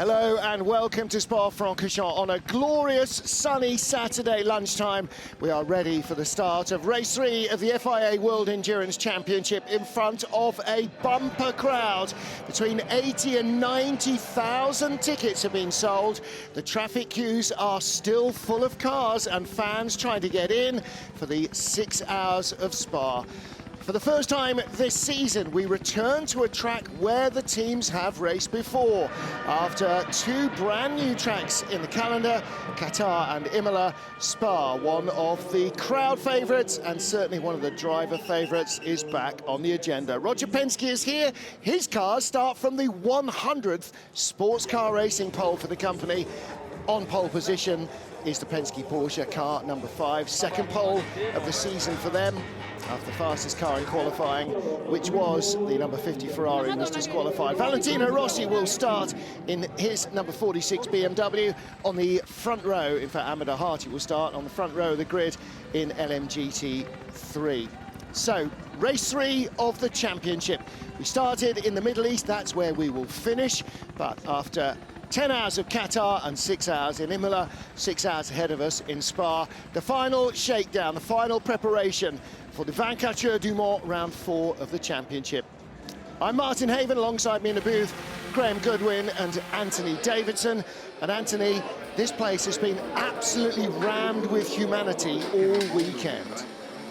Hello and welcome to Spa-Francorchamps on a glorious sunny Saturday lunchtime. We are ready for the start of race 3 of the FIA World Endurance Championship in front of a bumper crowd. Between 80 and 90,000 tickets have been sold. The traffic queues are still full of cars and fans trying to get in for the 6 hours of Spa. For the first time this season, we return to a track where the teams have raced before. After two brand new tracks in the calendar, Qatar and Imola, Spa, one of the crowd favourites and certainly one of the driver favourites, is back on the agenda. Roger Penske is here. His cars start from the 100th sports car racing pole for the company. On pole position is the Penske Porsche car number 5, second pole of the season for them, after the fastest car in qualifying, which was the number 50 Ferrari, was disqualified. Valentino Rossi will start in his number 46 BMW on the front row. In fact, Amada Harty will start on the front row of the grid in LMGT3. So, race 3 of the championship. We started in the Middle East, that's where we will finish, but after 10 hours of Qatar and 6 hours in Imola, 6 hours ahead of us in Spa. The final shakedown, the final preparation for the 24 du Mans round 4 of the championship. I'm Martin Haven, alongside me in the booth, Graham Goodwin and Anthony Davidson. And Anthony, this place has been absolutely rammed with humanity all weekend.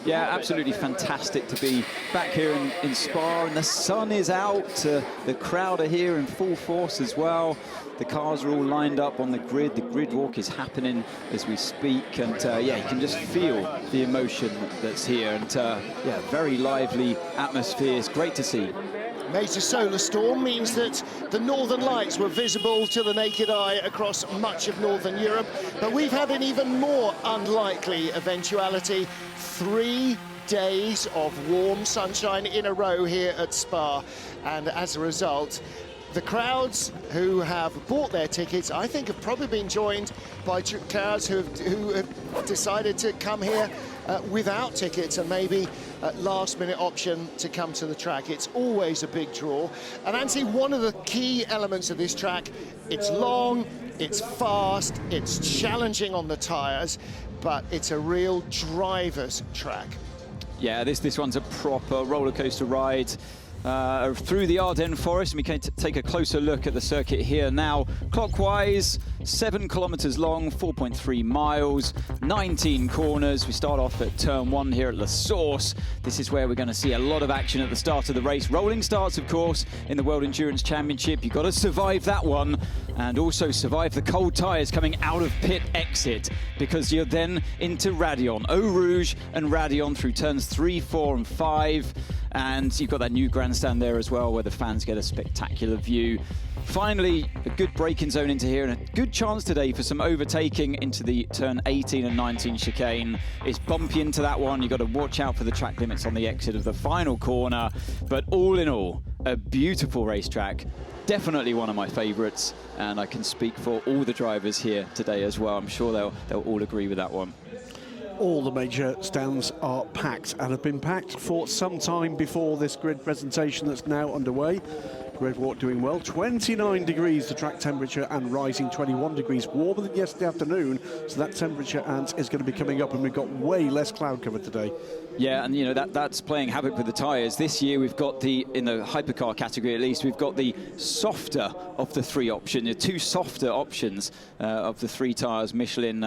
Yeah, absolutely fantastic to be back here in Spa, and the sun is out. The crowd are here in full force as well. The cars are all lined up on the grid. The grid walk is happening as we speak, and yeah, you can just feel the emotion that's here. And yeah, very lively atmosphere. It's great to see. Major solar storm means that the northern lights were visible to the naked eye across much of northern Europe, but we've had an even more unlikely eventuality. 3 days of warm sunshine in a row here at Spa, and as a result, the crowds who have bought their tickets, I think, have probably been joined by crowds who have decided to come here without tickets and maybe last-minute option to come to the track. It's always a big draw. And Anthony, one of the key elements of this track, it's long, it's fast, it's challenging on the tyres, but it's a real driver's track. Yeah, this one's a proper roller coaster ride through the Ardennes forest. We can take a closer look at the circuit here now. Clockwise, 7 kilometers long, 4.3 miles, 19 corners. We start off at turn 1 here at La Source. This is where we're going to see a lot of action at the start of the race. Rolling starts, of course, in the World Endurance Championship. You've got to survive that one, and also survive the cold tyres coming out of pit exit, because you're then into Raidillon, Eau Rouge and Raidillon through turns 3, 4 and 5. And you've got that new grandstand there as well, where the fans get a spectacular view. Finally, a good braking zone into here, and a good chance today for some overtaking into the turn 18 and 19 chicane. It's bumpy into that one. You've got to watch out for the track limits on the exit of the final corner. But all in all, a beautiful racetrack. Definitely one of my favourites, and I can speak for all the drivers here today as well. I'm sure they'll all agree with that one. All the major stands are packed and have been packed for some time before this grid presentation that's now underway. Grid walk doing well, 29 degrees the track temperature and rising, 21 degrees, warmer than yesterday afternoon, so that temperature is going to be coming up, and we've got way less cloud cover today. Yeah, and you know, that's playing havoc with the tyres. This year we've got in the hypercar category at least, we've got the softer of the 3 options, the 2 softer options of the 3 tyres Michelin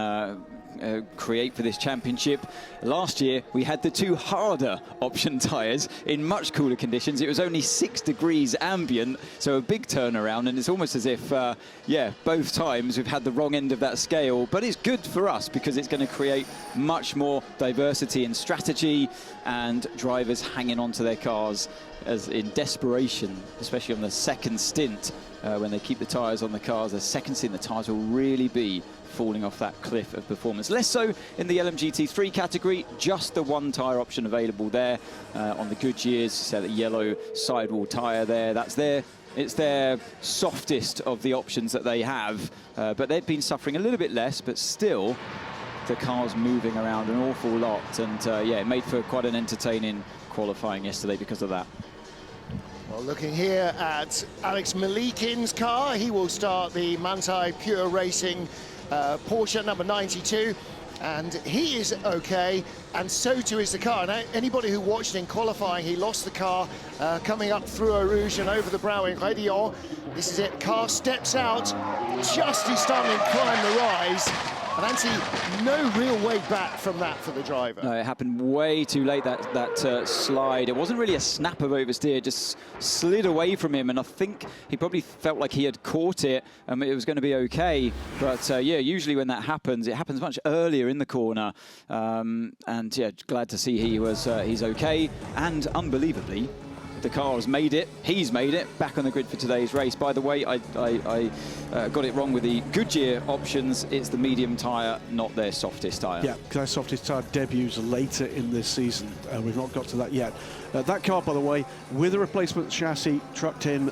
create for this championship. Last year we had the 2 harder option tyres in much cooler conditions. It was only 6 degrees ambient, so a big turnaround, and it's almost as if yeah, both times we've had the wrong end of that scale. But it's good for us because it's going to create much more diversity in strategy and drivers hanging on to their cars as in desperation, especially on the second stint. When they keep the tyres on the cars, the second stint, the tyres will really be falling off that cliff of performance. Less so in the LMGT3 category, just the 1 tyre option available there on the Goodyears. So the yellow sidewall tyre there, it's their softest of the options that they have, but they've been suffering a little bit less, but still the car's moving around an awful lot, and yeah, it made for quite an entertaining qualifying yesterday because of that. Well, looking here at Alex Malikin's car, he will start the Manthey Pure Racing Porsche number 92. And he is okay, and so too is the car. Now, anybody who watched in qualifying, he lost the car coming up through Eau Rouge and over the brow in Rédillon. This is it, car steps out, just as starting to climb the rise. And Antti, no real way back from that for the driver. No, it happened way too late, that slide. It wasn't really a snap of oversteer, just slid away from him, and I think he probably felt like he had caught it and it was going to be okay. But yeah, usually when that happens, it happens much earlier in the corner. And yeah, glad to see he's okay, and unbelievably, the car has made it, he's made it, back on the grid for today's race. By the way, I got it wrong with the Goodyear options. It's the medium tyre, not their softest tyre. Yeah, because their softest tyre debuts later in this season. We've not got to that yet. That car, by the way, with a replacement chassis trucked in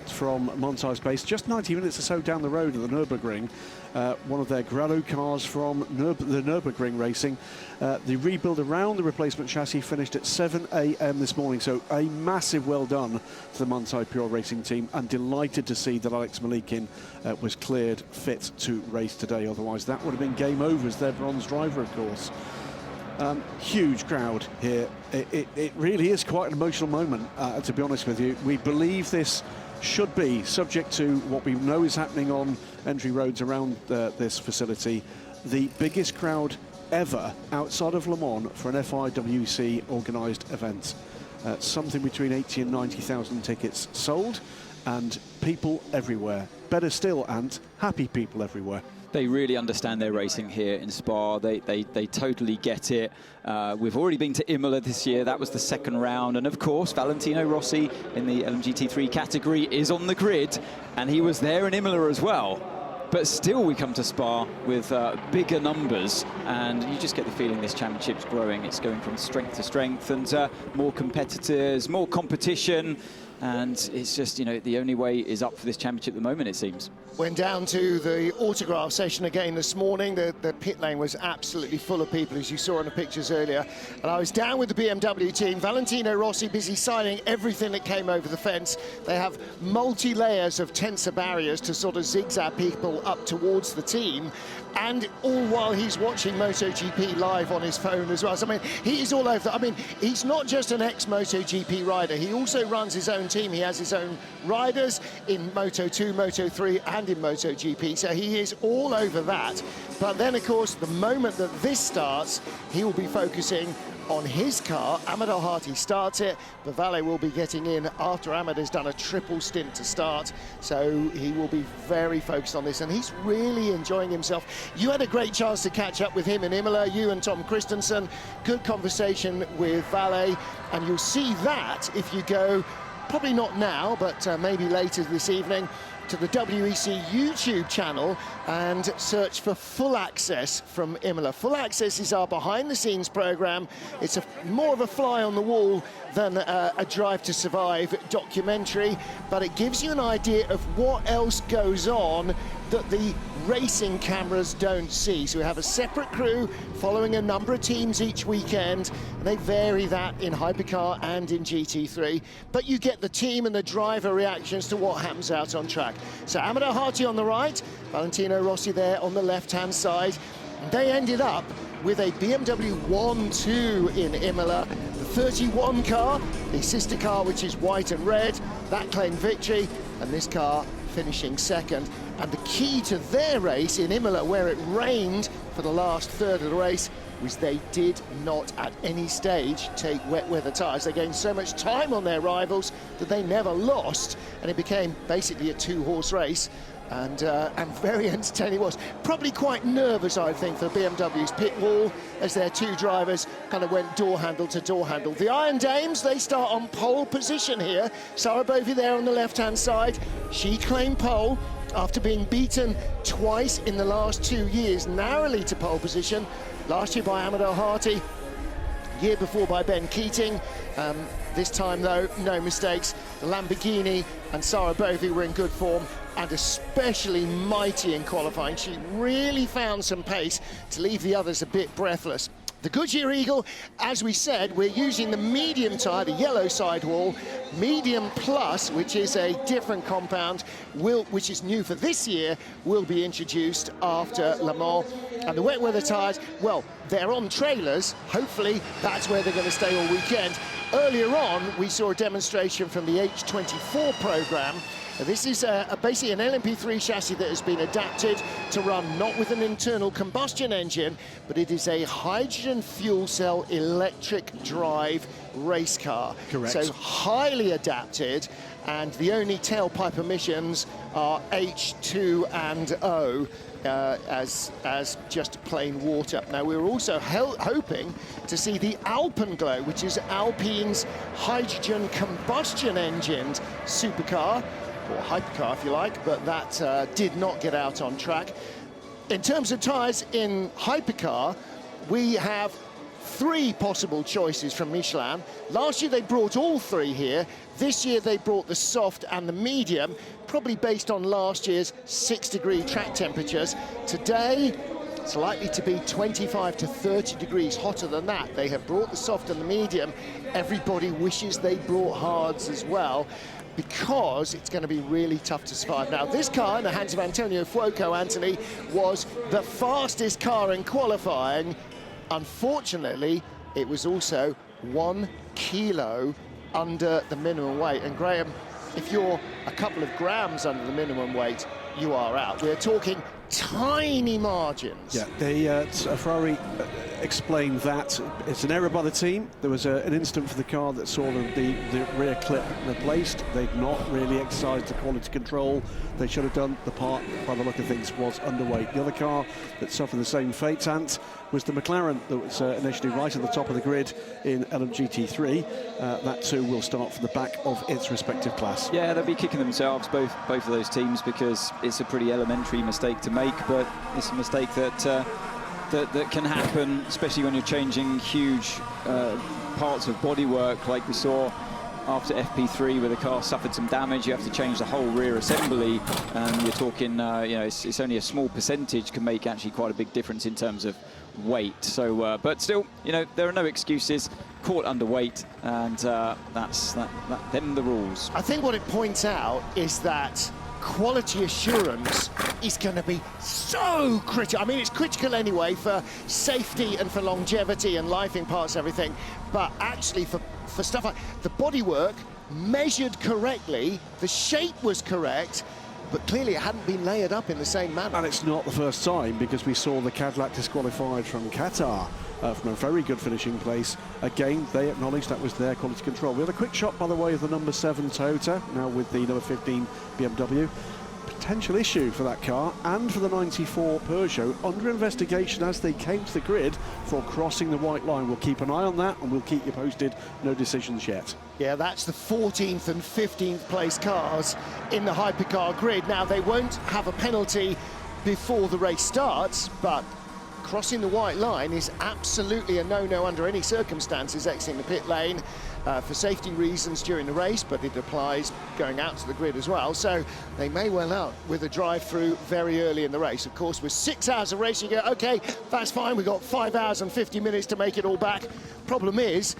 from Monthey's base, just 90 minutes or so down the road at the Nürburgring. One of their Grado cars from the Nürburgring Racing. The rebuild around the replacement chassis finished at 7 a.m. this morning, so a massive well done to the Manthey Pure Racing team, and delighted to see that Alex Malikin was cleared fit to race today. Otherwise, that would have been game over as their bronze driver, of course. Huge crowd here. It really is quite an emotional moment, to be honest with you. We believe this should be, subject to what we know is happening on entry roads around this facility, the biggest crowd ever outside of Le Mans for an FIA WEC organised event. Something between 80 and 90,000 tickets sold, and people everywhere. Better still, and happy people everywhere. They really understand their racing here in Spa. They totally get it. We've already been to Imola this year. That was the second round. And of course, Valentino Rossi in the LMGT3 category is on the grid. And he was there in Imola as well. But still, we come to Spa with bigger numbers. And you just get the feeling this championship's growing. It's going from strength to strength, and more competitors, more competition. And it's just, you know, the only way is up for this championship at the moment, it seems. Went down to the autograph session again this morning. The pit lane was absolutely full of people, as you saw in the pictures earlier. And I was down with the BMW team. Valentino Rossi busy signing everything that came over the fence. They have multi-layers of tensor barriers to sort of zigzag people up towards the team. And all while he's watching MotoGP live on his phone as well. So, I mean, he is all over. I mean, he's not just an ex-MotoGP rider. He also runs his own team. He has his own riders in Moto2, Moto3 and in MotoGP. So he is all over that. But then, of course, the moment that this starts, he will be focusing on his car. Ahmed Al-Hati starts it, but Valle will be getting in after Ahmed has done a triple stint to start. So he will be very focused on this, and he's really enjoying himself. You had a great chance to catch up with him in Imola, you and Tom Christensen. Good conversation with Valle, and you'll see that if you go, probably not now, but maybe later this evening, to the WEC YouTube channel and search for Full Access from Imola. Full Access is our behind-the-scenes program. It's more of a fly on the wall than a Drive to Survive documentary, but it gives you an idea of what else goes on that the racing cameras don't see. So we have a separate crew following a number of teams each weekend, and they vary that in Hypercar and in GT3, but you get the team and the driver reactions to what happens out on track. So Ahmed Al-Hati on the right, Valentino Rossi there on the left-hand side. They ended up with a BMW 1-2 in Imola, the 31 car, the sister car which is white and red, that claimed victory, and this car finishing second. And the key to their race in Imola, where it rained for the last third of the race, was they did not at any stage take wet weather tyres. They gained so much time on their rivals that they never lost, and it became basically a two-horse race. And very entertaining it was. Probably quite nervous, I think, for BMW's pit wall as their two drivers kind of went door handle to door handle. The Iron Dames, they start on pole position here. Sarah Bovey there on the left-hand side. She claimed pole after being beaten twice in the last 2 years, narrowly to pole position. Last year by Ahmed Al-Hati, year before by Ben Keating. This time, though, no mistakes. The Lamborghini and Sarah Bovey were in good form, and especially mighty in qualifying. She really found some pace to leave the others a bit breathless. The Goodyear Eagle, as we said, we're using the medium tyre, the yellow sidewall. Medium Plus, which is a different compound, which is new for this year, will be introduced after Le Mans. And the wet weather tyres, well, they're on trailers. Hopefully, that's where they're going to stay all weekend. Earlier on, we saw a demonstration from the H24 programme. This is basically an LMP3 chassis that has been adapted to run not with an internal combustion engine, but it is a hydrogen fuel cell electric drive race car. Correct. So highly adapted, and the only tailpipe emissions are H2 and O. As just plain water. Now, we're also hoping to see the Alpenglow, which is Alpine's hydrogen combustion engined supercar, or hypercar if you like, but that did not get out on track. In terms of tyres in hypercar, we have 3 possible choices from Michelin. Last year they brought all 3 here. This year they brought the soft and the medium, probably based on last year's 6-degree track temperatures. Today, it's likely to be 25 to 30 degrees hotter than that. They have brought the soft and the medium. Everybody wishes they brought hards as well, because it's going to be really tough to survive. Now, this car in the hands of Antonio Fuoco, Anthony, was the fastest car in qualifying. Unfortunately, it was also 1 kilo under the minimum weight. And Graham, if you're a couple of grams under the minimum weight, you are out. We're talking tiny margins. Yeah, Ferrari explained that it's an error by the team. There was an instant for the car that saw the rear clip replaced. They'd not really exercised the quality control they should have done. The part, by the look of things, was underweight. The other car that suffered the same fate, Ant, was the McLaren that was initially right at the top of the grid in LMGT3. That too will start from the back of its respective class. Yeah, they'll be kicking themselves, both of those teams, because it's a pretty elementary mistake to make, but it's a mistake that that can happen, especially when you're changing huge parts of bodywork, like we saw after FP3, where the car suffered some damage. You have to change the whole rear assembly, and you're talking, you know, it's only a small percentage can make actually quite a big difference in terms of weight. So, but still, you know, there are no excuses. Caught underweight, and that's them the rules. I think what it points out is that quality assurance is going to be so critical. I mean, it's critical anyway for safety and for longevity and life in parts and everything, but actually for stuff like the bodywork measured correctly, the shape was correct, but clearly it hadn't been layered up in the same manner. And it's not the first time, because we saw the Cadillac disqualified from Qatar from a very good finishing place. Again, they acknowledged that was their quality control. We had a quick shot, by the way, of the number 7 Toyota, now with the number 15 BMW. Potential issue for that car and for the 94 Peugeot, under investigation as they came to the grid for crossing the white line. We'll keep an eye on that, and we'll keep you posted. No decisions yet. Yeah, that's the 14th and 15th place cars in the hypercar grid. Now, they won't have a penalty before the race starts, but crossing the white line is absolutely a no-no under any circumstances, exiting the pit lane for safety reasons during the race, but it applies going out to the grid as well. So they may well out with a drive-through very early in the race. Of course, with 6 hours of racing, you go, okay, that's fine, we've got 5 hours and 50 minutes to make it all back. Problem is,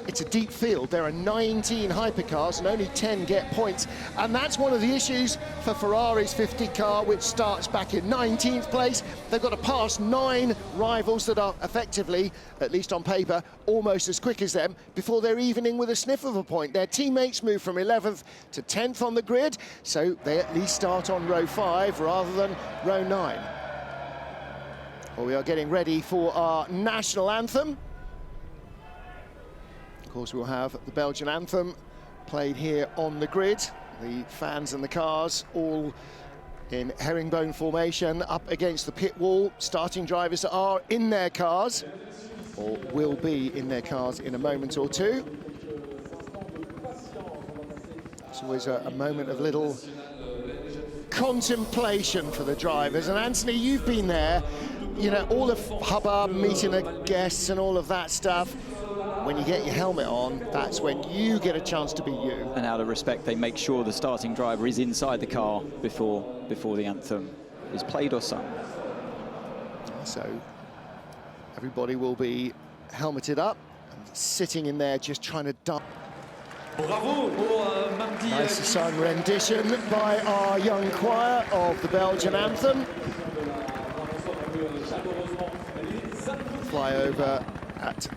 it's a deep field. There are 19 hypercars and only 10 get points. And that's one of the issues for Ferrari's 50 car, which starts back in 19th place. They've got to pass 9 rivals that are effectively, at least on paper, almost as quick as them before they're evening with a sniff of a point. Their teammates move from 11th to 10th on the grid, so they at least start on row 5 rather than row 9. Well, we are getting ready for our national anthem. Of course, we'll have the Belgian anthem played here on the grid. The fans and the cars all in herringbone formation up against the pit wall. Starting drivers are in their cars, or will be in their cars in a moment or two. It's always a moment of little contemplation for the drivers. And Anthony, you've been there, you know, all the hubbub, meeting the guests and all of that stuff. When you get your helmet on, that's when you get a chance to be you. And out of respect, they make sure the starting driver is inside the car before the anthem is played or sung. So Everybody will be helmeted up and sitting in there just trying to dance. Nicely sung rendition by our young choir of the Belgian anthem. Fly over at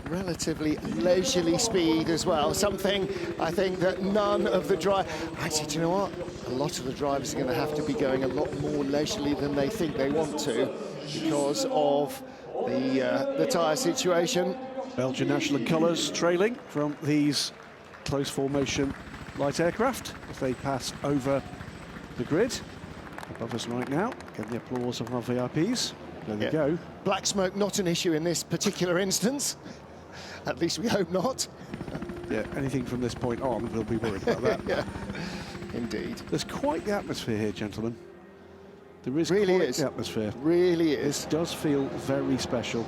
relatively leisurely speed as well, something I think that none of the drivers... Actually, do you know what? A lot of the drivers are going to have to be going a lot more leisurely than they think they want to because of the tyre situation. Belgian national colours trailing from these close formation light aircraft as they pass over the grid. Above us right now, get the applause of our VIPs. There they go. Black smoke not an issue in this particular instance. At least we hope not. Yeah, anything from this point on, we'll be worried about that. Yeah, indeed. There's quite the atmosphere here, gentlemen. There is Really quite is. the atmosphere. Really is. It does feel very special.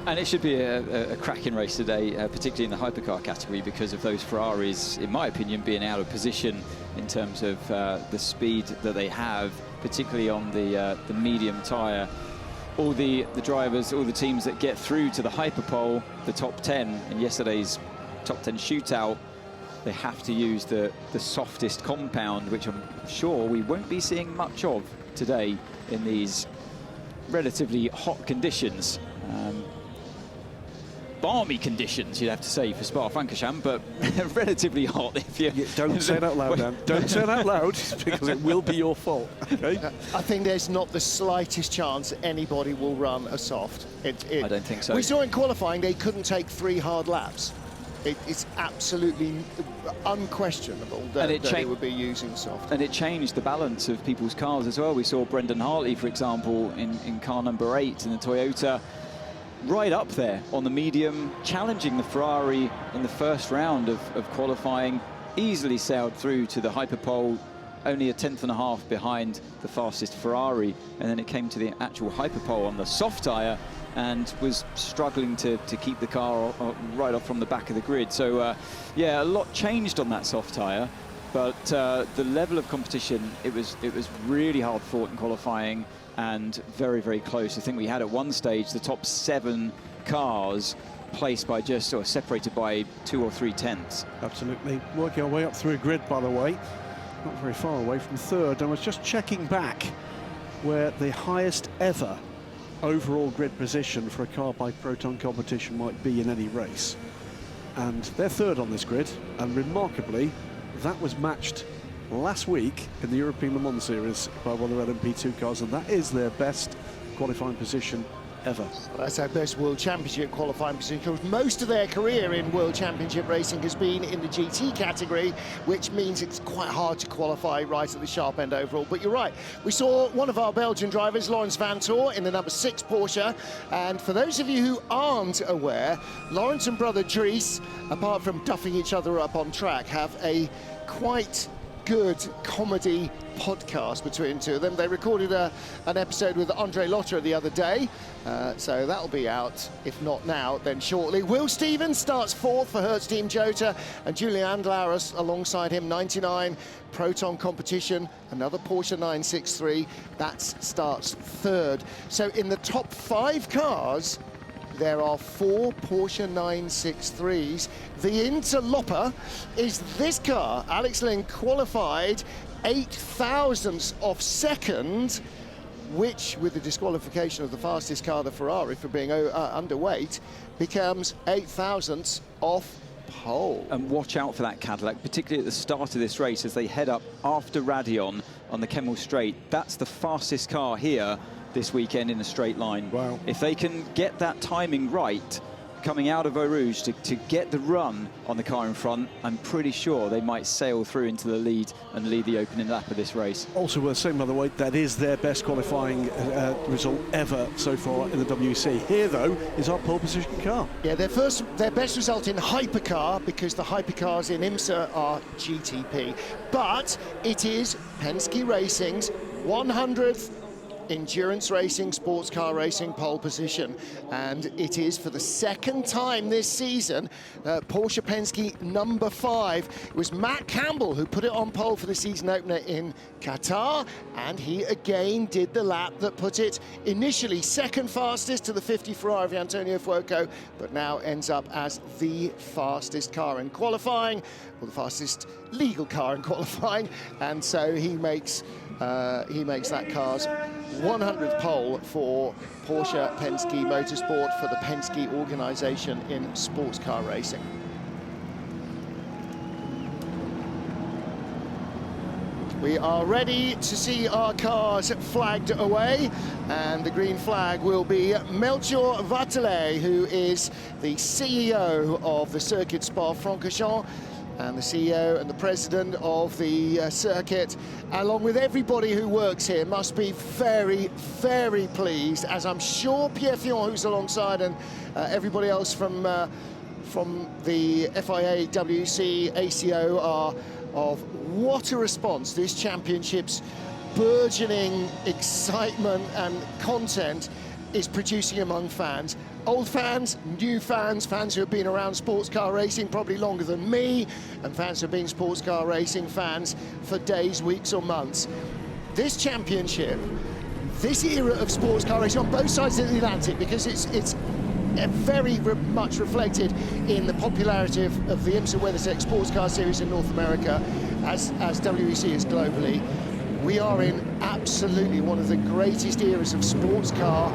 And it should be a cracking race today, particularly in the hypercar category, because of those Ferraris, in my opinion, being out of position in terms of the speed that they have, particularly on the medium tyre. All the drivers, all the teams that get through to the hyperpole, the top 10 in yesterday's top 10 shootout, they have to use the softest compound, which I'm sure we won't be seeing much of today in these relatively hot conditions. Balmy conditions, you'd have to say, for Spa-Francorchamps, but relatively hot. If you don't say it out loud, Dan. Don't say it out loud, because it will be your fault. Okay? I think there's not the slightest chance anybody will run a soft. I don't think so. We saw in qualifying they couldn't take 3 hard laps. It's absolutely unquestionable that they would be using soft. And it changed the balance of people's cars as well. We saw Brendan Hartley, for example, in car number 8 in the Toyota, right up there on the medium, challenging the Ferrari in the first round of qualifying, easily sailed through to the hyperpole, only a 1/10.5 behind the fastest Ferrari, and then it came to the actual hyperpole on the soft tyre and was struggling to keep the car right off from the back of the grid. So yeah, a lot changed on that soft tyre, but the level of competition, it was really hard fought in qualifying and very, very close. I think we had at one stage the top 7 cars placed by just, or separated by 2 or 3 tenths. Absolutely. Working our way up through a grid, by the way. Not very far away from third. I was just checking back where the highest ever overall grid position for a car by Proton competition might be in any race. And they're third on this grid, and remarkably, that was matched last week in the European Le Mans Series by one of their LMP2 cars, and that is their best qualifying position ever. Well, that's their best World Championship qualifying position, because most of their career in World Championship racing has been in the GT category, which means it's quite hard to qualify right at the sharp end overall. But you're right, we saw one of our Belgian drivers, Laurens Vanthoor, in the number 6 Porsche, and for those of you who aren't aware, Laurens and brother Dries, apart from duffing each other up on track, have a quite good comedy podcast between the two of them. They recorded an episode with Andre Lotterer the other day, so that'll be out, if not now, then shortly. Will Stevens starts 4th for Hertz Team Jota, and Julian Andlauer alongside him, 99. Proton competition, another Porsche 963, that starts 3rd. So in the top 5 cars, there are 4 Porsche 963s. The interloper is this car. Alex Lynn qualified 0.08 of second, which, with the disqualification of the fastest car, the Ferrari, for being underweight, becomes 0.08 off pole. And watch out for that Cadillac, particularly at the start of this race as they head up after Radion on the Kemmel Straight. That's the fastest car here this weekend in a straight line. Wow. If they can get that timing right, coming out of Eau Rouge to get the run on the car in front, I'm pretty sure they might sail through into the lead and lead the opening lap of this race. Also worth saying, by the way, that is their best qualifying result ever so far in the WC. Here, though, is our pole position car. Yeah, their best result in hypercar, because the hypercars in IMSA are GTP. But it is Penske Racing's 100th endurance racing, sports car racing pole position. And it is for the second time this season, Porsche Penske number 5. It was Matt Campbell who put it on pole for the season opener in Qatar, and he again did the lap that put it initially second fastest to the 50 Ferrari of Antonio Fuoco, but now ends up as the fastest car in qualifying, or the fastest legal car in qualifying, and so he makes that car's 100th pole for Porsche Penske Motorsport for the Penske organisation in sports car racing. We are ready to see our cars flagged away, and the green flag will be Melchior Vatele, who is the CEO of the circuit Spa-Francorchamps, and the CEO and the president of the circuit, along with everybody who works here, must be very, very pleased, as I'm sure Pierre Fillon, who's alongside, and everybody else from the FIA WEC ACO are, of what a response this championship's burgeoning excitement and content is producing among fans. Old fans, new fans, fans who have been around sports car racing probably longer than me, and fans who have been sports car racing fans for days, weeks or months. This championship, this era of sports car racing on both sides of the Atlantic, because it's very much reflected in the popularity of the IMSA WeatherTech Sports Car Series in North America, as WEC is globally. We are in absolutely one of the greatest eras of sports car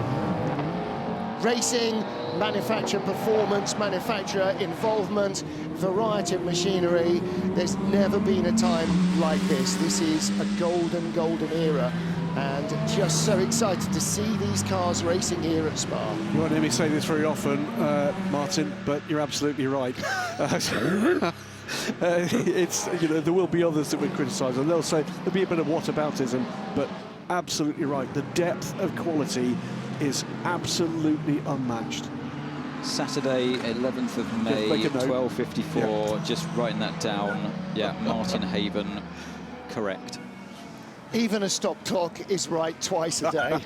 racing, manufacturer performance, manufacturer involvement, variety of machinery. There's never been a time like this. This is a golden, golden era, and just so excited to see these cars racing here at Spa. You won't hear me say this very often, Martin, but you're absolutely right. It's, you know, there will be others that would criticise, and they'll say there'll be a bit of whataboutism, but absolutely right. The depth of quality is absolutely unmatched. Saturday, 11th of May, 12:54, yeah. Just writing that down. Yeah, Martin Haven, correct. Even a stop clock is right twice a day.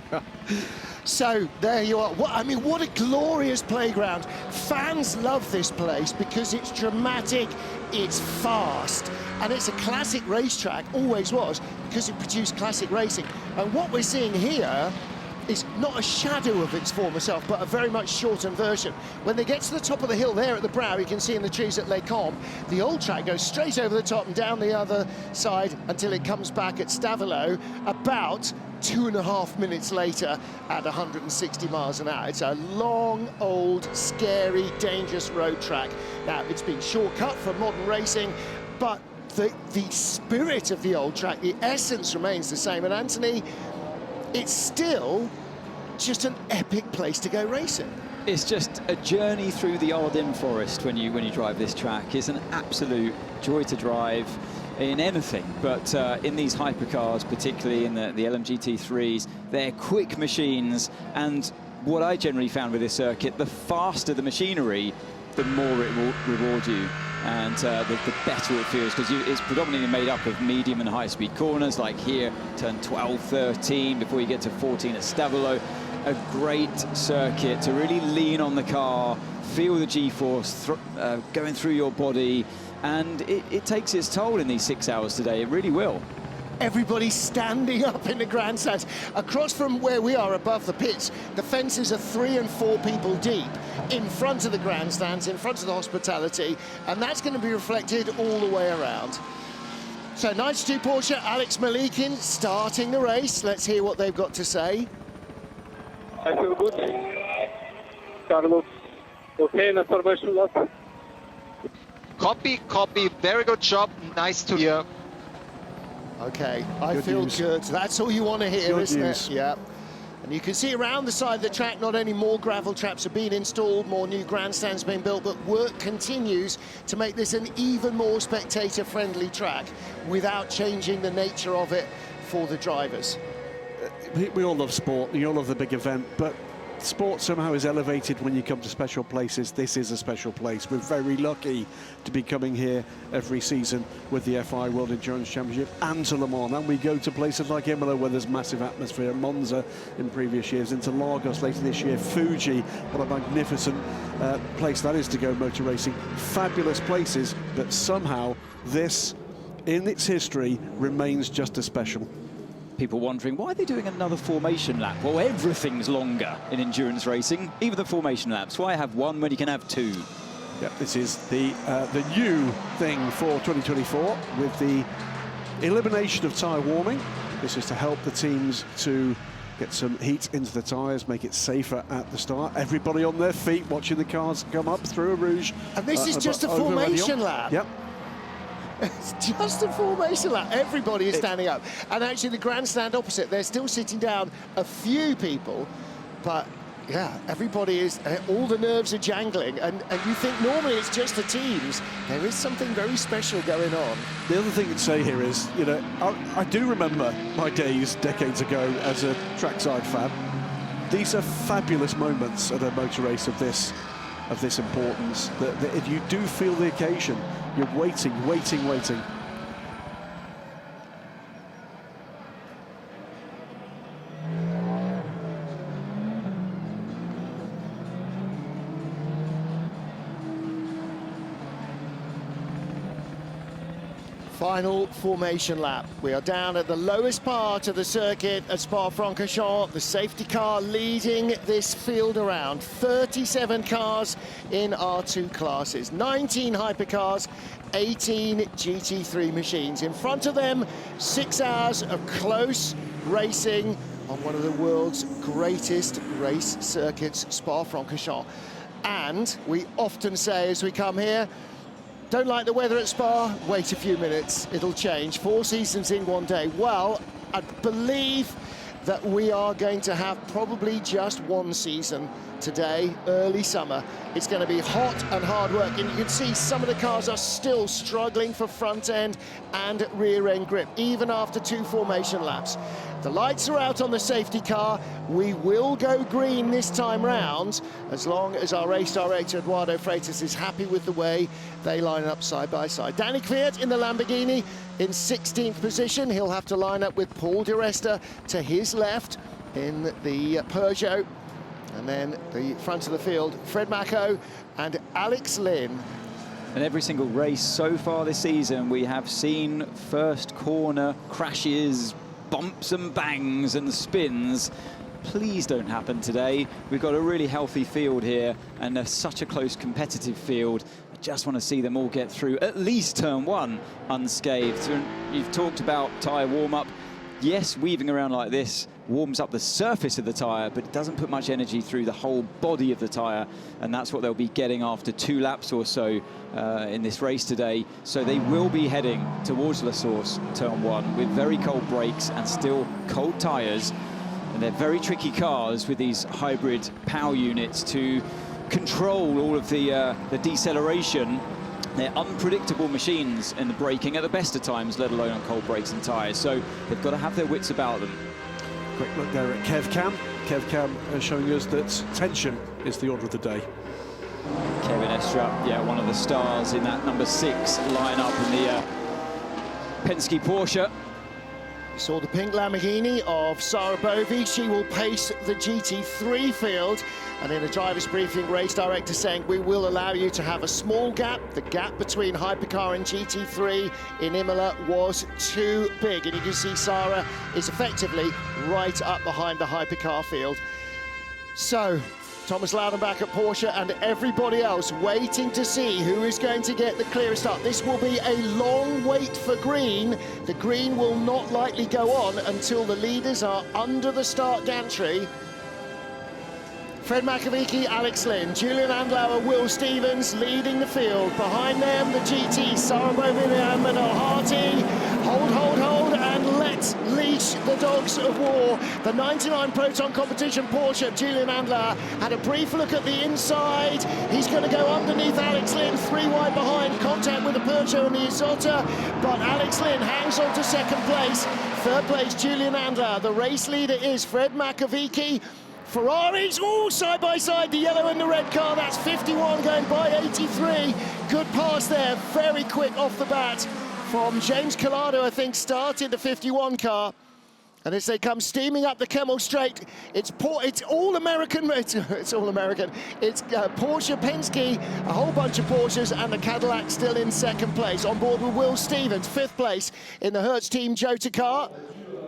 So there you are. I mean, what a glorious playground. Fans love this place because it's dramatic, it's fast, and it's a classic racetrack, always was, because it produced classic racing. And what we're seeing here is not a shadow of its former self, but a very much shortened version. When they get to the top of the hill there at the brow, you can see in the trees at Les Combes, the old track goes straight over the top and down the other side until it comes back at Stavelot about 2.5 minutes later at 160 miles an hour. It's a long, old, scary, dangerous road track. Now, it's been shortcut for modern racing, but the spirit of the old track, the essence remains the same. And Anthony, it's still just an epic place to go racing. It's just a journey through the Ardennes forest when you drive this track. It's an absolute joy to drive in anything, but in these hypercars, particularly in the LMGT3s, they're quick machines, and what I generally found with this circuit, the faster the machinery, the more it will reward you, and the better it feels, because it's predominantly made up of medium and high-speed corners, like here, turn 12, 13, before you get to 14 at Stavelot. A great circuit to really lean on the car, feel the G-force going through your body, and it takes its toll in these 6 hours today. It really will. Everybody's standing up in the grandstands. Across from where we are above the pits, the fences are 3 and 4 people deep in front of the grandstands, in front of the hospitality, and that's going to be reflected all the way around. So 92 Porsche, Alex Malikin starting the race. Let's hear what they've got to say. I feel good. Carlos, okay, let's start. Copy, very good job, nice to hear. Okay, I feel good. That's all you want to hear, isn't it? Yeah. And you can see around the side of the track, not only more gravel traps have been installed, more new grandstands being built, but work continues to make this an even more spectator-friendly track without changing the nature of it for the drivers. We all love sport, we all love the big event, but sport somehow is elevated when you come to special places. This is a special place. We're very lucky to be coming here every season with the FIA World Endurance Championship and to Le Mans. And we go to places like Imola where there's massive atmosphere, Monza in previous years, into Lagos later this year, Fuji. What a magnificent place that is to go motor racing. Fabulous places, but somehow this, in its history, remains just as special. People wondering, why are they doing another formation lap? Well, everything's longer in endurance racing, even the formation laps. Why have one when you can have two? Yep, this is the new thing for 2024 with the elimination of tyre warming. This is to help the teams to get some heat into the tyres, make it safer at the start. Everybody on their feet watching the cars come up through a Rouge. And this is just a formation lap. Yep. It's just a formation lap. Everybody is standing up. And actually the grandstand opposite, they're still sitting down, a few people, but yeah, everybody is, all the nerves are jangling. And you think normally it's just the teams. There is something very special going on. The other thing to say here is, you know, I do remember my days decades ago as a trackside fan. These are fabulous moments at a motor race of this importance, that if you do feel the occasion, you're waiting. Final formation lap. We are down at the lowest part of the circuit at Spa-Francorchamps. The safety car leading this field around. 37 cars in our two classes. 19 hypercars, 18 GT3 machines. In front of them, 6 hours of close racing on one of the world's greatest race circuits, Spa-Francorchamps. And we often say as we come here, don't like the weather at Spa? Wait a few minutes, it'll change. 4 seasons in one day. Well, I believe that we are going to have probably just 1 season today, early summer. It's going to be hot and hard work, and you can see some of the cars are still struggling for front end and rear end grip, even after 2 formation laps. The lights are out on the safety car. We will go green this time round, as long as our race director, Eduardo Freitas, is happy with the way they line up side by side. Danny Kvyat in the Lamborghini in 16th position. He'll have to line up with Paul di Resta to his left in the Peugeot. And then the front of the field, Fred Macco and Alex Lynn. In every single race so far this season, we have seen first corner crashes, bumps and bangs and spins. Please don't happen today. We've got a really healthy field here, and such a close competitive field. I just want to see them all get through at least turn 1 unscathed. You've talked about tyre warm-up. Yes, weaving around like this warms up the surface of the tyre, but it doesn't put much energy through the whole body of the tyre, and that's what they'll be getting after 2 laps or so in this race today. So they will be heading towards La Source, turn 1, with very cold brakes and still cold tyres. And they're very tricky cars with these hybrid power units to control all of the deceleration. They're unpredictable machines in the braking at the best of times, let alone on cold brakes and tyres. So they've got to have their wits about them. Quick look there at Kev Cam. Kev Cam showing us that tension is the order of the day. Kevin Estra, yeah, one of the stars in that number 6 lineup in the Penske Porsche. You saw the pink Lamborghini of Sarah Bovey. She will pace the GT3 field. And in a driver's briefing, race director saying, we will allow you to have a small gap. The gap between Hypercar and GT3 in Imola was too big. And you can see Sarah is effectively right up behind the Hypercar field. So, Thomas Laudenbach at Porsche and everybody else waiting to see who is going to get the clearest start. This will be a long wait for green. The green will not likely go on until the leaders are under the start gantry. Fred Macavicki, Alex Lynn, Julian Andlauer, Will Stevens leading the field. Behind them, the GT, Sarah Bovey and Manal Harty. Hold, and let's leash the dogs of war. The 99 Proton Competition Porsche, Julian Andlauer, had a brief look at the inside. He's going to go underneath Alex Lynn, 3 wide behind, contact with the Peugeot and the Isotta, but Alex Lynn hangs on to 2nd place. 3rd place, Julian Andlauer. The race leader is Fred Macavicki. Ferraris all side by side, the yellow and the red car. That's 51 going by 83. Good pass there, very quick off the bat from James Collado, I think, started the 51 car. And as they come steaming up the Kemmel Straight, it's all American. It's all American. It's Porsche, Penske, a whole bunch of Porsches, and the Cadillac still in second place. On board with Will Stevens, fifth place in the Hertz Team Jota car.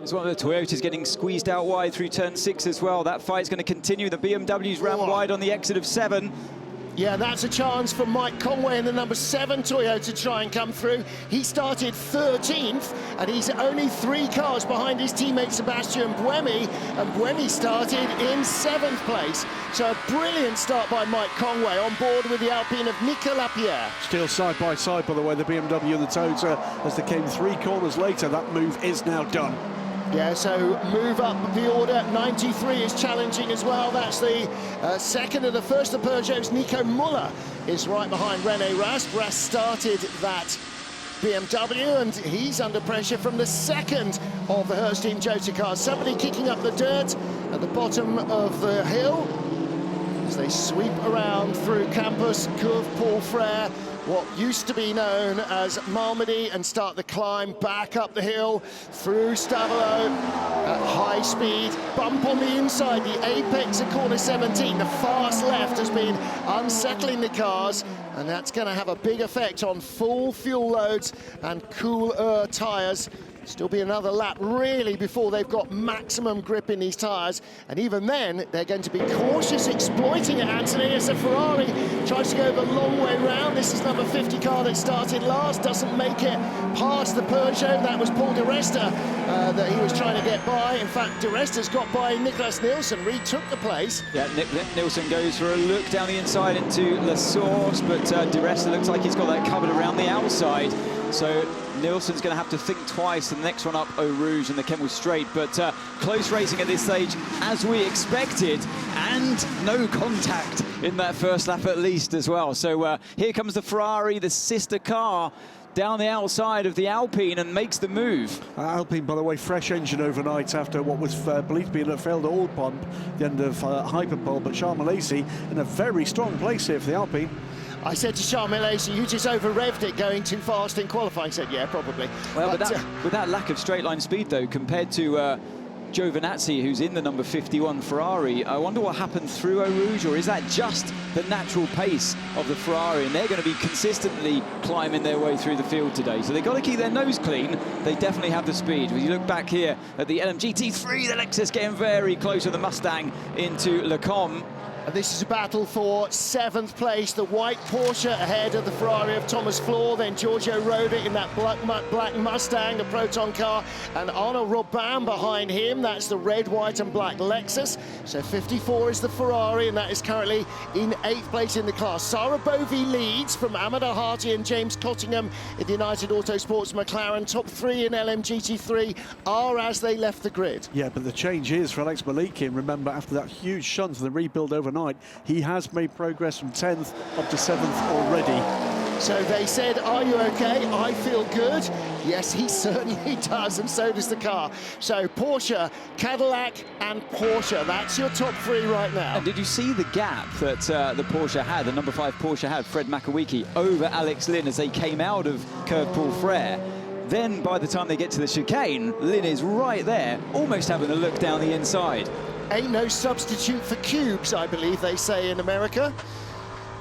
It's one of the Toyotas getting squeezed out wide through turn 6 as well. That fight's going to continue. The BMW's ran wide on the exit of 7. Yeah, that's a chance for Mike Conway in the number 7 Toyota to try and come through. He started 13th, and he's only 3 cars behind his teammate Sebastian Buemi, and Buemi started in 7th place. So a brilliant start by Mike Conway on board with the Alpine of Nicolas Lapierre. Still side by side, by the way, the BMW and the Toyota, as they came 3 corners later. That move is now done. Yeah, so move up the order. 93 is challenging as well. That's the second of the first of Peugeot's. Nico Muller is right behind Rene Rast. Rast started that BMW, and he's under pressure from the second of the Hertz Team Jota cars. Somebody kicking up the dirt at the bottom of the hill as they sweep around through Campus, Courve Paul Frere, what used to be known as Malmedy, and start the climb back up the hill through Stavolo at high speed. Bump on the inside, the apex of corner 17. The fast left has been unsettling the cars, and that's going to have a big effect on full fuel loads and cooler tyres. Still be another lap, really, before they've got maximum grip in these tyres. And even then, they're going to be cautious exploiting it, Anthony, as the Ferrari tries to go the long way round. This is number 50 car that started last, doesn't make it past the Peugeot. That was Paul Di Resta that he was trying to get by. In fact, Di Resta's got by Nicholas Nielsen, retook the place. Yeah, Nielsen goes for a look down the inside into La Source, but Di Resta looks like he's got that covered around the outside. So Nielsen's going to have to think twice. The next one up, Eau Rouge and the Kemmel Straight. But close racing at this stage, as we expected, and no contact in that first lap at least as well. So here comes the Ferrari, the sister car, down the outside of the Alpine and makes the move. Alpine, by the way, fresh engine overnight after what was believed to be a failed oil pump, the end of Hypercar, but Charles Malaysia in a very strong place here for the Alpine. I said to Charles Malaysia, you just over-revved it going too fast in qualifying. He said, yeah, probably. Well, with that lack of straight-line speed, though, compared to Giovinazzi, who's in the number 51 Ferrari, I wonder what happened through Eau Rouge, or is that just the natural pace of the Ferrari? And they're going to be consistently climbing their way through the field today. So they've got to keep their nose clean. They definitely have the speed. When you look back here at the LMGT3, the Lexus getting very close with the Mustang into Le Combe. And this is a battle for 7th place. The white Porsche ahead of the Ferrari of Thomas Floor, then Giorgio Roda in that black Mustang, the Proton car, and Arnaud Robin behind him. That's the red, white and black Lexus. So 54 is the Ferrari, and that is currently in 8th place in the class. Sarah Bovey leads from Amador Harty and James Cottingham in the United Autosports McLaren. Top 3 in LMGT3 are as they left the grid. Yeah, but the change is for Alex Malikian. Remember, after that huge shunt for the rebuild overnight, he has made progress from 10th up to 7th already. So they said, are you okay? I feel good. Yes, he certainly does, and so does the car. So Porsche, Cadillac and Porsche, that's your top 3 right now. And did you see the gap that the Porsche had, the number 5 Porsche had, Fred Makawiki, over Alex Lynn as they came out of Courve Paul Frere? Then by the time they get to the chicane, Lynn is right there, almost having a look down the inside. Ain't no substitute for cubes, I believe they say in America.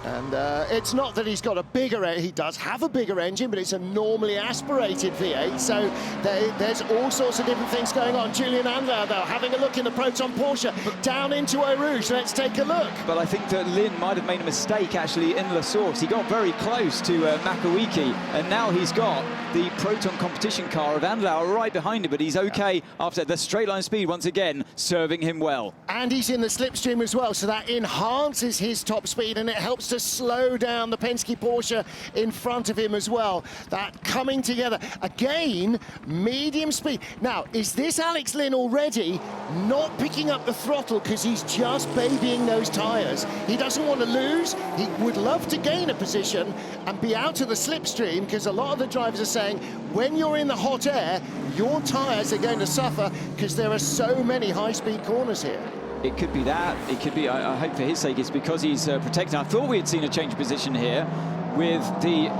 And it's not that he's got a bigger, he does have a bigger engine, but it's a normally aspirated V8, so there's all sorts of different things going on. Julian Andlau, though, having a look in the Proton Porsche, down into Eau Rouge. Let's take a look. But I think that Lynn might have made a mistake, actually, in La Source. He got very close to Makawiki, and now he's got the Proton competition car of Andlau right behind him, but he's okay after the straight line speed, once again, serving him well. And he's in the slipstream as well, so that enhances his top speed, and it helps to slow down the Penske Porsche in front of him as well. That coming together. Again, medium speed. Now, is this Alex Lynn already not picking up the throttle because he's just babying those tyres? He doesn't want to lose. He would love to gain a position and be out of the slipstream, because a lot of the drivers are saying when you're in the hot air, your tyres are going to suffer because there are so many high-speed corners here. it could be that. It could be, I hope for his sake, it's because he's protected. I thought we had seen a change of position here with the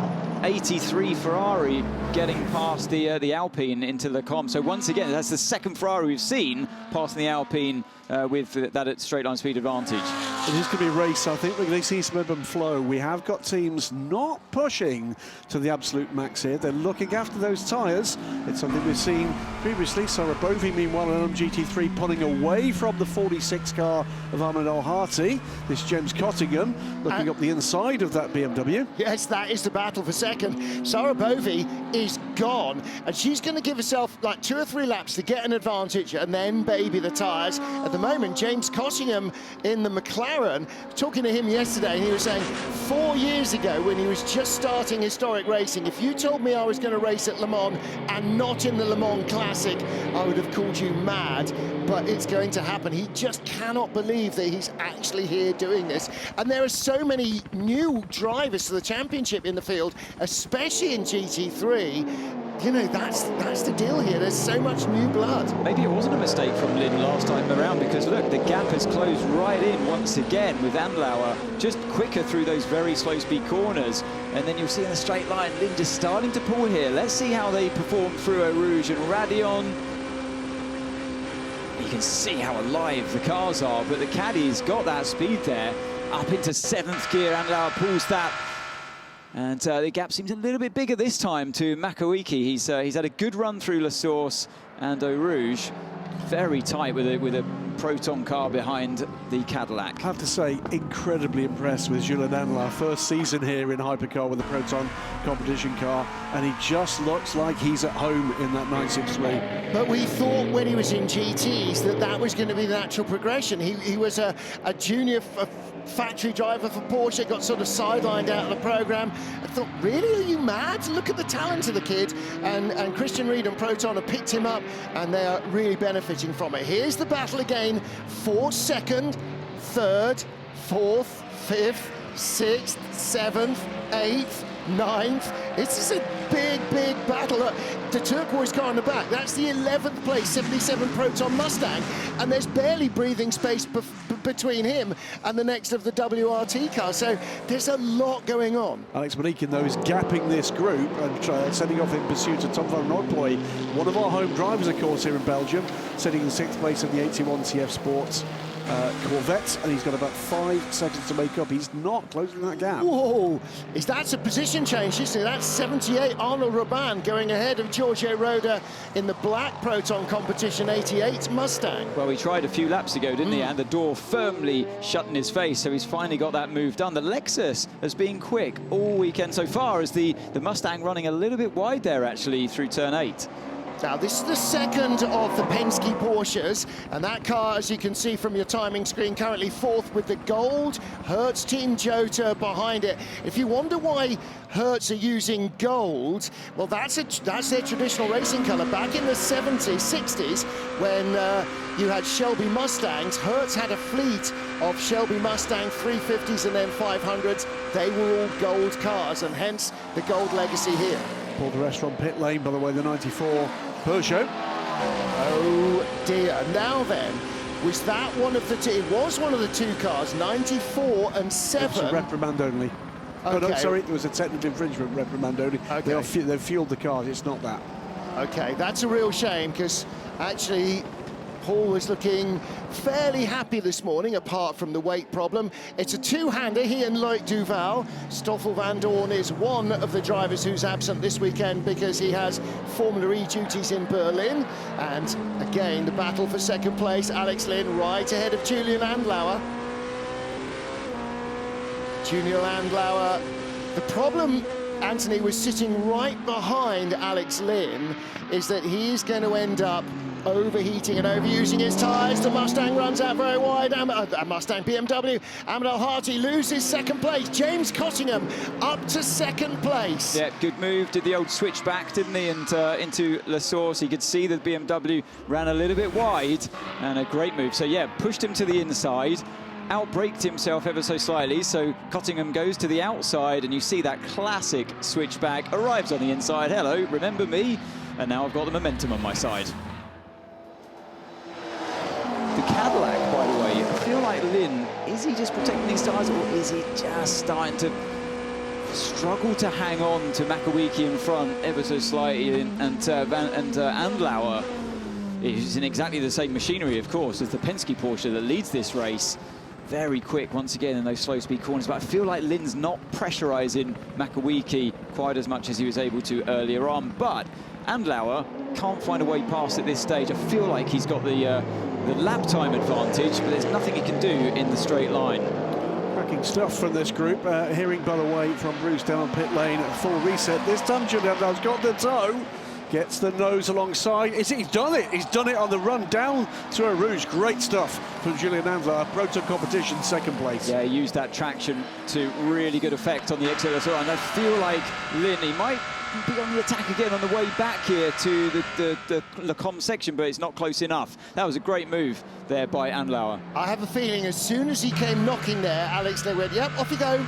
83 Ferrari getting past the Alpine into Le Combe. So once again, that's the second Ferrari we've seen passing the Alpine with that straight line speed advantage. It is going to be a race. I think we're going to see some ebb and flow. We have got teams not pushing to the absolute max here. They're looking after those tyres. It's something we've seen previously. Sarabovi, meanwhile, an LMGT3 pulling away from the 46 car of Ahmed Al-Hati. This James Cottingham looking up the inside of that BMW. Yes, that is the battle for second. Sarabovi is gone, and she's going to give herself like 2 or 3 laps to get an advantage and then baby the tyres. At the moment, James Cottingham in the McLaren, talking to him yesterday, and he was saying 4 years ago when he was just starting historic racing, if you told me I was going to race at Le Mans and not in the Le Mans Classic, I would have called you mad, but it's going to happen. He just cannot believe that he's actually here doing this. And there are so many new drivers to the championship in the field, especially in GT3. You know, that's the deal here. There's so much new blood. Maybe it wasn't a mistake from Lynn last time around, because look, the gap has closed right in once again with Andlauer just quicker through those very slow speed corners. And then you'll see in the straight line, Lynn just starting to pull here. Let's see how they perform through Eau Rouge and Radion. You can see how alive the cars are, but the caddy's got that speed there. Up into 7th gear, Andlauer pulls that. And the gap seems a little bit bigger this time to Makoiki. He's had a good run through La Source and Eau Rouge. Very tight with a Proton car behind the Cadillac. I have to say, incredibly impressed with Julian Andlauer. First season here in Hypercar with the Proton competition car, and he just looks like he's at home in that 963. But we thought when he was in GTs that was going to be the natural progression. He was a junior factory driver for Porsche, got sort of sidelined out of the program. I thought, really, are you mad? Look at the talent of the kid. And Christian Reed and Proton have picked him up, and they are really benefiting from it. Here's the battle again for 2nd, 3rd, 4th, 5th, 6th, 7th, 8th, 9th. It's a big battle. Look, the turquoise car in the back, that's the 11th place 77 Proton Mustang, and there's barely breathing space between him and the next of the WRT car, so there's a lot going on. Alex Manikin, though, is gapping this group and sending off in pursuit of Tom van Rompuy, one of our home drivers, of course, here in Belgium, sitting in 6th place in the 81 CF Sports Corvette, and he's got about 5 seconds to make up. He's not closing that gap. Whoa, that's a position change, isn't it? That's 78 Arnold Raban going ahead of Giorgio Roda in the black Proton competition 88 Mustang. Well, he tried a few laps ago, didn't he? And the door firmly shut in his face, so he's finally got that move done. The Lexus has been quick all weekend so far, as the Mustang running a little bit wide there, actually, through turn 8. Now, this is the second of the Penske Porsches, and that car, as you can see from your timing screen, currently 4th with the gold Hertz Team Jota behind it. If you wonder why Hertz are using gold, well, that's their traditional racing colour. Back in the 70s, 60s, when you had Shelby Mustangs, Hertz had a fleet of Shelby Mustang 350s and then 500s. They were all gold cars, and hence the gold legacy here. Pulled the rest from pit lane, by the way, the 94 Peugeot. Oh dear. Now then, was that one of the two? It was one of the 2 cars, 94 and 7. It's a reprimand only. Okay. Oh, no, sorry, it was a technical infringement reprimand only. Okay. They've fueled the cars, it's not that. Okay, that's a real shame, because actually Paul was looking fairly happy this morning, apart from the weight problem. It's a 2-hander, he and Loic Duval. Stoffel van Dorn is one of the drivers who's absent this weekend because he has Formula E duties in Berlin. And again, the battle for 2nd place, Alex Lynn right ahead of Julian Andlauer. Julian Andlauer, the problem, Anthony, was sitting right behind Alex Lynn, is that he is going to end up overheating and overusing his tyres. The Mustang runs out very wide. Mustang BMW. Ahmed Al-Hati loses 2nd place. James Cottingham up to 2nd place. Yeah, good move. Did the old switch back, didn't he, and into La Source. He could see that BMW ran a little bit wide, and a great move. So yeah, pushed him to the inside, outbraked himself ever so slightly, so Cottingham goes to the outside, and you see that classic switchback, arrives on the inside. Hello, remember me? And now I've got the momentum on my side. The Cadillac, by the way, Lynn, is he just protecting these tyres, or is he just starting to struggle to hang on to Makawiki in front ever so slightly, and Andlauer is in exactly the same machinery, of course, as the Penske Porsche that leads this race. Very quick once again in those slow speed corners, but I feel like Lynn's not pressurising Makawiki quite as much as he was able to earlier on. But Andlauer can't find a way past at this stage. I feel like he's got the lap time advantage, but there's nothing he can do in the straight line. Cracking stuff from this group. Hearing, by the way, from Bruce down pit lane, full reset. This time Julian Andlauer's got the toe. Gets the nose alongside. He's done it. He's done it on the run down to Eau Rouge. Great stuff from Julian Andlauer. Proton competition, second place. Yeah, he used that traction to really good effect on the exit as well. And I feel like Lynn, he might be on the attack again on the way back here to the Lecombe section, but it's not close enough. That was a great move there by Andlauer. I have a feeling as soon as he came knocking there, Alex Lynn went, yep, off you go.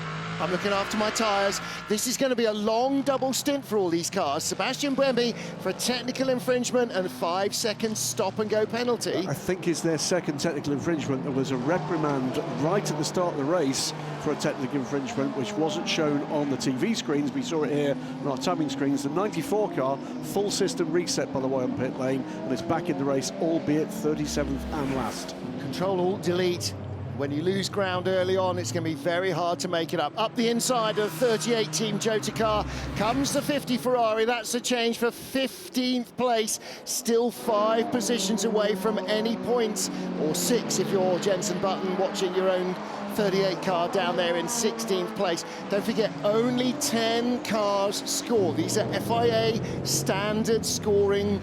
I'm looking after my tyres. This is going to be a long double stint for all these cars. Sebastian Buemi for a technical infringement and 5 seconds stop-and-go penalty. I think it's their second technical infringement. There was a reprimand right at the start of the race for a technical infringement, which wasn't shown on the TV screens. We saw it here on our timing screens. The 94 car, full system reset, by the way, on pit lane, and it's back in the race, albeit 37th and last. Control-Alt-Delete. When you lose ground early on, it's going to be very hard to make it up. Up the inside of 38 Team Cota car comes the 50 Ferrari. That's a change for 15th place. Still 5 positions away from any points, or 6 if you're Jenson Button watching your own 38 car down there in 16th place. Don't forget, only 10 cars score. These are FIA standard scoring.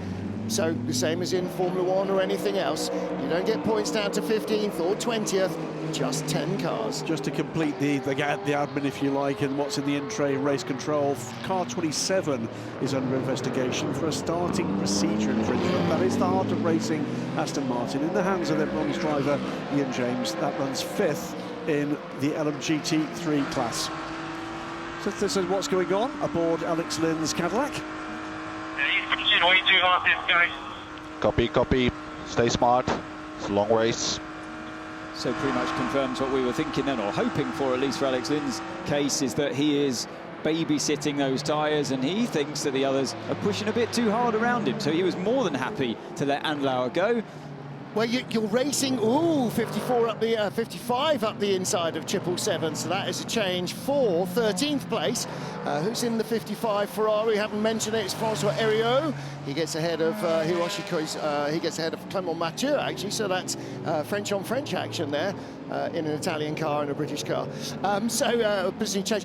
So the same as in Formula One or anything else, you don't get points down to 15th or 20th, just 10 cars. Just to complete the admin, if you like, and what's in the in-train race control, car 27 is under investigation for a starting procedure infringement. That is the heart of racing Aston Martin, in the hands of their bronze driver Ian James. That runs 5th in the LMGT3 class. So this is what's going on aboard Alex Lynn's Cadillac. Way too hard, this guy. Copy. Stay smart. It's a long race. So pretty much confirms what we were thinking then, or hoping for, at least for Alex Lynn's case, is that he is babysitting those tyres, and he thinks that the others are pushing a bit too hard around him. So he was more than happy to let Andlauer go. Well, you're racing, 54 up the 55 up the inside of 777, so that is a change for 13th place. Who's in the 55 Ferrari? Haven't mentioned it. It's Francois Heriot. He gets ahead of Hiroshi. He gets ahead of Clément Mathieu, actually. So that's French on French action there in an Italian car and a British car. Position change.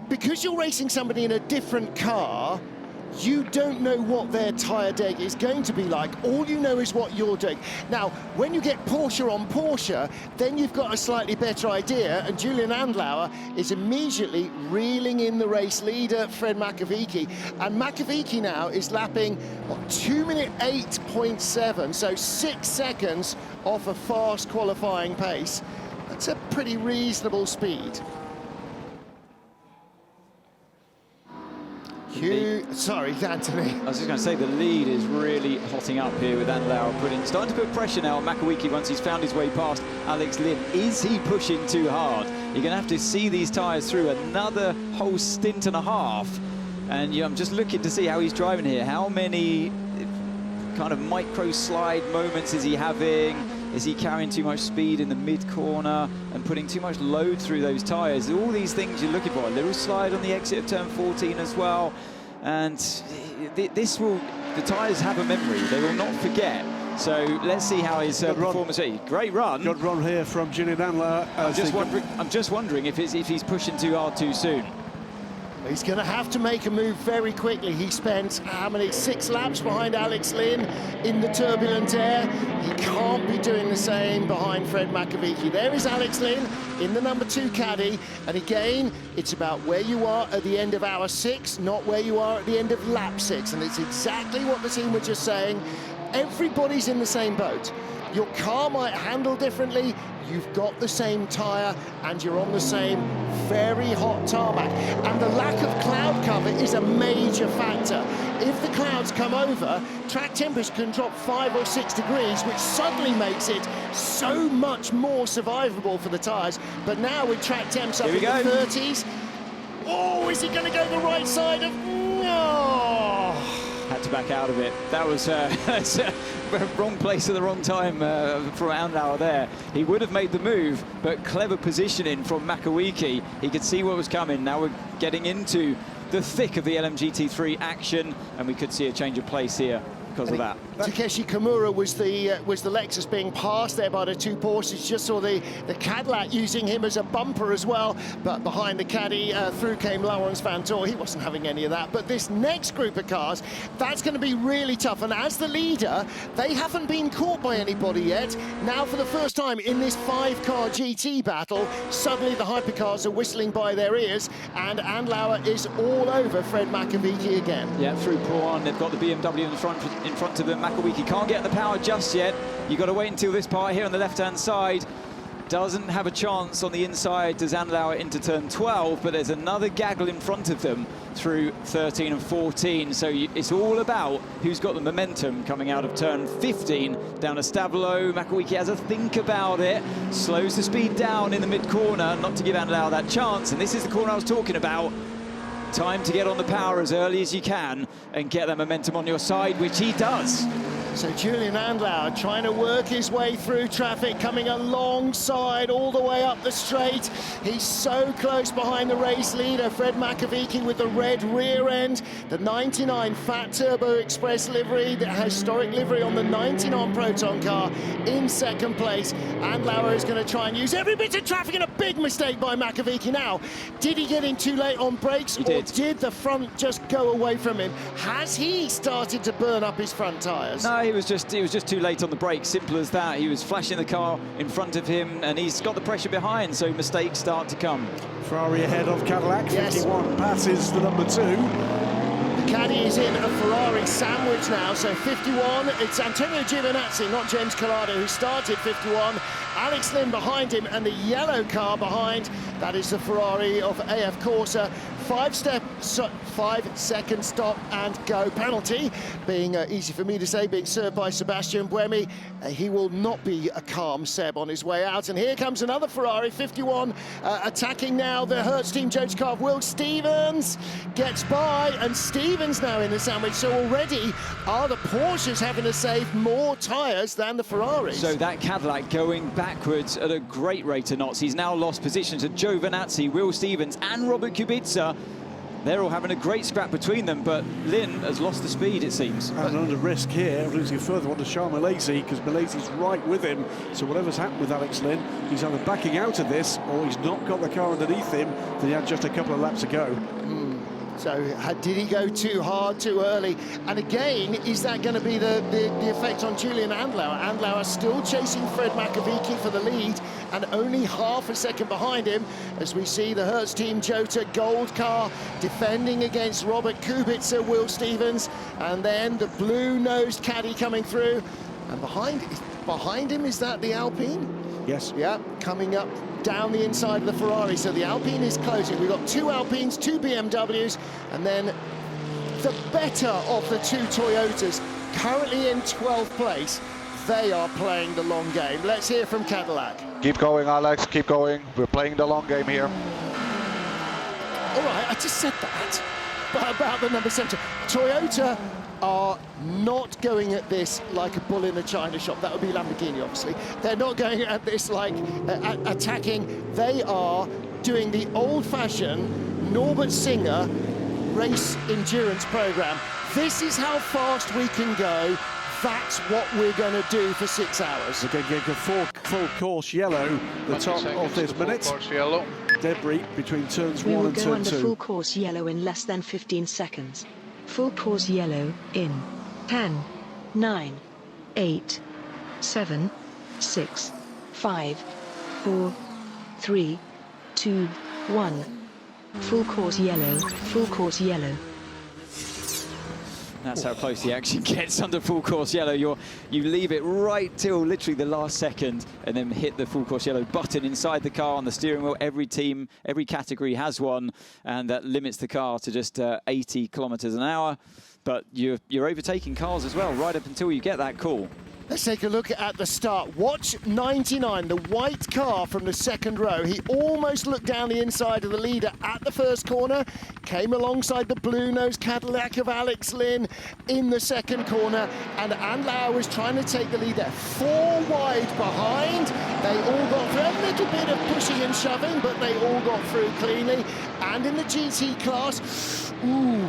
Because you're racing somebody in a different car, you don't know what their tyre deg is going to be like. All you know is what you're doing. Now, when you get Porsche on Porsche, then you've got a slightly better idea, and Julian Andlauer is immediately reeling in the race leader, Fred Makawiki. And Makawiki now is lapping 2:08.7, so 6 seconds off a fast qualifying pace. That's a pretty reasonable speed. Sorry, Anthony. I was just going to say, the lead is really hotting up here with Andlauer starting to put pressure now on Makawiki once he's found his way past Alex Lynn. Is he pushing too hard? You're going to have to see these tyres through another whole stint and a half. And I'm just looking to see how he's driving here. How many kind of micro slide moments is he having? Is he carrying too much speed in the mid-corner and putting too much load through those tyres? All these things you're looking for. A little slide on the exit of turn 14 as well. And the tyres have a memory. They will not forget. So let's see how his performance is. Great run. Good run here from Julian Andlauer. I'm just wondering if he's pushing too hard too soon. He's going to have to make a move very quickly. He spent, how many, 6 laps behind Alex Lynn in the turbulent air. He can't be doing the same behind Fred Makawiki. There is Alex Lynn in the number 2 caddy. And again, it's about where you are at the end of hour 6, not where you are at the end of lap 6. And it's exactly what the team were just saying. Everybody's in the same boat. Your car might handle differently, you've got the same tyre, and you're on the same very hot tarmac. And the lack of cloud cover is a major factor. If the clouds come over, track temperature can drop 5 or 6 degrees, which suddenly makes it so much more survivable for the tyres. But now with track temps up in the 30s, oh, is he going to go the right side of... No! Had to back out of it. That was wrong place at the wrong time from Andlauer there. He would have made the move, but clever positioning from Makawiki. He could see what was coming. Now we're getting into the thick of the LMGT3 action, and we could see a change of place here because of that. Takeshi Kimura was the Lexus being passed there by the two Porsches. Just saw the Cadillac using him as a bumper as well, but behind the caddy through came Laurens Vanthoor. He wasn't having any of that. But this next group of cars, that's going to be really tough. And as the leader, they haven't been caught by anybody yet. Now for the first time in this 5-car GT battle, suddenly the hypercars are whistling by their ears, and Andlauer is all over Fred Makawiki again. Yeah, through Proton, they've got the BMW in front of them. Makawiki can't get the power just yet. You've got to wait until this part here on the left-hand side. Doesn't have a chance on the inside, does Andlauer into turn 12, but there's another gaggle in front of them through 13 and 14. So it's all about who's got the momentum coming out of turn 15 down to Stavolo. Makawiki has a think about it, slows the speed down in the mid-corner, not to give Andlauer that chance. And this is the corner I was talking about. Time to get on the power as early as you can and get that momentum on your side, which he does. So Julian Andlauer trying to work his way through traffic, coming alongside all the way up the straight. He's so close behind the race leader, Fred Makawiki, with the red rear end, the 99 Fat Turbo Express livery, the historic livery on the 99 Proton car in second place. Andlauer is going to try and use every bit of traffic, and a big mistake by Makawiki now. Did he get in too late on brakes, or did the front just go away from him? Has he started to burn up his front tyres? No, he was just too late on the brakes, simple as that. He was flashing the car in front of him, and he's got the pressure behind, so mistakes start to come. Ferrari ahead of Cadillac, yes. 51 passes the number 2. The caddy is in a Ferrari sandwich now, so 51, it's Antonio Giovinazzi, not James Collado, who started 51. Alex Lynn behind him, and the yellow car behind, that is the Ferrari of AF Corsa. 5-second stop and go penalty, being easy for me to say, being served by Sebastian Buemi. He will not be a calm Seb on his way out. And here comes another Ferrari, 51, attacking now the Hertz team, Joe's car. Will Stevens gets by, and Stevens now in the sandwich. So already are the Porsches having to save more tyres than the Ferraris. So that Cadillac going backwards at a great rate of knots. He's now lost position to Giovinazzi, Will Stevens and Robert Kubica. They're all having a great scrap between them, but Lynn has lost the speed, it seems. And under risk here of losing a further one to Charles Malaysia, because Malaysia's right with him. So whatever's happened with Alex Lynn, he's either backing out of this or he's not got the car underneath him that he had just a couple of laps ago. So did he go too hard, too early? And again, is that going to be the effect on Julian Andlauer? Andlauer still chasing Fred Makawiki for the lead, and only half a second behind him, as we see the Hertz team Jota gold car defending against Robert Kubica, Will Stevens, and then the blue-nosed caddy coming through. And behind him, is that the Alpine? Yes. Yeah, coming up down the inside of the Ferrari. So the Alpine is closing. We've got 2 Alpines, 2 BMWs, and then the better of the 2 Toyotas, currently in 12th place. They are playing the long game. Let's hear from Cadillac. Keep going, Alex, keep going. We're playing the long game here. All right, I just said that, but about the number 7. Toyota are not going at this like a bull in a china shop. That would be Lamborghini, obviously. They're not going at this like attacking. They are doing the old-fashioned Norbert Singer race endurance program. This is how fast we can go. That's what we're going to do for 6 hours. We're going to get a full course yellow, the top of this minute. Debris between turns 1 and turn 2. We will go under full course yellow in less than 15 seconds. Full course yellow in 10, 9, 8, 7, 6, 5, 4, 3, 2, 1. Full course yellow, full course yellow. That's how close the action gets under full course yellow. You leave it right till literally the last second and then hit the full course yellow button inside the car on the steering wheel. Every team, every category has one, and that limits the car to just 80 kilometers an hour. But you're overtaking cars as well, right up until you get that call. Let's take a look at the start. Watch 99, the white car from the second row. He almost looked down the inside of the leader at the first corner, came alongside the blue-nosed Cadillac of Alex Lynn in the second corner, and Andlau was trying to take the leader 4 wide behind. They all got through, a little bit of pushing and shoving, but they all got through cleanly. And in the GT class,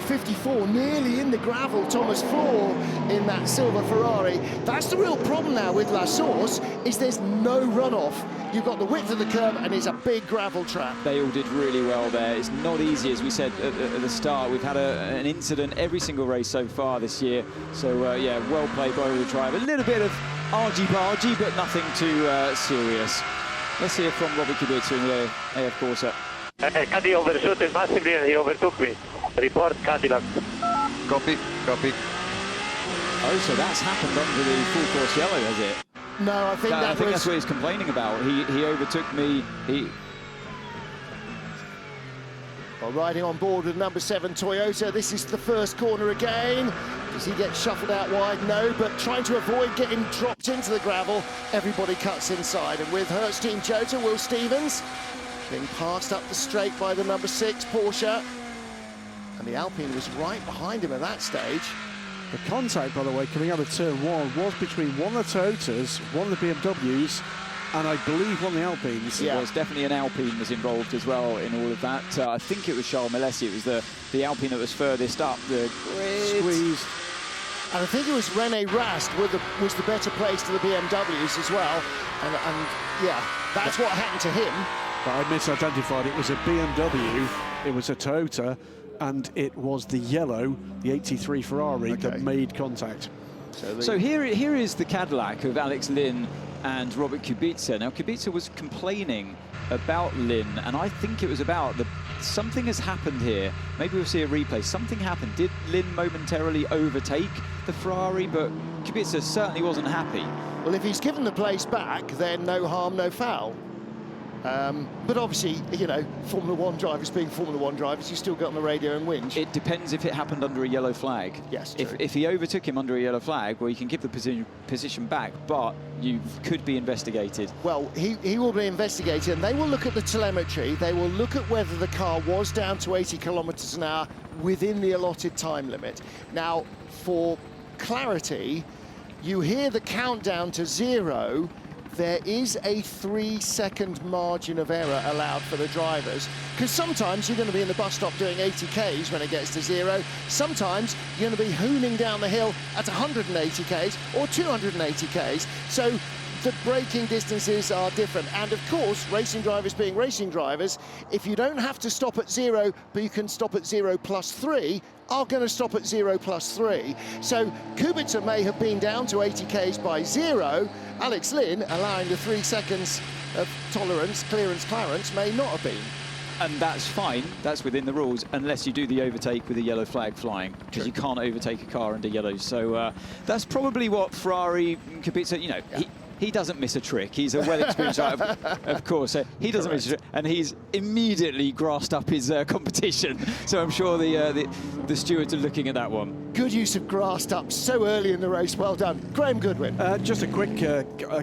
54, nearly in the gravel, Thomas Floor in that silver Ferrari. That's the real problem now with La Source, is there's no runoff. You've got the width of the curb and it's a big gravel trap. They all did really well there. It's not easy, as we said at the start. We've had an incident every single race so far this year. So, yeah, well played by all the drivers. A little bit of argy-bargy, but nothing too serious. Let's hear from Robert Kubica in the AF Corsa. Caddy overshot massively and he overtook me. Report Cadillac. Copy, copy. Oh, so that's happened under the full course yellow, has it? No, I think that's what he's complaining about. He overtook me. Well, riding on board with number 7 Toyota, this is the first corner again. Does he get shuffled out wide? No, but trying to avoid getting dropped into the gravel, everybody cuts inside. And with Hertz Team Cota, Will Stevens being passed up the straight by the number 6 Porsche. And the Alpine was right behind him at that stage. The contact, by the way, coming out of turn 1 was between one of the Toyotas, one of the BMWs, and I believe one of the Alpines. Yeah, well, definitely an Alpine was involved as well in all of that. I think it was Charles Malesi. It was the Alpine that was furthest up the grid. Squeezed. And I think it was René Rast was the better place to the BMWs as well. And yeah, that's what happened to him. But I misidentified. It was a BMW, it was a Toyota, and it was the yellow, the 83 Ferrari, that made contact. So here is the Cadillac of Alex Lynn and Robert Kubica. Now, Kubica was complaining about Lynn, and I think it was about something has happened here. Maybe we'll see a replay. Something happened. Did Lynn momentarily overtake the Ferrari? But Kubica certainly wasn't happy. Well, if he's given the place back, then no harm, no foul. But obviously, you know, Formula 1 drivers being Formula 1 drivers, you still get on the radio and whinge. It depends if it happened under a yellow flag. Yes, true. If he overtook him under a yellow flag, well, you can give the position back, but you could be investigated. Well, he will be investigated, and they will look at the telemetry. They will look at whether the car was down to 80 kilometers an hour within the allotted time limit. Now, for clarity, you hear the countdown to 0. There is a 3-second margin of error allowed for the drivers, because sometimes you're going to be in the bus stop doing 80 Ks when it gets to 0. Sometimes you're going to be hooning down the hill at 180 Ks or 280 Ks. So the braking distances are different. And of course, racing drivers being racing drivers, if you don't have to stop at 0, but you can stop at 0 plus 3, are going to stop at 0 plus 3. So Kubica may have been down to 80 Ks by 0. Alex Lynn, allowing the 3 seconds of tolerance, clearance, may not have been. And that's fine, that's within the rules, unless you do the overtake with a yellow flag flying, because you can't overtake a car under yellow. So that's probably what Ferrari, Kubica, you know, he doesn't miss a trick. He's a well-experienced driver, of course. He doesn't miss a trick, and he's immediately grassed up his competition. So I'm sure the stewards are looking at that one. Good use of grassed up so early in the race. Well done. Graham Goodwin. Just a quick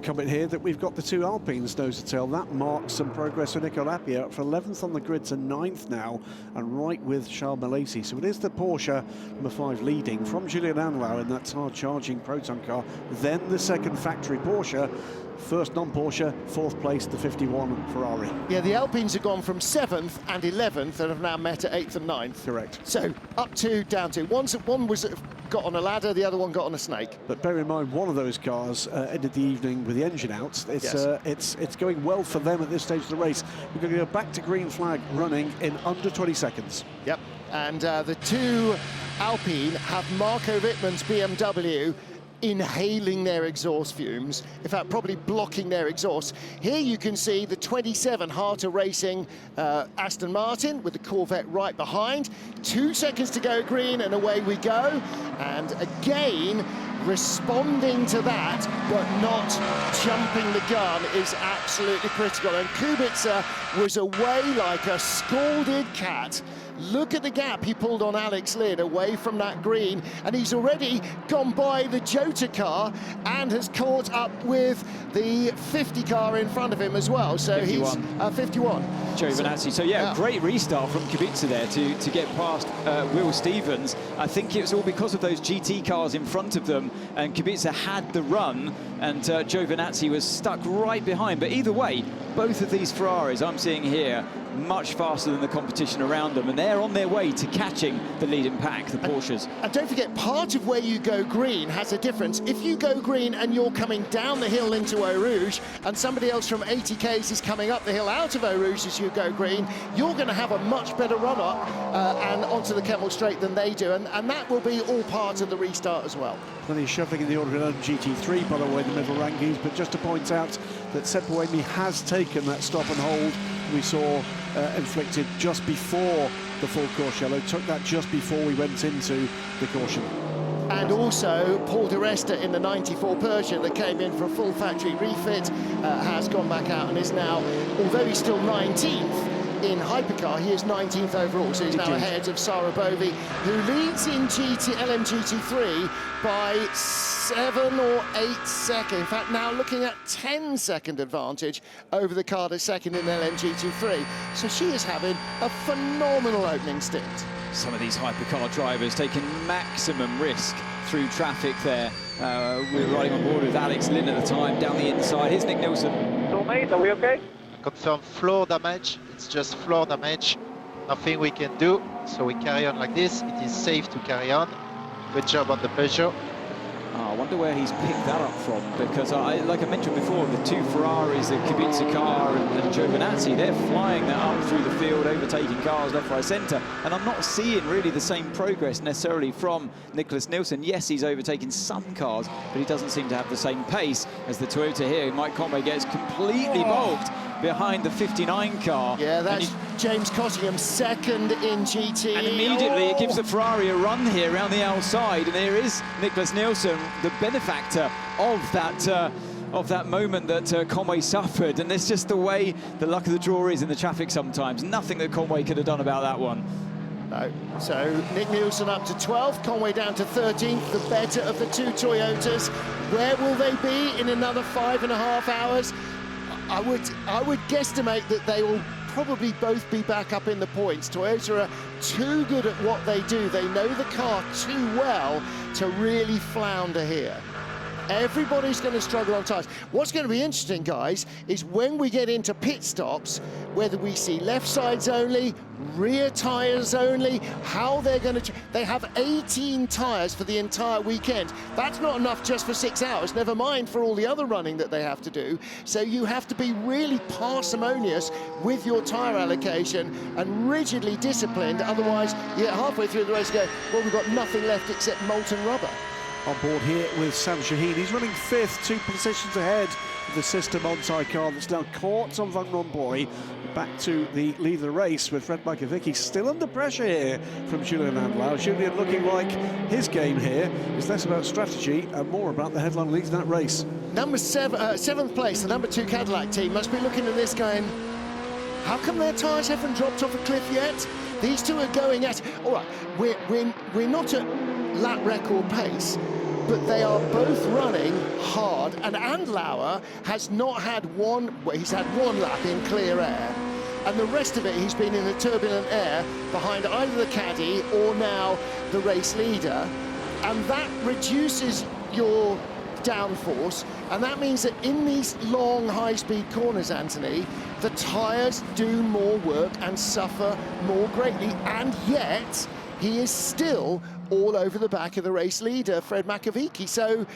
comment here that we've got the 2 Alpines nose to tail. That marks some progress for Nico Lapia up for 11th on the grid to 9th now, and right with Charles Malesi. So it is the Porsche number 5 leading from Julian Andlau in that hard-charging Proton car, then the second factory Porsche, first non-Porsche, 4th place, the 51 Ferrari. Yeah, the Alpines have gone from 7th and 11th and have now met at 8th and 9th. Correct. So up 2, down 2. One was got on a ladder, the other one got on a snake. But bear in mind, one of those cars ended the evening with the engine out. It's going well for them at this stage of the race. We're going to go back to green flag running in under 20 seconds. Yep, and the 2 Alpine have Marco Wittmann's BMW inhaling their exhaust fumes, in fact probably blocking their exhaust. Here you can see the 27 Harter Racing Aston Martin with the Corvette right behind. 2 seconds to go green and away we go. And again, responding to that but not jumping the gun is absolutely critical. And Kubica was away like a scalded cat. Look at the gap he pulled on Alex Lynn away from that green, and he's already gone by the Cota car and has caught up with the 50 car in front of him as well. So 51. He's 51. Giovinazzi. So yeah, great restart from Kubica there to get past Will Stevens. I think it's all because of those GT cars in front of them, and Kubica had the run, and Giovinazzi was stuck right behind. But either way, both of these Ferraris I'm seeing here much faster than the competition around them, and they're on their way to catching the leading pack, the Porsches. And don't forget, part of where you go green has a difference. If you go green and you're coming down the hill into Eau Rouge, and somebody else from 80Ks is coming up the hill out of Eau Rouge as you go green, you're going to have a much better run up and onto the Kemmel Straight than they do, and that will be all part of the restart as well. Plenty of shuffling in the order of LMGT3, by the way, in the middle rankings, but just to point out that Sepoemi has taken that stop and hold we saw inflicted just before the full course yellow, took that just before we went into the caution. And also Paul di Resta in the 94 Persia that came in for a full factory refit has gone back out and is now, although he's still 19th in Hypercar, he is 19th overall, so he's now ahead of Sarah Bovey, who leads in LMGT3 by 7 or 8 seconds. In fact, now looking at 10-second advantage over the Cota second in LMGT3. So she is having a phenomenal opening stint. Some of these Hypercar drivers taking maximum risk through traffic there. We were riding on board with Alex Lynn at the time, down the inside. Here's Nick Nielsen. So, mate, are we okay? Confirm floor damage. It's just floor damage. Nothing we can do. So we carry on like this. It is safe to carry on. Good job on the Peugeot. I wonder where he's picked that up from, because like I mentioned before, the two Ferraris, the Kubica car and Giovinazzi, they're flying that up through the field, overtaking cars left, right, centre, and I'm not seeing really the same progress necessarily from Nicholas Nielsen. Yes, he's overtaking some cars, but he doesn't seem to have the same pace as the Toyota here. Mike Conway gets completely bogged behind the 59 car. Yeah, that's James Cottingham, second in GT. And immediately it gives the Ferrari a run here around the outside, and here is Nicholas Nielsen, the benefactor of that moment that Conway suffered. And it's just the way the luck of the draw is in the traffic sometimes. Nothing that Conway could have done about that one. No. So Nick Nielsen up to 12th, Conway down to 13th, the better of the two Toyotas. Where will they be in another 5.5 hours? I would guesstimate that they will probably both be back up in the points. Toyota are too good at what they do. They know the car too well to really flounder here. Everybody's going to struggle on tyres. What's going to be interesting, guys, is when we get into pit stops, whether we see left sides only, rear tyres only, how they're going to... They have 18 tyres for the entire weekend. That's not enough just for 6 hours, never mind for all the other running that they have to do. So you have to be really parsimonious with your tyre allocation and rigidly disciplined. Otherwise, you get halfway through the race and go, well, we've got nothing left except molten rubber. On board here with Sam Shaheen. He's running 5th, 2 positions ahead of the System on-side car that's now caught on Van Rompuy. Back to the lead of the race with Fred Makovic still under pressure here from Julien Andlau. Julien looking like his game here is less about strategy and more about the headline leads in that race. Number 7th place, the number 2 Cadillac team must be looking at this going, how come their tyres haven't dropped off a cliff yet? These two are going at, all right, we're not at lap record pace, but they are both running hard, and Andlauer has not had he's had one lap in clear air, and the rest of it he's been in the turbulent air behind either the caddy or now the race leader, and that reduces your downforce, and that means that in these long high-speed corners, Anthony, the tyres do more work and suffer more greatly, and yet he is still all over the back of the race leader, Fred Makovici. So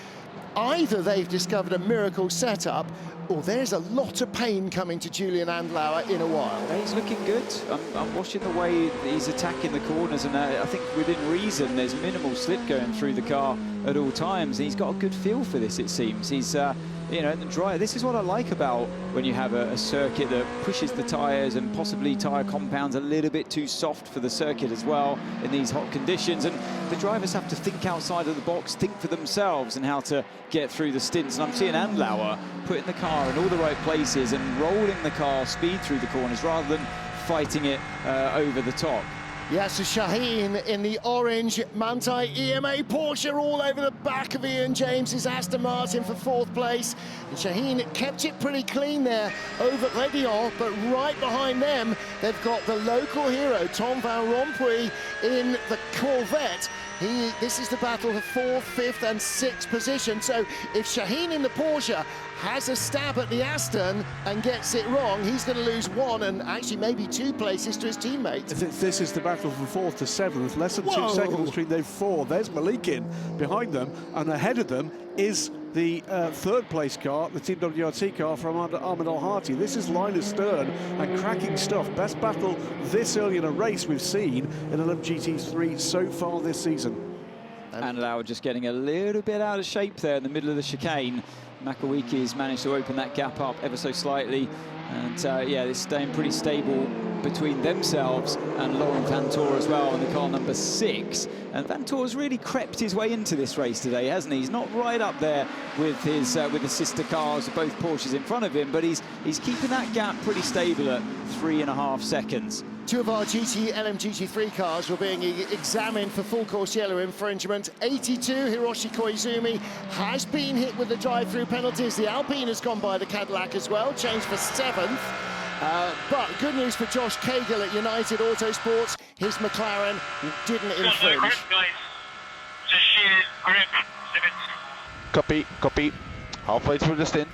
either they've discovered a miracle setup, or there's a lot of pain coming to Julian Andlauer in a while. He's looking good. I'm watching the way he's attacking the corners, and I think within reason there's minimal slip going through the car at all times. And he's got a good feel for this, it seems. He's you know, in the dry. This is what I like about when you have a circuit that pushes the tyres and possibly tyre compounds a little bit too soft for the circuit as well in these hot conditions. And the drivers have to think outside of the box, think for themselves and how to get through the stints. And I'm seeing Andlauer putting the car in all the right places and rolling the car speed through the corners rather than fighting it over the top. Yasser Shahin in the orange Manthey EMA Porsche all over the back of Ian James's Aston Martin for 4th place. And Shahin kept it pretty clean there over Rédillon, but right behind them, they've got the local hero, Tom Van Rompuy, in the Corvette. This is the battle for 4th, 5th and 6th position. So if Shahin in the Porsche has a stab at the Aston and gets it wrong, he's going to lose 1 and actually maybe 2 places to his teammates. This is the battle from 4th to 7th, less than 2 seconds between those 4. There's Malikin behind them, and ahead of them is the 3rd place car, the Team WRT car from Ahmed Al-Hati. This is Linus Stern and cracking stuff. Best battle this early in a race we've seen in LMGT3 so far this season. And Andlauer just getting a little bit out of shape there in the middle of the chicane. Makowiki's managed to open that gap up ever so slightly. And yeah, it's staying pretty stable between themselves and Laurent Vantour as well in the car number 6. And Vantour's really crept his way into this race today, hasn't he? He's not right up there with his sister cars, both Porsches in front of him, but he's keeping that gap pretty stable at 3.5 seconds. 2 of our LMGT3 cars were being examined for full course yellow infringement. 82, Hiroshi Koizumi has been hit with the drive-through penalties. The Alpine has gone by the Cadillac as well, changed for 7th. But good news for Josh Cagle at United Autosports. His McLaren didn't infringe. Grip, guys. Just sheer grip limits. Copy. Halfway through the stint.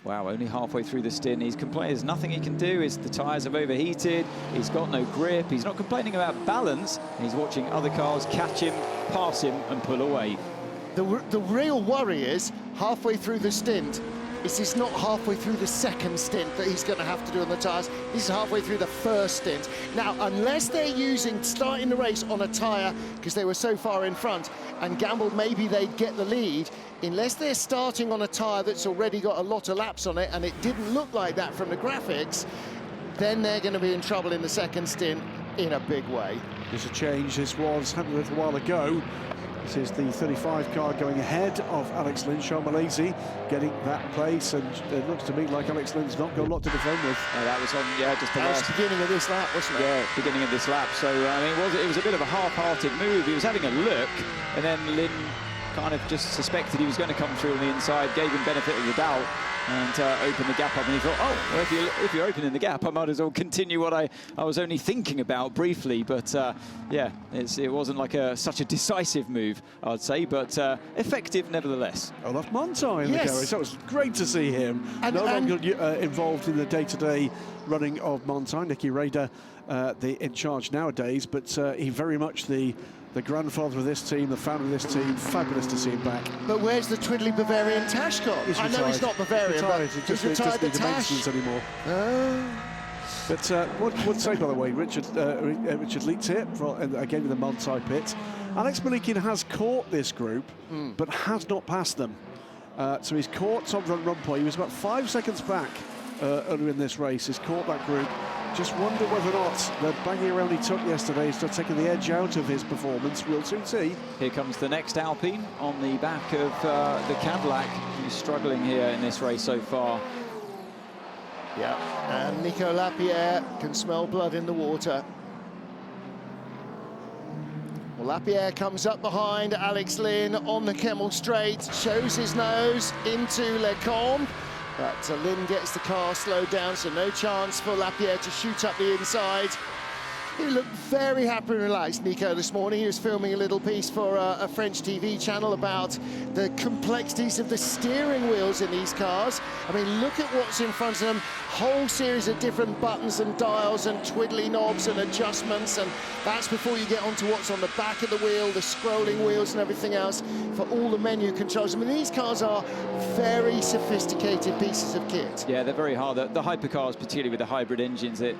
Wow, only halfway through the stint. He's complaining there's nothing he can do. The tyres have overheated. He's got no grip. He's not complaining about balance. He's watching other cars catch him, pass him and pull away. The real worry is halfway through the stint. This is not halfway through the 2nd stint that he's going to have to do on the tyres. This is halfway through the 1st stint. Now, unless they're starting the race on a tyre, because they were so far in front, and gambled maybe they'd get the lead, unless they're starting on a tyre that's already got a lot of laps on it, and it didn't look like that from the graphics, then they're going to be in trouble in the 2nd stint in a big way. There's a change. This happened a little while ago. This is the 35 car going ahead of Alex Lynn. Sean Malaysia getting that place, and it looks to me like Alex Lynn's not got a lot to defend with. That was on, just the last beginning of this lap, wasn't it? Yeah, beginning of this lap. So I mean, it was a bit of a half-hearted move. He was having a look, and then Lynn kind of just suspected he was going to come through on the inside, gave him benefit of the doubt, and opened the gap up, and he thought, oh, well, if you're opening the gap, I might as well continue what I was only thinking about briefly. But yeah, it wasn't like such a decisive move, I'd say, but effective nevertheless. Olaf Montai in the garage. That was great to see him. No longer involved in the day-to-day running of Montai. Nicky Rader in charge nowadays, but he very much the grandfather of this team, the founder of this team. Fabulous to see him back. But where's the twiddly Bavarian Tashkot? I know he's not Bavarian, but he's retired the Tash. Anymore. But one say, by the way, Richard Leeds here, again with the Montai pit. Alex Malikin has caught this group, but has not passed them. So he's caught Tom Van Rompuy. He was about 5 seconds back earlier in this race. He's caught that group. Just wonder whether or not the banging around he took yesterday is still taking the edge out of his performance. We'll soon see. Here comes the next Alpine on the back of the Cadillac. He's struggling here in this race so far. Yeah, and Nico Lapierre can smell blood in the water. Well, Lapierre comes up behind Alex Lynn on the Kemmel Straight, shows his nose into Lecombe. But Lynn gets the car slowed down, so no chance for Lapierre to shoot up the inside. He looked very happy and relaxed, Nico, this morning. He was filming a little piece for a French TV channel about the complexities of the steering wheels in these cars. I mean, look at what's in front of them. Whole series of different buttons and dials and twiddly knobs and adjustments, and that's before you get onto what's on the back of the wheel, the scrolling wheels and everything else for all the menu controls. I mean, these cars are very sophisticated pieces of kit. Yeah, they're very hard. The hypercars, particularly with the hybrid engines, they're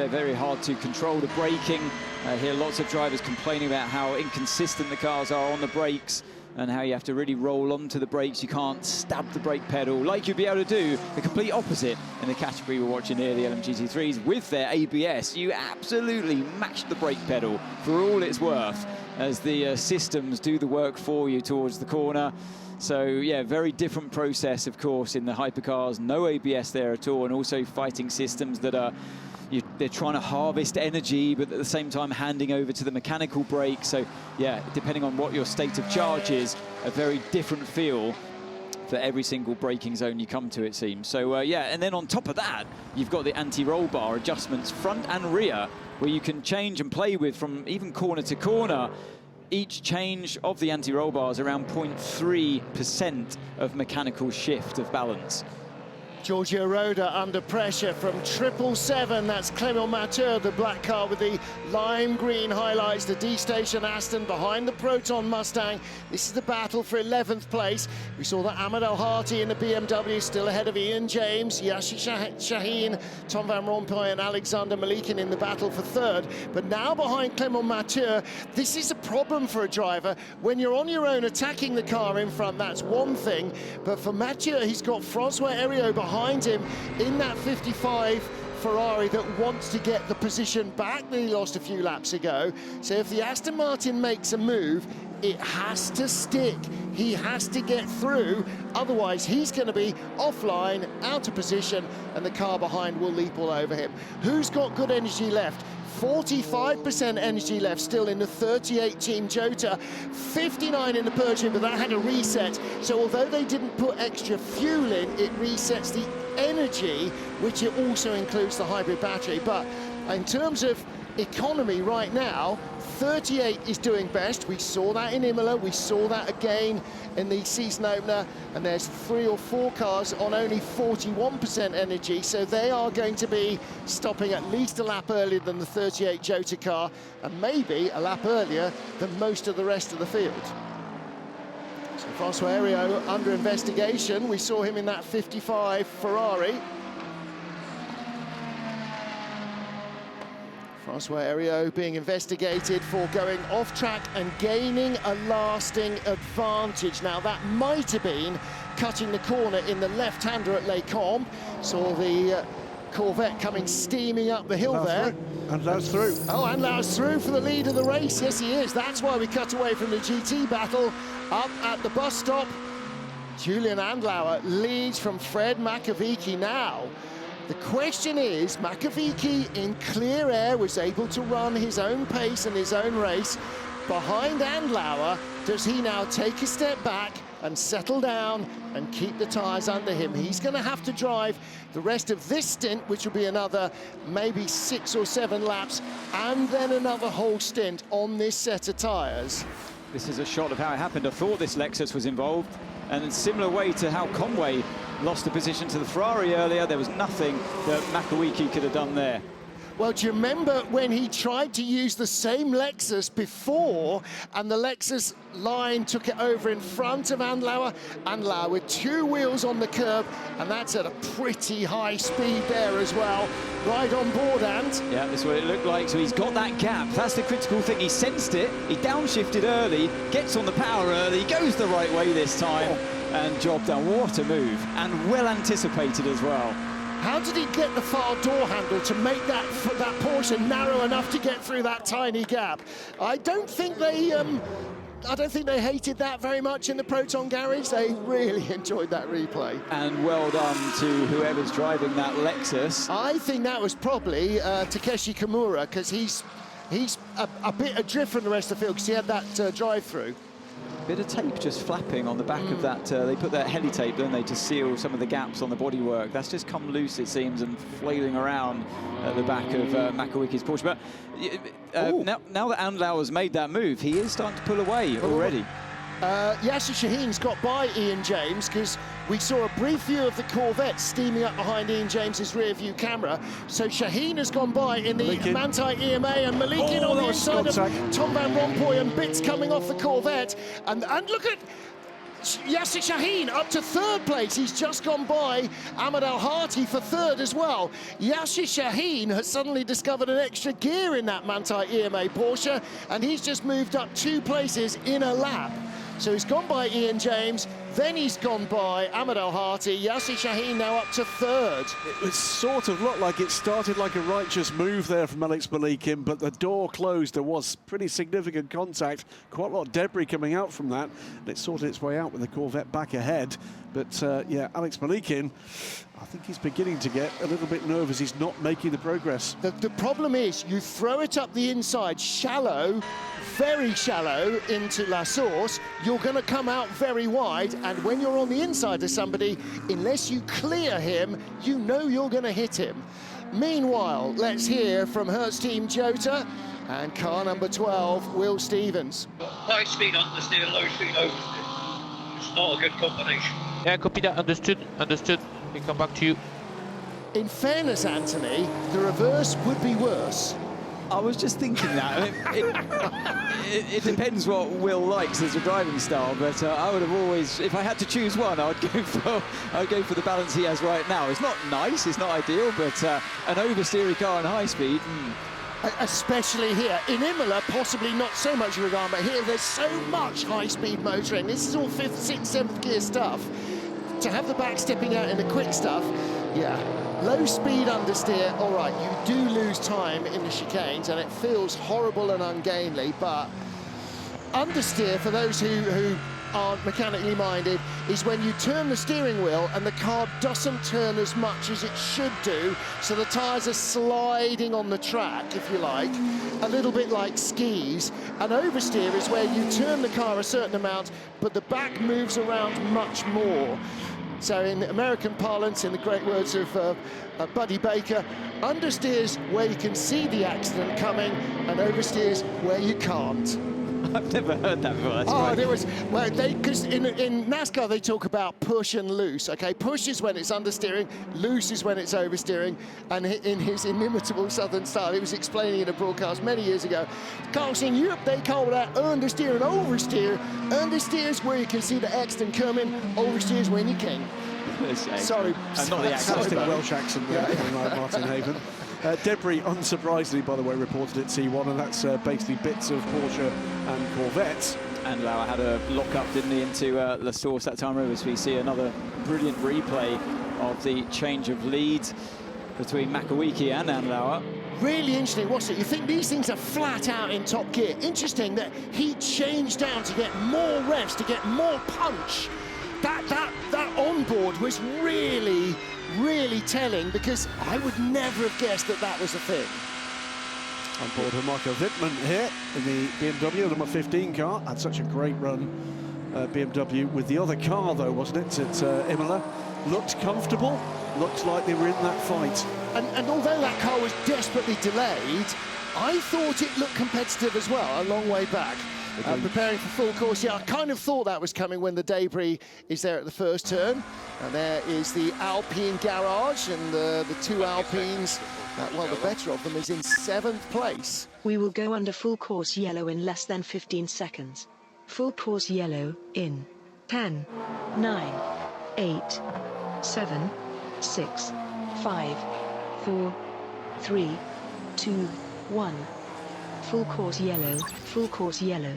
very hard to control the braking. I hear lots of drivers complaining about how inconsistent the cars are on the brakes and how you have to really roll onto the brakes. You can't stab the brake pedal like you'd be able to do the complete opposite in the category we're watching here, the LMGT3s. With their ABS, you absolutely match the brake pedal for all it's worth as the systems do the work for you towards the corner. So, yeah, very different process, of course, in the hypercars. No ABS there at all, and also fighting systems that are they're trying to harvest energy, but at the same time handing over to the mechanical brake. So, yeah, depending on what your state of charge is, a very different feel for every single braking zone you come to, it seems. So, yeah, and then on top of that, you've got the anti-roll bar adjustments front and rear, where you can change and play with from even corner to corner. Each change of the anti-roll bar is around 0.3% of mechanical shift of balance. Giorgio Roda under pressure from 777. That's Clément Matheux, the black car with the lime green highlights, the D-Station Aston behind the Proton Mustang. This is the battle for 11th place. We saw that Ahmed El-Hati in the BMW still ahead of Ian James, Yashi Shaheen, Tom Van Rompuy and Alexander Malikin in the battle for 3rd. But now behind Clément Matheux, this is a problem for a driver. When you're on your own attacking the car in front, that's one thing. But for Matheux, he's got François Heriot behind him in that 55 Ferrari that wants to get the position back that he lost a few laps ago. So if the Aston Martin makes a move, it has to stick. He has to get through, otherwise he's going to be offline, out of position, and the car behind will leap all over him. Who's got good energy left? 45% energy left still in the 38 Team Jota, 59 in the Persian, but that had a reset. So although they didn't put extra fuel in, it resets the energy, which it also includes the hybrid battery. But in terms of economy right now, 38 is doing best. We saw that in Imola, we saw that again in the season opener, and there's 3 or 4 cars on only 41% energy, so they are going to be stopping at least a lap earlier than the 38 Jota car, and maybe a lap earlier than most of the rest of the field. So François Heriot under investigation. We saw him in that 55 Ferrari. François Heriot being investigated for going off track and gaining a lasting advantage. Now that might have been cutting the corner in the left-hander at Les Combes. Saw the Corvette coming steaming up the hill there. And Lau's through. Oh, and Lau's through for the lead of the race. Yes, he is. That's why we cut away from the GT battle. Up at the bus stop, Julian Andlauer leads from Fred Makovici now. The question is, Makovici in clear air was able to run his own pace and his own race. Behind Andlauer, does he now take a step back and settle down and keep the tyres under him? He's going to have to drive the rest of this stint, which will be another maybe 6 or 7 laps, and then another whole stint on this set of tyres. This is a shot of how it happened. I thought this Lexus was involved, and in a similar way to how Conway lost the position to the Ferrari earlier, there was nothing that Makowiecki could have done there. Well, do you remember when he tried to use the same Lexus before, and the Lexus line took it over in front of Andlauer? Andlauer with 2 wheels on the curb, and that's at a pretty high speed there as well. Right on board, Ant. Yeah, that's what it looked like. So he's got that gap. That's the critical thing. He sensed it. He downshifted early, gets on the power early, goes the right way this time, and job done. What a move, and well anticipated as well. How did he get the far door handle to make that Porsche narrow enough to get through that tiny gap? I don't think they hated that very much in the Proton garage. They really enjoyed that replay. And well done to whoever's driving that Lexus. I think that was probably Takeshi Kimura, because he's a bit adrift from the rest of the field because he had that drive-through. Bit of tape just flapping on the back of that. They put that heli tape, don't they, to seal some of the gaps on the bodywork. That's just come loose, it seems, and flailing around at the back of Makowiecki's Porsche. But now that Andlauer's made that move, he is starting to pull away already. Yasser Shaheen's got by Ian James, because we saw a brief view of the Corvette steaming up behind Ian James's rear view camera. So Shaheen has gone by in the Manthey EMA, and Malikin on the inside of Tom Van Rompuy, and bits coming off the Corvette. And look at Yasser Shaheen up to third place. He's just gone by Ahmed Al-Hati for third as well. Yasser Shaheen has suddenly discovered an extra gear in that Manthey EMA Porsche, and he's just moved up 2 places in a lap. So he's gone by Ian James, then he's gone by Ahmed Al-Hati. Yasser Shaheen now up to third. It sort of looked like it started like a righteous move there from Alex Malikin, but the door closed. There was pretty significant contact, quite a lot of debris coming out from that, and it sorted its way out with the Corvette back ahead. But yeah, Alex Malikin, I think he's beginning to get a little bit nervous. He's not making the progress. The problem is you throw it up the inside shallow, very shallow into La Source, you're going to come out very wide, and when you're on the inside of somebody, unless you clear him, you know you're going to hit him. Meanwhile, let's hear from Hertz Team Jota and car number 12, Will Stevens. High speed understeer, low speed oversteer. It's not a good combination. Yeah, copy that. Understood. We come back to you. In fairness, Anthony, the reverse would be worse. I was just thinking that. It depends what Will likes as a driving style, but I would have always, if I had to choose one, I'd go for the balance he has right now. It's not nice, it's not ideal, but an oversteery car in high speed. Especially here in Imola, possibly not so much regard, but here there's so much high-speed motoring. This is all 5th, 6th, 7th gear stuff. To have the back stepping out in the quick stuff, yeah. Low speed understeer, all right, you do lose time in the chicanes, and it feels horrible and ungainly, but understeer, for those who aren't mechanically minded, is when you turn the steering wheel and the car doesn't turn as much as it should do, so the tyres are sliding on the track, if you like, a little bit like skis. And oversteer is where you turn the car a certain amount, but the back moves around much more. So in American parlance, in the great words of Buddy Baker, understeer's where you can see the accident coming, and oversteer's where you can't. I've never heard that before. That's there was, well, because in NASCAR they talk about push and loose. Okay, push is when it's understeering, loose is when it's oversteering. And in his inimitable Southern style, he was explaining in a broadcast many years ago. Cars in Europe they call that understeer and oversteer. Understeer is where you can see the accident coming. Oversteer is when you can't. Sorry, not the accent. Welsh accent there from Martin Haven. Debris, unsurprisingly, by the way, reported at T1, and that's basically bits of Porsche and Corvettes. And Lauer had a lock-up, didn't he, into La Source that time over. So we see another brilliant replay of the change of lead between Makowiecki and Andlauer. Really interesting, wasn't it? You think these things are flat out in top gear. Interesting that he changed down to get more revs, to get more punch. That onboard was really telling, because I would never have guessed that was a thing. On board with Marco Wittmann here in the BMW number 15 car. Had such a great run, BMW, with the other car though, wasn't it, at Imola. Looked comfortable, looked like they were in that fight. And although that car was desperately delayed, I thought it looked competitive as well, a long way back. Preparing for full course, yeah, I kind of thought that was coming when the debris is there at the first turn. And there is the Alpine garage, and the two Alpines, well, the better of them is in 7th place. We will go under full course yellow in less than 15 seconds. Full course yellow in 10, 9, 8, 7, 6, 5, 4, 3, 2, 1. Full course yellow, full course yellow.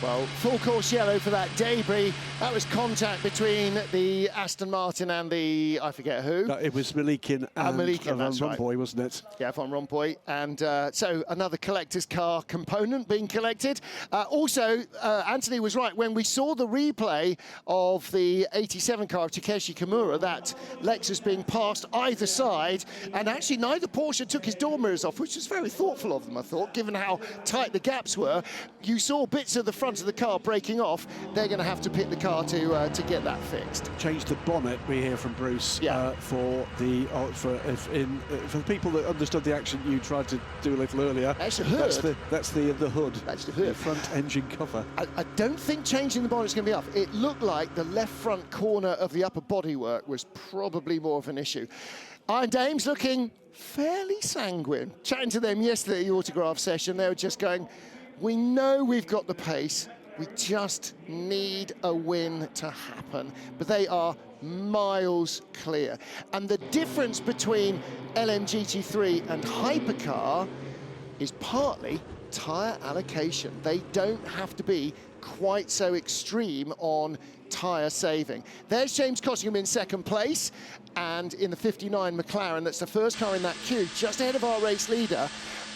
Well, full course yellow for that debris. That was contact between the Aston Martin and the, I forget who. No, it was Malikin and Malikin, that's Van right. Rompuy, wasn't it? Yeah, Van Rompuy. And so another collector's car component being collected. Also, Anthony was right. When we saw the replay of the 87 car of Takeshi Kimura, that Lexus being passed either side, and actually neither Porsche took his door mirrors off, which was very thoughtful of them, I thought, given how tight the gaps were. You saw bits of the front of the car breaking off. They're going to have to pit the car to get that fixed. Change the bonnet, we hear from Bruce, for the people that understood the accent you tried to do a little earlier. That's the hood. That's the hood. That's the hood. The front engine cover. I don't think changing the bonnet's going to be up. It looked like the left front corner of the upper bodywork was probably more of an issue. Iron Dames looking fairly sanguine. Chatting to them yesterday at the autograph session, they were just going, we know we've got the pace, we just need a win to happen. But they are miles clear. And the difference between LMGT3 and Hypercar is partly tyre allocation. They don't have to be quite so extreme on tyre saving. There's James Cottingham in second place, and in the 59 McLaren, that's the first car in that queue, just ahead of our race leader.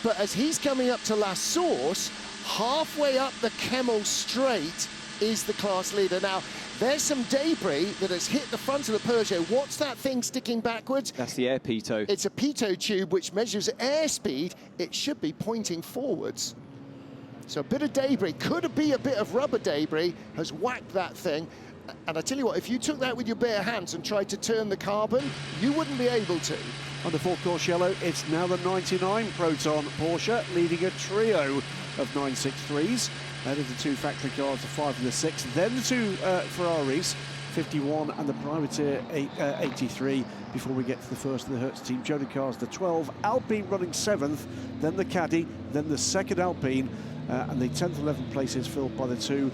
But as he's coming up to La Source, halfway up the Kemmel Straight is the class leader. Now, there's some debris that has hit the front of the Peugeot. What's that thing sticking backwards? That's the air pitot. It's a pitot tube which measures airspeed. It should be pointing forwards. So a bit of debris, could be a bit of rubber debris, has whacked that thing. And I tell you what, if you took that with your bare hands and tried to turn the carbon, you wouldn't be able to. On the full course yellow, it's now the 99 Proton Porsche, leading a trio of 963s. Ahead of the two factory cars, the 5 and the 6. Then the two Ferraris, 51 and the Privateer 83, before we get to the first of the Hertz team. Jody Carr's the 12, Alpine running 7th, then the Caddy, then the second Alpine, and the 10th, 11th places filled by the two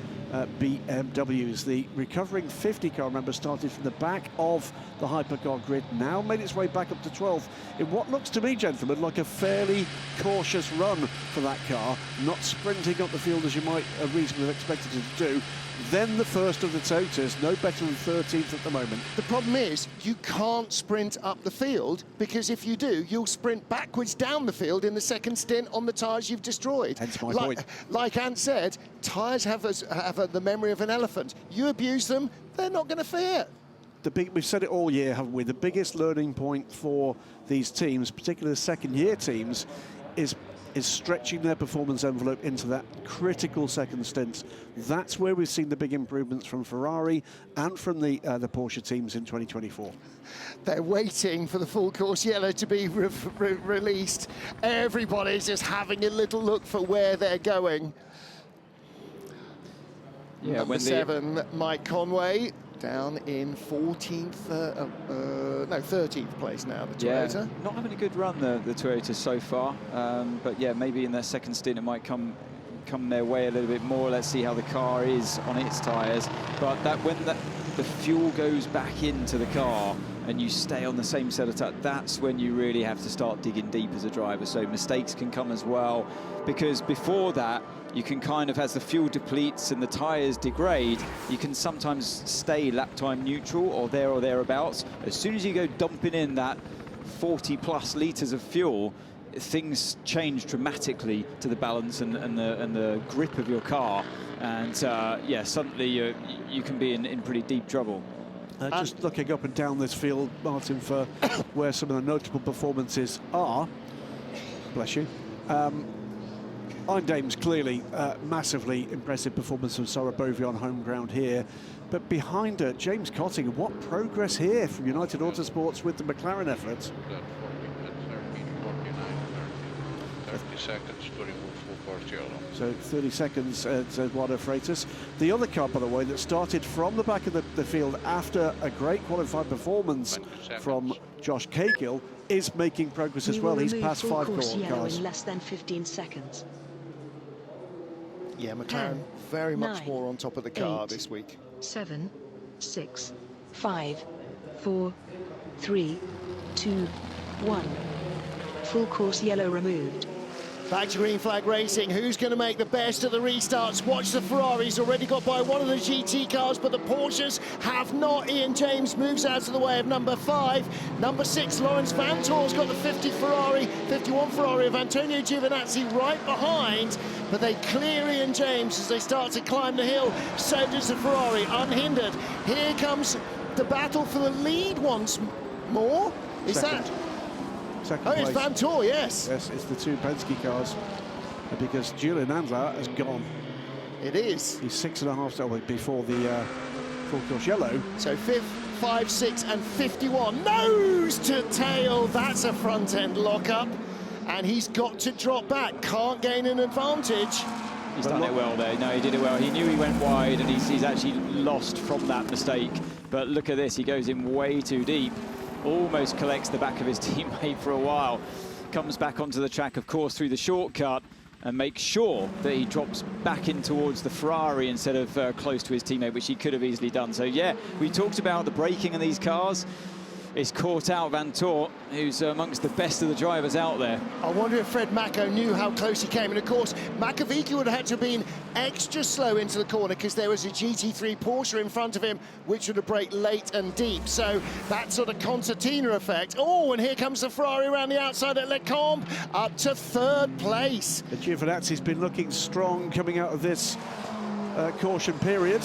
BMWs. The recovering 50 car, remember, started from the back of the Hypercar grid, now made its way back up to 12th in what looks to me, gentlemen, like a fairly cautious run for that car, not sprinting up the field as you might reasonably have expected it to do. Then the first of the Totas, no better than 13th at the moment. The problem is you can't sprint up the field, because if you do, you'll sprint backwards down the field in the second stint on the tyres you've destroyed. Hence my point. Like Ant said, tyres have the memory of an elephant. You abuse them, they're not going to fit. We've said it all year, haven't we? The biggest learning point for these teams, particularly the second-year teams, is stretching their performance envelope into that critical second stint. That's where we've seen the big improvements from Ferrari and from the Porsche teams in 2024. They're waiting for the full course yellow to be released. Everybody's just having a little look for where they're going. Yeah, Number 7, Mike Conway, down in 13th place now, the Toyota. Yeah, not having a good run, the Toyota so far, but yeah, maybe in their second stint it might come their way a little bit more. Let's see how the car is on its tyres. But when the fuel goes back into the car and you stay on the same set of tyres, that's when you really have to start digging deep as a driver. So mistakes can come as well, because before that, you can kind of, as the fuel depletes and the tyres degrade, you can sometimes stay lap time neutral or thereabouts. As soon as you go dumping in that 40+ litres of fuel, things change dramatically to the balance and the grip of your car. And yeah, suddenly you can be in pretty deep trouble. Just looking up and down this field, Martin, for where some of the notable performances are. Bless you. Iron Dames, clearly massively impressive performance from Sarah Bovey on home ground here. But behind her, James Cottingham, what progress here from United Autosports with the McLaren efforts. 30 seconds to remove full course yellow. So 30 seconds to Eduardo Freitas. The other car, by the way, that started from the back of the field after a great qualified performance from Josh Cahill, is making progress as well. He's passed 5 cars. In less than 15 seconds. Yeah, McLaren very much more on top of the car this week. 7, 6, 5, 4, 3, 2, 1. Full course yellow removed. Back to green flag racing. Who's going to make the best of the restarts? Watch the Ferraris, already got by one of the GT cars, but the Porsches have not. Ian James moves out of the way of number 5. Number 6, Lawrence Vantor's got the 51 Ferrari of Antonio Giovinazzi right behind, but they clear Ian James as they start to climb the hill. So does the Ferrari, unhindered. Here comes the battle for the lead once more. Is Second. that? Second Oh, place. it's Vantor, yes. Yes, it's the 2 Penske cars, because Julian Andler has gone. It is. He's 6.5 seconds before the full course yellow. So 5th, 5, 6 and 51. Nose to tail. That's a front end lockup. And he's got to drop back. Can't gain an advantage. He's done it well there. No, he did it well. He knew he went wide, and he's actually lost from that mistake. But look at this. He goes in way too deep. Almost collects the back of his teammate for a while. Comes back onto the track, of course, through the shortcut, and makes sure that he drops back in towards the Ferrari instead of close to his teammate, which he could have easily done. So, yeah, we talked about the braking in these cars. It's caught out Vantor, who's amongst the best of the drivers out there. I wonder if Fred Macco knew how close he came. And, of course, Makovic would have had to have been extra slow into the corner because there was a GT3 Porsche in front of him, which would have braked late and deep. So that sort of concertina effect. Oh, and here comes the Ferrari around the outside at Lecombe, up to 3rd place. Giovinazzi's been looking strong coming out of this caution period.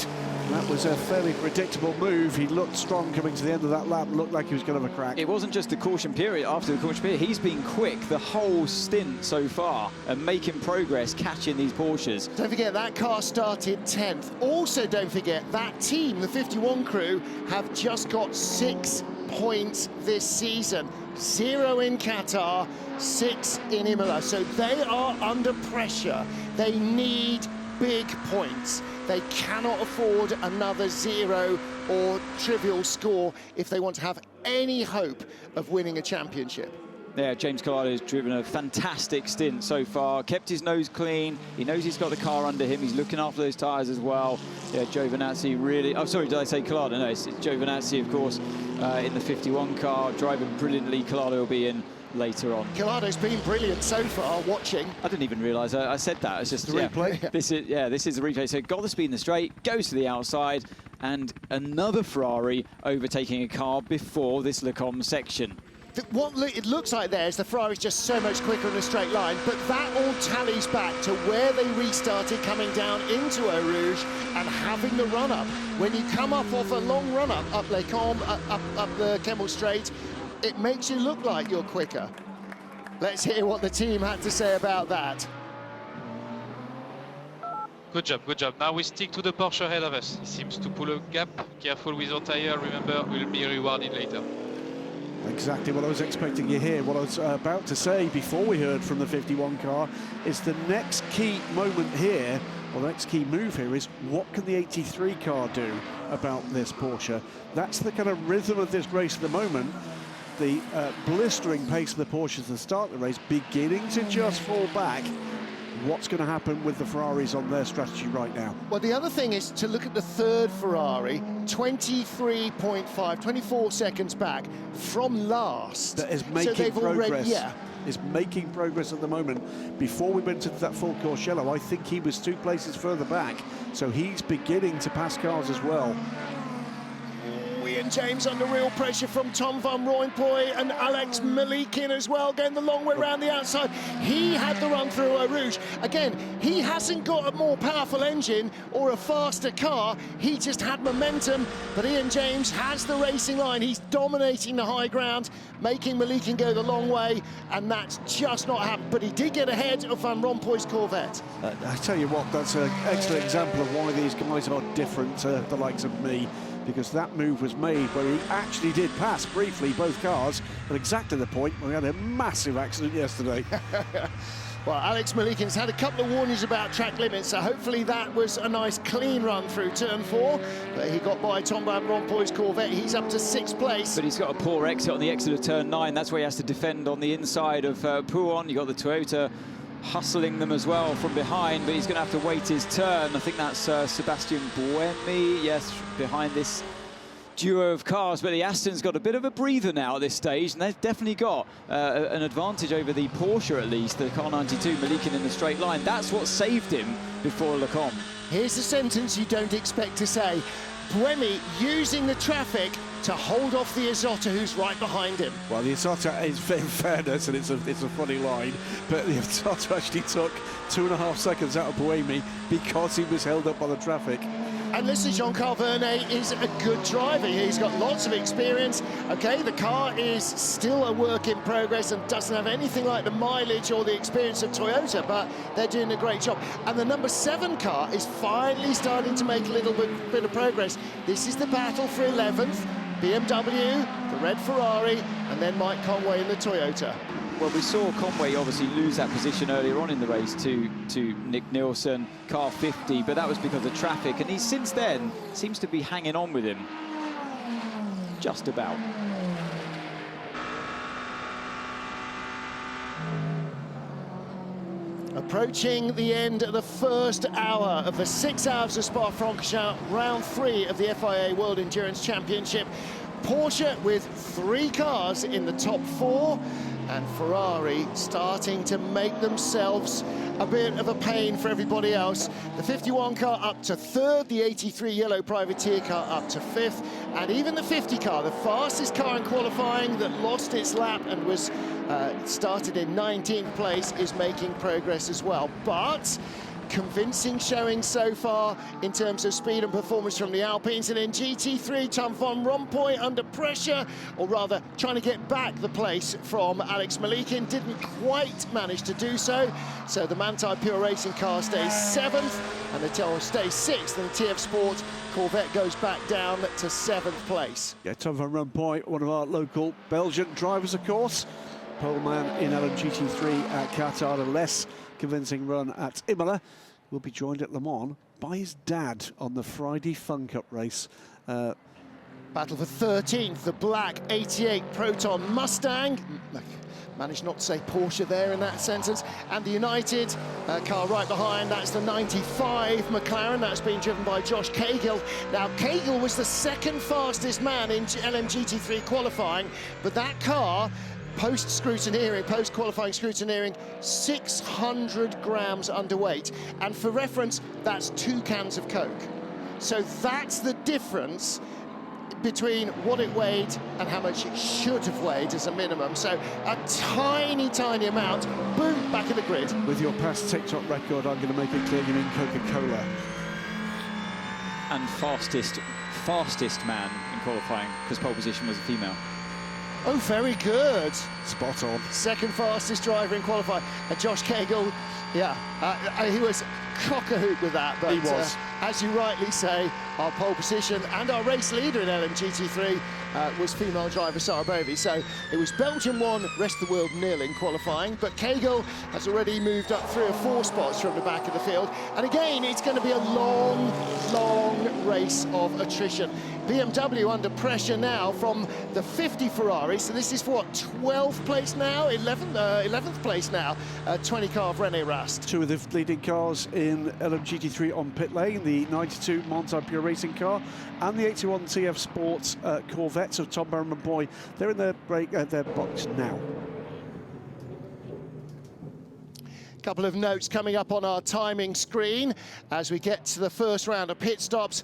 That was a fairly predictable move. He looked strong coming to the end of that lap, looked like he was going to have a crack. It wasn't just the caution period. After the caution period, he's been quick the whole stint so far and making progress, catching these Porsches. Don't forget, that car started 10th. Also, don't forget, that team, the 51 crew, have just got 6 points this season. 0 in Qatar, 6 in Imola. So they are under pressure. They need big points. They cannot afford another 0 or trivial score if they want to have any hope of winning a championship. Yeah, James Collado has driven a fantastic stint so far, kept his nose clean. He knows he's got the car under him. He's looking after those tyres as well. Yeah, Giovinazzi really... Oh, sorry, did I say Collado? No, it's Giovinazzi, of course, in the 51 car, driving brilliantly. Collado will be in later on. Collado's been brilliant so far, watching. I didn't even realise I said that. It's just the replay. This is the replay. So got the speed in the straight, goes to the outside, and another Ferrari overtaking a car before this Lecombe section. What it looks like there is the Ferrari's just so much quicker in a straight line, but that all tallies back to where they restarted coming down into Eau Rouge and having the run-up. When you come up off a long run-up, up Lecombe, up the Kemmel Straight, it makes you look like you're quicker. Let's hear what the team had to say about that. Good job, good job. Now we stick to the Porsche ahead of us. He seems to pull a gap. Careful with your tire, remember, we'll be rewarded later. Exactly what I was expecting you here. What I was about to say before we heard from the 51 car is the next key moment here, or the next key move here, is what can the 83 car do about this Porsche? That's the kind of rhythm of this race at the moment. The blistering pace of the Porsches at the start of the race beginning to just fall back. What's going to happen with the Ferraris on their strategy right now? Well, the other thing is to look at the 3rd Ferrari, 23.5, 24 seconds back from last. That is making so they've progress. Already, yeah. Is making progress at the moment. Before we went into that full course yellow, I think he was 2 places further back. So he's beginning to pass cars as well. Ian James under real pressure from Tom van Rooyenpoel and Alex Malikin as well, going the long way around the outside. He had the run through Eau Rouge. Again, he hasn't got a more powerful engine or a faster car. He just had momentum, but Ian James has the racing line. He's dominating the high ground, making Malikin go the long way, and that's just not happened. But he did get ahead of Van Rompuy's Corvette. I tell you what, that's an excellent example of why these guys are different to the likes of me, because that move was made where he actually did pass briefly both cars at exactly the point where we had a massive accident yesterday. Well, Alex Malikin's had a couple of warnings about track limits, so hopefully that was a nice clean run through turn 4. But he got by Tom van Rompuy's Corvette. He's up to 6th place. But he's got a poor exit on the exit of turn 9. That's where he has to defend on the inside of Pouon. You got the Toyota hustling them as well from behind, but he's going to have to wait his turn. I think that's Sebastian Buemi, yes, behind this duo of cars, but the Aston's got a bit of a breather now at this stage, and they've definitely got an advantage over the Porsche, at least, the car 92, Malikin in the straight line. That's what saved him before Lecombe. Here's a sentence you don't expect to say. Buemi using the traffic to hold off the Isotta, who's right behind him. Well, the Isotta is, in fairness, and it's a funny line, but the Isotta actually took 2.5 seconds out of Buemi because he was held up by the traffic. And listen, Jean-Carl Vernet is a good driver. He's got lots of experience. Okay, the car is still a work in progress and doesn't have anything like the mileage or the experience of Toyota, but they're doing a great job. And the number 7 car is finally starting to make a little bit of progress. This is the battle for 11th. BMW, the red Ferrari, and then Mike Conway in the Toyota. Well, we saw Conway obviously lose that position earlier on in the race to Nick Nielsen, car 50, but that was because of traffic, and he since then seems to be hanging on with him. Just about. Approaching the end of the first hour of the 6 hours of Spa-Francorchamps, round 3 of the FIA World Endurance Championship. Porsche with 3 cars in the top 4, and Ferrari starting to make themselves a bit of a pain for everybody else. The 51 car up to 3rd, the 83 yellow privateer car up to 5th, and even the 50 car, the fastest car in qualifying that lost its lap and was started in 19th place, is making progress as well. But convincing showing so far in terms of speed and performance from the Alpines. And in GT3, Tom van Rompuy under pressure, or rather trying to get back the place from Alex Malikin, didn't quite manage to do so. So the Manthey Pure Racing car stays 7th, and the Tell stays 6th, and the TF Sport Corvette goes back down to 7th place. Yeah, Tom van Rompuy, one of our local Belgian drivers, of course. Pole man in LMGT3 at Qatar, a less convincing run at Imola. Will be joined at Le Mans by his dad on the Friday Fun Cup race. Battle for 13th, the black 88 Proton Mustang. Managed not to say Porsche there in that sentence. And the United car right behind, that's the 95 McLaren. That's been driven by Josh Cahill. Now, Cahill was the 2nd fastest man in LMGT3 qualifying, but that car, post-scrutineering, post-qualifying scrutineering, 600 grams underweight. And for reference, that's 2 cans of Coke. So that's the difference between what it weighed and how much it should have weighed as a minimum. So a tiny, tiny amount, boom, back in the grid. With your past TikTok record, I'm going to make it clear you mean Coca-Cola. And fastest man in qualifying, because pole position was a female. Oh, very good. Spot on. 2nd fastest driver in qualifying. And Josh Cahill, yeah, he was cock-a-hoot with that. But he was. As you rightly say, our pole position and our race leader in LMGT3 was female driver Sarah Bovey. So it was Belgium 1, rest of the world 0 in qualifying. But Cahill has already moved up 3 or 4 spots from the back of the field. And again, it's going to be a long, long race of attrition. BMW under pressure now from the 50 Ferrari. So this is for what, 12th place now? 11th place now. 20 car of Rene Rast. 2 of the leading cars in LMGT3 on pit lane, the 92 Manthey Pure Racing car and the 81 TF Sports Corvette of Tom van Rompuy. They're in their box now. Couple of notes coming up on our timing screen as we get to the first round of pit stops.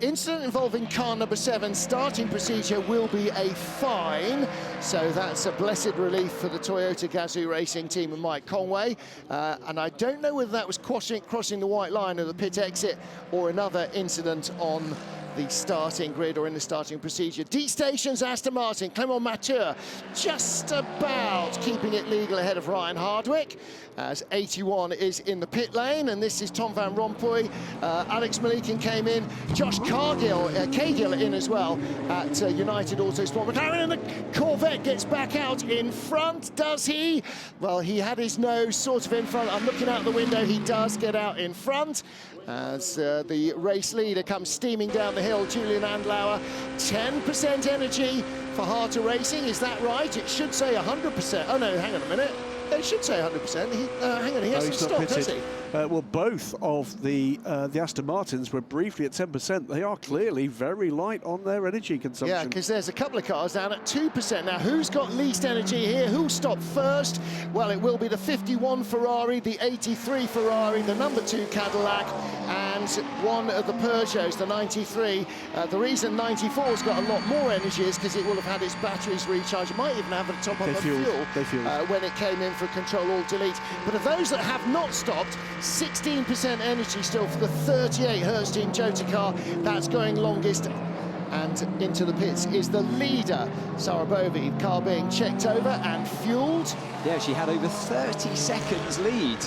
Incident involving car number 7, starting procedure will be a fine. So that's a blessed relief for the Toyota Gazoo Racing team and Mike Conway. And I don't know whether that was crossing the white line of the pit exit or another incident on the starting grid or in the starting procedure. D stations, Aston Martin, Clement Mathieu just about keeping it legal ahead of Ryan Hardwick, as 81 is in the pit lane, and this is Tom van Rompuy. Alex Malikin came in, Josh Cahill in as well at United Autosport McLaren, and the Corvette gets back out in front, does he? Well, he had his nose sort of in front. I'm looking out the window, he does get out in front as the race leader comes steaming down the hill, Julian Andlauer. 10% energy for Harter Racing, is that right? It should say 100%. Oh no, hang on a minute. It should say 100%. Hang on, he hasn't stopped, has he? Well, both of the Aston Martins were briefly at 10%. They are clearly very light on their energy consumption. Yeah, because there's a couple of cars down at 2%. Now, who's got least energy here? Who'll stop first? Well, it will be the 51 Ferrari, the 83 Ferrari, the number 2 Cadillac, and one of the Peugeots, the 93. The reason 94's got a lot more energy is because it will have had its batteries recharged. It might even have a top up of fuel when it came in for Control-Alt-Delete. But of those that have not stopped, 16% energy still for the 38 Hertz Team Cota car. That's going longest. And into the pits is the leader, Sarah Bovey, car being checked over and fueled. Yeah, she had over 30 seconds lead.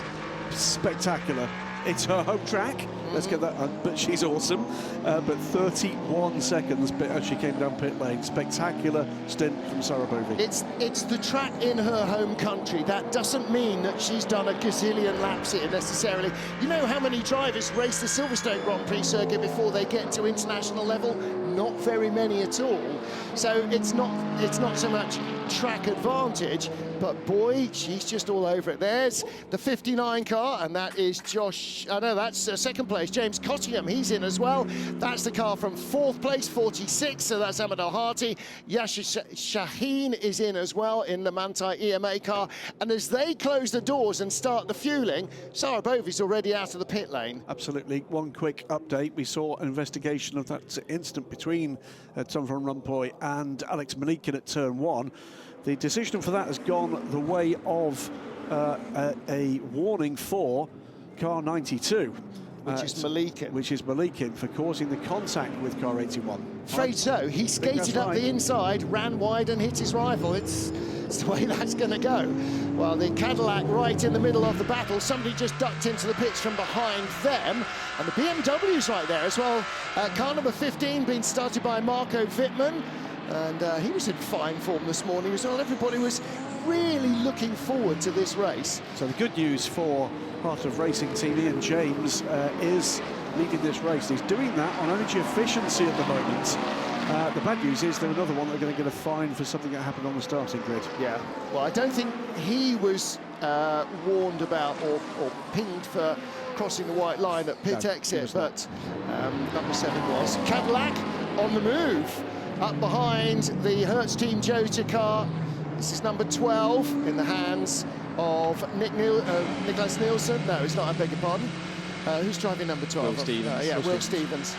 Spectacular. It's her home track. Let's get that, but she's awesome. But 31 seconds as she came down pit lane. Spectacular stint from Sarah Bovey. It's the track in her home country. That doesn't mean that she's done a gazillion laps here necessarily. You know how many drivers race the Silverstone Grand Prix circuit before they get to international level? Not very many at all. So it's not so much track advantage, but boy, she's just all over it. There's the 59 car, and that is that's second place, James Cottingham. He's in as well. That's the car from 4th place, 46, so that's Ahmed Al-Hati. Yasser Shaheen is in as well in the Manthey EMA car. And as they close the doors and start the fueling, Sarah Bovey's already out of the pit lane. Absolutely. One quick update. We saw an investigation of that incident between Tom van Rompuy and Alex Malikin at turn 1. The decision for that has gone the way of a warning for car 92. Which is Malikin. Which is Malikin for causing the contact with car 81. Afraid so. He skated up the inside, ran wide and hit his rival. It's the way that's going to go. Well, the Cadillac right in the middle of the battle. Somebody just ducked into the pits from behind them. And the BMW's right there as well. Car number 15 being started by Marco Wittmann. And he was in fine form this morning as well. Everybody was really looking forward to this race. So the good news for part of racing team Ian James is leading this race. He's doing that on energy efficiency at the moment. The bad news is they're another one they're going to get a fine for something that happened on the starting grid. Yeah, well, I don't think he was warned about or pinged for crossing the white line at pit exit, but number 7 was. Cadillac on the move. Up behind the Hertz Team Cota car. This is number 12 in the hands of Nicholas Nielsen. No, it's not, I beg your pardon. Who's driving number 12? Will Stevens. Will Stevens.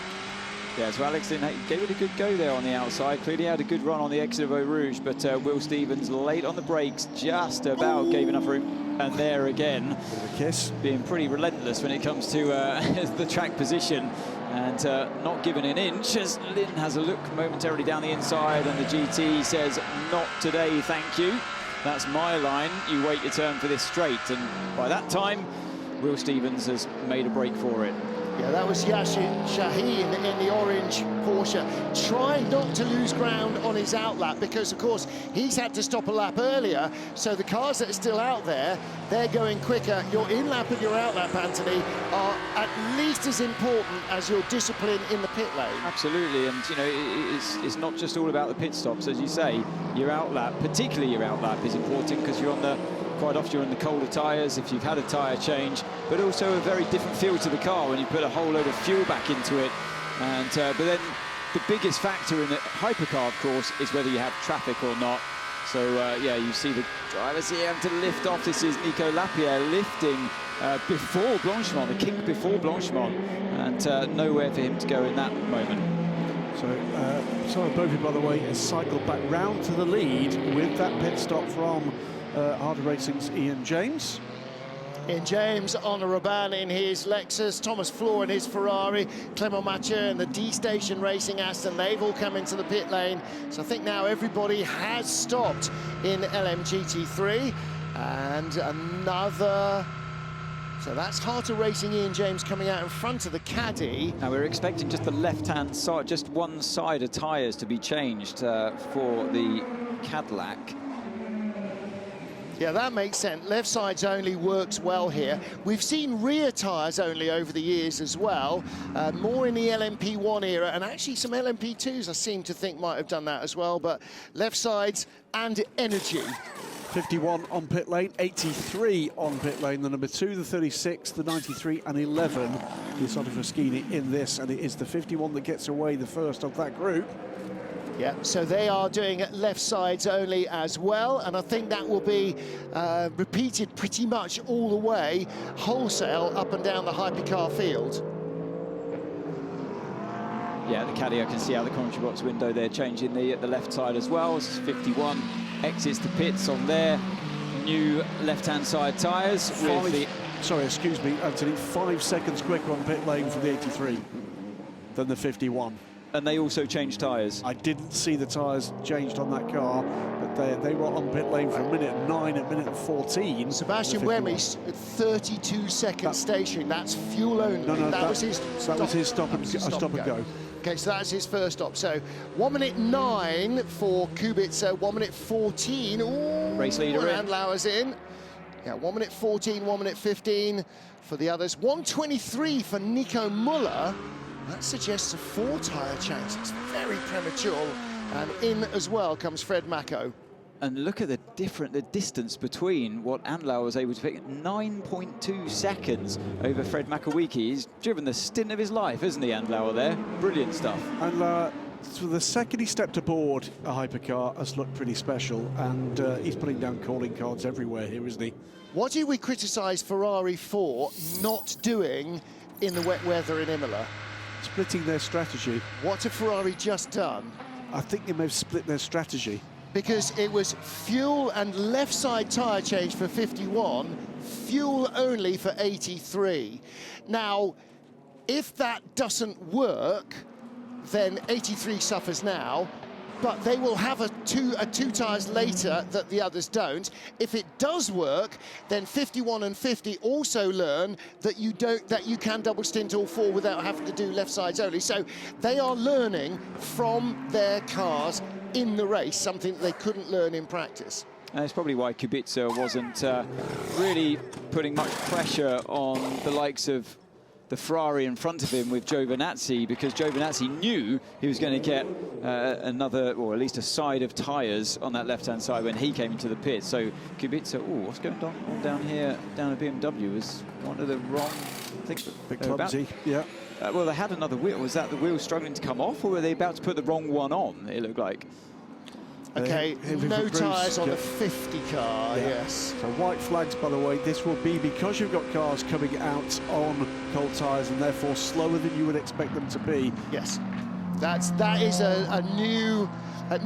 Yeah, so Alex gave it a good go there on the outside. Clearly had a good run on the exit of Eau Rouge, but Will Stevens late on the brakes, just about gave enough room. And there again, bit of a kiss. Being pretty relentless when it comes to the track position. And not given an inch as Lynn has a look momentarily down the inside, and the GT says, not today, thank you. That's my line. You wait your turn for this straight. And by that time, Will Stevens has made a break for it. Yeah, that was Yasser Shaheen in the orange Porsche, trying not to lose ground on his outlap because, of course, he's had to stop a lap earlier. So the cars that are still out there, they're going quicker. Your in-lap and your outlap, Anthony, are at least as important as your discipline in the pit lane. Absolutely, and you know, it's not just all about the pit stops, as you say. Your outlap, particularly your outlap, is important because you're on the quite often you're on the colder tyres if you've had a tyre change, but also a very different feel to the car when you put a whole load of fuel back into it. And but then the biggest factor in a hypercar, of course, is whether you have traffic or not. So yeah, you see the drivers here having to lift off. This is Nico Lapierre lifting before Blanchimont, the kick before Blanchimont, and nowhere for him to go in that moment. So Sarah Bovey, by the way, has cycled back round to the lead with that pit stop from Harder Racing's Ian James. Ian James on a Rabanne in his Lexus, Thomas Floor in his Ferrari, Clément Mathieu in the D-Station Racing Aston. They've all come into the pit lane. So I think now everybody has stopped in LMGT3. And another... So that's Harder Racing Ian James coming out in front of the Caddy. Now we're expecting just the left-hand side, just one side of tyres to be changed for the Cadillac. Yeah, that makes sense. Left sides only works well here. We've seen rear tyres only over the years as well, more in the LMP1 era, and actually some LMP2s I seem to think might have done that as well, but left sides and energy. 51 on pit lane, 83 on pit lane, the number 2, the 36, the 93 and 11 is Fraschini in this, and it is the 51 that gets away the first of that group. Yeah, so they are doing left sides only as well, and I think that will be repeated pretty much all the way, wholesale up and down the hypercar field. Yeah, the caddy, I can see out the commentary box window, they're changing the left side as well. It's 51 exits the pits on their new left-hand side tyres. Sorry, excuse me, Anthony, 5 seconds quicker on pit lane for the 83 than the 51. And they also changed tyres. I didn't see the tyres changed on that car, but they were on pit lane for a minute 9 at minute 14. Sebastian Wemmy's 32-second station. That's fuel only. No, that was his stop and go. Okay, so that's his first stop. So 1 minute 9 for Kubica, 1 minute 14. Ooh, race leader and Lauer's in. Yeah, 1 minute 14, 1 minute 15 for the others. 1:23 for Nico Muller. That suggests a 4-tyre change. It's very premature. And in as well comes Fred Mako. And look at the distance between what Andlauer was able to pick. 9.2 seconds over Fred Makowiecki. He's driven the stint of his life, isn't he, Andlauer there? Brilliant stuff. Andlauer, so the second he stepped aboard a hypercar, has looked pretty special, and he's putting down calling cards everywhere here, isn't he? What did we criticise Ferrari for not doing in the wet weather in Imola? Splitting their strategy. What have Ferrari just done? I think they may have split their strategy. Because it was fuel and left side tyre change for 51, fuel only for 83. Now, if that doesn't work, then 83 suffers now, but they will have two tyres later that the others don't. If it does work, then 51 and 50 also learn that you can double stint all 4 without having to do left sides only. So they are learning from their cars in the race, something that they couldn't learn in practice. And that's probably why Kubica wasn't really putting much pressure on the likes of the Ferrari in front of him with Giovinazzi, because Giovinazzi knew he was going to get another, or at least a side of tyres on that left-hand side when he came into the pit. So Kubica, what's going on down here, down at BMW, was one of the wrong, I think, bit clumsy, yeah. Well, they had another wheel. Was that the wheel struggling to come off, or were they about to put the wrong one on, it looked like? Okay, no tyres on the 50 car, yes. So white flags, by the way. This will be because you've got cars coming out on cold tyres and therefore slower than you would expect them to be. Yes, that is a new...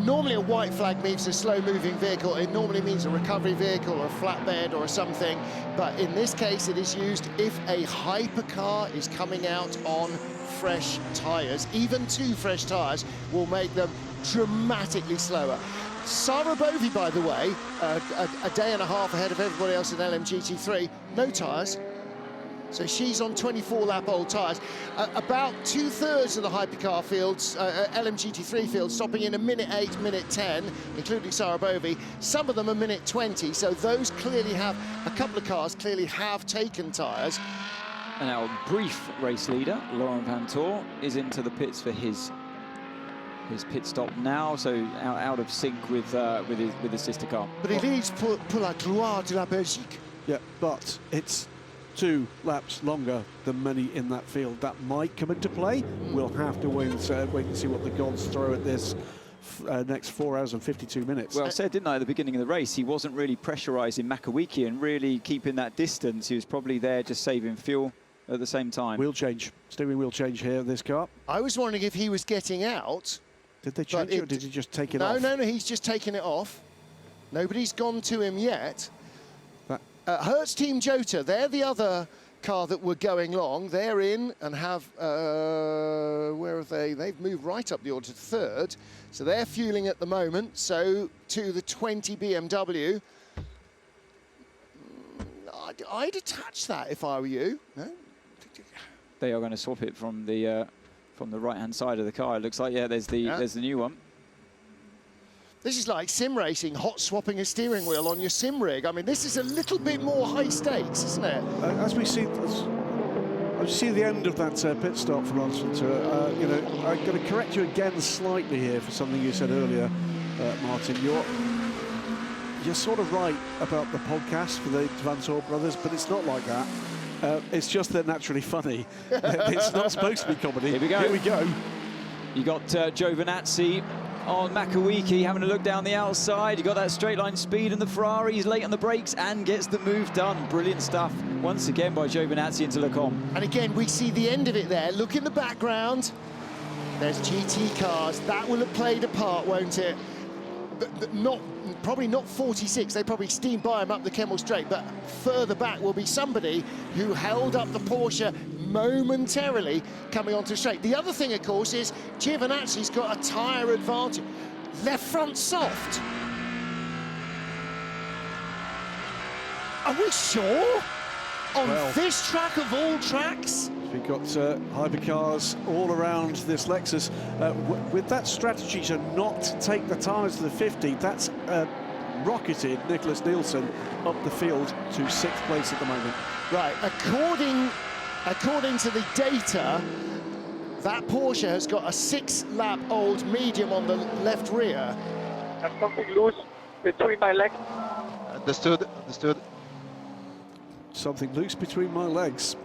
normally a white flag means a slow-moving vehicle. It normally means a recovery vehicle or a flatbed or something. But in this case, it is used if a hypercar is coming out on fresh tyres. Even 2 fresh tyres will make them dramatically slower. Sarah Bovey, by the way, a day and a half ahead of everybody else in LMGT3, no tyres. So she's on 24-lap old tyres. About 2/3 of the hypercar fields, LMGT3 fields, stopping in a minute 8, minute 10, including Sarah Bovey. Some of them a minute 20, so those clearly have, a couple of cars clearly have taken tyres. And our brief race leader, Laurent Vantour, is into the pits for his pit stop now, so out of sync with his sister car. But he leads pour la gloire de la Belgique. Yeah, but it's 2 laps longer than many in that field. That might come into play. We'll have to wait and see what the gods throw at this next 4 hours and 52 minutes. Well, I said, didn't I, at the beginning of the race, he wasn't really pressurising Makowiecki and really keeping that distance. He was probably there just saving fuel at the same time. Wheel change, steering wheel change here, this car. I was wondering if he was getting out. Did they change it, or did he just take it off? No, he's just taken it off. Nobody's gone to him yet. Hertz Team Jota, they're the other car that were going long. They're in and have, where have they? They've moved right up the order to 3rd. So they're fueling at the moment. So to the 20 BMW. I'd attach that if I were you. No? They are going to swap it from the right-hand side of the car. It looks like, yeah, there's the new one. This is like sim racing, hot swapping a steering wheel on your sim rig. I mean, this is a little bit more high stakes, isn't it? As we see the end of that pit stop for Lance Ventura, you know, I'm going to correct you again slightly here for something you said earlier, Martin. You're sort of right about the podcast for the Vantor brothers, but it's not like that. It's just they're naturally funny. It's not supposed to be comedy. Here we go. Here we go. You got Giovinazzi on Makawiki having a look down the outside. You got that straight line speed, and the Ferrari is late on the brakes and gets the move done. Brilliant stuff once again by Giovinazzi into Lecom. And again, we see the end of it there. Look in the background. There's GT cars. That will have played a part, won't it? Probably not 46. They probably steamed by him up the Kemmel Straight, but further back will be somebody who held up the Porsche momentarily coming onto the straight. The other thing, of course, is Giovinazzi's got a tyre advantage. Left front soft. Are we sure? On this track of all tracks? We've got hypercars all around this Lexus. With that strategy to not take the tyres to the 50, that's rocketed Nicholas Nielsen up the field to 6th place at the moment. Right, according to the data, that Porsche has got a 6-lap-old medium on the left rear. There's something loose between my legs. Understood. Something loose between my legs.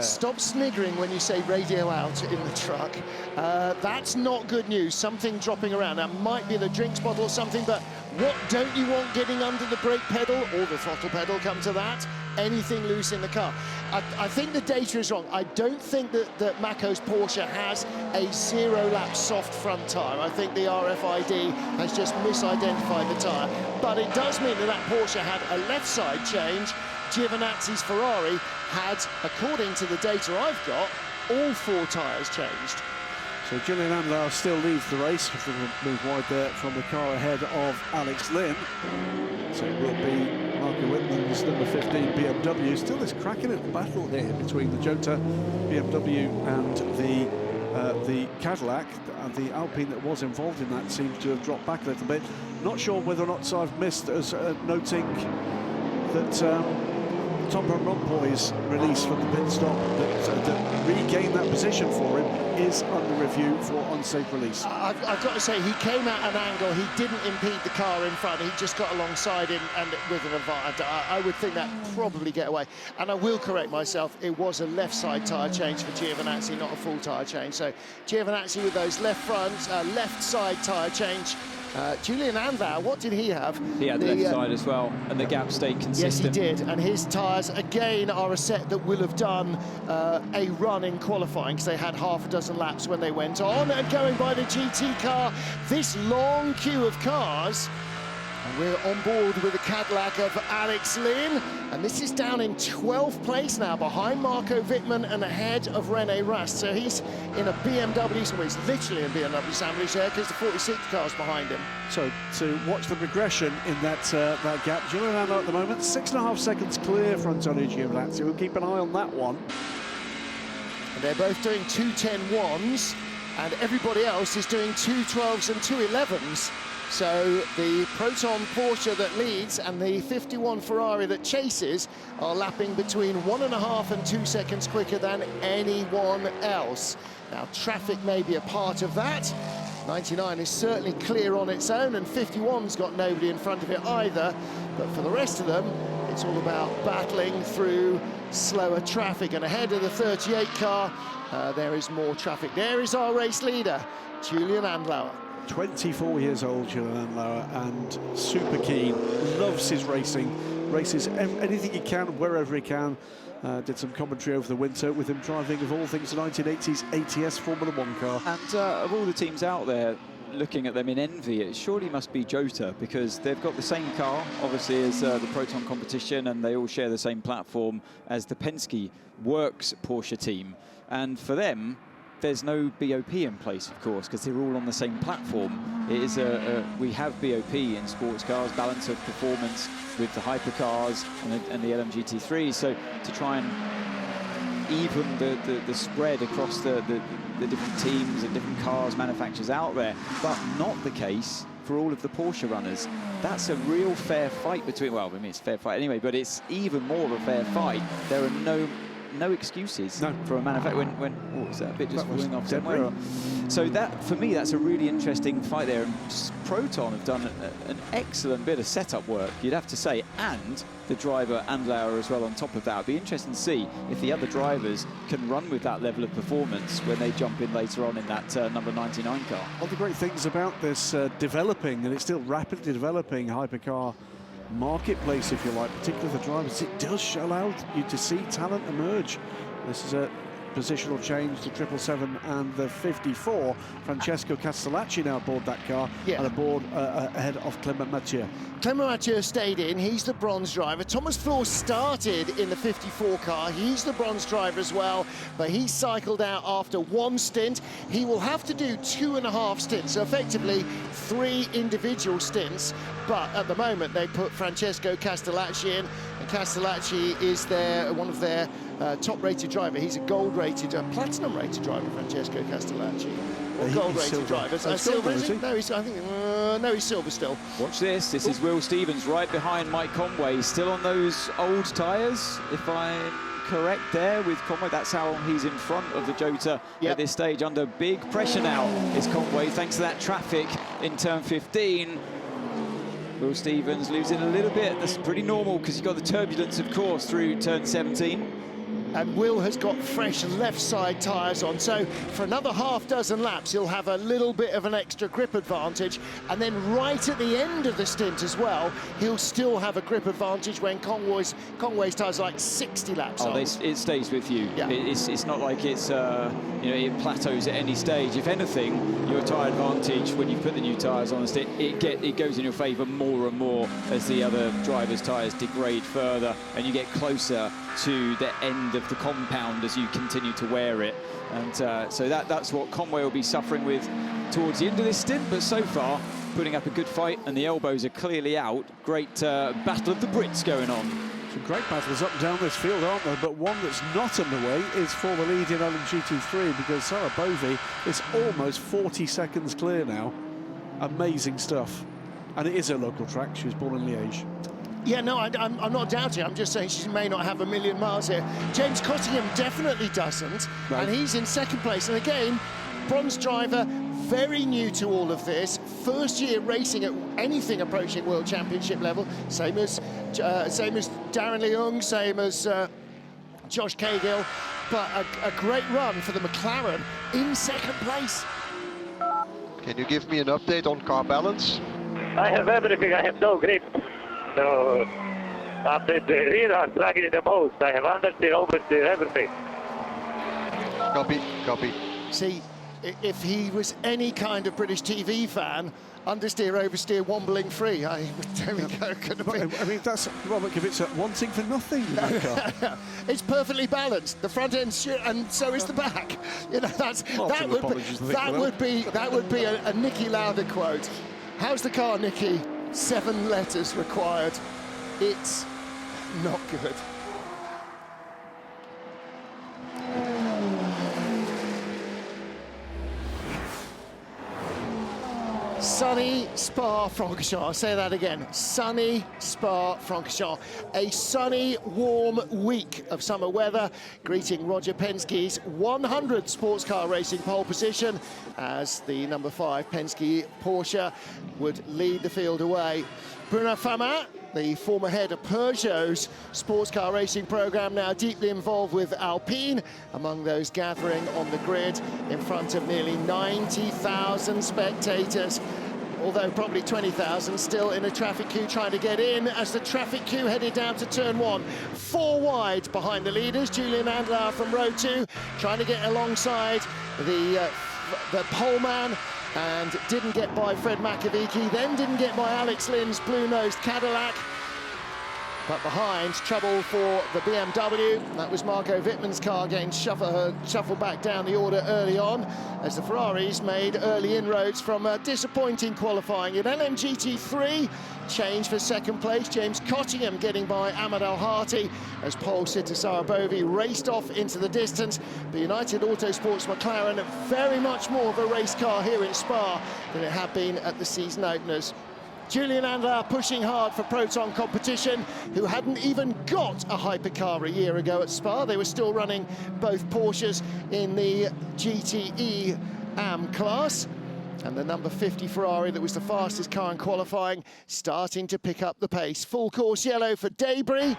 Stop sniggering when you say radio out in the truck. That's not good news. Something dropping around. That might be the drinks bottle or something, but what don't you want getting under the brake pedal or the throttle pedal, come to that? Anything loose in the car. I think the data is wrong. I don't think that Mako's Porsche has a 0-lap soft front tyre. I think the RFID has just misidentified the tyre. But it does mean that Porsche had a left side change. Giovinazzi's Ferrari had, according to the data I've got, all 4 tyres changed. So Julian Andlau still leads the race. We'll move wide there from the car ahead of Alex Lynn. So it will be Marco Whitman's number 15 BMW. Still this cracking little battle here between the Jota BMW and the Cadillac. The Alpine that was involved in that seems to have dropped back a little bit. Not sure whether or not I've missed as noting that Tom Van Rompuy's release from the pit stop that regained that position for him is under review for unsafe release. I've got to say, he came at an angle, he didn't impede the car in front, he just got alongside him and with an advantage. I would think that probably get away. And I will correct myself, it was a left side tyre change for Giovinazzi, not a full tyre change. So Giovinazzi with those left fronts, left side tyre change. Julian Andlau, what did he have? He had the left side as well, and the gap stayed consistent. Yes, he did, and his tyres, again, are a set that will have done a run in qualifying, because they had half a dozen laps when they went on. And going by the GT car, this long queue of cars, and we're on board with the Cadillac of Alex Lynn, and this is down in 12th place now, behind Marco Wittmann and ahead of René Rast. So he's in a BMW, so he's literally in BMW sandwich there, because the 46 car's behind him. So to watch the progression in that gap, Julian Andlau at the moment, 6.5 seconds clear for Antonio Giovinazzi. We'll keep an eye on that one. And they're both doing 2:10.1s, and everybody else is doing 2:12s and 2:11s. So the Proton Porsche that leads and the 51 Ferrari that chases are lapping between 1.5 and 2 seconds quicker than anyone else. Now, traffic may be a part of that. 99 is certainly clear on its own, and 51's got nobody in front of it either. But for the rest of them, it's all about battling through slower traffic. And ahead of the 38 car, there is more traffic. There is our race leader, Julian Andlau. 24 years old, Julian Andlau, and super keen, loves his racing, races anything he can, wherever he can. Did some commentary over the winter with him driving, of all things, the 1980s ATS Formula 1 car. And of all the teams out there, looking at them in envy, it surely must be Jota, because they've got the same car, obviously, as the Proton competition, and they all share the same platform as the Penske Works Porsche team. And for them, there's no BOP in place, of course, because they're all on the same platform. It is we have BOP in sports cars, balance of performance with the hypercars and the LMGT3. So to try and even the spread across the different teams and different cars manufacturers out there, but not the case for all of the Porsche runners. That's a real fair fight between, well, I mean, it's a fair fight anyway, but it's even more of a fair fight. There are no excuses for a manufacturer when what was that, a bit just falling off somewhere. So that, for me, that's a really interesting fight there. And Proton have done an excellent bit of setup work, you'd have to say, and the driver and Lauer as well on top of that. It'd be interesting to see if the other drivers can run with that level of performance when they jump in later on in that number 99 car. One of the great things about this developing, and it's still rapidly developing, hypercar marketplace, if you like, particularly the drivers, it does allow you to see talent emerge. This is a positional change to 777 and the 54. Francesco Castellacci now aboard that car and aboard ahead of Clement Mathieu. Clement Mathieu stayed in, he's the bronze driver. Thomas Floor started in the 54 car, he's the bronze driver as well, but he cycled out after one stint. He will have to do 2.5 stints, so effectively 3 individual stints, but at the moment they put Francesco Castellacci in, and Castellacci is one of their top-rated driver. He's a gold-rated, platinum-rated driver, Francesco Castellacci. Or gold-rated driver. Silver, is he? No, he's silver still. Watch this. This is Will Stevens right behind Mike Conway, still on those old tyres, if I'm correct there with Conway. That's how he's in front of the Jota at this stage. Under big pressure now is Conway, thanks to that traffic in turn 15. Will Stevens losing a little bit. That's pretty normal because you've got the turbulence, of course, through turn 17. And Will has got fresh left side tyres on, so for another half dozen laps he'll have a little bit of an extra grip advantage, and then right at the end of the stint as well he'll still have a grip advantage when Conway's tyres are like 60 laps on. It stays with you. It's not like it's it plateaus at any stage. If anything, your tyre advantage when you put the new tyres on the stint, it goes in your favour more and more as the other drivers' tyres degrade further and you get closer to the end of the compound as you continue to wear it. And so that's what Conway will be suffering with towards the end of this stint, but so far putting up a good fight, and the elbows are clearly out. Great battle of the Brits going on. Some great battles up and down this field, aren't there? But one that's not underway is for the lead in LMGT3, because Sarah Bovey is almost 40 seconds clear now. Amazing stuff. And it is a local track. She was born in Liège. Yeah, no, I'm not doubting. I'm just saying she may not have a million miles here. James Cottingham definitely doesn't, and he's in second place. And again, bronze driver, very new to all of this. First year racing at anything approaching World Championship level. Same as Darren Leung, same as Josh Cahill. But a great run for the McLaren in second place. Can you give me an update on car balance? I have everything, I have no grip. So, after the rear, I'm dragging it the most. I have understeer, oversteer, everything. Copy. See, if he was any kind of British TV fan, understeer, oversteer, wobbling free, there we go. I mean, that's Robert Kubica wanting for nothing in that car. It's perfectly balanced. The front end, and so is the back. You know, that would be a Nicky Lauda quote. How's the car, Nicky? 7 letters required. It's not good. Sunny Spa-Francorchamps. I'll say that again. Sunny Spa-Francorchamps. A sunny, warm week of summer weather, greeting Roger Penske's 100th sports car racing pole position as the number 5 Penske Porsche would lead the field away. Bruno Famin, the former head of Peugeot's sports car racing program, now deeply involved with Alpine, among those gathering on the grid in front of nearly 90,000 spectators. Although probably 20,000 still in a traffic queue trying to get in as the traffic queue headed down to turn 1. 4 wide behind the leaders. Julian Andlauer from row 2 trying to get alongside the poleman, and didn't get by Fred McAveeky, then didn't get by Alex Lynn's blue-nosed Cadillac. But behind, trouble for the BMW. That was Marco Wittmann's car getting shuffled back down the order early on as the Ferraris made early inroads from a disappointing qualifying. In LMGT3, change for second place. James Cottingham getting by Ahmed Al-Hati as Paul Sitasarabovi raced off into the distance. The United Autosports McLaren, very much more of a race car here in Spa than it had been at the season openers. Julian Andlau pushing hard for Proton Competition, who hadn't even got a hypercar a year ago at Spa. They were still running both Porsches in the GTE AM class. And the number 50 Ferrari, that was the fastest car in qualifying, starting to pick up the pace. Full course yellow for Debris.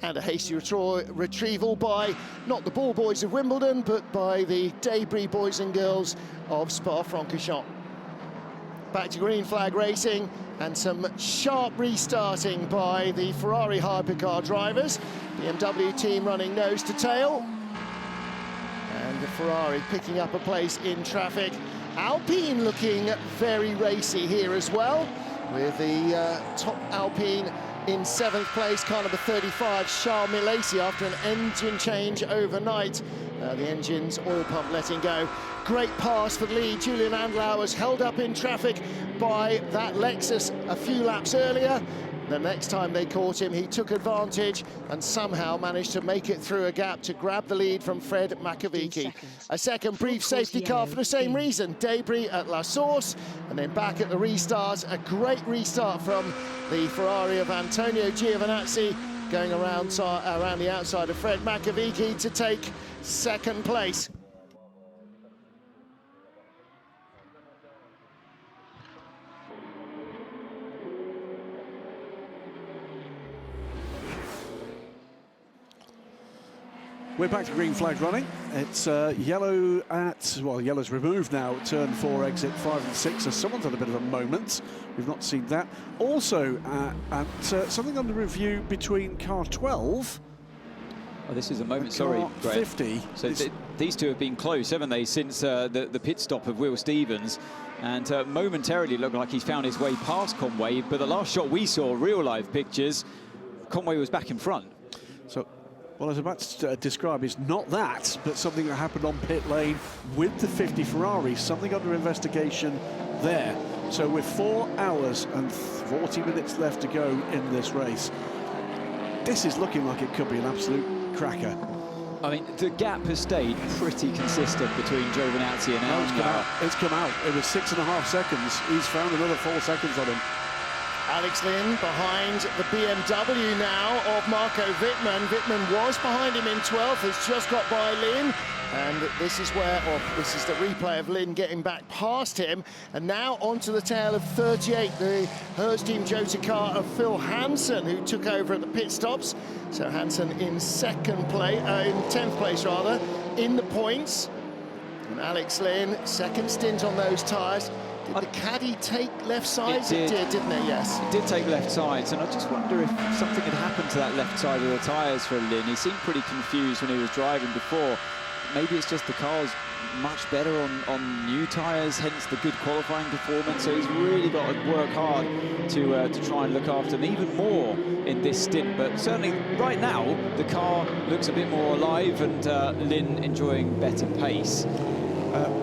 And a hasty retrieval by, not the ball boys of Wimbledon, but by the Debris boys and girls of Spa-Francorchamps. Back to green flag racing, and some sharp restarting by the Ferrari hypercar drivers. BMW team running nose to tail. And the Ferrari picking up a place in traffic. Alpine looking very racy here as well, with the top Alpine in 7th place, car number 35, Charles Milesi, after an engine change overnight. The engine's oil pump letting go. Great pass for the lead. Julian Andlau was held up in traffic by that Lexus a few laps earlier. The next time they caught him, he took advantage and somehow managed to make it through a gap to grab the lead from Fred Makovici. A second brief safety car for the same reason. Debris at La Source, and then back at the restart. A great restart from the Ferrari of Antonio Giovinazzi, going around the outside of Fred Makovici to take second place. We're back to green flag running. It's yellow at, well, yellow's removed now, turn 4, exit 5 and 6, so someone's had a bit of a moment. We've not seen that. Also, something under review between car 12. Oh, this is a moment, sorry, Greg. 50. So these two have been close, haven't they, since the pit stop of Will Stevens. And momentarily looked like he's found his way past Conway, but the last shot we saw, real live pictures, Conway was back in front. So, what I was about to describe is not that, but something that happened on pit lane with the 50 Ferrari, something under investigation there. So with 4 hours and 40 minutes left to go in this race, this is looking like it could be an absolute cracker. I mean, the gap has stayed pretty consistent between Giovinazzi and Andlau. It's come out. It was 6.5 seconds. He's found another 4 seconds on him. Alex Lynn behind the BMW now of Marco Wittmann. Wittmann was behind him in 12th, has just got by Lynn. And this is this is the replay of Lynn getting back past him. And now onto the tail of 38, the Hertz Team Jota car of Phil Hansen, who took over at the pit stops. So Hansen in 10th place rather, in the points. And Alex Lynn, second stint on those tyres. Did the caddy take left sides? It did, didn't it? Yes. It did take left sides, and I just wonder if something had happened to that left side of the tyres for Lynn. He seemed pretty confused when he was driving before. Maybe it's just the car's much better on new tyres, hence the good qualifying performance. So he's really got to work hard to try and look after them even more in this stint. But certainly right now, the car looks a bit more alive, and Lynn enjoying better pace.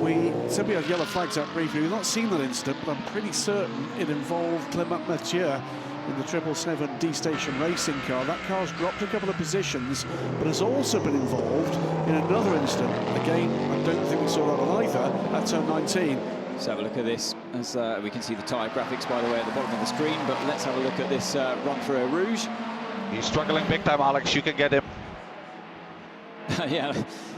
We said we had yellow flags out briefly. We've not seen that incident, but I'm pretty certain it involved Clement Mathieu in the 777 D-Station racing car. That car's dropped a couple of positions, but has also been involved in another incident. Again, I don't think we saw that on either at turn 19. Let's have a look at this, as we can see the tyre graphics, by the way, at the bottom of the screen, but let's have a look at this run through Eau Rouge. He's struggling big time, Alex. You can get him. Yeah,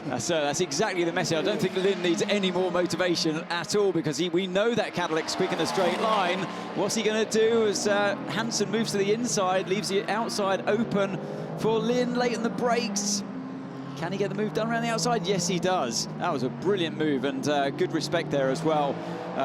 that's exactly the message. I don't think Lynn needs any more motivation at all, because we know that Cadillac's quick in a straight line. What's he going to do as Hansen moves to the inside, leaves the outside open for Lynn late in the brakes? Can he get the move done around the outside? Yes, he does. That was a brilliant move, and good respect there as well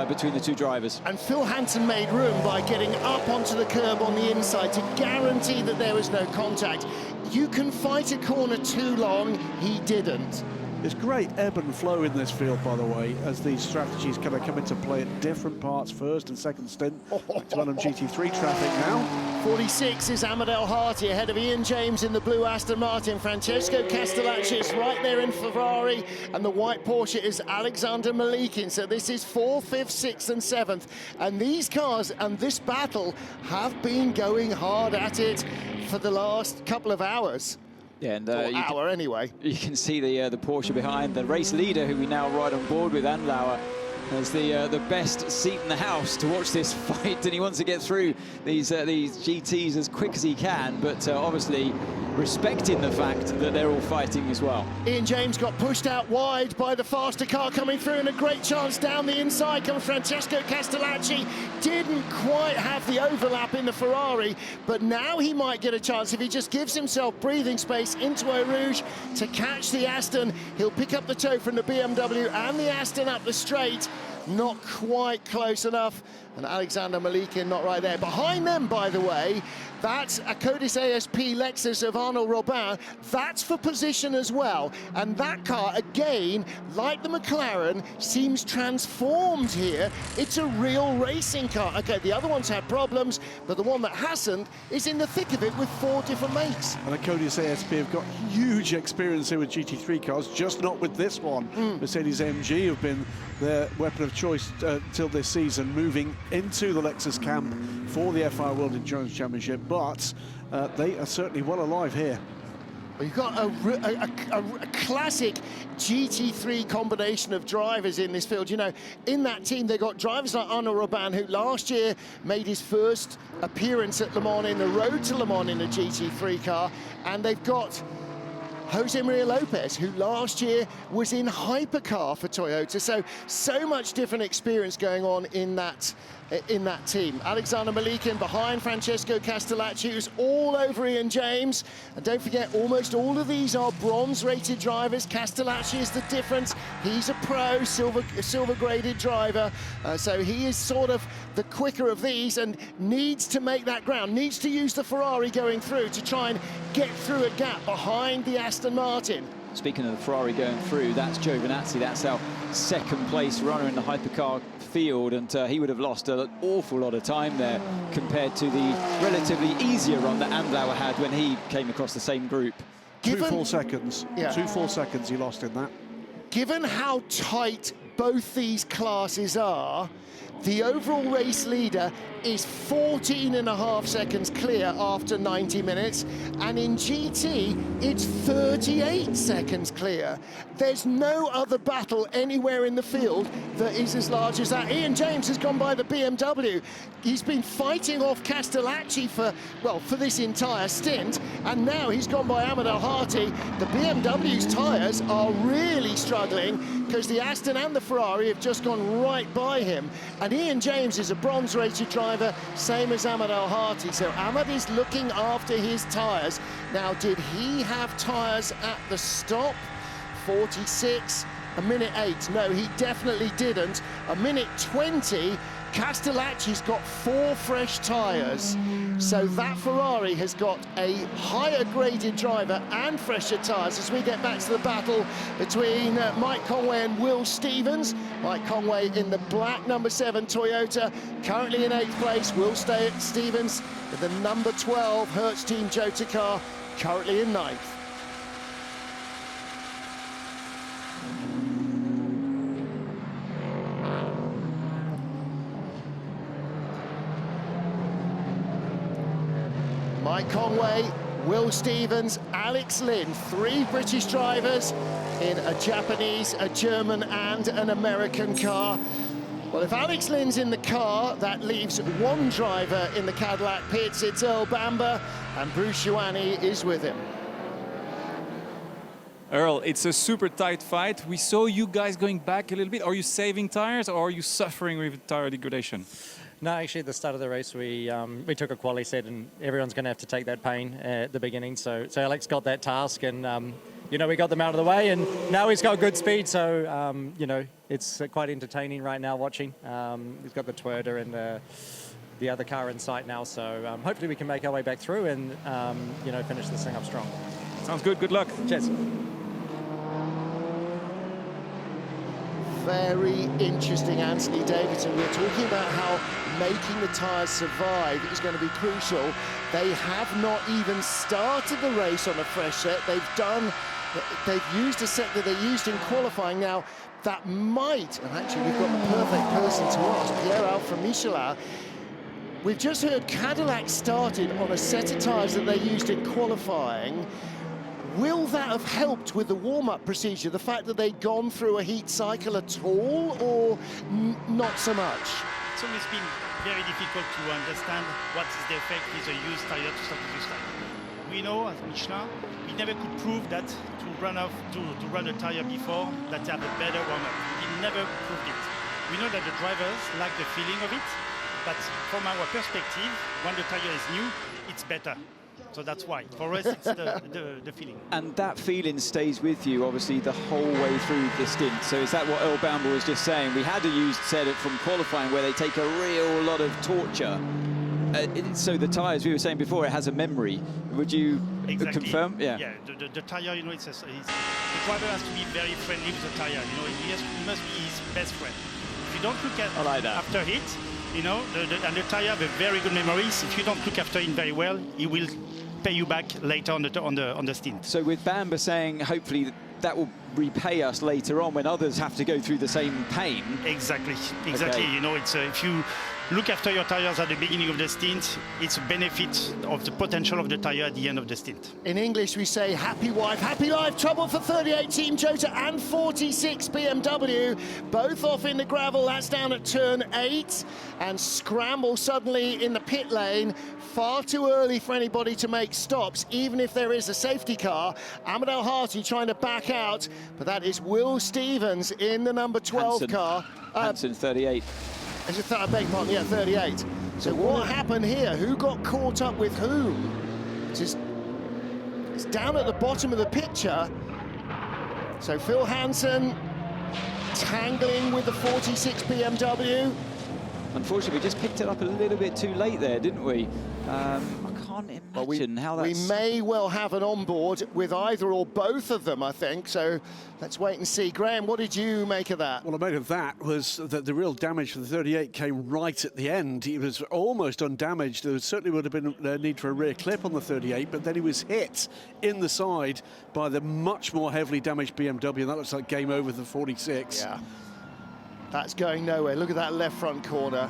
between the two drivers. And Phil Hansen made room by getting up onto the curb on the inside to guarantee that there was no contact. You can fight a corner too long, he didn't. There's great ebb and flow in this field, by the way, as these strategies kind of come into play at different parts, first and second stint. Back to LMGT3 traffic now. 46 is Ahmed El Harty ahead of Ian James in the blue Aston Martin. Francesco Castellacci is right there in Ferrari, and the white Porsche is Alexander Malikin. So this is 4th, 5th, 6th and 7th. And these cars and this battle have been going hard at it for the last couple of hours. Yeah, and anyway. You can see the Porsche behind the race leader, who we now ride on board with, Andlauer, has the best seat in the house to watch this fight, and he wants to get through these GTs as quick as he can, but obviously respecting the fact that they're all fighting as well. Ian James got pushed out wide by the faster car coming through, and a great chance down the inside comes Francesco Castellacci. Didn't quite have the overlap in the Ferrari, but now he might get a chance if he just gives himself breathing space into Eau Rouge to catch the Aston. He'll pick up the tow from the BMW and the Aston up the straight. Not quite close enough, and Alexander Malikin not right there. Behind them, by the way, that's a Codis ASP Lexus of Arnaud Robin. That's for position as well. And that car, again, like the McLaren, seems transformed here. It's a real racing car. Okay, the other ones had problems, but the one that hasn't is in the thick of it with 4 different makes. And the Codis ASP have got huge experience here with GT3 cars, just not with this one. Mercedes-AMG have been their weapon of choice till this season, moving into the Lexus camp for the FIA World Endurance Championship, but they are certainly well alive here. Well, you've got a classic GT3 combination of drivers in this field. You know, in that team, they got drivers like Arnaud Robin, who last year made his first appearance at Le Mans in the road to Le Mans in a GT3 car, and they've got Jose Maria Lopez, who last year was in Hypercar for Toyota. So much different experience going on in that team. Alexander Malikin behind Francesco Castellacci, who's all over Ian James. And don't forget, almost all of these are bronze-rated drivers. Castellacci is the difference. He's a pro, silver-graded driver. So he is sort of the quicker of these and needs to make that ground, needs to use the Ferrari going through to try and get through a gap behind the Aston Martin. Speaking of the Ferrari going through, that's Giovinazzi. That's our second place runner in the hypercar field, and he would have lost an awful lot of time there compared to the relatively easier run that Andlauer had when he came across the same group. 2 full seconds. Yeah. 2 full seconds he lost in that. Given how tight both these classes are, the overall race leader is 14.5 seconds clear after 90 minutes, and in GT, it's 38 seconds clear. There's no other battle anywhere in the field that is as large as that. Ian James has gone by the BMW. He's been fighting off Castellacci for this entire stint, and now he's gone by Ahmed El Harty. The BMW's tyres are really struggling because the Aston and the Ferrari have just gone right by him. And Ian James is a bronze-rated driver, same as Ahmed El Harty. So Ahmed is looking after his tyres. Now, did he have tyres at the stop? 46, a minute 8. No, he definitely didn't. A minute 20. Castellacci's got 4 fresh tyres. So that Ferrari has got a higher graded driver and fresher tyres as we get back to the battle between Mike Conway and Will Stevens. Mike Conway in the black number 7 Toyota, currently in 8th place. Will Stevens with the number 12 Hertz Team Jota car, currently in 9th. Mike Conway, Will Stevens, Alex Lynn, 3 British drivers in a Japanese, a German and an American car. Well, if Alex Lynn's in the car, that leaves 1 driver in the Cadillac pits. It's Earl Bamber, and Bruce Ioane is with him. Earl, it's a super tight fight. We saw you guys going back a little bit. Are you saving tires, or are you suffering with tire degradation? No, actually, at the start of the race, we took a quali set, and everyone's going to have to take that pain at the beginning. So Alex got that task, and you know, we got them out of the way, and now he's got good speed. So you know, it's quite entertaining right now watching. He's got the Toyota and the other car in sight now. So hopefully we can make our way back through and you know, finish this thing up strong. Sounds good. Good luck. Cheers. Very interesting, Anthony Davidson. We're talking about how making the tyres survive is going to be crucial. They have not even started the race on a fresh set. They've used a set that they used in qualifying. Now, that might, and actually we've got the perfect person to ask, Pierre-Alfred Michelin. We've just heard Cadillac started on a set of tyres that they used in qualifying. Will that have helped with the warm-up procedure, the fact that they'd gone through a heat cycle at all, or not so much? It's always been very difficult to understand what is the effect with a used tyre to substitute tyre. We know, as Michelin, we never could prove that to run a tyre before that they have a better warm-up. We never proved it. We know that the drivers like the feeling of it, but from our perspective, when the tyre is new, it's better. So that's why. For us, it's the feeling. And that feeling stays with you, obviously, the whole way through the stint. So is that what Earl Bamber was just saying? We had a used set from qualifying where they take a real lot of torture. So the tyres, we were saying before, it has a memory. Would you confirm? Yeah. Yeah, the tyre, you know, the driver has to be very friendly with the tyre. You know, he must be his best friend. If you don't look at after hit, you know, and the tyre have a very good memories. If you don't look after him very well, he will pay you back later on the stint. So with Bamber saying, hopefully that will repay us later on when others have to go through the same pain. Exactly. Okay. You know, it's if you look after your tires at the beginning of the stint, it's a benefit of the potential of the tire at the end of the stint. In English, we say happy wife, happy life. Trouble for 38 Team Cota and 46 BMW. Both off in the gravel. That's down at turn 8. And scramble suddenly in the pit lane. Far too early for anybody to make stops, even if there is a safety car. Amadou Harty trying to back out, but that is Will Stevens in the number 12 car. Hansen, 38. I beg your pardon, yeah, 38. So what happened here? Who got caught up with whom? It's down at the bottom of the picture. So Phil Hansen tangling with the 46 BMW. Unfortunately, we just picked it up a little bit too late there, didn't we? I can't imagine how that's... We may well have an onboard with either or both of them, I think. So let's wait and see. Graham, what did you make of that? What I made of that was that the real damage for the 38 came right at the end. He was almost undamaged. There certainly would have been a need for a rear clip on the 38, but then he was hit in the side by the much more heavily damaged BMW, and that looks like game over the 46. Yeah. That's going nowhere. Look at that left front corner.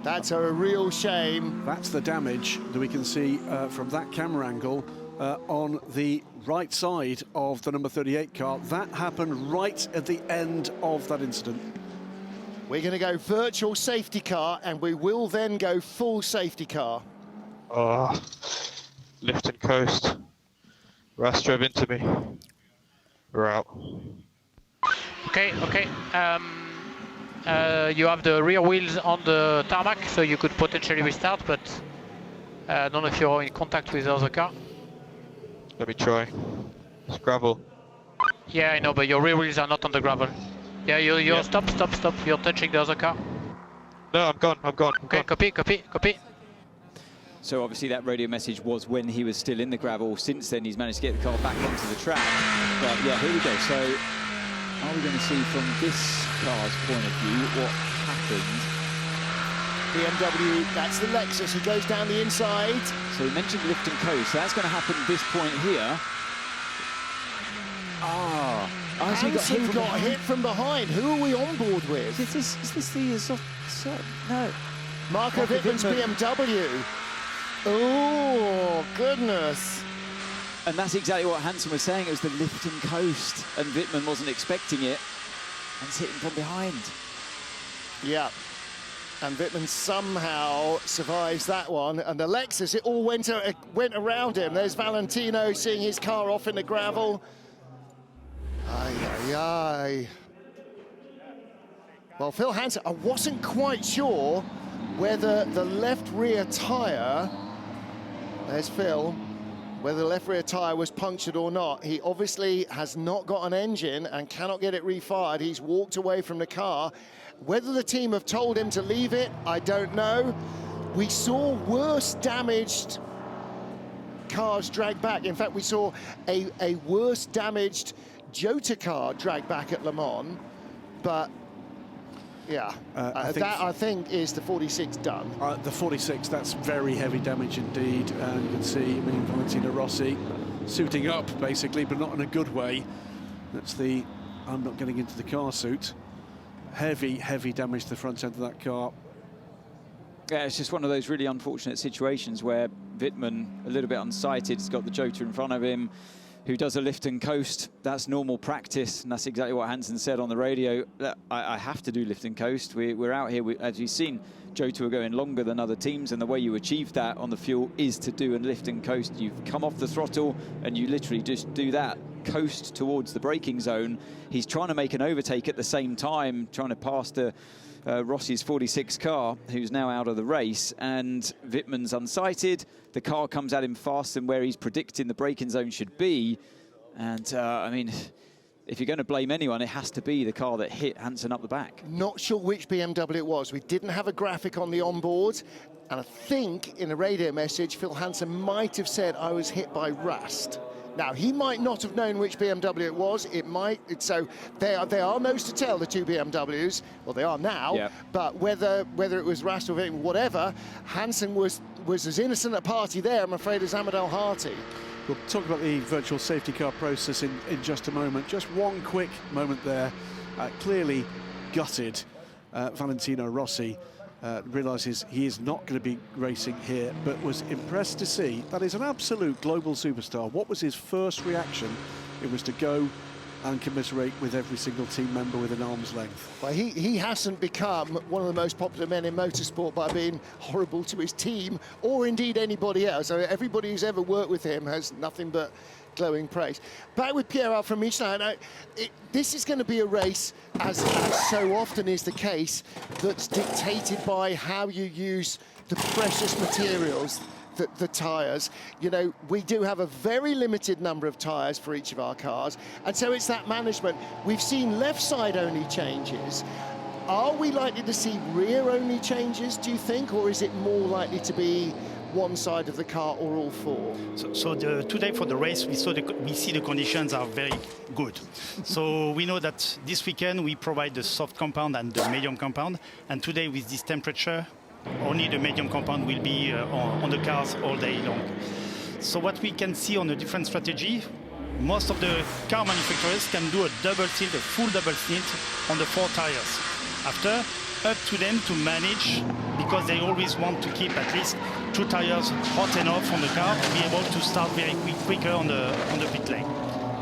That's a real shame. That's the damage that we can see from that camera angle on the right side of the number 38 car. That happened right at the end of that incident. We're going to go virtual safety car, and we will then go full safety car. Oh, lift and coast. Ras drove into me. We're out. Okay. You have the rear wheels on the tarmac, so you could potentially restart, but I don't know if you're in contact with the other car. Let me try. It's gravel. Yeah, I know, but your rear wheels are not on the gravel. Yeah, you're stop. You're touching the other car. No, I'm gone. Okay, copy. So obviously that radio message was when he was still in the gravel. Since then, he's managed to get the car back onto the track. But yeah, here we go. So are we going to see from this car's point of view what happened? BMW, that's the Lexus, he goes down the inside. So we mentioned lift and coast, so that's going to happen at this point here. Hansen got hit from behind. Who are we on board with? Is this the no. Marco Wittmann's BMW. Oh, goodness. And that's exactly what Hansen was saying. It was the lift and coast, and Wittmann wasn't expecting it, and it's hitting from behind. Yeah, and Wittmann somehow survives that one. And the Lexus, it all went around him. There's Valentino seeing his car off in the gravel. Ay. Well, Phil Hansen, I wasn't quite sure whether the left rear tyre, there's Phil, whether the left rear tyre was punctured or not. He obviously has not got an engine and cannot get it refired. He's walked away from the car. Whether the team have told him to leave it, I don't know. We saw worse damaged cars drag back. In fact, we saw a worse damaged Jota car drag back at Le Mans, but Yeah, that I think is the 46 done. The 46, that's very heavy damage indeed. And you can see Valentino Rossi suiting up, basically, but not in a good way. That's the, I'm not getting into the car suit. Heavy, heavy damage to the front end of that car. Yeah, it's just one of those really unfortunate situations where Wittmann, a little bit unsighted, has got the Jota in front of him, who does a lift and coast. That's normal practice, and that's exactly what Hansen said on the radio. I have to do lift and coast. We're out here, as you've seen, Jota are going longer than other teams, and the way you achieve that on the fuel is to do a lift and coast. You've come off the throttle, and you literally just do that, coast towards the braking zone. He's trying to make an overtake at the same time, trying to pass the Rossi's 46 car, who's now out of the race, and Wittmann's unsighted. The car comes at him faster than where he's predicting the braking zone should be. And, I mean, if you're going to blame anyone, it has to be the car that hit Hansen up the back. Not sure which BMW it was. We didn't have a graphic on the onboard. And I think in a radio message, Phil Hansen might have said, I was hit by rust. Now, he might not have known which BMW it was. It might, so they are nose to tail, the two BMWs. Well, they are now. Yep. But whether it was rust or whatever, Hansen was as innocent a party there, I'm afraid, as Ahmed Al-Hati. We'll talk about the virtual safety car process in just a moment. Just one quick moment there. Clearly gutted, Valentino Rossi realises he is not going to be racing here, but was impressed to see that is an absolute global superstar. What was his first reaction? It was to go and commiserate with every single team member with an arm's length. Well, he hasn't become one of the most popular men in motorsport by being horrible to his team or indeed anybody else. So everybody who's ever worked with him has nothing but glowing praise. Back with Pierre from Michelin. This is going to be a race, as so often is the case, that's dictated by how you use the precious materials, the tyres. You know, we do have a very limited number of tyres for each of our cars, and so it's that management. We've seen left side only changes. Are we likely to see rear only changes, do you think, or is it more likely to be one side of the car or all four? So today for the race, we see the conditions are very good. So we know that this weekend we provide the soft compound and the medium compound, and today with this temperature, only the medium compound will be on the cars all day long. So what we can see on a different strategy, most of the car manufacturers can do a double tilt, a full double tilt on the four tires. After, up to them to manage, because they always want to keep at least two tires hot enough on the car to be able to start very quicker on the pit lane.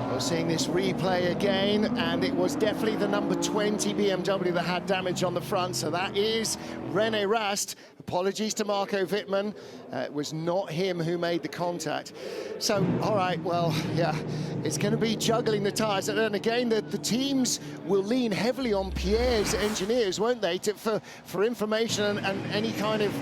We're seeing this replay again, and it was definitely the number 20 BMW that had damage on the front, so that is René Rast. Apologies to Marco Wittmann. It was not him who made the contact. So, all right, well, yeah, it's going to be juggling the tyres. And then again, the teams will lean heavily on Pierre's engineers, won't they, for information and any kind of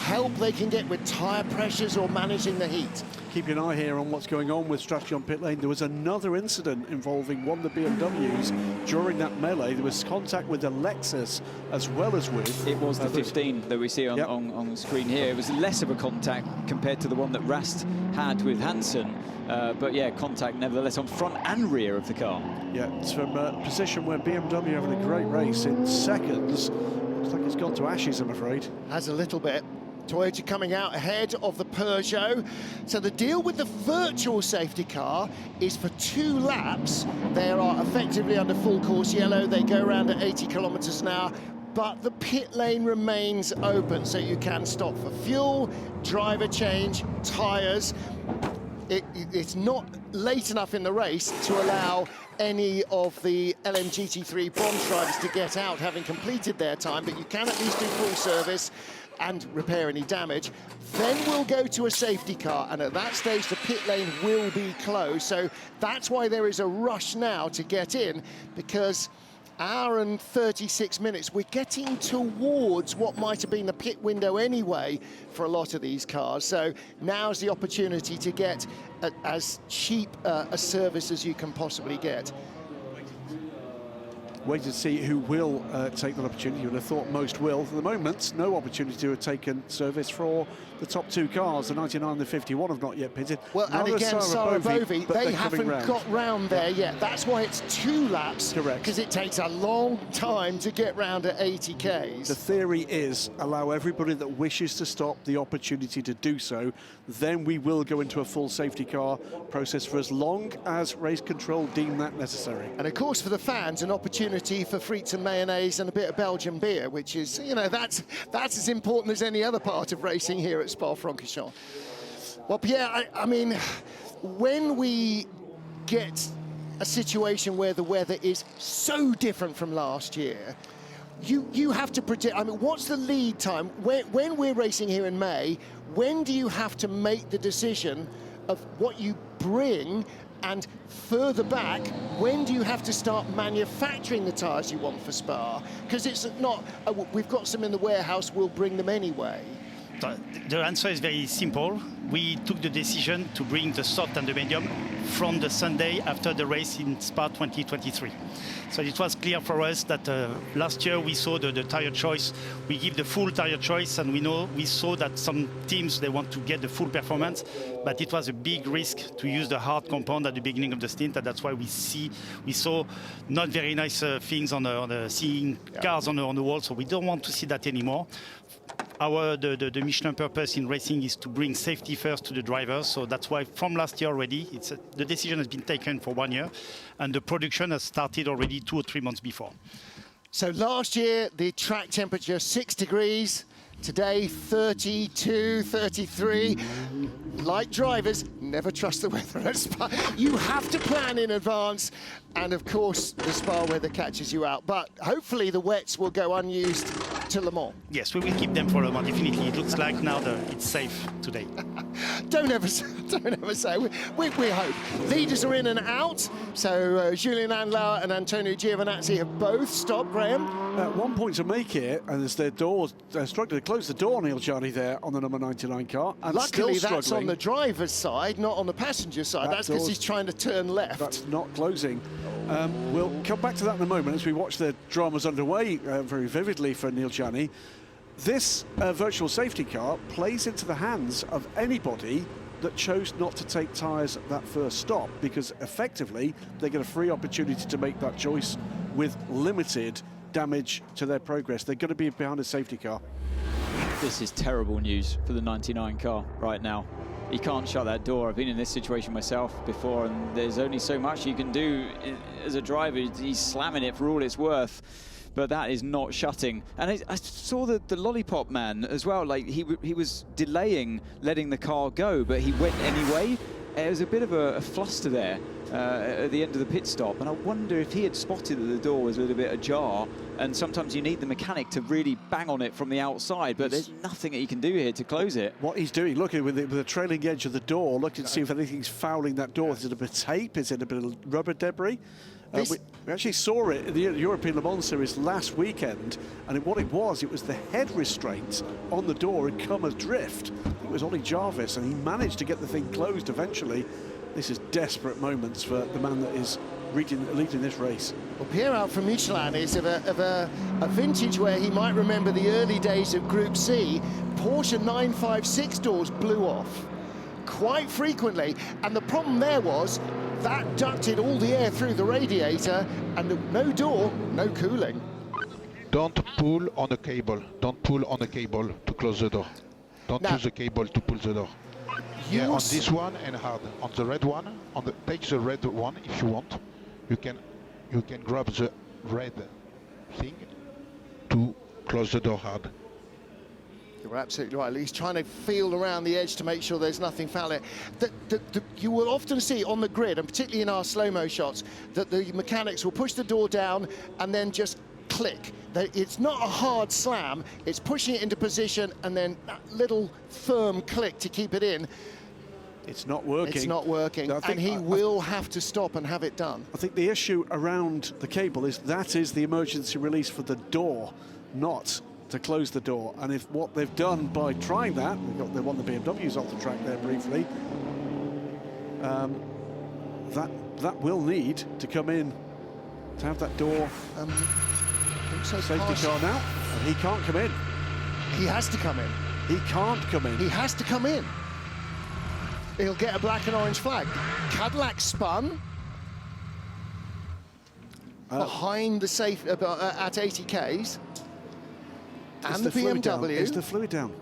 help they can get with tyre pressures or managing the heat. Keep an eye here on what's going on with strategy on pit lane. There was another incident involving one of the BMWs during that melee. There was contact with the Lexus as well as with... It was the 15 that we see on the screen here. It was less of a contact compared to the one that Rast had with Hansen. But yeah, contact nevertheless on front and rear of the car. Yeah, it's from a position where BMW having a great race in seconds. Looks like it's gone to ashes, I'm afraid. Has a little bit. Toyota coming out ahead of the Peugeot. So the deal with the virtual safety car is for 2 laps. They are effectively under full course yellow. They go around at 80 kilometers an hour, but the pit lane remains open, so you can stop for fuel, driver change, tyres. It's not late enough in the race to allow any of the LMGT3 bronze drivers to get out having completed their time, but you can at least do full service and repair any damage. Then we'll go to a safety car, and at that stage the pit lane will be closed. So that's why there is a rush now to get in, because hour and 36 minutes, we're getting towards what might have been the pit window anyway for a lot of these cars. So now's the opportunity to get as cheap a service as you can possibly get. waiting to see who will take that opportunity. You would have thought most will. For the moment, no opportunity to have taken service for the top two cars. The 99 and the 51 have not yet pitted. Well, and again, Sarah Bovey, they haven't got round there yet. That's why it's 2 laps. Correct. Because it takes a long time to get round at 80 Ks. The theory is allow everybody that wishes to stop the opportunity to do so. Then we will go into a full safety car process for as long as race control deem that necessary. And of course, for the fans, an opportunity for frites and mayonnaise and a bit of Belgian beer, which is, you know, that's as important as any other part of racing here at Spa-Francorchamps. Well, Pierre, I mean, when we get a situation where the weather is so different from last year, you have to predict. I mean, what's the lead time? When we're racing here in May, when do you have to make the decision of what you bring? And further back, when do you have to start manufacturing the tyres you want for Spa? Because it's not, we've got some in the warehouse, we'll bring them anyway. The answer is very simple. We took the decision to bring the soft and the medium from the Sunday after the race in Spa 2023. So it was clear for us that last year we saw the tire choice. We give the full tire choice, and we saw that some teams, they want to get the full performance, but it was a big risk to use the hard compound at the beginning of the stint, and that's why we saw not very nice things on the seeing cars on the wall. So we don't want to see that anymore. The Michelin purpose in racing is to bring safety first to the drivers. So that's why from last year already, the decision has been taken for 1 year, and the production has started already 2 or 3 months before. So last year, the track temperature 6 degrees. Today, 32, 33. Like drivers, never trust the weather at Spa. You have to plan in advance. And of course, the Spa weather catches you out. But hopefully the wets will go unused to Le Mans. Yes, we will keep them for Le Mans, definitely. It looks like now it's safe today. Don't ever say. We hope. Leaders are in and out. So Julien Andlauer and Antonio Giovinazzi have both stopped, Graham. 1 point to make here, and as their doors struggling to close the door, Neil Jarni there on the number 99 car. And luckily, still that's on the driver's side, not on the passenger side. That's because he's trying to turn left. That's not closing. We'll come back to that in a moment as we watch the dramas underway very vividly for Neil Jarni. This virtual safety car plays into the hands of anybody that chose not to take tyres at that first stop, because effectively they get a free opportunity to make that choice with limited damage to their progress. They're going to be behind a safety car. This is terrible news for the 99 car right now. He can't shut that door. I've been in this situation myself before, and there's only so much you can do as a driver. He's slamming it for all it's worth, but that is not shutting. And I saw the lollipop man as well. Like he was delaying letting the car go, but he went anyway. It was a bit of a fluster there at the end of the pit stop, and I wonder if he had spotted that the door was a little bit ajar, and sometimes you need the mechanic to really bang on it from the outside, but there's nothing that he can do here to close it. What he's doing, looking with the trailing edge of the door, looking to see if anything's fouling that door. Is it a bit of tape? Is it a bit of rubber debris? We actually saw it in the European Le Mans Series last weekend, and what it was the head restraint on the door had come adrift. It was Ollie Jarvis, and he managed to get the thing closed eventually. This is desperate moments for the man that is leading this race. Well, Pierre out from Michelin is of a vintage where he might remember the early days of Group C. Porsche 956 doors blew off quite frequently, and the problem there was that ducted all the air through the radiator, and no door, no cooling. Don't pull on a cable. Don't pull on a cable to close the door. Don't use the cable to pull the door. Yeah, on this one and hard. On the red one, take the red one if you want. You can grab the red thing to close the door hard. You're absolutely right. He's trying to feel around the edge to make sure there's nothing foul. You will often see on the grid, and particularly in our slow-mo shots, that the mechanics will push the door down and then just click. It's not a hard slam, it's pushing it into position and then that little firm click to keep it in. It's not working. It's not working, and he will have to stop and have it done. I think the issue around the cable is that is the emergency release for the door, not to close the door. And if what they've done by trying that, they won the BMWs off the track there briefly, that will need to come in to have that door. So safety car now, and he can't come in. He has to come in. He can't come in. He has to come in. He'll get a black and orange flag. Cadillac spun behind the safe at 80 Ks, and the BMW. Is the fluid down?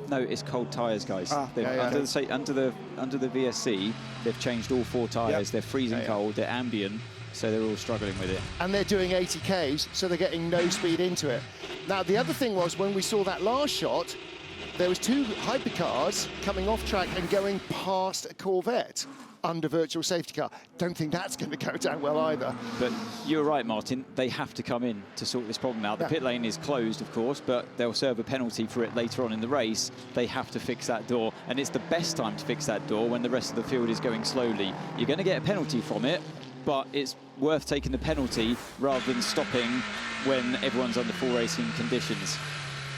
No, it's cold tyres, guys. Under the VSC, they've changed all 4 tyres. They're freezing cold. They're ambient. So they're all struggling with it. And they're doing 80 Ks, so they're getting no speed into it. Now, the other thing was, when we saw that last shot, there was 2 hypercars coming off track and going past a Corvette under virtual safety car. Don't think that's going to go down well either. But you're right, Martin. They have to come in to sort this problem out. The pit lane is closed, of course, but they'll serve a penalty for it later on in the race. They have to fix that door, and it's the best time to fix that door when the rest of the field is going slowly. You're going to get a penalty from it, but it's worth taking the penalty rather than stopping when everyone's under full racing conditions.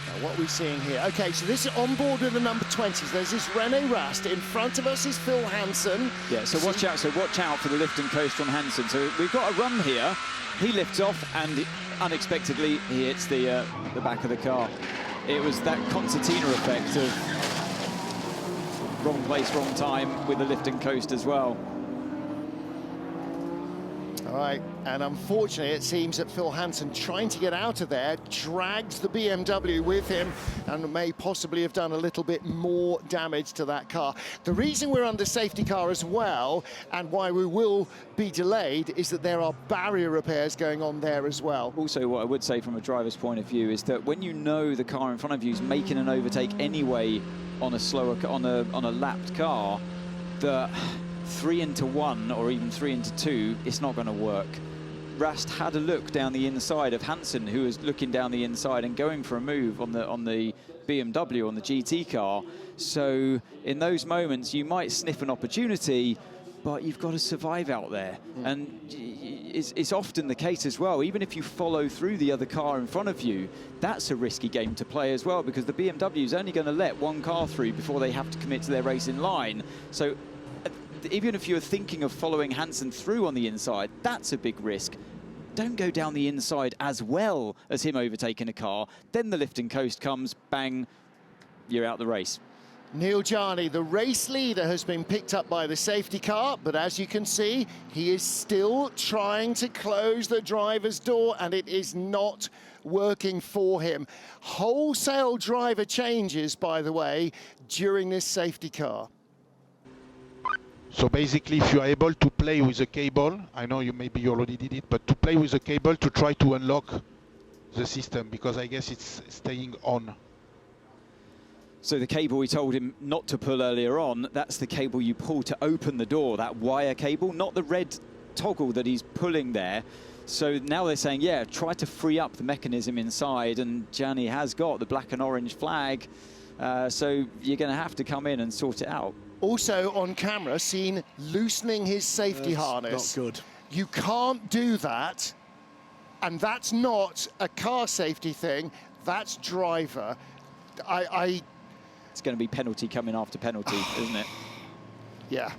Now, what are we seeing here? Okay, so this is on board with the number 20s. There's this René Rast. In front of us is Phil Hansen. Yeah, so watch out. So watch out for the lift and coast from Hansen. So we've got a run here. He lifts off, and unexpectedly he hits the back of the car. It was that concertina effect of wrong place, wrong time with the lift and coast as well. All right, and unfortunately it seems that Phil Hansen, trying to get out of there, drags the BMW with him and may possibly have done a little bit more damage to that car. The reason we're under safety car as well, and why we will be delayed, is that there are barrier repairs going on there as well. Also, what I would say from a driver's point of view is that when you know the car in front of you is making an overtake anyway on a slower, on a lapped car, the 3 into 1 or even 3 into 2, it's not going to work. Rast had a look down the inside of Hansen, who was looking down the inside and going for a move on the BMW, on the GT car. So in those moments, you might sniff an opportunity, but you've got to survive out there. And it's often the case as well. Even if you follow through the other car in front of you, that's a risky game to play as well, because the BMW is only going to let one car through before they have to commit to their racing line. So even if you're thinking of following Hansen through on the inside, that's a big risk. Don't go down the inside as well as him overtaking a car. Then the lift and coast comes, bang, you're out the race. Neil Jarni, the race leader, has been picked up by the safety car, but as you can see, he is still trying to close the driver's door, and it is not working for him. Wholesale driver changes, by the way, during this safety car. So basically, if you are able to play with a cable, I know maybe you already did it, but to play with a cable to try to unlock the system, because I guess it's staying on. So the cable we told him not to pull earlier on, that's the cable you pull to open the door, that wire cable, not the red toggle that he's pulling there. So now they're saying, yeah, try to free up the mechanism inside, and Gianni has got the black and orange flag. So you're going to have to come in and sort it out. Also on camera, seen loosening his safety harness. Not good. You can't do that, and that's not a car safety thing, that's driver. It's going to be penalty coming after penalty, isn't it? Yeah.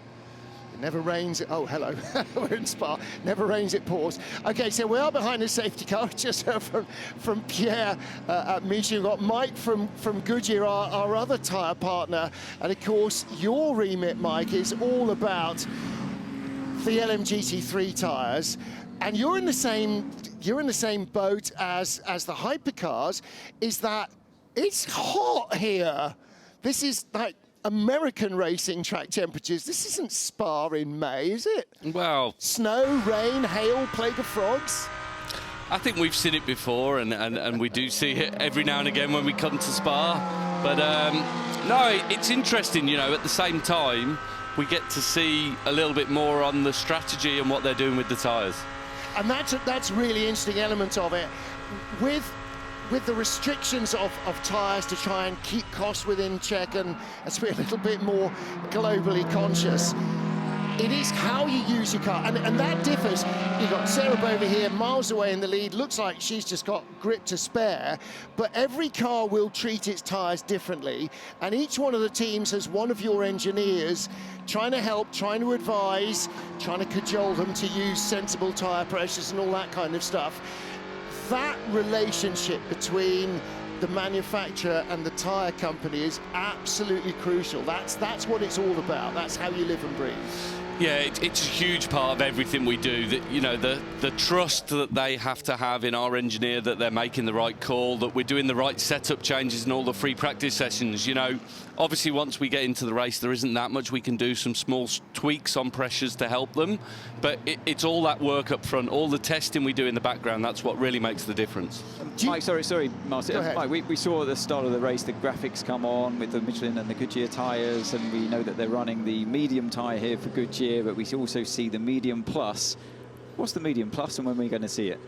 It never rains. Oh, hello. We're in Spa. Never rains, it pours. Okay, so we are behind the safety car. Just heard from Pierre at Michi. We've got Mike from Goodyear, our other tyre partner. And of course, your remit, Mike, is all about the LMGT3 tyres. And you're in the same boat as the hypercars. Is that it's hot here? This is like American racing track temperatures. This isn't Spa in May, is it? Well, snow, rain, hail, plague of frogs. I think we've seen it before, and we do see it every now and again when we come to Spa. But no, it's interesting, you know, at the same time, we get to see a little bit more on the strategy and what they're doing with the tyres. And that's really interesting element of it. With the restrictions of tyres to try and keep costs within check and to be a little bit more globally conscious, It is how you use your car, and that differs. You've got Sarah Bova here, miles away in the lead. Looks like she's just got grip to spare, but every car will treat its tyres differently, and each one of the teams has one of your engineers trying to help, trying to advise, trying to cajole them to use sensible tyre pressures and all that kind of stuff. That relationship between the manufacturer and the tyre company is absolutely crucial. That's what it's all about. That's how you live and breathe. Yeah, it's a huge part of everything we do. That, you know, the trust that they have to have in our engineer, that they're making the right call, that we're doing the right setup changes in all the free practice sessions. You know, obviously once we get into the race, there isn't that much we can do. Some small tweaks on pressures to help them, but it's all that work up front, all the testing we do in the background. That's what really makes the difference. Mike, sorry, Martin. Mike, we saw at the start of the race the graphics come on with the Michelin and the Goodyear tyres, and we know that they're running the medium tyre here for Goodyear, but we also see the medium plus. What's the medium plus, and when are we going to see it?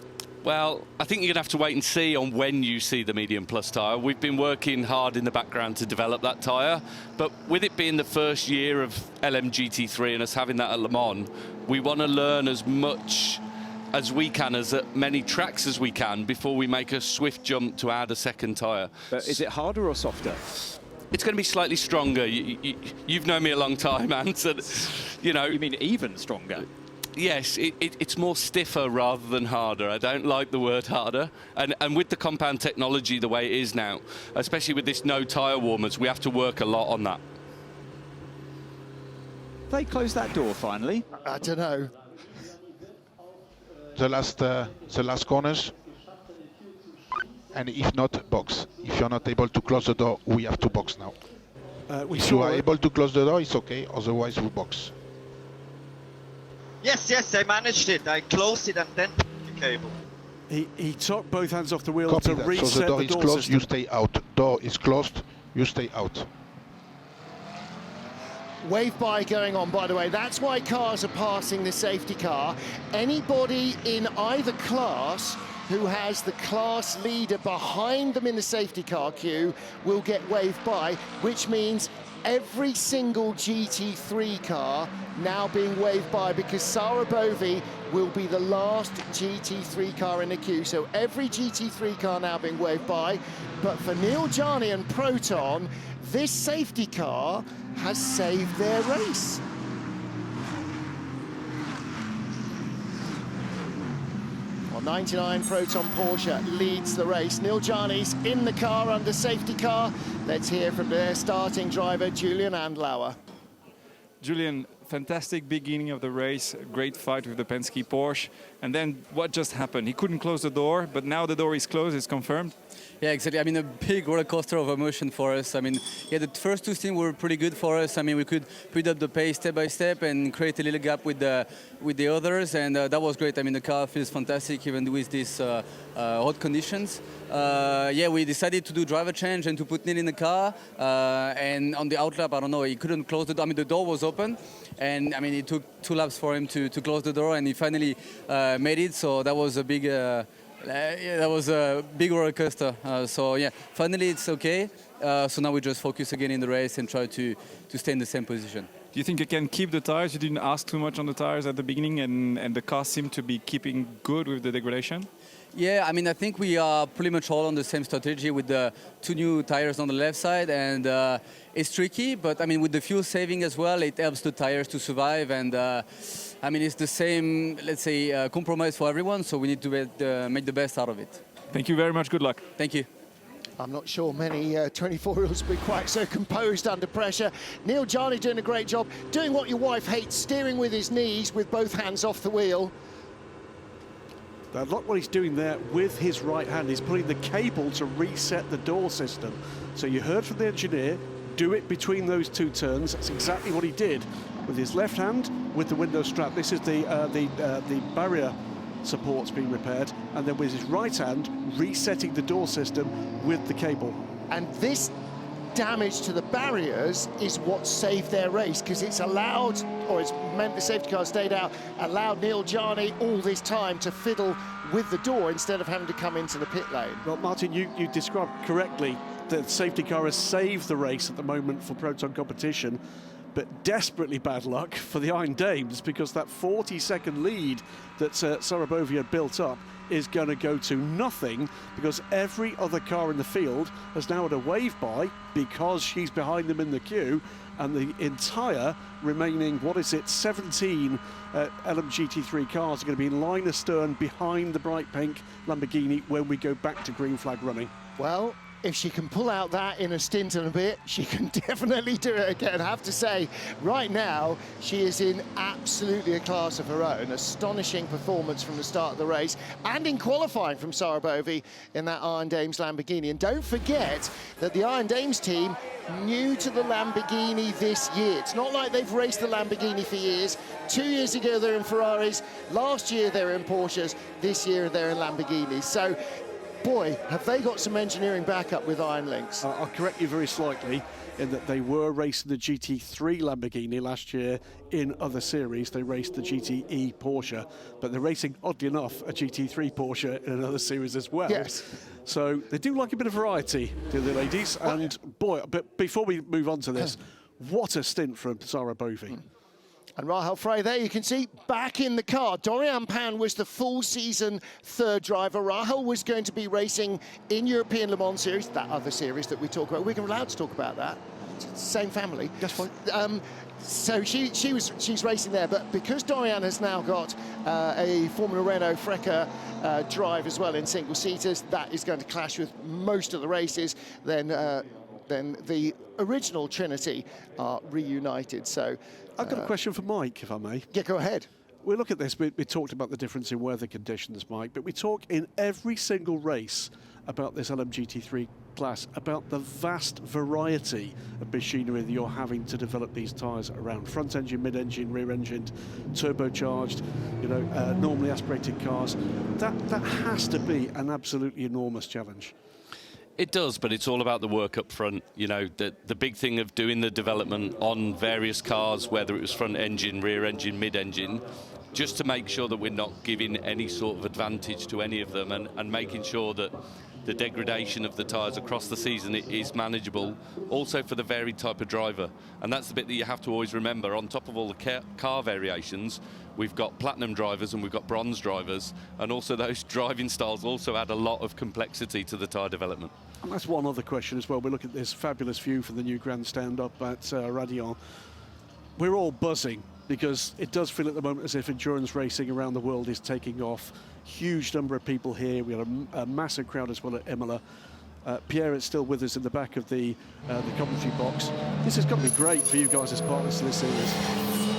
Well, I think you're going to have to wait and see on when you see the medium plus tyre. We've been working hard in the background to develop that tyre, but with it being the first year of LMGT3 and us having that at Le Mans, we want to learn as much as we can, as at many tracks as we can, before we make a swift jump to add a second tyre. But is it harder or softer? It's going to be slightly stronger. You've known me a long time, Ant, so, you know... You mean even stronger? Yes, it's more stiffer rather than harder. I don't like the word harder. And with the compound technology the way it is now, especially with this no tyre warmers, we have to work a lot on that. They closed that door finally. I don't know. The last corners, and if not, box. If you're not able to close the door, we have to box now. If you are able to close the door, it's okay. Otherwise, we box. Yes, I managed it. I closed it and then put the cable. He took both hands off the wheel Copy to that. reset so the door is closed, system. you stay out. Door is closed, you stay out. Wave by going on, by the way. That's why cars are passing the safety car. Anybody in either class who has the class leader behind them in the safety car queue will get waved by, which means every single GT3 car now being waved by, because Sarah Bova will be the last GT3 car in the queue. So every GT3 car now being waved by. But for Neil Jarni and Proton, this safety car has saved their race. Well, 99 Proton Porsche leads the race. Neil Jarni's in the car under safety car. Let's hear from their starting driver, Julian Andlauer. Julian, fantastic beginning of the race, great fight with the Penske Porsche. And then what just happened? He couldn't close the door, but now the door is closed, it's confirmed. Yeah, exactly. I mean, a big roller coaster of emotion for us. I mean, yeah, the first two stints were pretty good for us. I mean, we could put up the pace step by step and create a little gap with the others, and that was great. I mean, the car feels fantastic even with these hot conditions. Yeah, we decided to do driver change and to put Neil in the car. And on the outlap, I don't know, he couldn't close the door. I mean, the door was open, and I mean, it took 2 laps for him to close the door, and he finally made it. So that was a big. Yeah, that was a big roller coaster. So yeah, finally it's okay. So now we just focus again in the race and try to stay in the same position. Do you think you can keep the tires? You didn't ask too much on the tires at the beginning, and the car seemed to be keeping good with the degradation? Yeah, I mean, I think we are pretty much all on the same strategy with the 2 new tires on the left side, and it's tricky, but I mean, with the fuel saving as well, it helps the tires to survive, and I mean, it's the same, let's say, compromise for everyone, so we need to make the best out of it. Thank you very much. Good luck. Thank you. I'm not sure many 24-year-olds will be quite so composed under pressure. Neil Jarni doing a great job, doing what your wife hates, steering with his knees with both hands off the wheel. I like what he's doing there with his right hand. He's pulling the cable to reset the door system. So you heard from the engineer, do it between those 2 turns. That's exactly what he did with his left hand with the window strap. This is the barrier supports being repaired, and then with his right hand resetting the door system with the cable. And this damage to the barriers is what saved their race, because it's allowed, or it's meant the safety car stayed out, allowed Neil Jarni all this time to fiddle with the door instead of having to come into the pit lane. Well, Martin, you described correctly that the safety car has saved the race at the moment for Proton competition, but desperately bad luck for the Iron Dames, because that 40-second lead that Sarabovia built up is going to go to nothing, because every other car in the field has now had a wave by because she's behind them in the queue, and the entire remaining, 17 LMGT3 cars are going to be in line astern behind the bright pink Lamborghini when we go back to green flag running. Well, if she can pull out that in a stint and a bit, she can definitely do it again. I have to say, right now, she is in absolutely a class of her own. Astonishing performance from the start of the race, and in qualifying from Sarabovi in that Iron Dames Lamborghini. And don't forget that the Iron Dames team, new to the Lamborghini this year. It's not like they've raced the Lamborghini for years. 2 years ago, they're in Ferraris. Last year, they're in Porsches. This year, they're in Lamborghinis. So, boy, have they got some engineering backup with Iron Lynx. I'll correct you very slightly in that they were racing the GT3 Lamborghini last year in other series. They raced the GTE Porsche, but they're racing, oddly enough, a GT3 Porsche in another series as well. Yes. So they do like a bit of variety, do the ladies. And boy, but before we move on to this, what a stint from Sarabovi. And Rahel Frey there, you can see, back in the car. Dorian Pan was the full season third driver. Rahel was going to be racing in European Le Mans Series, that other series that we talk about. We're allowed to talk about that. It's the same family. That's fine. So she's racing there, but because Dorian has now got a Formula Renault Freca drive as well in single-seaters, that is going to clash with most of the races. Then the original Trinity are reunited. So I've got a question for Mike, if I may. Yeah, go ahead. We look at this, we talked about the difference in weather conditions, Mike, but we talk in every single race about this LMGT3 class, about the vast variety of machinery that you're having to develop these tyres around. Front engine, mid-engine, rear-engined, turbocharged, normally aspirated cars. That has to be an absolutely enormous challenge. It does, but it's all about the work up front. You know, the big thing of doing the development on various cars, whether it was front engine, rear engine, mid engine, just to make sure that we're not giving any sort of advantage to any of them, and making sure that the degradation of the tyres across the season is manageable, also for the varied type of driver. And that's the bit that you have to always remember. On top of all the car variations, we've got platinum drivers and we've got bronze drivers, and also those driving styles also add a lot of complexity to the tyre development. And that's one other question as well. We look at this fabulous view from the new grandstand up at Raidillon. We're all buzzing, because it does feel at the moment as if endurance racing around the world is taking off. Huge number of people here. We had a massive crowd as well at Imola. Pierre is still with us in the back of the commentary box. This has got to be great for you guys as partners to this series.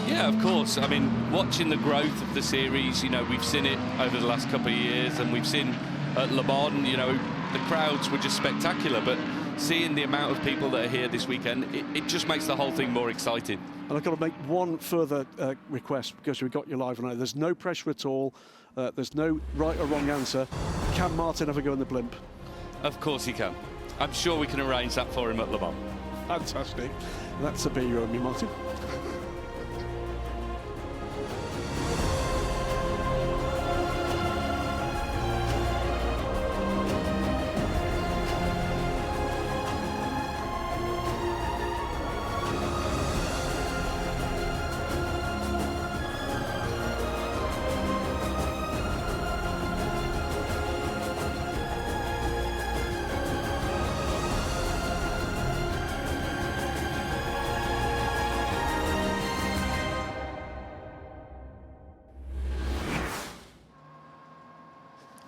Yeah, of course. I mean, watching the growth of the series, we've seen it over the last couple of years, and we've seen at Le Mans, the crowds were just spectacular, but seeing the amount of people that are here this weekend, it just makes the whole thing more exciting. And I've got to make one further request, because we've got you live on. There's no pressure at all. There's no right or wrong answer. Can Martin ever go in the blimp? Of course he can. I'm sure we can arrange that for him at Le Mans. Fantastic. That's a beer you owe me, Martin.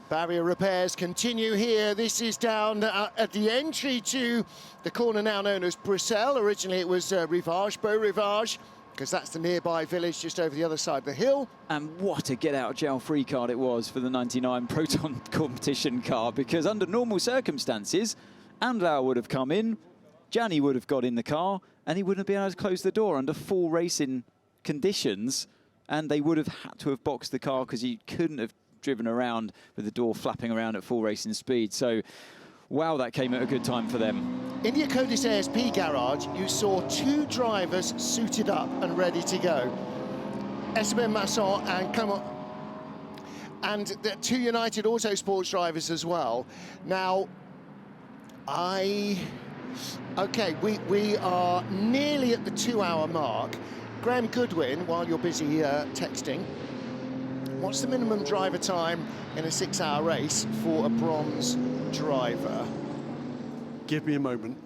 Barrier repairs continue here. This is down at the entry to the corner now known as Bruxelles. Originally it was Rivage, Beau Rivage, because that's the nearby village just over the other side of the hill. And what a get-out-of-jail free card it was for the 99 Proton competition car, because under normal circumstances, Andlau would have come in, Gianni would have got in the car, and he wouldn't have been able to close the door under full racing conditions, and they would have had to have boxed the car because he couldn't have driven around with the door flapping around at full racing speed. So, wow, that came at a good time for them. In the Codis ASP garage, you saw two drivers suited up and ready to go. Esteban Masson and Clement, and the two United Autosports drivers as well. Now, I Okay, we are nearly at the 2-hour mark. Graham Goodwin, while you're busy texting, what's the minimum driver time in a 6-hour race for a bronze driver? Give me a moment.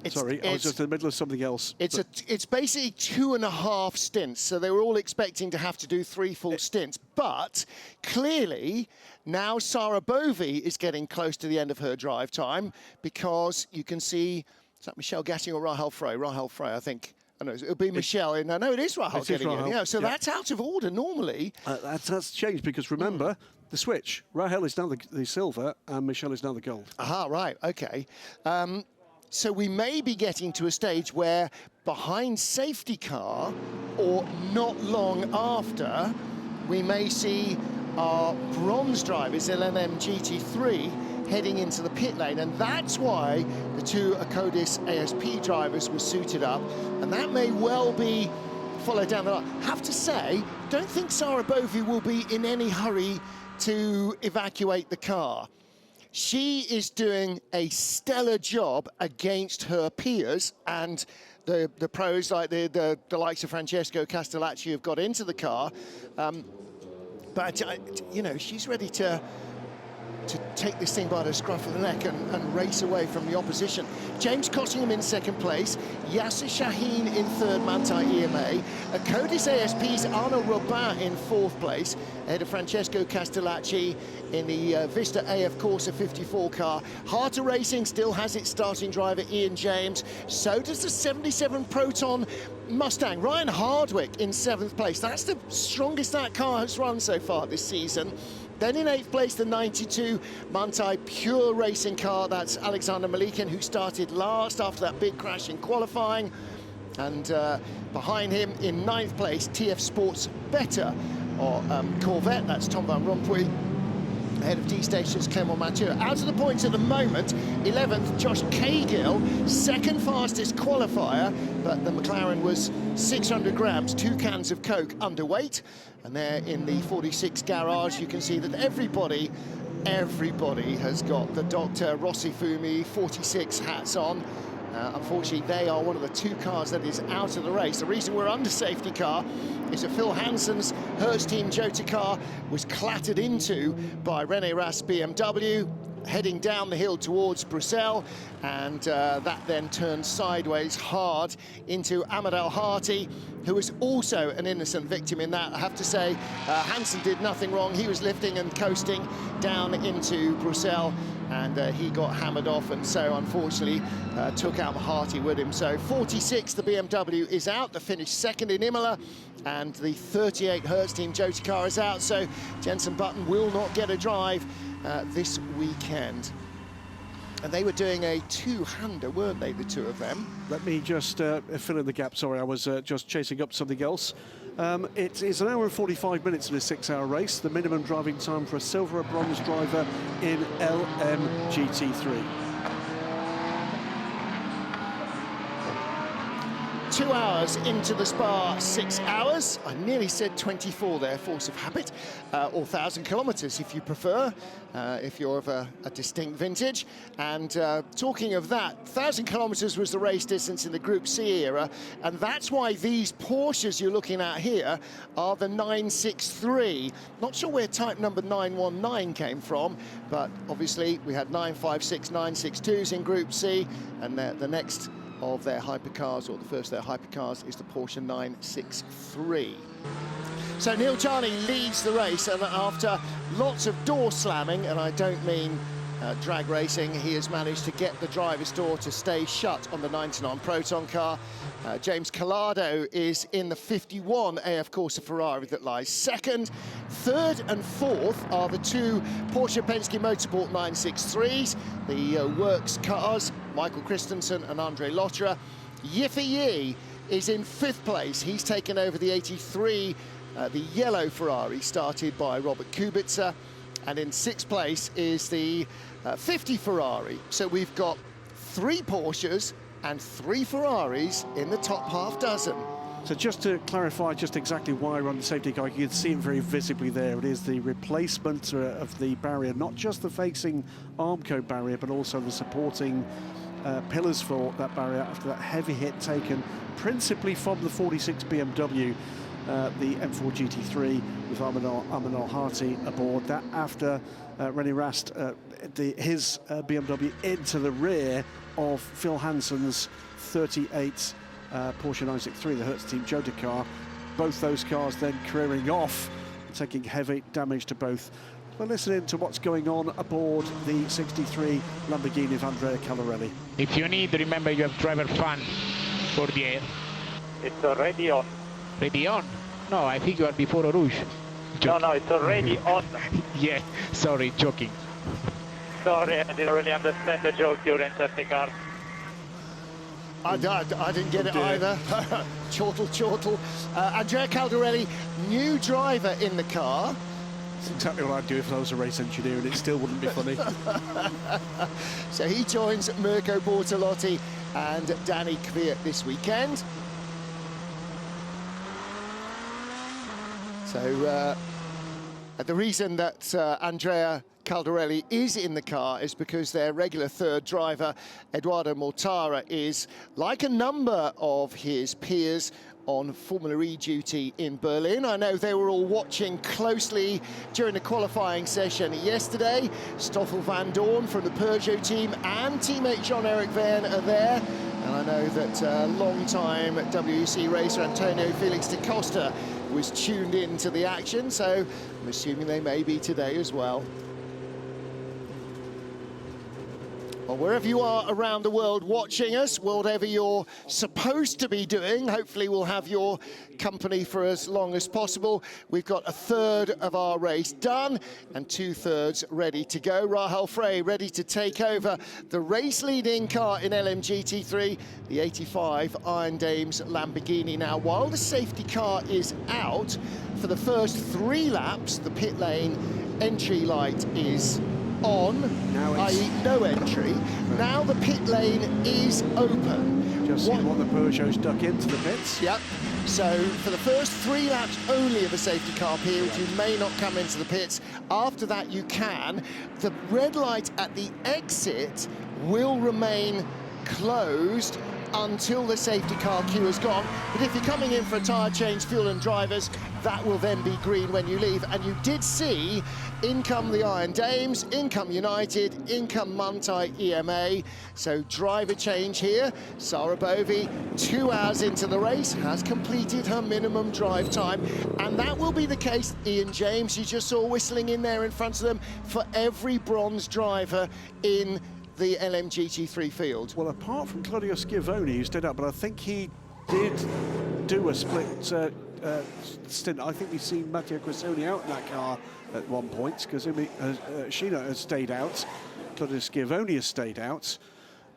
Sorry, I was just in the middle of something else. It's basically 2.5 stints, so they were all expecting to have to do 3 full stints. But clearly, now Sarah Bovey is getting close to the end of her drive time, because you can see, is that Michelle Gatting or Rahel Frey? Rahel Frey, I think. I know, it'll be Michelle. No, it is Rahel getting in. Yeah, so that's out of order normally. That's changed, because remember, the switch. Rahel is now the silver and Michelle is now the gold. Aha, right, okay. So we may be getting to a stage where behind safety car, or not long after, we may see our bronze drivers, LMGT3, heading into the pit lane. And that's why the 2 Akkodis ASP drivers were suited up. And that may well be followed down the line. Have to say, don't think Sarah Bovey will be in any hurry to evacuate the car. She is doing a stellar job against her peers, and the pros like the likes of Francesco Castellacci have got into the car. But, you know, she's ready to take this thing by the scruff of the neck and race away from the opposition. James Cottingham in 2nd place, Yasser Shaheen in 3rd, Manthey EMA, Akkodis ASP's Arnaud Robin in 4th place, ahead of Francesco Castellacci in the Vista AF Corsa 54 car. Harter Racing still has its starting driver, Ian James. So does the 77 Proton Mustang. Ryan Hardwick in 7th place. That's the strongest that car has run so far this season. Then in 8th place, the 92 Manthey Pure Racing car. That's Alexander Malikin, who started last after that big crash in qualifying. And behind him in 9th place, TF Sports Better, or Corvette. That's Tom Van Rompuy, ahead of D-Station's Clément Mathieu. Out of the points at the moment, 11th, Josh Cahill, 2nd fastest qualifier, but the McLaren was 600 grams, 2 cans of Coke underweight. And there in the 46 garage, you can see that everybody has got the Dr. Rossi Fumi 46 hats on. Unfortunately, they are one of the 2 cars that is out of the race. The reason we're under safety car is that Phil Hansen's Hertz Team Jota car was clattered into by René Rast BMW, heading down the hill towards Bruxelles, and that then turned sideways hard into Ahmed Al-Hati, who was also an innocent victim in that. I have to say, Hansen did nothing wrong. He was lifting and coasting down into Bruxelles, and he got hammered off, and so unfortunately took out Al-Hati with him. So 46, the BMW is out. The finished 2nd in Imola, and the 38 Hertz Team Jota car is out. So Jenson Button will not get a drive this weekend. And they were doing a 2-hander, weren't they, the 2 of them? Let me just fill in the gap. Sorry, I was just chasing up something else. It is 1 hour and 45 minutes in a 6-hour race. The minimum driving time for a silver or bronze driver in LMGT3. 2 hours into the Spa, 6 hours. I nearly said 24 there, force of habit, or 1,000 kilometres if you prefer, if you're of a distinct vintage. And talking of that, 1,000 kilometres was the race distance in the Group C era, and that's why these Porsches you're looking at here are the 963. Not sure where type number 919 came from, but obviously we had 956, 962s in Group C, and the next of their hypercars, or the first of their hypercars, is the Porsche 963. So Neil Charney leads the race, and after lots of door slamming, and I don't mean drag racing, he has managed to get the driver's door to stay shut on the 99 Proton car. James Collado is in the 51 AF Corsa Ferrari that lies 2nd. 3rd and 4th are the 2 Porsche Penske Motorsport 963s, the works cars, Michael Christensen and Andre Lotterer. Yiffy Yi is in 5th place. He's taken over the 83, the yellow Ferrari, started by Robert Kubica. And in 6th place is the 50 Ferrari. So we've got 3 Porsches and 3 Ferraris in the top half dozen. So just to clarify just exactly why we're on the safety car, you can see it very visibly there. It is the replacement of the barrier, not just the facing Armco barrier, but also the supporting pillars for that barrier after that heavy hit taken principally from the 46 BMW, the M4 GT3 with Amin Al-Hati aboard. That after René Rast, his BMW into the rear of Phil Hansen's 38 Porsche 963, the Hertz Team Jota car. Both those cars then careering off, taking heavy damage to both. We're listening to what's going on aboard the 63 Lamborghini of Andrea Caldarelli. If you need, remember you have driver fan for the air. It's already on. Ready on? No, I think you are before Rouge. No, it's already on. Yeah, sorry, joking. Sorry, I didn't really understand the joke during safety car. I didn't get it either. Chortle. Andrea Caldarelli, new driver in the car. That's exactly what I'd do if I was a race engineer, and it still wouldn't be funny. So he joins Mirko Bortolotti and Danny Kvyat this weekend. So the reason that Andrea Caldarelli is in the car is because their regular third driver, Edoardo Mortara, is, like a number of his peers, on Formula E duty in Berlin. I know they were all watching closely during the qualifying session yesterday. Stoffel van Dorn from the Peugeot team and teammate Jean-Eric Verne are there. And I know that long-time WEC racer Antonio Felix da Costa was tuned in to the action, so I'm assuming they may be today as well. Well, wherever you are around the world watching us, whatever you're supposed to be doing, hopefully we'll have your company for as long as possible. We've got a third of our race done and 2/3 ready to go. Rahel Frey ready to take over the race-leading car in LMGT3, the 85 Iron Dames Lamborghini. Now, while the safety car is out, for the first 3 laps, the pit lane entry light is on, i.e. no entry. Now the pit lane is open. Just seen what the Peugeot's duck into the pits. Yep. So for the first 3 laps only of the safety car period, you may not come into the pits. After that you can. The red light at the exit will remain closed until the safety car queue is gone. But if you're coming in for a tyre change, fuel and drivers, that will then be green when you leave. And you did see in come the Iron Dames, in come United, in come Muntai EMA. So driver change here. Sarah Bovey, 2 hours into the race, has completed her minimum drive time. And that will be the case, Ian James, you just saw whistling in there in front of them, for every bronze driver in the LMGT3 field. Well, apart from Claudio Schiavone, who stood up, but I think he did do a split stint. I think we've seen Matteo Cressoni out in that car at one point, because Sheena has stayed out, Claudio Schiavone has stayed out,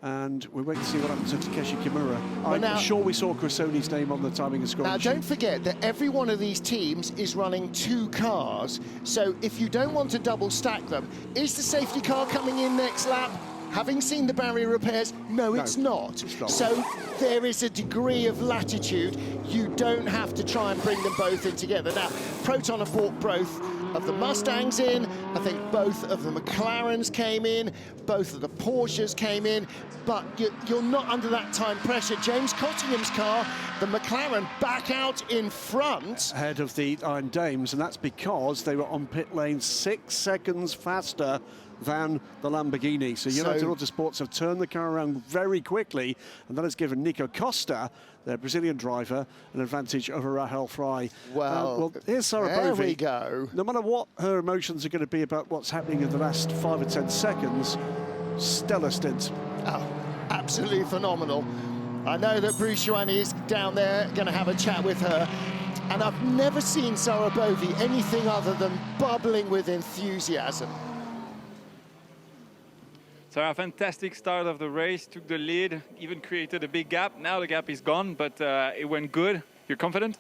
and we're waiting to see what happens to Takeshi Kimura. I'm sure we saw Cressoni's name on the timing and scoring. Now, don't forget that every one of these teams is running 2 cars, so if you don't want to double stack them, is the safety car coming in next lap? Having seen the barrier repairs, no, it's not. So there is a degree of latitude. You don't have to try and bring them both in together. Now, Proton have brought both of the Mustangs in. I think both of the McLarens came in. Both of the Porsches came in. But you're not under that time pressure. James Cottingham's car, the McLaren, back out in front. Ahead of the Iron Dames, and that's because they were on pit lane 6 seconds faster than the Lamborghini. So United Autosports have turned the car around very quickly, and that has given Nico Costa, their Brazilian driver, an advantage over Rahel Frey. Well, here's Sarah Bovey. There we go. No matter what her emotions are going to be about what's happening in the last 5 or 10 seconds, stellar stint. Oh, absolutely phenomenal. I know that Bruce Joanny is down there going to have a chat with her, and I've never seen Sarah Bovey anything other than bubbling with enthusiasm. So a fantastic start of the race, took the lead, even created a big gap. Now the gap is gone, but it went good. You're confident?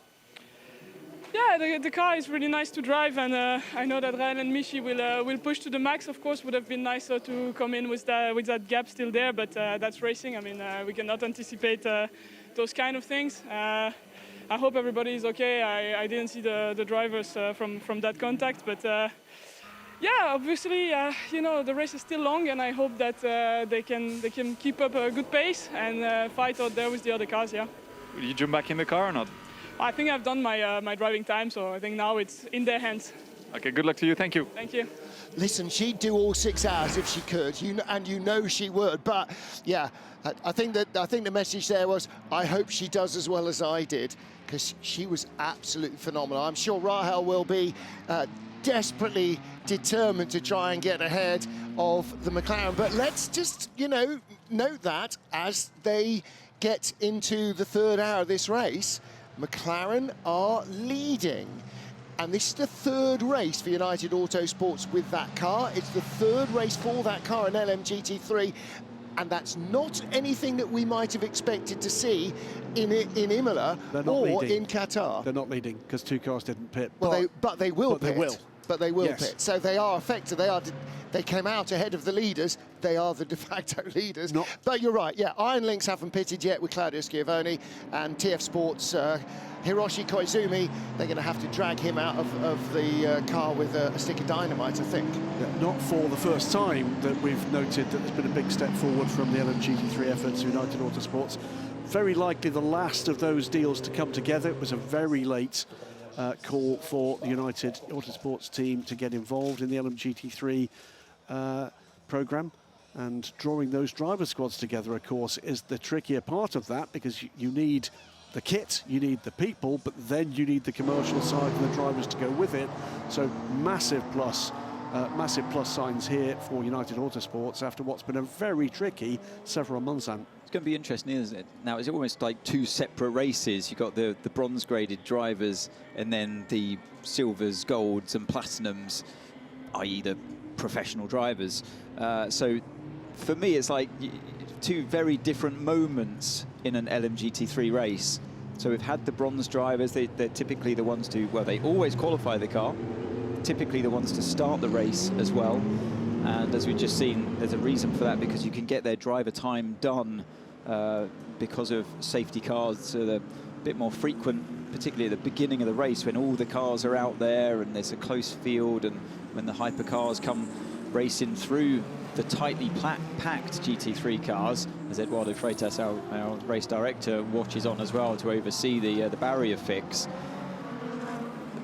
Yeah, the car is really nice to drive, and I know that Ryan and Michi will push to the max. Of course, would have been nicer to come in with that gap still there, but that's racing. I mean, we cannot anticipate those kind of things. I hope everybody is okay. I didn't see the drivers from that contact, but Yeah, obviously, you know, the race is still long, and I hope that they can keep up a good pace and fight out there with the other cars. Yeah. Will you jump back in the car or not? I think I've done my driving time, so I think now it's in their hands. Okay, good luck to you. Thank you. Thank you. Listen, she'd do all 6 hours if she could, and you know she would. But yeah, I think the message there was, I hope she does as well as I did, because she was absolutely phenomenal. I'm sure Rahel will be desperately determined to try and get ahead of the McLaren. But let's just, you know, note that as they get into the 3rd hour of this race, McLaren are leading. And this is the 3rd race for United Autosports with that car. It's the 3rd race for that car in LMGT3. And that's not anything that we might have expected to see in Imola or in Qatar. They're not leading because 2 cars didn't pit. Well, but they will pit. They will. But they will Yes. pit. So they are effective. They came out ahead of the leaders. They are the de facto leaders. But you're right. Yeah, Iron Lynx haven't pitted yet with Claudio Schiavone, and TF Sports Hiroshi Koizumi. They're going to have to drag him out of the car with a stick of dynamite, I think. Yeah, not for the first time that we've noted that there's been a big step forward from the LMGT3 efforts of United Autosports. Very likely the last of those deals to come together. It was a very late call for the United Autosports team to get involved in the LMGT3 programme. And drawing those driver squads together, of course, is the trickier part of that, because you need the kit, you need the people, but then you need the commercial side and the drivers to go with it. So massive plus signs here for United Autosports after what's been a very tricky several months. It's going to be interesting, isn't it? Now, it's almost like 2 separate races. You've got the bronze-graded drivers and then the silvers, golds and platinums, i.e. the professional drivers. So for me, it's like 2 very different moments in an LMGT3 race. So we've had the bronze drivers. They're typically the ones to, well, they always qualify the car, typically the ones to start the race as well. And as we've just seen, there's a reason for that, because you can get their driver time done because of safety cars, so they're a bit more frequent, particularly at the beginning of the race when all the cars are out there and there's a close field, and when the hypercars come racing through the tightly packed GT3 cars, as Eduardo Freitas, our race director, watches on as well to oversee the barrier fix.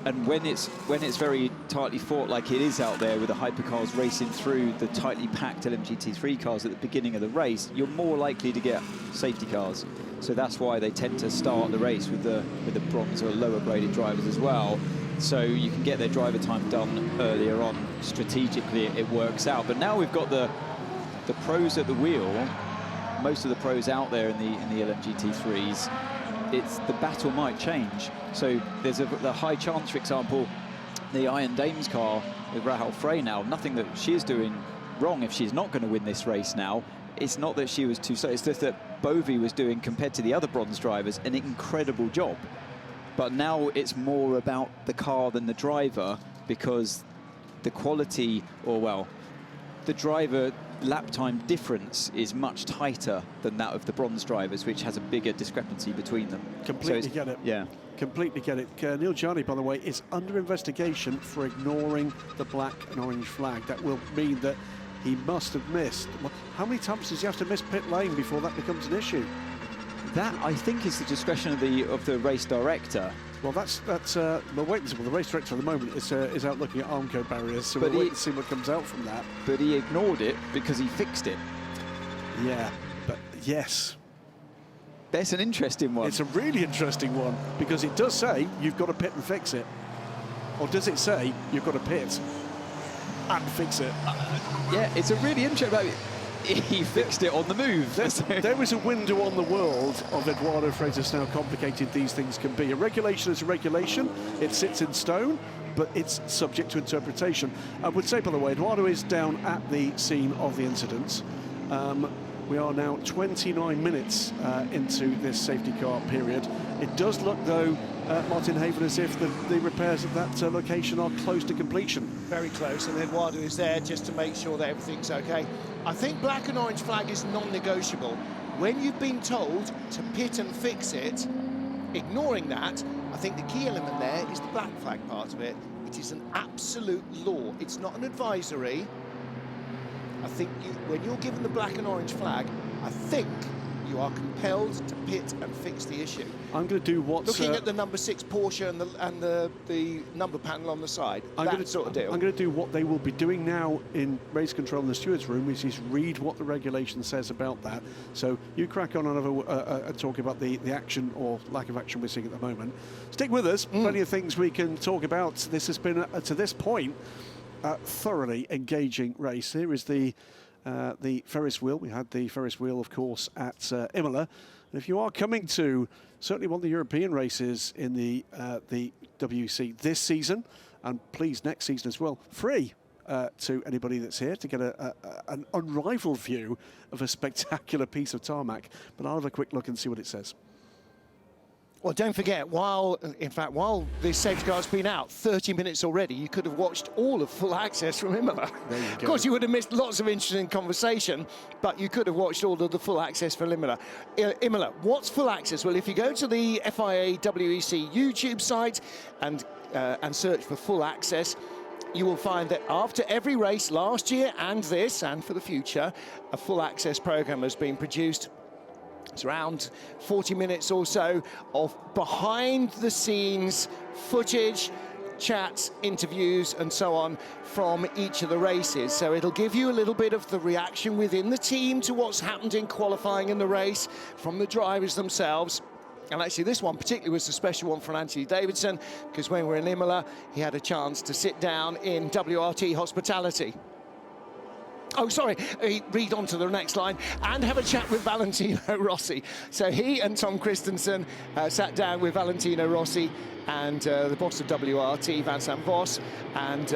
And when it's very tightly fought like it is out there with the hypercars racing through the tightly packed LMGT3 cars at the beginning of the race, you're more likely to get safety cars. So that's why they tend to start the race with the bronze or lower graded drivers as well. So you can get their driver time done earlier on. Strategically, it works out. But now we've got the pros at the wheel. Most of the pros out there in the LMGT3s. The battle might change. So there's the high chance, for example, the Iron Dames car with Rahel Frey now. Nothing that she is doing wrong if she's not going to win this race now. It's not that she was too slow. It's just that Bovey was doing, compared to the other bronze drivers, an incredible job. But now it's more about the car than the driver, because the quality, or well, the driver lap time difference is much tighter than that of the bronze drivers, which has a bigger discrepancy between them. Completely get it. Yeah. Completely get it. Neil Gianni, by the way, is under investigation for ignoring the black and orange flag. That will mean that he must have missed. How many times does he have to miss pit lane before that becomes an issue? That, I think, is the discretion of the race director. Well, we'll wait and see. Well, the race director at the moment is out looking at Armco barriers, so we'll wait and see what comes out from that. But he ignored it because he fixed it. Yeah, but yes. That's an interesting one. It's a really interesting one, because it does say you've got to pit and fix it. Or does it say you've got to pit and fix it? Yeah, it's a really interesting... He fixed it on the move. There is a window on the world of Eduardo Freitas how complicated these things can be. A regulation is a regulation. It sits in stone, but it's subject to interpretation. I would say, by the way, Eduardo is down at the scene of the incident. We are now 29 minutes into this safety car period. It does look, though, Martin Haven, as if the repairs at that location are close to completion. Very close, and Eduardo is there just to make sure that everything's okay. I think black and orange flag is non-negotiable. When you've been told to pit and fix it, ignoring that, I think the key element there is the black flag part of it. It is an absolute law. It's not an advisory. I think when you're given the black and orange flag, I think you are compelled to pit and fix the issue. I'm going to do what's... Looking at the number 6 Porsche and the number panel on the side, sort of deal. I'm going to do what they will be doing now in race control in the stewards' room, which is read what the regulation says about that. So you crack on and talk about the action or lack of action we're seeing at the moment. Stick with us. Plenty of things we can talk about. This has been, to this point, a thoroughly engaging race. Here is the Ferris wheel. We had the Ferris wheel, of course, at Imola. And if you are coming to certainly one of the European races in the WEC this season, and please next season as well, free to anybody that's here to get an unrivaled view of a spectacular piece of tarmac. But I'll have a quick look and see what it says. Well, don't forget, while this safety car's been out 30 minutes already, you could have watched all of Full Access from Imola. There you go. Of course, you would have missed lots of interesting conversation, but you could have watched all of the Full Access from Imola. What's Full Access? Well, if you go to the FIA WEC YouTube site and search for Full Access, you will find that after every race last year and this, and for the future, a Full Access program has been produced. It's around 40 minutes or so of behind-the-scenes footage, chats, interviews, and so on from each of the races. So it'll give you a little bit of the reaction within the team to what's happened in qualifying in the race from the drivers themselves. And actually, this one particularly was a special one for Anthony Davidson, because when we're in Imola, he had a chance to sit down in WRT hospitality. Oh, sorry, read on to the next line, and have a chat with Valentino Rossi. So he and Tom Christensen sat down with Valentino Rossi and the boss of WRT, Vincent Voss, and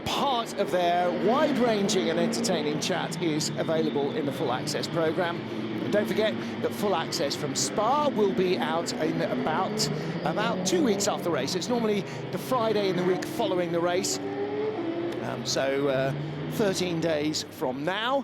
part of their wide-ranging and entertaining chat is available in the Full Access programme. And don't forget that Full Access from Spa will be out in about 2 weeks after the race. It's normally the Friday in the week following the race. 13 days from now,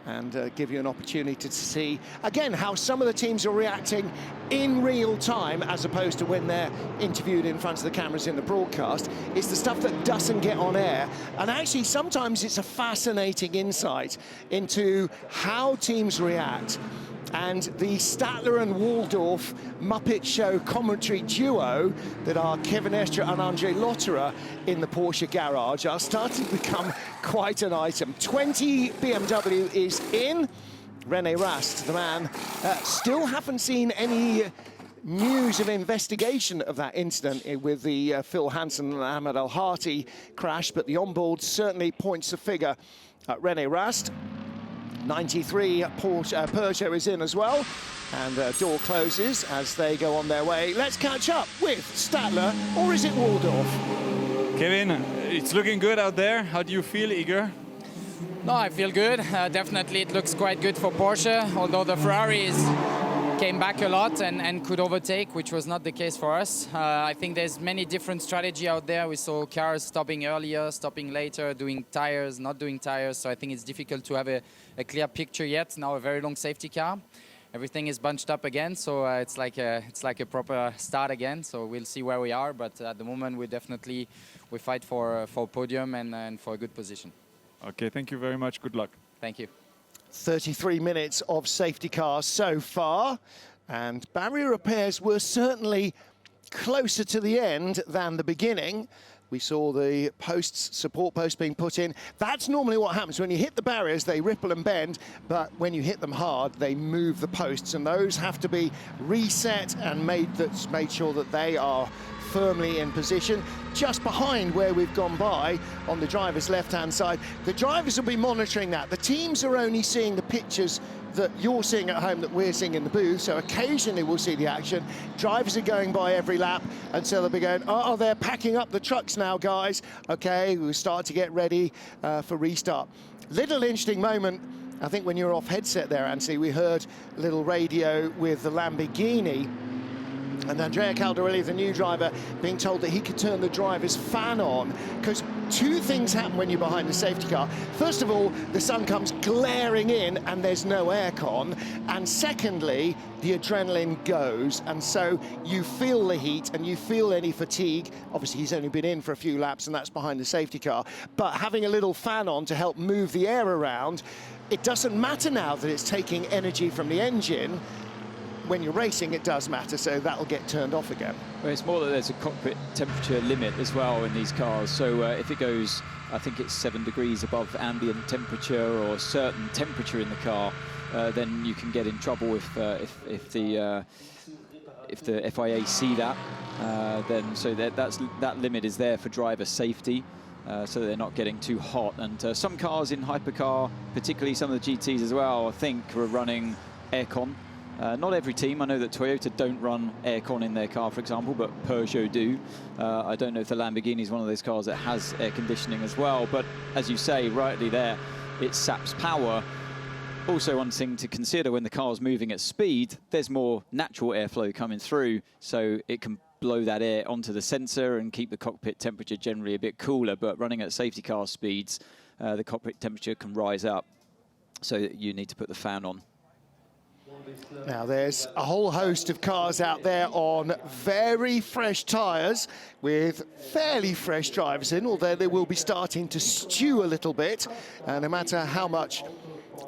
and give you an opportunity to see, again, how some of the teams are reacting in real time as opposed to when they're interviewed in front of the cameras in the broadcast. It's the stuff that doesn't get on air, and actually sometimes it's a fascinating insight into how teams react. And the Statler and Waldorf Muppet Show commentary duo that are Kevin Estre and Andre Lotterer in the Porsche garage are starting to become quite an item. 20 BMW is in. René Rast, the man, still haven't seen any news of investigation of that incident with the Phil Hansen and Ahmed Al-Hati crash, but the onboard certainly points the figure at René Rast. 93 Peugeot is in as well, and door closes as they go on their way. Let's catch up with Statler, or is it Waldorf? Kevin, it's looking good out there. How do you feel, Igor? No, I feel good. Definitely it looks quite good for Porsche, although the Ferraris came back a lot and could overtake, which was not the case for us. I think there's many different strategy out there. We saw cars stopping earlier, stopping later, doing tires, not doing tires. So I think it's difficult to have a clear picture yet. Now a very long safety car. Everything is bunched up again, so it's like a proper start again. So we'll see where we are, but at the moment we fight for podium and for a good position. Okay, thank you very much. Good luck. Thank you. 33 minutes of safety cars so far, and barrier repairs were certainly closer to the end than the beginning. We saw the support posts being put in. That's normally what happens. When you hit the barriers, they ripple and bend, but when you hit them hard, they move the posts, and those have to be reset and made sure that they are firmly in position just behind where we've gone by on the driver's left-hand side. The drivers will be monitoring that. The teams are only seeing the pictures that you're seeing at home that we're seeing in the booth, so occasionally we'll see the action. Drivers are going by every lap, and so they'll be going, oh, they're packing up the trucks now, guys. Okay, we'll start to get ready for restart. Little interesting moment, I think, when you were off headset there, Anthony, we heard a little radio with the Lamborghini And Andrea Caldarelli, the new driver, being told that he could turn the driver's fan on, because two things happen when you're behind the safety car. First of all, the sun comes glaring in and there's no aircon. And secondly, the adrenaline goes. And so you feel the heat and you feel any fatigue. Obviously, he's only been in for a few laps and that's behind the safety car. But having a little fan on to help move the air around, it doesn't matter now that it's taking energy from the engine. When you're racing, it does matter, so that'll get turned off again. Well, it's more that there's a cockpit temperature limit as well in these cars. So if it goes, I think it's 7 degrees above ambient temperature or a certain temperature in the car, then you can get in trouble if the FIA see that. Then so that limit is there for driver safety. So they're not getting too hot. And some cars in Hypercar, particularly some of the GTs as well, I think are running aircon. Not every team. I know that Toyota don't run aircon in their car, for example, but Peugeot do. I don't know if the Lamborghini is one of those cars that has air conditioning as well. But as you say, rightly there, it saps power. Also, one thing to consider when the car's moving at speed, there's more natural airflow coming through, so it can blow that air onto the sensor and keep the cockpit temperature generally a bit cooler. But running at safety car speeds, the cockpit temperature can rise up, so you need to put the fan on. Now, there's a whole host of cars out there on very fresh tyres with fairly fresh drivers in, although they will be starting to stew a little bit. No matter how much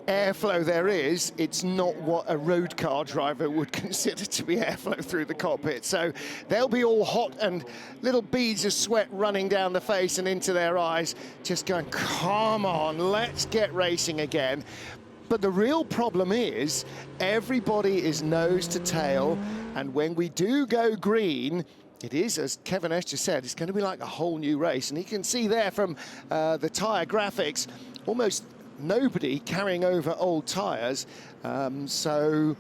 airflow there is, it's not what a road car driver would consider to be airflow through the cockpit. So they'll be all hot and little beads of sweat running down the face and into their eyes, just going, come on, let's get racing again. But the real problem is everybody is nose to tail, and when we do go green, it is, as Kevin Escher said, it's going to be like a whole new race. And you can see there from the tyre graphics, almost nobody carrying over old tyres. So,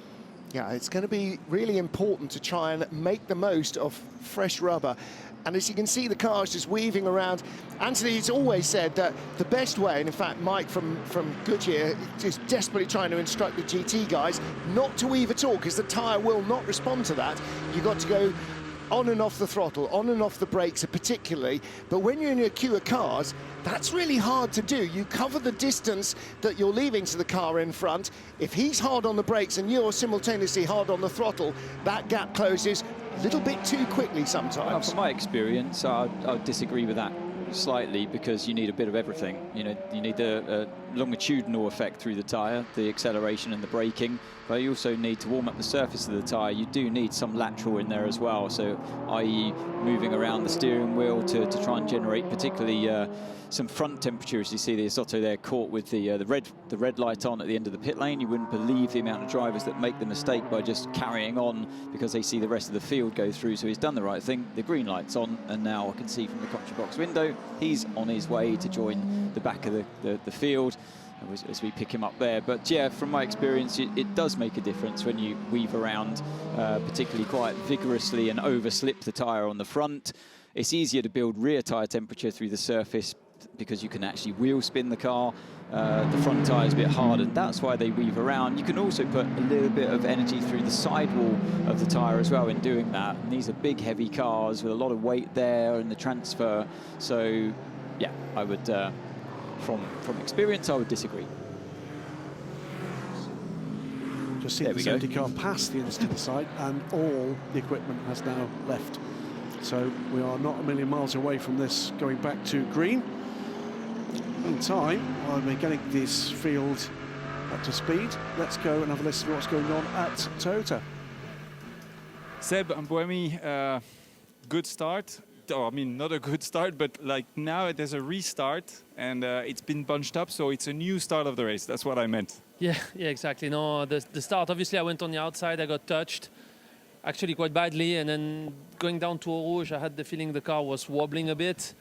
yeah, it's going to be really important to try and make the most of fresh rubber. And as you can see, the car's just weaving around. Anthony's always said that the best way, and in fact, Mike from Goodyear is desperately trying to instruct the GT guys not to weave at all, because the tyre will not respond to that. You've got to go on and off the throttle, on and off the brakes particularly. But when you're in a queue of cars, that's really hard to do. You cover the distance that you're leaving to the car in front. If he's hard on the brakes and you're simultaneously hard on the throttle, that gap closes a little bit too quickly sometimes. Well, from my experience, I disagree with that slightly, because you need a bit of everything. You know, you need the longitudinal effect through the tyre, the acceleration and the braking, but you also need to warm up the surface of the tyre. You do need some lateral in there as well, so i.e. moving around the steering wheel to try and generate particularly some front temperature. As you see the Soto there caught with the red light on at the end of the pit lane. You wouldn't believe the amount of drivers that make the mistake by just carrying on because they see the rest of the field go through. So he's done the right thing. The green light's on, and now I can see from the commentary box window he's on his way to join the back of the field as we pick him up there. But yeah, from my experience, it does make a difference when you weave around particularly quite vigorously and overslip the tyre on the front. It's easier to build rear tyre temperature through the surface because you can actually wheel spin the car. The front tyre is a bit harder, and that's why they weave around. You can also put a little bit of energy through the sidewall of the tyre as well in doing that. And these are big, heavy cars with a lot of weight there and the transfer. So, yeah, I would, from experience, I would disagree. Just see the safety car pass the instant side, and all the equipment has now left. So we are not a million miles away from this going back to green. Meantime, while we're getting this field up to speed, let's go and have a listen to what's going on at Toyota. Seb and Boemi, good start. Oh, I mean, not a good start, but like now there's a restart, and it's been bunched up, so it's a new start of the race. That's what I meant. Yeah, exactly. No, the start, obviously I went on the outside, I got touched, actually quite badly, and then going down to Eau Rouge, I had the feeling the car was wobbling a bit.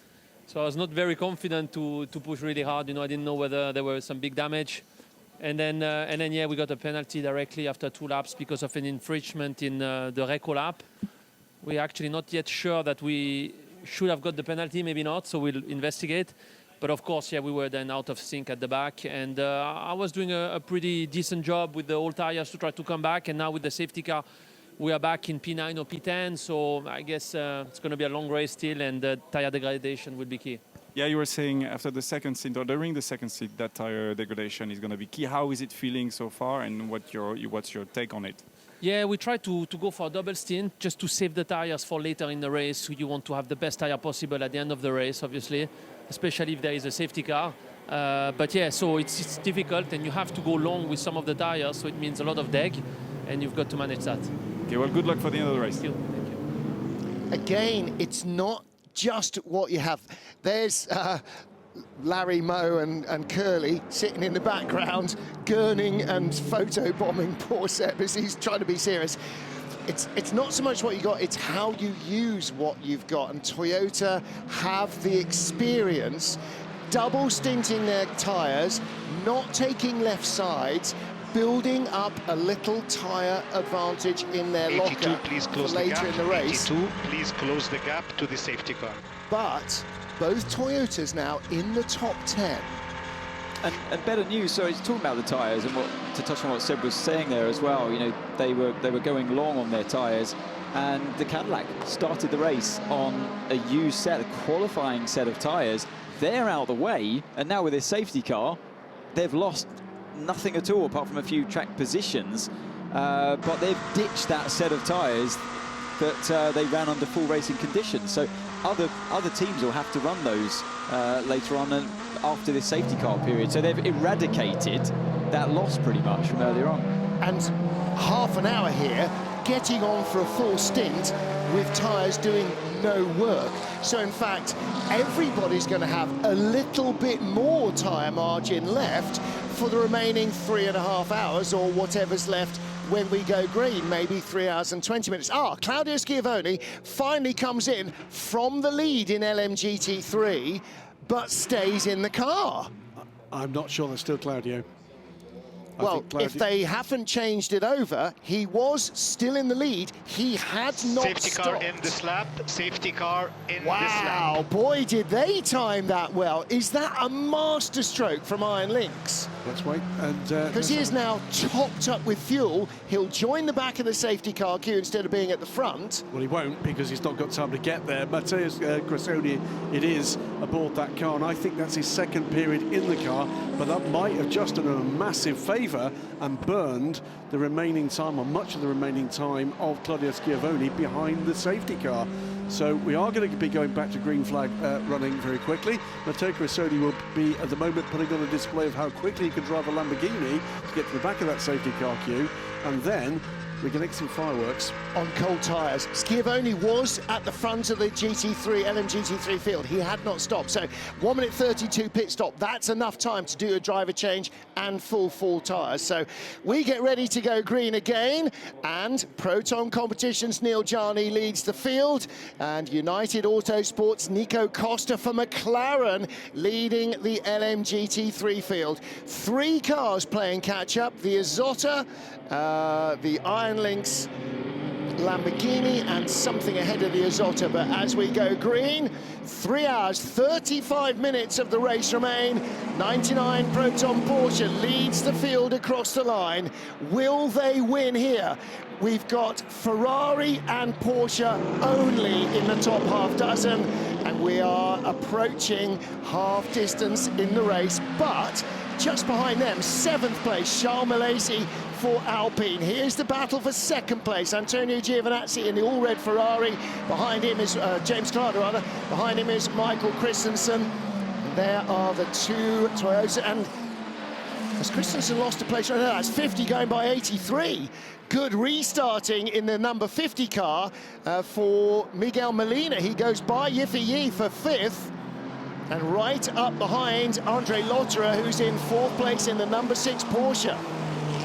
So I was not very confident to push really hard. You know, I didn't know whether there was some big damage. And then yeah, we got a penalty directly after 2 laps because of an infringement in the Reco lap. We're actually not yet sure that we should have got the penalty, maybe not, so we'll investigate. But of course, yeah, we were then out of sync at the back. And I was doing a pretty decent job with the old tires to try to come back. And now with the safety car we are back in P9 or P10, so I guess it's going to be a long race still, and tire degradation will be key. Yeah, you were saying after the second stint or during the second stint that tire degradation is going to be key. How is it feeling so far, and what's your take on it? Yeah, we try to go for a double stint just to save the tires for later in the race. So you want to have the best tire possible at the end of the race, obviously, especially if there is a safety car. But yeah, so it's difficult, and you have to go long with some of the tires, so it means a lot of deg, and you've got to manage that. Okay, well, good luck for the end of the race. Thank you. Again, it's not just what you have. There's Larry, Mo and Curly sitting in the background, gurning and photobombing poor Seb as he's trying to be serious. It's not so much what you got, it's how you use what you've got. And Toyota have the experience double stinting their tyres, not taking left sides, building up a little tyre advantage in their 82, locker please close for later the gap. in the race. 82, please close the gap to the safety car. But both Toyotas now in the top 10. And better news, so he's talking about the tyres, and to touch on what Seb was saying there as well, you know, they were going long on their tyres, and the Cadillac started the race on a used set, a qualifying set of tyres. They're out of the way, and now with their safety car, they've lost nothing at all apart from a few track positions, but they've ditched that set of tyres that they ran under full racing conditions. So other teams will have to run those later on and after this safety car period. So they've eradicated that loss pretty much from earlier on. And half an hour here, getting on for a full stint with tyres doing no work. So in fact, everybody's going to have a little bit more tyre margin left for the remaining 3.5 hours or whatever's left when we go green, maybe 3 hours and 20 minutes. Claudio Schiavone finally comes in from the lead in LMGT3, but stays in the car. I'm not sure that's still Claudio. Well, if they haven't changed it over, he was still in the lead. He had not Safety stopped. car in this lap, safety car in this Wow, lap. boy, did they time that well. Is that a masterstroke from Iron Lynx? Let's wait. Because he is now topped up with fuel. He'll join the back of the safety car queue instead of being at the front. Well, he won't, because he's not got time to get there. Mateusz Cressoni, it is aboard that car, and I think that's his second period in the car, but that might have just done him a massive favour and burned the remaining time, or much of the remaining time, of Claudio Schiavone behind the safety car. So we are going to be going back to green flag running very quickly. Matteo Cressoni will be, at the moment, putting on a display of how quickly he can drive a Lamborghini to get to the back of that safety car queue, and then we can make some fireworks. On cold tyres. Schiavone was at the front of the LMGT3 field. He had not stopped. So 1 minute 32 pit stop. That's enough time to do a driver change and full tyres. So we get ready to go green again. And Proton Competitions' Neil Jani leads the field. And United Autosports' Nico Costa for McLaren leading the LMGT3 field. 3 cars playing catch-up. The Isotta, the Iron Lynx, Lamborghini, and something ahead of the Isotta. But as we go green, 3 hours, 35 minutes of the race remain. 99 Proton Porsche leads the field across the line. Will they win here? We've got Ferrari and Porsche only in the top half dozen, and we are approaching half distance in the race. But just behind them, 7th place, Charles Milesi for Alpine. Here's the battle for 2nd place. Antonio Giovinazzi in the all-red Ferrari. Behind him is James Clark, rather. Behind him is Michael Christensen. There are the 2 Toyota. And has Christensen lost a place? No, that's 50 going by 83. Good restarting in the number 50 car for Miguel Molina. He goes by Yiffy Yi for 5th. And right up behind Andre Lotterer, who's in 4th place in the number 6 Porsche.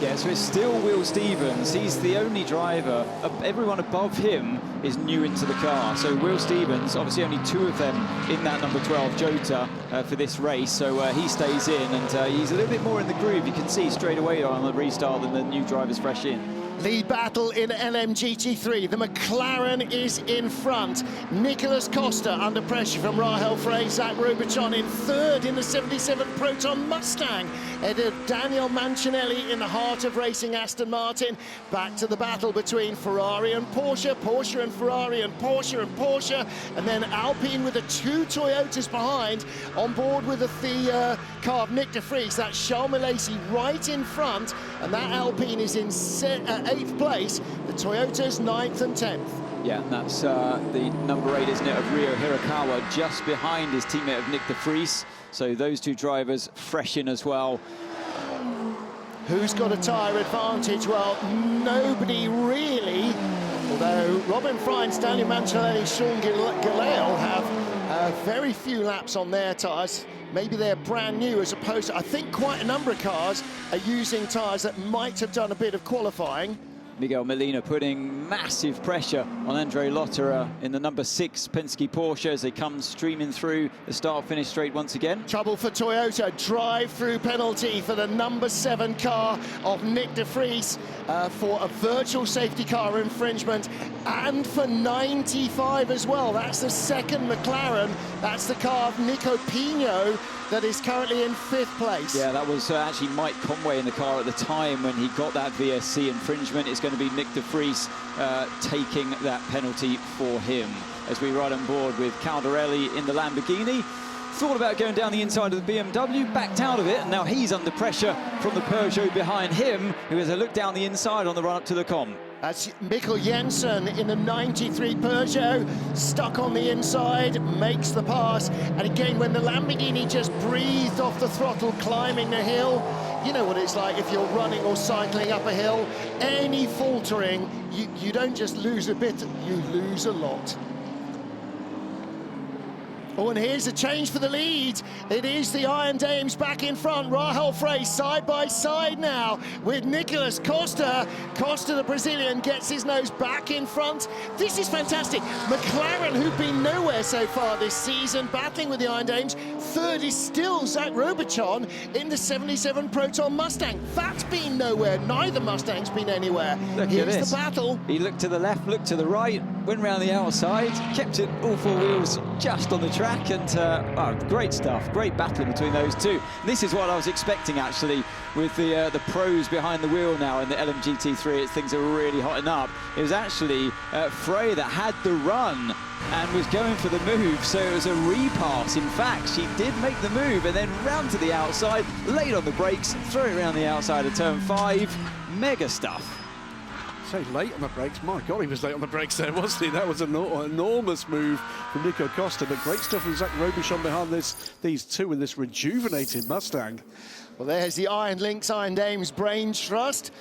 Yeah, so it's still Will Stevens. He's the only driver. Everyone above him is new into the car. So Will Stevens, obviously only 2 of them in that number 12 Cota for this race, so he stays in, and he's a little bit more in the groove. You can see straight away on the restart than the new drivers fresh in. Lead battle in LMGT3. The McLaren is in front. Nicholas Costa under pressure from Rahel Frey. Zach Robichon in third in the 77 Proton Mustang. Ahead of Daniel Mancinelli in the heart of racing Aston Martin. Back to the battle between Ferrari and Porsche. Porsche and Ferrari and Porsche and Porsche. And then Alpine with the 2 Toyotas behind. On board with the car of Nick de Vries. That's Charles Milesi right in front. And that Alpine is in 8th place. The Toyotas 9th and 10th. Yeah, and that's the number 8, isn't it, of Ryo Hirakawa, just behind his teammate of Nick de Vries. So those 2 drivers fresh in as well. Who's got a tyre advantage? Well, nobody really. Although Robin Frijns, Daniel Mancinelli, Sean Gelael have very few laps on their tyres. Maybe they're brand new, as opposed to, I think quite a number of cars are using tyres that might have done a bit of qualifying. Miguel Molina putting massive pressure on Andre Lotterer in the number 6 Penske Porsche as they come streaming through the start-finish straight once again. Trouble for Toyota, drive-through penalty for the number 7 car of Nick de Vries for a virtual safety car infringement, and for 95 as well. That's the 2nd McLaren. That's the car of Nico Pino that is currently in 5th place. Yeah, that was actually Mike Conway in the car at the time when he got that VSC infringement. It's going to be Nick de Vries taking that penalty for him. As we ride on board with Caldarelli in the Lamborghini. Thought about going down the inside of the BMW, backed out of it, and now he's under pressure from the Peugeot behind him, who has a look down the inside on the run-up to the Com. That's Mikkel Jensen in the 93 Peugeot, stuck on the inside, makes the pass. And again, when the Lamborghini just breathed off the throttle climbing the hill, you know what it's like if you're running or cycling up a hill. Any faltering, you don't just lose a bit, you lose a lot. Oh, and here's a change for the lead. It is the Iron Dames back in front. Rahel Frey side by side now with Nicholas Costa. Costa, the Brazilian, gets his nose back in front. This is fantastic. McLaren, who've been nowhere so far this season, battling with the Iron Dames. Third is still Zach Robichon in the 77 Proton Mustang. That's been nowhere. Neither Mustang's been anywhere. Here's the battle. He looked to the left, looked to the right, went round the outside, kept it all 4 wheels just on the track, and great stuff, great battling between those 2. This is what I was expecting, actually, with the pros behind the wheel now in the LMGT3. Things are really hotting up. It was actually Frey that had the run and was going for the move, so it was a repass. In fact, she did make the move and then round to the outside, laid on the brakes, threw it around the outside of turn 5. Mega stuff. So late on the brakes. My God, he was late on the brakes there, wasn't he? That was an enormous move from Nico Costa, but great stuff from Zach Robichon behind these 2 in this rejuvenated Mustang. Well, there's the Iron Lynx, Iron Dames Brain Trust.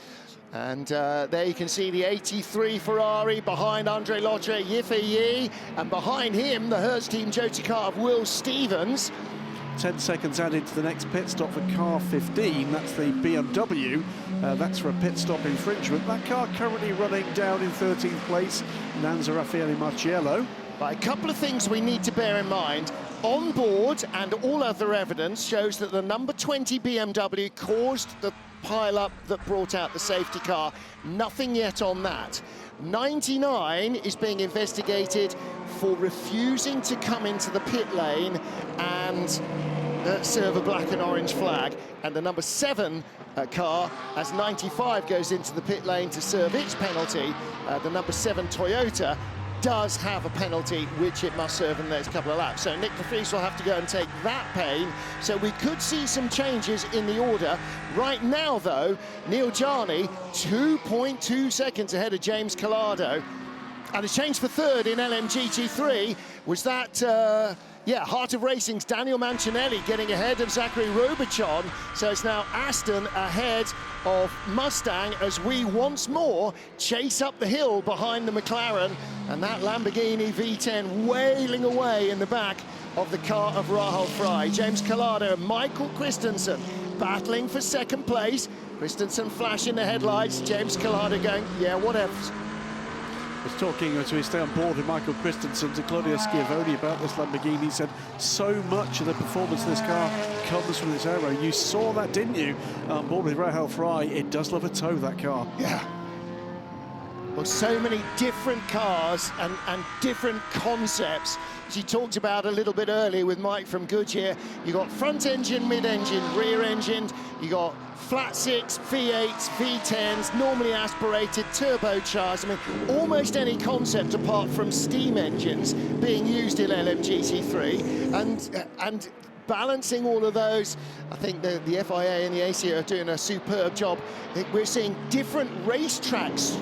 And there you can see the 83 Ferrari behind Andre Lotterer, Yifei, and behind him, the Hertz Team Jota car of Will Stevens. 10 seconds added to the next pit stop for car 15. That's the BMW. That's for a pit stop infringement. That car currently running down in 13th place, Nanza Raffaele Marciello. But a couple of things we need to bear in mind. On board, and all other evidence shows that the number 20 BMW caused the pile-up that brought out the safety car. Nothing yet on that. 99 is being investigated for refusing to come into the pit lane and serve a black and orange flag. And the number 7 car, as 95 goes into the pit lane to serve its penalty, the number 7 Toyota does have a penalty which it must serve in the next couple of laps. So Nick de Vries will have to go and take that pain. So we could see some changes in the order. Right now, though, Neil Jarni, 2.2 seconds ahead of James Collado. And a change for third in LMGT3 was that, Heart of Racing's Daniel Mancinelli getting ahead of Zachary Robichon. So it's now Aston ahead of Mustang as we once more chase up the hill behind the McLaren, and that Lamborghini V10 wailing away in the back of the car of Rahel Frey. James Collado and Michael Christensen battling for second place. Christensen flashing the headlights, James Collado going, yeah, whatever. was talking as we stay on board with Michael Christensen to Claudio Schiavone about this Lamborghini. He said so much of the performance of this car comes from this aero. You saw that, didn't you? On board with Rahal Fry, it does love a toe, that car. Yeah. Well, so many different cars and different concepts. As you talked about a little bit earlier with Mike from Goodyear, you got front engine, mid engine, rear engine, you got flat six, V8s, V10s, normally aspirated, turbocharged. I mean, almost any concept apart from steam engines being used in LMGT3, and balancing all of those. I think the FIA and the ACA are doing a superb job. We're seeing different racetracks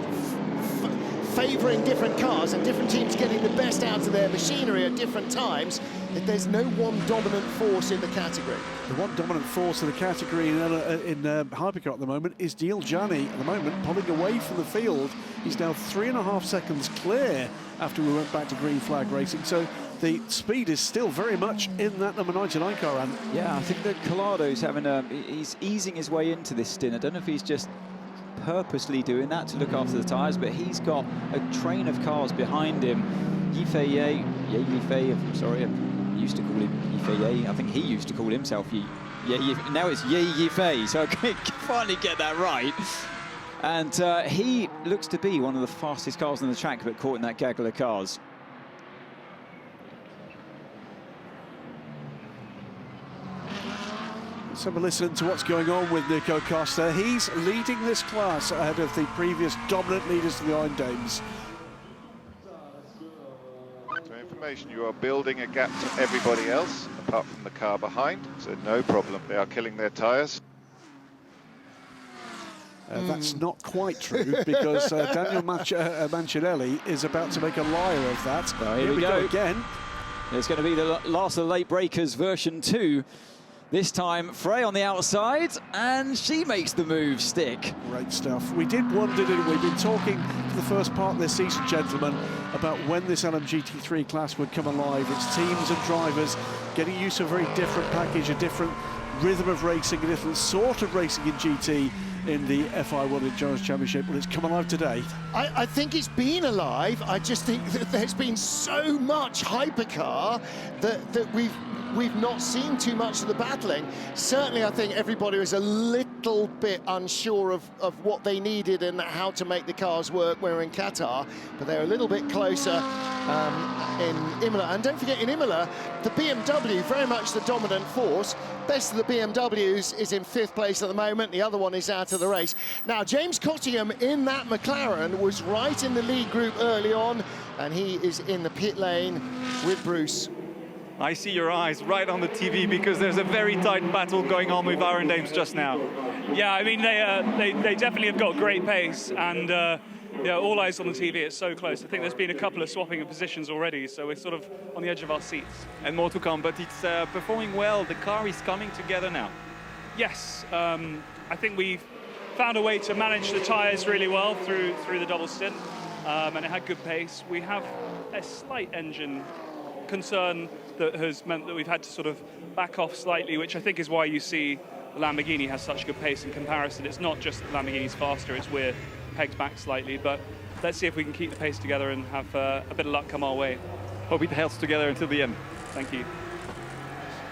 favouring different cars and different teams getting the best out of their machinery at different times. There's no one dominant force in the category. The one dominant force in the category in Hypercar at the moment is Neil Jani at the moment, pulling away from the field. He's now 3.5 seconds clear after we went back to green flag racing. So the speed is still very much in that number 99 car. And yeah, I think that Collado's he's easing his way into this stint. I don't know if he's just purposely doing that to look after the tyres, but he's got a train of cars behind him. Yifei, I'm sorry, I used to call him Yifei. I think he used to call himself now it's Yifei, so I can finally get that right. And he looks to be one of the fastest cars on the track, but caught in that gaggle of cars. Let's have a listen to what's going on with Nico Costa. He's leading this class ahead of the previous dominant leaders of the Iron Dames. For information, you are building a gap to everybody else, apart from the car behind, so no problem. They are killing their tyres. That's not quite true, because Daniel Mancinelli is about to make a liar of that. Here we go again. It's going to be the last of the late breakers version 2. This time, Frey on the outside, and she makes the move stick. Great stuff. We did wonder, didn't we? We've been talking for the first part of this season, gentlemen, about when this LMGT3 class would come alive. It's teams and drivers getting used to a very different package, a different rhythm of racing, a different sort of racing in GT in the FIA World Endurance Championship. Well, it's come alive today. I think it's been alive. I just think that there's been so much hypercar that we've not seen too much of the battling. Certainly, I think everybody was a little bit unsure of what they needed and how to make the cars work. We're in Qatar, but they're a little bit closer in Imola. And don't forget, in Imola, the BMW, very much the dominant force. Best of the BMWs is in 5th place at the moment. The other one is out of the race. Now, James Cottingham in that McLaren was right in the lead group early on, and he is in the pit lane with Bruce. I see your eyes right on the TV, because there's a very tight battle going on with Iron Dames just now. Yeah, I mean, they definitely have got great pace, and yeah, all eyes on the TV. It's so close. I think there's been a couple of swapping of positions already, so we're sort of on the edge of our seats. And more to come, but it's performing well. The car is coming together now. Yes, I think we've found a way to manage the tyres really well through the double stint, and it had good pace. We have a slight engine concern that has meant that we've had to sort of back off slightly, which I think is why you see the Lamborghini has such good pace in comparison. It's not just that the Lamborghini's faster, it's we're pegged back slightly, but let's see if we can keep the pace together and have a bit of luck come our way. Hope it holds together until the end. Thank you.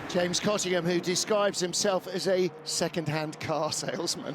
James Cottingham, who describes himself as a second-hand car salesman.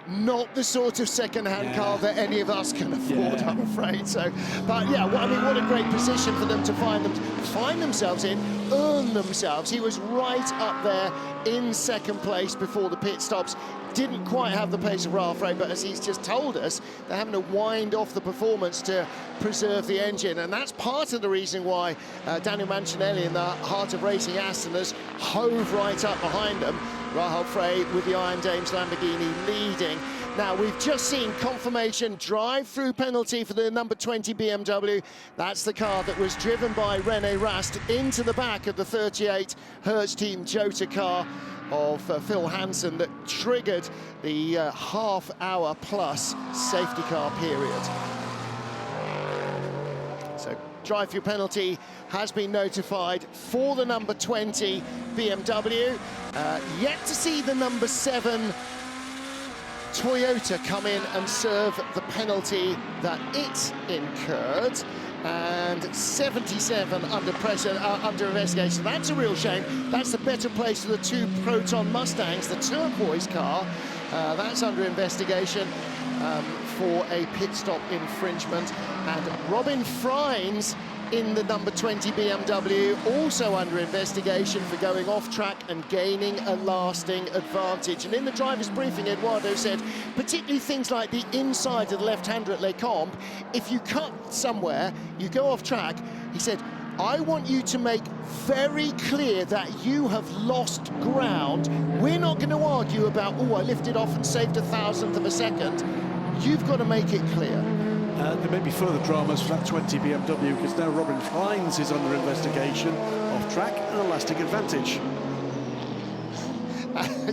Not the sort of second-hand car that any of us can afford, I'm afraid. So, but yeah, I mean, what a great position for them to find themselves in, earn themselves. He was right up there in 2nd place before the pit stops. Didn't quite have the pace of Rahal Frey, but as he's just told us, they're having to wind off the performance to preserve the engine, and that's part of the reason why Daniel Mancinelli in the heart of racing Aston has hove right up behind them. Rahal Frey with the Iron Dames Lamborghini leading. Now, we've just seen confirmation drive-through penalty for the number 20 BMW. That's the car that was driven by René Rast into the back of the 38 Hertz Team Jota car of Phil Hansen that triggered the half-hour plus safety car period. So drive-through penalty has been notified for the number 20 BMW. Yet to see the number 7 Toyota come in and serve the penalty that it incurred, and 77 under pressure, under investigation. That's a real shame. That's the better place for the two Proton Mustangs, the turquoise car. That's under investigation for a pit stop infringement. And Robin Freins in the number 20 BMW, also under investigation for going off track and gaining a lasting advantage. And in the driver's briefing, Eduardo said, particularly things like the inside of the left-hander at Les Combes, if you cut somewhere, you go off track, he said, I want you to make very clear that you have lost ground. We're not going to argue about, oh, I lifted off and saved 1,000th of a second. You've got to make it clear. There may be further dramas for that 20 BMW, because now Robin Freins is under investigation, off track and a lasting advantage.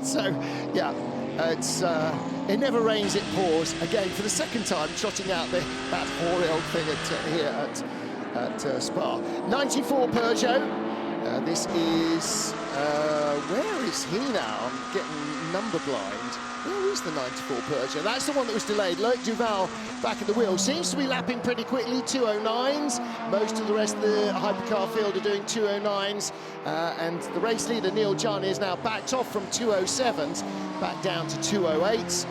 So, yeah, it never rains, it pours. Again, for the second time, trotting out that hoary old thing here at Spa. 94 Peugeot. This is, where is he now? I'm getting number blind. Where is the 94 Peugeot? That's the one that was delayed. Loic Duval back at the wheel. Seems to be lapping pretty quickly, 209s. Most of the rest of the hypercar field are doing 209s. And the race leader, Neil Jani, is now backed off from 207s, back down to 208s.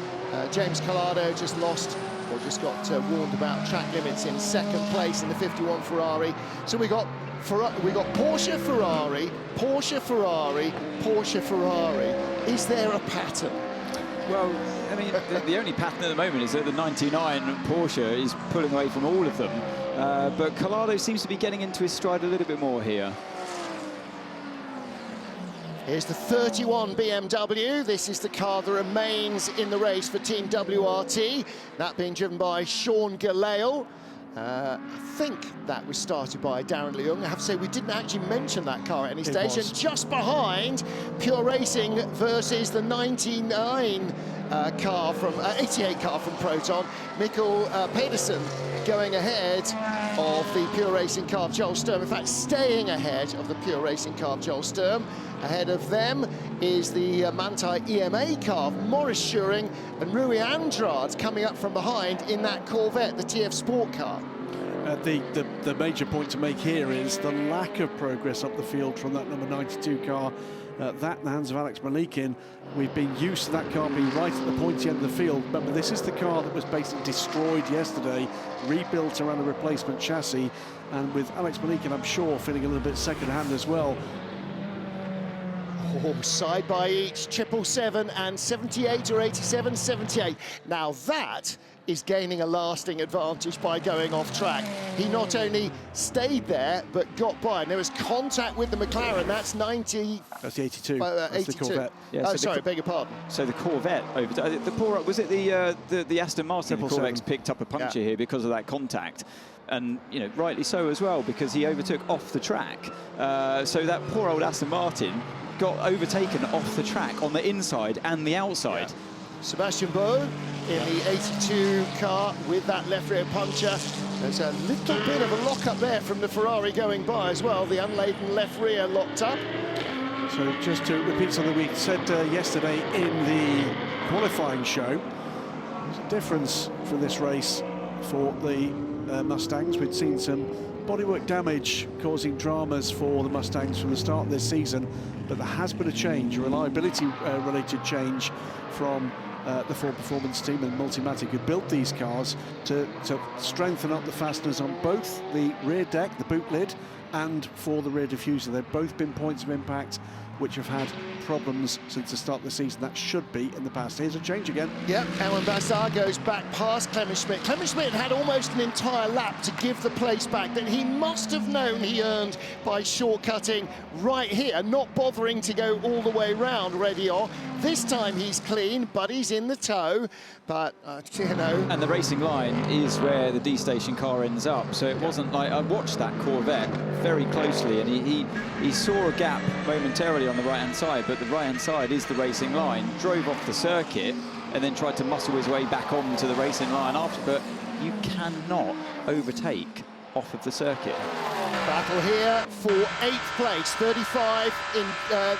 James Collado just lost, or just got warned about track limits in second place in the 51 Ferrari. So we got Porsche, Ferrari, Porsche, Ferrari, Porsche, Ferrari. Is there a pattern? Well, I mean, the only pattern at the moment is that the 99 Porsche is pulling away from all of them. But Collado seems to be getting into his stride a little bit more here. Here's the 31 BMW. This is the car that remains in the race for Team WRT. That being driven by Sean Gallale. I think that was started by Darren Leung. I have to say, we didn't actually mention that car at any stage. And just behind, Pure Racing versus the 99 car from 88 car from Proton. Mikkel Pedersen going ahead of the Pure Racing car of Joel Sturm. In fact, staying ahead of the Pure Racing car of Joel Sturm. Ahead of them is the Manthey EMA car of Maurice Schuring, and Rui Andrade coming up from behind in that Corvette, the TF Sport car. The major point to make here is the lack of progress up the field from that number 92 car. That in the hands of Alex Malikin. We've been used to that car being right at the pointy end of the field. Remember, this is the car that was basically destroyed yesterday, rebuilt around a replacement chassis, and with Alex Malikin, I'm sure, feeling a little bit second-hand as well. Oh, side by each, 777 and 78 or 87, 78. Now that is gaining a lasting advantage by going off track. He not only stayed there, but got by. And there was contact with the McLaren. That's 90. That's the 82. That's 82. The Corvette. Yeah, oh, sorry, beg your pardon. So the Corvette was it the Aston Martin? The Corvette picked up a puncture here because of that contact. And, you know, rightly so as well, because he overtook off the track. So that poor old Aston Martin got overtaken off the track on the inside and the outside. Yeah. Sebastian Beau in the 82 car with that left rear puncture. There's a little bit of a lock-up there from the Ferrari going by as well. The unladen left rear locked up. So just to repeat something we said yesterday in the qualifying show, there's a difference for this race for the Mustangs. We'd seen some bodywork damage causing dramas for the Mustangs from the start of this season, but there has been a change, a reliability related change from the Ford Performance team and Multimatic, who built these cars to strengthen up the fasteners on both the rear deck, the boot lid, and for the rear diffuser. They've both been points of impact which have had problems since the start of the season. That should be in the past. Here's a change again. Yep, Alan Bassar goes back past Clemens Schmidt. Clemens Schmidt had almost an entire lap to give the place back that he must have known he earned by shortcutting right here, not bothering to go all the way round Radio. This time he's clean, but he's in the tow. But, you know... And the racing line is where the D-Station car ends up. So it wasn't like... I watched that Corvette very closely, and he saw a gap momentarily on the right-hand side, but the right-hand side is the racing line. Drove off the circuit and then tried to muscle his way back onto the racing line after. But you cannot overtake off of the circuit. Battle here for 8th place, 35 in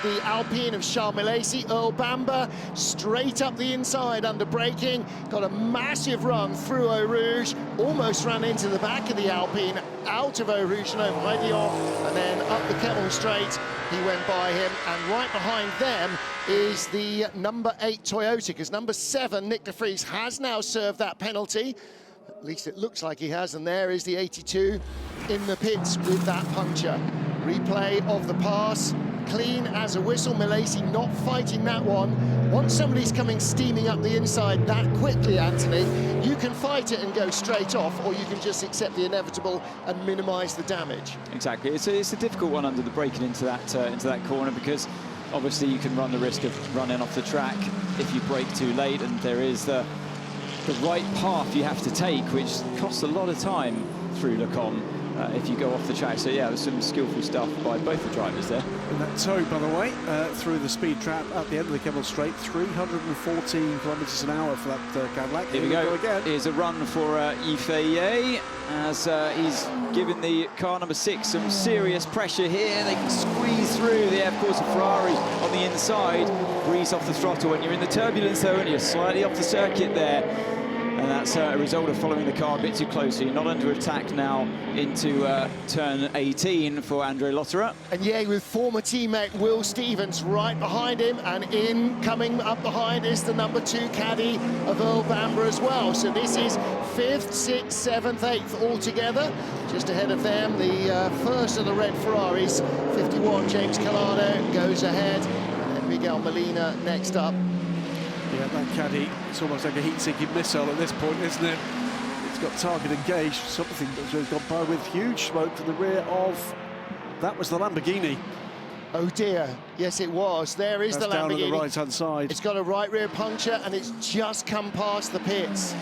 the Alpine of Charles Milesi. Earl Bamber straight up the inside under braking, got a massive run through Eau Rouge, almost ran into the back of the Alpine, out of Eau Rouge and over Rédillon, and then up the Kemmel Straight. He went by him, and right behind them is the number 8 Toyota, because number 7, Nick de Vries, has now served that penalty. At least it looks like he has, and there is the 82 in the pits with that puncture. Replay of the pass, clean as a whistle. Milesi not fighting that one. Once somebody's coming steaming up the inside that quickly, Anthony, you can fight it and go straight off, or you can just accept the inevitable and minimise the damage. Exactly. It's a difficult one under the braking into that corner, because obviously you can run the risk of running off the track if you brake too late, and there is the right path you have to take, which costs a lot of time through Le Combe if you go off the track. So yeah, it was some skillful stuff by both the drivers there. And that toe, by the way, through the speed trap at the end of the Kemmel Straight, 314 kilometres an hour for that Cadillac. Here we go again. Here's a run for FIA as he's giving the car number 6 some serious pressure here. They can squeeze through. They have, of course, a Ferrari on the inside. Breeze off the throttle when you're in the turbulence, though, and you're slightly off the circuit there. And that's a result of following the car a bit too closely. Not under attack now into turn 18 for Andre Lotterer. And yeah, with former teammate Will Stevens right behind him, and coming up behind is the number 2 caddy of Earl Bamber as well. So this is 5th, 6th, 7th, 8th all together. Just ahead of them, the first of the red Ferraris, 51, James Calado goes ahead. And then Miguel Molina next up. Yeah, that caddy, it's almost like a heat-seeking missile at this point, isn't it? It's got target engaged, something that's gone by with huge smoke to the rear of... That was the Lamborghini. Oh dear, yes it was. There is the Lamborghini. Down on the right-hand side. It's got a right rear puncture, and it's just come past the pits.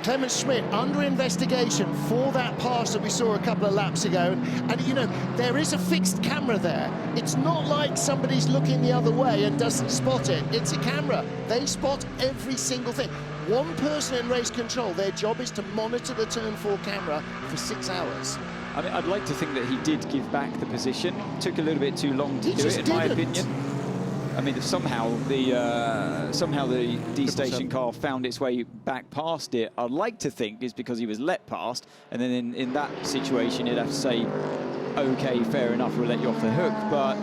Clement Schmidt under investigation for that pass that we saw a couple of laps ago. And you know, there is a fixed camera there. It's not like somebody's looking the other way and doesn't spot it. It's a camera. They spot every single thing. One person in race control, their job is to monitor the turn 4 camera for 6 hours. I mean, I'd like to think that he did give back the position. Took a little bit too long to do it, in my opinion. I mean, somehow the D-station car found its way back past it. I'd like to think it's because he was let past, and then in that situation, you'd have to say, OK, fair enough, we'll let you off the hook. But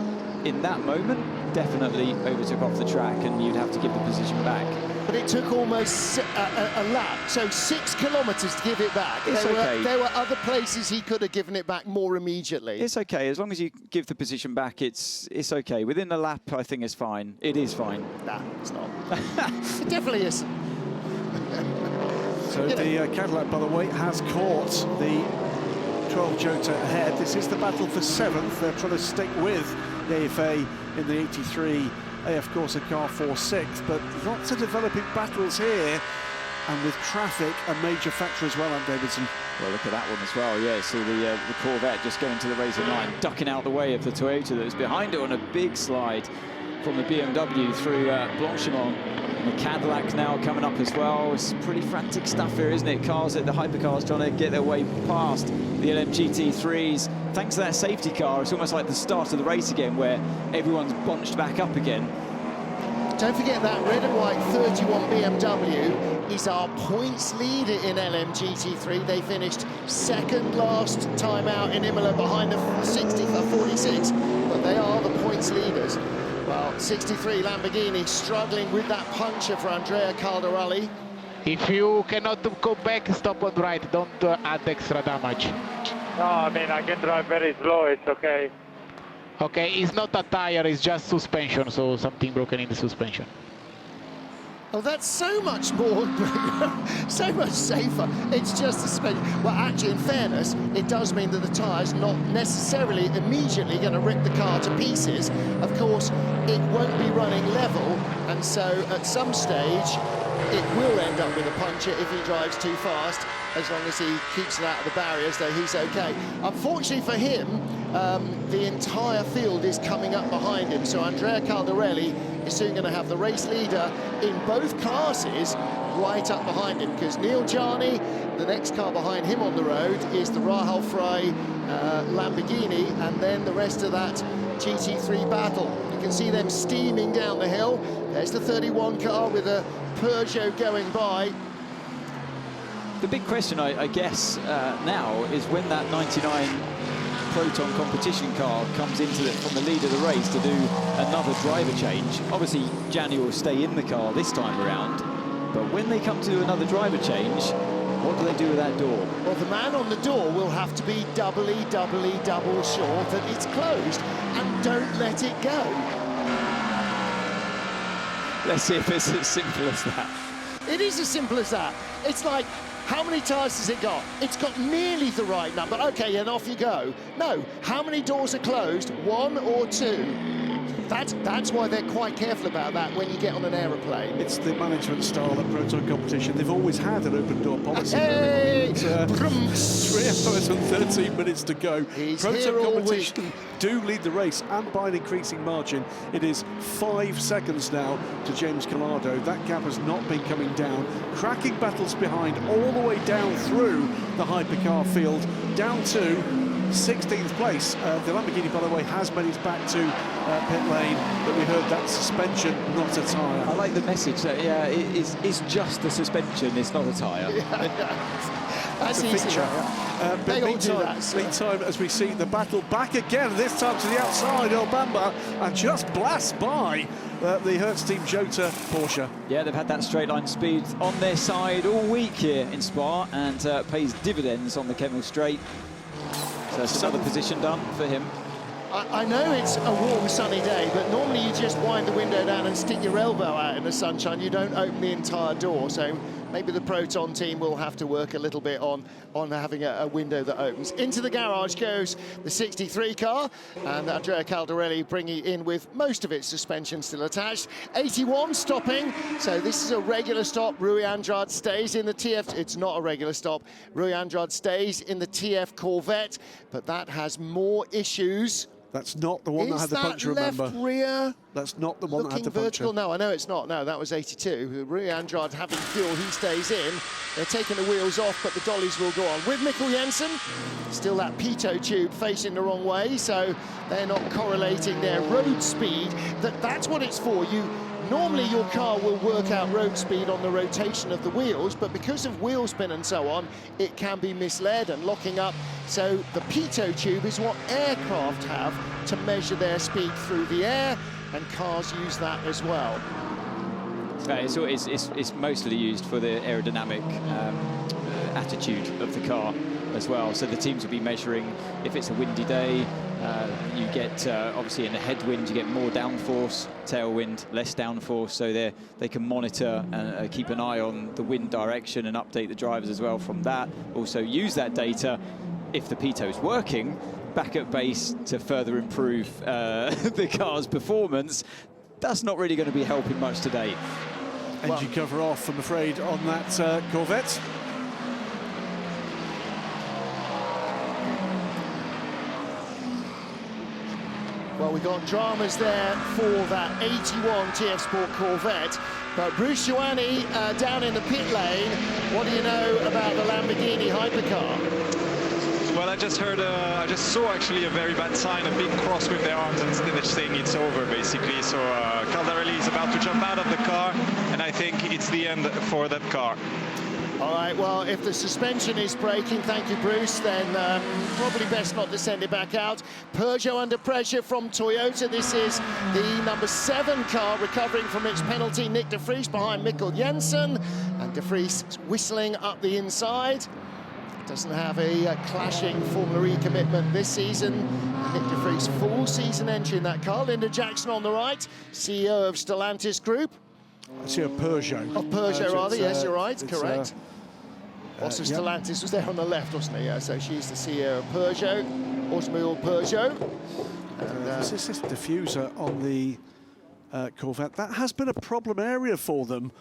in that moment, definitely overtook off the track, and you'd have to give the position back. But it took almost a lap, so 6 kilometres to give it back. There were other places he could have given it back more immediately. It's OK, as long as you give the position back, it's OK. Within a lap, I think it's fine. It is fine. Nah, it's not. It definitely isn't. So the Cadillac, by the way, has caught the 12 Jota ahead. This is the battle for 7th. They're trying to stick with the AFA in the 83 AF Corsa car for 6th, but lots of developing battles here, and with traffic a major factor as well, Anne Davidson. Well, look at that one as well. Yeah, see the Corvette just going to the racing line, ducking out the way of the Toyota that was behind it on a big slide from the BMW through Blanchimont. And the Cadillac now coming up as well. It's pretty frantic stuff here, isn't it? Cars, the hypercars trying to get their way past the LMGT3s. Thanks to that safety car, it's almost like the start of the race again, where everyone's bunched back up again. Don't forget that red and white 31 BMW is our points leader in LMGT3. They finished 2nd last time out in Imola behind the 46, but they are the points leaders. Well, 63 Lamborghini struggling with that puncture for Andrea Caldarelli. If you cannot go back, stop on right. Don't add extra damage. No, I mean, I can drive very slow. It's okay. Okay, it's not a tire, it's just suspension, so something broken in the suspension. Oh, that's so much more, so much safer. It's just a suspension. Well, actually, in fairness, it does mean that the tyre's not necessarily immediately going to rip the car to pieces. Of course, it won't be running level, and so at some stage, it will end up with a puncture if he drives too fast. As long as he keeps it out of the barriers, though, he's okay. Unfortunately for him, the entire field is coming up behind him, so Andrea Caldarelli is soon going to have the race leader in both classes right up behind him, because Neil Gianni, the next car behind him on the road, is the Rahal Frey Lamborghini, and then the rest of that GT3 battle. You can see them steaming down the hill. There's the 31 car with a Peugeot going by. The big question, I guess, now is when that 99 Proton competition car comes into it from the lead of the race to do another driver change. Obviously, Gianni will stay in the car this time around, but when they come to do another driver change, what do they do with that door? Well, the man on the door will have to be double sure that it's closed, and don't let it go. Let's see if it's as simple as that. It is as simple as that. It's like, how many tyres has it got? It's got nearly the right number. Okay, and off you go. No, how many doors are closed? 1 or 2? That's why they're quite careful about that when you get on an aeroplane. It's the management style at Proton competition. They've always had an open door policy. Hey! 3 hours and 13 minutes to go. Proton competition do lead the race, and by an increasing margin. It is 5 seconds now to James Calado. That gap has not been coming down. Cracking battles behind all the way down through the hypercar field, down to 16th place. The Lamborghini, by the way, has made its back to pit lane, but we heard that suspension, not a tyre. I like the message that, yeah, it's just the suspension, it's not a tyre. That's a easy. feature. But meantime, as we see the battle back again, this time to the outside, Obamba, and just blasts by the Hertz Team Jota Porsche. Yeah, they've had that straight line speed on their side all week here in Spa, and pays dividends on the Kemmel Straight. So that's another position done for him. I know it's a warm, sunny day, but normally you just wind the window down and stick your elbow out in the sunshine. You don't open the entire door, so maybe the Proton team will have to work a little bit on having a window that opens. Into the garage goes the 63 car, and Andrea Caldarelli bringing in with most of its suspension still attached. 81 stopping, so this is a regular stop. Rui Andrade stays in the TF. It's not a regular stop. Rui Andrade stays in the TF Corvette, but that has more issues. That's not the one that had the puncture, remember? Left rear? That's not the one that had the vertical? puncture. No, I know it's not. No, that was 82. Rui Andrade having fuel, he stays in. They're taking the wheels off, but the dollies will go on. With Mikkel Jensen, still that pitot tube facing the wrong way, so they're not correlating their road speed. That's what it's for. Normally your car will work out road speed on the rotation of the wheels, but because of wheel spin and so on, it can be misled and locking up. So the pitot tube is what aircraft have to measure their speed through the air, and cars use that as well. It's mostly used for the aerodynamic attitude of the car as well. So the teams will be measuring if it's a windy day. You get, obviously in the headwind, you get more downforce, tailwind, less downforce, so they can monitor and keep an eye on the wind direction and update the drivers as well from that. Also use that data, if the pito's working, back at base to further improve the car's performance. That's not really going to be helping much today. Engine cover off, I'm afraid, on that Corvette. Well, we got dramas there for that 81 TF Sport Corvette, but Bruce Joanny down in the pit lane. What do you know about the Lamborghini hypercar? Well, I just saw actually a very bad sign, a big cross with their arms, and they're saying it's over, basically. So Caldarelli is about to jump out of the car, and I think it's the end for that car. All right, well, if the suspension is breaking, thank you, Bruce, then probably best not to send it back out. Peugeot under pressure from Toyota. This is the number 7 car recovering from its penalty. Nick de Vries behind Mikkel Jensen, and de Vries whistling up the inside. Doesn't have a clashing Formula E commitment this season. Nick de Vries, full season entry in that car. Linda Jackson on the right, CEO of Stellantis Group. I see a Peugeot. Of Peugeot, rather, yes, you're right, correct. Boss of Stellantis was there on the left, wasn't he? Yeah, so she's the CEO of Peugeot, Automobile Peugeot. And, this is diffuser on the Corvette. That has been a problem area for them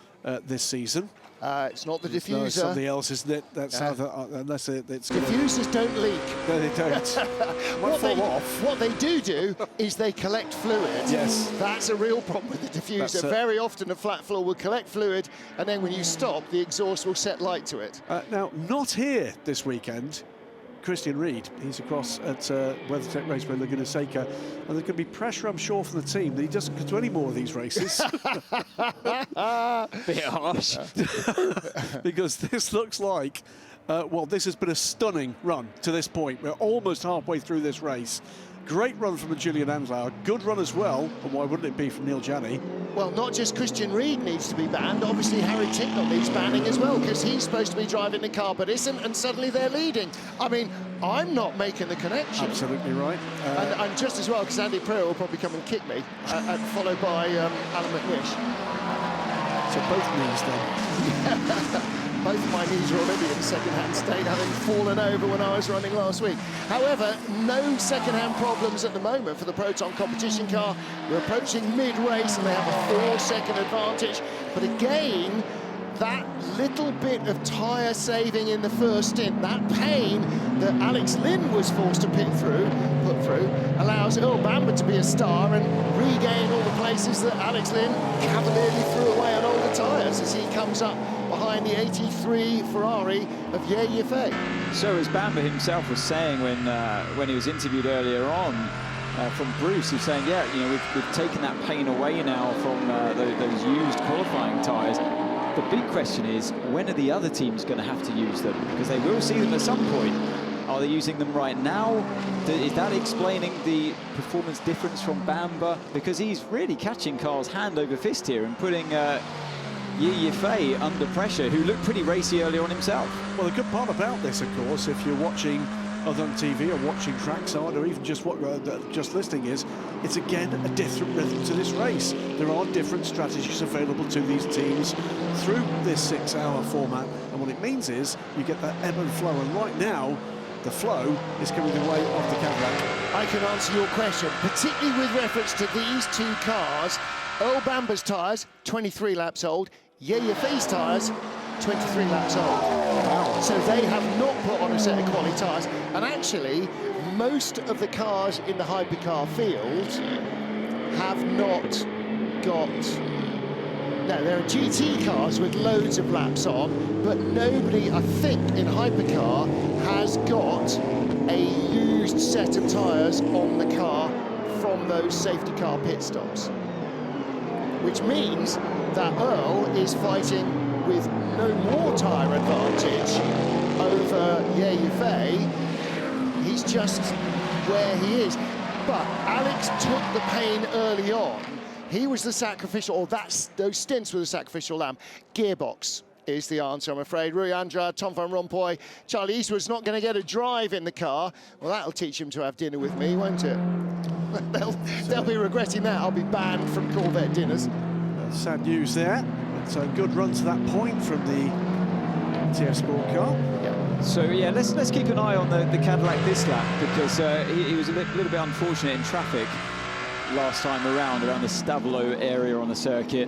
this season. It's not the diffuser. No, something else, isn't it? That's unless it's diffusers don't leak. No, they don't. What they do is they collect fluid. Yes. That's a real problem with the diffuser. Very often a flat floor will collect fluid, and then when you stop, the exhaust will set light to it. Now, not here this weekend. Christian Reed, he's across at WeatherTech Raceway Laguna Seca, and there's going to be pressure, I'm sure, from the team that he doesn't do any more of these races. Bit harsh. Because this looks like, well, this has been a stunning run to this point. We're almost halfway through this race. Great run from Julian Anslau, a good run as well, and why wouldn't it be from Neil Janney? Well, not just Christian Reed needs to be banned, obviously Harry Ticknell needs banning as well, because he's supposed to be driving the car but isn't, and suddenly they're leading. I mean, I'm not making the connection. Absolutely right. And just as well, because Andy Pryor will probably come and kick me, followed by Alan McNish. So both knees then. Both of my knees are already in second-hand state, having fallen over when I was running last week. However, no second-hand problems at the moment for the Proton competition car. We're approaching mid-race and they have a 4-second advantage. But again, that little bit of tyre saving in the first stint, that pain that Alex Lynn was forced to put through, allows Earl Bamber to be a star and regain all the places that Alex Lynn cavalierly threw away on older tyres as he comes up behind the 83 Ferrari of Ye Yifei. So as Bamber himself was saying when he was interviewed earlier on from Bruce, he was saying, yeah, you know, we've taken that pain away now from those used qualifying tyres. The big question is, when are the other teams going to have to use them? Because they will see them at some point. Are they using them right now? Is that explaining the performance difference from Bamber? Because he's really catching Carl's hand over fist here and putting Ye Yifei under pressure, who looked pretty racy early on himself. Well, the good part about this, of course, if you're watching other on TV or watching trackside or even just listening, is it's again a different rhythm to this race. There are different strategies available to these teams through this 6-hour format, and what it means is you get that ebb and flow, and right now the flow is coming the way of the Cadillac. I can answer your question, particularly with reference to these two cars. Earl Bamber's tyres, 23 laps old. Ye Yifei's tyres, 23 laps old. Wow. So they have not put on a set of quality tyres. And actually, most of the cars in the hypercar field have not got... No, there are GT cars with loads of laps on, but nobody, I think, in hypercar has got a used set of tyres on the car from those safety car pit stops. Which means that Earl is fighting with no more tyre advantage over Ye Yifei. He's just where he is. But Alex took the pain early on. He was the sacrificial, or those stints were the sacrificial lamb. Gearbox is the answer, I'm afraid. Rui Andrade, Tom Van Rompuy, Charlie Eastwood's not going to get a drive in the car. Well, that'll teach him to have dinner with me, won't it? they'll be regretting that. I'll be banned from Corvette dinners. Sad news there. It's a good run to that point from the TF Sport car. Yeah. So yeah, let's keep an eye on the Cadillac this lap, because he was a little bit unfortunate in traffic last time around the Stavolo area on the circuit.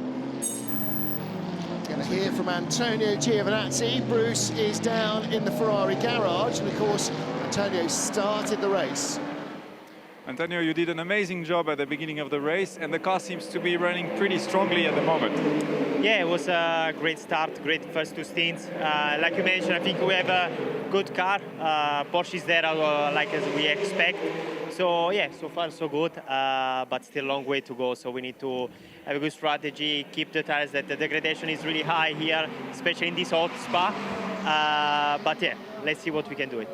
Going to hear from Antonio Giovinazzi. Bruce is down in the Ferrari garage, and of course Antonio started the race. Antonio, you did an amazing job at the beginning of the race, and the car seems to be running pretty strongly at the moment. Yeah, it was a great start, great first two stints. Like you mentioned, I think we have a good car. Porsche is there like as we expect. So yeah, so far so good, but still a long way to go. So we need to have a good strategy, keep the tires. That the degradation is really high here, especially in this hot Spa. But yeah, let's see what we can do it.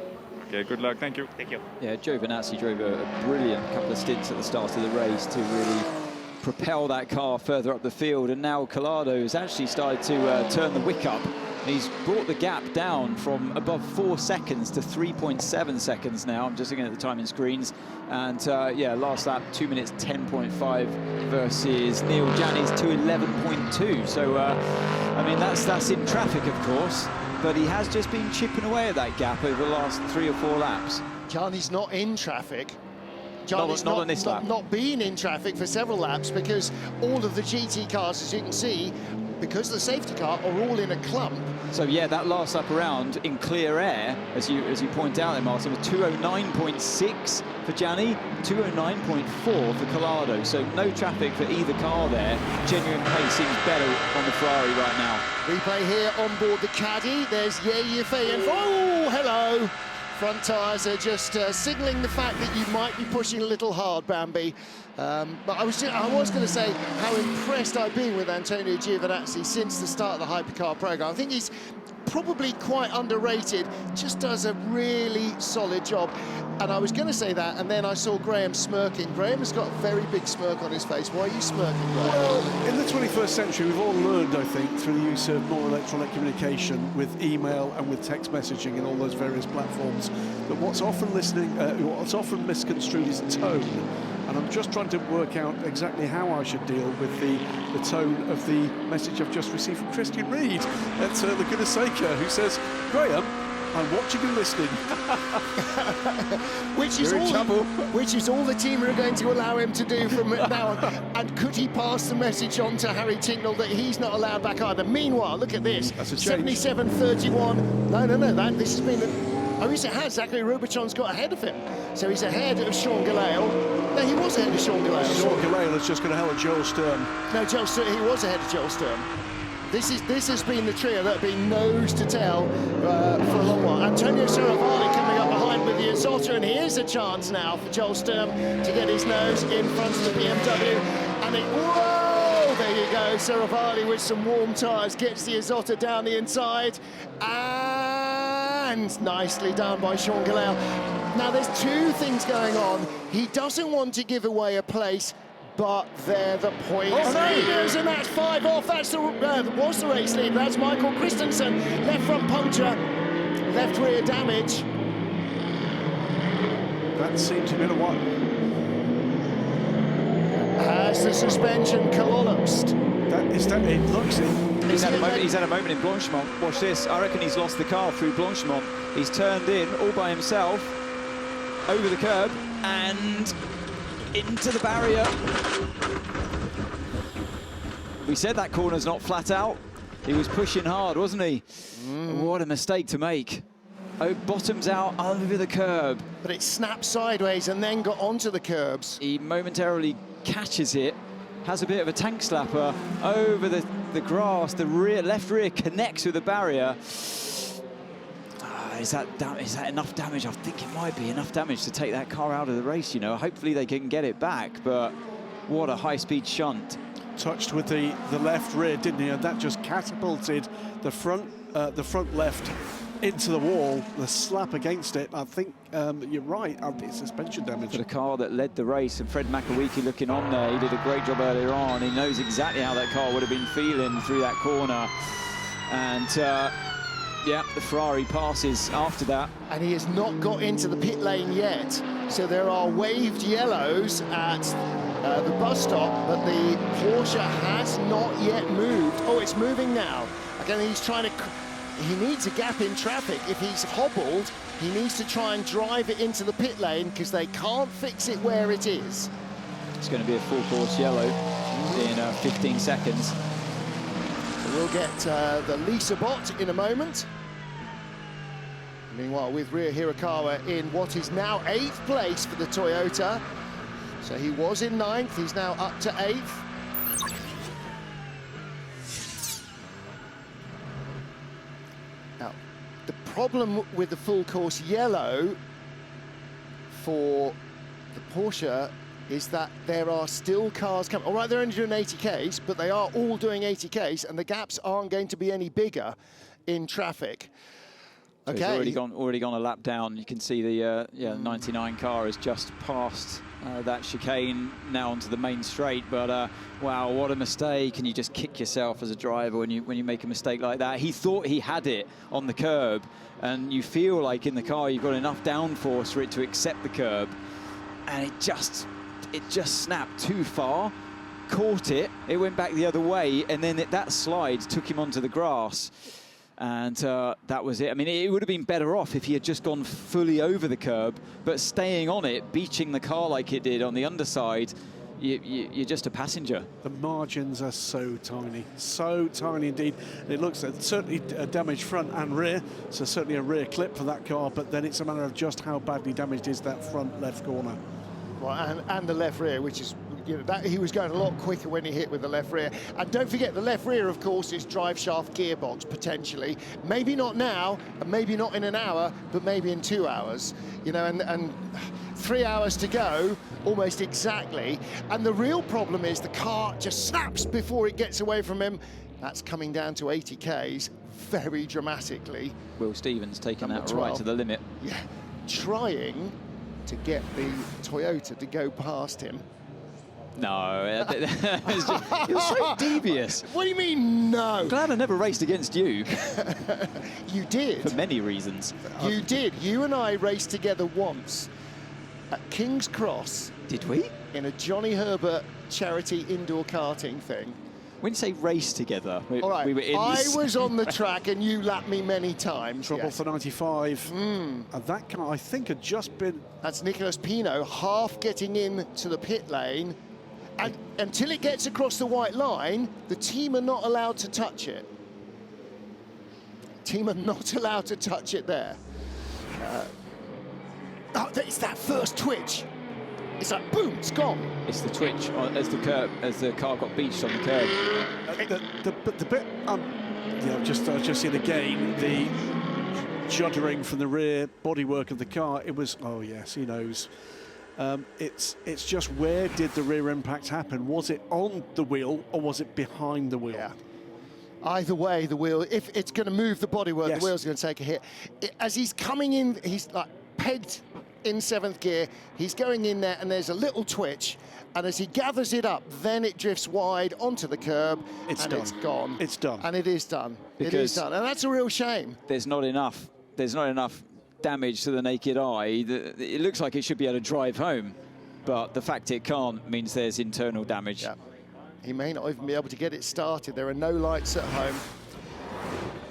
Okay, good luck. Thank you. Thank you. Yeah, Giovinazzi drove a brilliant couple of stints at the start of the race to really propel that car further up the field, and now Collado has actually started to turn the wick up. He's brought the gap down from above 4 seconds to 3.7 seconds now. I'm just looking at the timing screens, and yeah, last lap 2 minutes 10.5 versus Neil Janney's 2:11.2. So I mean, that's in traffic, of course, but he has just been chipping away at that gap over the last 3 or 4 laps. Janney's not in traffic. Charlie's not on this lap. not been in traffic for several laps because all of the GT cars, as you can see, because of the safety car, are all in a clump. So yeah, that last lap around in clear air, as you point out there, Martin, was 209.6 for Gianni, 209.4 for Collado. So no traffic for either car there. Genuine pace seems better on the Ferrari right now. Replay here on board the Caddy. There's Yefei and oh, hello. Front tyres are just signalling the fact that you might be pushing a little hard, Bambi. But I was going to say how impressed I've been with Antonio Giovinazzi since the start of the Hypercar program. I think he's probably quite underrated, just does a really solid job. And I was going to say that, and then I saw Graham smirking. Graham has got a very big smirk on his face. Why are you smirking, Graham? Well, in the 21st century, we've all learned, I think, through the use of more electronic communication with email and with text messaging and all those various platforms, that what's often misconstrued is tone. And I'm just trying to work out exactly how I should deal with the tone of the message I've just received from Christian Reed at Laguna Seca, who says, Graham, I'm watching and listening. which is all the team are going to allow him to do from now on. And could he pass the message on to Harry Tincknell that he's not allowed back either? Meanwhile, look at this. That's a change. 77.31. No, this has been... Oh, yes, it has. Zachary Rubicon's got ahead of him. So he's ahead of Sean Gelael. No, he was ahead of Sean Gelael. Sean Gelael has just got ahead of Joel Sturm. No, Joel Sturm, he was ahead of Joel Sturm. This has been the trio that have been nose to tail for a long while. Antonio Serravalle coming up behind with the Isotta, and here's a chance now for Joel Sturm to get his nose in front of the BMW. And whoa, there you go, Serravalle with some warm tyres, gets the Isotta down the inside, and nicely done by Sean Gelael. Now there's two things going on. He doesn't want to give away a place, but they're the points leaders, and that's 5 off. That's was the race lead. That's Michael Christensen. Left front puncture, left rear damage. That seems to be the one. Has the suspension collapsed? It looks it. He's had a moment in Blanchimont. Watch this. I reckon he's lost the car through Blanchimont. He's turned in all by himself, over the curb, and into the barrier. We said that corner's not flat out. He was pushing hard, wasn't he? What a mistake to make. Oh, bottoms out over the curb. But it snapped sideways and then got onto the curbs. He momentarily catches it, has a bit of a tank slapper over the grass. The left rear connects with the barrier. Is that enough damage? I think it might be enough damage to take that car out of the race, you know. Hopefully they can get it back, but what a high-speed shunt. Touched with the left rear, didn't he? And that just catapulted the front left into the wall. The slap against it, I think you're right, it's suspension damage. For the car that led the race, and Fred McAweekey looking on there, he did a great job earlier on. He knows exactly how that car would have been feeling through that corner. And yeah, the Ferrari passes after that. And he has not got into the pit lane yet. So there are waved yellows at the bus stop, but the Porsche has not yet moved. Oh, it's moving now. Again, he's trying to... He needs a gap in traffic. If he's hobbled, he needs to try and drive it into the pit lane because they can't fix it where it is. It's going to be a full course yellow in 15 seconds. We'll get the Lisa bot in a moment. Meanwhile, with Ryo Hirakawa in what is now 8th place for the Toyota. So he was in 9th, he's now up to 8th. Now, the problem with the full course yellow for the Porsche is that there are still cars coming. All right, they're only doing 80Ks, but they are all doing 80Ks, and the gaps aren't going to be any bigger in traffic. So okay. He's already gone a lap down. You can see the 99 car has just passed that chicane now onto the main straight. But wow, what a mistake! And you just kick yourself as a driver when you make a mistake like that. He thought he had it on the curb, and you feel like in the car you've got enough downforce for it to accept the curb, and it just snapped too far, caught it, it went back the other way, and then that slide took him onto the grass. And that was it. I mean, it would have been better off if he had just gone fully over the curb, but staying on it, beaching the car like it did on the underside, you're just a passenger. The margins are so tiny indeed. It looks certainly a damaged front and rear, so certainly a rear clip for that car, but then it's a matter of just how badly damaged is that front left corner. Well, and the left rear, which is, you know, that he was going a lot quicker when he hit with the left rear. And don't forget, the left rear, of course, is drive shaft gearbox, potentially. Maybe not now, and maybe not in an hour, but maybe in 2 hours. You know, and 3 hours to go, almost exactly. And the real problem is the car just snaps before it gets away from him. That's coming down to 80 Ks very dramatically. Will Stevens taking Number that 12. right to the limit. Yeah, trying to get the Toyota to go past him. No, it was so devious. What do you mean, no? I'm glad I never raced against you. You did. For many reasons. You did. You and I raced together once at King's Cross. Did we? In a Johnny Herbert charity indoor karting thing. When you say race together, all right, we were in I was on the track and you lapped me many times. Trouble yes. for 95. And that car, I think, had just been... That's Nicolas Pino half getting into the pit lane. And until it gets across the white line, the team are not allowed to touch it. Team are not allowed to touch it there. Oh, it's that first twitch. It's like, boom, it's gone. It's the twitch as the car got beached on the curb. The bit, yeah, I've just seen again the juddering from the rear bodywork of the car. It was, oh yes, he knows. It's just, where did the rear impact happen? Was it on the wheel or was it behind the wheel? Yeah. Either way, the wheel, if it's going to move the bodywork, yes. The wheel's going to take a hit. As he's coming in, he's like pegged in 7th gear, he's going in there and there's a little twitch, and as he gathers it up, then it drifts wide onto the curb, it's and done. It's gone. It's done. And it is done. Because it is done, and that's a real shame. There's not enough damage to the naked eye. It looks like it should be able to drive home, but the fact it can't means there's internal damage. Yeah. He may not even be able to get it started. There are no lights at home.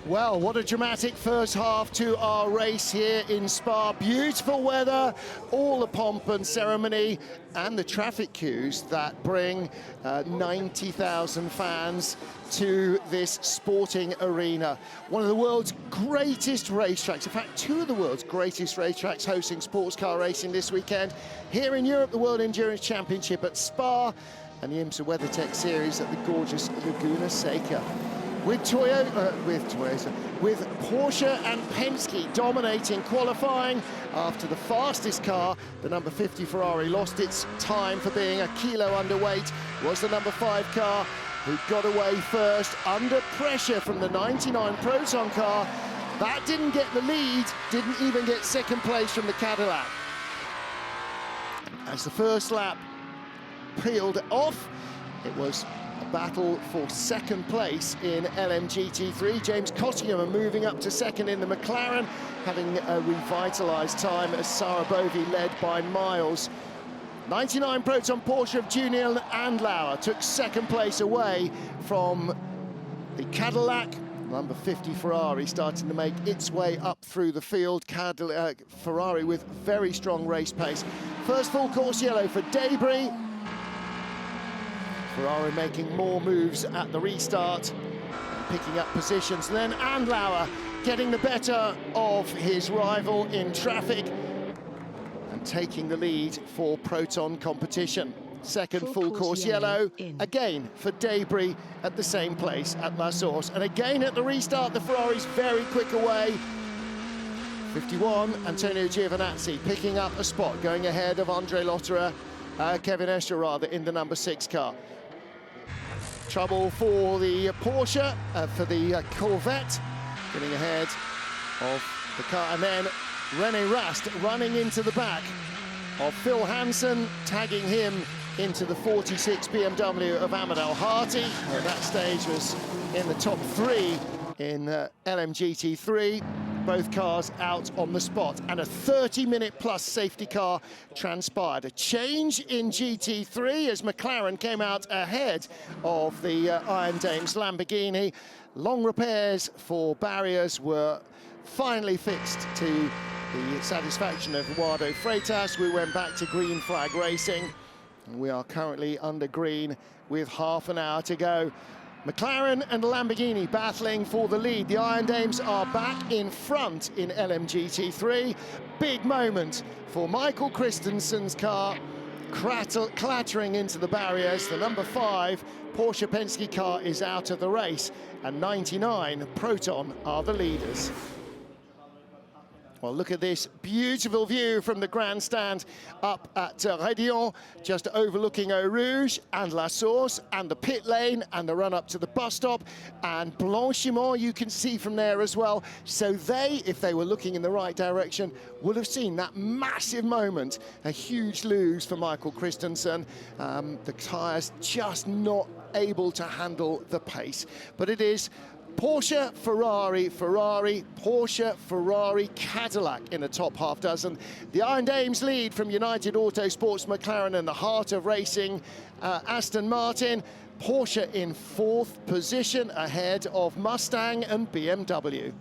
Well, what a dramatic first half to our race here in Spa. Beautiful weather, all the pomp and ceremony, and the traffic queues that bring 90,000 fans to this sporting arena. One of the world's greatest racetracks, in fact, 2 of the world's greatest racetracks hosting sports car racing this weekend. Here in Europe, the World Endurance Championship at Spa, and the IMSA WeatherTech Series at the gorgeous Laguna Seca. With Porsche and Penske dominating qualifying after the fastest car, the number 50 Ferrari, lost its time for being a kilo underweight, was the number 5 car who got away first under pressure from the 99 Proton car. That didn't get the lead, didn't even get second place from the Cadillac. As the first lap peeled off, it was a battle for second place in LMGT3. James Cottingham moving up to second in the McLaren, having a revitalised time as Sarah Bovey led by miles. 99 Proton Porsche of Junior Andlauer took second place away from the Cadillac. Number 50 Ferrari starting to make its way up through the field. Ferrari with very strong race pace. First full course yellow for Debris. Ferrari making more moves at the restart, picking up positions. And then Andlauer getting the better of his rival in traffic and taking the lead for Proton competition. Second full course yellow, again for Debris at the same place at La Source. And again at the restart, the Ferrari's very quick away. 51, Antonio Giovinazzi picking up a spot, going ahead of Andre Lotterer, Kevin Escher rather, in the number 6 car. Trouble for the Porsche, for the Corvette, getting ahead of the car. And then René Rast running into the back of Phil Hansen, tagging him into the 46 BMW of Amadel Harty. At that stage was in the top 3 in LMGT3. both cars out on the spot, and a 30-minute-plus safety car transpired. A change in GT3 as McLaren came out ahead of the Iron Dames Lamborghini. Long repairs for barriers were finally fixed to the satisfaction of Eduardo Freitas. We went back to green flag racing, and we are currently under green with half an hour to go. McLaren and Lamborghini battling for the lead. The Iron Dames are back in front in LMGT3. Big moment for Michael Christensen's car, clattering into the barriers. The number 5 Porsche Penske car is out of the race, and 99 Proton are the leaders. Well, look at this beautiful view from the grandstand up at Rédillon, just overlooking Eau Rouge and La Source and the pit lane and the run up to the bus stop, and Blanchiment you can see from there as well. So they, if they were looking in the right direction, would have seen that massive moment, a huge lose for Michael Christensen. The tyres just not able to handle the pace, but it is Porsche, Ferrari, Ferrari, Porsche, Ferrari, Cadillac in the top half dozen. The Iron Dames lead from United Autosports, McLaren in the heart of racing, Aston Martin. Porsche in 4th position ahead of Mustang and BMW.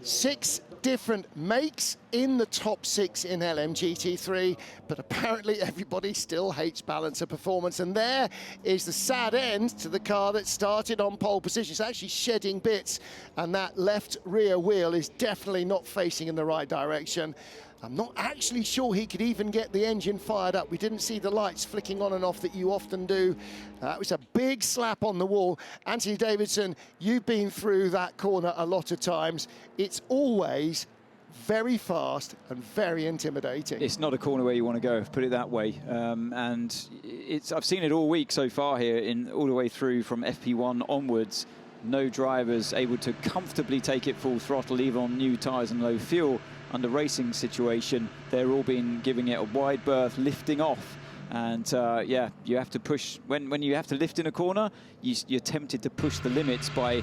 6 different makes in the top 6 in LMGT3, but apparently everybody still hates balance of performance, and there is the sad end to the car that started on pole position. It's actually shedding bits, and that left rear wheel is definitely not facing in the right direction. I'm not actually sure he could even get the engine fired up. We didn't see the lights flicking on and off that you often do. It was a big slap on the wall. Anthony Davidson, you've been through that corner a lot of times. It's always very fast and very intimidating. It's not a corner where you want to go, put it that way. And I've seen it all week so far here, all the way through from FP1 onwards. No drivers able to comfortably take it full throttle, even on new tyres and low fuel. Under racing situation, they're all been giving it a wide berth, lifting off. And yeah, you have to push. When you have to lift in a corner, you're tempted to push the limits by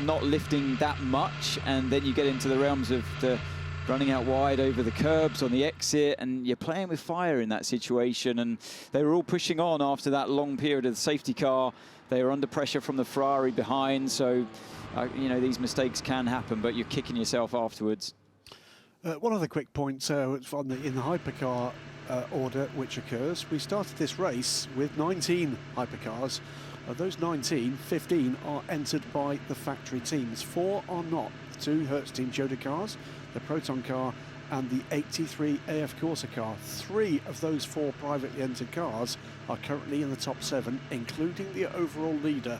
not lifting that much, and then you get into the realms of the running out wide over the curbs on the exit, and you're playing with fire in that situation. And they were all pushing on after that long period of the safety car. They were under pressure from the Ferrari behind, so you know, these mistakes can happen, but you're kicking yourself afterwards. One other quick point in the hypercar order which occurs. We started this race with 19 hypercars. Of those 19, 15 are entered by the factory teams. 4 are not. 2 Hertz Team Joda cars, the Proton car and the 83 AF Corsa car. 3 of those 4 privately entered cars are currently in the top 7, including the overall leader.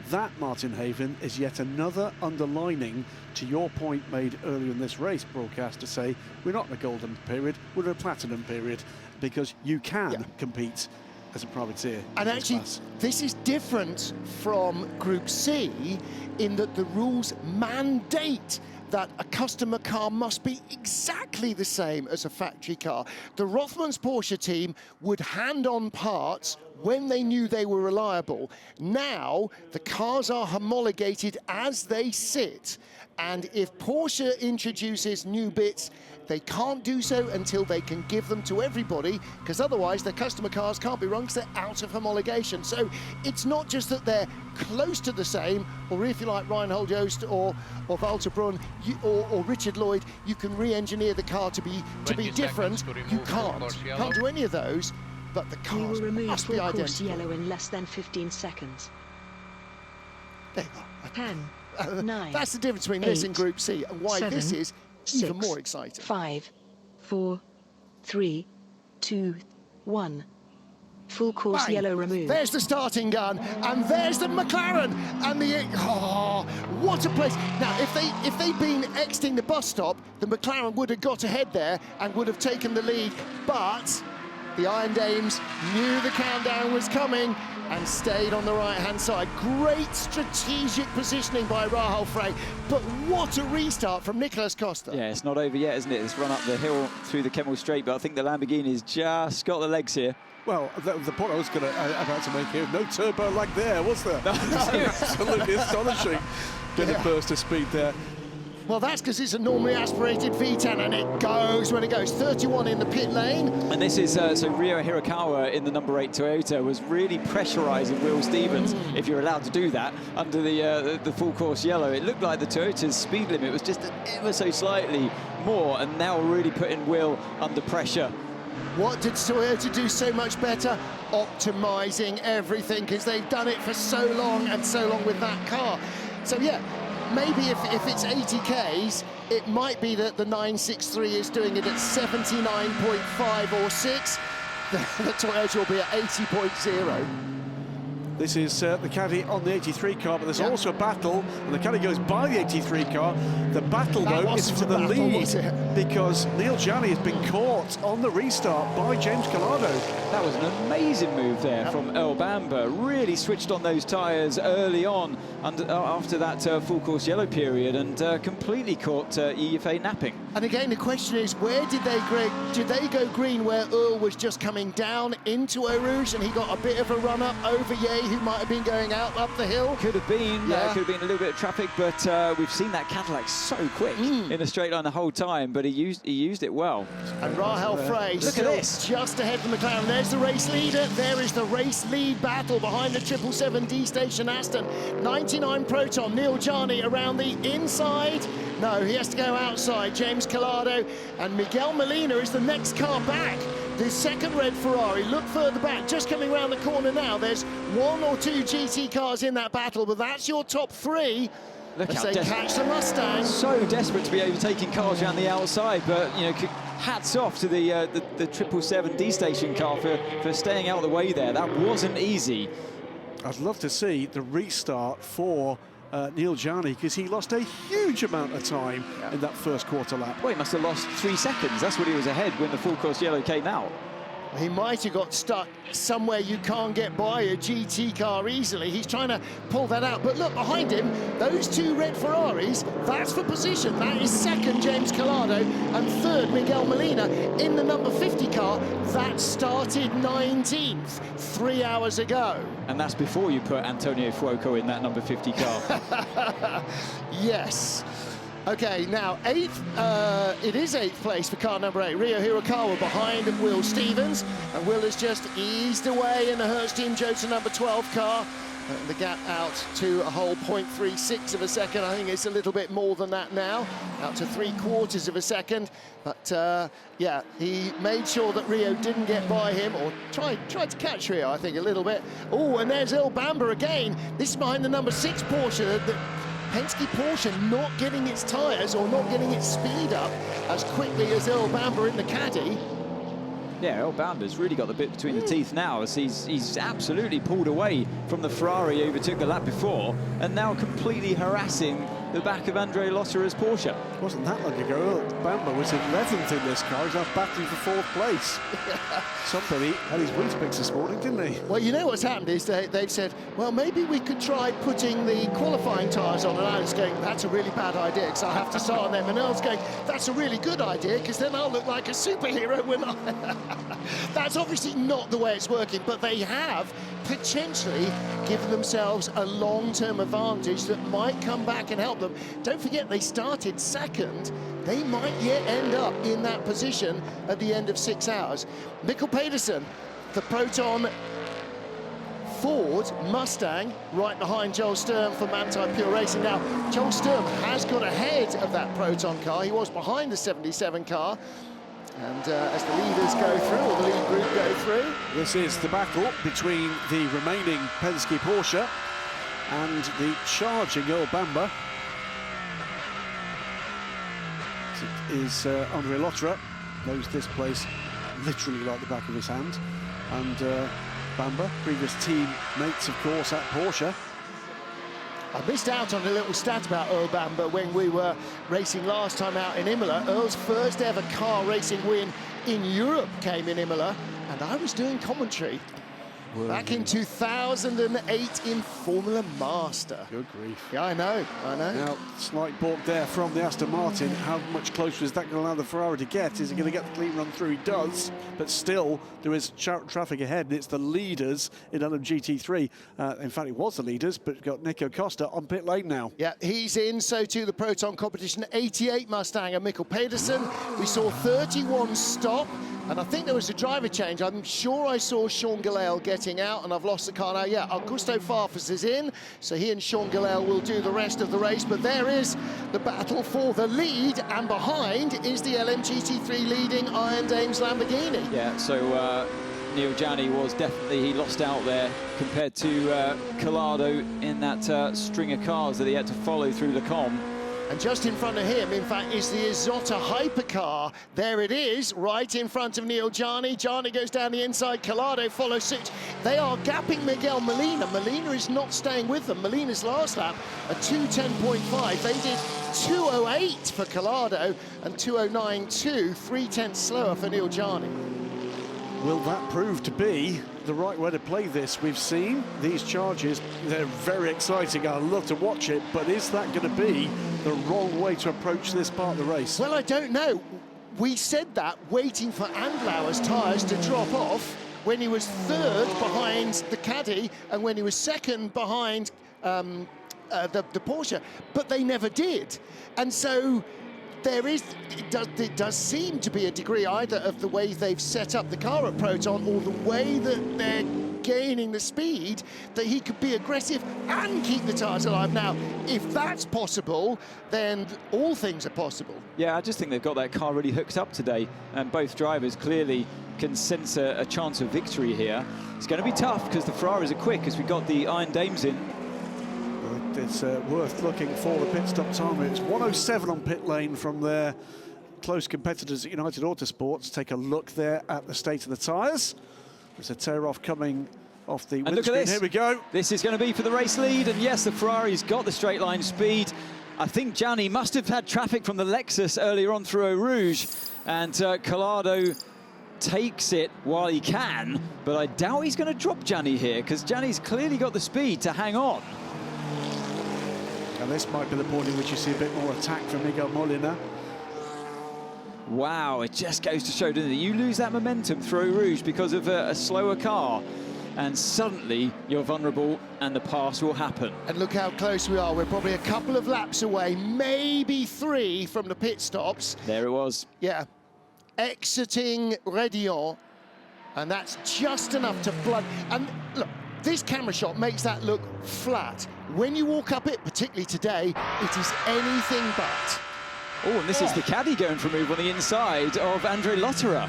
That, Martin Haven, is yet another underlining to your point made earlier in this race broadcast to say we're not in a golden period, we're in a platinum period, because you can compete as a privateer. And actually, this is different from Group C in that the rules mandate that a customer car must be exactly the same as a factory car. The Rothmans Porsche team would hand on parts when they knew they were reliable. Now, the cars are homologated as they sit, and if Porsche introduces new bits, they can't do so until they can give them to everybody, because otherwise their customer cars can't be run because they're out of homologation. So it's not just that they're close to the same, or if you like Reinhold Joost or Walter Brunn or Richard Lloyd, you can re-engineer the car to be different. You can't do any of those. But the cars must be identical. Yellow in less than 15 seconds. 10, 9. That's the difference between this and Group C, and why 7, this is even 6, more exciting. 5, 4, 3, 2, 1. Full course Bang. Yellow removed. There's the starting gun, and there's the McLaren, and the what a place! Now, if they'd been exiting the bus stop, the McLaren would have got ahead there and would have taken the lead, but the Iron Dames knew the countdown was coming. and stayed on the right-hand side. Great strategic positioning by Rahul Frey, but what a restart from Nicolas Costa. Yeah, it's not over yet, isn't it? It's run up the hill through the Kemmel Straight, but I think the Lamborghini's just got the legs here. Well, the point I was about to make here, no turbo lag there, was there? Absolutely astonishing. Did a burst of speed there. Well, that's because it's a normally aspirated V10, and it goes when it goes. 31 in the pit lane. And this is, so Ryo Hirakawa in the number 8 Toyota was really pressurising Will Stevens, if you're allowed to do that, under the full course yellow. It looked like the Toyota's speed limit was just ever so slightly more, and now really putting Will under pressure. What did Toyota do so much better? Optimising everything, because they've done it for so long and so long with that car. So, yeah, maybe if it's 80 Ks, it might be that the 963 is doing it at 79.5 or 6. The Toyota will be at 80.0. This is the caddy on the 83 car, but there's also a battle, and the caddy goes by the 83 car. The battle, though, is for the lead, because Neil Jani has been caught on the restart by James Calado. That was an amazing move there from Earl Bamber. Really switched on those tyres early on after that full course yellow period, and completely caught EFA napping. And again, the question is, where did they go green where Earl was just coming down into Eau Rouge and he got a bit of a run up over Ye, who might have been going out up the hill? Could have been, could have been a little bit of traffic, but we've seen that Cadillac so quick in a straight line the whole time, but he used it well. And Rahul Frey look at this, just ahead from McLaren. There's the race leader. There is the race lead battle behind the 777D Station Aston. 99 Proton, Neil Jani around the inside. No, he has to go outside. James Calado and Miguel Molina is the next car back. The second red Ferrari, look further back, just coming around the corner now. There's 1 or 2 GT cars in that battle, but that's your top 3. Look as how they catch the Mustang. So desperate to be overtaking cars around the outside, but you know, hats off to the 777D Station car for staying out of the way there. That wasn't easy. I'd love to see the restart for Neil Jani, because he lost a huge amount of time in that first quarter lap. Well, he must have lost 3 seconds. That's what he was ahead when the full course yellow came out. He might have got stuck somewhere you can't get by a GT car easily. He's trying to pull that out. But look, behind him, those 2 red Ferraris, that's for position. That is second, James Calado, and third, Miguel Molina in the number 50 car. That started 19th 3 hours ago. And that's before you put Antonio Fuoco in that number 50 car. Yes. Okay, now 8th, it is 8th place for car number 8. Ryo Hirakawa behind Will Stevens, and Will has just eased away in the Hertz Team Jota number 12 car. The gap out to a whole 0.36 of a second. I think it's a little bit more than that now, out to 3/4 of a second. But yeah, he made sure that Ryo didn't get by him, or tried to catch Ryo, I think, a little bit. Oh, and there's Earl Bamber again. This is behind the number 6 Porsche. The Penske Porsche not getting its tyres or not getting its speed up as quickly as Earl Bamber in the caddy. Yeah, Earl Bamber's really got the bit between the teeth now, as he's absolutely pulled away from the Ferrari he overtook the lap before, and now completely harassing the back of Andre Lotterer's Porsche. It wasn't that long ago. Earl Bamber was 11th in this car. He's now battling for 4th place. Somebody had his wheat picks this morning, didn't he? Well, you know what's happened is they've said, well, maybe we could try putting the qualifying tyres on. And I was going, that's a really bad idea, because I have to start on them. And I was going, that's a really good idea, because then I'll look like a superhero when I... That's obviously not the way it's working, but they have potentially given themselves a long-term advantage that might come back and help them. Don't forget, they started second. They might yet end up in that position at the end of 6 hours. Mikkel Pedersen, the Proton Ford Mustang, right behind Joel Sturm for Manthey Pure Racing. Now, Joel Sturm has got ahead of that Proton car. He was behind the 77 car. And as the leaders go through, or the lead group go through. This is the battle between the remaining Penske Porsche and the charging Earl Bamber. It is Andre Lotterer, knows this place literally like the back of his hand. And Bamber, previous teammates, of course, at Porsche. I missed out on a little stat about Earl Bamber when we were racing last time out in Imola. Earl's first ever car racing win in Europe came in Imola, and I was doing commentary. Back in 2008 in Formula Master. Good grief. Yeah, I know. Now, slight balk there from the Aston Martin. How much closer is that going to allow the Ferrari to get? Is he going to get the clean run through? He does, but still, there is traffic ahead, and it's the leaders in LMGT3. In fact, it was the leaders, but we've got Nico Costa on pit lane now. Yeah, he's in, so too the Proton competition. 88 Mustang and Mikkel Pedersen. We saw 31 stop. And I think there was a driver change. I'm sure I saw Sean Gelael getting out, and I've lost the car now. Yeah, Augusto Farfus is in, so he and Sean Gelael will do the rest of the race. But there is the battle for the lead, and behind is the LMGT3 leading Iron Dames Lamborghini. Yeah, so Neil Jani was definitely, he lost out there compared to Collado in that string of cars that he had to follow through Le Com. And just in front of him, in fact, is the Isotta Hypercar. There it is, right in front of Neil Jani. Jani goes down the inside, Collado follows suit. They are gapping Miguel Molina. Molina is not staying with them. Molina's last lap, a 2:10.5. They did 2:08 for Collado and 2:09.2, 3/10 slower for Neil Jani. Will that prove to be the right way to play this? We've seen these charges, they're very exciting. I love to watch it, but is that going to be the wrong way to approach this part of the race? Well, I don't know. We said that waiting for Andlauer's tyres to drop off when he was third behind the Caddy and when he was second behind the Porsche, but they never did. And so it does seem to be a degree either of the way they've set up the car at Proton or the way that they're gaining the speed that he could be aggressive and keep the tyres alive. Now, if that's possible, then all things are possible. Yeah, I just think they've got that car really hooked up today, and both drivers clearly can sense a chance of victory here. It's going to be tough because the Ferraris are quick as we got the Iron Dames in. It's worth looking for the pit stop time. It's 1:07 on pit lane from their close competitors at United Autosports. Take a look there at the state of the tyres. There's a tear-off coming off the windscreen. Look at this. Here we go. This is going to be for the race lead, and yes, the Ferrari's got the straight line speed. I think Gianni must have had traffic from the Lexus earlier on through Eau Rouge, and Collado takes it while he can, but I doubt he's going to drop Gianni here because Gianni's clearly got the speed to hang on. And this might be the point in which you see a bit more attack from Miguel Molina. Wow, it just goes to show, doesn't it? You lose that momentum through Rouge because of a slower car, and suddenly you're vulnerable and the pass will happen. And look how close we are. We're probably a couple of laps away, maybe 3 from the pit stops. There it was. Yeah, exiting Rédillon, and that's just enough to flood. And look, this camera shot makes that look flat. When you walk up it, particularly today, it is anything but. Oh, and this is the caddy going for a move on the inside of Andre Lotterer.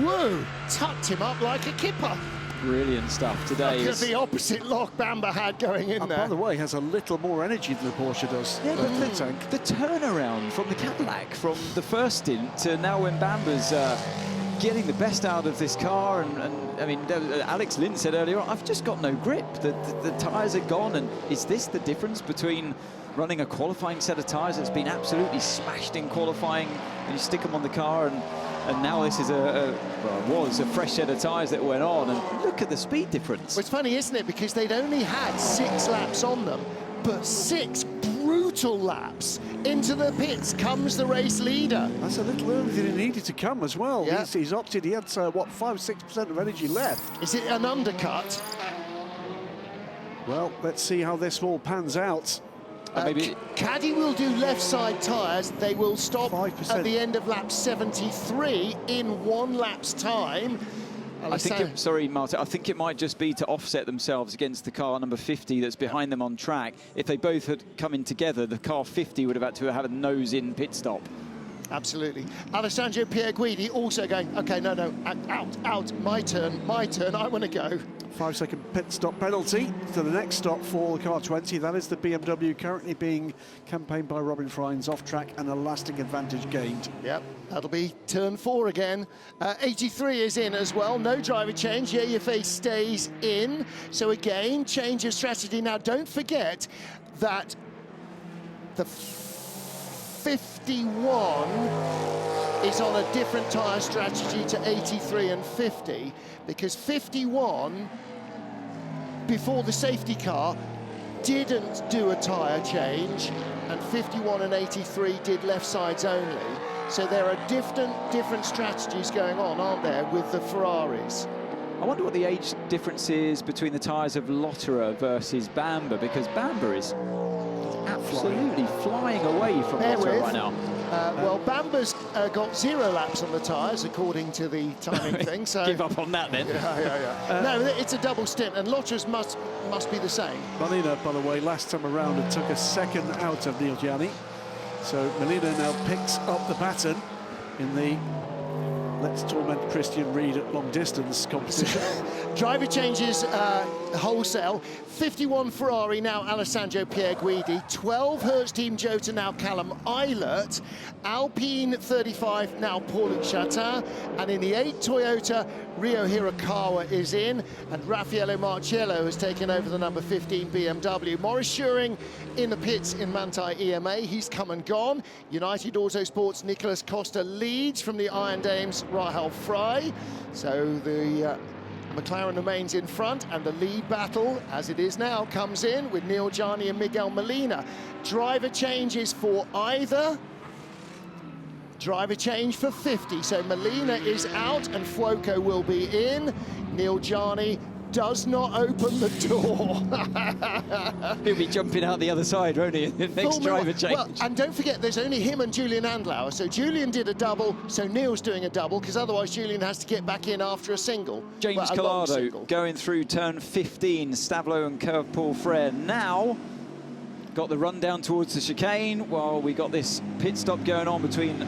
Whoa, tucked him up like a kipper. Brilliant stuff today. Look at the opposite lock Bamba had going in there. By the way, has a little more energy than the Porsche does. Yeah, but the turnaround from the Cadillac, from the first stint to now when Bamba's getting the best out of this car, and I mean, Alex Lynn said earlier, I've just got no grip. The tyres are gone, and is this the difference between running a qualifying set of tyres that's been absolutely smashed in qualifying, and you stick them on the car, and now this is was a fresh set of tyres that went on, and look at the speed difference. Well, it's funny, isn't it? Because they'd only had 6 laps on them, but 6 brutal laps. Into the pits comes the race leader. That's a little earlier than he needed to come as well. Yeah. He's opted, he had, what, 5-6% of energy left. Is it an undercut? Well, let's see how this all pans out. Maybe Caddy will do left side tyres. They will stop 5%. at the end of lap 73 in 1 lap's time. I think, sorry, Martin, I think it might just be to offset themselves against the car number 50 that's behind them on track. If they both had come in together, the car 50 would have had to have a nose-in pit stop. Absolutely. Alessandro Pierguidi also going, OK, no, out, my turn, I want to go. 5-second pit stop penalty to the next stop for the car 20. That is the BMW currently being campaigned by Robin Freins, off track and a lasting advantage gained. Yep, that'll be turn 4 again. 83 is in as well, no driver change. Yefe stays in. So again, change of strategy. Now don't forget that the 51 is on a different tyre strategy to 83 and 50, because 51 before the safety car didn't do a tyre change, and 51 and 83 did left sides only. So there are different strategies going on, aren't there, with the Ferraris? I wonder what the age difference is between the tyres of Lotterer versus Bamber, because Bamber is absolutely flying away from Lotterer right now. Well, Bamber's got 0 laps on the tyres, according to the timing thing. So give up on that then. Yeah. No, it's a double stint, and Lotterer's must be the same. Molina, by the way, last time around, it took a second out of Neil Gianni. So Molina now picks up the baton in the Let's Torment Christian Reed at long distance competition. Driver changes wholesale. 51 Ferrari now Alessandro Pierguidi. 12 Hertz Team Jota now Callum Eilert. Alpine 35 now Paulo Chatin. And in the 8 Toyota, Ryo Hirakawa is in. And Raffaello Marcello has taken over the number 15 BMW. Maurice Schuring in the pits in Manthey EMA. He's come and gone. United Autosports Nicolas Costa leads from the Iron Dames Rahel Fry. So the McLaren remains in front, and the lead battle, as it is now, comes in with Neil Gianni and Miguel Molina. Driver changes for either. Driver change for 50, so Molina is out and Fuoco will be in. Neil Gianni does not open the door. He'll be jumping out the other side, won't he, in the next driver change? Well, and don't forget, there's only him and Julian Andlauer. So Julian did a double, so Neil's doing a double, because otherwise Julian has to get back in after a single. James Collado going through turn 15, Stavlo and Curve Paul Frere. Now, got the run down towards the chicane, while we got this pit stop going on between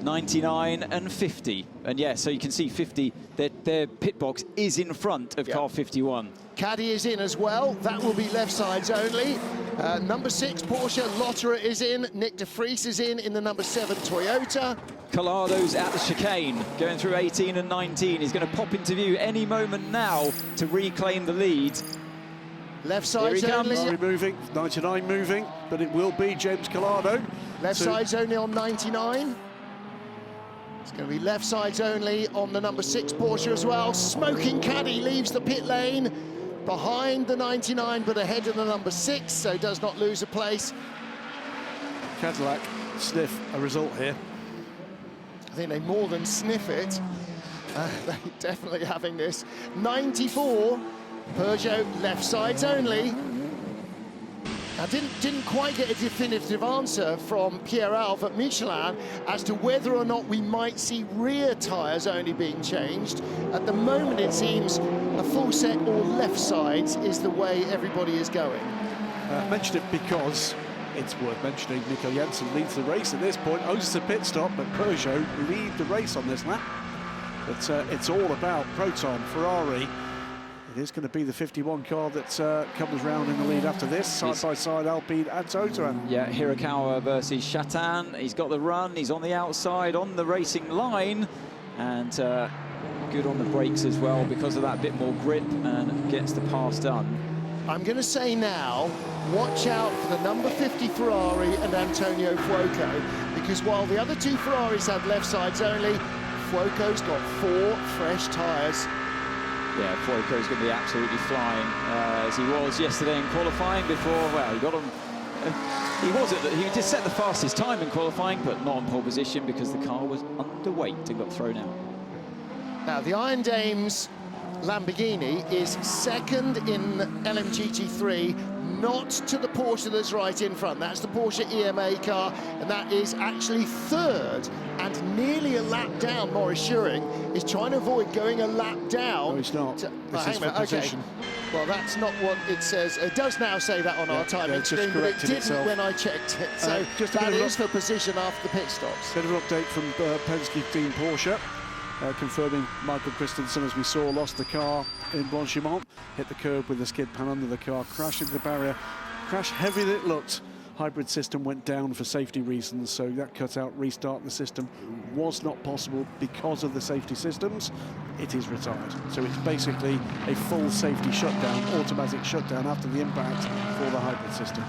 99 and 50. And yeah, so you can see 50, their pit box is in front of car 51. Caddy is in as well. That will be left sides only. Number 6 Porsche, Lotterer is in. Nick de Vries is in the number 7 Toyota. Collado's at the chicane, going through 18 and 19. He's going to pop into view any moment now to reclaim the lead. Left sides only. Moving, 99 moving, but it will be James Collado. Left sides only on 99. It's going to be left sides only on the number 6 Porsche as well. Smoking Caddy leaves the pit lane behind the 99, but ahead of the number 6, so does not lose a place. Cadillac sniff a result here. I think they more than sniff it. They're definitely having this. 94, Peugeot left sides only. I didn't quite get a definitive answer from Pierre Alves at Michelin as to whether or not we might see rear tyres only being changed. At the moment, it seems a full set or left sides is the way everybody is going. Mention it because it's worth mentioning Nico Jensen leads the race at this point, owes a pit stop, but Peugeot lead the race on this lap. But it's all about Proton, Ferrari. It is going to be the 51 car that comes round in the lead after this, side-by-side Alpine and Totoro. Yeah, Hirakawa versus Chatin. He's got the run, he's on the outside, on the racing line, and good on the brakes as well because of that bit more grip, and gets the pass done. I'm going to say now, watch out for the number 50 Ferrari and Antonio Fuoco, because while the other 2 Ferraris had left sides only, Fuoco's got 4 fresh tyres. Yeah, Fuoco's going to be absolutely flying, as he was yesterday in qualifying before. Well, he got on. He just set the fastest time in qualifying, but not on pole position because the car was underweight and got thrown out. Now, the Iron Dames Lamborghini is second in LMGT3, not to the Porsche that's right in front. That's the Porsche EMA car, and that is actually third and nearly a lap down. Maurice Schuring is trying to avoid going a lap down. No, he's not. This is for position. Well, that's not what it says. It does now say that on our timing screen, but it didn't when I checked it. So that is for position after the pit stops. Bit of an update from Penske Team Porsche. Confirming Michael Christensen, as we saw, lost the car in Blanchimont, hit the curb with the skid pan under the car, crashed into the barrier, crash heavy that it looked. Hybrid system went down for safety reasons, so that cut out restarting the system was not possible because of the safety systems. It is retired. So it's basically a full safety shutdown, automatic shutdown after the impact for the hybrid system.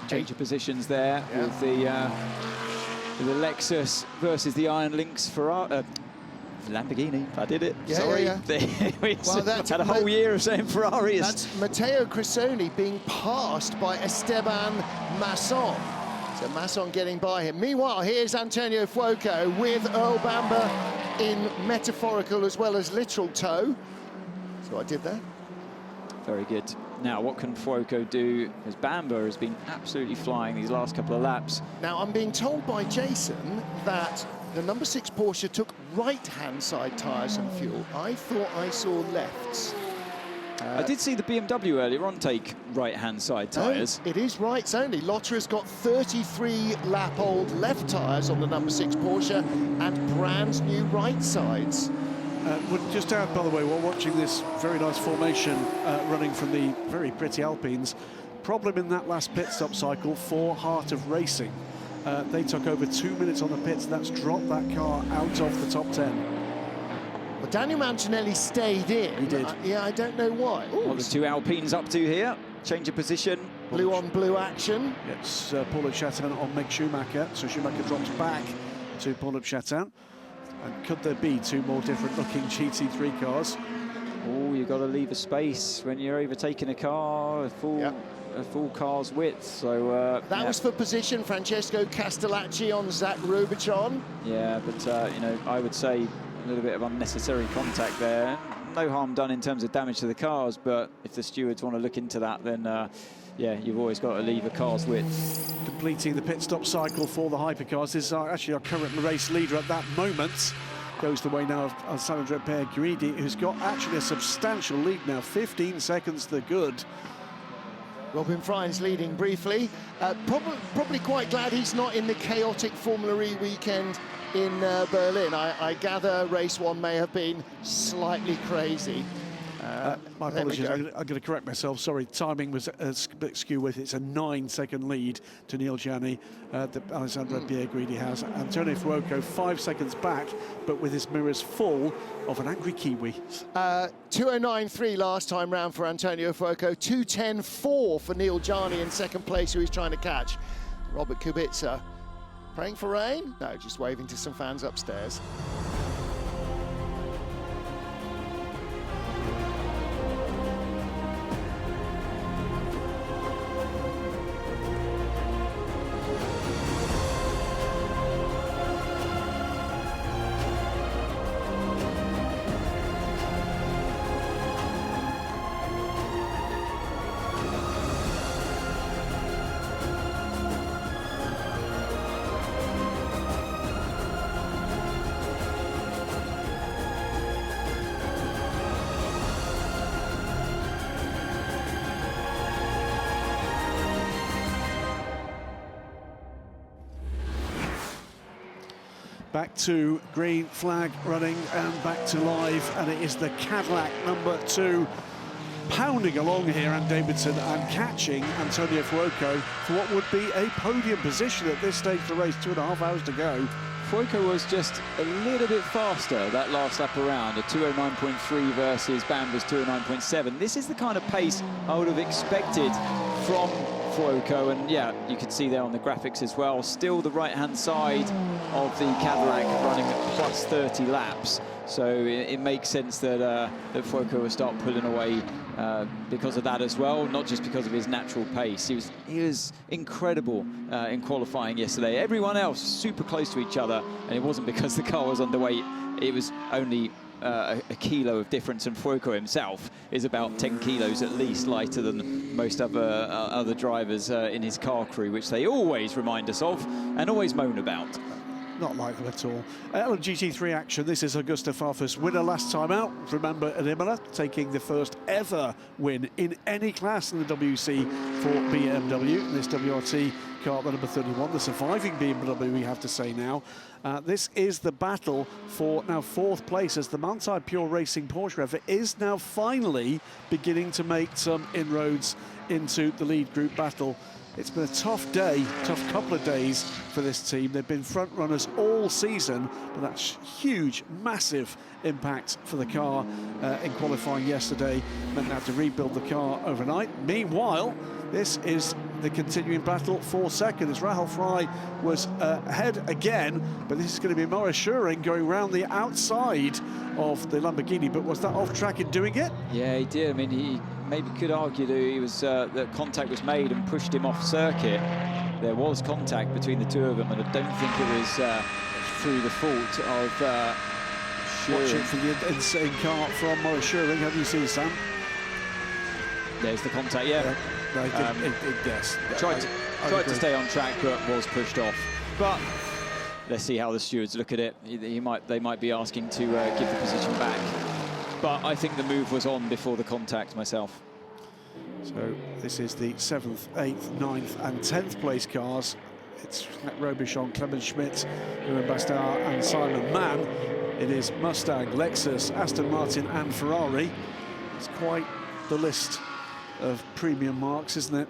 Change of positions there with the Lexus versus the Iron Lynx Lamborghini, I did it. Yeah, Sorry. yeah. We Well, that's had a whole year of saying Ferrari. That's Matteo Cresoni being passed by Esteban Masson. So Masson getting by him. Meanwhile, here's Antonio Fuoco with Earl Bamber in metaphorical as well as literal tow. So I did that. Very good. Now, what can Fuoco do? As Bamber has been absolutely flying these last couple of laps. Now, I'm being told by Jason that the number 6 Porsche took right-hand side tyres and fuel. I thought I saw lefts. I did see the BMW earlier on take right-hand side tyres. No, it is rights only. Lottera's got 33-lap-old left tyres on the number 6 Porsche and brand new right sides. Would just add, by the way, while watching this very nice formation running from the very pretty Alpines, problem in that last pit stop cycle for Heart of Racing. They took over 2 minutes on the pits. That's dropped that car out of the top 10. Well, Daniel Mancinelli stayed in. He did. Yeah, I don't know why. Ooh. What the 2 Alpines up to here? Change of position. Blue on blue action. It's Paulo Chatin on Mick Schumacher. So Schumacher drops back to Paulo Chatin. And could there be 2 more different-looking GT3 cars? Oh, you've got to leave a space when you're overtaking a car, a full car's width. So that was for position. Francesco Castellacci on Zach Rubicon. Yeah, but you know, I would say a little bit of unnecessary contact there. No harm done in terms of damage to the cars, but if the stewards want to look into that, then yeah, you've always got to leave a car's width. Completing the pit stop cycle for the hypercars. This is actually our current race leader at that moment. Goes the way now of Alessandro Pierguidi, who's got actually a substantial lead now, 15 seconds to the good. Robin Fry's leading briefly. Probably quite glad he's not in the chaotic Formula E weekend in Berlin. I gather race 1 may have been slightly crazy. My apologies, I'm going to correct myself. Sorry, timing was a bit skew with it. It's a 9-second lead to Neil Gianni that Alessandro Pierguidi has. Antonio Fuoco 5 seconds back, but with his mirrors full of an angry Kiwi. 2:09.3 last time round for Antonio Fuoco, 2:10.4 for Neil Gianni in second place, who he's trying to catch. Robert Kubica praying for rain? No, just waving to some fans upstairs. Back to green flag running and back to live, and it is the Cadillac number 2 pounding along here, and Davidson, and catching Antonio Fuoco for what would be a podium position at this stage of the race, 2.5 hours to go. Fuoco was just a little bit faster that last lap around, a 209.3 versus Bamber's 209.7. This is the kind of pace I would have expected from Fuoco, and yeah, you can see there on the graphics as well, still the right-hand side of the Cadillac running at plus 30 laps. So it makes sense that that Fuoco will start pulling away because of that as well, not just because of his natural pace. He was incredible in qualifying yesterday. Everyone else super close to each other, and it wasn't because the car was underweight. It was only a kilo of difference, and Fuoco himself is about 10 kilos at least lighter than most other drivers in his car crew, which they always remind us of and always moan about. Not like them at all. LMGT3 action. This is Augusto Farfus, winner last time out. Remember at Imola, taking the first ever win in any class in the WC for BMW. This WRT car, the number 31, the surviving BMW, we have to say now. This is the battle for now 4th place, as the Manthey Pure Racing Porsche effort is now finally beginning to make some inroads into the lead group battle. It's been a tough day, tough couple of days for this team. They've been front runners all season, but that's huge, massive impact for the car in qualifying yesterday. Meant they had to rebuild the car overnight. Meanwhile, This is the continuing battle for second. Rahul Fry was ahead again, but this is going to be Maurice Schuring going round the outside of the Lamborghini. But was that off track in doing it? Yeah, he did. I mean, he maybe could argue that he was that contact was made and pushed him off circuit. There was contact between the two of them, and I don't think it was through the fault of Schuring. Watching for the insane car from Maurice Schuring. How do you see, Sam? There's the contact, yeah. Yes. Tried to stay on track, but was pushed off. But let's see how the stewards look at it. They might be asking to give the position back. But I think the move was on before the contact myself. So this is the 7th, 8th, 9th and 10th place cars. It's Robichon, Clemens Schmidt, Ruben Bastard and Simon Mann. It is Mustang, Lexus, Aston Martin and Ferrari. It's quite the list of premium marks, isn't it?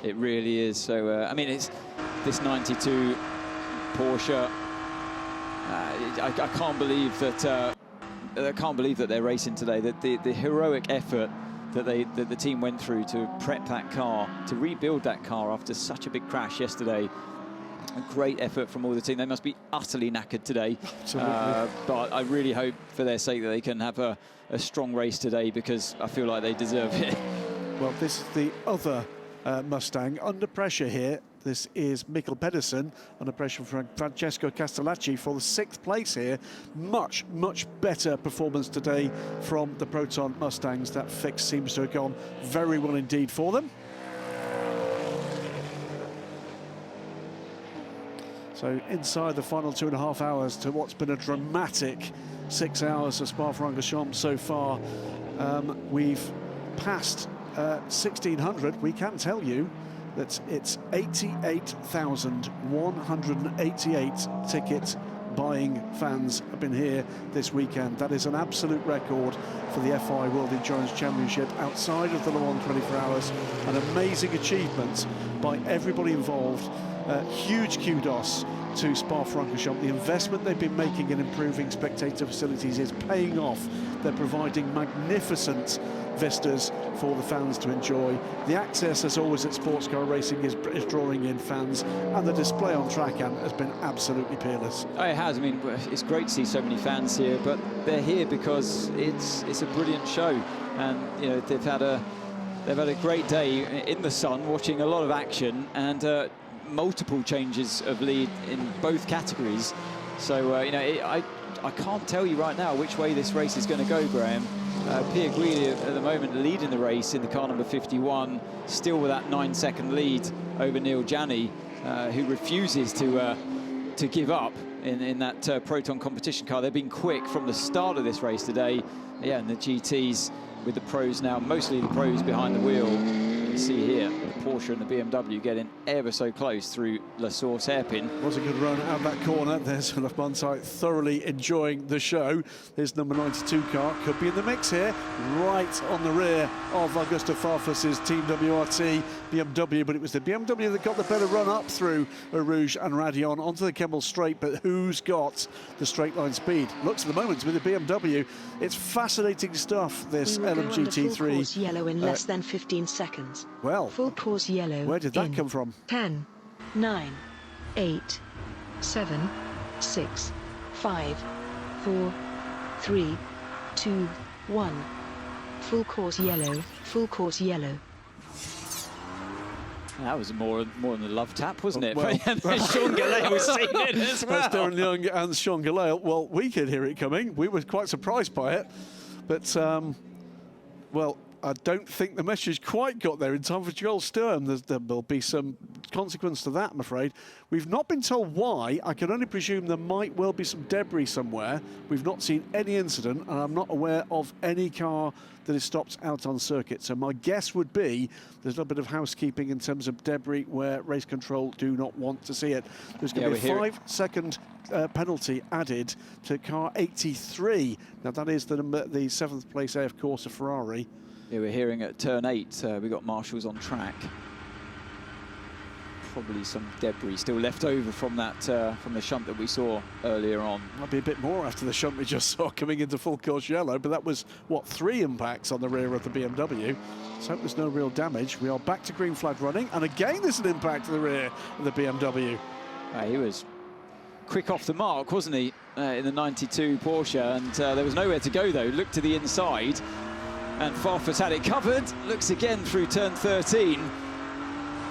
It really is. So, I mean, it's this 92 Porsche. I can't believe that they're racing today. That the heroic effort that the team went through to prep that car, to rebuild that car after such a big crash yesterday. A great effort from all the team. They must be utterly knackered today. But I really hope for their sake that they can have a strong race today, because I feel like they deserve it. Well, this is the other Mustang under pressure here. This is Mikkel Pedersen under pressure from Francesco Castellacci for the 6th place here. Much, much better performance today from the Proton Mustangs. That fix seems to have gone very well indeed for them. So inside the final 2.5 hours to what's been a dramatic 6 hours of Spa-Francorchamps so far. We've passed 1,600. We can tell you that it's 88,188 ticket buying fans have been here this weekend. That is an absolute record for the FIA World Endurance Championship outside of the Le Mans 24 Hours. An amazing achievement by everybody involved. Huge kudos to Spa-Francorchamps. The investment they've been making in improving spectator facilities is paying off. They're providing magnificent vistas for the fans to enjoy. The access, as always at sports car racing, is drawing in fans, and the display on track has been absolutely peerless. Oh, it has. I mean, it's great to see so many fans here, but they're here because it's a brilliant show, and you know they've had a great day in the sun, watching a lot of action and multiple changes of lead in both categories. So you know, I can't tell you right now which way this race is going to go, Graham. Pierre Guidi at the moment leading the race in the car number 51, still with that 9-second lead over Neil Jani, who refuses to give up in that Proton competition car. They've been quick from the start of this race today. Yeah, and the GTs with the pros now, mostly the pros behind the wheel. You see here the Porsche and the BMW getting ever so close through La Source hairpin. Was a good run out of that corner. There's Le Mansite thoroughly enjoying the show. His number 92 car could be in the mix here, right on the rear of Augusto Farfus's Team WRT BMW, but it was the BMW that got the better run up through Rouge and Radion onto the Kemmel Straight. But who's got the straight line speed? Looks at the moment to be the BMW. It's fascinating stuff, this LMGT3. Full course yellow in less than 15 seconds. Well, full course yellow. Where did that come from? 10, 9, 8, 7, 6, 5, 4, 3, 2, 1. Full course yellow. Full course yellow. That was more than the love tap, wasn't it? Well, Sean Galea was saying it as well. That's Darren Young and Sean Galea. Well, we could hear it coming. We were quite surprised by it. But, well, I don't think the message quite got there in time for Joel Sturm. There will be some consequence to that, I'm afraid. We've not been told why. I can only presume there might well be some debris somewhere. We've not seen any incident, and I'm not aware of any car that is stopped out on circuit. So my guess would be there's a little bit of housekeeping in terms of debris where race control do not want to see it. There's going to be a 5-second penalty added to car 83. Now that is the 7th place AF Corsa Ferrari. Yeah, we're hearing at turn 8, we got marshals on track. probably some debris still left over from that from the shunt that we saw earlier on. Might be a bit more after the shunt we just saw coming into full course yellow, but that was, what, 3 impacts on the rear of the BMW. Let's hope there's no real damage. We are back to green flag running, and again there's an impact to the rear of the BMW. He was quick off the mark, wasn't he, in the 92 Porsche, and there was nowhere to go though. Looked to the inside, and Farfus had it covered. Looks again through turn 13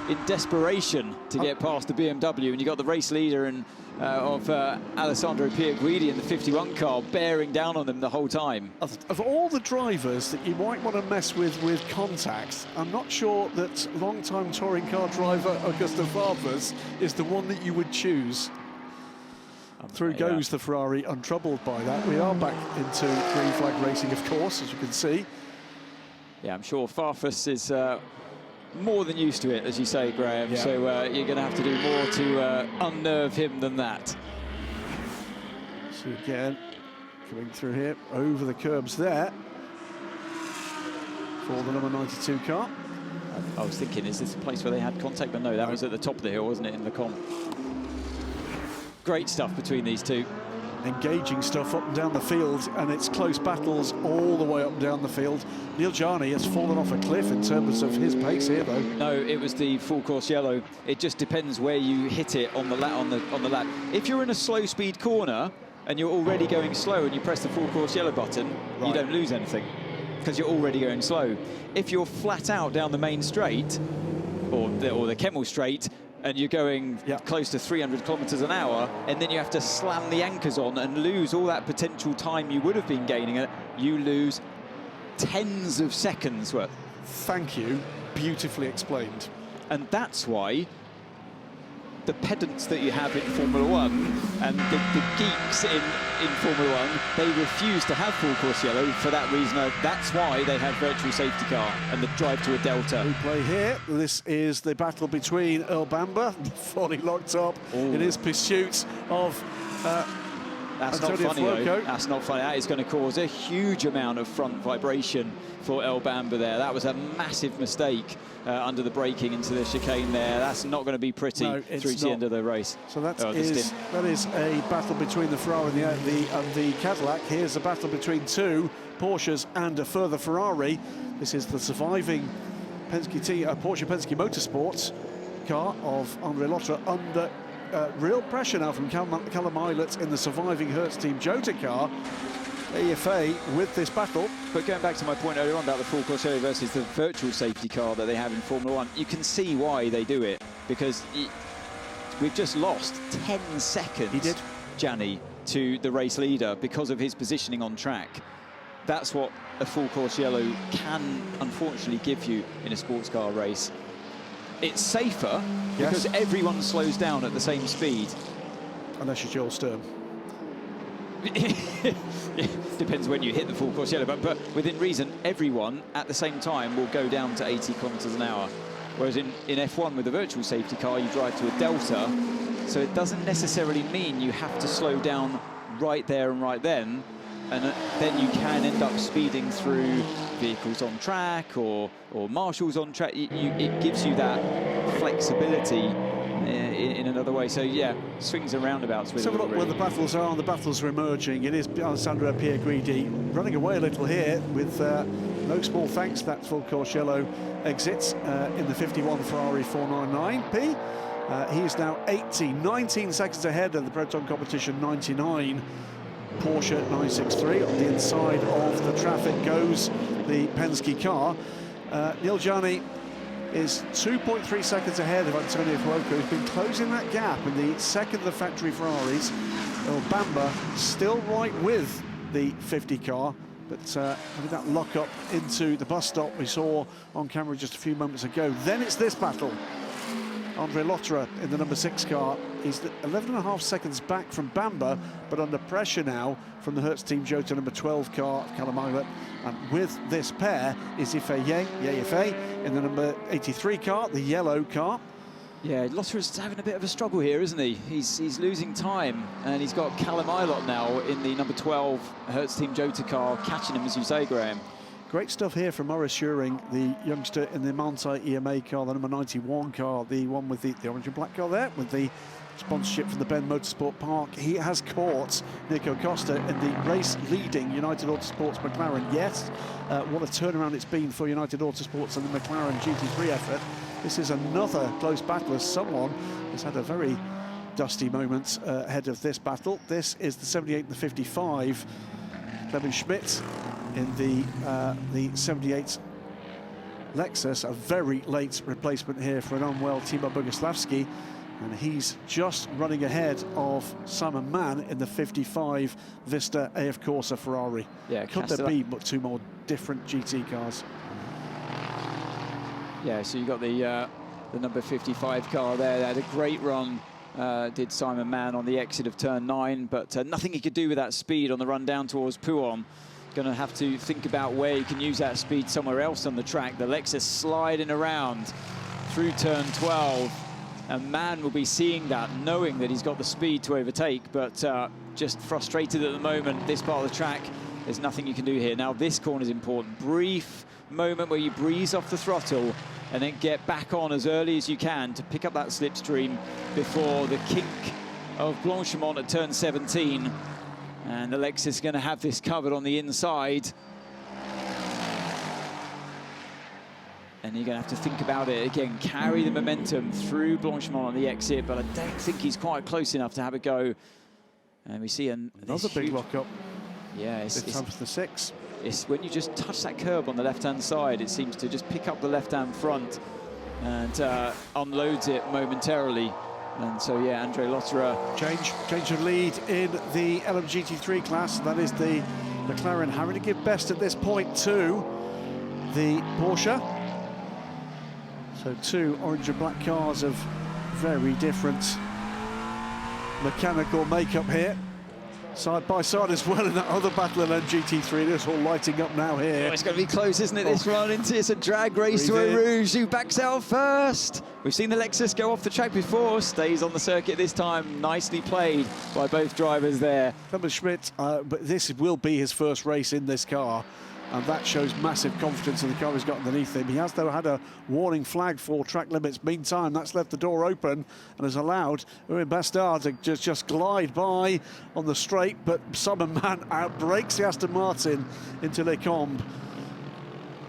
in desperation to get past the BMW, and you got the race leader and of Alessandro Pierguidi in the 51 car bearing down on them the whole time. Of all the drivers that you might want to mess with contact, I'm not sure that long-time touring car driver Augusto Farfus is the one that you would choose. Through goes the Ferrari, untroubled by that. We are back into green flag racing, of course, as you can see. Yeah, I'm sure Farfus is more than used to it, as you say, Graham. Yeah. So you're going to have to do more to unnerve him than that. So again, coming through here, over the curbs there for the number 92 car. I was thinking, is this the place where they had contact? But no, that was at the top of the hill, wasn't it, in the comp? Great stuff between these two. Engaging stuff up and down the field, and it's close battles all the way up and down the field. Neil Jarni has fallen off a cliff in terms of his pace here, though. No, it was the full course yellow. It just depends where you hit it on the lap. If you're in a slow speed corner and you're already going slow and you press the full course yellow button, you don't lose anything because you're already going slow. If you're flat out down the main straight or the Kemmel straight, and you're going close to 300 kilometers an hour, and then you have to slam the anchors on and lose all that potential time you would have been gaining it, you lose tens of seconds worth. Thank you. Beautifully explained. And that's why the pedants that you have in Formula One and the geeks in Formula One, they refuse to have full course yellow for that reason. That's why they have virtual safety car and the drive to a delta. We play here. This is the battle between Earl Bamber, fully locked up in his pursuit of That's Antonio not funny, though. Florco. That's not funny. That is going to cause a huge amount of front vibration for El Bamba there. That was a massive mistake under the braking into the chicane there. That's not going to be pretty through to the end of the race. So that is a battle between the Ferrari and the Cadillac. Here's a battle between two Porsches and a further Ferrari. This is the surviving Porsche Penske Motorsports car of André Lotterer under real pressure now from Callum Eilert in the surviving Hertz Team Jota car. AFA with this battle. But going back to my point earlier on about the full course yellow versus the virtual safety car that they have in Formula One, you can see why they do it, because we've just lost 10 seconds, he did, Gianni, to the race leader because of his positioning on track. That's what a full course yellow can unfortunately give you in a sports car race. It's safer because everyone slows down at the same speed. Unless you're Joel Stern. Depends when you hit the full course yellow, but within reason, everyone at the same time will go down to 80 kilometers an hour. Whereas in F1 with a virtual safety car, you drive to a delta, so it doesn't necessarily mean you have to slow down right there and right then, and then you can end up speeding through vehicles on track or marshals on track. It gives you that flexibility in another way. So yeah, swings and roundabouts. So look where the battles are, and the battles are emerging. It is Alessandro Pierguidi running away a little here with no small thanks. That full course yellow exits in the 51 Ferrari 499P. He's now 19 seconds ahead of the Proton competition 99 Porsche 963. On the inside of the traffic goes the Penske car. Neil Jarni is 2.3 seconds ahead of Antonio Florco, who's been closing that gap in the second of the factory Ferraris. El Bamba still right with the 50 car, but with that lock up into the bus stop we saw on camera just a few moments ago. Then it's this battle. André Lotterer in the number 6 car. He's 11.5 seconds back from Bamba, but under pressure now from the Hertz Team Jota number 12 car of Callum Eilert. And with this pair is Yifei in the number 83 car, the yellow car. Yeah, Lotterer's having a bit of a struggle here, isn't he? He's losing time, and he's got Callum Eilert now in the number 12 Hertz Team Jota car catching him, as you say, Graham. Great stuff here from Maurice Schuring, the youngster in the Manthey EMA car, the number 91 car, the one with the orange and black car there, with the sponsorship from the Ben Motorsport Park. He has caught Nico Costa in the race-leading United Autosports McLaren. Yes, what a turnaround it's been for United Autosports and the McLaren GT3 effort. This is another close battle as someone has had a very dusty moment ahead of this battle. This is the 78 and the 55. Clemens Schmidt in the 78 Lexus, a very late replacement here for an unwell Timo Boguslavski, and he's just running ahead of Simon Mann in the 55 Vista AF Corsa Ferrari. Yeah, could there be two more different GT cars? Yeah, so you got the number 55 car there. They had a great run, did Simon Mann on the exit of turn 9, but nothing he could do with that speed on the run down towards Pouhon. Going to have to think about where you can use that speed somewhere else on the track. The Lexus sliding around through turn 12, and Mann will be seeing that, knowing that he's got the speed to overtake, but just frustrated at the moment. This part of the track, there's nothing you can do here. Now this corner is important. Brief moment where you breeze off the throttle and then get back on as early as you can to pick up that slipstream before the kink of Blanchimont at turn 17. And the Lexus is going to have this covered on the inside. And you're going to have to think about it again, carry the momentum through Blanchimont on the exit, but I don't think he's quite close enough to have a go. And we see another big lock-up. Yeah, it's time for the 6. It's when you just touch that curb on the left-hand side, it seems to just pick up the left-hand front and unloads it momentarily. And so, yeah, Andre Lotterer. Change of lead in the LMGT3 class. That is the McLaren having to give best at this point to the Porsche. So 2 orange and black cars of very different mechanical makeup here. Side by side as well in that other battle at LMGT3. It's all lighting up now here. Oh, it's going to be close, isn't it, this run? It's a drag race to Eau Rouge. Who backs out first? We've seen the Lexus go off the track before. Stays on the circuit this time. Nicely played by both drivers there. Clemens Schmidt, but this will be his first race in this car. And that shows massive confidence in the car he's got underneath him. He has, though, had a warning flag for track limits. Meantime, that's left the door open and has allowed Urin Bastard to just glide by on the straight, but Simon Mann outbreaks the Aston Martin into Les Combes.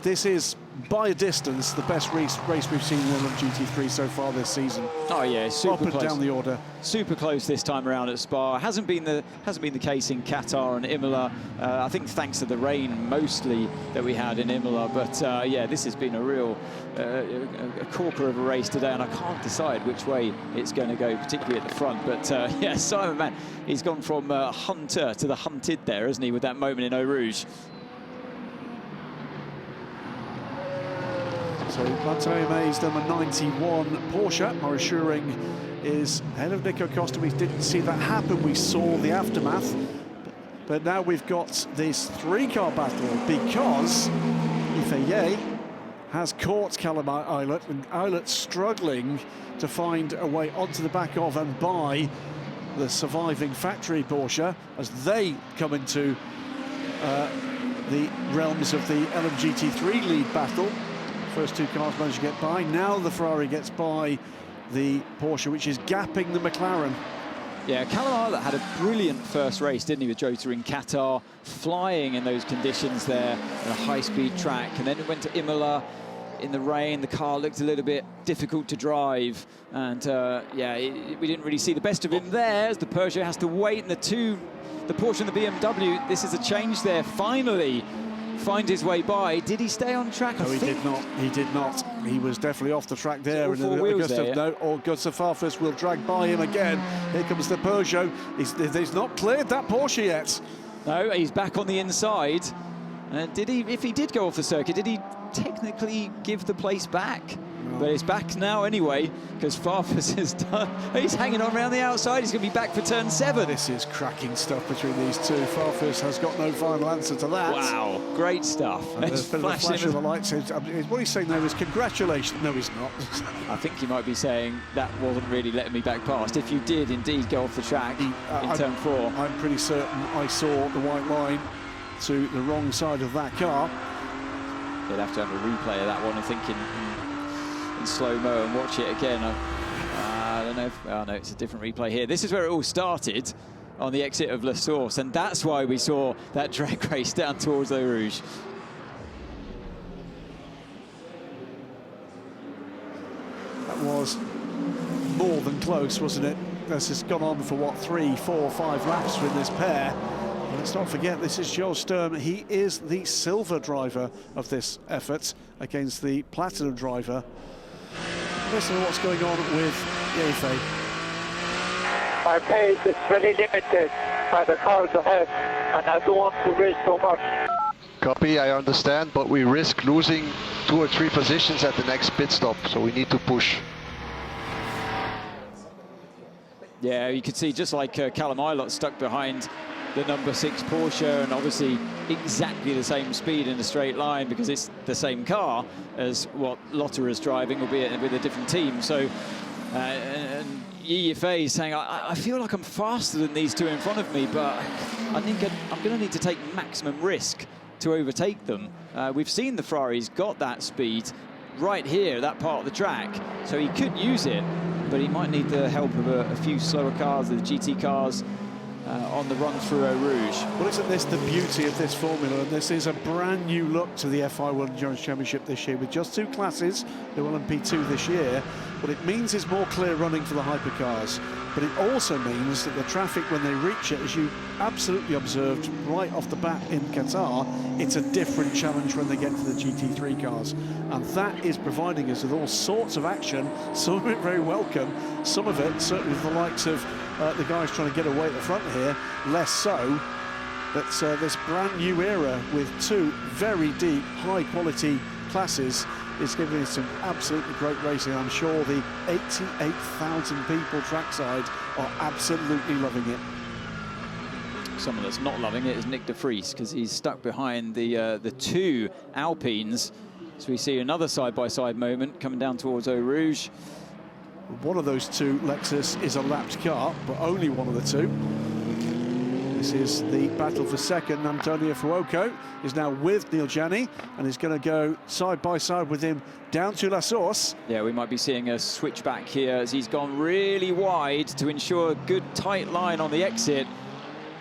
This is, by a distance, the best race we've seen in LMGT3 so far this season. Oh yeah, super close. Up and down the order. Super close this time around at Spa. Hasn't been the case in Qatar and Imola. I think thanks to the rain mostly that we had in Imola. But yeah, this has been a real a corker of a race today, and I can't decide which way it's going to go, particularly at the front. But yeah, Simon Mann, he's gone from hunter to the hunted there, hasn't he, with that moment in Eau Rouge. So Manthey Mays, number 91 Porsche. Maurice Schuring is ahead of Nico Costa. We didn't see that happen. We saw the aftermath. But now we've got this 3-car battle because FIA has caught Callum Eilert, and Eilert struggling to find a way onto the back of and by the surviving factory Porsche as they come into the realms of the LMGT3 lead battle. First 2 cars managed to get by. Now the Ferrari gets by the Porsche, which is gapping the McLaren. Yeah, Callum Eilert had a brilliant first race, didn't he, with Cota in Qatar, flying in those conditions there on a high-speed track. And then it went to Imola in the rain. The car looked a little bit difficult to drive. And, yeah, we didn't really see the best of him there as the Peugeot has to wait. And the Porsche and the BMW, this is a change there, finally. Find his way by. Did he stay on track? No, he did not. He did not. He was definitely off the track there. And Augusta Farfus will drag by him again. Here comes the Peugeot. He's not cleared that Porsche yet. No, he's back on the inside. Did he? If he did go off the circuit, did he technically give the place back? No. But it's back now anyway, because Farfus is done. He's hanging on around the outside. He's going to be back for turn 7. This is cracking stuff between these two. Farfus has got no final answer to that. Wow, great stuff. There's been a flash of the lights. What he's saying there is congratulations. No, he's not. I think he might be saying that wasn't really letting me back past. If you did indeed go off the track in turn 4. I'm pretty certain I saw the white line to the wrong side of that car. You'll have to have a replay of that one, I think, in slow-mo and watch it again. I don't know if... Oh, no, it's a different replay here. This is where it all started on the exit of La Source, and that's why we saw that drag race down towards Eau Rouge. That was more than close, wasn't it? This has gone on for, what, 3, 4, 5 laps with this pair. And let's not forget, this is Joel Sturm. He is the silver driver of this effort against the platinum driver. Listen to what's going on with Yefe. My pace is very limited by the cars ahead, and I don't want to race so much. Copy, I understand, but we risk losing 2 or 3 positions at the next pit stop, so we need to push. Yeah, you could see just like Callum Ilott stuck behind the number 6 Porsche, and obviously exactly the same speed in a straight line because it's the same car as what Lotte is driving, albeit with a different team. So, and Yefe is saying, I feel like I'm faster than these 2 in front of me, but I think I'm going to need to take maximum risk to overtake them. We've seen the Ferrari's got that speed right here, that part of the track, so he could use it, but he might need the help of a few slower cars, the GT cars, on the run through Eau Rouge. Well, isn't this the beauty of this formula? And this is a brand new look to the FIA World Endurance Championship this year, with just 2 classes, the LMP2 this year. What it means is more clear running for the hypercars, but it also means that the traffic, when they reach it, as you absolutely observed right off the bat in Qatar, it's a different challenge when they get to the GT3 cars. And that is providing us with all sorts of action, some of it very welcome, some of it, certainly with the likes of the guys trying to get away at the front here, less so. But this brand new era with 2 very deep, high-quality classes is giving us some absolutely great racing. I'm sure the 88,000 people trackside are absolutely loving it. Someone that's not loving it is Nick de Vries, because he's stuck behind the 2 Alpines. So we see another side-by-side moment coming down towards Eau Rouge. One of those 2, Lexus, is a lapped car, but only one of the 2. This is the battle for second. Antonio Fuoco is now with Neil Jani and is going to go side by side with him down to La Source. Yeah, we might be seeing a switch back here as he's gone really wide to ensure a good tight line on the exit.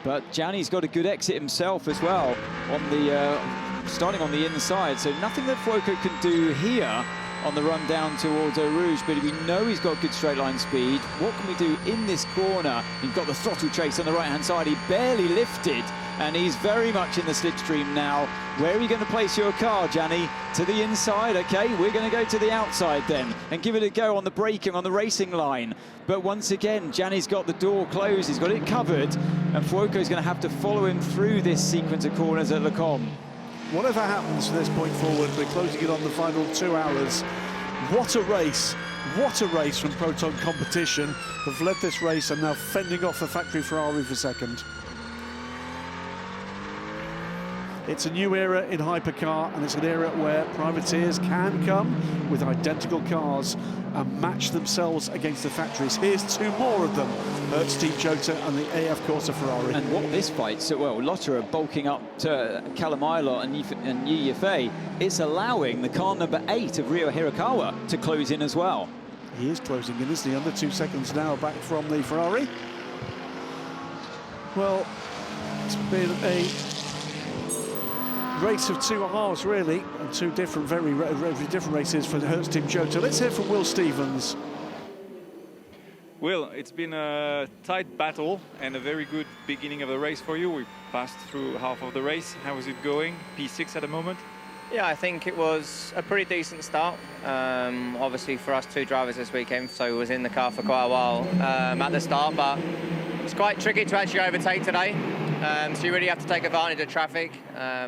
But Jani's got a good exit himself as well on the starting on the inside. So nothing that Fuoco can do here on the run down towards Eau Rouge, but we know he's got good straight line speed. What can we do in this corner? You've got the throttle chase on the right-hand side. He barely lifted, and he's very much in the slipstream now. Where are you going to place your car, Jani? To the inside? Okay, we're going to go to the outside then and give it a go on the braking, on the racing line. But once again, Jani's got the door closed. He's got it covered, and Fuoco's going to have to follow him through this sequence of corners at Le Combe. Whatever happens from this point forward, we're closing it on the final 2 hours. What a race. What a race from Proton Competition. Have led this race and now fending off the factory Ferrari for second. It's a new era in hypercar, and it's an era where privateers can come with identical cars and match themselves against the factories. Here's 2 more of them, Hertz Team Cota and the AF Corsa Ferrari. And what this fight, so well, Lotte are bulking up to Callum Ilott and Yi Yifei. It's allowing the car number 8 of Ryo Hirakawa to close in as well. He is closing in, isn't he? Under 2 seconds now back from the Ferrari. Well, it's been a race of 2 halves, really, and 2 different, very different races for the Hertz Team Cota. Let's hear from Will Stevens. Will, it's been a tight battle and a very good beginning of the race for you. We passed through half of the race. How is it going? P6 at the moment? Yeah, I think it was a pretty decent start. Obviously for us 2 drivers this weekend, so we was in the car for quite a while at the start, but it's quite tricky to actually overtake today. So you really have to take advantage of traffic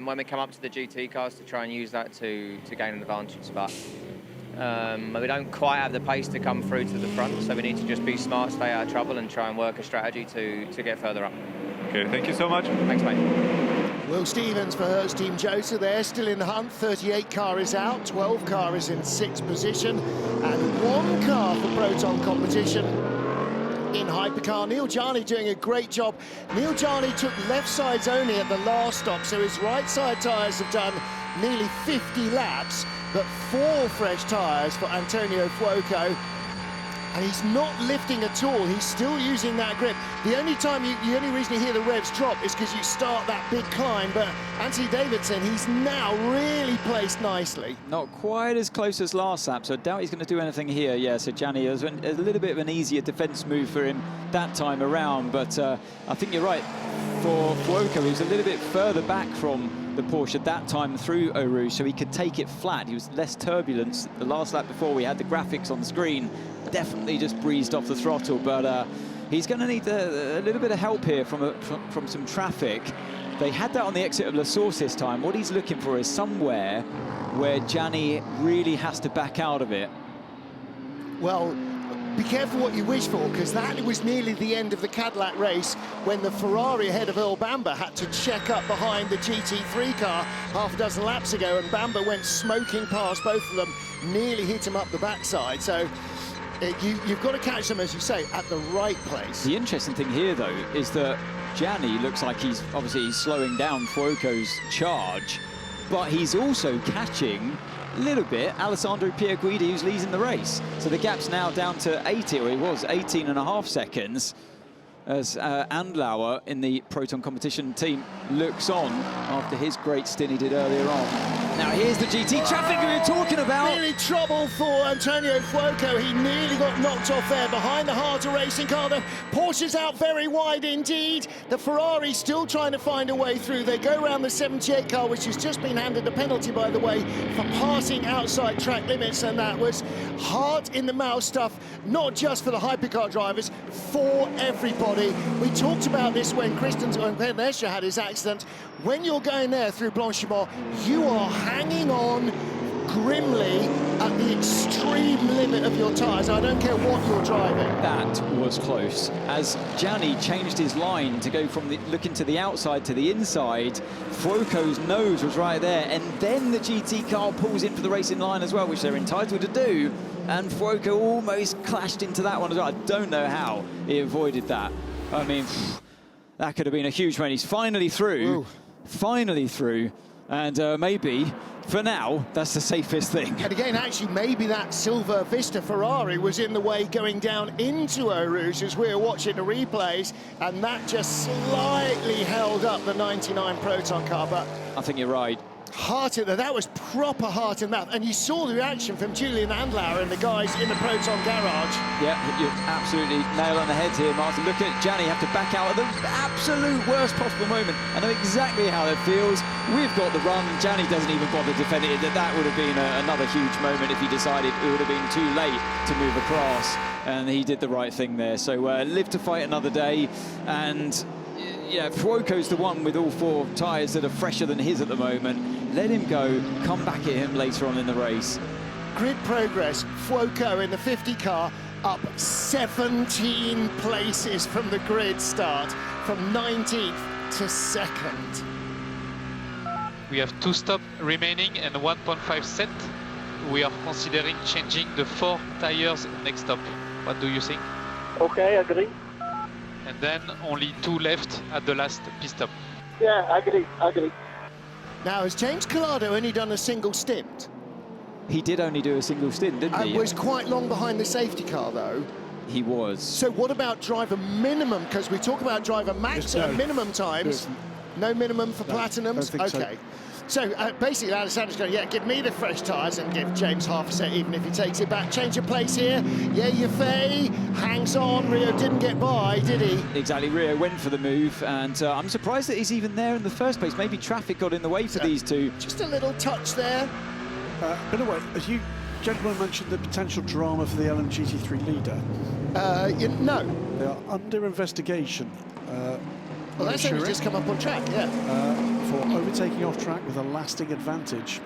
when we come up to the GT cars to try and use that to gain an advantage. But we don't quite have the pace to come through to the front, so we need to just be smart, stay out of trouble, and try and work a strategy to get further up. Okay, thank you so much. Thanks, mate. Will Stevens for Hertz Team Cota. They're still in the hunt. 38 car is out, 12 car is in 6th position, and 1 car for Proton Competition in hypercar. Neil Jani doing a great job. Neil Jani took left sides only at the last stop, so his right side tyres have done nearly 50 laps, but 4 fresh tyres for Antonio Fuoco. And he's not lifting at all. He's still using that grip. The only time the only reason you hear the revs drop is because you start that big climb. But Anthony Davidson, he's now really placed nicely. Not quite as close as last lap, so I doubt he's going to do anything here. Yeah, so Gianni, it was a little bit of an easier defence move for him that time around. But I think you're right. For Fuoco, he was a little bit further back from the Porsche that time through Eau Rouge, so he could take it flat. He was less turbulence. The last lap before, we had the graphics on the screen, definitely just breezed off the throttle, but he's going to need a little bit of help here from some traffic. They had that on the exit of La Source this time. What he's looking for is somewhere where Gianni really has to back out of it. Well, be careful what you wish for, because that was nearly the end of the Cadillac race when the Ferrari ahead of Earl Bamber had to check up behind the GT3 car half a dozen laps ago, and Bamber went smoking past both of them, nearly hit him up the backside. So you've got to catch them, as you say, at the right place. The interesting thing here, though, is that Gianni looks like he's slowing down Fuoco's charge, but he's also catching a little bit Alessandro Pierguidi, who's leading the race. So the gap's now down to 80, or it was 18.5 seconds, as Andlauer in the Proton competition team looks on after his great stint he did earlier on. Now here's the GT traffic we were talking about. Really trouble for Antonio Fuoco. He nearly got knocked off there behind the Harder racing car. The Porsche's out very wide indeed. The Ferrari still trying to find a way through. They go around the 78 car, which has just been handed a penalty, by the way, for passing outside track limits, and that was heart in the mouth stuff, not just for the hypercar drivers, for everybody. We talked about this when Escher had his accident. When you're going there through Blanchimont, you are hanging on grimly at the extreme limit of your tyres. I don't care what you're driving. That was close. As Gianni changed his line to go from looking to the outside to the inside, Fuoco's nose was right there, and then the GT car pulls in for the racing line as well, which they're entitled to do, and Fuoco almost clashed into that one as well. I don't know how he avoided that. I mean, that could have been a huge win. He's finally through. Ooh. Finally through, and maybe for now that's the safest thing. And again, actually, maybe that Silver Vista Ferrari was in the way going down into Eau Rouge as we were watching the replays, and that just slightly held up the 99 Proton car. But I think you're right. Heart in there, that was proper heart in mouth, and you saw the reaction from Julian Andlauer and the guys in the Proton garage. Yeah, you're absolutely nail on the head here, Martin. Look at Gianni have to back out at the absolute worst possible moment. I know exactly how it feels. We've got the run. Gianni doesn't even bother defending it. That would have been another huge moment if he decided it would have been too late to move across, and he did the right thing there. So live to fight another day, and yeah, Fuoco's the one with all 4 tyres that are fresher than his at the moment. Let him go, come back at him later on in the race. Grid progress, Fuoco in the 50 car up 17 places from the grid start, from 19th to 2nd. We have 2 stops remaining and 1.5 set. We are considering changing the 4 tires next stop. What do you think? Okay, agree. And then only 2 left at the last pit stop. Yeah, agree. Now, has James Collado only done a single stint? He did only do a single stint, didn't he? And was quite long behind the safety car, though. He was. So what about driver minimum? Because we talk about driver max and minimum times. No minimum for platinums? Okay. So basically, Alessandra's going, yeah, give me the fresh tyres and give James half a set, even if he takes it back. Change of place here. Yeah, Yafei hangs on. Rio didn't get by, did he? Exactly. Rio went for the move, and I'm surprised that he's even there in the first place. Maybe traffic got in the way for these two. Just a little touch there. By the way, as you gentlemen mentioned the potential drama for the LMGT3 leader. No. They are under investigation. Well, that's only just come up on track, yeah. For overtaking off track with a lasting advantage.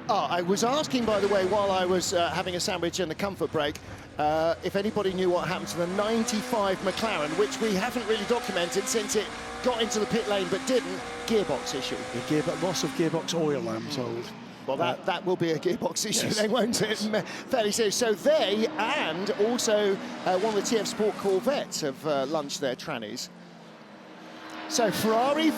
I was asking, by the way, while I was having a sandwich and a comfort break, if anybody knew what happened to the 95 McLaren, which we haven't really documented since it got into the pit lane but didn't. Gearbox issue. Loss of gearbox oil, I'm told. Well, that will be a gearbox issue then, won't it? Fairly serious. So they, and also one of the TF Sport Corvettes have launched their trannies. So Ferrari,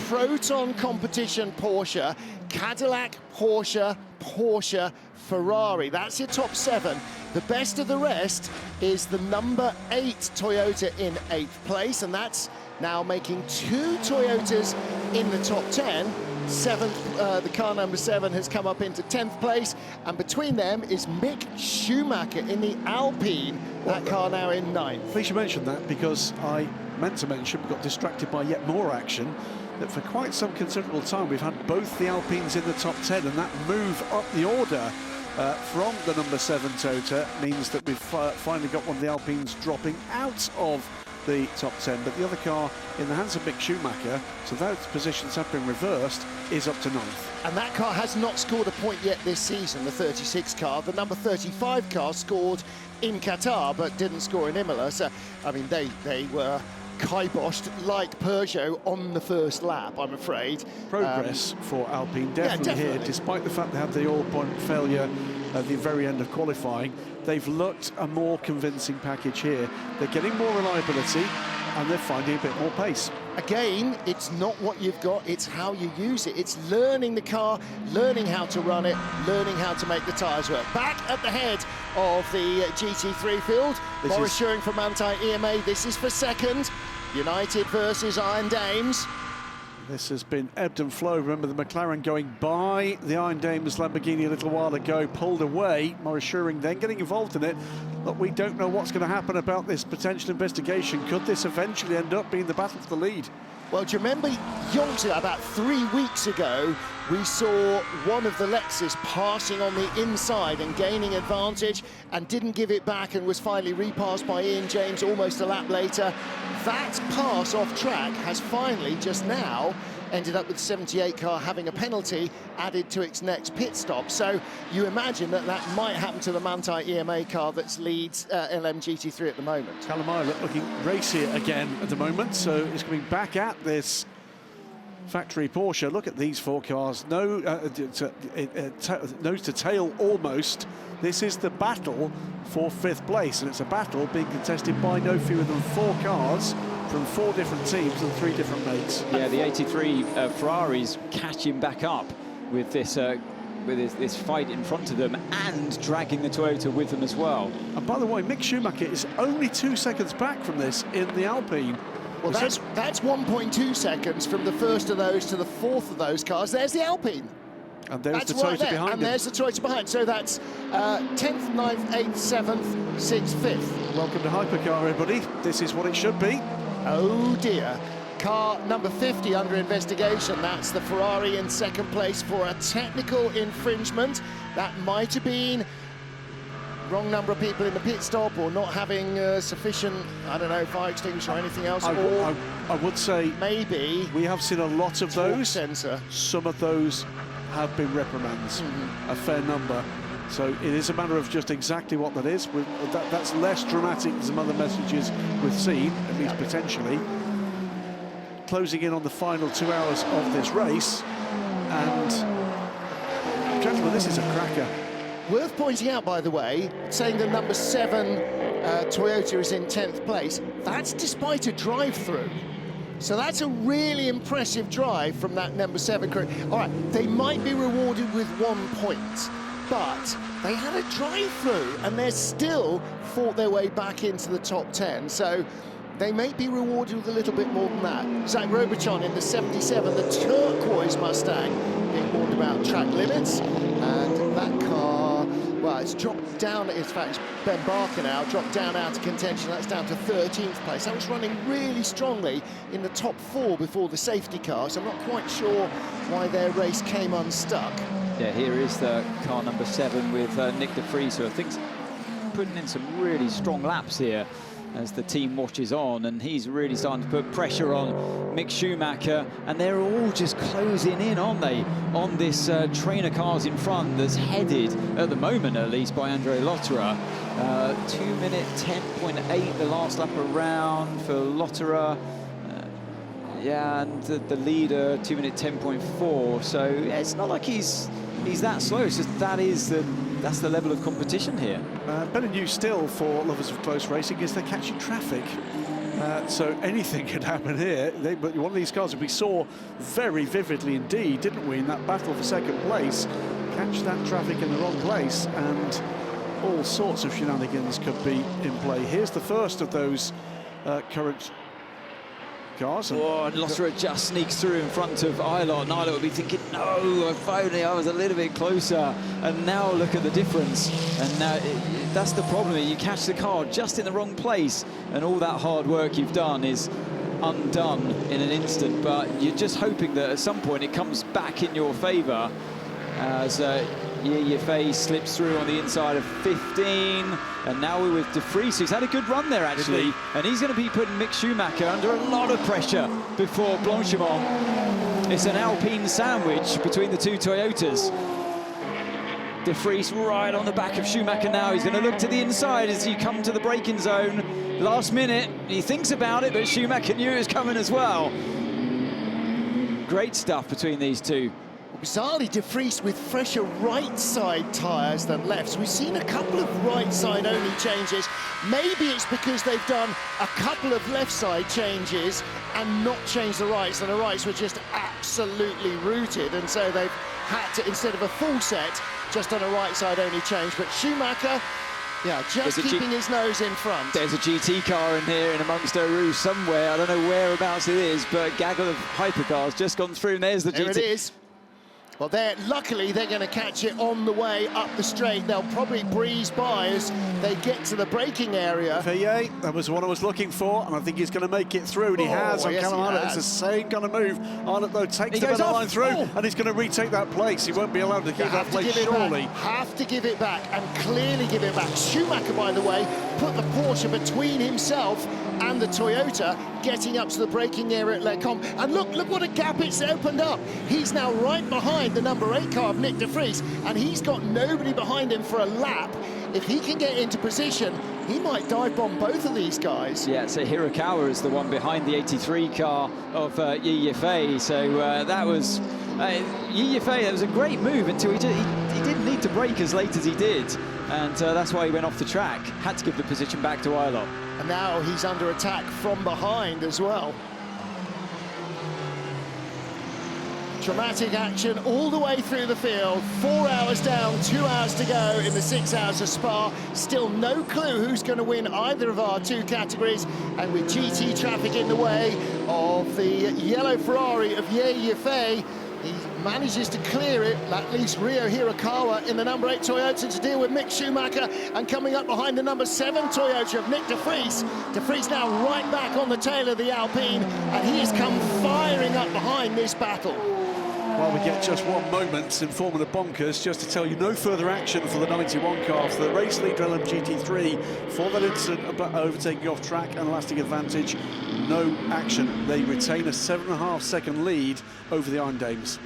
Proton Competition Porsche, Cadillac, Porsche, Ferrari. That's your top 7. The best of the rest is the number 8 Toyota in 8th place, and that's now making 2 Toyotas in the top 10. The car number 7 has come up into 10th place, and between them is Mick Schumacher in the Alpine. That car now in 9th. Please you mention that, because I meant to mention, got distracted by yet more action, that for quite some considerable time we've had both the Alpines in the top 10, and that move up the order from the number 7 Toyota means that we've finally got one of the Alpines dropping out of the top 10, but the other car in the hands of Mick Schumacher, so those positions have been reversed, is up to 9th. And that car has not scored a point yet this season, the 36 car. The number 35 car scored in Qatar, but didn't score in Imola. So, I mean, they were kiboshed like Peugeot on the first lap, I'm afraid. Progress for Alpine, definitely here, despite the fact they had the all-point failure at the very end of qualifying. They've looked a more convincing package here. They're getting more reliability, and they're finding a bit more pace. Again, it's not what you've got, it's how you use it. It's learning the car, learning how to run it, learning how to make the tyres work. Back at the head of the GT3 field, Boris Schuring from Anti-EMA. This is for second. United versus Iron Dames. This has been ebbed and flowed. Remember the McLaren going by the Iron Dames Lamborghini a little while ago, pulled away. Boris Schuring then getting involved in it. But we don't know what's going to happen about this potential investigation. Could this eventually end up being the battle for the lead? Well, do you remember about 3 weeks ago, we saw one of the Lexus passing on the inside and gaining advantage and didn't give it back and was finally repassed by Ian James almost a lap later. That pass off track has finally just now ended up with the 78 car having a penalty added to its next pit stop. So you imagine that that might happen to the Manthey EMA car that leads LMGT3 at the moment. Callum Ilott looking racier again at the moment, so he's coming back at this factory Porsche. Look at these 4 cars, nose to tail almost. This is the battle for 5th place, and it's a battle being contested by no fewer than 4 cars from 4 different teams and 3 different makes. Yeah, the 83 Ferraris catching back up with this this fight in front of them and dragging the Toyota with them as well. And by the way, Mick Schumacher is only 2 seconds back from this in the Alpine. Well, that's 1.2 seconds from the first of those to the 4th of those cars. There's the Alpine. And there's that's the Toyota right there. behind and him. There's the Toyota behind. So that's 10th, 9th, 8th, 7th, 6th, 5th. Welcome to Hypercar, everybody. This is what it should be. Oh dear. Car number 50 under investigation. That's the Ferrari in 2nd place for a technical infringement. That might have been wrong number of people in the pit stop, or not having sufficient, I don't know, fire extinguisher or anything else. I would say maybe we have seen a lot of those. Sensor. Some of those have been reprimands, a fair number. So it is a matter of just exactly what that is. That's less dramatic than some other messages we've seen, at least potentially. Closing in on the final 2 hours of this race, and gentlemen, this is a cracker. Worth pointing out, by the way, saying the number 7 Toyota is in 10th place. That's despite a drive-through. So that's a really impressive drive from that number 7 crew. All right, they might be rewarded with 1 point, but they had a drive-through and they're still fought their way back into the top 10. So they may be rewarded with a little bit more than that. Zach Robertson in the 77, the turquoise Mustang, being warned about track limits, and that car, well, it's dropped down. In fact, Ben Barker now dropped down out of contention. That's down to 13th place. That was running really strongly in the top 4 before the safety car, so I'm not quite sure why their race came unstuck. Yeah, here is the car number 7 with Nick de Vries, who I think's putting in some really strong laps here as the team watches on, and he's really starting to put pressure on Mick Schumacher, and they're all just closing in, aren't they, on this trainer cars in front that's headed, at the moment at least, by Andre Lotterer. 2 minute 10.8 the last lap around for Lotterer. Yeah, and the leader 2 minute 10.4. So yeah, it's not like he's that slow. It's just that's the level of competition here. Better news still for lovers of close racing is they're catching traffic. So anything could happen here. But one of these cars, we saw very vividly indeed, didn't we, in that battle for second place, catch that traffic in the wrong place, and all sorts of shenanigans could be in play. Here's the first of those current cars. And Lotterer just sneaks through in front of Ilott, and Ilott would be thinking, no, if only I was a little bit closer. And now look at the difference. And now that's the problem. You catch the car just in the wrong place, and all that hard work you've done is undone in an instant. But you're just hoping that at some point it comes back in your favour as Yifei slips through on the inside of 15, and now we're with De Vries, who's had a good run there actually, and he's going to be putting Mick Schumacher under a lot of pressure before Blanchimont. It's an Alpine sandwich between the two Toyotas. De Vries right on the back of Schumacher now. He's going to look to the inside as you come to the braking zone. Last minute, he thinks about it, but Schumacher knew it was coming as well. Great stuff between these two. Bizarrely, De Vries with fresher right side tyres than lefts. We've seen a couple of right side only changes. Maybe it's because they've done a couple of left side changes and not changed the rights, and the rights were just absolutely rooted, and so they've had to, instead of a full set, just done a right side only change. But Schumacher, yeah, just keeping his nose in front. There's a GT car in here in amongst Eau Rouge somewhere. I don't know whereabouts it is, but a gaggle of hypercars just gone through, and there's the GT. There it is. Well, luckily they're going to catch it on the way up the straight. They'll probably breeze by as they get to the braking area. FIA, that was what I was looking for, and I think he's going to make it through, and he has. Yes, it's the same kind of move. Arnott, though, takes the middle line through, and he's going to retake that place. He won't be allowed to keep that place, surely. Have to give it back, and clearly give it back. Schumacher, by the way, put the Porsche between himself and the Toyota, getting up to the braking area at Lecombe. And look what a gap it's opened up. He's now right behind the number 8 car of Nick De Vries, and he's got nobody behind him for a lap. If he can get into position, he might dive bomb both of these guys. Yeah, so Hirakawa is the one behind the 83 car of Yifei. So that was Yifei. That was a great move until he didn't need to brake as late as he did, and that's why he went off the track. Had to give the position back to Ilott. And now he's under attack from behind as well. Dramatic action all the way through the field. 4 hours down, 2 hours to go in the 6 hours of Spa. Still no clue who's going to win either of our two categories. And with GT traffic in the way of the yellow Ferrari of Yifei, he manages to clear it. That leaves Ryo Hirakawa in the number 8 Toyota to deal with Mick Schumacher, and coming up behind the number 7 Toyota of Nick De Vries. De Vries now right back on the tail of the Alpine, and he has come firing up behind this battle. Well, we get just one moment in Formula Bonkers, just to tell you no further action for the 91 car, for the race leader LMGT3, for that incident about overtaking off track and lasting advantage. No action. They retain a 7.5 second lead over the Iron Dames.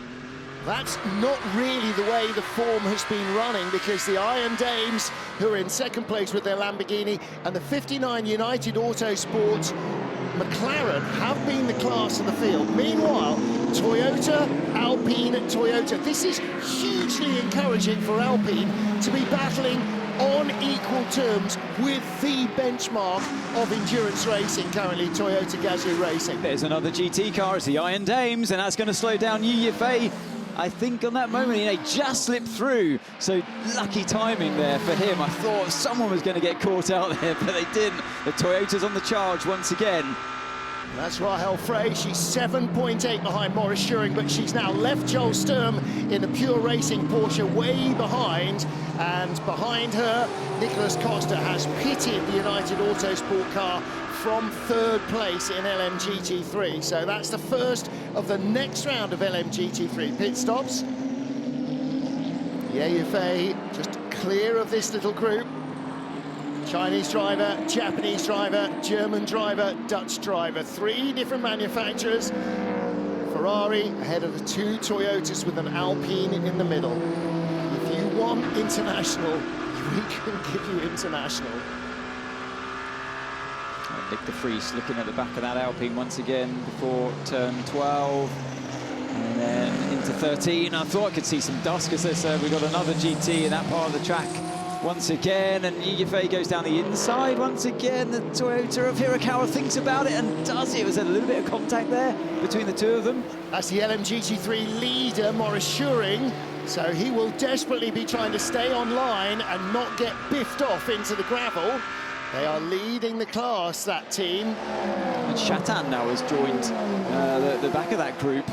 That's not really the way the form has been running, because the Iron Dames, who are in second place with their Lamborghini, and the 59 United Autosport McLaren have been the class of the field. Meanwhile, Toyota, Alpine, Toyota. This is hugely encouraging for Alpine to be battling on equal terms with the benchmark of endurance racing currently, Toyota Gazoo Racing. There's another GT car, it's the Iron Dames, and that's going to slow down Yifei. I think on that moment, he just slipped through, so lucky timing there for him. I thought someone was going to get caught out there, but they didn't. The Toyota's on the charge once again. That's Rahel Frey. She's 7.8 behind Maurice Schuring, but she's now left Joel Sturm in the Pure Racing Porsche way behind. And behind her, Nicholas Costa has pitted the United Autosport car from third place in LMGT3. So that's the first of the next round of LMGT3 pit stops. Yifei just clear of this little group. Chinese driver, Japanese driver, German driver, Dutch driver. 3 different manufacturers. Ferrari ahead of the 2 Toyotas with an Alpine in the middle. If you want international, we can give you international. Nick De Vries looking at the back of that Alpine once again before turn 12. And then into 13. I thought I could see some dust because we've got another GT in that part of the track once again, and Yifei goes down the inside once again. The Toyota of Hirakawa thinks about it and does it. Was there a little bit of contact there between the two of them? That's the LMGT3 leader, Maurice Schuring. So he will desperately be trying to stay on line and not get biffed off into the gravel. They are leading the class, that team. And Chatan now has joined the back of that group.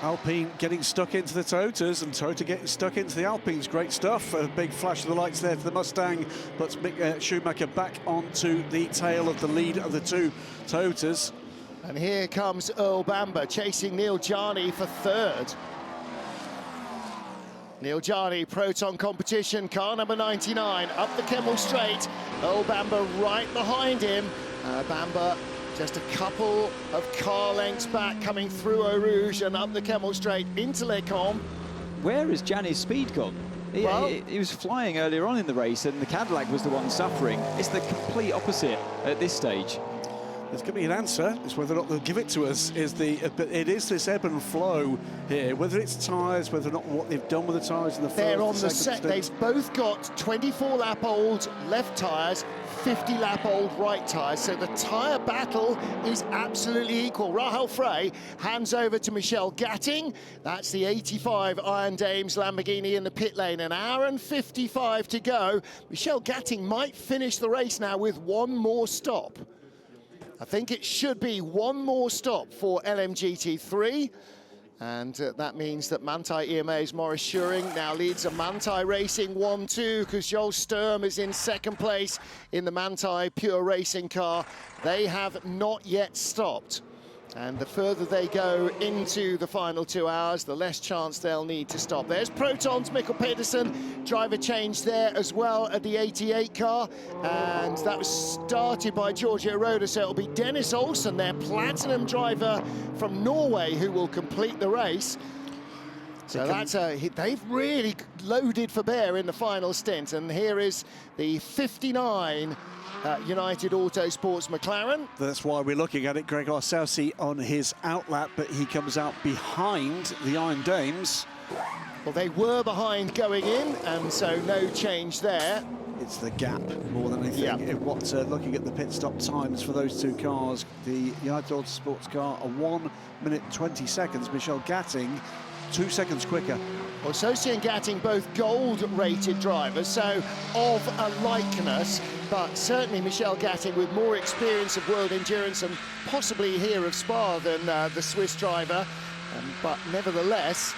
Alpine getting stuck into the Totas and Tota getting stuck into the Alpines. Great stuff. A big flash of the lights there for the Mustang, but Schumacher back onto the tail of the lead of the two Totas. And here comes Earl Bamber chasing Neil Jarni for third. Neil Jarni, Proton competition, car number 99, up the Kemmel Straight. Earl Bamber right behind him. Bamber just a couple of car lengths back, coming through Eau Rouge and up the Kemmel Straight into Les Combes. Where has Gianni's speed gone? He was flying earlier on in the race and the Cadillac was the one suffering. It's the complete opposite at this stage. There's going to be an answer. It's whether or not they'll give it to us. But it is this ebb and flow here. Whether it's tyres, whether or not what they've done with the tyres in the They're on the second set. They've both got 24-lap-old left tyres, 50-lap-old right tyres. So the tyre battle is absolutely equal. Rahel Frey hands over to Michelle Gatting. That's the 85 Iron Dames Lamborghini in the pit lane. An hour and 55 to go. Michelle Gatting might finish the race now with one more stop. I think it should be one more stop for LMGT3. And that means that Manthey EMA's Maurice Schuring now leads a Manthey Racing 1-2 because Joel Sturm is in second place in the Manthey Pure Racing car. They have not yet stopped. And the further they go into the final 2 hours, the less chance they'll need to stop. There's Proton's Mikkel Pedersen, driver change there as well at the 88 car. And that was started by Giorgio Roda, so it'll be Dennis Olsen, their platinum driver from Norway, who will complete the race. So that's they've really loaded for bear in the final stint. And here is the 59 United Autosports McLaren. That's why we're looking at it. Gregor Saucy on his outlap, but he comes out behind the Iron Dames. Well, they were behind going in, and so no change there. It's the gap more than anything. Looking at the pit stop times for those two cars, the United Autosports car are 1 minute 20 seconds. Michelle Gatting 2 seconds quicker. Well, Saucy and Gatting both gold-rated drivers, so of a likeness, but certainly Michelle Gatting with more experience of world endurance and possibly here of Spa than the Swiss driver. But nevertheless,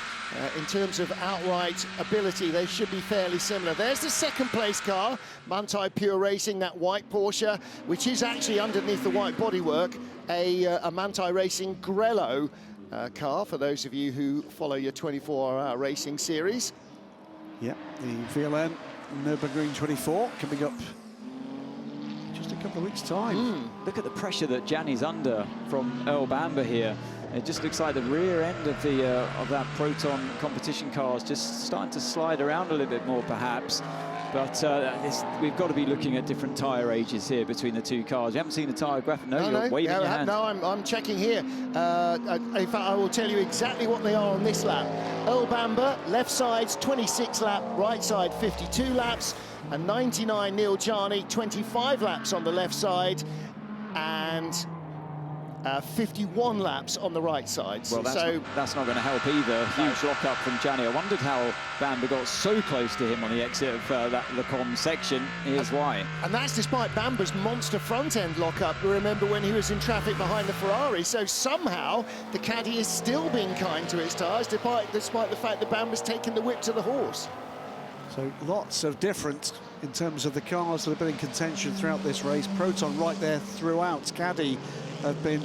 in terms of outright ability, they should be fairly similar. There's the second place car, Manthey Pure Racing, that white Porsche, which is actually underneath the white bodywork, a Manthey Racing Grello car, for those of you who follow your 24-hour racing series. Yeah, the VLN Nürburgring 24 coming up just a couple of weeks' time. Look at the pressure that Gianni's under from Earl Bamber here. It just looks like the rear end of the of that Proton competition car is just starting to slide around a little bit more, perhaps. But we've got to be looking at different tyre ages here between the two cars. You haven't seen the tyre graph? No, you're waving your hand. No, I'm checking here. In fact, I will tell you exactly what they are on this lap. Earl Bamber, left side's 26 lap, right side 52 laps, and 99 Neil Jarni, 25 laps on the left side, and 51 laps on the right side. Well, that's not going to help either. Huge lock-up from Gianni. I wondered how Bamber got so close to him on the exit of that Le Combes section. Here's why. And that's despite Bamber's monster front-end lock-up. Remember when he was in traffic behind the Ferrari. So somehow the caddy is still being kind to his tyres, despite the fact that Bamber's taken the whip to the horse. So lots of different in terms of the cars that have been in contention throughout this race. Proton right there throughout. Caddy have been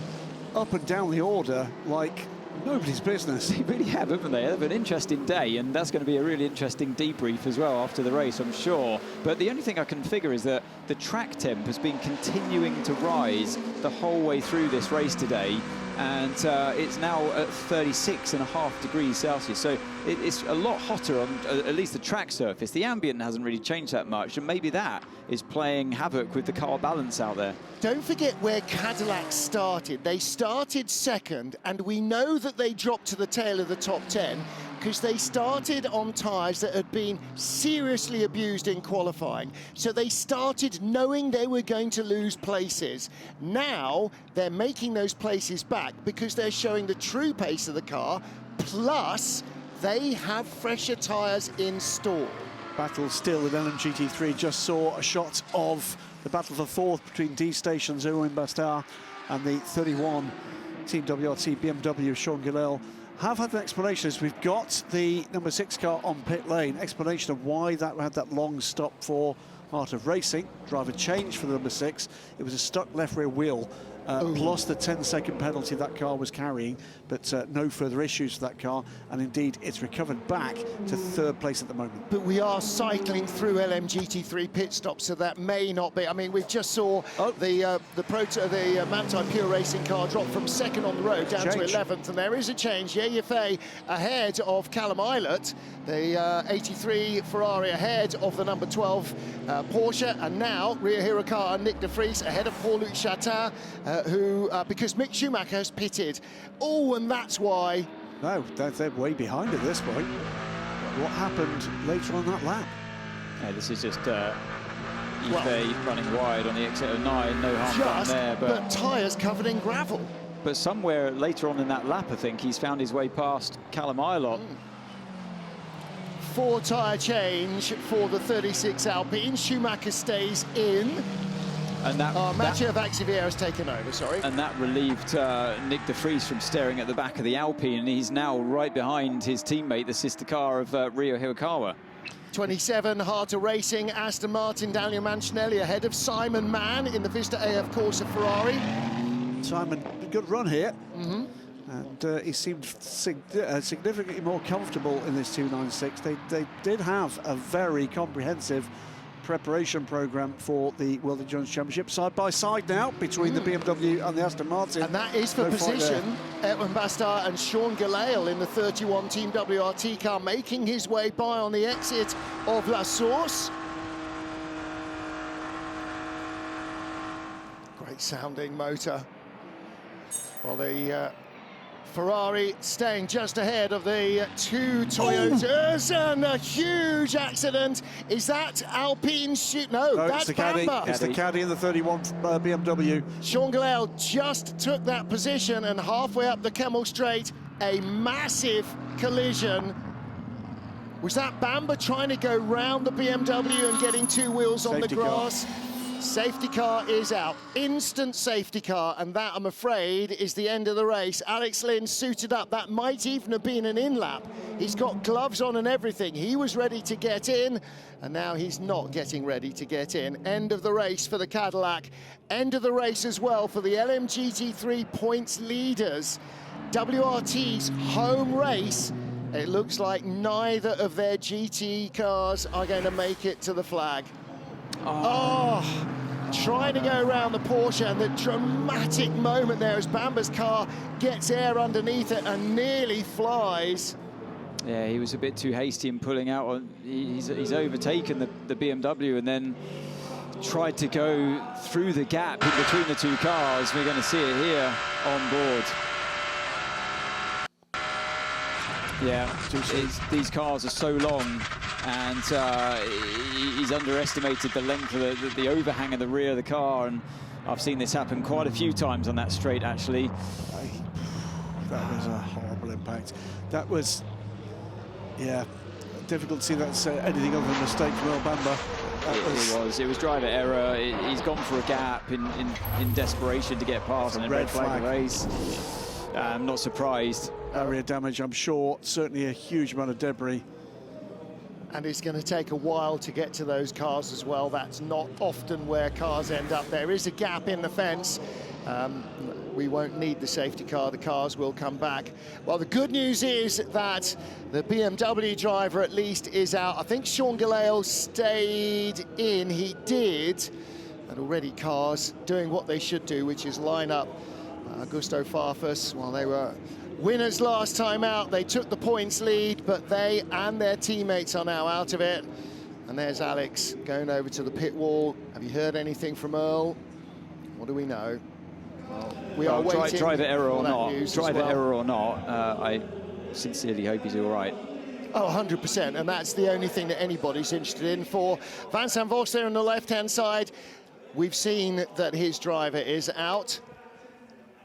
up and down the order like nobody's business. They really have, haven't they? They have an interesting day, and that's going to be a really interesting debrief as well after the race, I'm sure. But the only thing I can figure is that the track temp has been continuing to rise the whole way through this race today, and it's now at 36.5 degrees Celsius. So it's a lot hotter on at least the track surface. The ambient hasn't really changed that much, and maybe that is playing havoc with the car balance out there. Don't forget where Cadillac started. They started second, and we know that they dropped to the tail of the top 10 because they started on tyres that had been seriously abused in qualifying. So they started knowing they were going to lose places. Now they're making those places back because they're showing the true pace of the car, plus they have fresher tyres in store. Battle still with LMGT3. Just saw a shot of the battle for fourth between D-Station's Owen Bastar and the 31 Team WRT BMW Sean Gillel. Have had an explanation as we've got the number 6 car on pit lane. Explanation of why that had that long stop for Art of Racing. Driver change for the number 6. It was a stuck left rear wheel. Plus the 10-second penalty that car was carrying, but no further issues for that car, and indeed it's recovered back to third place at the moment. But we are cycling through LMGT3 pit stops, so that may not be. I mean, we just saw the Manthey Pure Racing car drop from second on the road down to 11th, and there is a change. Yefei ahead of Callum Eilert, the 83 Ferrari ahead of the number 12 Porsche, and now Rio Hirakawa and Nick de Vries ahead of Paulo Chatin, who, because Mick Schumacher has pitted. Oh, and that's why. No, they're way behind at this point. What happened later on that lap? Yeah, this is just Yefei running wide on the exit of 9, no harm done there. But tyres covered in gravel. But somewhere later on in that lap, I think, he's found his way past Callum Eilert. 4 tyre change for the 36 Alpine. Schumacher stays in. And that Mathieu Vaxivière has taken over, sorry. And that relieved Nick de Vries from staring at the back of the Alpine, and he's now right behind his teammate, the sister car of Rio Hirakawa. 27, Harter Racing, Aston Martin, Daniel Mancinelli ahead of Simon Mann in the Vista AF Corsa Ferrari. Simon, good run here. And he seemed significantly more comfortable in this 296. They did have a very comprehensive preparation program for the World Endurance Championship, side by side now between the BMW and the Aston Martin. And that is for position. Edwin Bastard and Sean Gillel in the 31 Team WRT car, making his way by on the exit of La Source. Great sounding motor. Well, the Ferrari staying just ahead of the 2 Toyotas, and a huge accident. Is that Alpine shoot? No, that's it's the caddy. Bamber. It's the caddy in the 31 BMW. Sean Gillel just took that position, and halfway up the Kemmel Straight, a massive collision. Was that Bamber trying to go round the BMW and getting 2 wheels on the grass? Safety car is out. Instant safety car, and that, I'm afraid, is the end of the race. Alex Lynn suited up. That might even have been an in-lap. He's got gloves on and everything. He was ready to get in, and now he's not getting ready to get in. End of the race for the Cadillac. End of the race as well for the LMGT3 points leaders. WRT's home race. It looks like neither of their GT cars are going to make it to the flag. Trying to go around the Porsche, and the dramatic moment there as Bamber's car gets air underneath it and nearly flies. Yeah, he was a bit too hasty in pulling out. He's overtaken the BMW and then tried to go through the gap in between the 2 cars. We're going to see it here on board. Yeah, these cars are so long, and he's underestimated the length of the overhang of the rear of the car, and I've seen this happen quite a few times on that straight, actually. That was a horrible impact. That was, yeah, difficult to see that's anything other than a mistake from El Bamba. It was driver error. He's gone for a gap in desperation to get past, and then red flag the race. I'm not surprised. Area damage, I'm sure. Certainly a huge amount of debris. And it's going to take a while to get to those cars as well. That's not often where cars end up. There is a gap in the fence. We won't need the safety car. The cars will come back. Well, the good news is that the BMW driver at least is out. I think Sean Gillel stayed in. He did. And already cars doing what they should do, which is line up Augusto Farfus. Well, they were winners last time out. They took the points lead, but they and their teammates are now out of it. And there's Alex going over to the pit wall. Have you heard anything from Earl? What do we know? We are waiting. Driver error or not, I sincerely hope he's all right. Oh, 100%, and that's the only thing that anybody's interested in. For Van Sant Vos there on the left-hand side, we've seen that his driver is out.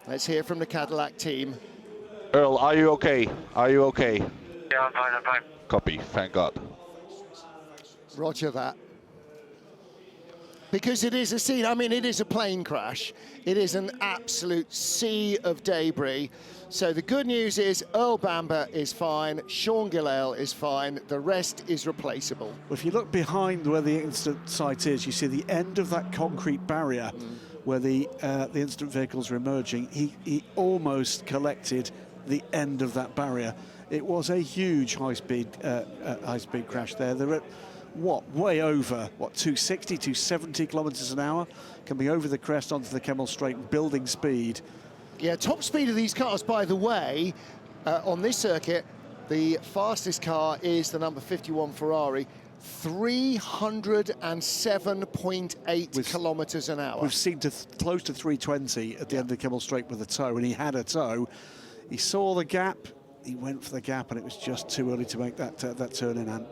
Let's hear from the Cadillac team. Earl, are you okay? Are you okay? Yeah, I'm fine, I'm fine. Copy, thank God. Roger that. Because it is a scene, I mean, it is a plane crash. It is an absolute sea of debris. So the good news is Earl Bamber is fine, Sean Gillale is fine, the rest is replaceable. Well, if you look behind where the incident site is, you see the end of that concrete barrier where the incident vehicles are emerging. He almost collected the end of that barrier. It was a huge high-speed crash there. They're at, way over, 260, 270 kilometers an hour, coming over the crest onto the Kemmel Straight, building speed. Yeah, top speed of these cars, by the way, on this circuit, the fastest car is the number 51 Ferrari, 307.8 kilometers an hour. We've seen close to 320 at the end of the Kemmel Straight with a toe, and he had a toe. He saw the gap, he went for the gap, and it was just too early to make that turn in, Ant.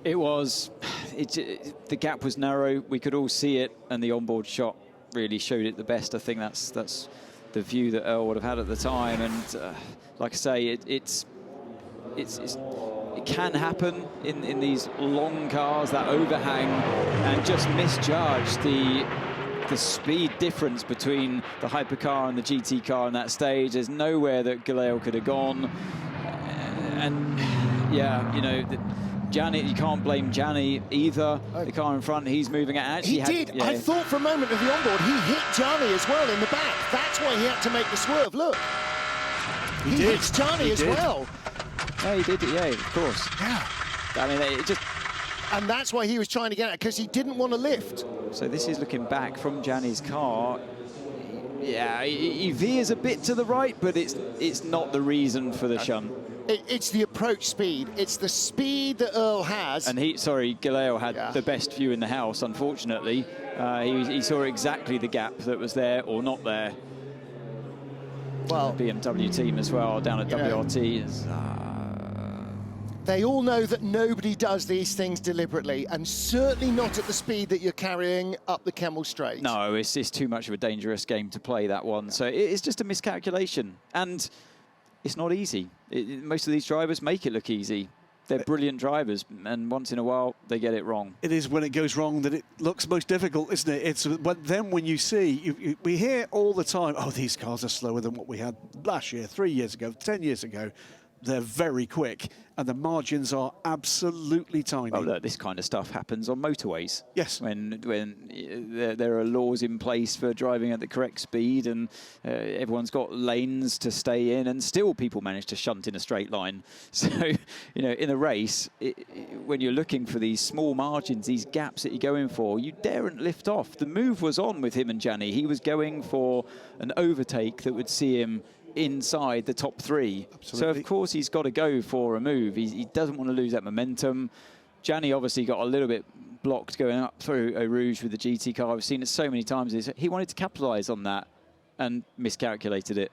It was, the gap was narrow, we could all see it, and the onboard shot really showed it the best. I think that's the view that Earl would have had at the time, and like I say, it can happen in these long cars, that overhang, and just misjudge the speed difference between the hypercar and the GT car in that stage. There's nowhere that Gillale could have gone, and yeah, you know, Gianni, you can't blame Gianni either. The car in front, he's moving it. Actually, I thought for a moment of the onboard, he hit Gianni as well in the back. That's why he had to make the swerve. Look, he hits Gianni as well. Yeah, he did. Yeah, of course. Yeah. I mean, it just. And that's why he was trying to get it, because he didn't want to lift. So this is looking back from Gianni's car. Yeah, he veers a bit to the right, but it's not the reason for the shunt. It's the approach speed. It's the speed that Earl has. And Gillale had the best view in the house, unfortunately. He saw exactly the gap that was there or not there. Well, the BMW team as well, down at WRT. They all know that nobody does these things deliberately, and certainly not at the speed that you're carrying up the Kemmel Straight. No, it's too much of a dangerous game to play, that one. So it's just a miscalculation. And it's not easy. Most of these drivers make it look easy. They're brilliant drivers, and once in a while, they get it wrong. It is when it goes wrong that it looks most difficult, isn't it? It's then when you see, we hear all the time, oh, these cars are slower than what we had last year, 3 years ago, 10 years ago. They're very quick, and the margins are absolutely tiny. Well, look, this kind of stuff happens on motorways. Yes. When there are laws in place for driving at the correct speed, and everyone's got lanes to stay in, and still people manage to shunt in a straight line. So, you know, in a race, when you're looking for these small margins, these gaps that you're going for, you daren't lift off. The move was on with him and Gianni. He was going for an overtake that would see him inside the top three. Absolutely. So of course he's got to go for a move. He doesn't want to lose that momentum. Gianni obviously got a little bit blocked going up through Eau Rouge with the GT car. I've seen it so many times. He wanted to capitalise on that and miscalculated it.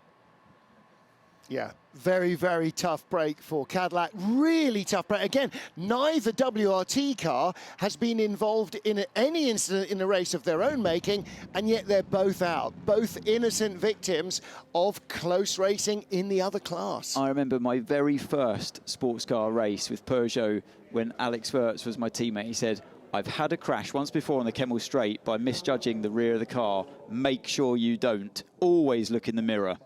Yeah, very, very tough break for Cadillac. Really tough break. Again, neither WRT car has been involved in any incident in the race of their own making, and yet they're both out. Both innocent victims of close racing in the other class. I remember my very first sports car race with Peugeot when Alex Wirtz was my teammate. He said, I've had a crash once before on the Kemmel Straight by misjudging the rear of the car. Make sure you don't. Always look in the mirror.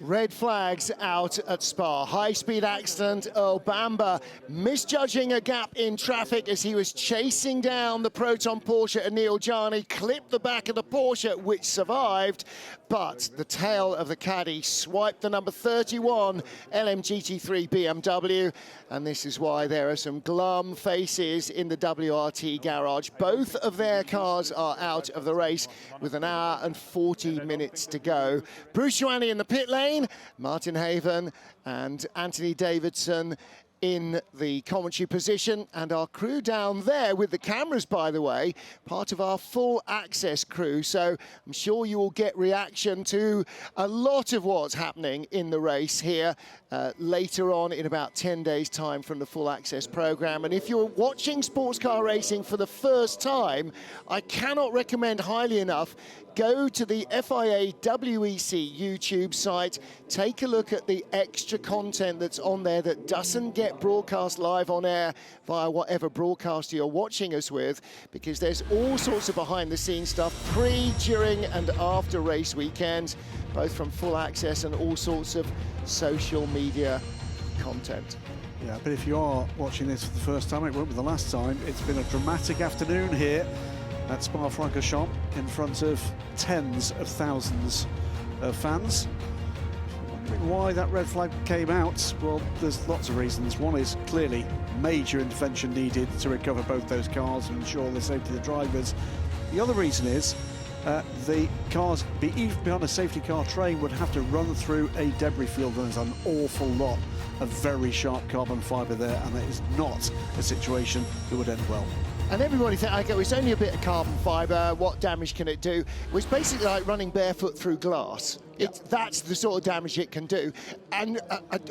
Red flags out at Spa. High-speed accident. Earl Bamber misjudging a gap in traffic as he was chasing down the Proton Porsche and Neil Gianni, clipped the back of the Porsche, which survived, but the tail of the caddy swiped the number 31 LMGT3 BMW, and this is why there are some glum faces in the WRT garage. Both of their cars are out of the race with an hour and 40 minutes to go. Bruce Joanny in the pit lane, Martin Haven and Anthony Davidson in the commentary position, and our crew down there with the cameras, by the way, part of our full access crew. So I'm sure you will get reaction to a lot of what's happening in the race here later on in about 10 days' time from the full access program. And if you're watching sports car racing for the first time, I cannot recommend highly enough, go to the FIA WEC YouTube site, take a look at the extra content that's on there that doesn't get broadcast live on air via whatever broadcaster you're watching us with, because there's all sorts of behind-the-scenes stuff pre, during and after race weekends, both from full access and all sorts of social media content. Yeah, but if you are watching this for the first time, it won't be the last time. It's been a dramatic afternoon here at Spa-Francorchamps in front of tens of thousands of fans. Wondering why that red flag came out? Well, there's lots of reasons. One is clearly major intervention needed to recover both those cars and ensure the safety of the drivers. The other reason is the cars, even beyond a safety car train, would have to run through a debris field, and there's an awful lot of very sharp carbon fibre there, and that is not a situation that would end well. And everybody thinks, okay, it's only a bit of carbon fibre, what damage can it do? Well, it's basically like running barefoot through glass. That's the sort of damage it can do. And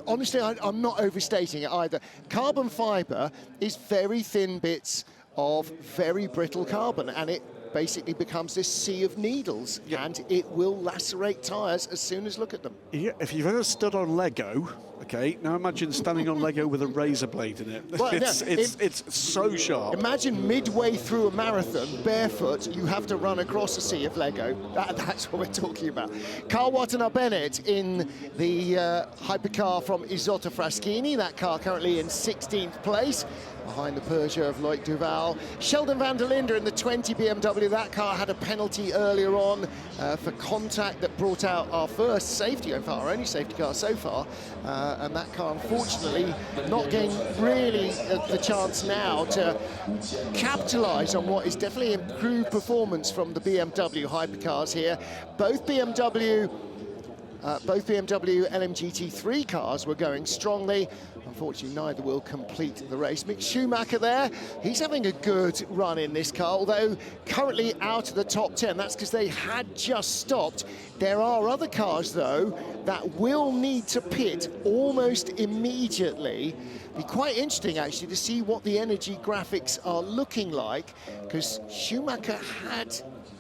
honestly, I'm not overstating it either. Carbon fibre is very thin bits of very brittle carbon, and it basically becomes this sea of needles, and it will lacerate tyres as soon as look at them. Yeah, if you've ever stood on Lego, okay, now imagine standing on Lego with a razor blade in it. Well, it's so sharp. Imagine midway through a marathon, barefoot, you have to run across a sea of Lego. That's what we're talking about. Carl Watanabe in the hypercar from Isotta Fraschini. That car currently in 16th place, behind the Peugeot of Loic Duval. Sheldon van der Linde in the 20 BMW. That car had a penalty earlier on for contact that brought out our first safety, in fact our only safety car so far, and that car unfortunately not getting really the chance now to capitalise on what is definitely improved performance from the BMW hypercars here. Both BMW LMGT3 cars were going strongly. Unfortunately, neither will complete the race. Mick Schumacher there, he's having a good run in this car, although currently out of the top 10. That's because they had just stopped. There are other cars, though, that will need to pit almost immediately. Be quite interesting, actually, to see what the energy graphics are looking like, because Schumacher had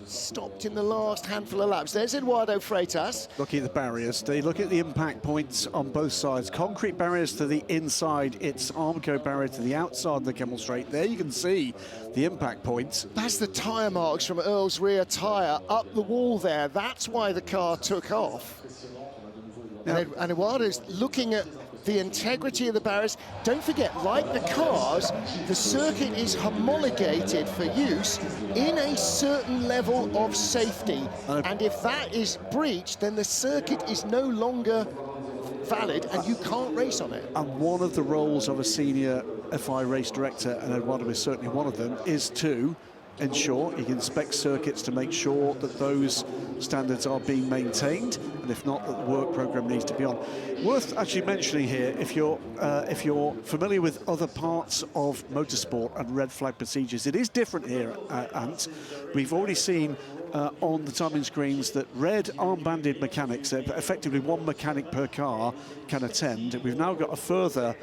stopped in the last handful of laps. There's Eduardo Freitas. Looking at the barriers, they look at the impact points on both sides. Concrete barriers to the inside, it's Armco barrier to the outside of the Kemmel Straight. There you can see the impact points. That's the tyre marks from Earl's rear tyre up the wall there. That's why the car took off. Now, and Eduardo's looking at the integrity of the barriers. Don't forget, like the cars, the circuit is homologated for use in a certain level of safety. And if that is breached, then the circuit is no longer valid and you can't race on it. And one of the roles of a senior FI race director, and Eduardo is certainly one of them, is to ensure he can inspect circuits to make sure that those standards are being maintained, and if not, that the work program needs to be on. Worth actually mentioning here, if you're familiar with other parts of motorsport and red flag procedures, it is different here, Ant. We've already seen on the timing screens that red armbanded mechanics, effectively one mechanic per car, can attend. We've now got a further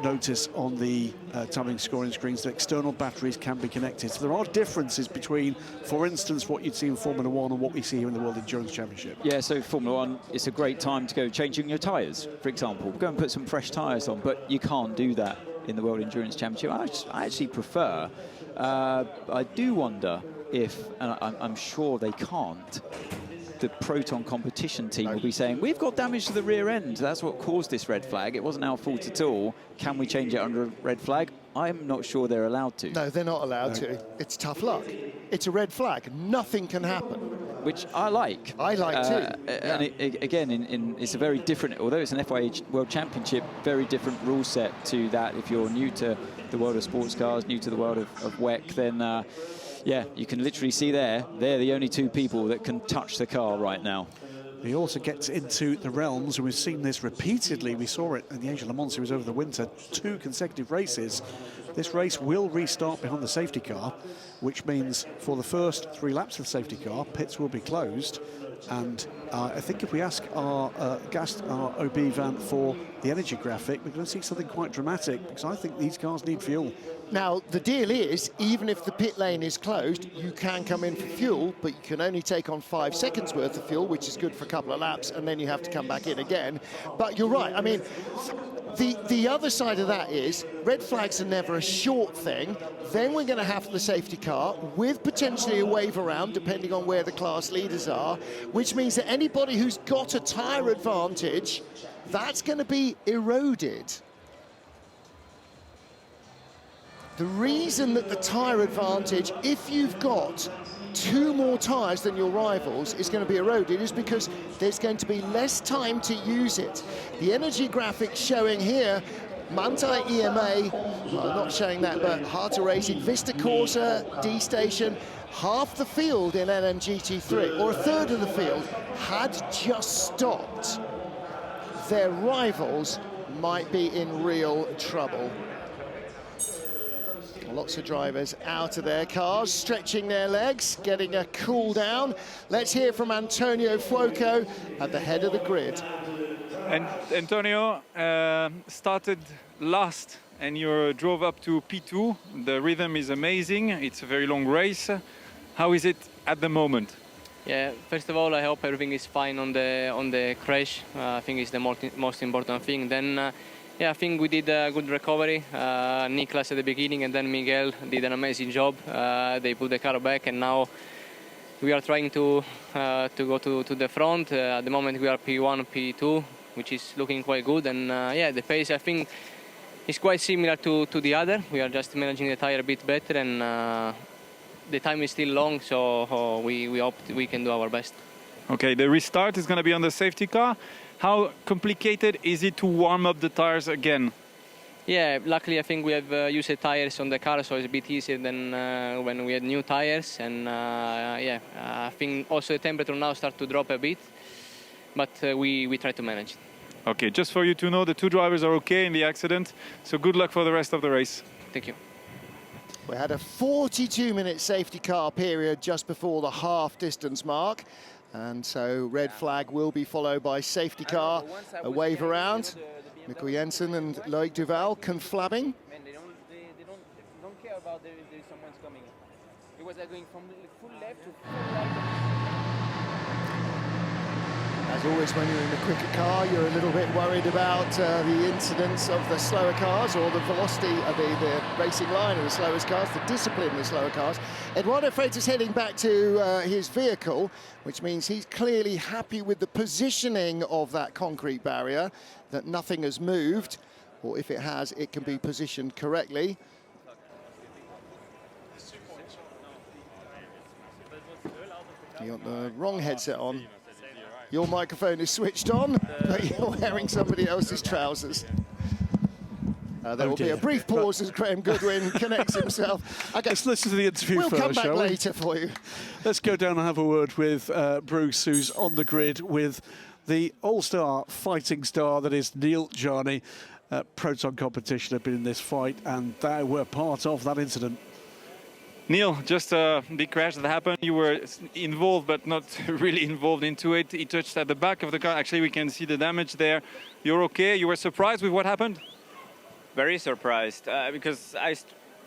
notice on the timing scoring screens that external batteries can be connected. So there are differences between, for instance, what you'd see in Formula 1 and what we see here in the World Endurance Championship. Yeah, so Formula 1, it's a great time to go changing your tyres, for example. Go and put some fresh tyres on, but you can't do that in the World Endurance Championship. I actually prefer, I do wonder if, and I'm sure they can't, the Proton competition team will be saying, we've got damage to the rear end. That's what caused this red flag. It wasn't our fault at all. Can we change it under a red flag? I'm not sure they're allowed to. No, they're not allowed to. It's tough luck. It's a red flag. Nothing can happen. Which I like. I like too. And again, it's a very different, although it's an FIA World Championship, very different rule set to that. If you're new to the world of sports cars, new to the world of WEC, then yeah, you can literally see they're the only two people that can touch the car right now. He also gets into the realms, and we've seen this repeatedly. We saw it in the Asia Le Mans Series over the winter, 2 consecutive races. This race will restart behind the safety car, which means for the first 3 laps of the safety car, pits will be closed. And I think if we ask our guest, our OB van, for the energy graphic, we're going to see something quite dramatic, because I think these cars need fuel. Now, the deal is, even if the pit lane is closed, you can come in for fuel, but you can only take on 5 seconds worth of fuel, which is good for a couple of laps, and then you have to come back in again. But you're right, I mean, the other side of that is, red flags are never a short thing. Then we're going to have the safety car with potentially a wave around, depending on where the class leaders are, which means that anybody who's got a tyre advantage, that's going to be eroded. The reason that the tyre advantage, if you've got 2 more tyres than your rivals, is going to be eroded is because there's going to be less time to use it. The energy graphic showing here, Manthey EMA, well, not showing that, but Harter Racing, Vista Corsa, D-Station, half the field in LMGT3, or a third of the field, had just stopped. Their rivals might be in real trouble. Lots of drivers out of their cars, stretching their legs, getting a cool down. Let's hear from Antonio Fuoco at the head of the grid. And Antonio started last and you drove up to P2. The rhythm is amazing. It's a very long race. How is it at the moment? Yeah, first of all, I hope everything is fine on the crash. I think it's the most important thing. Then, yeah, I think we did a good recovery. Niklas at the beginning and then Miguel did an amazing job. They put the car back, and now we are trying to go to the front. At the moment we are P1, P2, which is looking quite good. And yeah, the pace I think is quite similar to the other. We are just managing the tire a bit better, and the time is still long, so we hope we can do our best. Okay, the restart is going to be on the safety car. How complicated is it to warm up the tires again? Yeah, luckily I think we have used tires on the car, so it's a bit easier than when we had new tires. And yeah, I think also the temperature now starts to drop a bit, but we try to manage it. Okay, just for you to know, the 2 drivers are okay in the accident, so good luck for the rest of the race. Thank you. We had a 42-minute safety car period just before the half-distance mark. And so red flag will be followed by safety car, a wave around. Mikkel Jensen and Loic Duval conflabbing. They don't care about if someone's coming. It was going from full left to full right. As always, when you're in the quicker car, you're a little bit worried about the incidence of the slower cars, or the velocity of the racing line of the slowest cars, the discipline of the slower cars. Eduardo Freitas heading back to his vehicle, which means he's clearly happy with the positioning of that concrete barrier, that nothing has moved, or if it has, it can be positioned correctly. You got the wrong headset on. Your microphone is switched on, but you're wearing somebody else's trousers. There will be a brief pause as Graham Goodwin connects himself. Okay, let's listen to the interview first, We'll come back shall we? later for you. Let's go down and have a word with Bruce, who's on the grid with the all-star fighting star that is Neil Jarni. Proton competition have been in this fight, and they were part of that incident. Neil, just a big crash that happened. You were involved, but not really involved into it. He touched at the back of the car. Actually, we can see the damage there. You're okay? You were surprised with what happened? Very surprised, because I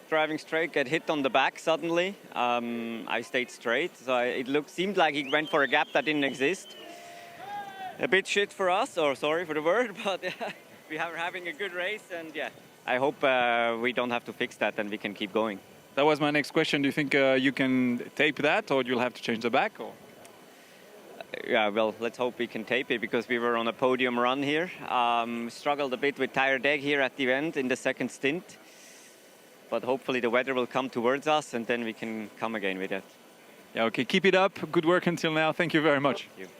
driving straight, get hit on the back suddenly. I stayed straight, so it seemed like he went for a gap that didn't exist. A bit shit for us, or sorry for the word, but we are having a good race, and yeah, I hope we don't have to fix that and we can keep going. That was my next question. Do you think you can tape that, or you'll have to change the back? Or? Yeah, well, let's hope we can tape it, because we were on a podium run here. Struggled a bit with tire deck here at the end in the second stint. But hopefully the weather will come towards us, and then we can come again with it. Yeah, okay, keep it up. Good work until now. Thank you very much. Thank you.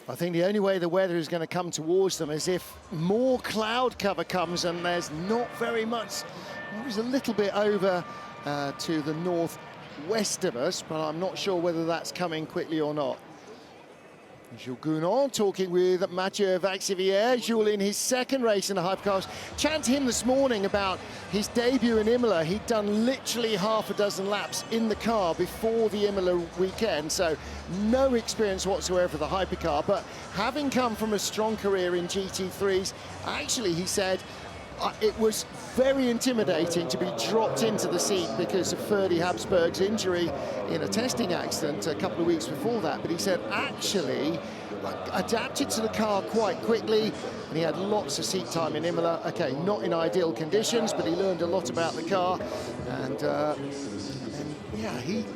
I think the only way the weather is going to come towards them is if more cloud cover comes, and there's not very much. There's a little bit over to the northwest of us, but I'm not sure whether that's coming quickly or not. Jules Gounon talking with Mathieu Vaxivière. Jules in his second race in the Hypercars. Chatting to him this morning about his debut in Imola. He'd done literally half a dozen laps in the car before the Imola weekend, so no experience whatsoever of the Hypercar. But having come from a strong career in GT3s, actually, he said, it was very intimidating to be dropped into the seat because of Ferdi Habsburg's injury in a testing accident a couple of weeks before that. But he said actually adapted to the car quite quickly, and he had lots of seat time in Imola. Okay, not in ideal conditions, but he learned a lot about the car, and yeah, he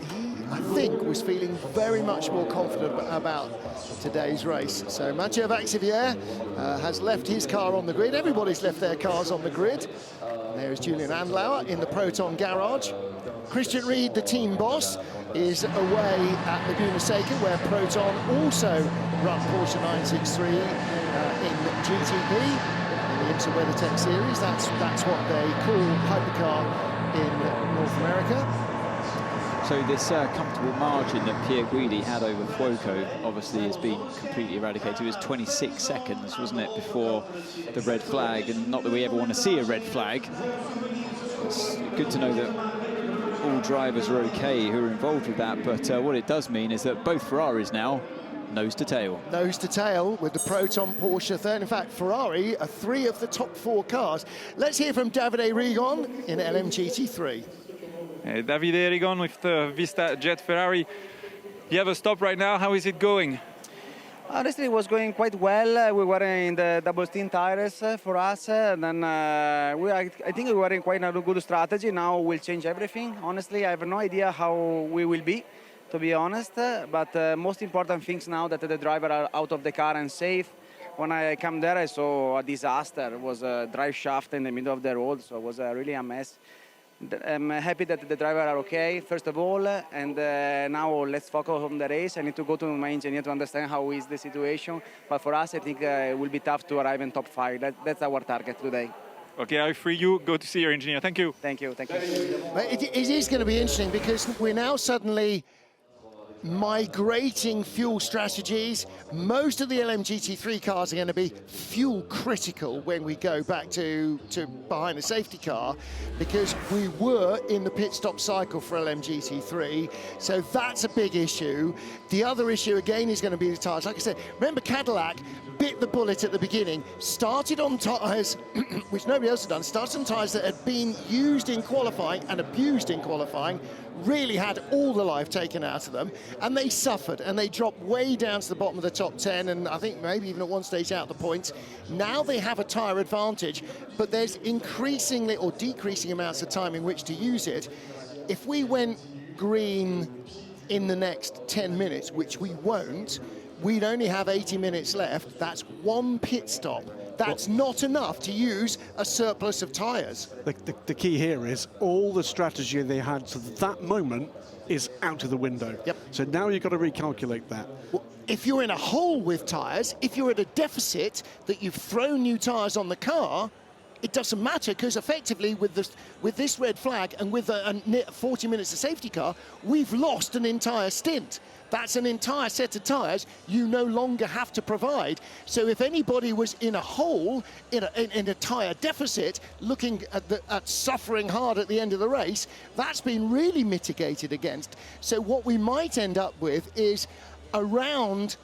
I think was feeling very much more confident about today's race. So Mathieu Vaxivière has left his car on the grid. Everybody's left their cars on the grid. And there is Julian Andlauer in the Proton garage. Christian Reed, the team boss, is away at Laguna Seca, where Proton also run Porsche 963 in GTP, in the IMSA WeatherTech series. That's what they call Hypercar in North America. So this comfortable margin that Pierre Guidi had over Fuoco obviously has been completely eradicated. It was 26 seconds, wasn't it, before the red flag? And not that we ever want to see a red flag. It's good to know that all drivers are okay who are involved with that. But what it does mean is that both Ferraris now nose to tail. Nose to tail with the Proton Porsche third. In fact, Ferrari are 3 of the top 4 cars. Let's hear from Davide Rigon in LMGT3. Davide Rigon with the Vista Jet Ferrari. You have a stop right now. How is it going? Honestly, it was going quite well. We were in the double stint tires for us, and then I think we were in quite a good strategy. Now we'll change everything. Honestly, I have no idea how we will be, to be honest. But most important things now that the driver are out of the car and safe. When I came there, I saw a disaster. It was a drive shaft in the middle of the road, so it was really a mess. I'm happy that the driver are okay, first of all, and now let's focus on the race. I need to go to my engineer to understand how is the situation. But for us, I think it will be tough to arrive in top 5. That's our target today. Okay, I free you. Go to see your engineer. Thank you. Thank you. Thank you. It is going to be interesting because we're now suddenly migrating fuel strategies. Most of the LMGT3 cars are going to be fuel critical when we go back to behind the safety car, because we were in the pit stop cycle for LMGT3, so that's a big issue. The other issue again is going to be the tyres. Like I said, remember Cadillac bit the bullet at the beginning, started on tyres which nobody else had done, started on tyres that had been used in qualifying and abused in qualifying, really had all the life taken out of them, and they suffered, and they dropped way down to the bottom of the top 10, and I think maybe even at one stage out the points. Now they have a tyre advantage, but there's increasingly or decreasing amounts of time in which to use it. If we went green in the next 10 minutes, which we won't, we'd only have 80 minutes left. That's 1 pit stop. That's not enough to use a surplus of tyres. The key here is all the strategy they had to that moment is out of the window. Yep. So now you've got to recalculate that. Well, if you're in a hole with tyres, if you're at a deficit that you've thrown new tyres on the car, it doesn't matter, because effectively with this red flag and with a 40 minutes of safety car, we've lost an entire stint. That's an entire set of tyres you no longer have to provide. So if anybody was in a hole, in a tyre deficit, looking at suffering hard at the end of the race, that's been really mitigated against. So what we might end up with is around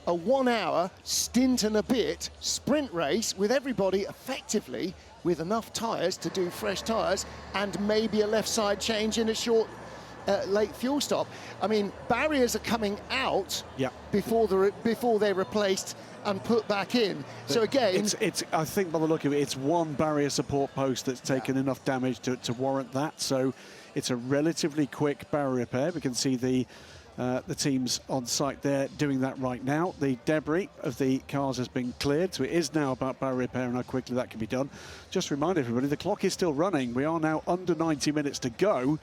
a 1 hour stint and a bit sprint race with everybody effectively with enough tyres to do fresh tyres and maybe a left side change in a short late fuel stop. I mean, barriers are coming out before they're replaced and put back in. So again, it's I think by the look of it, it's one barrier support post that's taken enough damage to warrant that. So it's a relatively quick barrier repair. We can see the teams on site there doing that right now. The debris of the cars has been cleared, so it is now about barrier repair and how quickly that can be done. Just remind everybody, the clock is still running. We are now under 90 minutes to go.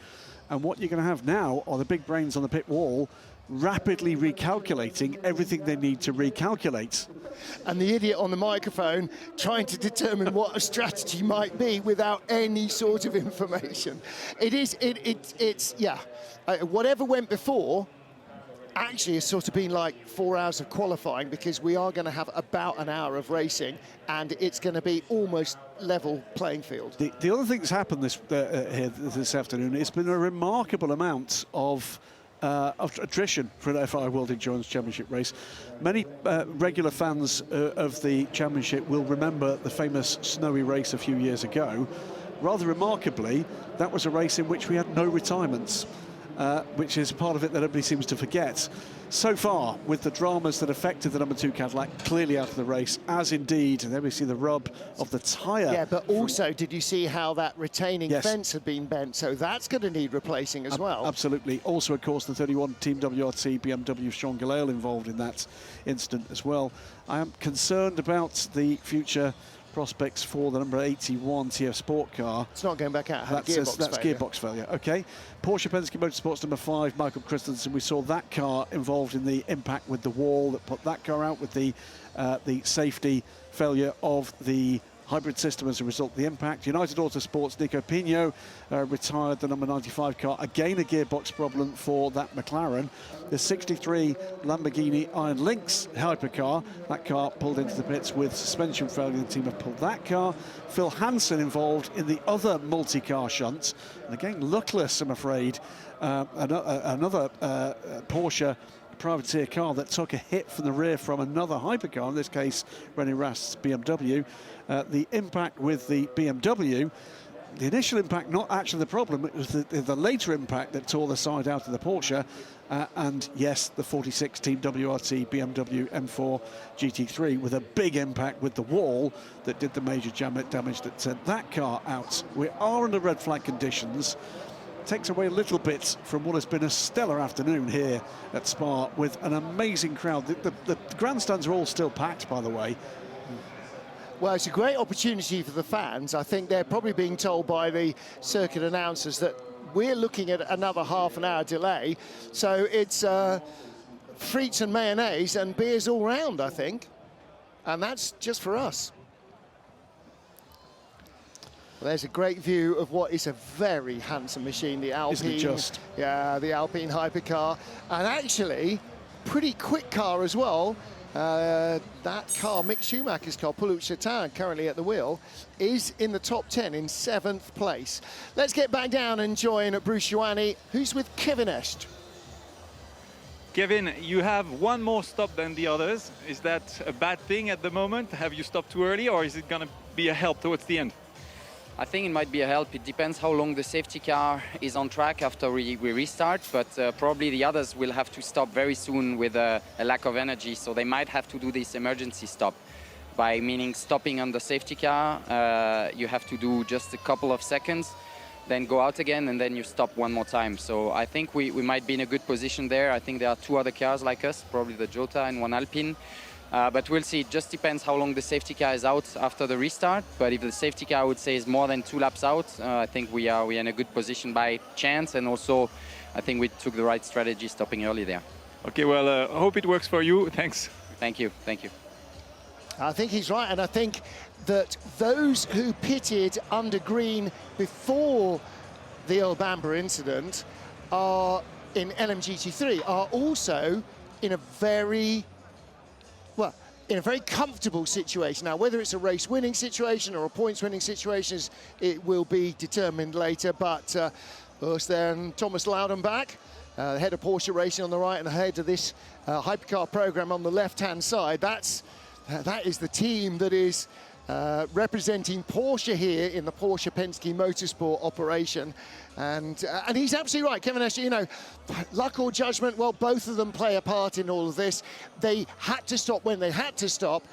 And what you're going to have now are the big brains on the pit wall rapidly recalculating everything they need to recalculate. And the idiot on the microphone trying to determine what a strategy might be without any sort of information. It's whatever went before actually has sort of been like 4 hours of qualifying, because we are going to have about an hour of racing and it's going to be almost level playing field. The other thing that's happened this afternoon, it's been a remarkable amount of attrition for an FIA World Endurance Championship race. Many regular fans of the championship will remember the famous snowy race a few years ago. Rather remarkably, that was a race in which we had no retirements, which is part of it that everybody seems to forget. So far, with the dramas that affected the number 2 Cadillac clearly out of the race, as indeed, and then we see the rub of the tyre. Yeah, but also, did you see how that retaining Yes. fence had been bent? So that's going to need replacing as well. Absolutely. Also, of course, the 31 Team WRT BMW Sean Gallale involved in that incident as well. I am concerned about the future prospects for the number 81 TF Sport car. It's not going back out. That's gearbox failure. Okay. Porsche Penske Motorsports number 5, Michael Christensen. We saw that car involved in the impact with the wall that put that car out, with the safety failure of the hybrid system as a result of the impact. United Autosports, Nico Pino retired the number 95 car. Again, a gearbox problem for that McLaren. The 63 Lamborghini Iron Lynx hypercar, that car pulled into the pits with suspension failure. The team have pulled that car. Phil Hansen involved in the other multi-car shunt. And again, luckless, I'm afraid. Another Porsche privateer car that took a hit from the rear from another hypercar, in this case René Rast's BMW. The impact with the BMW, the initial impact not actually the problem, it was the later impact that tore the side out of the Porsche. And yes, the 46 Team WRT BMW M4 GT3 with a big impact with the wall that did the major damage that sent that car out. We are under red flag conditions. Takes away a little bit from what has been a stellar afternoon here at Spa with an amazing crowd. The grandstands are all still packed, by the way. Well, it's a great opportunity for the fans. I think they're probably being told by the circuit announcers that we're looking at another half an hour delay. So it's frites and mayonnaise and beers all round, I think. And that's just for us. Well, there's a great view of what is a very handsome machine, the Alpine. Isn't it just? Yeah, the Alpine hypercar. And actually, pretty quick car as well. That car, Mick Schumacher's car, Paulo, currently at the wheel, is in the top 10 in 7th place. Let's get back down and join Bruce Ioane, who's with Kevin Escht. Kevin, you have one more stop than the others. Is that a bad thing at the moment? Have you stopped too early, or is it going to be a help towards the end? I think it might be a help. It depends how long the safety car is on track after we restart, but probably the others will have to stop very soon with a lack of energy, so they might have to do this emergency stop. By meaning stopping on the safety car, you have to do just a couple of seconds, then go out again, and then you stop one more time. So I think we might be in a good position there. I think there are 2 other cars like us, probably the Cota and one Alpine. But we'll see. It just depends how long the safety car is out after the restart. But if the safety car, I would say, is more than 2 laps out, I think we are in a good position by chance. And also, I think we took the right strategy stopping early there. Okay, well, I hope it works for you. Thanks. Thank you. Thank you. I think he's right. And I think that those who pitted under green before the Earl Bamber incident are in LMGT3 are also in a very comfortable situation. Now, whether it's a race-winning situation or a points-winning situation, it will be determined later. But first then, Thomas Loudenbach, the head of Porsche Racing on the right and the head of this hypercar program on the left-hand side. That is the team that is representing Porsche here in the Porsche Penske Motorsport operation. And he's absolutely right, Kevin Escht, you know, luck or judgment, well, both of them play a part in all of this. They had to stop when they had to stop.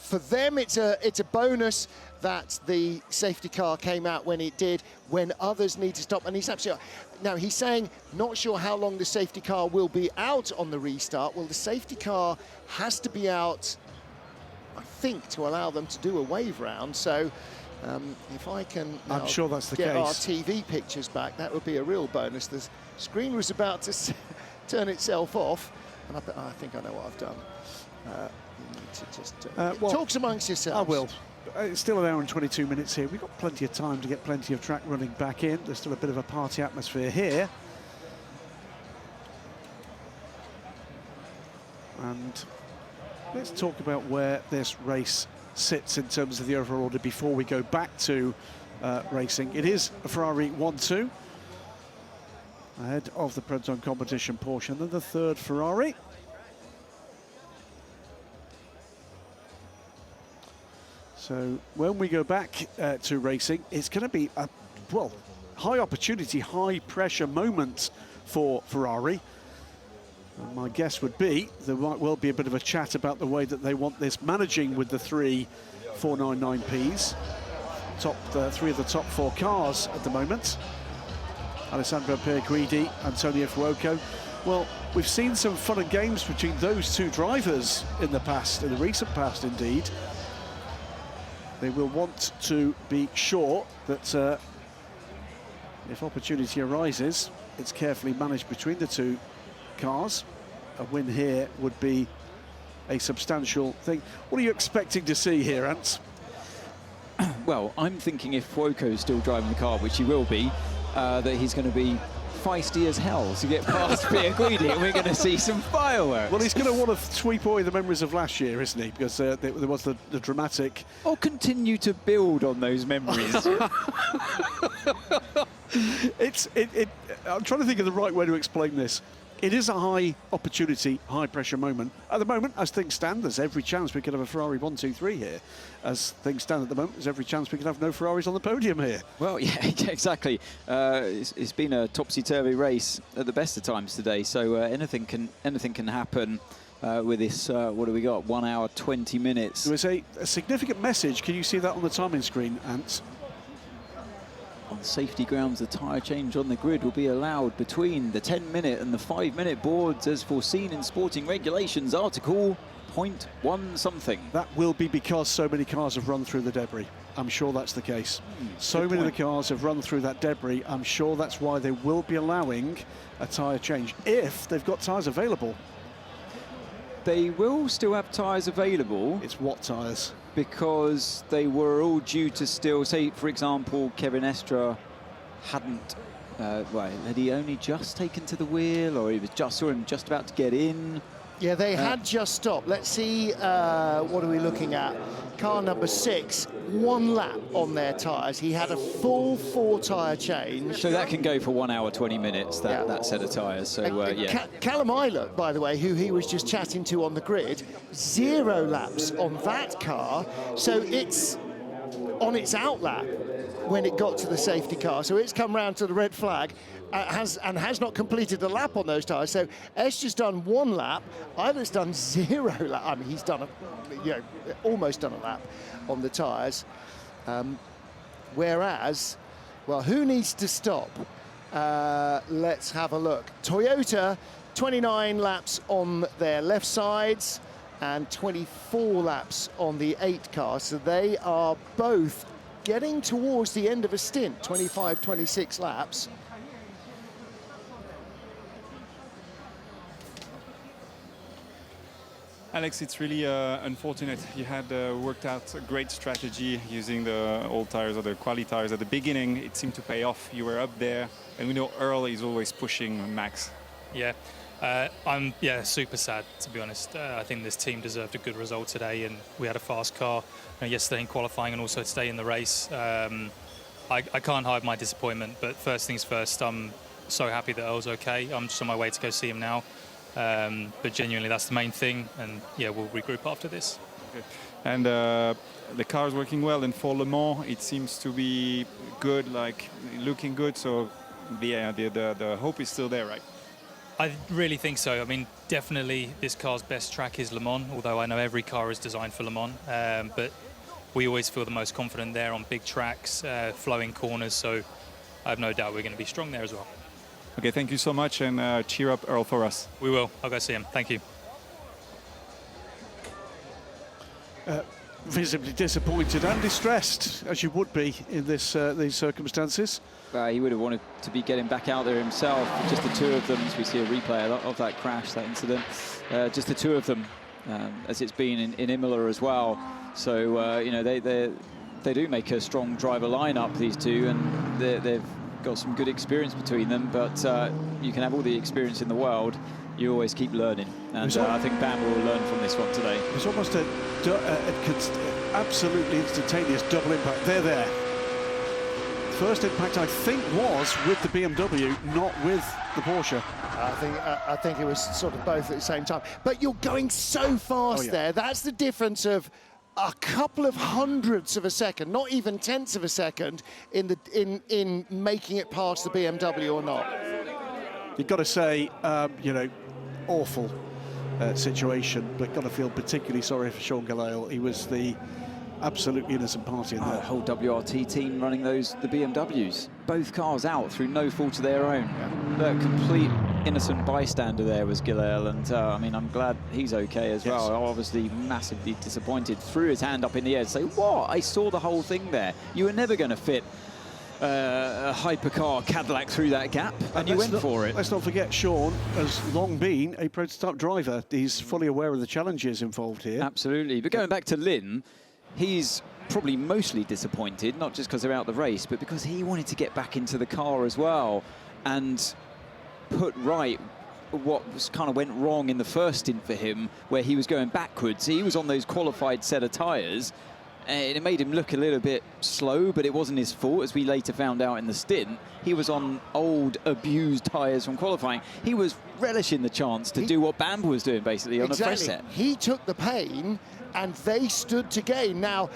For them, it's a bonus that the safety car came out when it did, when others need to stop. And he's absolutely right. Now, he's saying, not sure how long the safety car will be out on the restart. Well, the safety car has to be out, I think, to allow them to do a wave round. So if I can I'm sure that's the get our case. TV pictures back, that would be a real bonus. The screen was about to turn itself off, and I think I know what I've done. You need to just talk amongst yourselves. I will. It's still an hour and 22 minutes here. We've got plenty of time to get plenty of track running back in. There's still a bit of a party atmosphere here. And let's talk about where this race sits in terms of the overall order before we go back to racing. It is a Ferrari 1-2 ahead of the Proton Competition Porsche, and then the third Ferrari. So when we go back to racing, it's going to be a, well, high opportunity, high pressure moment for Ferrari. And my guess would be there might well be a bit of a chat about the way that they want this managing with the three 499Ps. Three of the top four cars at the moment. Alessandro Pierguidi, Antonio Fuoco. Well, we've seen some fun and games between those two drivers in the past, in the recent past indeed. They will want to be sure that if opportunity arises, it's carefully managed between the two cars. A win here would be a substantial thing. What are you expecting to see here, Ants? Well, I'm thinking if Fuoco's still driving the car, which he will be, that he's going to be feisty as hell to get past Pierguidi, and we're going to see some fireworks. Well, he's going to want to sweep away the memories of last year, isn't he? Because there was the dramatic... Or continue to build on those memories. I'm trying to think of the right way to explain this. It is a high opportunity, high pressure moment. At the moment, as things stand, there's every chance we could have a Ferrari 1-2-3 here. As things stand at the moment, there's every chance we could have no Ferraris on the podium here. Well, yeah, exactly. It's been a topsy-turvy race at the best of times today, so anything can happen with this. What do we got? 1 hour, 20 minutes. There was a significant message. Can you see that on the timing screen, Ants? On safety grounds, the tyre change on the grid will be allowed between the 10-minute and the 5-minute boards as foreseen in sporting regulations, Article 0.1 something. That will be because so many cars have run through the debris. I'm sure that's the case. So many of the cars have run through that debris. I'm sure that's why they will be allowing a tyre change, if they've got tyres available. They will still have tyres available. It's what tyres? Because they were all due to still, say, for example, Kevin Estre hadn't, had he only just taken to the wheel, or he was saw him just about to get in? Yeah, they had just stopped. Let's see, what are we looking at? Car number 6, 1 lap on their tyres. He had a full 4-tyre change. So that can go for 1 hour, 20 minutes, that set of tyres. So, yeah. Callum Ilott, by the way, who he was just chatting to on the grid, 0 laps on that car. So it's on its outlap when it got to the safety car. So it's come round to the red flag. Has not completed a lap on those tyres. So Estre's done 1 lap, Ilott's done 0 lap. I mean, he's done almost done a lap on the tyres. Whereas, well, who needs to stop? Let's have a look. Toyota, 29 laps on their left sides and 24 laps on the 8 car. So they are both getting towards the end of a stint, 25, 26 laps. Alex, it's really unfortunate. You had worked out a great strategy using the old tires or the quali tires at the beginning. It seemed to pay off. You were up there, and we know Earl is always pushing Max. Yeah, I'm super sad, to be honest. I think this team deserved a good result today, and we had a fast car yesterday in qualifying and also today in the race. I can't hide my disappointment, but first things first, I'm so happy that Earl's okay. I'm just on my way to go see him now. But genuinely, that's the main thing, and yeah, we'll regroup after this. Okay. And the car is working well, and for Le Mans, it seems to be good, like looking good. So the hope is still there, right? I really think so. I mean, definitely this car's best track is Le Mans, although I know every car is designed for Le Mans. But we always feel the most confident there on big tracks, flowing corners. So I have no doubt we're going to be strong there as well. Okay, thank you so much, and cheer up Earl for us. We will. I'll go see him. Thank you. Visibly disappointed and distressed, as you would be in this these circumstances. He would have wanted to be getting back out there himself. Just the two of them, as we see a replay of that crash, that incident. Just the two of them, as it's been in Imola as well. So, you know, they do make a strong driver lineup, these two, and they've got some good experience between them, but you can have all the experience in the world, you always keep learning. And I think Bamber will learn from this one today. It's almost a absolutely instantaneous double impact. They're there. First impact, I think, was with the BMW, not with the Porsche. I think it was sort of both at the same time. But you're going so fast there. That's the difference of a couple of hundredths of a second, not even tenths of a second, in making it past the BMW or not. You've got to say, you know, awful situation, but got to feel particularly sorry for Sean Gelael. He was the absolutely innocent party in that. The whole WRT team running the BMWs. Both cars out through no fault of their own. The complete innocent bystander there was Gelael, and I mean, I'm glad he's okay as well. Obviously massively disappointed. Threw his hand up in the air to say, what? I saw the whole thing there. You were never going to fit a hypercar Cadillac through that gap, and you went for it. Let's not forget, Sean has long been a prototype driver. He's fully aware of the challenges involved here. Absolutely. But going back to Lynn, he's probably mostly disappointed, not just because they're out the race, but because he wanted to get back into the car as well and put right what was kind of went wrong in the first stint for him, where he was going backwards. He was on those qualified set of tyres, and it made him look a little bit slow, but it wasn't his fault, as we later found out in the stint. He was on old, abused tyres from qualifying. He was relishing the chance to do what Bamber was doing, basically, on a fresh set. He took the pain, and they stood to gain. Now,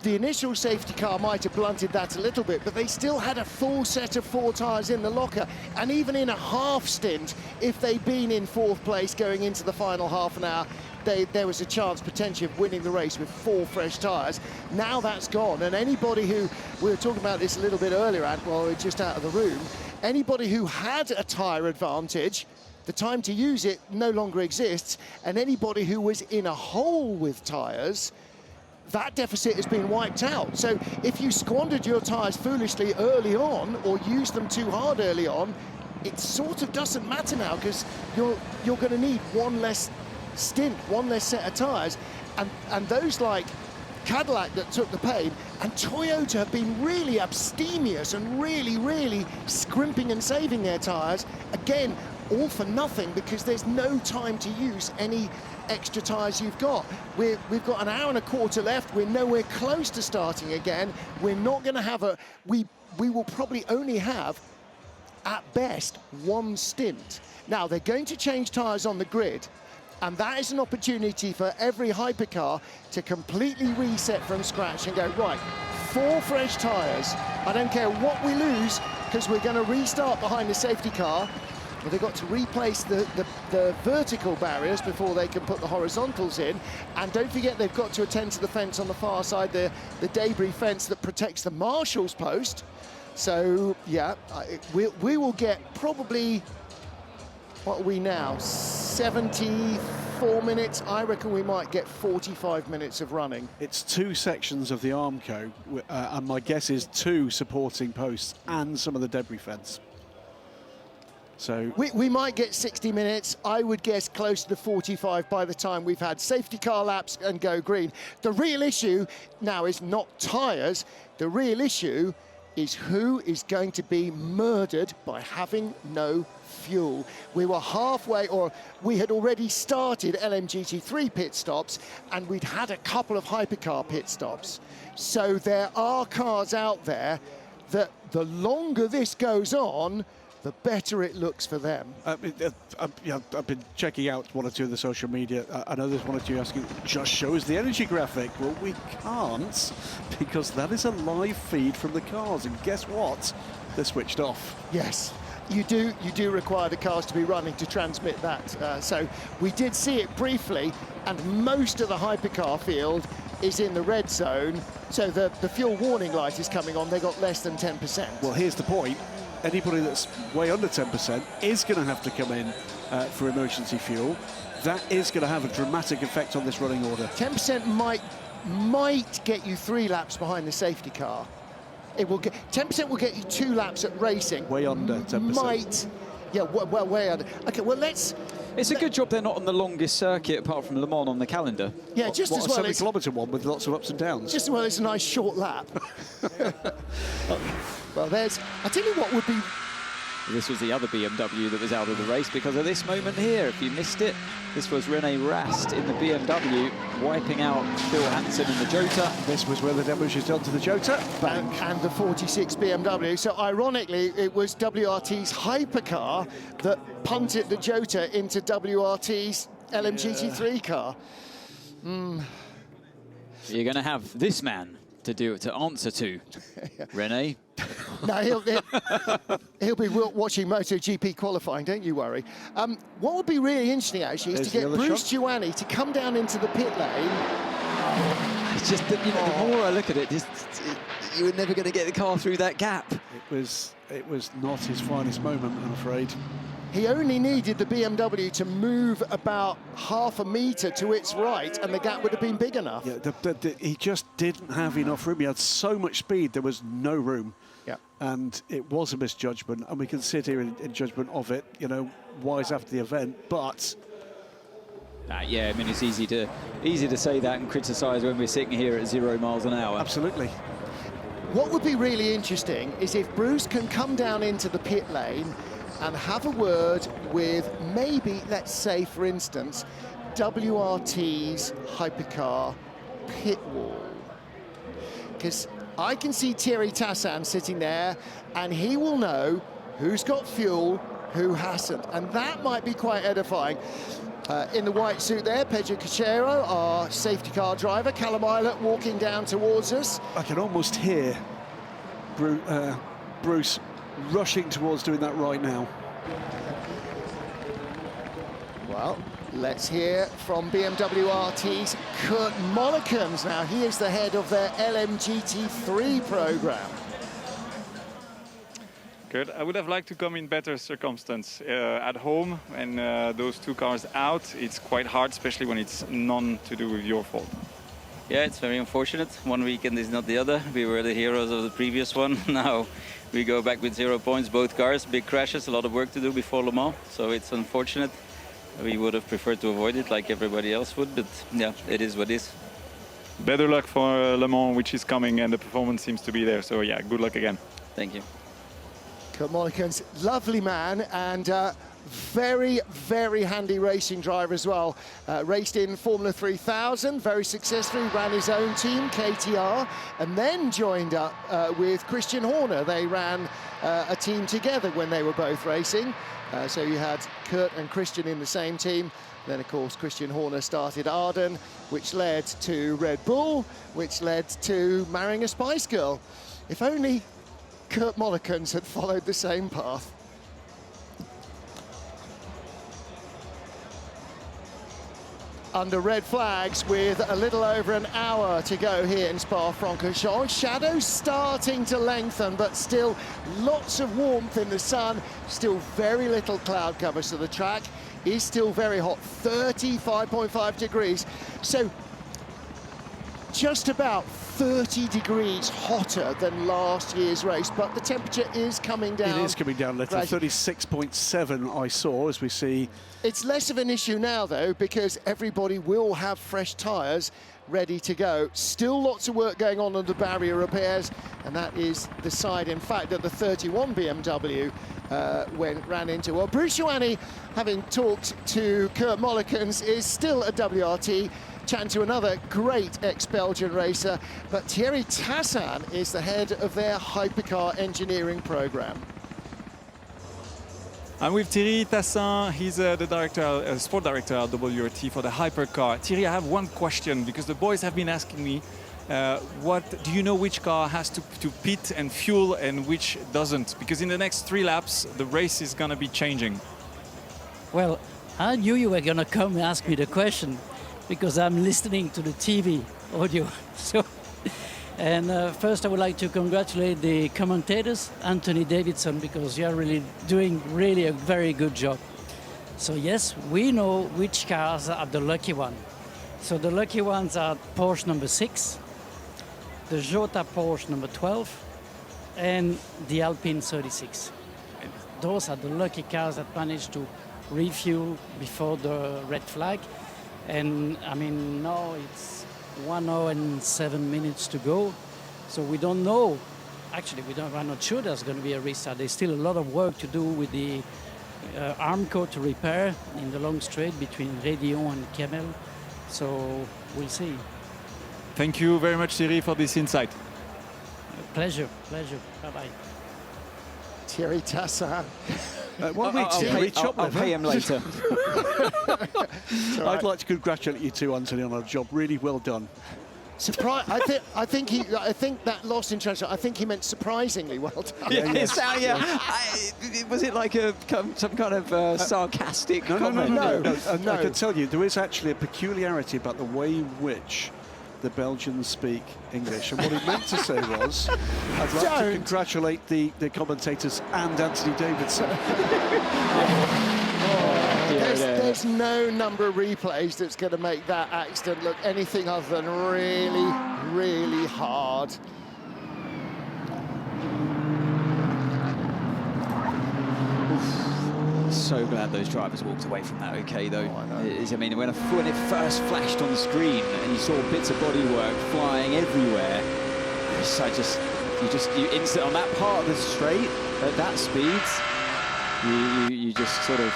the initial safety car might have blunted that a little bit, but they still had a full set of 4 tyres in the locker. And even in a half stint, if they'd been in 4th place going into the final half an hour, there was a chance potentially of winning the race with 4 fresh tyres. Now that's gone, and anybody who, we were talking about this a little bit earlier, while we were just out of the room, anybody who had a tyre advantage, the time to use it no longer exists, and anybody who was in a hole with tyres, that deficit has been wiped out. So if you squandered your tyres foolishly early on or used them too hard early on, it sort of doesn't matter now, because you're going to need one less stint, one less set of tyres, and those like Cadillac that took the pain, and Toyota have been really abstemious and really scrimping and saving their tyres. Again, all for nothing, because there's no time to use any extra tyres you've got. We've got an hour and a quarter left. We're nowhere close to starting again. We're not going to have we will probably only have, at best, 1 stint. Now, they're going to change tyres on the grid, and that is an opportunity for every hypercar to completely reset from scratch and go, right, 4 fresh tyres. I don't care what we lose, because we're going to restart behind the safety car. Well, they've got to replace the vertical barriers before they can put the horizontals in. And don't forget, they've got to attend to the fence on the far side, the debris fence that protects the marshal's post. So, yeah, we will get probably, what are we now, 74 minutes? I reckon we might get 45 minutes of running. It's 2 sections of the Armco, and my guess is 2 supporting posts and some of the debris fence. So we might get 60 minutes. I would guess close to 45 by the time we've had safety car laps and go green. The real issue now is not tyres. The real issue is who is going to be murdered by having no fuel. We were halfway, or we had already started LMGT3 pit stops, and we'd had a couple of hypercar pit stops. So there are cars out there that the longer this goes on, the better it looks for them. I've been checking out 1 or 2 of the social media. I know there's 1 or 2 asking, just show us the energy graphic. Well, we can't, because that is a live feed from the cars, and guess what? They're switched off. Yes, you do require the cars to be running to transmit that. So we did see it briefly, and most of the hypercar field is in the red zone, so the fuel warning light is coming on. They got less than 10%. Well, here's the point. Anybody that's way under 10% is going to have to come in for emergency fuel. That is going to have a dramatic effect on this running order. 10% might get you 3 laps behind the safety car. It will get 10% will get you 2 laps at racing. Way under 10%. Might, yeah, well, way under. Okay, well It's a good job they're not on the longest circuit apart from Le Mans on the calendar. Yeah, just as well. A 7-kilometre one with lots of ups and downs. Just as well, it's a nice short lap. Well, I tell you what would be This was the other BMW that was out of the race because of this moment here. If you missed it, this was René Rast in the BMW wiping out Phil Hansen in the Jota. This was where the damage was done to the Jota. And the 46 BMW. So ironically, it was WRT's Hypercar that punted the Jota into WRT's LMGT3 car. You're going to have this man to answer to, René. No, he'll be watching MotoGP qualifying, don't you worry. What would be really interesting, actually, is to get Bruce Giuani to come down into the pit lane. It's just that, you know, the more I look at it, you were never going to get the car through that gap. It was not his finest moment, I'm afraid. He only needed the BMW to move about half a metre to its right, and the gap would have been big enough. Yeah, he just didn't have enough room. He had so much speed, there was no room. Yeah. And it was a misjudgment, and we can sit here in judgment of it, you know, wise after the event, but... yeah, I mean, it's easy to say that and criticise when we're sitting here at 0 miles an hour. Absolutely. What would be really interesting is if Bruce can come down into the pit lane and have a word with maybe, let's say, for instance, WRT's Hypercar pit wall. Because I can see Thierry Tassin sitting there, and he will know who's got fuel, who hasn't. And that might be quite edifying. In the white suit there, Pedro Cachero, our safety car driver, Callum Eilert walking down towards us. I can almost hear Bruce rushing towards doing that right now. Well, let's hear from BMW RT's Kurt Mollikens. Now, he is the head of their LMGT3 program. Good. I would have liked to come in better circumstance. At home and those two cars out, it's quite hard, especially when it's none to do with your fault. Yeah, it's very unfortunate. One weekend is not the other. We were the heroes of the previous one. Now we go back with 0 points, both cars, big crashes, a lot of work to do before Le Mans. So it's unfortunate. We would have preferred to avoid it like everybody else would, but yeah, it is what it is. Better luck for Le Mans, which is coming, and the performance seems to be there. So yeah, good luck again. Thank you. Kurt Mollikens, lovely man, and very, very handy racing driver as well. Raced in Formula 3000, very successfully, ran his own team, KTR, and then joined up with Christian Horner. They ran a team together when they were both racing. So you had Kurt and Christian in the same team. Then, of course, Christian Horner started Arden, which led to Red Bull, which led to marrying a Spice Girl. If only Kurt Mollikens had followed the same path. Under red flags with a little over an hour to go here in Spa-Francorchamps. Shadows starting to lengthen, but still lots of warmth in the sun. Still very little cloud cover, so the track is still very hot, 35.5 degrees. So just about 30 degrees hotter than last year's race, but the temperature is coming down. It is coming down a little, 36.7 I saw as we see. It's less of an issue now, though, because everybody will have fresh tyres ready to go. Still lots of work going on the barrier repairs, and that is the side, in fact, that the 31 BMW ran into. Well, Bruce Giuani, having talked to Kurt Mollikens, is still a WRT, chatting to another great ex-Belgian racer, but Thierry Tassin is the head of their Hypercar engineering program. I'm with Thierry Tassin. He's the director, sport director at WRT for the Hypercar. Thierry, I have one question, because the boys have been asking me, what do you know which car has to pit and fuel and which doesn't? Because in the next 3 laps, the race is going to be changing. Well, I knew you were going to come and ask me the question, because I'm listening to the TV audio. And first I would like to congratulate the commentators, Anthony Davidson, because you're really doing a very good job. So yes, we know which cars are the lucky one. So the lucky ones are Porsche number 6, the Jota Porsche number 12, and the Alpine 36. Those are the lucky cars that managed to refuel before the red flag. And I mean, now it's 1 hour and 7 minutes to go. So we don't know actually, I'm not sure there's going to be a restart. There's still a lot of work to do with the arm core to repair in the long straight between Rédillon and Kemmel. So we'll see. Thank you very much, Thierry, for this insight. Pleasure. Bye-bye. Thierry Tassin. I'll pay him later. I'd like to congratulate you too, Anthony, on a job really well done. I think that lost in translation. I think he meant surprisingly well done. Was it like some kind of sarcastic comment? No. I can tell you, there is actually a peculiarity about the way in which the Belgians speak English. And what he meant to say was, I'd like to congratulate the commentators and Anthony Davidson. There's no number of replays that's going to make that accident look anything other than really, really hard. So glad those drivers walked away from that okay, though. I mean, when it first flashed on the screen and you saw bits of bodywork flying everywhere, you instant on that part of the straight at that speed, you just sort of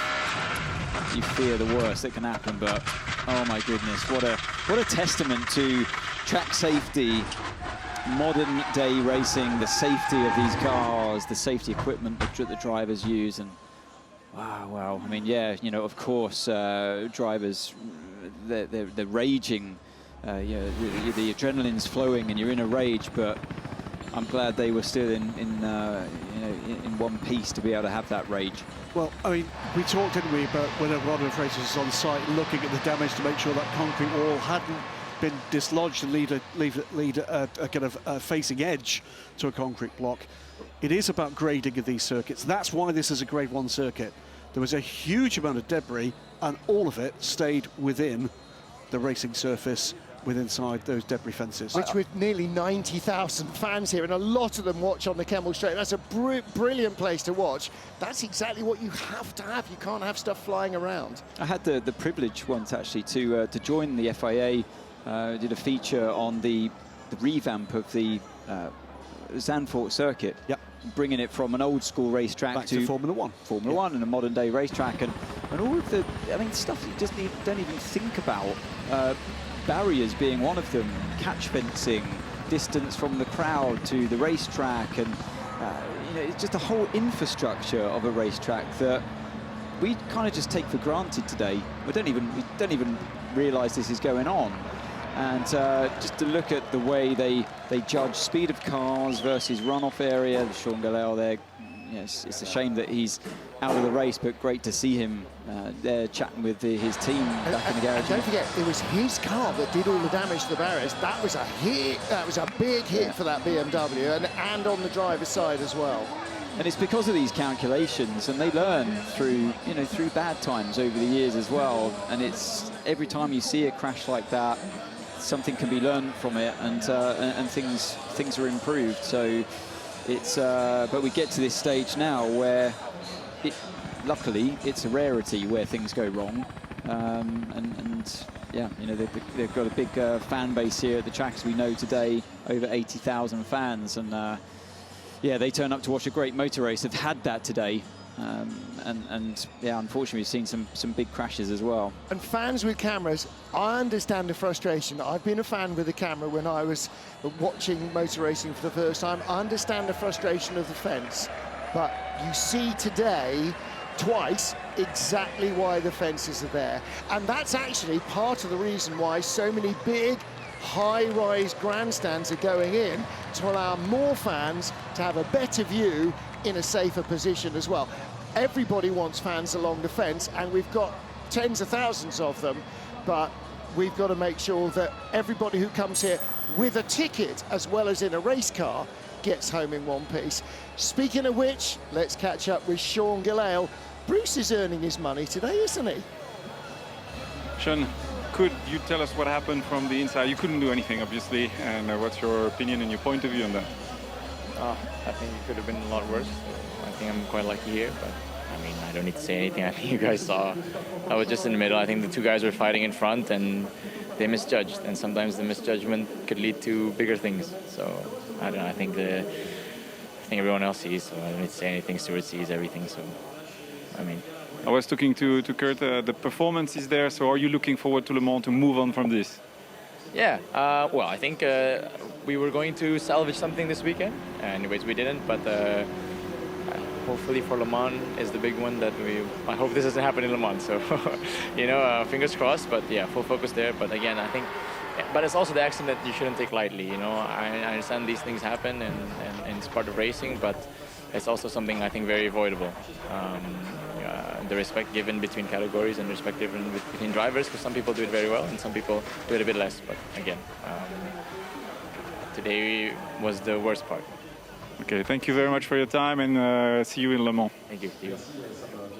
fear the worst that can happen. But oh my goodness, what a testament to track safety, modern day racing, the safety of these cars, the safety equipment that the drivers use. And wow. I mean, yeah, you know, of course, drivers, they're raging. The adrenaline's flowing and you're in a rage, but I'm glad they were still in one piece to be able to have that rage. Well, I mean, we talked, didn't we, about when a lot of racers was on site looking at the damage to make sure that concrete wall hadn't been dislodged and lead a kind of facing edge to a concrete block. It is about grading of these circuits. That's why this is a Grade 1 circuit. There was a huge amount of debris, and all of it stayed within the racing surface, inside those debris fences. Which with nearly 90,000 fans here, and a lot of them watch on the Kemmel Straight. That's a brilliant place to watch. That's exactly what you have to have. You can't have stuff flying around. I had the privilege once actually to join the FIA. Did a feature on the revamp of the Zandvoort circuit. Yep. Bringing it from an old school racetrack back to Formula One. Formula One and a modern day racetrack, and all of the, I mean, stuff you just don't even think about. Barriers being one of them, catch fencing, distance from the crowd to the racetrack, and it's just a whole infrastructure of a racetrack that we kind of just take for granted today. We don't even realise this is going on. And just to look at the way they judge speed of cars versus runoff area, Sean Gallel there, it's a shame that he's out of the race, but great to see him there chatting with his team back in the garage. And don't forget, it was his car that did all the damage to the barriers. That was a hit. That was a big hit for that BMW, and on the driver's side as well. And it's because of these calculations, and they learn through bad times over the years as well. And it's every time you see a crash like that, something can be learned from it, and things are improved. So it's but we get to this stage now where luckily it's a rarity where things go wrong, and yeah, they've got a big fan base here at the track, as we know today, over 80,000 fans, and yeah, they turn up to watch a great motor race. They've had that today. And yeah, unfortunately, we've seen some big crashes as well. And fans with cameras, I understand the frustration. I've been a fan with a camera when I was watching motor racing for the first time. I understand the frustration of the fence, but you see today twice exactly why the fences are there, and that's actually part of the reason why so many big high-rise grandstands are going in, to allow more fans to have a better view in a safer position as well. Everybody wants fans along the fence, and we've got tens of thousands of them, but we've got to make sure that everybody who comes here with a ticket, as well as in a race car, gets home in one piece. Speaking of which, let's catch up with Sean Gallel. Bruce is earning his money today, isn't he? Sean, could you tell us what happened from the inside? You couldn't do anything, obviously, and what's your opinion and your point of view on that? I think it could have been a lot worse. I think I'm quite lucky here, but I mean, I don't need to say anything. I think you guys saw I was just in the middle. I think the two guys were fighting in front, and they misjudged, and sometimes the misjudgment could lead to bigger things. So I don't know, I think think everyone else sees. So I don't need to say anything. Stewart sees everything. So, I mean. I was talking to Kurt. The performance is there. So are you looking forward to Le Mans to move on from this? Yeah, well, I think we were going to salvage something this weekend. Anyways, we didn't, but hopefully for Le Mans is the big one that I hope this doesn't happen in Le Mans. So, you know, fingers crossed, but yeah, full focus there. But again, I think, but it's also the accident that you shouldn't take lightly. You know, I understand these things happen and it's part of racing, but it's also something I think very avoidable. The respect given between categories and respect given between drivers, because some people do it very well and some people do it a bit less. But again, today was the worst part. Okay, thank you very much for your time, and see you in Le Mans. Thank you.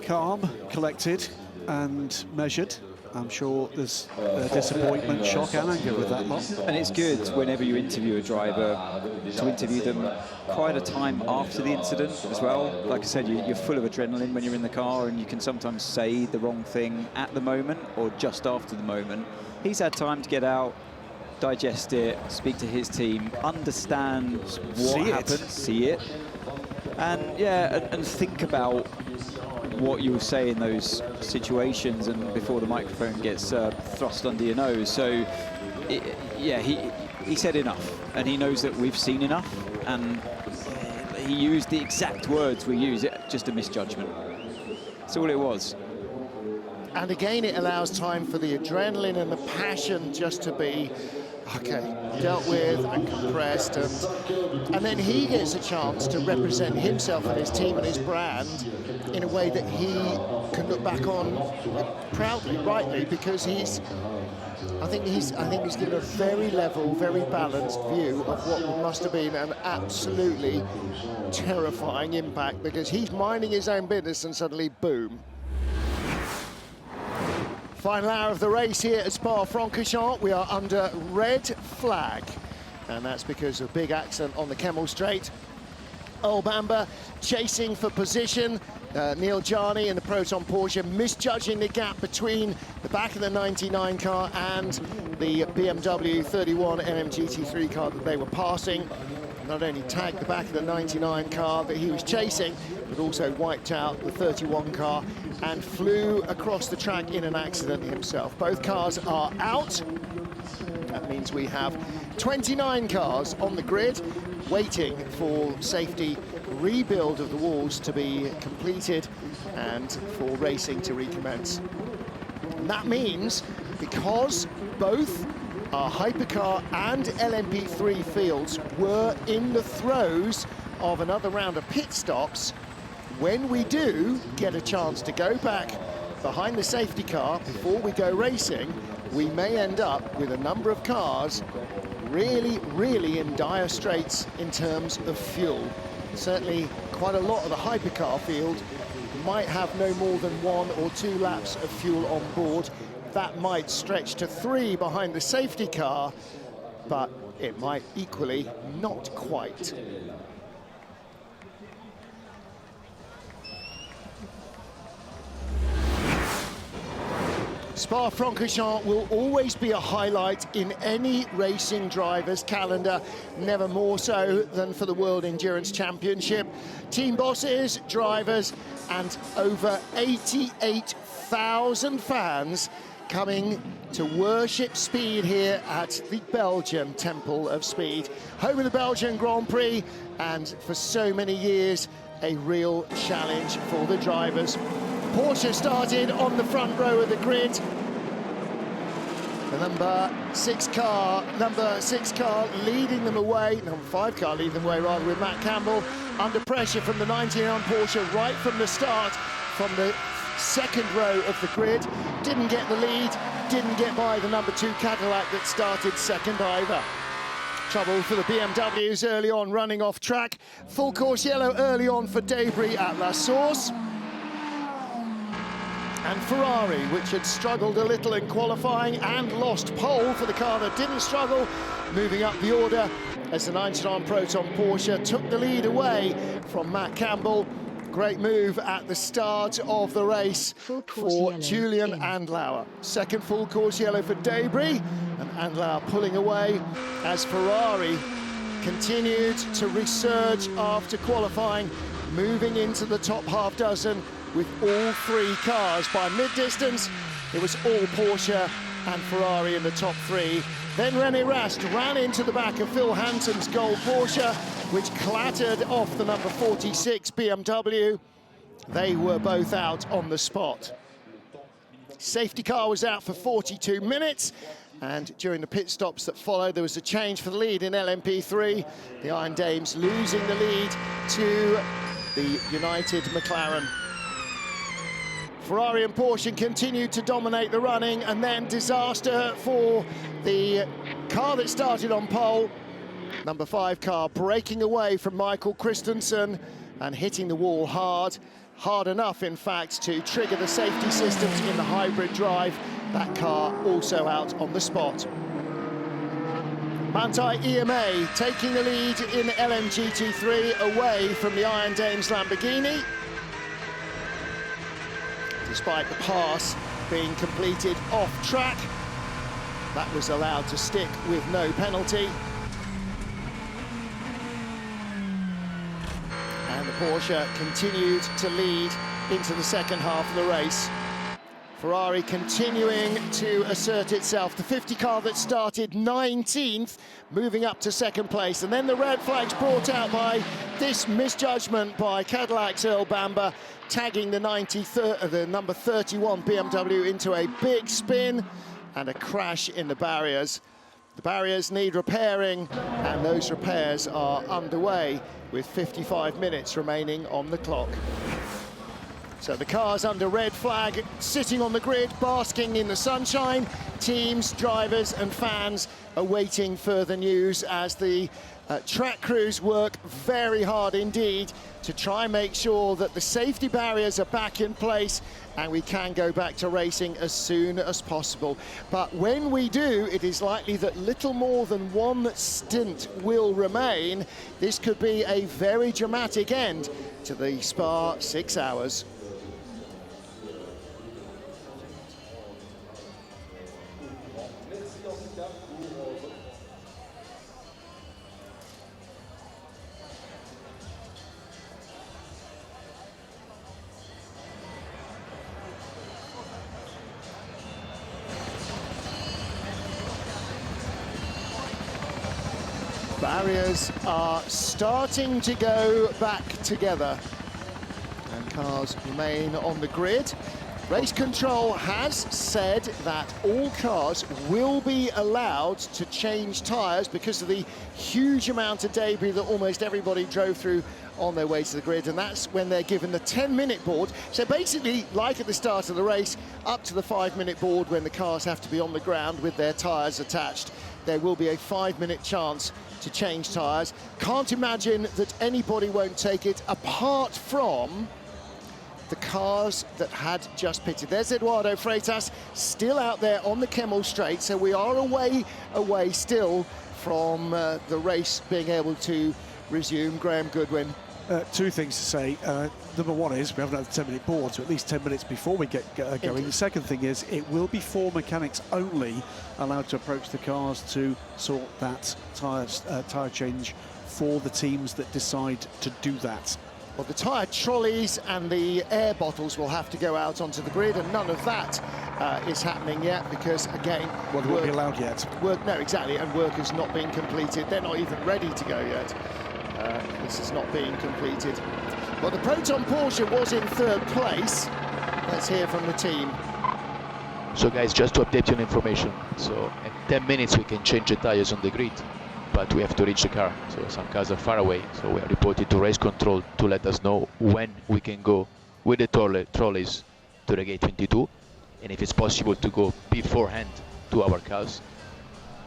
Calm, collected and measured. I'm sure there's disappointment, shock and anger with that lot. And it's good whenever you interview a driver to interview them quite a time after the incident as well. Like I said, you're full of adrenaline when you're in the car, and you can sometimes say the wrong thing at the moment or just after the moment. He's had time to get out, digest it, speak to his team, understand what happened, see it, and yeah, and think about what you'll say in those situations and before the microphone gets thrust under your nose. So, yeah, he said enough, and he knows that we've seen enough, and he used the exact words we use, just a misjudgment. That's all it was. And again, it allows time for the adrenaline and the passion just to be dealt with and compressed, and then he gets a chance to represent himself and his team and his brand in a way that he can look back on proudly, rightly, because I think he's given a very level, very balanced view of what must have been an absolutely terrifying impact, because he's minding his own business and suddenly, boom. Final hour of the race here at Spa-Francorchamps. We are under red flag, and that's because of a big accident on the Kemmel Straight. Bamba chasing for position. Neil Jarni in the Proton Porsche misjudging the gap between the back of the 99 car and the BMW 31 LMGT3 car that they were passing. Not only tagged the back of the 99 car that he was chasing, but also wiped out the 31 car and flew across the track in an accident himself. Both cars are out. That means we have 29 cars on the grid waiting for safety rebuild of the walls to be completed and for racing to recommence. And that means, because both our Hypercar and LMP3 fields were in the throes of another round of pit stops, when we do get a chance to go back behind the safety car before we go racing, we may end up with a number of cars really in dire straits in terms of fuel. Certainly quite a lot of the Hypercar field might have no more than 1 or 2 laps of fuel on board. That might stretch to 3 behind the safety car, but it might equally not quite. Spa-Francorchamps will always be a highlight in any racing driver's calendar, never more so than for the World Endurance Championship. Team bosses, drivers, and over 88,000 fans coming to worship speed here at the Belgian Temple of Speed. Home of the Belgian Grand Prix, and for so many years, a real challenge for the drivers. Porsche started on the front row of the grid. The number 6 car leading them away, number 5 car leading them away rather, with Matt Campbell under pressure from the 99 Porsche right from the start, from the second row of the grid. Didn't get the lead, didn't get by the number 2 Cadillac that started second either. Trouble for the BMWs early on, running off track. Full course yellow early on for Debris at La Source. And Ferrari, which had struggled a little in qualifying and lost pole for the car that didn't struggle, moving up the order as the 99 Proton Porsche took the lead away from Matt Campbell. Great move at the start of the race for Julian Andlauer. Second full course yellow for Debris, and Andlauer pulling away as Ferrari continued to resurge after qualifying, moving into the top half dozen with all three cars. By mid-distance, it was all Porsche and Ferrari in the top three. Then René Rast ran into the back of Phil Hansen's gold Porsche, which clattered off the number 46 BMW. They were both out on the spot. Safety car was out for 42 minutes, and during the pit stops that followed, there was a change for the lead in LMP3. The Iron Dames losing the lead to the United McLaren. Ferrari and Porsche continued to dominate the running, and then disaster for the car that started on pole. Number 5 car breaking away from Michael Christensen and hitting the wall hard enough, in fact, to trigger the safety systems in the hybrid drive. That car also out on the spot. Manthey EMA taking the lead in LMGT3 away from the Iron Dames Lamborghini, despite the pass being completed off track. That was allowed to stick with no penalty. And the Porsche continued to lead into the second half of the race. Ferrari continuing to assert itself. The 50 car that started 19th, moving up to second place. And then the red flags brought out by this misjudgment by Cadillac's Earl Bamber, tagging the number 31 BMW into a big spin and a crash in the barriers. The barriers need repairing, and those repairs are underway with 55 minutes remaining on the clock. So the cars under red flag, sitting on the grid, basking in the sunshine. Teams, drivers and fans awaiting further news as the track crews work very hard indeed to try and make sure that the safety barriers are back in place and we can go back to racing as soon as possible. But when we do, it is likely that little more than one stint will remain. This could be a very dramatic end to the Spa 6 hours. Barriers are starting to go back together and cars remain on the grid. Race control has said that all cars will be allowed to change tyres because of the huge amount of debris that almost everybody drove through on their way to the grid, and that's when they're given the 10-minute board. So basically, like at the start of the race, up to the 5-minute board when the cars have to be on the ground with their tyres attached, there will be a 5-minute chance to change tyres. Can't imagine that anybody won't take it, apart from the cars that had just pitted. There's Eduardo Freitas still out there on the Kemmel Straight, so we are away still from the race being able to resume. Graham Goodwin. Two things to say. Number one is we haven't had the 10-minute board, so at least 10 minutes before we get going. The second thing is it will be 4 mechanics only allowed to approach the cars to sort that tyre change for the teams that decide to do that. Well, the tyre trolleys and the air bottles will have to go out onto the grid, and none of that is happening yet because, again... Well, they won't be allowed yet. No, exactly, and work has not been completed. They're not even ready to go yet. This is not being completed. Well, the Proton Porsche was in third place. Let's hear from the team. So guys, just to update you on information, so in 10 minutes we can change the tires on the grid, but we have to reach the car, so some cars are far away, so we are reported to race control to let us know when we can go with the trolleys to the gate 22, and if it's possible to go beforehand to our cars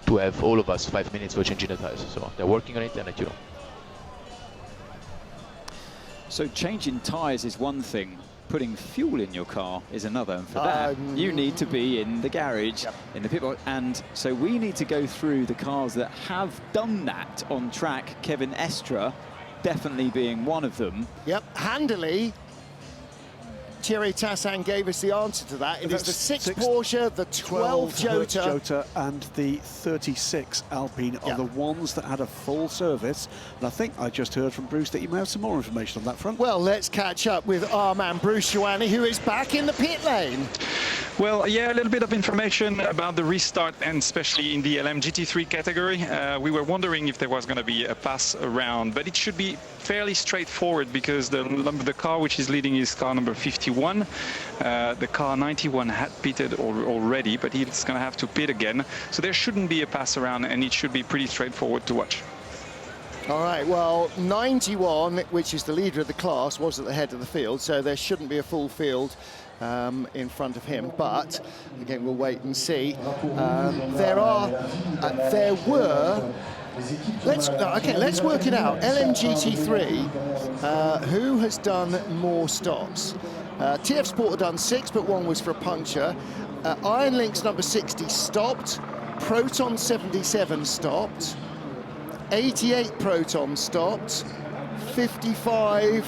to have all of us 5 minutes for changing the tires. So they're working on it, and let you know. So changing tyres is one thing, putting fuel in your car is another, and for that you need to be in the garage, in the pit box, and so we need to go through the cars that have done that on track, Kevin Estre definitely being one of them. Yep, handily Thierry Tassin gave us the answer to that. It is the 6 Porsche, the 12 Jota, and the 36 Alpine are the ones that had a full service. And I think I just heard from Bruce that you may have some more information on that front. Well, let's catch up with our man Bruce Ioane, who is back in the pit lane. Well, yeah, a little bit of information about the restart, and especially in the LMGT3 category. We were wondering if there was going to be a pass around, but it should be fairly straightforward because the car which is leading is car number 51. The car 91 had pitted already, but he's going to have to pit again. So there shouldn't be a pass around, and it should be pretty straightforward to watch. All right, well, 91, which is the leader of the class, was at the head of the field, so there shouldn't be a full field in front of him. But again, we'll wait and see. Let's work it out. LMGT3, who has done more stops? TF Sport have done 6, but 1 was for a puncture. Iron Lynx number 60 stopped. Proton 77 stopped. 88 Proton stopped. 55,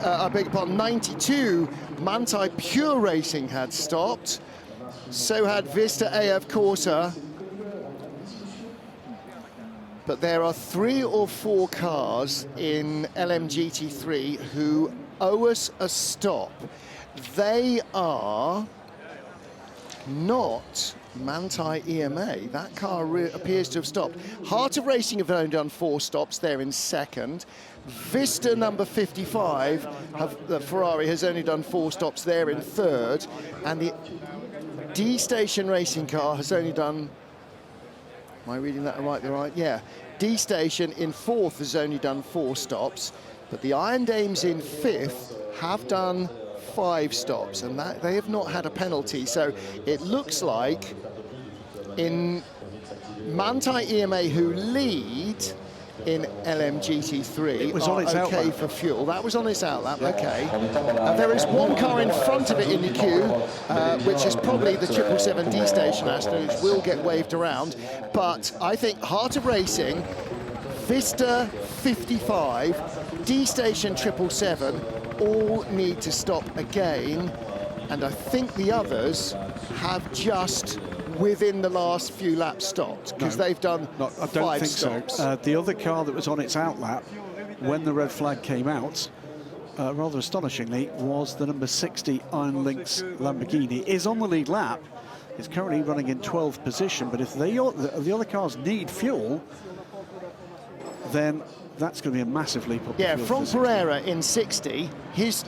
I beg your pardon, 92 Manthey Pure Racing had stopped. So had Vista AF Cota. But there are 3 or 4 cars in LMGT3 who owe us a stop. They are not Manthey EMA. That car appears to have stopped. Heart of Racing have only done 4 stops. They're in second. Vista number 55, the Ferrari, has only done 4 stops. They're in third. And the D-Station Racing car has only done... Am I reading that right? Yeah. D-Station in 4th has only done 4 stops. But the Iron Dames in 5th have done 5 stops, and that they have not had a penalty. So it looks like in Manthey EMA, who lead in LMGT3, it was on its okay outlap for fuel. That was on its outlap, okay. There is 1 car in front of it in the queue, which is probably the 777 D-Station Aston, which will get waved around. But I think Heart of Racing, Vista 55, D-Station 777, all need to stop again, and I think the others have just within the last few laps stopped, because they've done 5 stops. So. The other car that was on its outlap when the red flag came out, rather astonishingly, was the number 60 Iron Lynx Lamborghini. Is on the lead lap. It's currently running in 12th position, but if the other cars need fuel, then that's going to be a massive leap up. Yeah, from Pereira in 60, his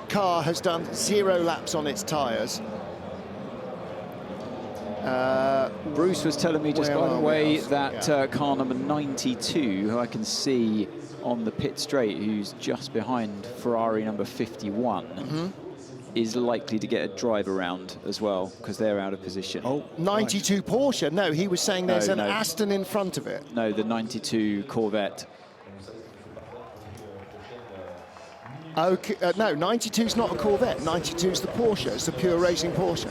car has done 0 laps on its tyres. Bruce was telling me just by the way that car number 92, who I can see on the pit straight, who's just behind Ferrari number 51, is likely to get a drive around as well, because they're out of position. 92 Porsche? No, he was saying there's an Aston in front of it. No, the 92 Corvette. Okay, no, 92's not a Corvette. 92's the Porsche. It's the Pure Racing Porsche.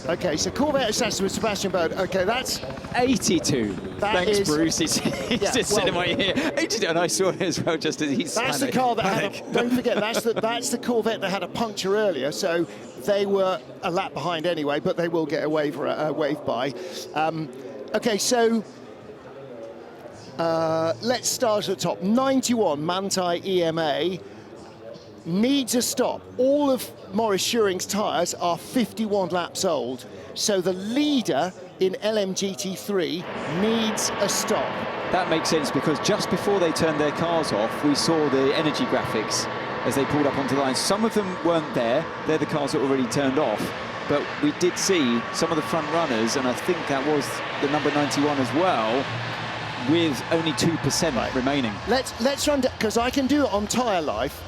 Okay, so Corvette assessed with Sebastian Bode. Okay, that's 82. Thanks, Bruce. He's just sitting in my ear. 82, and I saw it as well, just as he's. That's the car that had a, don't forget, that's the Corvette that had a puncture earlier, so they were a lap behind anyway, but they will get a wave by. Okay, so let's start at the top. 91 Manthey EMA needs a stop. All of Maurice Schuring's tyres are 51 laps old, so the leader in LMGT3 needs a stop. That makes sense, because just before they turned their cars off, we saw the energy graphics as they pulled up onto the line. Some of them weren't there. They're the cars that were already turned off. But we did see some of the front runners, and I think that was the number 91 as well, with only 2% remaining. Let's run down, because I can do it on Tyre Life.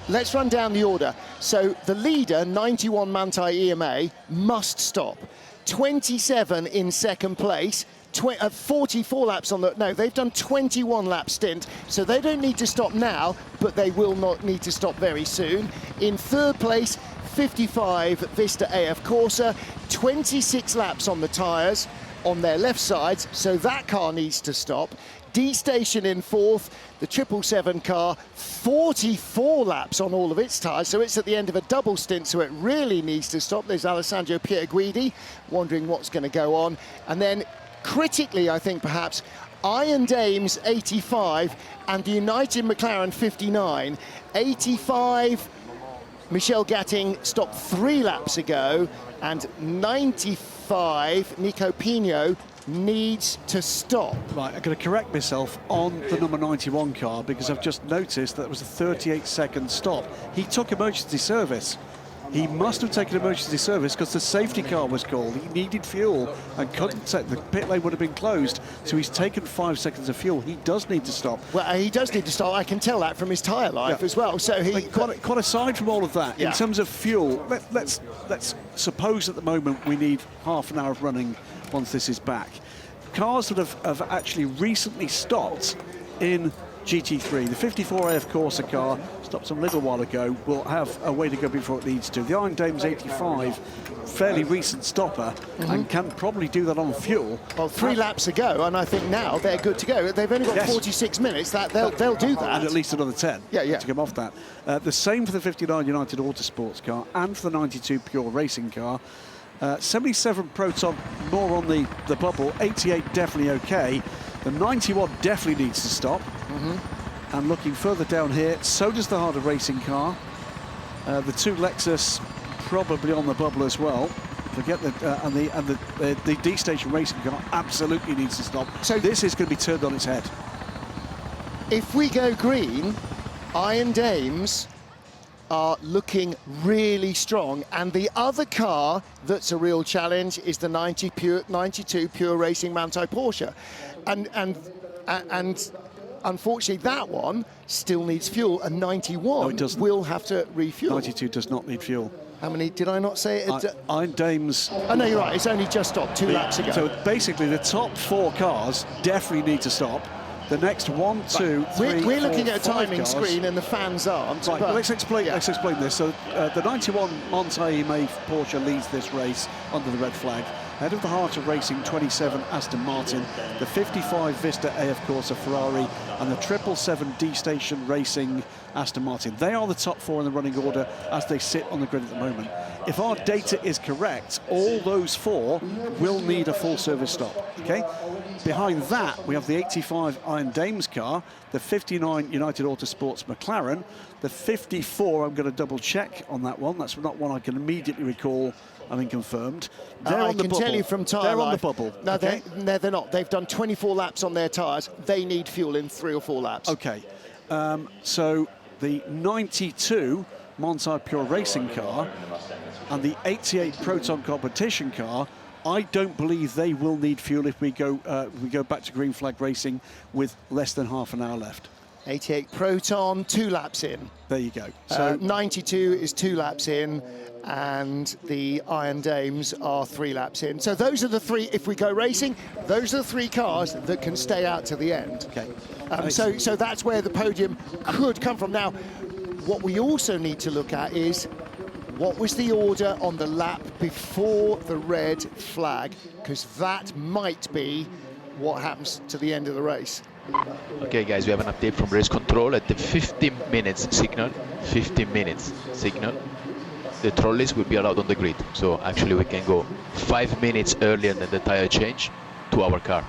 Let's run down the order. So the leader, 91 Manthey EMA, must stop. 27 in second place, 44 laps on the... No, they've done 21 lap stint, so they don't need to stop now, but they will not need to stop very soon. In third place, 55 Vista AF Corsa, 26 laps on the tyres on their left sides, so that car needs to stop. D-Station in fourth, the 777 car, 44 laps on all of its tyres, so it's at the end of a double stint, so it really needs to stop. There's Alessandro Pierguidi wondering what's going to go on. And then, critically, I think perhaps, Iron Dames 85 and the United McLaren 59. 85, Michel Gatting stopped 3 laps ago, and 95, Nico Pino needs to stop. Right, I'm going to correct myself on the number 91 car because I've just noticed that it was a 38-second stop. He took emergency service. He must have taken emergency service because the safety car was called. He needed fuel and couldn't take, the pit lane would have been closed, so he's taken 5 seconds of fuel. He does need to stop. Well, he does need to stop. I can tell that from his tyre life as well. So he quite aside from all of that, in terms of fuel, let's suppose at the moment we need half an hour of running once this is back. Cars that have actually recently stopped in GT3, the 54 AF Corsa car stopped a little while ago, will have a way to go before it needs to. The Iron Dames 85, fairly recent stopper, and can probably do that on fuel. Well, 3 laps ago, and I think now they're good to go. They've only got 46 minutes. They'll do that. And at least another 10 to come off that. The same for the 59 United Autosports car and for the 92 Pure Racing car. 77 Proton, more on the bubble. 88 definitely okay. The 91 definitely needs to stop. And looking further down here, so does the harder racing car. The 2 Lexus probably on the bubble as well. Forget that, and the D-Station racing car absolutely needs to stop. So this is going to be turned on its head. If we go green, Iron Dames are looking really strong, and the other car that's a real challenge is the 92 Pure Racing Manthey Porsche, and unfortunately that one still needs fuel, and 91 will have to refuel. 92 does not need fuel. How many did I not say it? Iron Dames. Oh no, you're right. It's only just stopped 2 laps ago. So basically, the top 4 cars definitely need to stop. The next 1, 2, 3, we're looking at a timing cars. Screen, and the fans aren't. Right, let's explain this. So the 91 Manthey Porsche leads this race under the red flag. Ahead of the Heart of Racing 27 Aston Martin, the 55 Vista AF Corsa Ferrari, and the 777 D-Station Racing Aston Martin. They are the top 4 in the running order as they sit on the grid at the moment. If our data is correct, all those 4 will need a full service stop, okay? Behind that, we have the 85 Iron Dames car, the 59 United Autosports McLaren, the 54, I'm going to double check on that one. That's not one I can immediately recall having confirmed. They're on the bubble. I can tell you from tyre They're life, on the bubble. No, okay? they're not. They've done 24 laps on their tyres. They need fuel in 3 or 4 laps. Okay. So the 92 Manthey Pure Racing car and the 88 Proton Competition car, I don't believe they will need fuel if we go back to green flag racing with less than half an hour left. 88 Proton, 2 laps in. There you go. So 92 is 2 laps in, and the Iron Dames are 3 laps in. So those are the 3, if we go racing, those are the 3 cars that can stay out to the end. Okay. So that's where the podium could come from. Now, what we also need to look at is what was the order on the lap before the red flag, because that might be what happens to the end of the race. Okay guys, we have an update from race control at the 15 minutes signal, the trolleys will be allowed on the grid. So actually we can go 5 minutes earlier than the tire change to our car.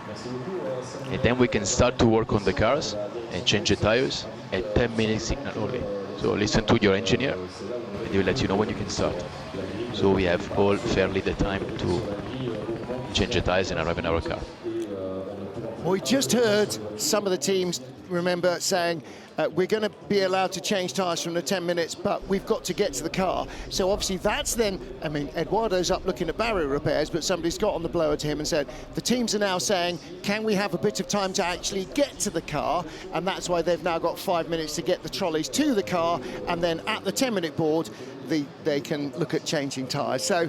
And then we can start to work on the cars and change the tires at 10 minutes signal only. So listen to your engineer and he will let you know when you can start. So we have all fairly the time to change the tires and arrive in our car. Well, we just heard some of the teams, remember, saying we're going to be allowed to change tyres from the 10 minutes, but we've got to get to the car. So obviously that's then, I mean, Eduardo's up looking at barrier repairs, but somebody's got on the blower to him and said, the teams are now saying, can we have a bit of time to actually get to the car? And that's why they've now got 5 minutes to get the trolleys to the car, and then at the 10-minute board, they can look at changing tyres. So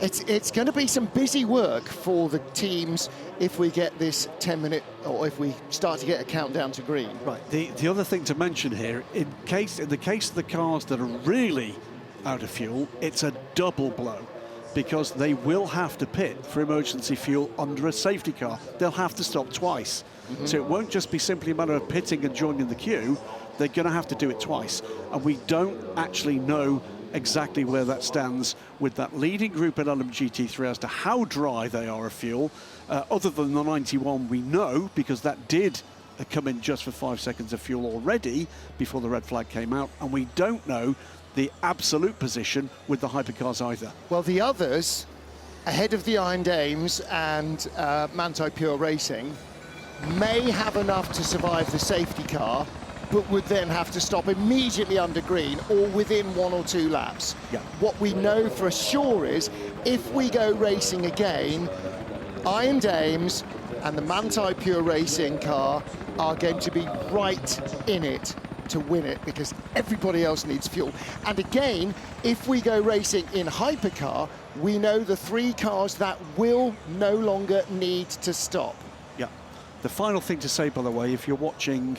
it's going to be some busy work for the teams if we get this 10-minute, or if we start to get a countdown to green. Right. The other thing to mention here, in the case of the cars that are really out of fuel, it's a double blow, because they will have to pit for emergency fuel under a safety car. They'll have to stop twice. So it won't just be simply a matter of pitting and joining the queue. They're going to have to do it twice. And we don't actually know exactly where that stands with that leading group at LMGT3 as to how dry they are of fuel. Other than the 91 we know, because that did come in just for 5 seconds of fuel already before the red flag came out. And we don't know the absolute position with the hypercars either. Well, the others, ahead of the Iron Dames and Manthey Pure Racing, may have enough to survive the safety car, but would then have to stop immediately under green or within 1 or 2 laps. Yeah. What we know for sure is, if we go racing again, Iron Dames and the Manthey Pure Racing car are going to be right in it to win it, because everybody else needs fuel. And again, if we go racing in hypercar, we know the 3 cars that will no longer need to stop. Yeah. The final thing to say, by the way, if you're watching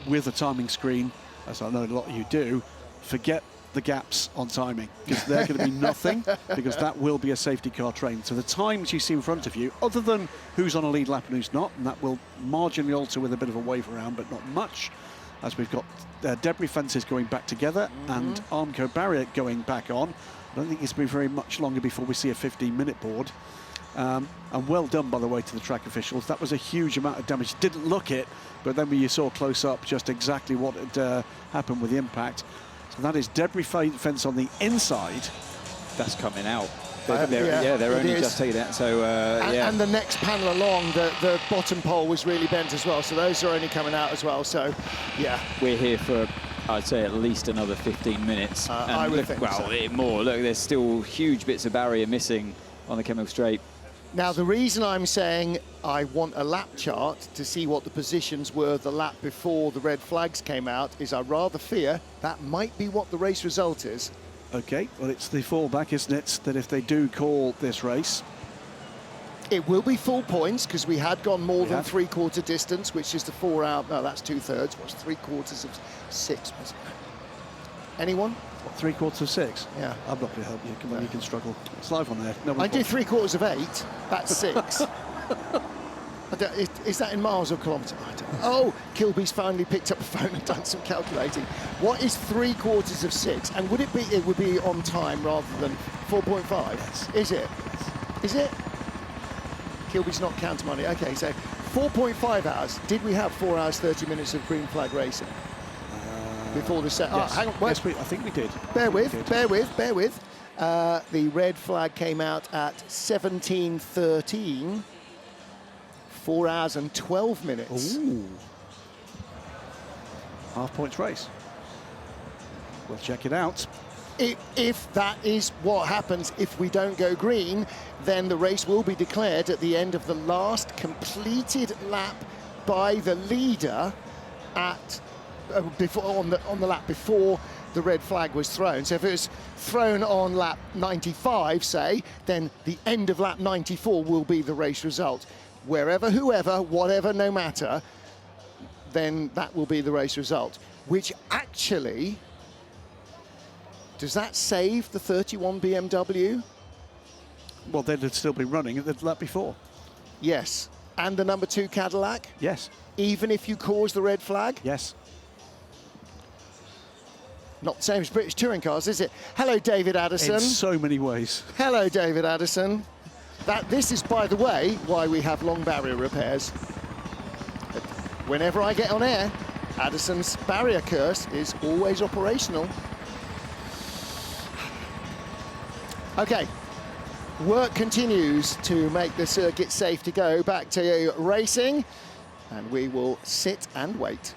with a timing screen, as I know a lot of you do, forget the gaps on timing, because they're going to be nothing, because that will be a safety car train. So the times you see in front of you, other than who's on a lead lap and who's not, and that will marginally alter with a bit of a wave around, but not much, as we've got debris fences going back together and Armco barrier going back on. I don't think it's going to be very much longer before we see a 15-minute board. And well done, by the way, to the track officials. That was a huge amount of damage. Didn't look it, but then when you saw close up just exactly what had happened with the impact. So that is debris fence on the inside. That's coming out. They're only just taking it. So and the next panel along, the bottom pole was really bent as well. So those are only coming out as well. So yeah, we're here for, I'd say, at least another 15 minutes. I would think so. More. Look, there's still huge bits of barrier missing on the Kemmel Straight. Now, the reason I'm saying I want a lap chart to see what the positions were the lap before the red flags came out is I rather fear that might be what the race result is. Okay, well, it's the fallback, isn't it, that if they do call this race, it will be full points, because we had gone more than 3/4 distance, which is the 4 out. No, that's 2/3. What's 3/4 of 6? Anyone? What, 3/4 of 6? Yeah. I'm not going to help you. Come on, you can struggle. It's live on there. I do 3/4 of 8. That's 6. Is that in miles or kilometres? I don't know. Oh, Kilby's finally picked up a phone and done some calculating. What is 3/4 of 6? And would it be? It would be on time rather than 4.5. Yes. Is it? Is it? Kilby's not counter money. Okay, so 4.5 hours. Did we have 4 hours 30 minutes of green flag racing before the set? Yes. Oh, hang on. Wait. Yes, I think we did. Bear with. The red flag came out at 17:13. 4 hours and 12 minutes. Ooh. Half points race. We'll check it out. If that is what happens, if we don't go green, then the race will be declared at the end of the last completed lap by the leader at on the lap before the red flag was thrown. So if it was thrown on lap 95, say, then the end of lap 94 will be the race result. Wherever, whoever, whatever, no matter, then that will be the race result. Which actually, does that save the 31 BMW? Well, they'd still be running at the lap before. Yes. And the number 2 Cadillac? Yes. Even if you cause the red flag? Yes. Not the same as British touring cars, is it? Hello, David Addison. In so many ways. Hello, David Addison. This is, by the way, why we have long barrier repairs. Whenever I get on air, Addison's barrier curse is always operational. Okay, work continues to make the circuit safe to go back to racing, and we will sit and wait.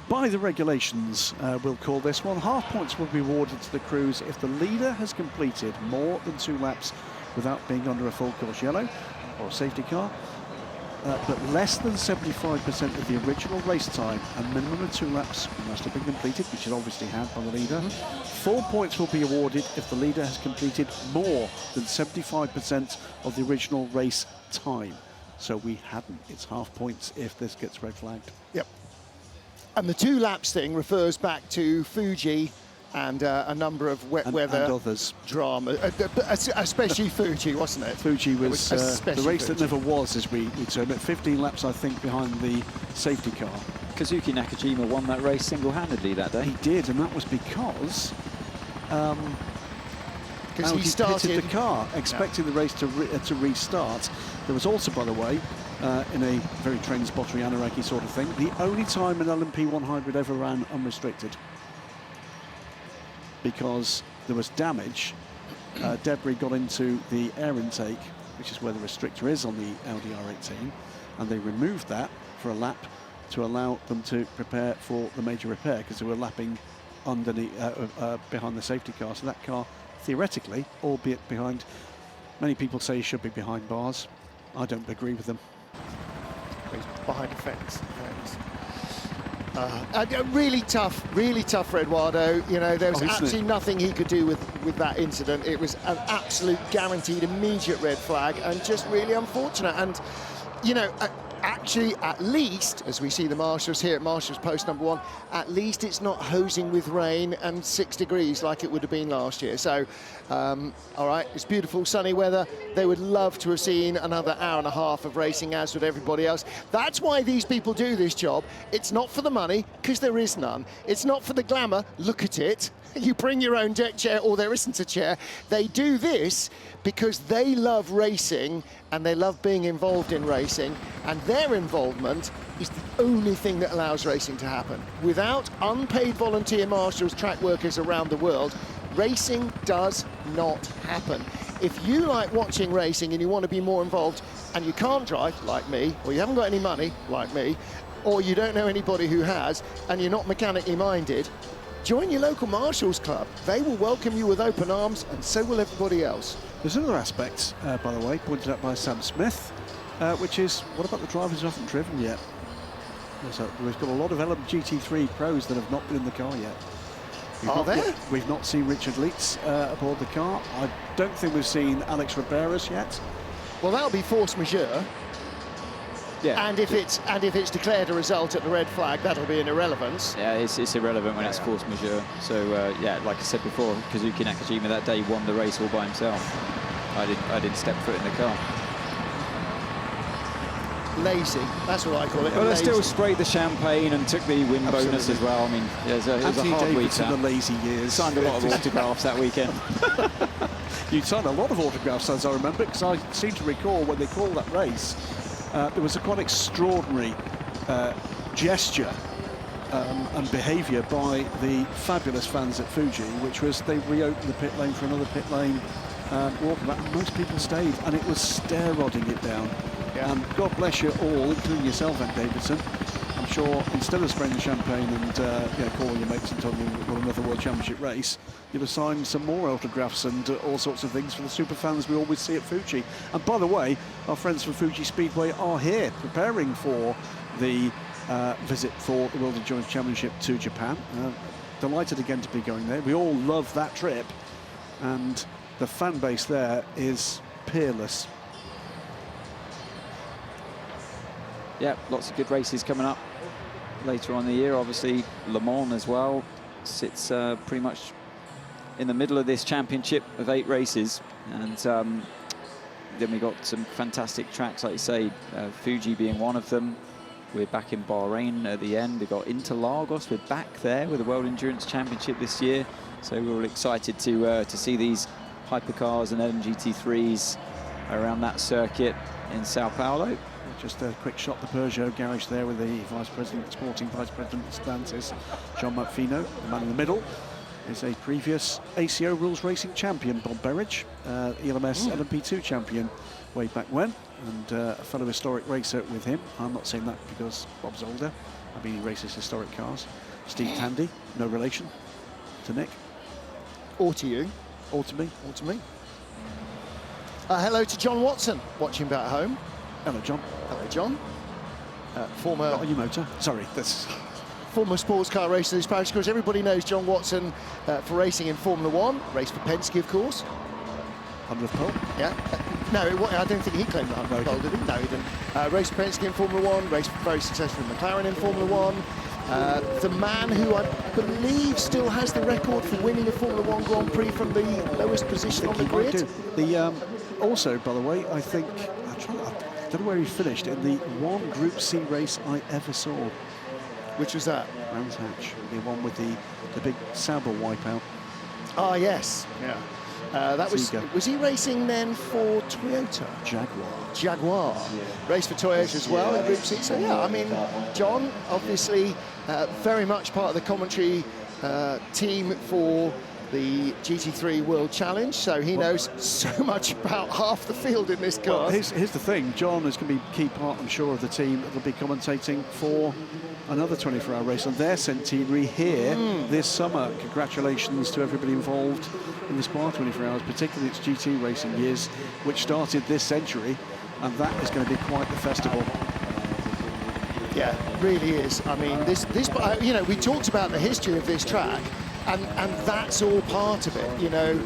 By the regulations, we'll call this one. Half points will be awarded to the crews if the leader has completed more than 2 laps without being under a full course yellow or a safety car, but less than 75% of the original race time, and minimum of 2 laps must have been completed, which is obviously had by the leader. 4 points will be awarded if the leader has completed more than 75% of the original race time. So we hadn't. It's half points if this gets red flagged. Yep. And the 2 laps thing refers back to Fuji and a number of wet weather and others. drama, especially Fuji, wasn't it? Fuji was the race that Fuji. never was, as we term it. 15 laps, I think, behind the safety car. Kazuki Nakajima won that race single-handedly that day. He did, and that was because he started pitted the car, expecting the race to restart. There was also, by the way, in a very train spottery Anaraki sort of thing, the only time an LMP1 hybrid ever ran unrestricted, because there was damage. Debris got into the air intake, which is where the restrictor is on the Audi R18, and they removed that for a lap to allow them to prepare for the major repair, because they were lapping underneath, behind the safety car. So that car, theoretically, albeit behind, many people say he should be behind bars. I don't agree with them. He's behind the fence. Really tough for Eduardo. You know, there was absolutely nothing he could do with that incident. It was an absolute guaranteed immediate red flag, and just really unfortunate. And, you know, actually, at least, as we see the marshals here at Marshals Post number 1, at least it's not hosing with rain and 6 degrees like it would have been last year. So, all right, it's beautiful sunny weather. They would love to have seen another hour and a half of racing, as would everybody else. That's why these people do this job. It's not for the money, because there is none. It's not for the glamour. Look at it. You bring your own deck chair, or there isn't a chair. They do this because they love racing and they love being involved in racing, and their involvement is the only thing that allows racing to happen. Without unpaid volunteer marshals, track workers around the world, racing does not happen. If you like watching racing and you want to be more involved, and you can't drive, like me, or you haven't got any money, like me, or you don't know anybody who has, and you're not mechanically minded, join your local marshals club. They will welcome you with open arms, and so will everybody else. There's another aspect, by the way, pointed out by Sam Smith, which is, what about the drivers who haven't driven yet? So we've got a lot of LMGT3 pros that have not been in the car yet. We've not seen Richard Leitz aboard the car. I don't think we've seen Alex Riberas yet. Well, that'll be force majeure. Yeah. And if it's declared a result at the red flag, that'll be an irrelevance. Yeah, it's irrelevant when it's force majeure. So yeah, like I said before, Kazuki Nakajima that day won the race all by himself. I didn't step foot in the car. Lazy, that's what I call it. Well, they still sprayed the champagne and took the win bonus as well. I mean, it was a hard week. In the lazy years. Signed a lot of autographs that weekend. You signed a lot of autographs, as I remember, because I seem to recall when they called that race, there was a quite extraordinary gesture and behaviour by the fabulous fans at Fuji, which was they reopened the pit lane for another pit lane walkabout, and most people stayed, and it was stair-rodding it down. Yeah. And God bless you all, including yourself, Ed Davidson. I'm sure instead of spraying the champagne and calling your mates and telling them we've got another World Championship race, you'd have signed some more autographs and all sorts of things for the super fans we always see at Fuji. And by the way, our friends from Fuji Speedway are here preparing for the visit for the World Endurance Championship to Japan. Delighted again to be going there. We all love that trip, and the fan base there is peerless. Yeah, lots of good races coming up later on in the year. Obviously, Le Mans as well sits pretty much in the middle of this championship of 8 races. And then we got some fantastic tracks, like you say, Fuji being one of them. We're back in Bahrain at the end. We've got Interlagos. We're back there with the World Endurance Championship this year. So we're all excited to see these hypercars and LMGT3s around that circuit in Sao Paulo. Just a quick shot, the Peugeot garage there with the Vice President, Sporting Vice President Stantis, John McFino. The man in the middle is a previous ACO Rules Racing champion, Bob Berridge, ELMS LMP2 champion way back when, and a fellow historic racer with him. I'm not saying that because Bob's older. I mean, he races historic cars. Steve Tandy, no relation to Nick. Or to you. Or to me. Or to me. Hello to John Watson, watching back home. Hello, John. Hello, John. Former... Not on your motor. Sorry, that's... Former sports car racer in this parish. Of course, everybody knows John Watson for racing in Formula 1. Raced for Penske, of course. 100th pole? Yeah. No, I don't think he claimed the 100th pole, did he? No, he didn't. Raced for Penske in Formula 1. Raced very successfully in McLaren in Formula 1. The man who I believe still has the record for winning a Formula One Grand Prix from the lowest position on the grid. Also, by the way, I think, I don't know where he finished, in the one Group C race I ever saw. Which was that? Brands Hatch, the one with the big Sauber wipeout. Ah, yes. Yeah. That was he racing then for Toyota? Jaguar. Raced for Toyota as well in Group C. So yeah, I mean, John, obviously very much part of the commentary team for the GT3 World Challenge, so he knows so much about half the field in this car. Well, here's the thing, John is going to be a key part, I'm sure, of the team that will be commentating for another 24-hour race on their centenary here this summer. Congratulations to everybody involved in the Spa 24 Hours, particularly its GT racing years, which started this century, and that is going to be quite the festival. Yeah, really is. I mean, this you know, we talked about the history of this track, and that's all part of it, you know.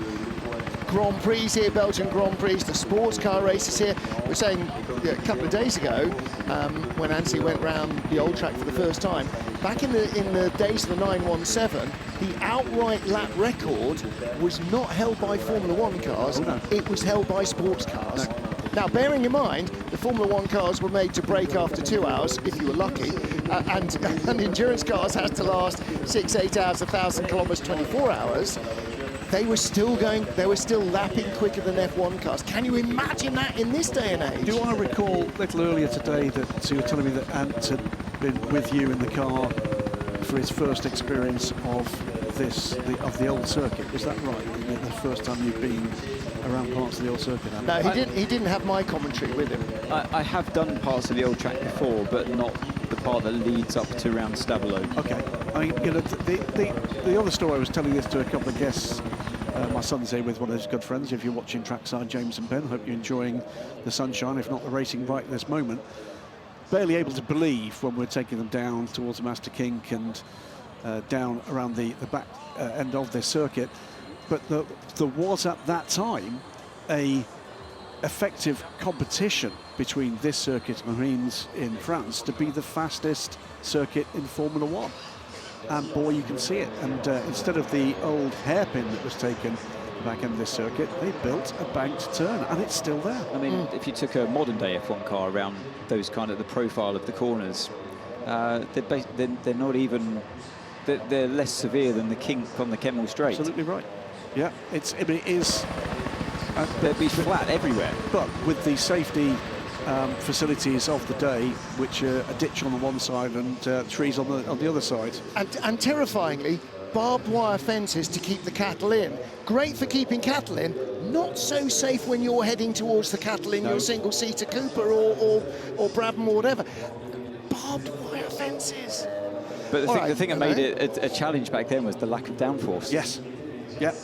Grand Prix here, Belgian Grand Prix, the sports car races here. We were saying a couple of days ago, when Anthony went round the old track for the first time, back in the days of the 917, the outright lap record was not held by Formula One cars, it was held by sports cars. Now, bearing in mind, the Formula One cars were made to brake after 2 hours, if you were lucky, and endurance cars had to last 6-8 hours, 1,000 kilometres, 24 hours. They were still lapping quicker than F1 cars. Can you imagine that in this day and age? Do I recall a little earlier today that you were telling me that Ant had been with you in the car for his first experience of the old circuit? Was that right? The first time you've been around parts of the old circuit? No, he didn't have my commentary with him. I have done parts of the old track before, but not the part that leads up to around Stabilo. Okay. I mean, you know, the other story, I was telling this to a couple of guests. My son's here with one of his good friends. If you're watching Trackside, James and Ben, hope you're enjoying the sunshine, if not the racing right at this moment. Barely able to believe when we're taking them down towards the Master Kink and down around the back end of this circuit. But there was at that time a effective competition between this circuit and Reims in France to be the fastest circuit in Formula One. And boy, you can see it. And instead of the old hairpin that was taken back in this circuit, they built a banked turn, and it's still there. I mean, if you took a modern-day F1 car around those kind of the profile of the corners, they're not even. They're less severe than the kink on the Kemmel Straight. Absolutely right. Yeah, it is. They'd be flat everywhere. But with the safety facilities of the day, which are a ditch on the one side and trees on the other side. And terrifyingly, barbed wire fences to keep the cattle in. Great for keeping cattle in, not so safe when you're heading towards the cattle in your single-seater Cooper or Brabham or whatever. Barbed wire fences. But the thing that made it a challenge back then was the lack of downforce. Yes. Yeah.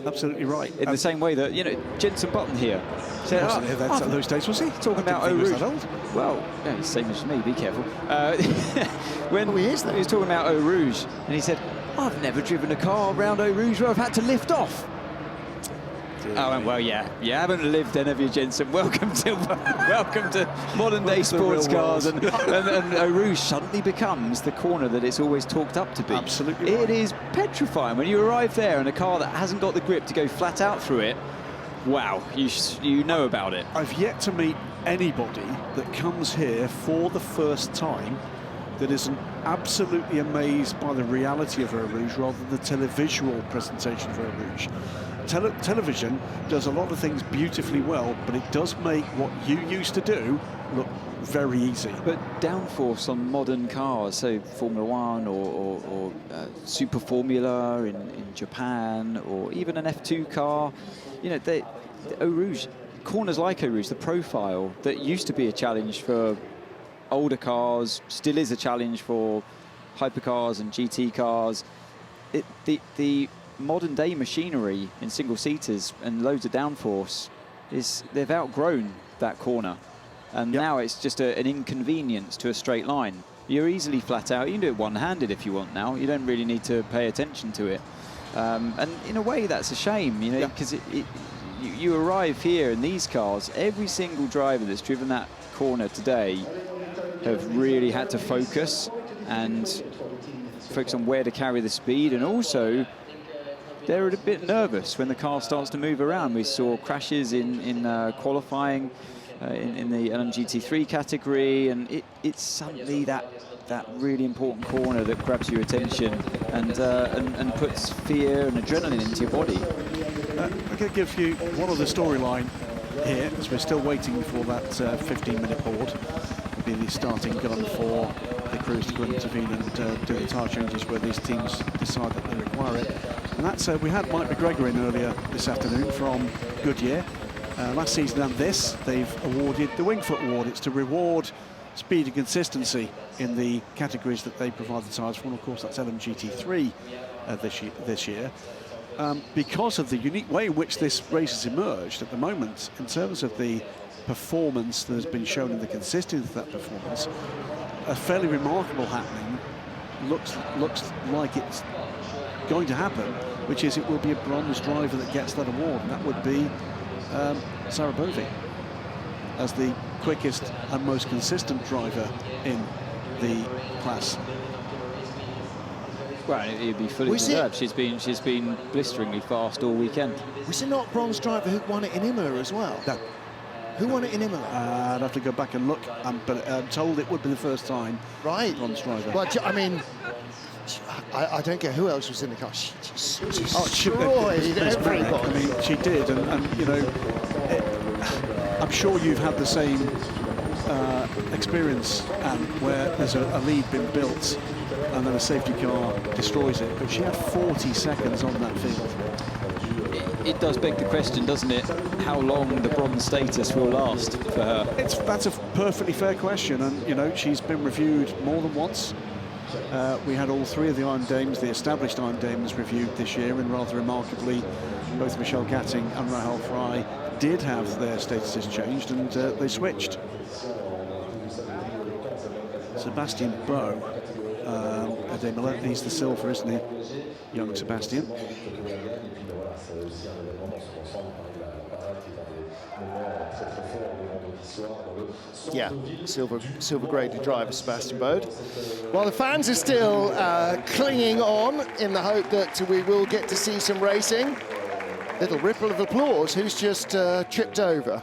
Absolutely right. In the same way that, you know, Jenson Button here. He wasn't here then, those days, was he? Talking about Eau Rouge. Well, yeah, he's same as me, be careful. When he was talking about Eau Rouge, and he said, I've never driven a car around Eau Rouge where I've had to lift off. I went, well, yeah, you haven't lived then, have you, Jenson? Welcome to modern-day sports cars, and Eau Rouge suddenly becomes the corner that it's always talked up to be. Absolutely It is petrifying. When you arrive there and a car that hasn't got the grip to go flat out through it, wow, you know about it. I've yet to meet anybody that comes here for the first time that isn't absolutely amazed by the reality of Eau Rouge rather than the televisual presentation of Eau Rouge. Television does a lot of things beautifully well, but it does make what you used to do look very easy. But downforce on modern cars, so Formula One or Super Formula in Japan, or even an F2 car, you know, Eau Rouge, corners like Eau Rouge, the profile that used to be a challenge for older cars, still is a challenge for hypercars and GT cars. The modern day machinery in single seaters and loads of downforce they've outgrown that corner, and now it's just an inconvenience to a straight line. You're easily flat out. You can do it one-handed if you want now. You don't really need to pay attention to it, and in a way that's a shame, you know, because you arrive here in these cars, every single driver that's driven that corner today have really had to focus and focus on where to carry the speed, and also they're a bit nervous when the car starts to move around. We saw crashes in qualifying in the LMGT3 category, and it's suddenly that really important corner that grabs your attention and puts fear and adrenaline into your body. I'm going to give you one of the storyline here, as we're still waiting for that 15-minute board. It'll be the starting gun for the crews to go and intervene and do the tyre changes where these teams decide that they require it. And that's we had Mike McGregor in earlier this afternoon from Goodyear. Last season and this, they've awarded the Wingfoot Award. It's to reward speed and consistency in the categories that they provide the tyres for, and of course that's LMGT3 this year. Because of the unique way in which this race has emerged at the moment, in terms of the performance that has been shown and the consistency of that performance, a fairly remarkable happening looks like it's going to happen, which is it will be a bronze driver that gets that award, and that would be Sarah Bovey as the quickest and most consistent driver in the class. Well, it'd be fully deserved. She's been blisteringly fast all weekend. Was it not bronze driver who won it in Imola as well? No. Who won it in Imola? I'd have to go back and look, but I'm told it would be the first time. Right. Bronze driver. Well, I mean, I don't get who else was in the car. She just destroyed everybody. I mean, she did, and you know, I'm sure you've had the same experience, where there's a lead been built and then a safety car destroys it, but she had 40 seconds on that field. It does beg the question, doesn't it, how long the bronze status will last for her? That's a perfectly fair question, and you know, she's been reviewed more than once. We had all three of the Iron Dames, the established Iron Dames, reviewed this year, and rather remarkably, both Michelle Gatting and Rahel Fry did have their statuses changed, and they switched. Sebastian Bowe at Imola, he's the silver, isn't he? Young Sebastian. Yeah, silver graded driver Sebastian Bode. While the fans are still clinging on in the hope that we will get to see some racing. Little ripple of applause. Who's just tripped over?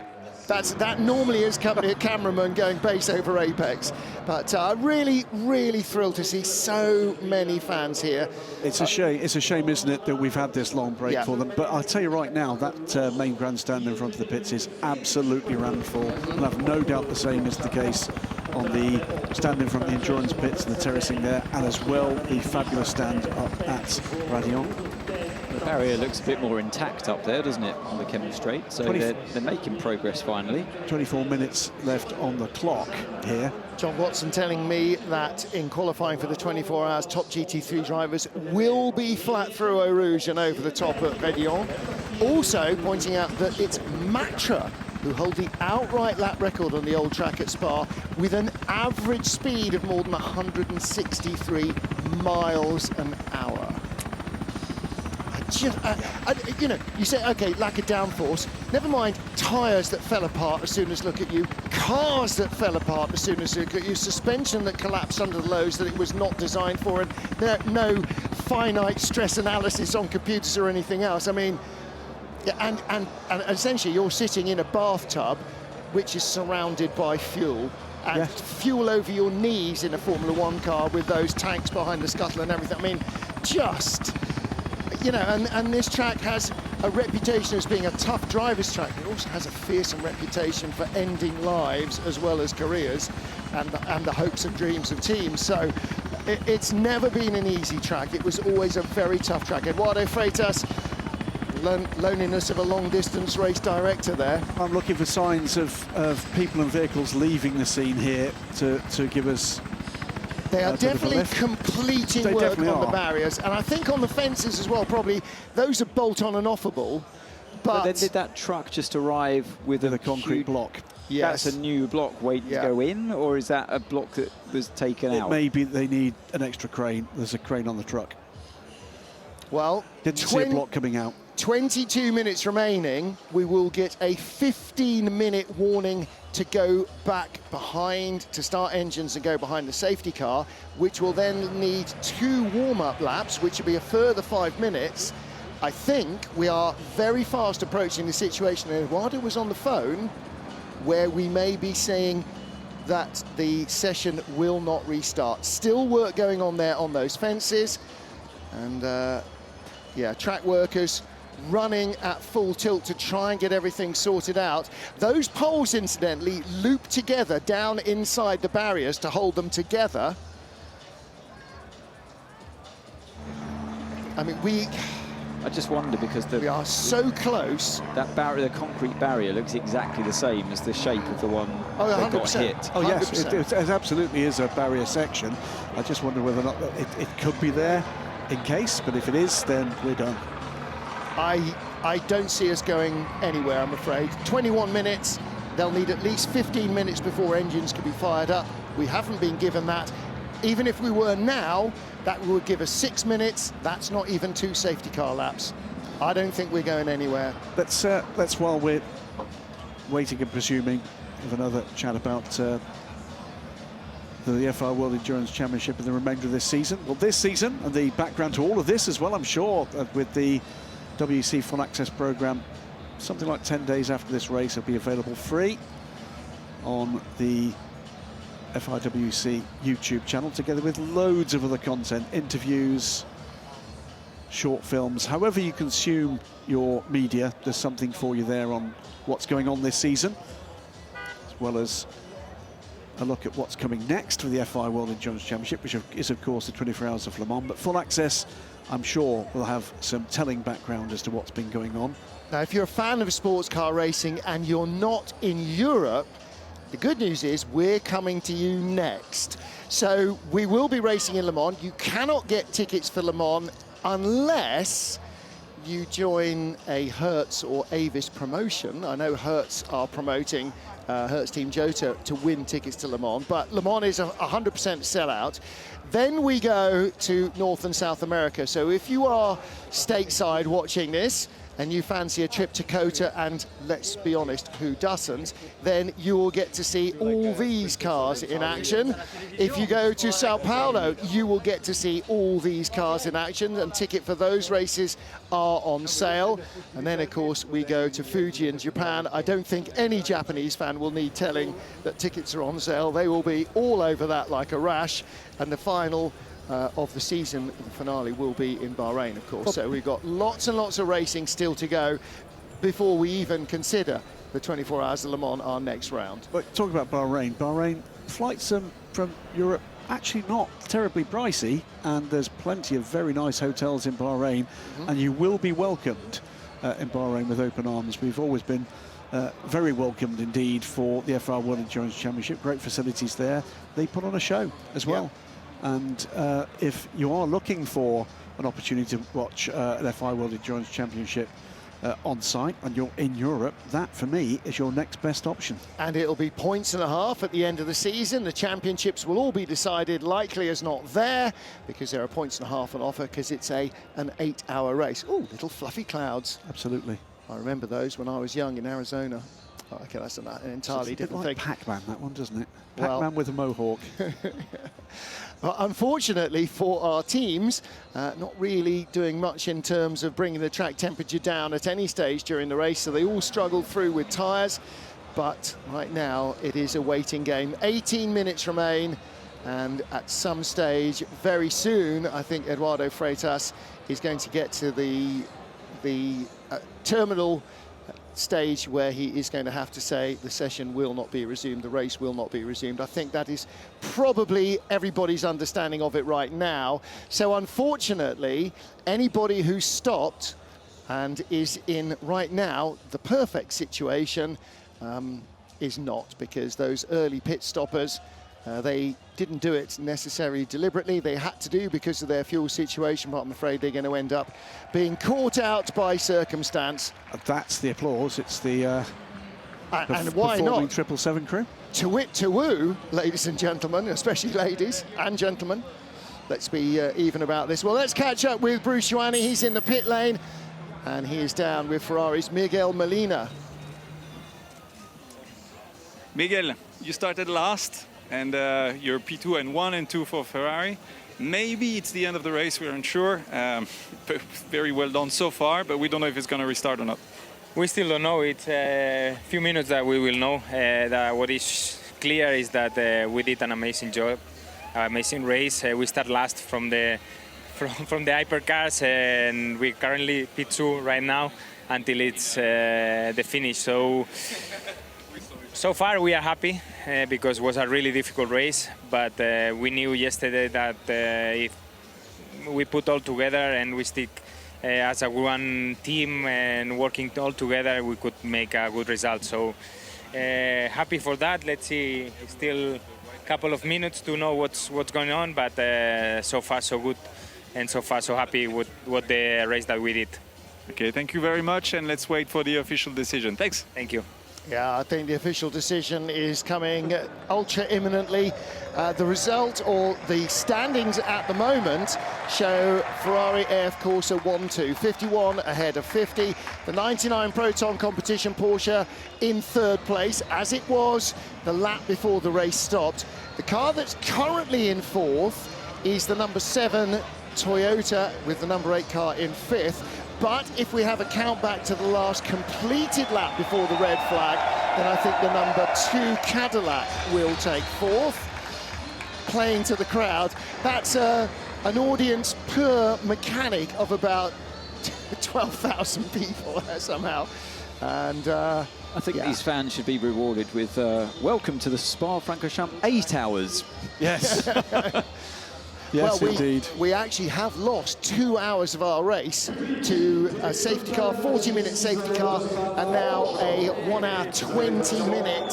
That normally is a cameraman going base over apex. But really, really thrilled to see so many fans here. It's a shame. It's a shame, isn't it, that we've had this long break for them. But I'll tell you right now, that main grandstand in front of the pits is absolutely rammed full. And I've no doubt the same is the case on the stand in front of the endurance pits and the terracing there, and as well the fabulous stand up at Raidillon. The barrier looks a bit more intact up there, doesn't it, on the Kemmel Straight? So they're making progress finally. 24 minutes left on the clock here. John Watson telling me that in qualifying for the 24 hours, top GT3 drivers will be flat through Eau Rouge and over the top at Raidillon. Also pointing out that it's Matra who hold the outright lap record on the old track at Spa with an average speed of more than 163 miles an hour. You know, you say, okay, lack of downforce. Never mind tyres that fell apart as soon as look at you, cars that fell apart as soon as look at you, suspension that collapsed under the loads that it was not designed for, and no finite stress analysis on computers or anything else. I mean, and essentially you're sitting in a bathtub which is surrounded by fuel, and fuel over your knees in a Formula One car with those tanks behind the scuttle and everything. I mean, just... You know, and this track has a reputation as being a tough driver's track. It also has a fearsome reputation for ending lives as well as careers and the hopes and dreams of teams. So it's never been an easy track. It was always a very tough track. Eduardo Freitas, loneliness of a long-distance race director there. I'm looking for signs of people and vehicles leaving the scene here to give us... They are definitely completing work on the barriers, and I think on the fences as well, probably those are bolt-on and offable. But then did that truck just arrive with a concrete block? Yes. That's a new block waiting to go in, or is that a block that was taken out? Maybe they need an extra crane. There's a crane on the truck. Well, didn't see a block coming out. 22 minutes remaining. We will get a 15-minute warning to go back behind, to start engines and go behind the safety car, which will then need 2 warm-up laps, which will be a further 5 minutes. I think we are very fast approaching the situation, and Eduardo was on the phone, where we may be saying that the session will not restart. Still work going on there on those fences, and yeah, track workers running at full tilt to try and get everything sorted out. Those poles, incidentally, loop together down inside the barriers to hold them together. I mean, I just wonder, because we are so close. That barrier, the concrete barrier, looks exactly the same as the shape of the one that got hit. Oh yes, it absolutely is a barrier section. I just wonder whether or not it could be there in case, but if it is, then we're done. I don't see us going anywhere, I'm afraid. 21 minutes, they'll need at least 15 minutes before engines can be fired up. We haven't been given that. Even if we were now, that would give us 6 minutes. That's not even 2 safety car laps. I don't think we're going anywhere. Let's while we're waiting and presuming, have another chat about the FIA World Endurance Championship and the remainder of this season. Well, this season, and the background to all of this as well, I'm sure, with the WEC Full Access programme, something like 10 days after this race, will be available free on the FIWC YouTube channel, together with loads of other content, interviews, short films. However you consume your media, there's something for you there on what's going on this season, as well as a look at what's coming next for the FIA World Endurance Championship, which is of course the 24 Hours of Le Mans. But Full Access, I'm sure, will have some telling background as to what's been going on. Now, if you're a fan of sports car racing and you're not in Europe, the good news is we're coming to you next. So we will be racing in Le Mans. You cannot get tickets for Le Mans unless you join a Hertz or Avis promotion. I know Hertz are promoting Hertz Team Cota to win tickets to Le Mans, but Le Mans is a 100% sellout. Then we go to North and South America. So if you are stateside watching this and you fancy a trip to Cota, and let's be honest, who doesn't, then you will get to see all these cars in action. If you go to Sao Paulo, you will get to see all these cars in action, and tickets for those races are on sale. And then, of course, we go to Fuji in Japan. I don't think any Japanese fan will need telling that tickets are on sale. They will be all over that like a rash. And the final of the season, the finale, will be in Bahrain, of course. So we've got lots and lots of racing still to go before we even consider the 24 Hours of Le Mans, our next round. But talking about Bahrain, flights from Europe actually not terribly pricey, and there's plenty of very nice hotels in Bahrain, and you will be welcomed in Bahrain with open arms. We've always been very welcomed indeed for the FIA World Endurance Championship. Great facilities there. They put on a show as well. And if you are looking for an opportunity to watch an FIA World Endurance Championship on site and you're in Europe, that for me is your next best option. And it'll be points and a half at the end of the season. The championships will all be decided likely as not there, because there are points and a half on offer, because it's an 8-hour race. Oh, little fluffy clouds. Absolutely. I remember those when I was young in Arizona. Oh, okay, that's an entirely different thing. Pac-Man, that one, doesn't it? Well, Pac-Man with a mohawk. Well, unfortunately for our teams, not really doing much in terms of bringing the track temperature down at any stage during the race, so they all struggled through with tyres. But right now, it is a waiting game. 18 minutes remain, and at some stage, very soon, I think Eduardo Freitas is going to get to the terminal stage where he is going to have to say the session will not be resumed, the race will not be resumed. I think that is probably everybody's understanding of it right now. So unfortunately, anybody who stopped and is in right now the perfect situation is not, because those early pit stoppers, they didn't do it necessarily deliberately. They had to do because of their fuel situation, but I'm afraid they're going to end up being caught out by circumstance. That's the applause. It's the and why not? 777 crew. To wit, to woo, ladies and gentlemen, especially ladies and gentlemen. Let's be even about this. Well, let's catch up with Bruce Ioani. He's in the pit lane, and he is down with Ferrari's Miguel Molina. Miguel, you started last, and you're P2 and 1 and 2 for Ferrari. Maybe it's the end of the race, we're unsure. Very well done so far, but we don't know if it's going to restart or not. We still don't know. It's a few minutes that we will know. What is clear is that we did an amazing job, amazing race. We start last from the hypercars, and we're currently P2 right now until it's the finish. So far we are happy because it was a really difficult race, but we knew yesterday that if we put all together and we stick as a one team and working all together, we could make a good result. So happy for that. Let's see, still a couple of minutes to know what's going on, but so far so good, and so far so happy with what the race that we did. Okay, thank you very much, and let's wait for the official decision. Thanks. Thank you. Yeah, I think the official decision is coming ultra imminently. The result, or the standings at the moment, show Ferrari AF Corsa 1-2, 51 ahead of 50. The 99 Proton Competition Porsche in third place, as it was the lap before the race stopped. The car that's currently in fourth is the number 7 Toyota, with the number 8 car in fifth. But if we have a count back to the last completed lap before the red flag, then I think the number 2 Cadillac will take fourth. Playing to the crowd, that's an audience per mechanic of about 12,000 people somehow. And I think these fans should be rewarded with welcome to the Spa-Francorchamps 8 hours. Yes. Yes, well, indeed. We actually have lost 2 hours of our race to a safety car, 40-minute safety car, and now a 1 hour 20-minute.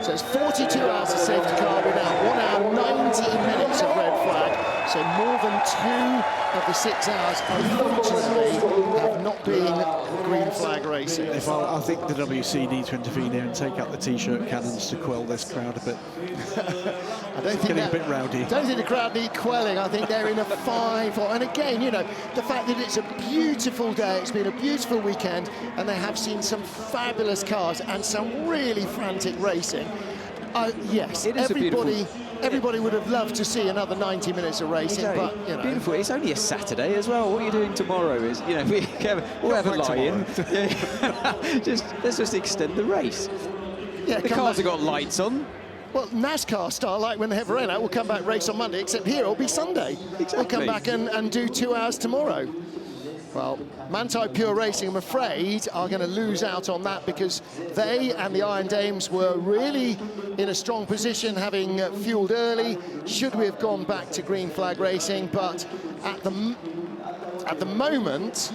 So it's 42 hours of safety car without 1 hour 90 minutes of red flag. So more than 2 of the 6 hours, unfortunately, have not been green flag racing. I think the WC need to intervene here and take out the T-shirt cannons to quell this crowd a bit. I don't think getting a bit rowdy. I don't think the crowd need quelling. I think they're in a fine form. And again, you know, the fact that it's a beautiful day, it's been a beautiful weekend, and they have seen some fabulous cars and some really frantic racing. Yes, everybody would have loved to see another 90 minutes of racing, but you know. Beautiful. It's only a Saturday as well. What are you doing tomorrow? Is, you know, we'll have a lie-in. Let's just extend the race. Yeah, the cars have got lights on. Well, NASCAR style, like when they have a rain out, we'll come back race on Monday, except here it'll be Sunday. Exactly. We'll come back and do 2 hours tomorrow. Well, Manthey Pure Racing, I'm afraid, are going to lose out on that because they and the Iron Dames were really in a strong position, having fueled early. Should we have gone back to green flag racing? But at the moment,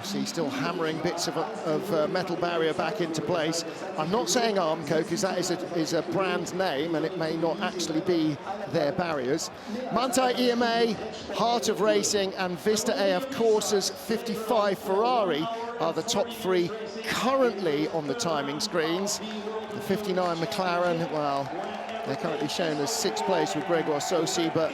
see, still hammering bits of metal barrier back into place. I'm not saying Armco because that is a brand name and it may not actually be their barriers. Manthey EMA, Heart of Racing, and Vista AF Corsa's 55 Ferrari are the top 3 currently on the timing screens. The 59 McLaren, well, they're currently shown as 6th place with Gregoire Saucy, but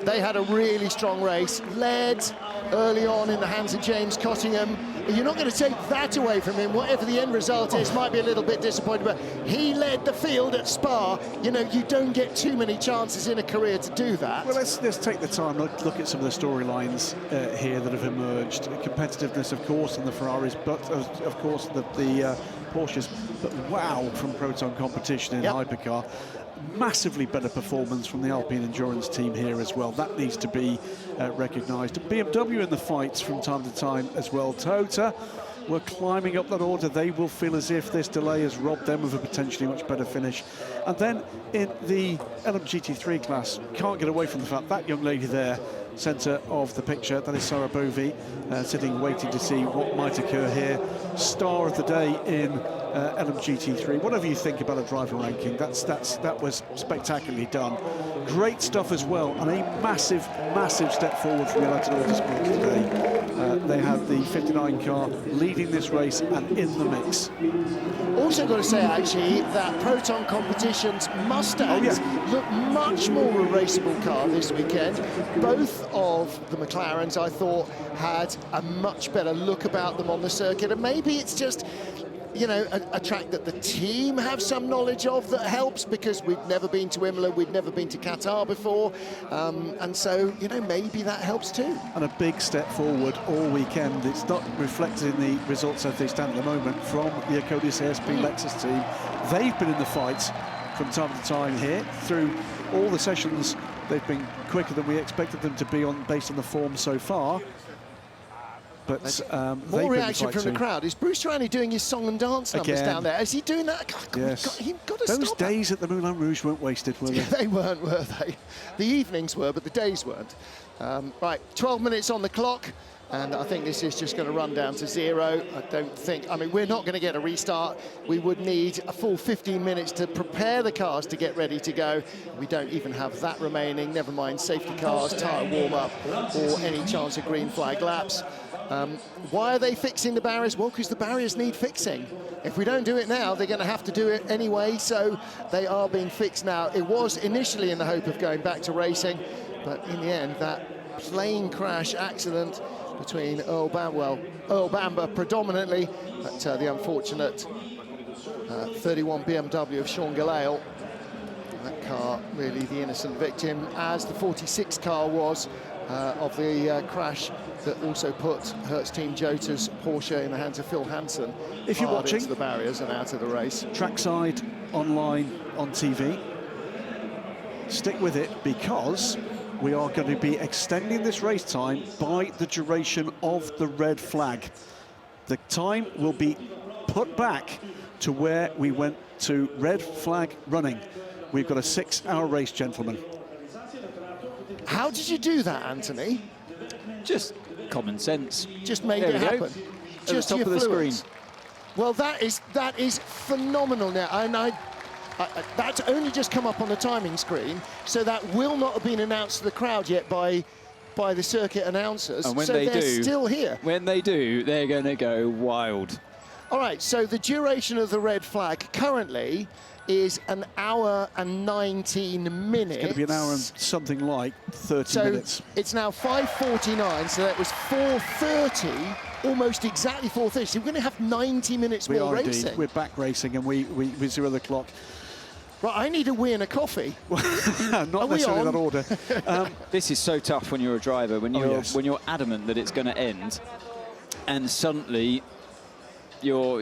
they had a really strong race, led early on in the hands of James Cottingham. You're not going to take that away from him. Whatever the end result is, might be a little bit disappointing, but he led the field at Spa. You know, you don't get too many chances in a career to do that. Well, let's take the time, look at some of the storylines here that have emerged. Competitiveness, of course, in the Ferraris, but of course the Porsches. But wow, from Proton Competition in Hypercar. Massively better performance from the Alpine Endurance team here as well. That needs to be recognised. BMW in the fights from time to time as well. Cota were climbing up that order. They will feel as if this delay has robbed them of a potentially much better finish. And then in the LMGT3 class, can't get away from the fact that young lady there, centre of the picture, that is Sarah Bovey, sitting waiting to see what might occur here. Star of the day in LMGT3. Whatever you think about a driver ranking, that was spectacularly done. Great stuff as well, and a massive step forward from United Autosport today. They had the 59 car leading this race and in the mix. Also got to say, actually, that Proton Competition's Mustangs look much more a raceable car this weekend. Both of the McLarens, I thought, had a much better look about them on the circuit, and maybe it's just, you know, a track that the team have some knowledge of that helps, because we've never been to Imola, we've never been to Qatar before, and so, you know, maybe that helps too. And a big step forward all weekend. It's not reflected in the results as they stand at the moment from the Acodius ASP Lexus team. They've been in the fight from time to time here. Through all the sessions, they've been quicker than we expected them to be on, based on the form so far. But more reaction from the crowd. Is Bruce Rani doing his song and dance numbers down there? Is he doing that? God, yes. You've got to Those stop days at the Moulin Rouge weren't wasted, were they? They weren't, were they? The evenings were, but the days weren't. Right, 12 minutes on the clock, and I think this is just going to run down to 0. I don't think, I mean, we're not going to get a restart. We would need a full 15 minutes to prepare the cars to get ready to go. We don't even have that remaining, never mind safety cars, tyre warm-up, or any chance of green flag laps. Why are they fixing the barriers? Well, because the barriers need fixing. If we don't do it now, they're going to have to do it anyway, so they are being fixed now. It was initially in the hope of going back to racing, but in the end, that plane crash accident between Earl Bamber predominantly, but the unfortunate 31 BMW of Sean Gallale. That car really the innocent victim, as the 46 car was of the crash that also put Hertz Team Jota's Porsche in the hands of Phil Hansen. If you're watching the barriers and out of the race. Trackside, online, on TV, stick with it, because we are going to be extending this race time by the duration of the red flag. The time will be put back to where we went to red flag running. We've got a 6-hour race, gentlemen. How did you do that, Anthony? Just common sense. Just made it happen. Just top of the screen. Well, that is phenomenal now, and that's only just come up on the timing screen, so that will not have been announced to the crowd yet by the circuit announcers. And when so they're still here. When they do, they're going to go wild. All right, so the duration of the red flag currently is 1 hour and 19 minutes. It's going to be 1 hour and something like 30 minutes. So it's now 5:49, so that was 4:30, almost exactly 4:30. So we're going to have 90 minutes more racing. Indeed. We're back racing, and we zero the clock. Right, I need a wee and a coffee. Not necessarily that order. This is so tough when you're a driver, when you're adamant that it's going to end, and suddenly your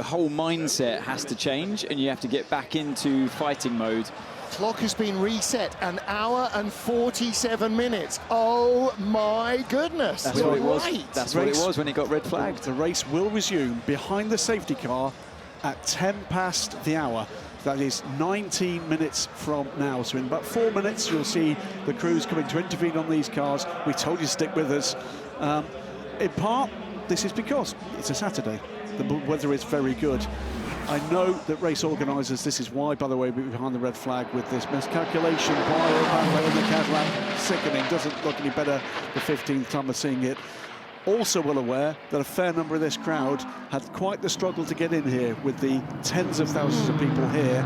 whole mindset has to change, and you have to get back into fighting mode. Clock has been reset, 1 hour and 47 minutes. Oh my goodness! That's what it was. That's what it was when it got red flagged. The race will resume behind the safety car at 10 past the hour. That is 19 minutes from now. So in about 4 minutes, you'll see the crews coming to intervene on these cars. We told you to stick with us. In part, this is because it's a Saturday. The weather is very good. I know that race organisers, this is why, by the way, we're behind the red flag with this miscalculation by Bapco in the Cadillac. Sickening, doesn't look any better the 15th time we're seeing it. Also well aware that a fair number of this crowd had quite the struggle to get in here with the tens of thousands of people here,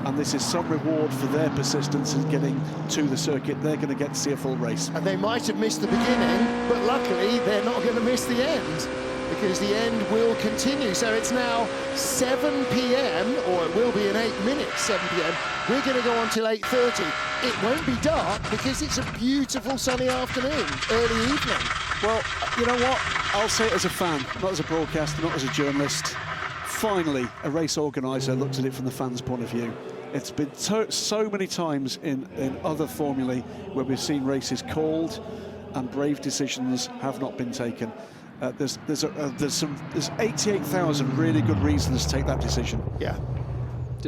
and this is some reward for their persistence in getting to the circuit. They're going to get to see a full race. And they might have missed the beginning, but luckily they're not going to miss the end, because the end will continue. So it's now 7 p.m, or it will be in 8 minutes, 7 p.m. We're going to go on till 8:30. It won't be dark because it's a beautiful sunny afternoon, early evening. Well, you know what? I'll say it as a fan, not as a broadcaster, not as a journalist. Finally, a race organiser looks at it from the fans' point of view. It's been so many times in other formulae where we've seen races called and brave decisions have not been taken. There's 88,000 really good reasons to take that decision. Yeah.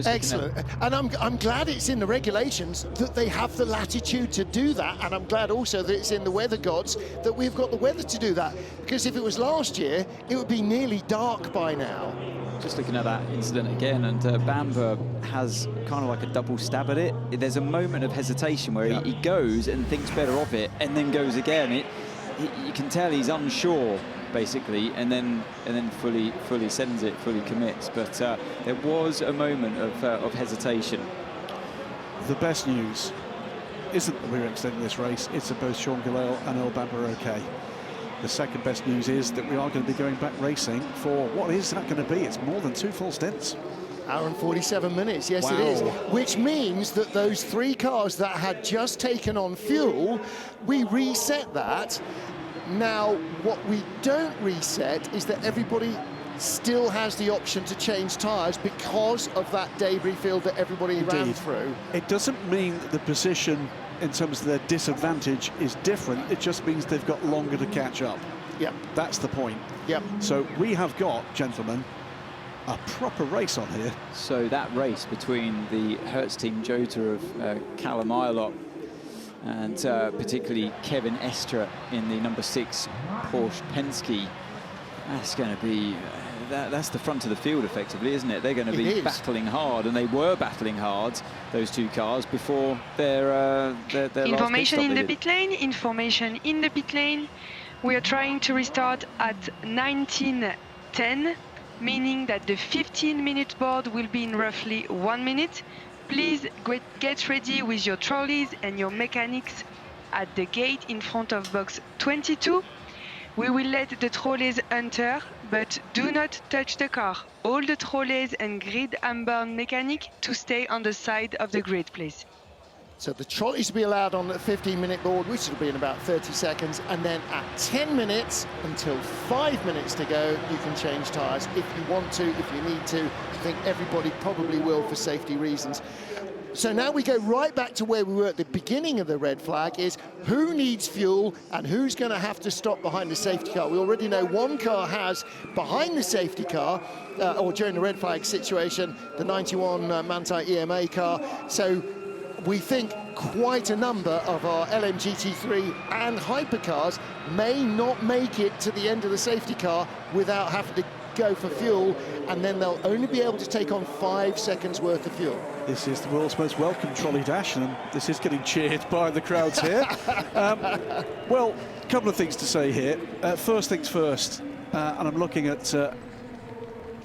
Excellent. And I'm glad it's in the regulations that they have the latitude to do that, and I'm glad also that it's in the weather gods that we've got the weather to do that, because if it was last year, it would be nearly dark by now. Just looking at that incident again, and Bamber has kind of like a double stab at it. There's a moment of hesitation where he goes and thinks better of it, and then goes again. You can tell he's unsure, basically, and then fully sends it, fully commits. But there was a moment of hesitation. The best news isn't that we're extending this race, it's that both Sean Gallale and Earl Bamber are okay. The second best news is that we are going to be going back racing for, what is that going to be? It's more than 2 full stints. Hour and 47 minutes, yes Wow. it is. Which means that those 3 cars that had just taken on fuel, we reset that. Now, what we don't reset is that everybody still has the option to change tyres because of that debris field that everybody ran through. It doesn't mean that the position in terms of their disadvantage is different. It just means they've got longer to catch up. Yep. That's the point. Yep. So we have got, gentlemen, a proper race on here. So that race between the Hertz team Jota of Callum Ilott and particularly Kevin Estra in the number 6 Porsche Penske, that's going to be that's the front of the field effectively, isn't it? They're going to be battling hard, and they were battling hard, those 2 cars, before their information last in the pit lane. Information in the pit lane. We are trying to restart at 19:10, meaning that the 15-minute board will be in roughly 1 minute. Please get ready with your trolleys and your mechanics at the gate in front of box 22. We will let the trolleys enter, but do not touch the car. All the trolleys and grid unbound mechanic to stay on the side of the grid, please. So the trolleys will be allowed on the 15-minute board, which will be in about 30 seconds, and then at 10 minutes until 5 minutes to go, you can change tyres if you want to, if you need to. I think everybody probably will for safety reasons. So now we go right back to where we were at the beginning of the red flag, is who needs fuel and who's going to have to stop behind the safety car. We already know 1 car has behind the safety car, or during the red flag situation, the 91 Manthey EMA car. So we think quite a number of our LMGT3 and Hypercars may not make it to the end of the safety car without having to go for fuel, and then they'll only be able to take on 5 seconds worth of fuel. This is the world's most welcome trolley dash, and this is getting cheered by the crowds here. Well, a couple of things to say here. First things first, and I'm looking at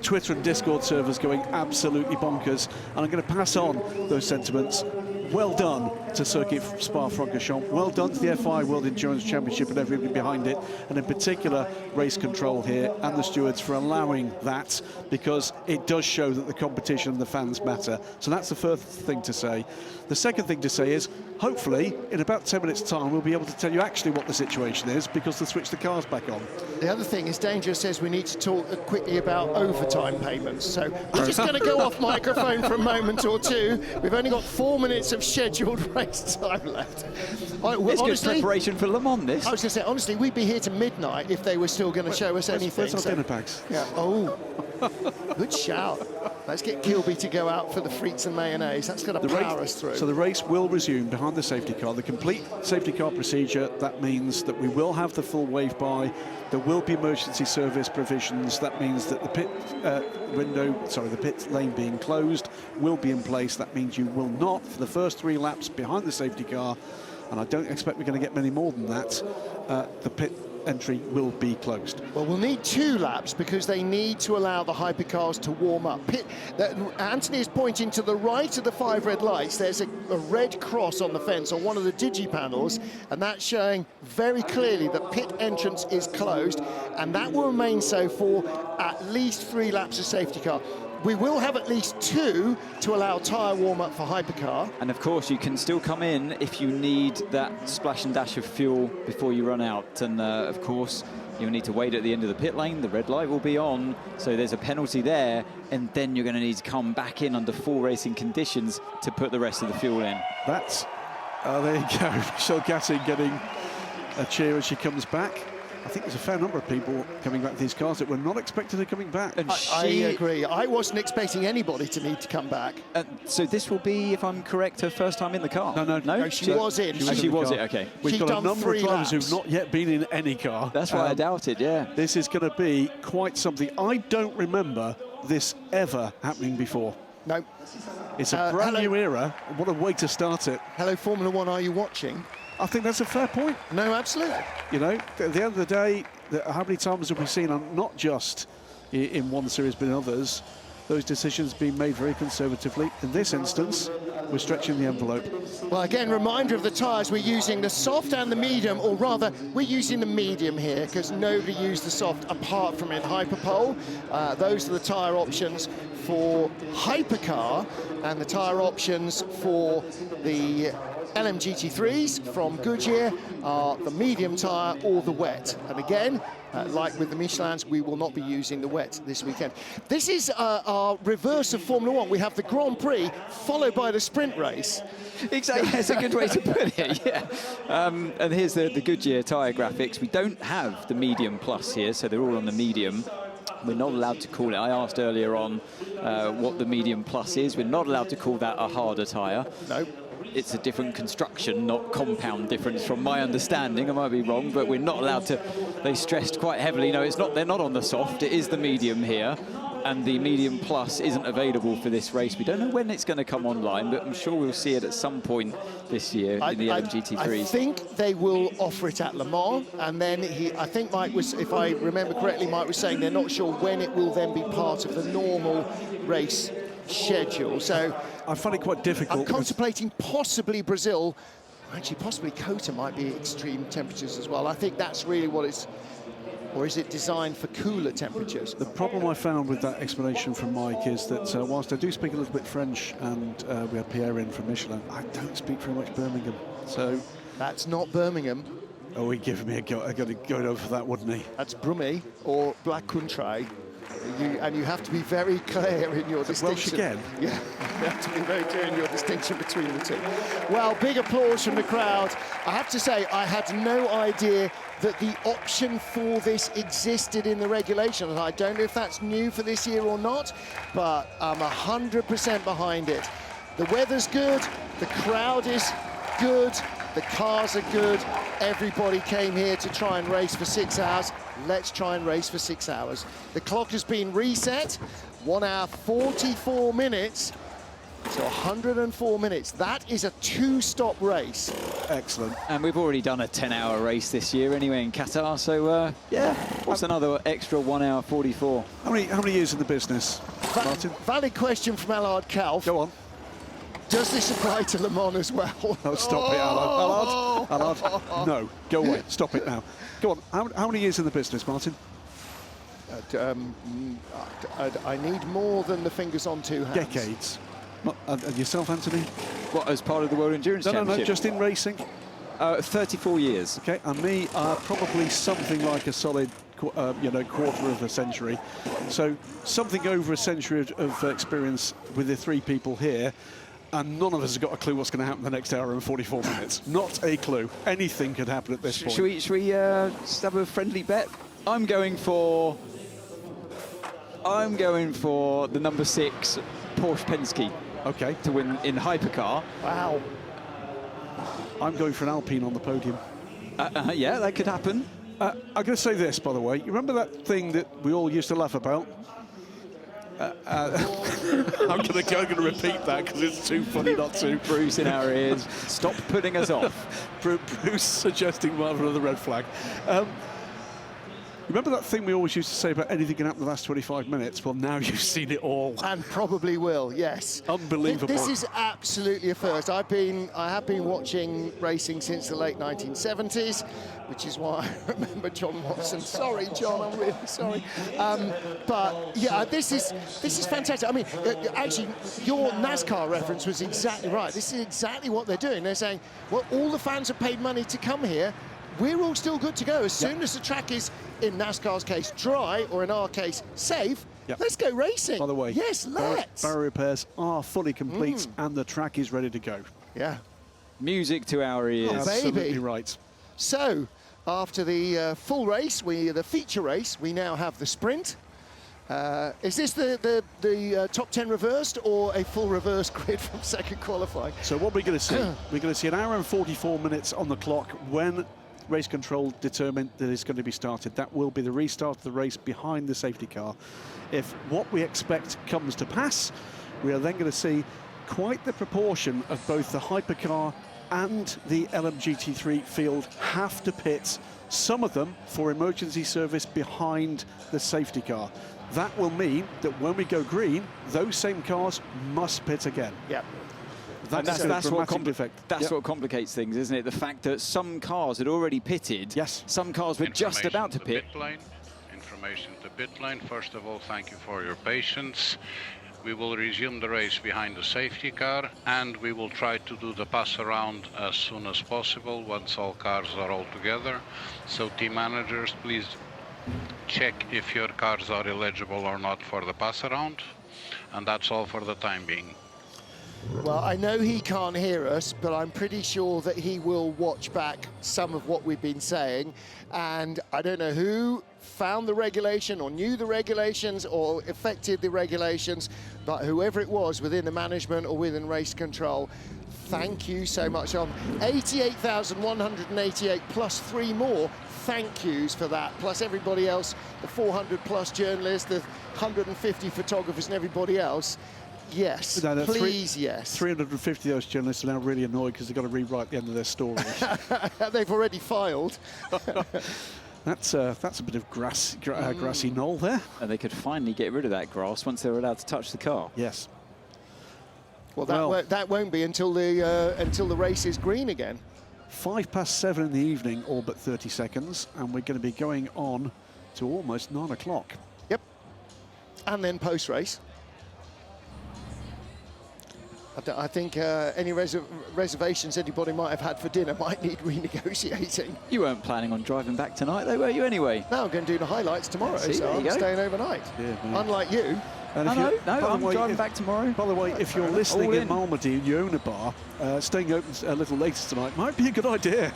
Twitter and Discord servers going absolutely bonkers, and I'm going to pass on those sentiments. Well done to Circuit Spa-Francorchamps. Well done to the FIA World Endurance Championship and everybody behind it, and in particular race control here and the stewards for allowing that, because it does show that the competition and the fans matter. So that's the first thing to say. The second thing to say is, hopefully, in about 10 minutes' time, we'll be able to tell you actually what the situation is, because they'll switch the cars back on. The other thing is, Danger says we need to talk quickly about overtime payments. So we're just going to go off microphone for a moment or two. We've only got 4 minutes of scheduled race time left. It's good preparation for Le Mans, this. I was going to say, honestly, we'd be here to midnight if they were still going to show us anything. Where's our dinner bags? Yeah. Oh, good shout. Let's get Kilby to go out for the frites and mayonnaise. That's going to power us through. So the race will resume behind the safety car. The complete safety car procedure, that means that we will have the full wave by. There will be emergency service provisions. That means that the pit lane being closed will be in place. That means you will not, for the first 3 laps behind the safety car, and I don't expect we're going to get many more than that, the pit entry will be closed. Well, we'll need 2 laps because they need to allow the hypercars to warm up. Anthony is pointing to the right of the 5 red lights. There's a red cross on the fence on one of the digi panels, and that's showing very clearly that pit entrance is closed, and that will remain so for at least 3 laps of safety car. We will have at least 2 to allow tyre warm-up for Hypercar. And of course, you can still come in if you need that splash and dash of fuel before you run out. And of course, you'll need to wait at the end of the pit lane. The red light will be on, so there's a penalty there. And then you're going to need to come back in under full racing conditions to put the rest of the fuel in. That's, there you go. Michelle Gatting getting a cheer as she comes back. I think there's a fair number of people coming back to these cars that were not expected to coming back. And I agree. I wasn't expecting anybody to need to come back. So this will be, if I'm correct, her first time in the car? No, she was in. She was in, okay. We've got a number of drivers who've not yet been in any car. That's why I doubted, yeah. This is going to be quite something. I don't remember this ever happening before. No. It's a brand new era. What a way to start it. Hello, Formula One, are you watching? I think that's a fair point. No, absolutely. You know, at the end of the day, how many times have we seen, not just in one series but in others, those decisions being made very conservatively. In this instance, we're stretching the envelope. Well, again, reminder of the tyres. We're using the soft and the medium, or rather, we're using the medium here because nobody used the soft apart from in Hyperpole. Those are the tyre options for Hypercar, and the tyre options for the LMGT3s from Goodyear are the medium tyre or the wet. And again, like with the Michelins, we will not be using the wet this weekend. This is our reverse of Formula One. We have the Grand Prix followed by the sprint race. Exactly, that's a good way to put it, yeah. And here's the Goodyear tyre graphics. We don't have the medium plus here, so they're all on the medium. We're not allowed to call it. I asked earlier on what the medium plus is. We're not allowed to call that a harder tyre. No. It's a different construction, not compound difference from my understanding. I might be wrong, but we're not allowed to. They stressed quite heavily. No, it's not. They're not on the soft. It is the medium here, and the medium plus isn't available for this race. We don't know when it's going to come online, but I'm sure we'll see it at some point this year in the LMGT3s. I think they will offer it at Le Mans, and then I think Mike was, if I remember correctly, Mike was saying they're not sure when it will then be part of the normal race schedule. So I find it quite difficult. I'm contemplating possibly Brazil. Actually, possibly Cota might be extreme temperatures as well. I think that's really what it's. Or is it designed for cooler temperatures? The problem I found with that explanation from Mike is that whilst I do speak a little bit French, and we had Pierre in from Michelin, I don't speak very much Birmingham. So that's not Birmingham. Oh, he'd give me a go. I got to go over for that, wouldn't he? That's Brummie or Black Country. And you have to be very clear in your distinction. Welsh again? Yeah, you have to be very clear in your distinction between the two. Well, big applause from the crowd. I have to say, I had no idea that the option for this existed in the regulation, and I don't know if that's new for this year or not, but I'm 100% behind it. The weather's good, the crowd is good, the cars are good. Everybody came here to try and race for 6 hours. Let's try and race for 6 hours. The clock has been reset, 1 hour 44 minutes. So 104 minutes. That is a 2-stop race. Excellent. And we've already done a 10-hour race this year anyway in Qatar. So yeah, what's another extra 1 hour 44? How many years in the business, Martin? Valid question from Allard Kalf. Go on. Does this apply to Le Mans as well? Oh, stop it, Allard. Allard, no, go away. Stop it now. Go on. How many years in the business, Martin? I need more than the fingers on two hands. Decades. And yourself, Anthony? What, as part of the World Endurance Championship? No, just in racing. 34 years. Okay, and me, probably something like a solid, quarter of a century. So something over a century of experience with the three people here. And none of us have got a clue what's going to happen the next hour and 44 minutes. Not a clue. Anything could happen at this point. Should we just have a friendly bet? I'm going for the number 6 Porsche Penske. Okay. To win in Hypercar. Wow. I'm going for an Alpine on the podium. Yeah, that could happen. I'm going to say this, by the way. You remember that thing that we all used to laugh about? I'm going to repeat that because it's too funny not to. Bruce in our ears. Stop putting us off. Bruce suggesting rather than the red flag. Remember that thing we always used to say about anything can happen in the last 25 minutes? Well, now you've seen it all. And probably will, yes. Unbelievable. This is absolutely a first. I have been watching racing since the late 1970s, which is why I remember John Watson. Sorry, John, I'm really sorry. But yeah, this is fantastic. I mean, actually, your NASCAR reference was exactly right. This is exactly what they're doing. They're saying, well, all the fans have paid money to come here. We're all still good to go. As soon as the track is, in NASCAR's case, dry, or in our case, safe, let's go racing. By the way, yes, let's. Barrier repairs are fully complete and the track is ready to go. Yeah. Music to our ears. Oh, baby. Absolutely right. So, after the full race, the feature race, we now have the sprint. Is this the top 10 reversed or a full reverse grid from second qualifying? So what we're going to see, we're going to see an hour and 44 minutes on the clock when race control determined that it's going to be started. That will be the restart of the race behind the safety car. If what we expect comes to pass, we are then going to see quite the proportion of both the Hypercar and the LMGT3 field have to pit, some of them for emergency service behind the safety car. that will mean that when we go green, those same cars must pit again. Yep. That's what complicates things, isn't it? The fact that some cars had already pitted. Yes. Some cars were just about to pit. Information to pit lane. First of all, thank you for your patience. We will resume the race behind the safety car, and we will try to do the pass around as soon as possible once all cars are all together. So team managers, please check if your cars are eligible or not for the pass around. And that's all for the time being. Well, I know he can't hear us, but I'm pretty sure that he will watch back some of what we've been saying. And I don't know who found the regulation or knew the regulations or affected the regulations, but whoever it was within the management or within race control, thank you so much. On 88,188 plus 3 more thank yous for that, plus everybody else, the 400 plus journalists, the 150 photographers and everybody else. Yes, no, please, yes. 350 of those journalists are now really annoyed because they've got to rewrite the end of their stories. They've already filed. That's a bit of grassy knoll there. And they could finally get rid of that grass once they were allowed to touch the car. Yes. Well, that won't be until the race is green again. 7:05 in the evening, all but 30 seconds, and we're going to be going on to almost 9 o'clock. Yep. And then post-race. I think any reservations anybody might have had for dinner might need renegotiating. You weren't planning on driving back tonight, though, were you, anyway? No, I'm going to do the highlights tomorrow, so I'm staying overnight. Yeah, unlike you. And I'm driving back tomorrow. By the way, if you're listening in Malmedy and you own a bar, staying open a little later tonight might be a good idea.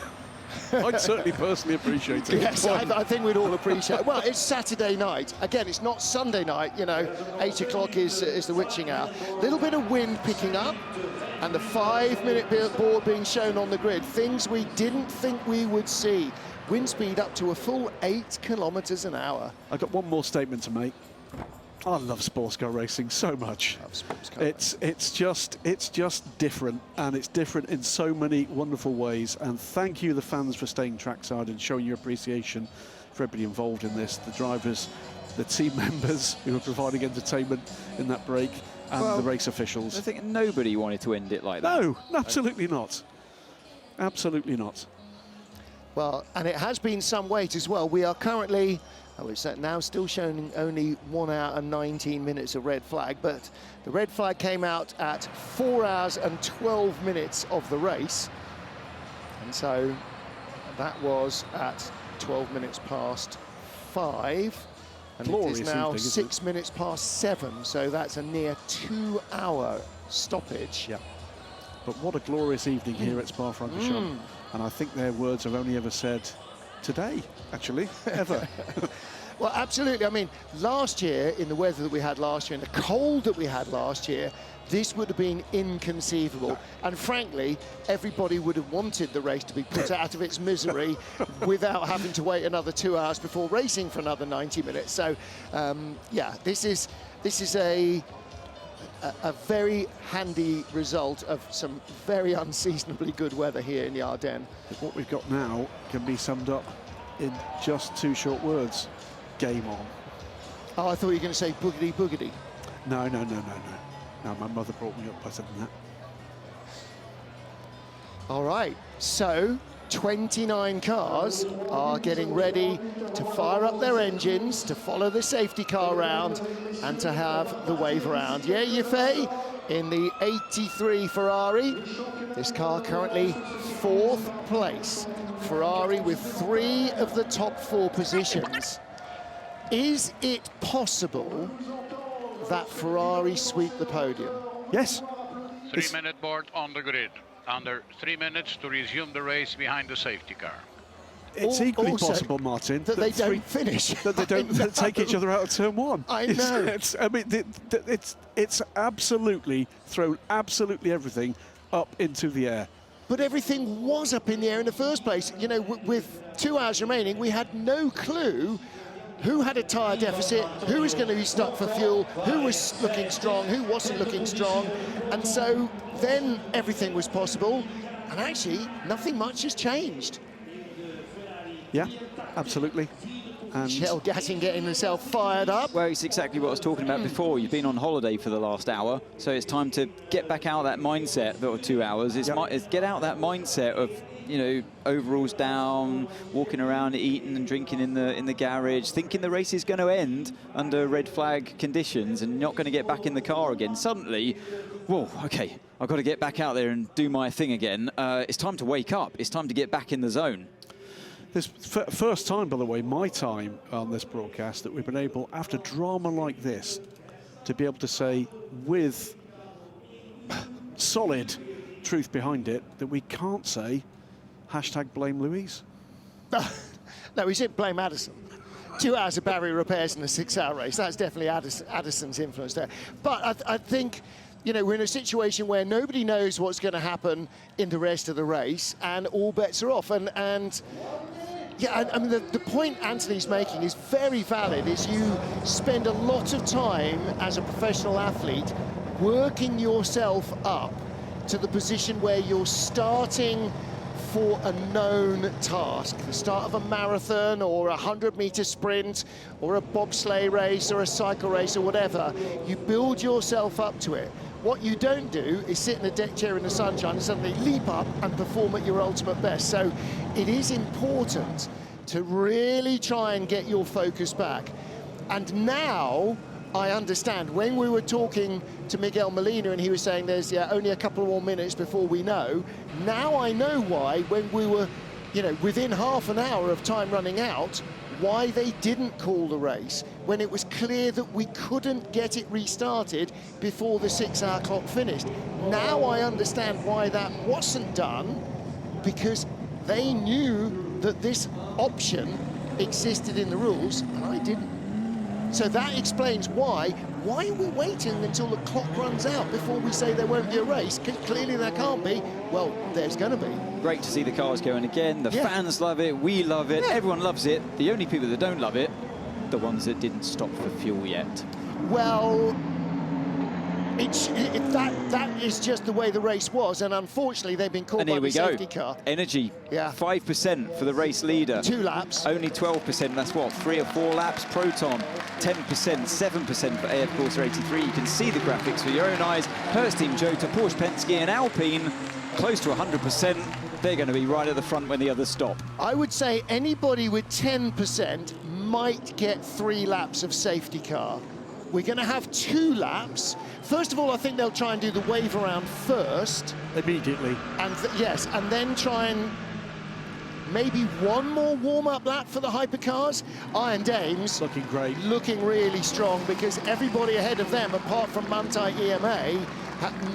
I'd certainly personally appreciate it. Yes, I think we'd all appreciate it. Well, it's Saturday night. Again, it's not Sunday night, you know. 8 o'clock is the witching hour. A little bit of wind picking up and the 5-minute board being shown on the grid. Things we didn't think we would see. Wind speed up to a full 8 kilometres an hour. I've got one more statement to make. I love sports car racing so much. It's just different, and it's different in so many wonderful ways. And thank you, the fans, for staying trackside and showing your appreciation for everybody involved in this. The drivers, the team members who are providing entertainment in that break, and the race officials. I think nobody wanted to end it like that. No, absolutely not. Absolutely not. Well, and it has been some wait as well. We are currently, it's now still showing only 1 hour and 19 minutes of red flag, but the red flag came out at 4 hours and 12 minutes of the race. And so that was at 12 minutes past 5. And Glorious it is now evening, 6 minutes past 7, so that's a near 2-hour stoppage. Yeah. But what a glorious evening here at Spa-Francorchamps. And I think their words have only ever said today, actually, ever. Well, absolutely. I mean, last year, in the weather that we had last year, in the cold that we had last year, this would have been inconceivable. And frankly, everybody would have wanted the race to be put out of its misery without having to wait another 2 hours before racing for another 90 minutes. So, yeah, this is a very handy result of some very unseasonably good weather here in the Ardennes. What we've got now can be summed up in just 2 short words. Game on. Oh, I thought you were going to say boogity boogity. No. No, my mother brought me up better than that. All right, so 29 cars are getting ready to fire up their engines, to follow the safety car round, and to have the wave around. Yeah, Yafei in the 83 Ferrari. This car currently 4th place. Ferrari with 3 of the top 4 positions. Is it possible that Ferrari sweep the podium? Yes. 3-minute board on the grid. Under 3 minutes to resume the race behind the safety car. It's equally possible, Martin, that they don't finish. That they don't take each other out of turn 1. I know. It's absolutely thrown absolutely everything up into the air. But everything was up in the air in the first place. You know, with 2 hours remaining, we had no clue who had a tyre deficit, who was going to be stuck for fuel, who was looking strong, who wasn't looking strong. And so then everything was possible. And actually, nothing much has changed. Yeah, absolutely. And Michelle Gatting getting herself fired up. Well, it's exactly what I was talking about before. You've been on holiday for the last hour, so it's time to get back out of that mindset, or 2 hours. It's get out that mindset of, you know, overalls down, walking around, eating and drinking in the garage, thinking the race is going to end under red flag conditions and not going to get back in the car again. Suddenly, whoa, okay, I've got to get back out there and do my thing again. It's time to wake up. It's time to get back in the zone. This first time, by the way, my time on this broadcast, that we've been able, after drama like this, to be able to say with solid truth behind it that we can't say #blame Louise. No, we should blame Addison. 2 hours of barrier repairs in a 6-hour race. That's definitely Addison's influence there. But I think, you know, we're in a situation where nobody knows what's going to happen in the rest of the race, and all bets are off. And yeah, I mean, the point Anthony's making is very valid, is you spend a lot of time as a professional athlete working yourself up to the position where you're starting for a known task, the start of a marathon or a 100-meter sprint or a bobsleigh race or a cycle race or whatever. You build yourself up to it. What you don't do is sit in a deck chair in the sunshine and suddenly leap up and perform at your ultimate best. So it is important to really try and get your focus back. And now I understand, when we were talking to Miguel Molina and he was saying there's only a couple more minutes before we know, now I know why, when we were, you know, within half an hour of time running out, why they didn't call the race, when it was clear that we couldn't get it restarted before the 6-hour clock finished. Now I understand why that wasn't done, because they knew that this option existed in the rules, and I didn't. So that explains why are we waiting until the clock runs out before we say there won't be a race? Because clearly there can't be. Well, there's going to be. Great to see the cars going again. The fans love it. We love it. Everyone loves it. The only people that don't love it, the ones that didn't stop for fuel yet. Well, that is just the way the race was, and unfortunately they've been caught by the safety car. Energy, 5% for the race leader. 2 laps. Only 12%, that's what, 3 or 4 laps. Proton, 10%, 7% for AF Corsa 83. You can see the graphics with your own eyes. Hertz Team Cota, Porsche Penske and Alpine, close to 100%. They're going to be right at the front when the others stop. I would say anybody with 10% might get 3 laps of safety car. We're going to have 2 laps. First of all, I think they'll try and do the wave around first. Immediately. And yes, and then try and maybe 1 more warm-up lap for the hypercars. Iron Dames looking great, looking really strong, because everybody ahead of them, apart from Manthey EMA,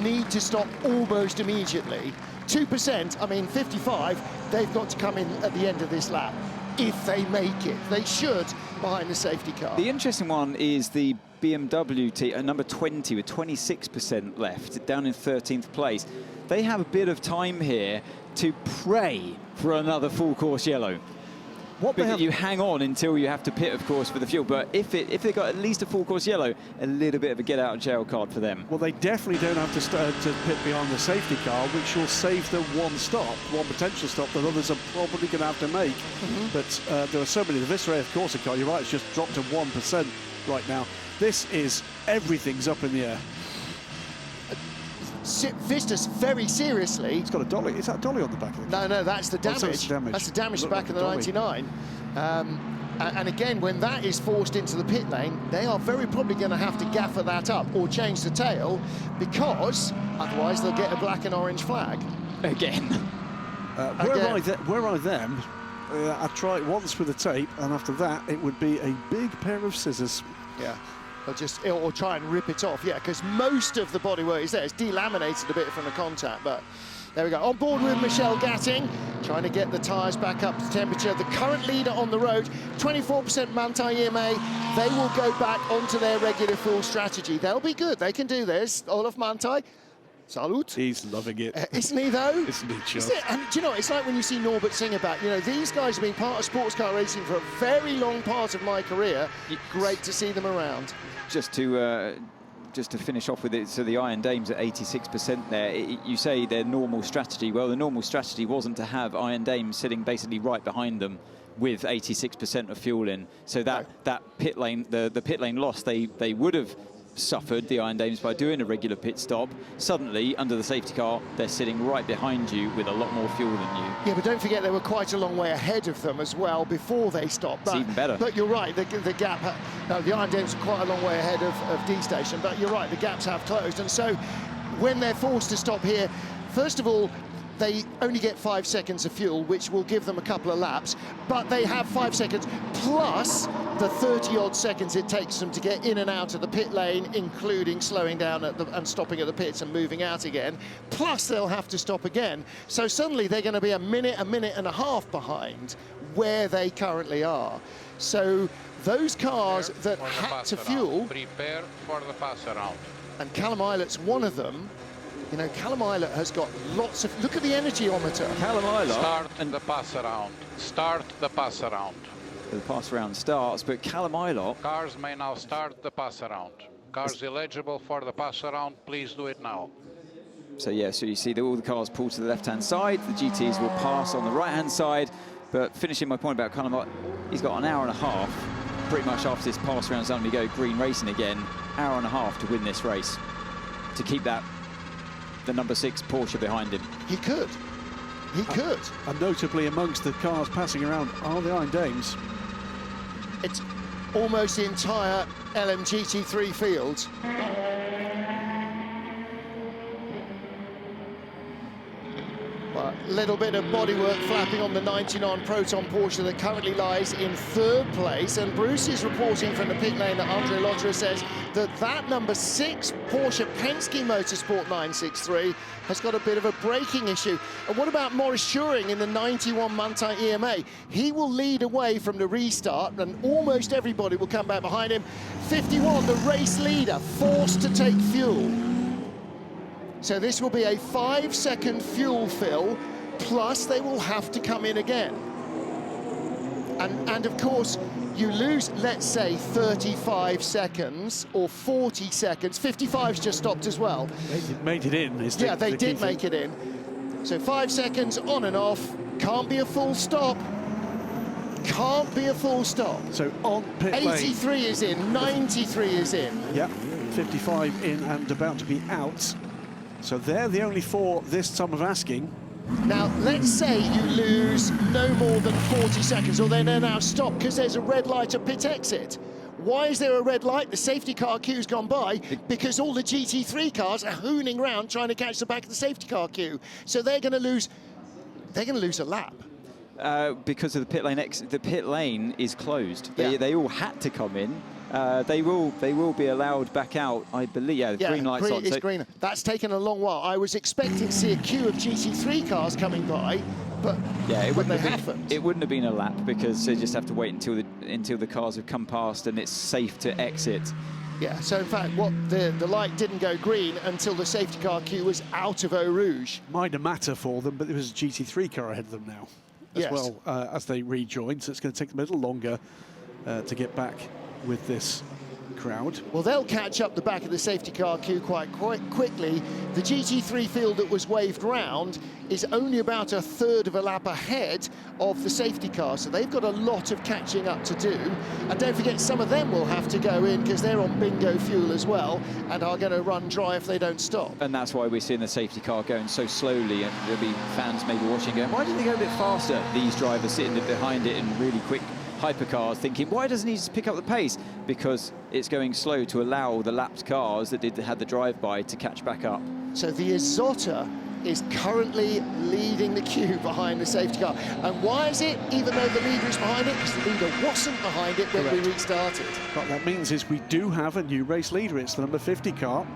need to stop almost immediately. 2%, I mean 55, they've got to come in at the end of this lap if they make it. They should, behind the safety car. The interesting one is the BMW team, number 20 with 26% left, down in 13th place. They have a bit of time here to pray for another full course yellow. You hang on until you have to pit, of course, for the fuel. But if they got at least a full course yellow, a little bit of a get out of jail card for them. Well, they definitely don't have to pit behind the safety car, which will save them one potential stop that others are probably going to have to make. But there are so many. The Vista AF Corsa car, you're right, it's just dropped to 1% right now. This is, everything's up in the air. Vista's very seriously. It's got a dolly. Is that a dolly on the back of it? No, that's the damage. That's the damage to the back of the 99. And again, when that is forced into the pit lane, they are very probably going to have to gaffer that up or change the tail, because otherwise they'll get a black and orange flag. Again. Were I them, I'd try it once with the tape, and after that, it would be a big pair of scissors. Yeah. Or try and rip it off, because most of the bodywork is there. It's delaminated a bit from the contact, but there we go. On board with Michelle Gatting, trying to get the tyres back up to temperature. The current leader on the road, 24% Manthey EMA. They will go back onto their regular full strategy. They'll be good. They can do this. Olaf Manthey. Salute. He's loving it. Isn't he, though? Isn't he just? And do you know, it's like when you see Norbert Singer back. You know, these guys have been part of sports car racing for a very long part of my career. Great to see them around. Just to finish off with it, so the Iron Dames at 86% there. You say their normal strategy. Well, the normal strategy wasn't to have Iron Dames sitting basically right behind them with 86% of fuel in. So that pit lane, the pit lane loss, they would have suffered, the Iron Dames, by doing a regular pit stop. Suddenly, under the safety car, they're sitting right behind you with a lot more fuel than you. Yeah, but don't forget they were quite a long way ahead of them as well before they stopped. It's even better. But you're right, the gap, no, the Iron Dames are quite a long way ahead of D-Station, but you're right, the gaps have closed. And so when they're forced to stop here, first of all, they only get 5 seconds of fuel, which will give them a couple of laps, but they have 5 seconds plus the 30-odd seconds it takes them to get in and out of the pit lane, including slowing down and stopping at the pits and moving out again. Plus, they'll have to stop again. So suddenly they're going to be a minute and a half behind where they currently are. So those cars that had to fuel... Prepare for the pass around. And Callum Islet's one of them. You know, Callum Islet has got lots of... Look at the energyometer. Callum Islet... Start the pass around. Start the pass around. The pass around starts, but Callum Islet... Cars may now start the pass around. Cars eligible for the pass around, please do it now. So, yeah, so you see that all the cars pull to the left-hand side. The GTs will pass on the right-hand side. But finishing my point about Callum Islet, he's got an hour and a half, pretty much after this pass around zone, we go green racing again. Hour and a half to win this race, to keep that the number 6 Porsche behind him. He could. He could. And notably amongst the cars passing around are the Iron Dames. It's almost the entire LMGT3 field. But a little bit of bodywork flapping on the 99 Proton Porsche that currently lies in 3rd place. And Bruce is reporting from the pit lane that Andre Lotterer says that number 6 Porsche Penske Motorsport 963 has got a bit of a braking issue. And what about Maurice Schuring in the 91 Manthey EMA? He will lead away from the restart, and almost everybody will come back behind him. 51, the race leader, forced to take fuel. So this will be a 5-second fuel fill, plus they will have to come in again. And of course, you lose, let's say, 35 seconds or 40 seconds. 55's just stopped as well. They made it in. Yeah, they did make it in. So 5 seconds on and off. Can't be a full stop. Can't be a full stop. So on pit lane. 83 is in, 93 is in. Yeah, 55 in and about to be out. So they're the only 4 this time of asking. Now, let's say you lose no more than 40 seconds, or they're now stopped because there's a red light at pit exit. Why is there a red light? The safety car queue's gone by because all the GT3 cars are hooning around trying to catch the back of the safety car queue. So they're going to lose a lap. Because of the pit lane exit. The pit lane is closed. Yeah. They all had to come in. They will be allowed back out, I believe. Yeah, green lights on. It's green. That's taken a long while. I was expecting to see a queue of GT3 cars coming by, but yeah, it wouldn't have been a lap because they just have to wait until the cars have come past and it's safe to exit. Yeah. So in fact, the light didn't go green until the safety car queue was out of Eau Rouge. Minor matter for them, but there was a GT3 car ahead of them now, as well as they rejoin. So it's going to take them a little longer to get back with this crowd. Well, they'll catch up the back of the safety car queue quite quickly. The GT3 field that was waved round is only about a third of a lap ahead of the safety car, so they've got a lot of catching up to do. And don't forget, some of them will have to go in because they're on bingo fuel as well and are going to run dry if they don't stop. And that's why we're seeing the safety car going so slowly, and there'll be fans maybe watching going, why didn't they go a bit faster? These drivers sitting behind it in really quick hypercars thinking, why doesn't he just pick up the pace? Because it's going slow to allow the lapped cars that had the drive-by to catch back up. So the Isotta is currently leading the queue behind the safety car. And why is it, even though the leader is behind it? Because the leader wasn't behind it when we restarted. What that means is we do have a new race leader. It's the number 50 car,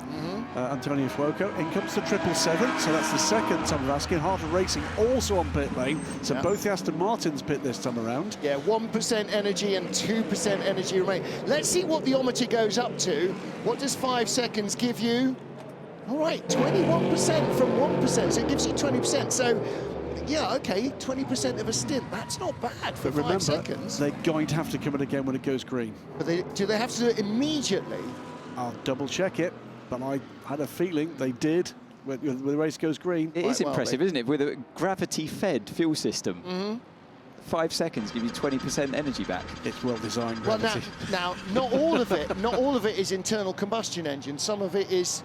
Antonio Fuoco. In comes the 777, so that's the second time of asking. Heart of Racing also on pit lane, so both the Aston Martins pit this time around. Yeah, 1% energy and 2% energy remain. Let's see what the ometer goes up to. What does 5 seconds give you? All right, 21% from 1%, so it gives you 20%. So, yeah, okay, 20% of a stint. That's not bad for 5 seconds. They're going to have to come in again when it goes green. But do they have to do it immediately? I'll double check it, but I had a feeling they did when the race goes green. It is impressive, isn't it, with a gravity-fed fuel system. 5 seconds give you 20% energy back. It's well designed. Well, now, not all of it. Not all of it is internal combustion engine. Some of it is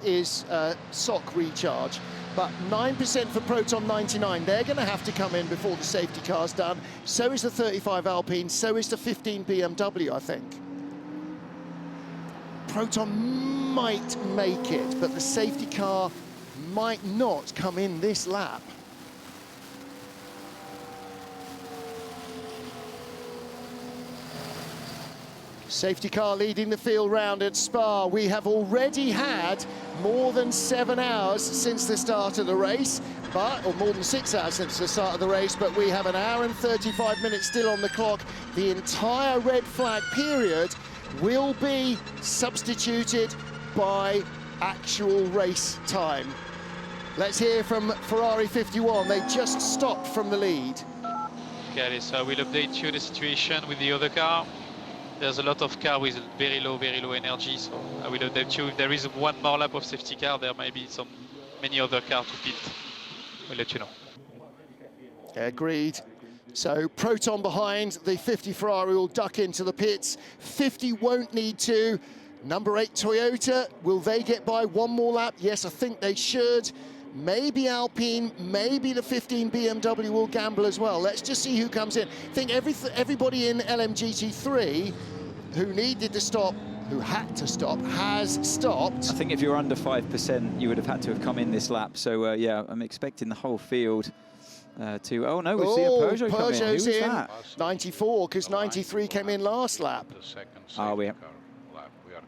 SOC recharge. But 9% for Proton 99. They're going to have to come in before the safety car's done. So is the 35 Alpine. So is the 15 BMW, I think. Proton might make it, but the safety car might not come in this lap. Safety car leading the field round at Spa. We have already had more than 7 hours since the start of the race, or more than 6 hours since the start of the race, but we have an hour and 35 minutes still on the clock. The entire red flag period will be substituted by actual race time. Let's hear from Ferrari 51. They just stopped from the lead. Okay, so I will update you the situation with the other car. There's a lot of car with very low energy, so I will update you. If there is one more lap of safety car, there might be many other cars to pit. We'll let you know. Agreed. So Proton behind, the 50 Ferrari will duck into the pits. 50 won't need to. Number 8 Toyota, will they get by one more lap? Yes, I think they should. Maybe Alpine, maybe the 15 BMW will gamble as well. Let's just see who comes in. I think everybody in LMGT3 who needed to stop, who had to stop, has stopped. I think if you're under 5%, you would have had to have come in this lap. So, yeah, I'm expecting the whole field to... Oh, no, we see a Peugeot come in. Who's that? 94, because 93 came in last lap. We are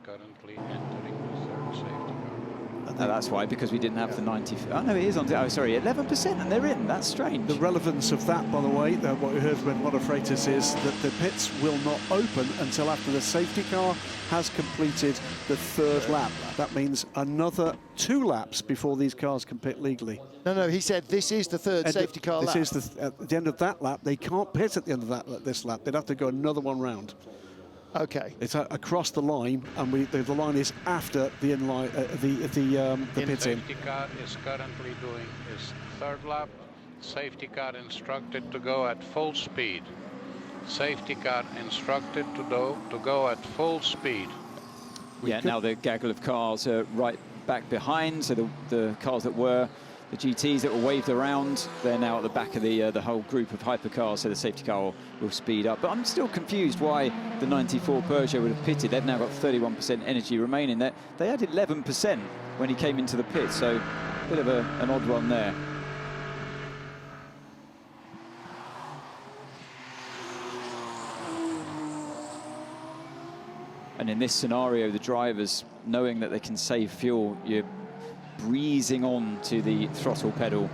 currently entering the third safety car. No, that's why, because we didn't have the 90... Oh, no, it is on... Oh, sorry, 11%, and they're in. That's strange. The relevance of that, by the way, what we heard from Motor Freitas is that the pits will not open until after the safety car has completed the third lap. That means another 2 laps before these cars can pit legally. No, he said this is the third safety car lap. This is at the end of that lap. They can't pit at the end of this lap. They'd have to go another one round. Okay. It's across the line, and the line is after the inline, the pitting. Safety car is currently doing his third lap. Safety car instructed to go at full speed. Safety car instructed to go at full speed. Yeah, now the gaggle of cars are right back behind, so the cars that were the GTs that were waved around, they're now at the back of the whole group of hypercars, so the safety car will speed up. But I'm still confused why the 94 Peugeot would have pitted. They've now got 31% energy remaining. They had 11% when he came into the pit, so a bit of an odd one there. And in this scenario, the drivers, knowing that they can save fuel, you're breezing on to the throttle pedal,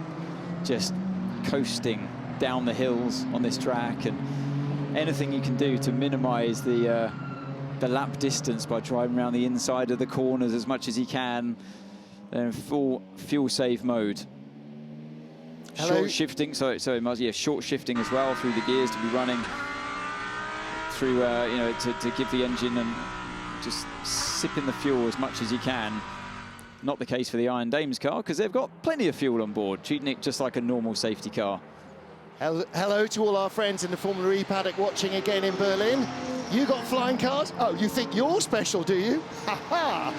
just coasting down the hills on this track, and anything you can do to minimize the lap distance by driving around the inside of the corners as much as you can. They're in full fuel save mode. Hello. Short shifting, short shifting as well through the gears to be running through, to give the engine and just sipping the fuel as much as you can. Not the case for the Iron Dames car, because they've got plenty of fuel on board, treating it just like a normal safety car. Hello to all our friends in the Formula E paddock watching again in Berlin. You got flying cars? Oh, you think you're special, do you? Ha-ha!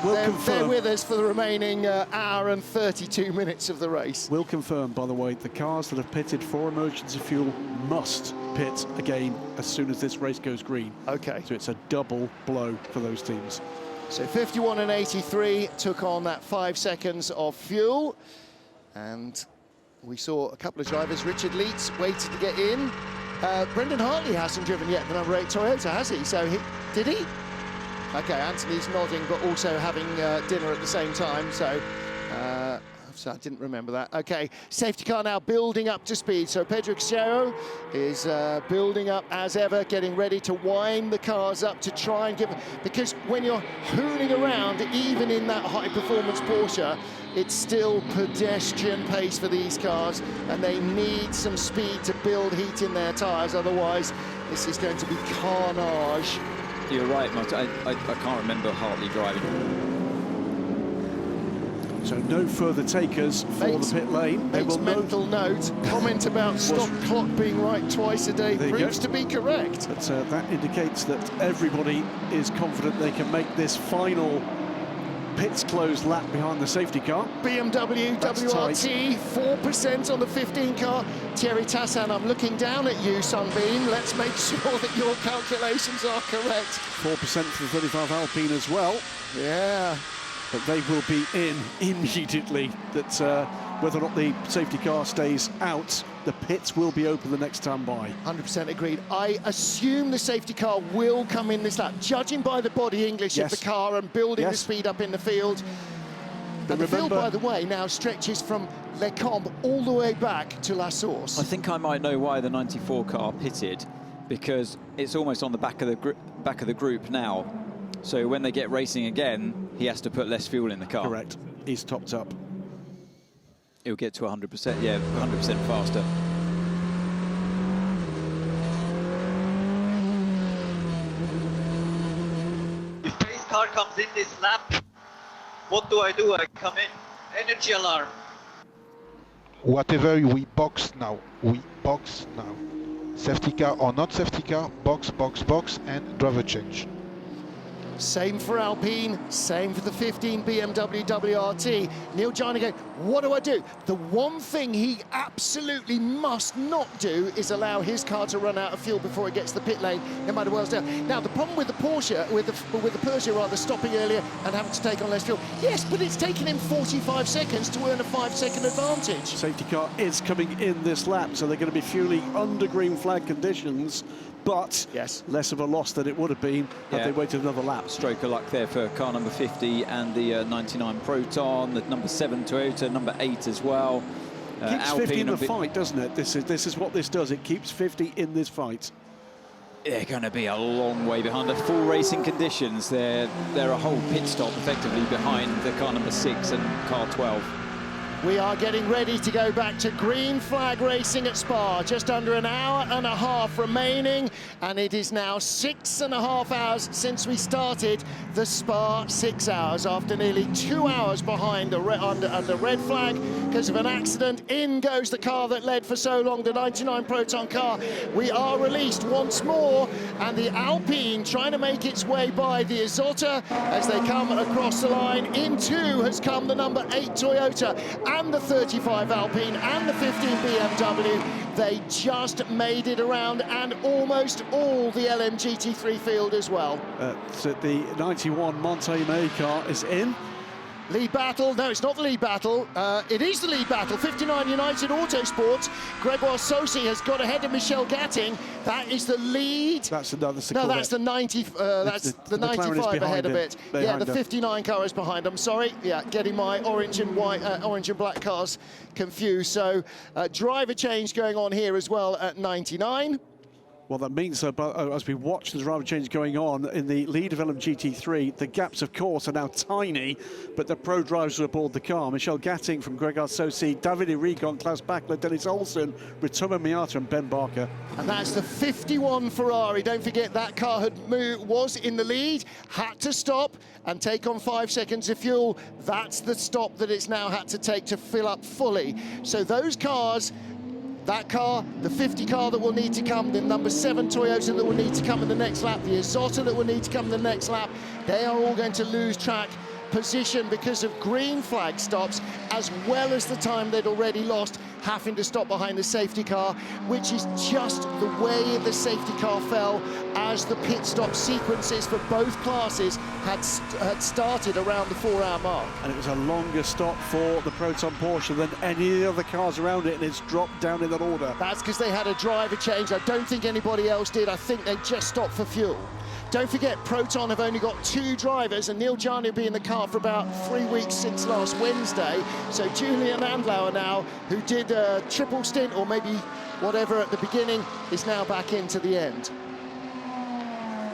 Well, they're with us for the remaining hour and 32 minutes of the race. We'll confirm, by the way, the cars that have pitted for emergency fuel must pit again as soon as this race goes green. Okay. So it's a double blow for those teams. So 51 and 83 took on that 5 seconds of fuel. And we saw a couple of drivers. Richard Leitz waited to get in. Brendan Hartley hasn't driven yet the number 8 Toyota, has he? So did he? Okay, Anthony's nodding, but also having dinner at the same time. So I didn't remember that. Okay, safety car now building up to speed. So Pedro Cachero is building up as ever, getting ready to wind the cars up to try and give... Because when you're hooning around, even in that high-performance Porsche, it's still pedestrian pace for these cars, and they need some speed to build heat in their tyres. Otherwise, this is going to be carnage. You're right, Martin. I can't remember Hartley driving. So no further takers for the pit lane. They will mental note. Comment about stop clock being right twice a day proves to be correct. But that indicates that everybody is confident they can make this final pits closed lap behind the safety car. BMW WRT, 4% on the 15 car. Thierry Tassin, I'm looking down at you, Sunbeam. Let's make sure that your calculations are correct. 4% for the 35 Alpine as well. Yeah. But they will be in immediately. That whether or not the safety car stays out, the pits will be open the next time by. 100% agreed. I assume the safety car will come in this lap, judging by the body English of the car and building the speed up in the field. And the field, by the way, now stretches from Les Combes all the way back to La Source. I think I might know why the 94 car pitted, because it's almost on the back of the group now. So when they get racing again, he has to put less fuel in the car. Correct. He's topped up. He'll get to 100%, yeah, 100% faster. If pace car comes in this lap, what do? I come in. Energy alarm. Whatever we box now, Safety car or not safety car, box, and driver change. Same for Alpine, same for the 15 BMW WRT. Neil Jarni going, what do I do? The one thing he absolutely must not do is allow his car to run out of fuel before it gets to the pit lane, no matter where it's down. Now, the problem with the Porsche, with the Peugeot rather, stopping earlier and having to take on less fuel. Yes, but it's taken him 45 seconds to earn a 5-second advantage. Safety car is coming in this lap, so they're going to be fueling under green flag conditions, but less of a loss than it would have been had they waited another lap. Stroke of luck there for car number 50 and the 99 Proton, the number 7 Toyota, number 8 as well. Keeps 50 in the fight, doesn't it? This is what this does. It keeps 50 in this fight. They're going to be a long way behind. The full racing conditions, they're a whole pit stop effectively behind the car number 6 and car 12. We are getting ready to go back to green flag racing at Spa. Just under an hour and a half remaining, and it is now 6.5 hours since we started the Spa 6 hours, after nearly 2 hours behind under red flag because of an accident. In goes the car that led for so long, the 99 Proton car. We are released once more, and the Alpine trying to make its way by the Isotta as they come across the line. In two has come the number 8 Toyota and the 35 Alpine and the 15 BMW. They just made it around, and almost all the LMGT3 field as well. So the 91 Monte car is in. Lead battle, no, it's not the lead battle. It is the lead battle. 59 United Autosports. Gregoire Saucy has got ahead of Michel Gatting. That is the lead. That's another. No, that's the 90. That's the 95 ahead of it. Yeah, the 59 car is behind. I'm sorry. Yeah, getting my orange and white, orange and black cars confused. So driver change going on here as well at 99. Well, that means, as we watch the driver change going on in the lead of LMGT3, the gaps, of course, are now tiny, but the pro drivers are aboard the car. Michel Gatting from Gregoire Saucy, Davide Rigon, Klaus Bachler, Dennis Olsen, Ritomo Miata and Ben Barker. And that's the 51 Ferrari. Don't forget that car was in the lead, had to stop and take on 5 seconds of fuel. That's the stop that it's now had to take to fill up fully. So those cars, that car, the 50 car that will need to come, the number 7 Toyota that will need to come in the next lap, the Isotta that will need to come in the next lap, they are all going to lose track position because of green flag stops, as well as the time they'd already lost having to stop behind the safety car, which is just the way the safety car fell as the pit stop sequences for both classes had started around the 4-hour mark. And it was a longer stop for the Proton Porsche than any of the other cars around it, and it's dropped down in that order. That's because they had a driver change. I don't think anybody else did. I think they just stopped for fuel. Don't forget, Proton have only got 2 drivers, and Neil Jarni will be in the car for about 3 weeks since last Wednesday. So Julian Andlauer now, who did a triple stint, or maybe whatever at the beginning, is now back into the end.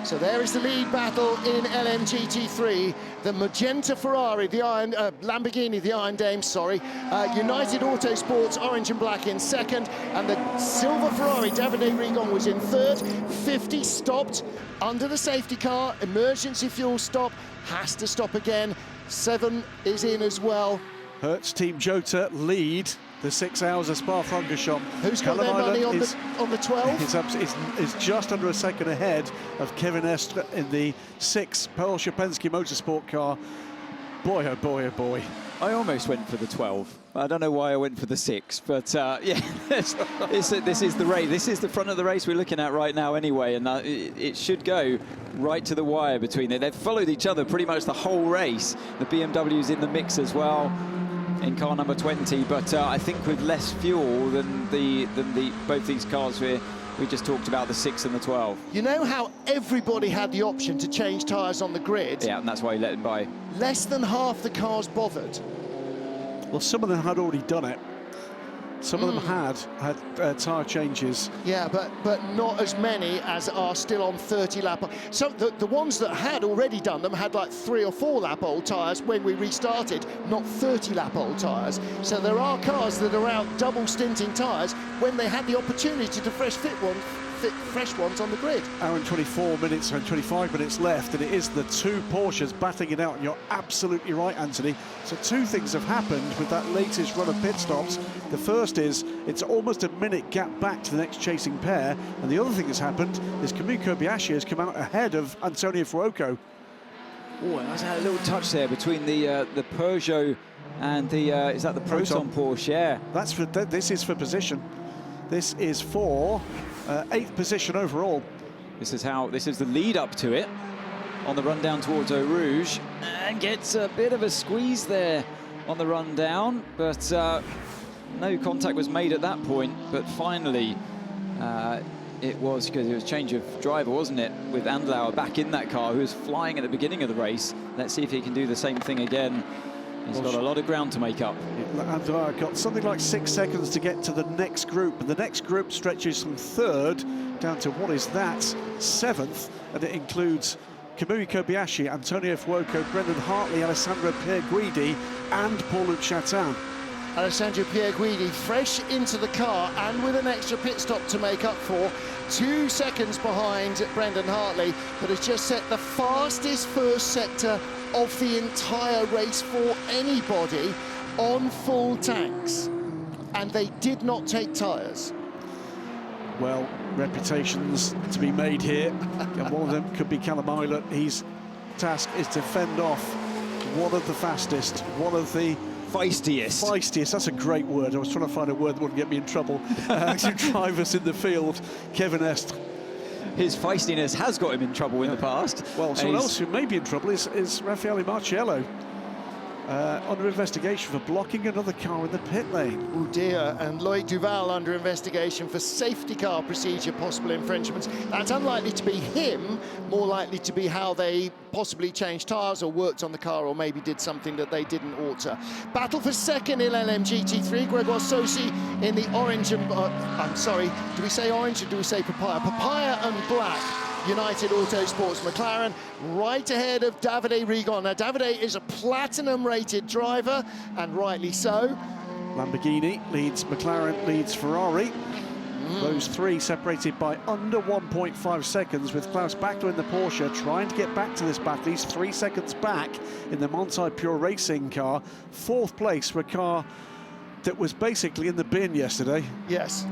So there is the lead battle in LMGT3. The magenta Ferrari, the iron, Lamborghini, the Iron Dame, sorry. United Autosports, orange and black in second. And the silver Ferrari, Davide Rigon, was in third. 50 stopped under the safety car. Emergency fuel stop, has to stop again. 7 is in as well. Hertz Team Jota lead the 6 hours of Spa-Francorchamps. Who's got their money on the 12? Is just under a second ahead of Kevin Estre in the 6 Porsche Penske Motorsport car. Boy, oh boy, oh boy. I almost went for the 12. I don't know why I went for the 6, but yeah, this is the race. This is the front of the race we're looking at right now anyway, and it should go right to the wire between them. They've followed each other pretty much the whole race. The BMW's in the mix as well in car number 20, but I think with less fuel than both these cars we just talked about, the 6 and the 12. You know how everybody had the option to change tyres on the grid? Yeah, and that's why you let them by. Less than half the cars bothered. Well, some of them had already done it. Some of them had tyre changes. Yeah, but not as many as are still on 30-lap. So the ones that had already done them had like 3 or 4-lap old tyres when we restarted, not 30-lap old tyres. So there are cars that are out double stinting tyres when they had the opportunity to fresh ones on the grid. Hour and 24 minutes and 25 minutes left, and it is the 2 Porsches batting it out, and you're absolutely right, Anthony. So 2 things have happened with that latest run of pit stops. The first is it's almost a minute gap back to the next chasing pair, and the other thing that's happened is Kamui Kobayashi has come out ahead of Antonio Fuoco. Oh, that's a little touch there between the Peugeot and the is that the Proton Porsche? Yeah, that's for this is for position. This is for 8th position overall. This is the lead up to it on the run down towards Eau Rouge, and gets a bit of a squeeze there on the run down, but no contact was made at that point. But finally it was because it was change of driver, wasn't it, with Andlauer back in that car, who was flying at the beginning of the race. Let's see if he can do the same thing again. He's got a lot of ground to make up. And got something like 6 seconds to get to the next group, and the next group stretches from 3rd down to what is that 7th, and it includes Kamui Kobayashi, Antonio Fuoco, Brendan Hartley, Alessandro Pierguidi, and Paul-Luc Chatin. Alessandro Pierguidi fresh into the car and with an extra pit stop to make up for, 2 seconds behind Brendan Hartley, but has just set the fastest first sector of the entire race for anybody on full tanks, and they did not take tyres. Well, reputations to be made here, and one of them could be Callum Eilert. His task is to fend off one of the fastest, one of the feistiest, that's a great word. I was trying to find a word that wouldn't get me in trouble. Drivers in the field, Kevin Estre. His feistiness has got him in trouble in the past. Well, someone else who may be in trouble is Raffaele Marciello, under investigation for blocking another car in the pit lane. Oh dear, and Loic Duval under investigation for safety car procedure possible infringements. That's unlikely to be him, more likely to be how they possibly changed tyres or worked on the car, or maybe did something that they didn't ought to. Battle for second in LMGT3, Grégoire Saucy in the orange and... I'm sorry, do we say orange or do we say papaya? Papaya and black. United Autosports McLaren, right ahead of Davide Rigon. Now, Davide is a platinum-rated driver, and rightly so. Lamborghini leads McLaren, leads Ferrari. Those 3 separated by under 1.5 seconds, with Klaus Bachler in the Porsche trying to get back to this battle. He's 3 seconds back in the Monti Pure Racing car. 4th place for a car that was basically in the bin yesterday. Yes.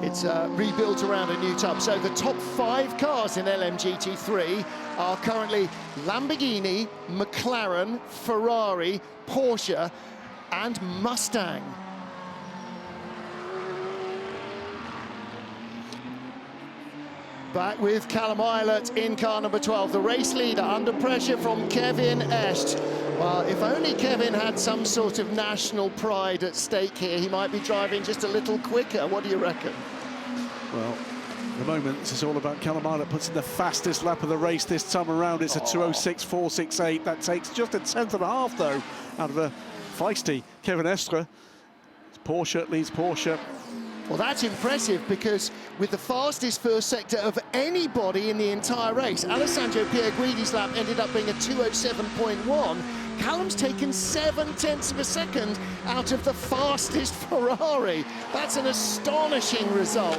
It's rebuilt around a new tub. So the top 5 cars in LMGT3 are currently Lamborghini, McLaren, Ferrari, Porsche and Mustang. Back with Callum Eilert in car number 12, the race leader under pressure from Kevin Estre. Well, if only Kevin had some sort of national pride at stake here, he might be driving just a little quicker. What do you reckon? Well, at the moment, this is all about Callum Eilert puts in the fastest lap of the race this time around. It's a 2:06.468. That takes just a 10th and a half, though, out of a feisty Kevin Estre. Porsche leads Porsche. Well, that's impressive, because with the fastest first sector of anybody in the entire race, Alessandro Pierguidi's lap ended up being a 2:07.1. Callum's taken 0.7 of a second out of the fastest Ferrari. That's an astonishing result.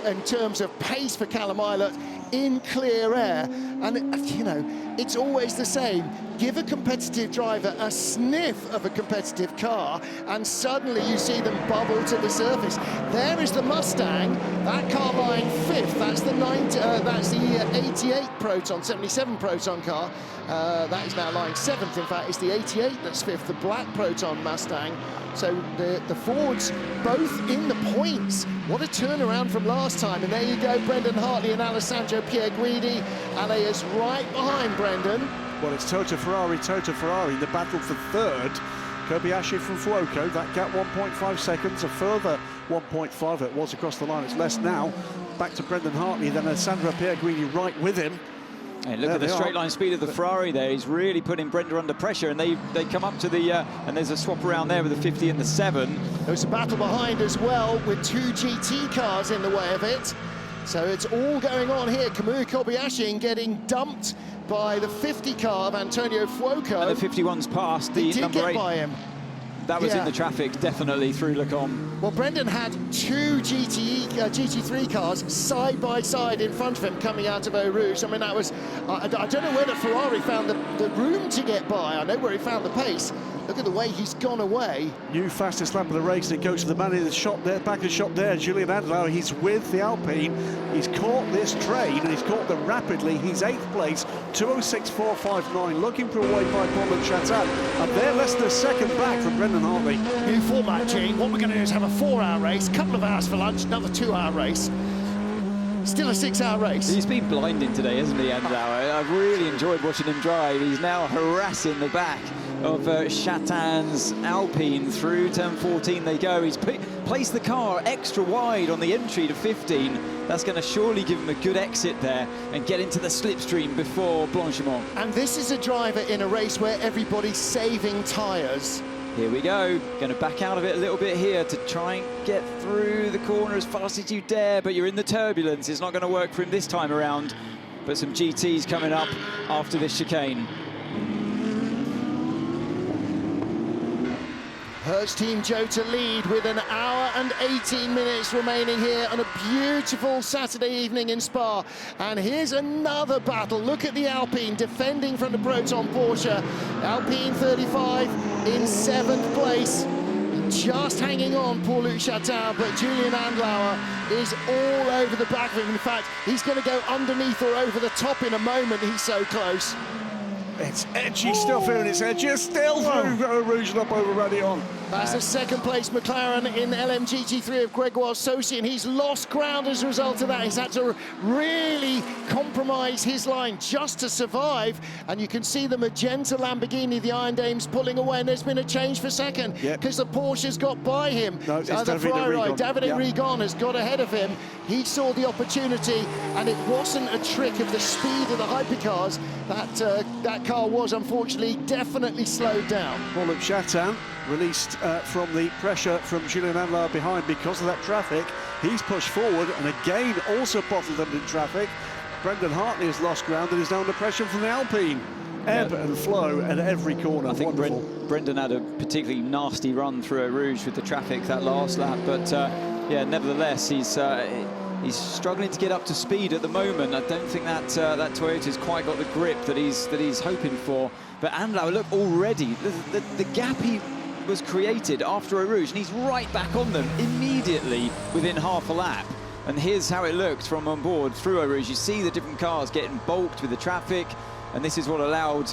in terms of pace for Callum Ilott in clear air. And, you know, it's always the same. Give a competitive driver a sniff of a competitive car, and suddenly you see them bubble to the surface. There is the Mustang, that car lying 5th. That's the 88 Proton, 77 Proton car. That is now lying 7th. In fact, it's the 88 that's 5th, the black Proton Mustang. So the Fords both in the points. What a turnaround from last time. And there you go, Brendan Hartley and Alessandro Pierguidi. Ale is right behind Brendan. Well, it's Toto Ferrari, the battle for 3rd. Kobayashi from Fuoco, that gap 1.5 seconds, a further 1.5, it was across the line, it's less now. Back to Brendan Hartley, then Alessandro Pierguidi right with him. And look at the straight line speed of the Ferrari there. He's really putting Brenda under pressure, and they come up to the, and there's a swap around there with the 50 and the 7. There's a battle behind as well with 2 GT cars in the way of it. So it's all going on here. Kamui Kobayashi getting dumped by the 50 car of Antonio Fuoco. And the 51's past the number 8. By him. That was in the traffic, definitely through Lecom. Well, Brendan had 2 GT3 cars side by side in front of him coming out of Eau Rouge. I mean, that was, I don't know where the Ferrari found the room to get by. I know where he found the pace. Look at the way he's gone away. New fastest lap of the race, and it goes to the man in the shop there, back of the shop there, Julian Andlauer. He's with the Alpine. He's caught this train, and he's caught them rapidly. He's 8th place, 206.459, looking for a way by Paulo and Chatat. And they're less than a second back from Brendan Hartley. New format, Gene. What we're going to do is have a 4-hour race, couple of hours for lunch, another 2-hour race. Still a 6-hour race. He's been blinding today, hasn't he, Andlauer? I've really enjoyed watching him drive. He's now harassing the back of Chatan's Alpine. Through turn 14 they go. He's placed the car extra wide on the entry to 15. That's going to surely give him a good exit there and get into the slipstream before Blanchimont. And this is a driver in a race where everybody's saving tyres. Here we go. Going to back out of it a little bit here to try and get through the corner as fast as you dare, but you're in the turbulence. It's not going to work for him this time around. But some GTs coming up after this chicane. Hertz Team Joe to lead with 1 hour and 18 minutes remaining here on a beautiful Saturday evening in Spa. And here's another battle. Look at the Alpine defending from the Proton Porsche. Alpine 35 in 7th place. Just hanging on, Paul-Luc Chatin, but Julian Andlauer is all over the back of him. In fact, he's going to go underneath or over the top in a moment. He's so close. It's edgy stuff here, and it's edgy still through Eau Rouge and up over Radion. That's the 2nd place McLaren in LMGT3 of Gregoire Saucy, and he's lost ground as a result of that. He's had to really compromise his line just to survive, and you can see the magenta Lamborghini, the Iron Dames, pulling away, and there's been a change for 2nd because the Porsche's got by him. No, it's the Ferrari, Davide Rigon Rigon has got ahead of him. He saw the opportunity, and it wasn't a trick of the speed of the hypercars. That car was, unfortunately, definitely slowed down. Paul-Luc Chatin released from the pressure from Julian Andlauer behind because of that traffic. He's pushed forward and again also bottled them in traffic. Brendan Hartley has lost ground and is now under pressure from the Alpine. Ebb and flow at every corner. I think Brendan had a particularly nasty run through Eau Rouge with the traffic that last lap, but yeah, nevertheless, he's struggling to get up to speed at the moment. I don't think that that Toyota's quite got the grip that he's hoping for. But Andlauer, look, already the gap he was created after Eau Rouge, and he's right back on them immediately within half a lap. And here's how it looked from on board through Eau Rouge. You see the different cars getting bulked with the traffic, and this is what allowed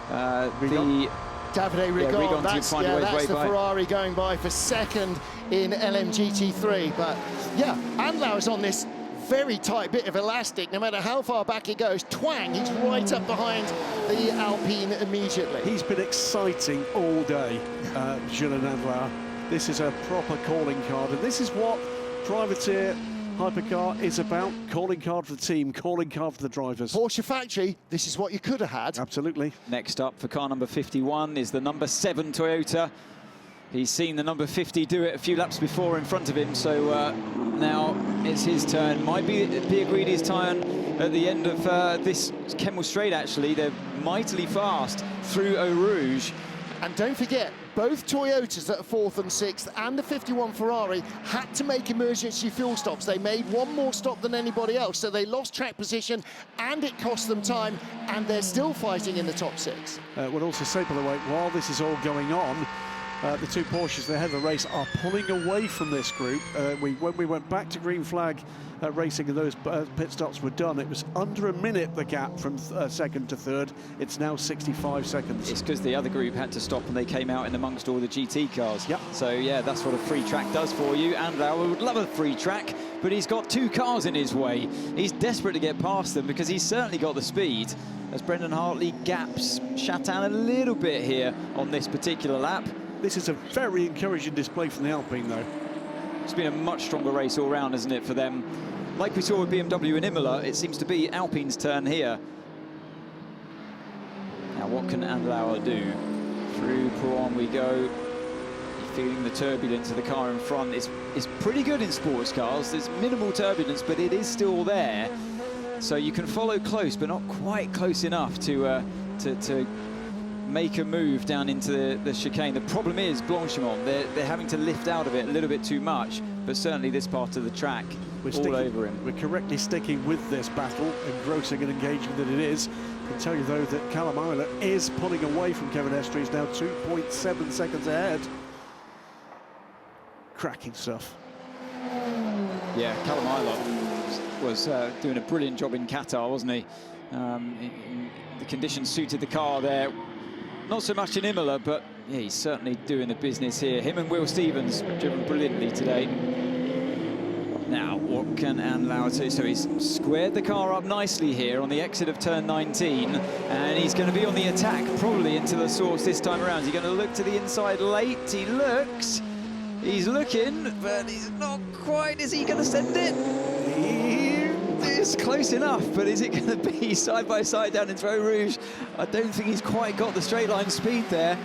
the Davide Rigon, to find a way that's the by. Ferrari going by for 2nd in LMGT3. But yeah, Andlauer's on this very tight bit of elastic. No matter how far back it goes, twang, he's right up behind the Alpine immediately. He's been exciting all day, Julian Andlauer. This is a proper calling card, and this is what Privateer Hypercar is about. Calling card for the team, calling card for the drivers. Porsche factory, this is what you could have had. Absolutely. Next up for car number 51 is the number 7 Toyota. He's seen the number 50 do it a few laps before in front of him, so now it's his turn. Might be Pierguidi's turn at the end of this Kemmel Straight, actually. They're mightily fast through Eau Rouge. And don't forget, both Toyotas that are 4th and 6th and the 51 Ferrari had to make emergency fuel stops. They made one more stop than anybody else, so they lost track position and it cost them time, and they're still fighting in the top 6. We'll also say, by the way, while this is all going on, the two Porsches that head the race are pulling away from this group. When we went back to green flag racing and those pit stops were done, it was under a minute the gap from 2nd to 3rd. It's now 65 seconds. It's because the other group had to stop and they came out in amongst all the GT cars. Yep. So yeah, that's what a free track does for you. And Lauer would love a free track, but he's got 2 cars in his way. He's desperate to get past them because he's certainly got the speed, as Brendan Hartley gaps Chatin a little bit here on this particular lap. This is a very encouraging display from the Alpine, though. It's been a much stronger race all round, isn't it, for them? Like we saw with BMW in Imola, it seems to be Alpine's turn here. Now, what can Andlauer do? Through Proton we go. Feeling the turbulence of the car in front. It's pretty good in sports cars. There's minimal turbulence, but it is still there. So you can follow close, but not quite close enough to make a move down into the chicane. The problem is Blanchimont, they're having to lift out of it a little bit too much, but certainly this part of the track, all over him. We're correctly sticking with this battle, engrossing and engaging that it is. I can tell you, though, that Callum Isla is pulling away from Kevin Estre. He's now 2.7 seconds ahead. Cracking stuff. Yeah, Callum Isla was doing a brilliant job in Qatar, wasn't he? The conditions suited the car there. Not so much in Imola, but yeah, he's certainly doing the business here. Him and Will Stevens driven brilliantly today. Now, what can Andlauer do? So he's squared the car up nicely here on the exit of turn 19, and he's going to be on the attack, probably into the source this time around. He's going to look to the inside late. He looks. He's looking, but he's not quite. Is he going to send it? It's close enough, but is it going to be side by side down in Eau Rouge? I don't think he's quite got the straight line speed there.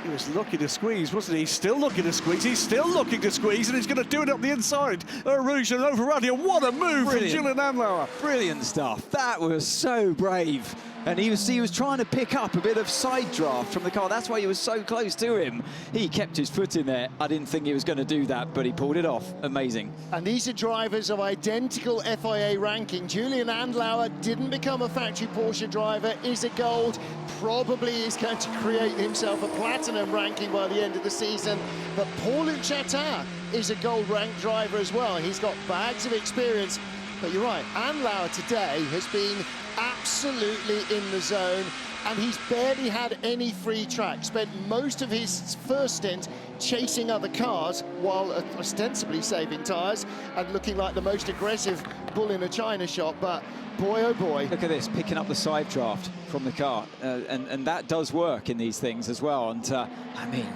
He was looking to squeeze, wasn't he? He's still looking to squeeze. He's still looking to squeeze, and he's going to do it up the inside. Eau Rouge and over around here. What a move from Julian Andlauer. Brilliant stuff. That was so brave. And he was trying to pick up a bit of side draft from the car. That's why he was so close to him. He kept his foot in there. I didn't think he was going to do that, but he pulled it off. Amazing. And these are drivers of identical FIA ranking. Julian Andlauer didn't become a factory Porsche driver, is a gold, probably is going to create himself a platinum ranking by the end of the season. But Paulo Chatin is a gold-ranked driver as well. He's got bags of experience. But you're right, Andlauer today has been absolutely in the zone, and he's barely had any free track. Spent most of his first stint chasing other cars while ostensibly saving tyres and looking like the most aggressive bull in a china shop. But boy, oh boy. Look at this, picking up the side draft from the car. And that does work in these things as well. And I mean,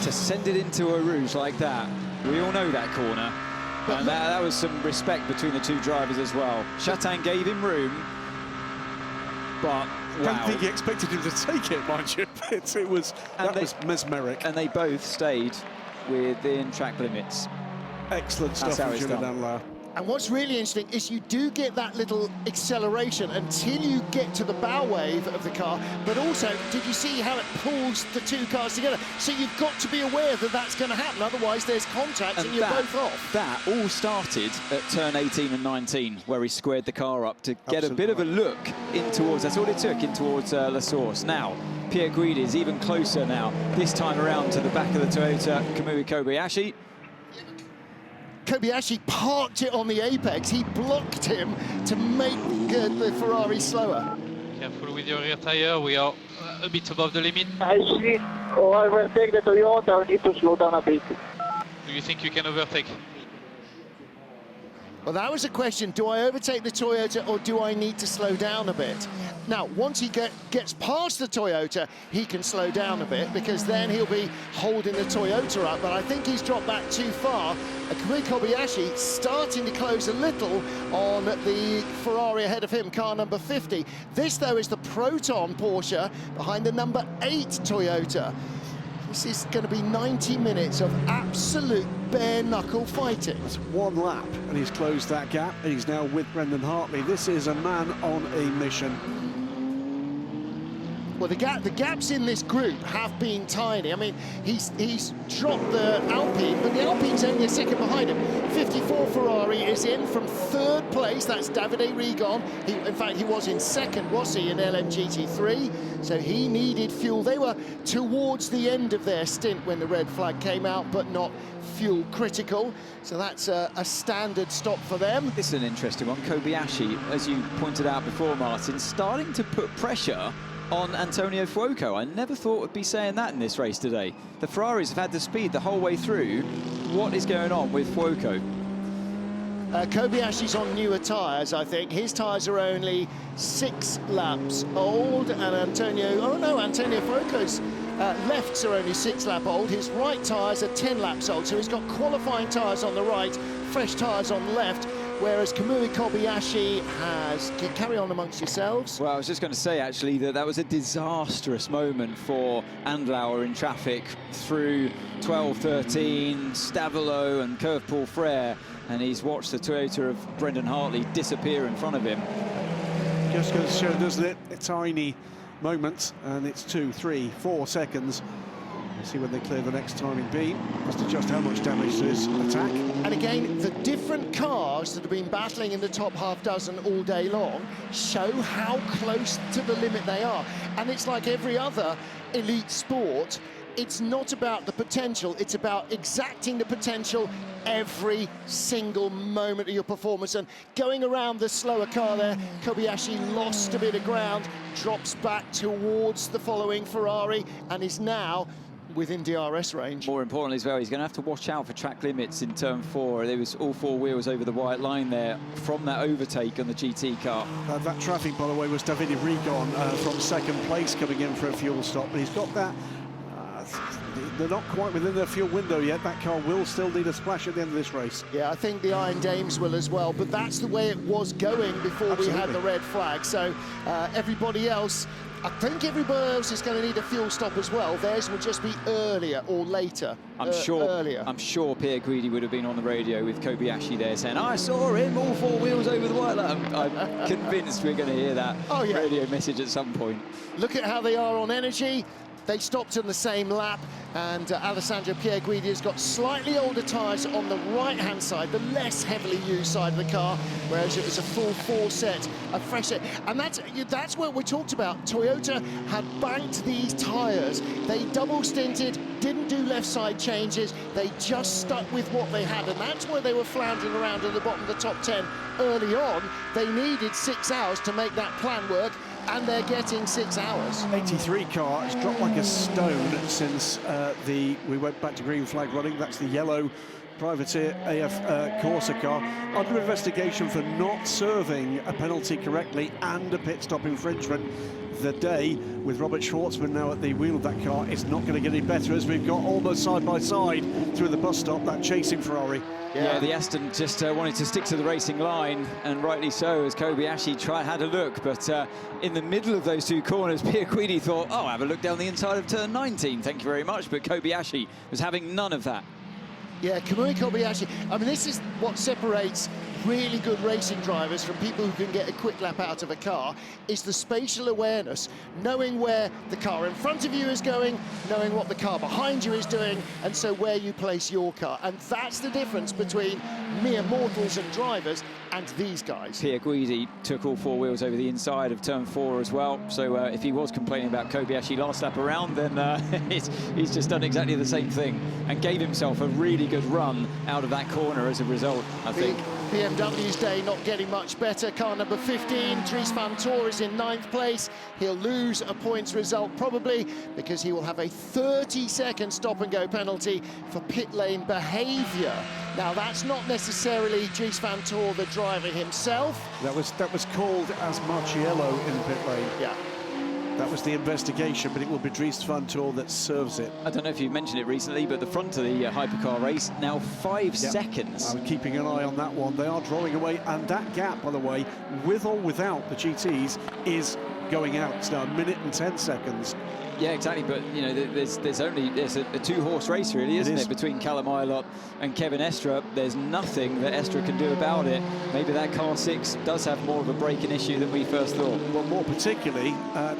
to send it into Eau Rouge like that, we all know that corner. And that was some respect between the two drivers as well. Chatin gave him room, but I don't think he expected him to take it, mind you. That was mesmeric. And they both stayed within track limits. Excellent stuff from Julian Andlauer. And what's really interesting is you do get that little acceleration until you get to the bow wave of the car, but also, did you see how it pulls the two cars together? So you've got to be aware that that's going to happen, otherwise there's contact and you're both off. That all started at turn 18 and 19, where he squared the car up to get a bit of a look in towards, that's all it took, in towards La Source. Now, Pierre Guidi is even closer now, this time around to the back of the Toyota Kamui Kobayashi. Kobayashi parked it on the apex. He blocked him to make the Ferrari slower. Careful with your rear tire. We are a bit above the limit. I see. Oh, I will take the Toyota. I need to slow down a bit. Do you think you can overtake? Well, that was a question. Do I overtake the Toyota or do I need to slow down a bit? Now, once he gets past the Toyota, he can slow down a bit because then he'll be holding the Toyota up. But I think he's dropped back too far. Kamui Kobayashi starting to close a little on the Ferrari ahead of him, car number 50. This, though, is the Proton Porsche behind the number 8 Toyota. This is going to be 90 minutes of absolute bare-knuckle fighting. That's one lap, and he's closed that gap. He's now with Brendan Hartley. This is a man on a mission. Well, the gaps in this group have been tiny. I mean, he's dropped the Alpine, but the Alpine's only a second behind him. 54 Ferrari is in from 3rd place. That's Davide Rigon. In fact, he was in 2nd, was he, in LMGT3? So he needed fuel. They were towards the end of their stint when the red flag came out, but not fuel critical. So that's a standard stop for them. This is an interesting one. Kobayashi, as you pointed out before, Martin, starting to put pressure on Antonio Fuoco. I never thought I'd be saying that in this race today. The Ferraris have had the speed the whole way through. What is going on with Fuoco? Kobayashi's on newer tyres, I think. His tyres are only 6 laps old, and Antonio Fuoco's lefts are only 6 laps old. His right tyres are 10 laps old, so he's got qualifying tyres on the right, fresh tyres on the left, whereas Kamui Kobayashi has... Can you carry on amongst yourselves? Well, I was just going to say, actually, that was a disastrous moment for Andlauer in traffic through 12, 13, Stavolo and Curve Paul Frere, and he's watched the Toyota of Brendan Hartley disappear in front of him. Just goes to show, doesn't it? A tiny moment, and it's 2, 3, 4 seconds. We'll see when they clear the next timing beam as to just how much damage to his attack. And again, the different cars that have been battling in the top half dozen all day long show how close to the limit they are. And it's like every other elite sport, it's not about the potential, it's about exacting the potential every single moment of your performance. And going around the slower car there, Kobayashi lost a bit of ground, drops back towards the following Ferrari, and is now within DRS range. More importantly as well, he's going to have to watch out for track limits in turn 4. There was all 4 wheels over the white line there from that overtake on the GT car. That traffic, by the way, was Davide Rigon from 2nd place coming in for a fuel stop, but he's got that. They're not quite within their fuel window yet. That car will still need a splash at the end of this race. Yeah, I think the Iron Dames will as well, but that's the way it was going before we had the red flag. So everybody else, I think everybody else is going to need a fuel stop as well. Theirs will just be earlier or later. I'm sure Pierre Guidi would have been on the radio with Kobayashi there saying, I saw him, all 4 wheels over the white line. I'm convinced we're going to hear that radio message at some point. Look at how they are on energy. They stopped on the same lap, and Alessandro Pierre Guidi has got slightly older tyres on the right-hand side, the less heavily used side of the car, whereas it was a full 4 set, a fresh set. And that's what we talked about. Toyota had banked these tyres. They double-stinted, didn't do left-side changes. They just stuck with what they had, and that's where they were floundering around at the bottom of the top 10 early on. They needed 6 hours to make that plan work, and they're getting 6 hours. 83 car has dropped like a stone since we went back to green flag running. That's the yellow privateer AF Corsa car, under investigation for not serving a penalty correctly and a pit stop infringement. The day with Robert Schwartzman now at the wheel of that car is not going to get any better, as we've got almost side by side through the bus stop that chasing Ferrari. Yeah, the Aston just wanted to stick to the racing line, and rightly so, as Kobayashi had a look, but in the middle of those 2 corners, Pierre Guidi thought, oh, I'll have a look down the inside of turn 19, thank you very much, but Kobayashi was having none of that. Yeah, Kamui Kobayashi, I mean, this is what separates really good racing drivers from people who can get a quick lap out of a car, is the spatial awareness, knowing where the car in front of you is going, knowing what the car behind you is doing, and so where you place your car. And that's the difference between mere mortals and drivers and these guys. Pierre Guidi took all 4 wheels over the inside of turn 4 as well, so if he was complaining about Kobayashi last lap around, then he's just done exactly the same thing and gave himself a really good run out of that corner as a result, I think. BMW's day not getting much better. Car number 15, Dries van Tor, is in 9th place. He'll lose a points result probably because he will have a 30-second stop-and-go penalty for pit lane behaviour. Now, that's not necessarily Dries van Tor, the driver himself. That was called as Marciello in the pit lane. Yeah. That was the investigation, but it will be Dries van Tor that serves it. I don't know if you've mentioned it recently, but the front of the hypercar race, now 5 seconds. I'm keeping an eye on that one. They are drawing away, and that gap, by the way, with or without the GTs, is going out. It's now 1 minute and 10 seconds. Yeah, exactly. But you know, there's a two-horse race, really, isn't it, between Callum Ilott and Kevin Estre? There's nothing that Estre can do about it. Maybe that car 6 does have more of a braking issue than we first thought. Well, more particularly,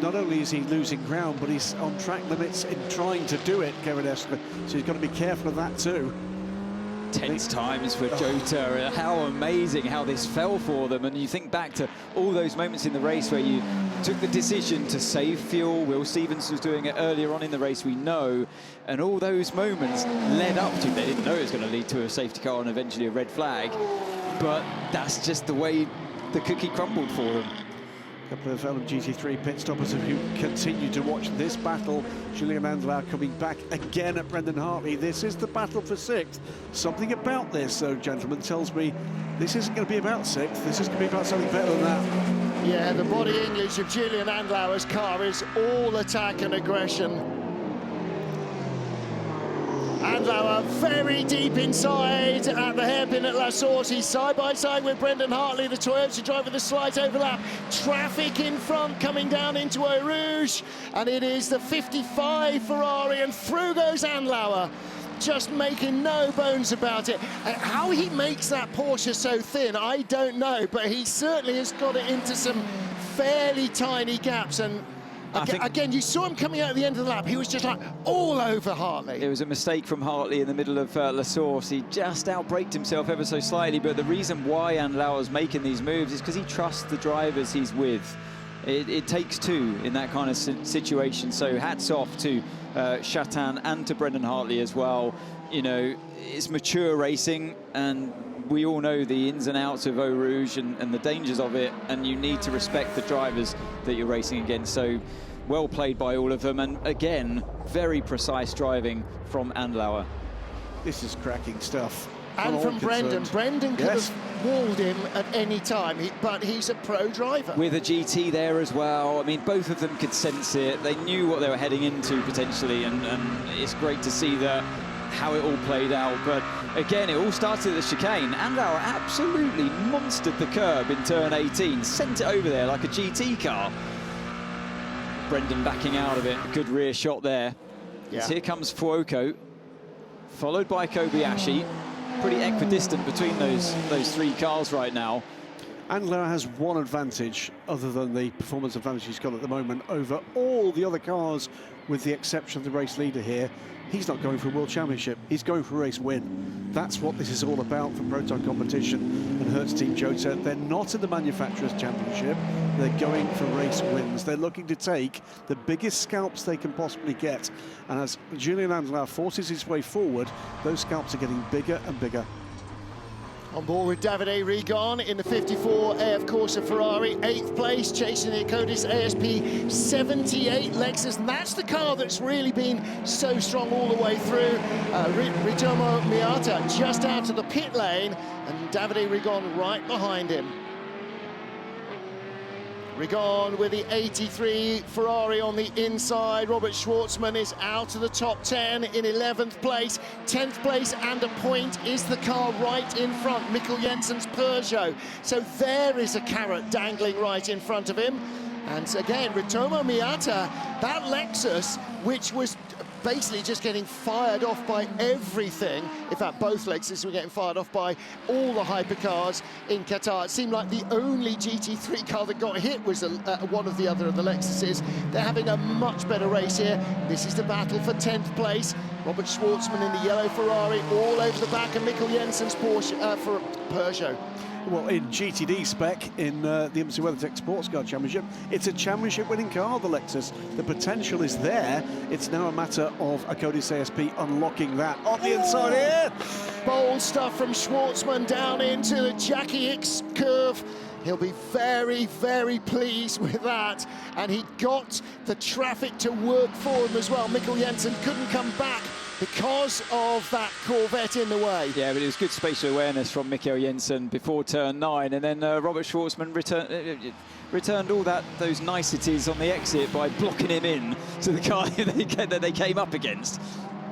not only is he losing ground, but he's on track limits in trying to do it, Kevin Estre. So he's got to be careful of that too. Tense times for Cota. How amazing how this fell for them. And you think back to all those moments in the race where you took the decision to save fuel. Will Stevens was doing it earlier on in the race, we know. And all those moments led up to, they didn't know it was going to lead to a safety car and eventually a red flag. But that's just the way the cookie crumbled for them. A couple of LMGT3 pit stoppers who continue to watch this battle. Julien Andlau coming back again at Brendan Hartley. This is the battle for 6th. Something about this, though, gentlemen, tells me this isn't going to be about 6th. This is going to be about something better than that. Yeah, the body English of Julien Andlau's car is all attack and aggression. Andlau very deep inside at the hairpin at La Source. He's side by side with Brendan Hartley, the Toyota driver, the slight overlap. Traffic in front coming down into Eau Rouge, and it is the 55 Ferrari, and through goes Andlau, just making no bones about it. How he makes that Porsche so thin, I don't know, but he certainly has got it into some fairly tiny gaps. And again, you saw him coming out at the end of the lap. He was just like all over Hartley. It was a mistake from Hartley in the middle of La Source. He just outbraked himself ever so slightly. But the reason why Andlau is making these moves is because he trusts the drivers he's with. It takes two in that kind of situation. So hats off to Chatan and to Brendan Hartley as well. You know, it's mature racing, and we all know the ins and outs of Eau Rouge and the dangers of it, and you need to respect the drivers that you're racing against. So well played by all of them, and again, very precise driving from Andlau. This is cracking stuff. And from Brendan. Brendan could have walled him at any time, but he's a pro driver. With a GT there as well. I mean, both of them could sense it. They knew what they were heading into potentially, and it's great to see how it all played out. But again, it all started at the chicane. Andlau absolutely monstered the curb in turn 18, sent it over there like a GT car. Brendan backing out of it. Good rear shot there. Yeah. Here comes Fuoco, followed by Kobayashi. Pretty equidistant between those three cars right now. Andlau has one advantage, other than the performance advantage he's got at the moment, over all the other cars, with the exception of the race leader here. He's not going for a World Championship, he's going for a race win. That's what this is all about for Proton Competition and Hertz Team Cota. They're not in the Manufacturers' Championship, they're going for race wins. They're looking to take the biggest scalps they can possibly get. And as Julien Andlau forces his way forward, those scalps are getting bigger and bigger. On board with Davide Rigon in the 54 AF Corsa Ferrari, 8th place, chasing the Codis ASP 78 Lexus, and that's the car that's really been so strong all the way through. Ritomo Miata just out of the pit lane, and Davide Rigon right behind him. Rigon with the 83 Ferrari on the inside. Robert Schwartzman is out of the top 10 in 11th place. 10th place and a point is the car right in front, Mikkel Jensen's Peugeot. So there is a carrot dangling right in front of him. And again, Ritomo Miata, that Lexus, which was basically just getting fired off by everything. In fact, both Lexus were getting fired off by all the hypercars in Qatar. It seemed like the only GT3 car that got hit was one of the other of the Lexuses. They're having a much better race here. This is the battle for 10th place. Robert Schwartzman in the yellow Ferrari, all over the back of Mikkel Jensen's Porsche for Peugeot. Well, in GTD spec, in the IMSA WeatherTech Sports Car Championship, it's a championship-winning car, the Lexus. The potential is there. It's now a matter of a Codis ASP unlocking that on the inside here. Bold stuff from Schwartzman down into the Jackie X curve. He'll be very, very pleased with that. And he got the traffic to work for him as well. Mikkel Jensen couldn't come back because of that Corvette in the way. Yeah, but it was good spatial awareness from Mikkel Jensen before turn 9, and then Robert Schwartzman returned all those niceties on the exit by blocking him in to the car that they came up against.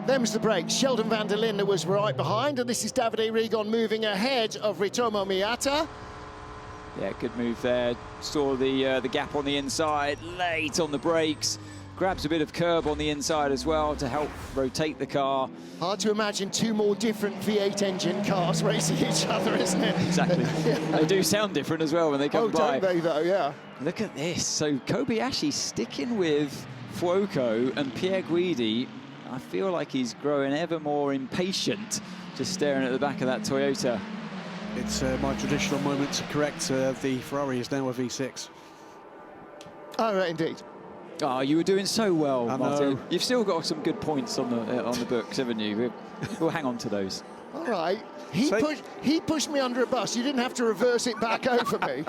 Them's the brakes. Sheldon van der Linde was right behind, and this is Davide Rigon moving ahead of Ritomo Miata. Yeah, good move there. Saw the gap on the inside, late on the brakes. Grabs a bit of curb on the inside as well to help rotate the car. Hard to imagine two more different V8 engine cars racing each other, isn't it? Exactly. Yeah. They do sound different as well when they come by. Don't they though, yeah. Look at this. So Kobayashi sticking with Fuoco and Pierre Guidi. I feel like he's growing ever more impatient, just staring at the back of that Toyota. It's my traditional moment to correct the Ferrari is now a V6. Oh, right, indeed. Oh, you were doing so well, I Martin. know. You've still got some good points on the books, haven't you? We'll hang on to those. All right. He pushed me under a bus. You didn't have to reverse it back over me.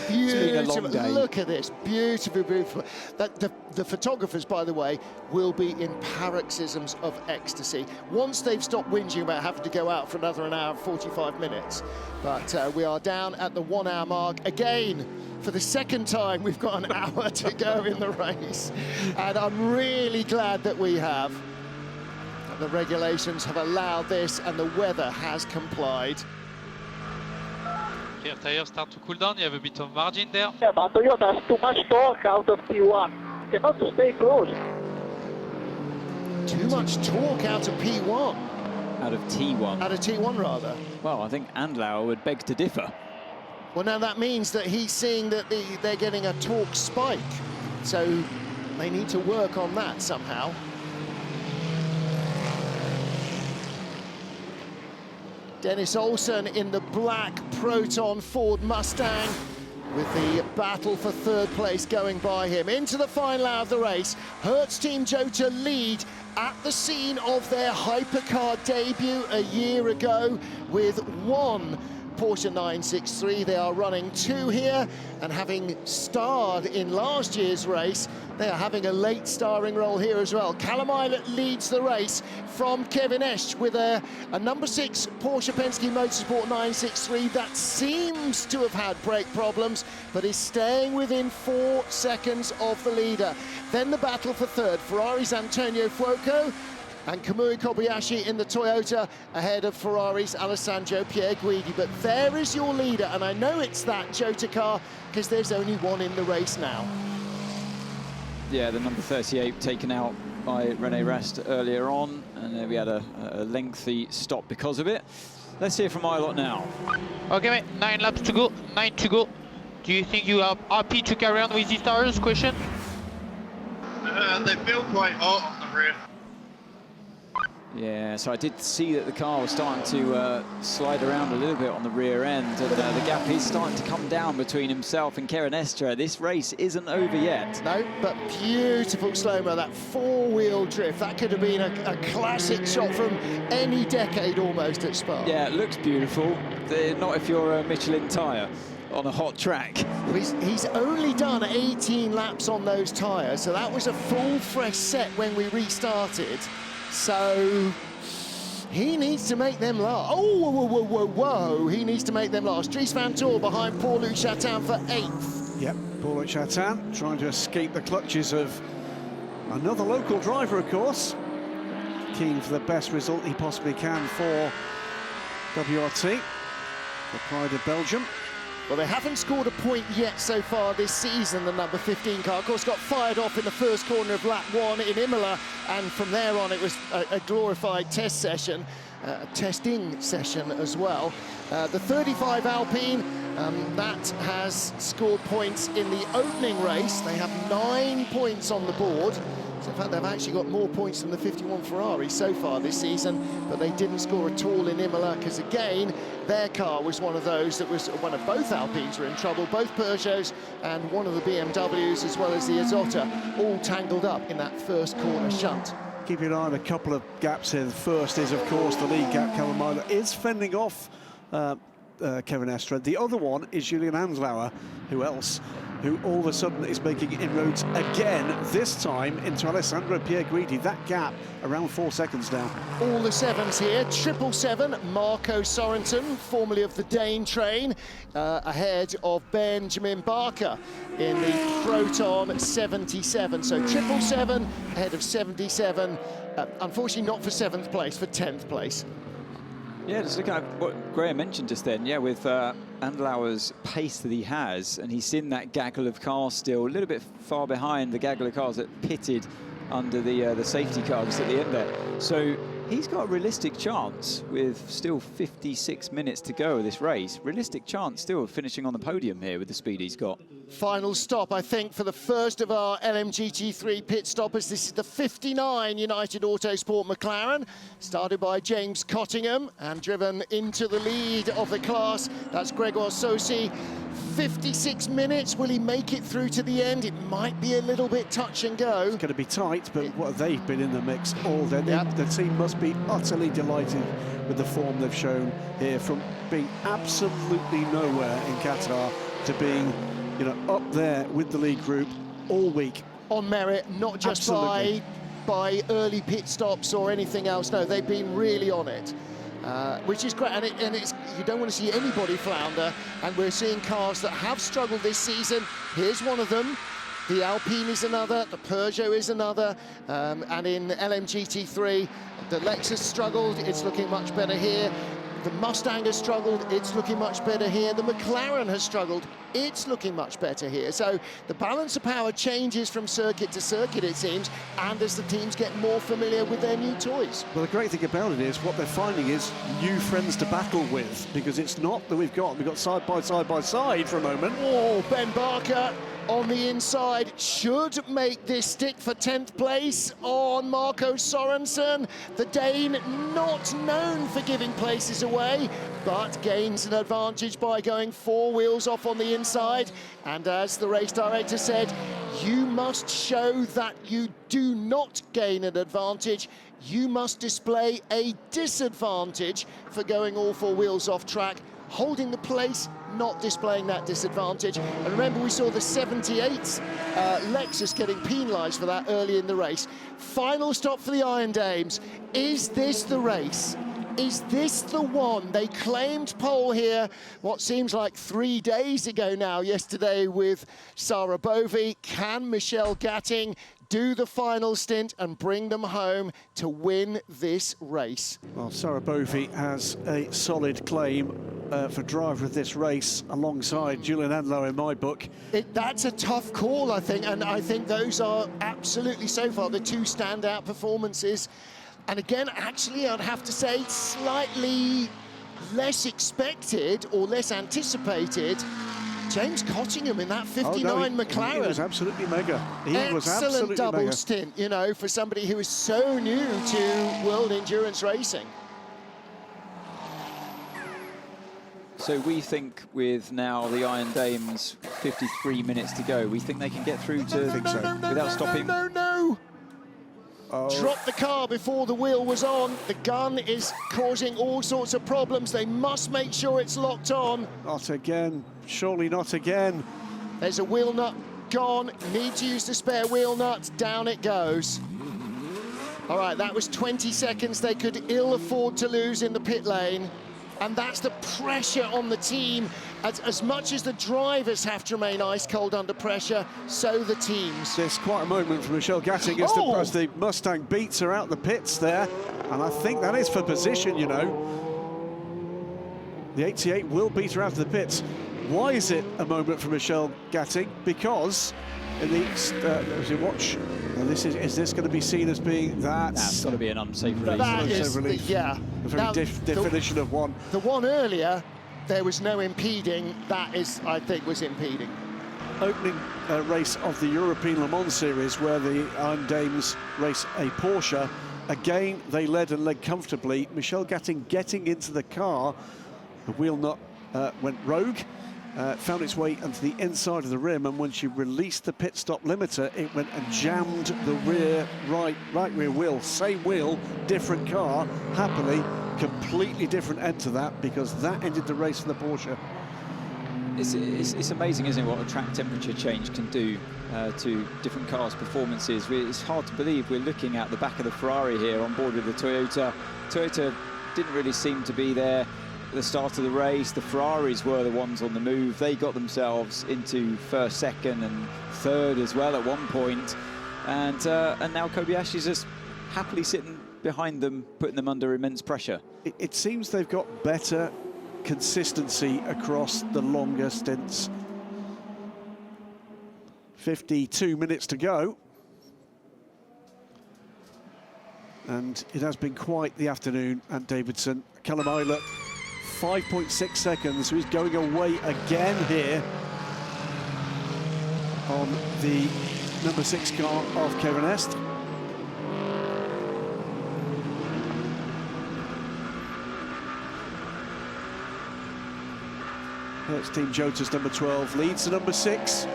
been a long day. Look at this. Beautiful, beautiful. The photographers, by the way, will be in paroxysms of ecstasy once they've stopped whinging about having to go out for another an hour and 45 minutes. But we are down at the 1 hour mark again. For the second time, we've got an hour to go in the race. And I'm really glad that we have. The regulations have allowed this and the weather has complied. Rear tires start to cool down, you have a bit of margin there. Yeah, but Toyota has too much torque out of P1. Cannot stay close. Too much torque out of P1. Out of T1. Out of T1, rather. Well, I think Andlauer would beg to differ. Well, now that means that he's seeing that they're getting a torque spike. So they need to work on that somehow. Dennis Olsen in the black Proton Ford Mustang with the battle for third place going by him. Into the final hour of the race, Hertz Team Jota lead at the scene of their hypercar debut a year ago with one Porsche 963. They are running two here, and having starred in last year's race, they are having a late starring role here as well. Callum Eilert leads the race from Kevin Esch with a number 6 Porsche Penske Motorsport 963 that seems to have had brake problems, but is staying within 4 seconds of the leader. Then the battle for third, Ferrari's Antonio Fuoco and Kamui Kobayashi in the Toyota ahead of Ferrari's Alessandro Pierre Guidi. But there is your leader, and I know it's that Jota car because there's only one in the race now. Yeah, the number 38 taken out by René Rast earlier on, and we had a lengthy stop because of it. Let's hear from Eilert now. Okay, mate, 9 laps to go, 9 to go. Do you think you are happy to carry on with these tires? Question? They feel quite hot on the rear. Yeah, so I did see that the car was starting to slide around a little bit on the rear end, and the gap is starting to come down between himself and Kevin Estre. This race isn't over yet. No, but beautiful slow-mo, that four-wheel drift. That could have been a classic shot from any decade almost at Spa. Yeah, it looks beautiful. Not if you're a Michelin tyre on a hot track. He's only done 18 laps on those tyres, so that was a full fresh set when we restarted. So he needs to make them last. Oh, whoa, whoa, whoa, whoa. He needs to make them last. Dries van Toor behind Paulo Chatin for 8th. Yep, Paulo Chatin trying to escape the clutches of another local driver, of course. Keen for the best result he possibly can for WRT, the pride of Belgium. Well, they haven't scored a point yet so far this season, the number 15 car. Of course, got fired off in the first corner of lap 1 in Imola, and from there on it was a glorified test session, a testing session as well. The 35 Alpine, that has scored points in the opening race. They have 9 points on the board. So in fact, they've actually got more points than the 51 Ferrari so far this season, but they didn't score at all in Imola because, again, their car was one of those that was one of both Alpines were in trouble, both Peugeots and one of the BMWs, as well as the Azotta, all tangled up in that first corner shunt. Keep an eye on a couple of gaps here. The first is, of course, the lead gap. Callum Eilert is fending off Kevin Estre. The other one is Julian Andlauer, who all of a sudden is making inroads again, this time into Alessandro Pierre Guidi. That gap around 4 seconds now. All the 7s here, 777, Marco Sorensen, formerly of the Dane train, ahead of Benjamin Barker in the Proton 77. So 777 ahead of 77, unfortunately not for 7th place, for 10th place. Yeah, just look at what Graham mentioned just then, yeah, with Andlauer's pace that he has, and he's in that gaggle of cars still, a little bit far behind the gaggle of cars that pitted under the safety car just at the end there. So he's got a realistic chance with still 56 minutes to go of this race. Realistic chance still of finishing on the podium here with the speed he's got. Final stop, I think, for the first of our LMGT3 pit stoppers. This is the 59 United Autosport McLaren, started by James Cottingham and driven into the lead of the class. That's Gregor Sosi. 56 minutes, will he make it through to the end? It might be a little bit touch and go. It's going to be tight, but what they've been in the mix all day. The team must be utterly delighted with the form they've shown here, from being absolutely nowhere in Qatar to being, you know, up there with the lead group all week. On merit, not just by early pit stops or anything else. No, they've been really on it. Which is great, and it's you don't want to see anybody flounder, and we're seeing cars that have struggled this season. Here's one of them. The Alpine is another, the Peugeot is another, and in LMGT3, the Lexus struggled, it's looking much better here. The Mustang has struggled, it's looking much better here. The McLaren has struggled, it's looking much better here. So the balance of power changes from circuit to circuit, it seems, and as the teams get more familiar with their new toys. Well, the great thing about it is what they're finding is new friends to battle with, because it's not that we've got side by side for a moment. Oh, Ben Barker on the inside should make this stick for 10th place on Marco Sorensen. The Dane, not known for giving places away, but gains an advantage by going 4 wheels off on the inside. And as the race director said, you must show that you do not gain an advantage. You must display a disadvantage for going all 4 wheels off track, holding the place, not displaying that disadvantage. And remember, we saw the 78 Lexus getting penalised for that early in the race. Final stop for the Iron Dames. Is this the race? Is this the one? They claimed pole here, what seems like 3 days ago now, yesterday with Sarah Bovey. Can Michelle Gatting do the final stint and bring them home to win this race? Well, Sarah Bovey has a solid claim for driver of this race alongside Julian Andlauer in my book. That's a tough call, I think, and I think those are absolutely, so far, the 2 standout performances. And again, actually, I'd have to say slightly less expected or less anticipated. James Cottingham in that 59 McLaren. He was absolutely mega. He was absolutely excellent double mega. stint, you know, for somebody who is so new to world endurance racing. So we think with now the Iron Dames 53 minutes to go, we think they can get through to without stopping. No. Dropped the car before the wheel was on. The gun is causing all sorts of problems. They must make sure it's locked on. Not again. Surely not again. There's a wheel nut gone. Need to use the spare wheel nut. Down it goes. All right, that was 20 seconds they could ill afford to lose in the pit lane. And that's the pressure on the team. As much as the drivers have to remain ice cold under pressure, so the teams. There's quite a moment for Michelle Gatting as the Mustang beats her out the pits there. And I think that is for position, you know. The 88 will beat her out of the pits. Why is it a moment for Michelle Gatting? Because in the as you watch, is this going to be seen as being that's got to be an unsafe release. That is, a very definition of one. The one earlier, there was no impeding. That is, I think, was impeding. Opening race of the European Le Mans Series, where the Iron Dames race a Porsche. Again, they led and led comfortably. Michelle Gatting getting into the car. The wheel nut went rogue. Found its way onto the inside of the rim, and when she released the pit stop limiter, it went and jammed the right rear wheel. Same wheel, different car. Happily, completely different end to that, because that ended the race for the Porsche. It's amazing, isn't it, what a track temperature change can do to different cars' performances. It's hard to believe we're looking at the back of the Ferrari here on board with the Toyota. Toyota didn't really seem to be there at the start of the race. The Ferraris were the ones on the move. They got themselves into first, second and third as well at one point. And now Kobayashi's just happily sitting behind them, putting them under immense pressure. It seems they've got better consistency across the longer stints. 52 minutes to go. And it has been quite the afternoon at Davidson. Callum Eilert, 5.6 seconds, so he's going away again here on the number 6 car of Kevin Est. Hertz Team Jota's number 12 leads the number 6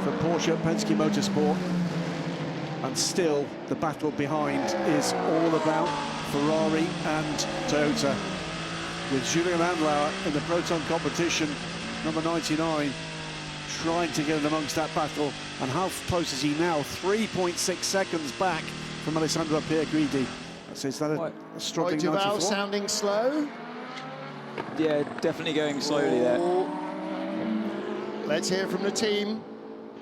from Porsche Penske Motorsport. And still, the battle behind is all about Ferrari and Toyota, with Julian Andlauer in the Proton competition, number 99, trying to get in amongst that battle. And how close is he now? 3.6 seconds back from Alessandro Pierguidi. Is that a struggling Duval 94? sounding slow. Yeah, definitely going slowly there. Let's hear from the team.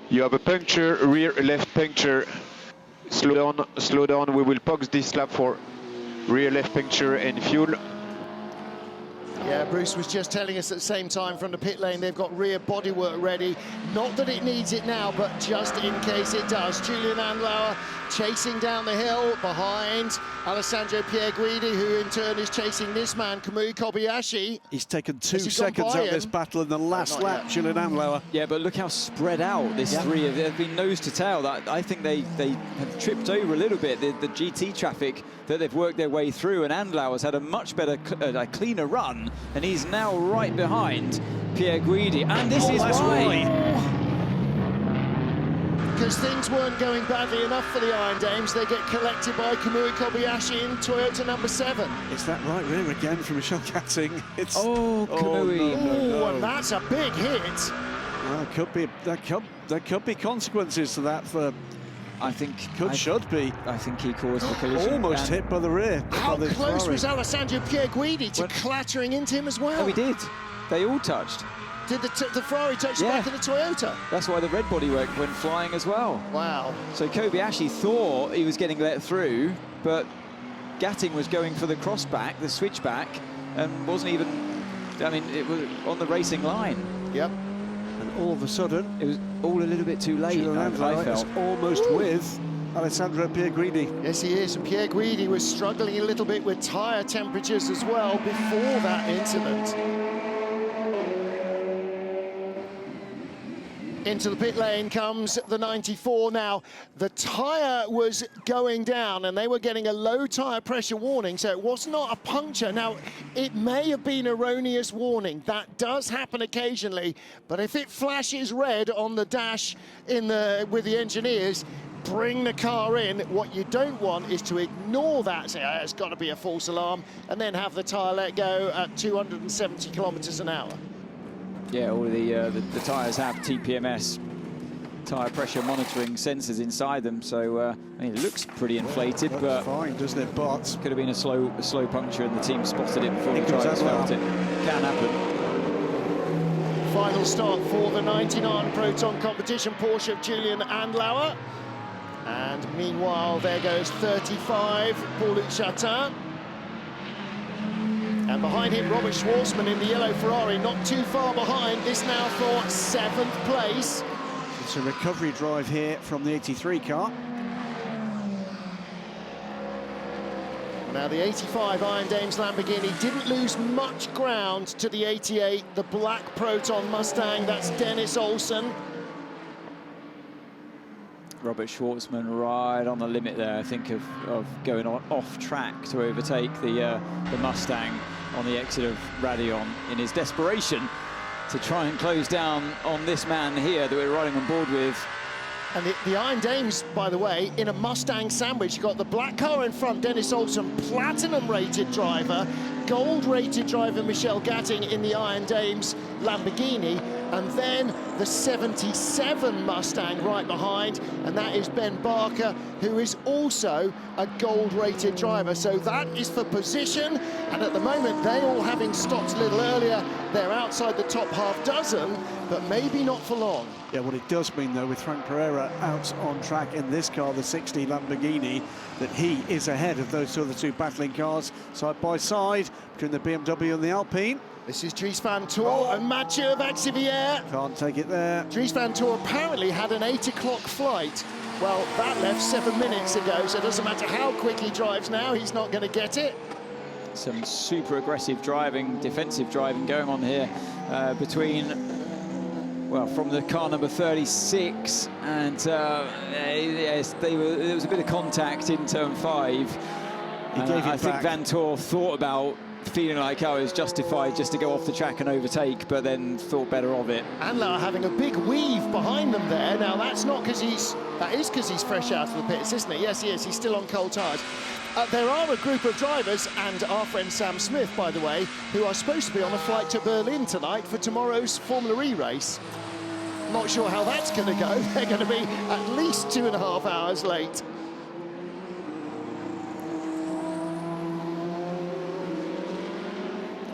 You have a puncture, rear left puncture. Slow down, we will box this lap for rear left puncture and fuel. Yeah, Bruce was just telling us at the same time from the pit lane they've got rear bodywork ready. Not that it needs it now, but just in case it does. Julian Andlauer chasing down the hill behind Alessandro Pierguidi, who in turn is chasing this man, Kamui Kobayashi. He's taken 2 seconds out of this battle in the last lap, Julian Andlauer. Yeah, but look how spread out this three have. They've been nose to tail. I think they have tripped over a little bit the GT traffic that they've worked their way through, and Andlauer's had a much better, cleaner run, and he's now right behind Pierguidi. And this is why. Because things weren't going badly enough for the Iron Dames, they get collected by Kamui Kobayashi in Toyota number 7. It's that right rear again from Michel Gatting. It's Kamui. No. And that's a big hit. Well, there could be consequences to that for. I think should be. I think he caused the collision. Almost hit by the rear. How close was Alessandro Pierguidi to clattering into him as well? Oh, he did. They all touched. Did the Ferrari touch the back of the Toyota? That's why the red bodywork went flying as well. Wow. So Kobayashi thought he was getting let through, but Gatting was going for the crossback, the switchback, and wasn't even, it was on the racing line. Yep. And all of a sudden, it was all a little bit too late. I felt. Almost with Alessandro Pierguidi. Yes, he is. And Pierguidi was struggling a little bit with tyre temperatures as well before that incident. Into the pit lane comes the 94. Now, the tyre was going down and they were getting a low tyre pressure warning, so it was not a puncture. Now, it may have been erroneous warning. That does happen occasionally, but if it flashes red on the dash with the engineers, bring the car in. What you don't want is to ignore that, say, it's got to be a false alarm, and then have the tyre let go at 270 kilometres an hour. Yeah, all of the tyres have TPMS, tyre pressure monitoring sensors inside them, so it looks pretty inflated, but fine, doesn't it? But could have been a slow puncture, and the team spotted it before the drivers felt it. Can happen. Final start for the 99 Proton competition Porsche of Julian Andlauer, and meanwhile there goes 35 Paulo Chatin. And behind him, Robert Schwarzman in the yellow Ferrari, not too far behind. This now for 7th place. It's a recovery drive here from the 83 car. Now the 85 Iron Dames Lamborghini didn't lose much ground to the 88, the black Proton Mustang. That's Dennis Olsen. Robert Schwarzman right on the limit there, I think, of going off track to overtake the Mustang on the exit of Raidillon in his desperation to try and close down on this man here that we're riding on board with. And the Iron Dames, by the way, in a Mustang sandwich. You've got the black car in front, Dennis Olsen, platinum-rated driver, gold-rated driver Michel Gatting in the Iron Dames Lamborghini, and then the 77 Mustang right behind, and that is Ben Barker, who is also a gold-rated driver. So that is for position, and at the moment, they all having stopped a little earlier. They're outside the top half dozen, but maybe not for long. Yeah, what it does mean, though, with Frank Pereira out on track in this car, the 60 Lamborghini, that he is ahead of those two battling cars, side by side, between the BMW and the Alpine. This is Dries Van Toor and Mathieu Vaxivière. Can't take it there. Dries Van Toor apparently had an 8 o'clock flight. Well, that left 7 minutes ago, so it doesn't matter how quick he drives now, he's not going to get it. Some super aggressive driving, defensive driving going on here between... Well, from the car number 36, and yes, there was a bit of contact in turn 5. I think Van Toor thought about feeling like I was justified just to go off the track and overtake, but then thought better of it. Anlau having a big weave behind them there. Now that's not because that is because he's fresh out of the pits, isn't it? Yes, he is. He's still on cold tyres. There are a group of drivers, and our friend Sam Smith, by the way, who are supposed to be on a flight to Berlin tonight for tomorrow's Formula E race. Not sure how that's going to go. They're going to be at least 2.5 hours late.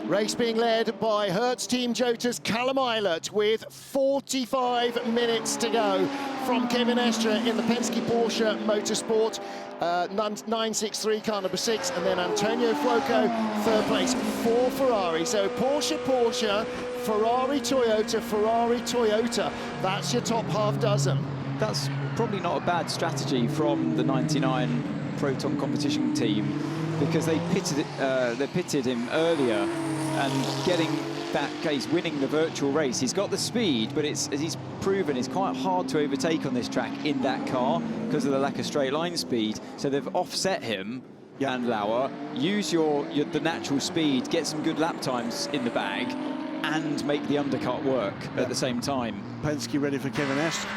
Race being led by Hertz Team Jota's Callum Eilert with 45 minutes to go from Kevin Estre in the Penske Porsche Motorsport 963 car number 6, and then Antonio Fuoco third place for Ferrari. So Porsche, Ferrari, Toyota. That's your top half dozen. That's probably not a bad strategy from the 99 Proton competition team, because they pitted him earlier, and getting that case, winning the virtual race. He's got the speed, but as he's proven, it's quite hard to overtake on this track in that car because of the lack of straight line speed. So they've offset him, and Lauer, use the natural speed, get some good lap times in the bag, and make the undercut work at the same time. Penske ready for Kevin Estre.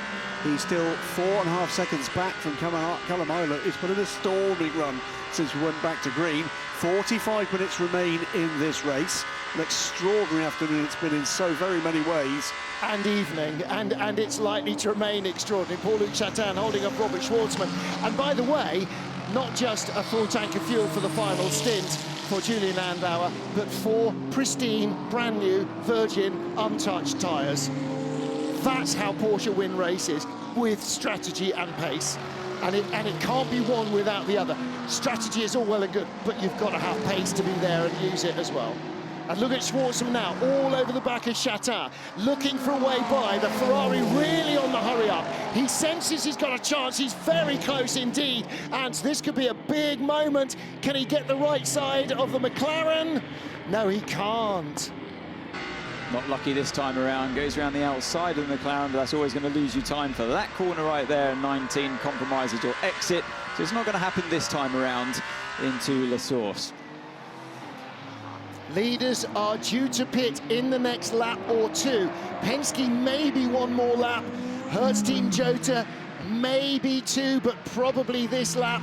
He's still 4.5 seconds back from Callum Eilert. He's put in a storming run since we went back to green. 45 minutes remain in this race. An extraordinary afternoon it's been in so very many ways. And evening, and it's likely to remain extraordinary. Paulo Chatin holding up Robert Schwartzman. And by the way, not just a full tank of fuel for the final stint for Julian Landauer, but 4 pristine, brand new, virgin, untouched tyres. That's how Porsche win races, with strategy and pace. And it can't be one without the other. Strategy is all well and good, but you've got to have pace to be there and use it as well. And look at Schwartzman now, all over the back of Chatin, looking for a way by. The Ferrari really on the hurry up. He senses he's got a chance. He's very close indeed. And this could be a big moment. Can he get the right side of the McLaren? No, he can't. Not lucky this time around, goes around the outside of the McLaren, but that's always going to lose you time for that corner right there. 19 compromises your exit, so it's not going to happen this time around into La Source. Leaders are due to pit in the next lap or 2. Penske maybe 1 more lap. Hertz Team Jota maybe 2, but probably this lap.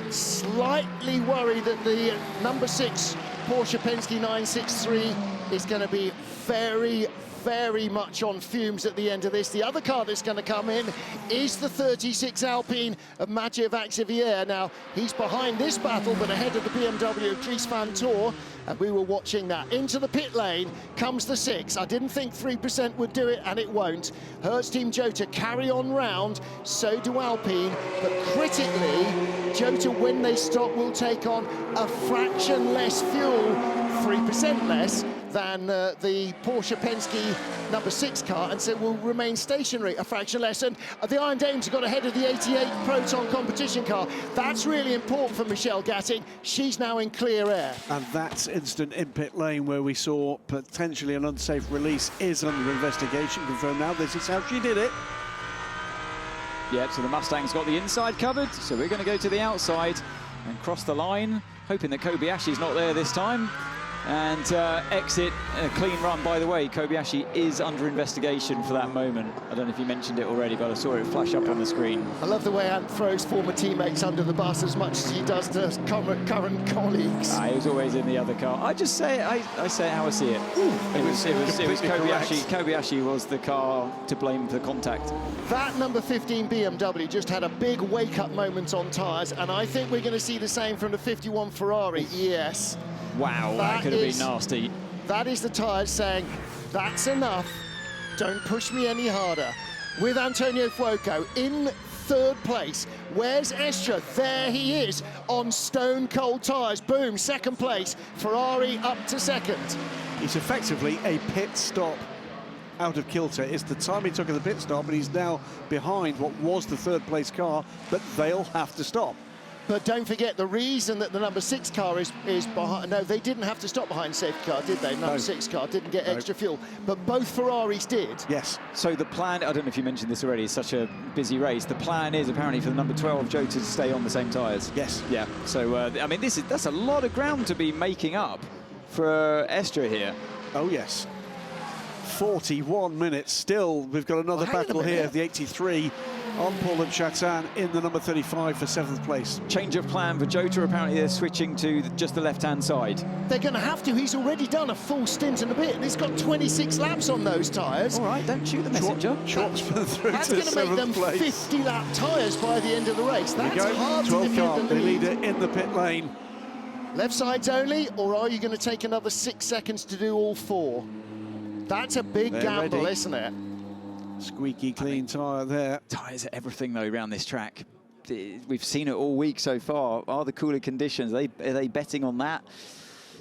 Slightly worried that the number 6 Porsche Penske 963 is going to be very, very much on fumes at the end of this. The other car that's going to come in is the 36 Alpine of Mathieu Vaxivière. Now, he's behind this battle, but ahead of the BMW of Dries Van Toor, and we were watching that. Into the pit lane comes the 6. I didn't think 3% would do it, and it won't. Hertz Team Jota carry on round, so do Alpine, but critically, Jota, when they stop, will take on a fraction less fuel, 3% less, than the Porsche Penske number 6 car, and so will remain stationary a fraction less. And the Iron Dames got ahead of the 88 Proton competition car. That's really important for Michelle Gatting. She's now in clear air. And that's instant in pit lane where we saw potentially an unsafe release is under investigation. Confirmed now. This is how she did it. Yeah, so the Mustang's got the inside covered, so we're going to go to the outside and cross the line, hoping that Kobayashi's not there this time. And exit, a clean run, by the way. Kobayashi is under investigation for that moment. I don't know if you mentioned it already, but I saw it flash up on the screen. I love the way Ant throws former teammates under the bus as much as he does to current colleagues. He was always in the other car. I just say it, I say it how I see it. It was Kobayashi. Kobayashi was the car to blame for the contact. That number 15 BMW just had a big wake-up moment on tyres, and I think we're going to see the same from the 51 Ferrari. Yes. Wow, that could have been nasty. That is the tyres saying, that's enough, don't push me any harder. With Antonio Fuoco in third place. Where's Estra? There he is on stone-cold tyres. Boom, second place. Ferrari up to second. It's effectively a pit stop out of kilter. It's the time he took at the pit stop, and he's now behind what was the third place car, but they'll have to stop. But don't forget, the reason that the number 6 car is behind... No, they didn't have to stop behind safety car, did they? Number 6 car didn't get extra fuel. But both Ferraris did. Yes. So the plan, I don't know if you mentioned this already, it's such a busy race. The plan is apparently for the number 12 Jota to stay on the same tyres. Yes. Yeah. So, I mean, that's a lot of ground to be making up for Estra here. Oh, yes. 41 minutes still. We've got another battle here, the 83 on Paulo Chatan in the number 35 for 7th place. Change of plan for Jota. Apparently they're switching to just the left-hand side. They're going to have to. He's already done a full stint and a bit, and he's got 26 laps on those tyres. All right, don't shoot the messenger. That's going to make them 50-lap tyres by the end of the race. That's hard to defend the lead. Leader in the pit lane. Left sides only, or are you going to take another 6 seconds to do all 4? That's a big gamble, isn't it? Squeaky clean tyre there. Tyres are everything, though, around this track. We've seen it all week so far. Are the cooler conditions, are they betting on that?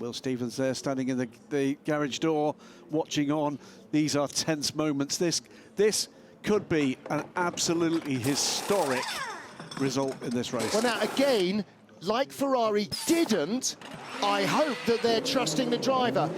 Will Stevens there standing in the garage door, watching on. These are tense moments. This could be an absolutely historic result in this race. Well, now, again, like Ferrari didn't, I hope that they're trusting the driver.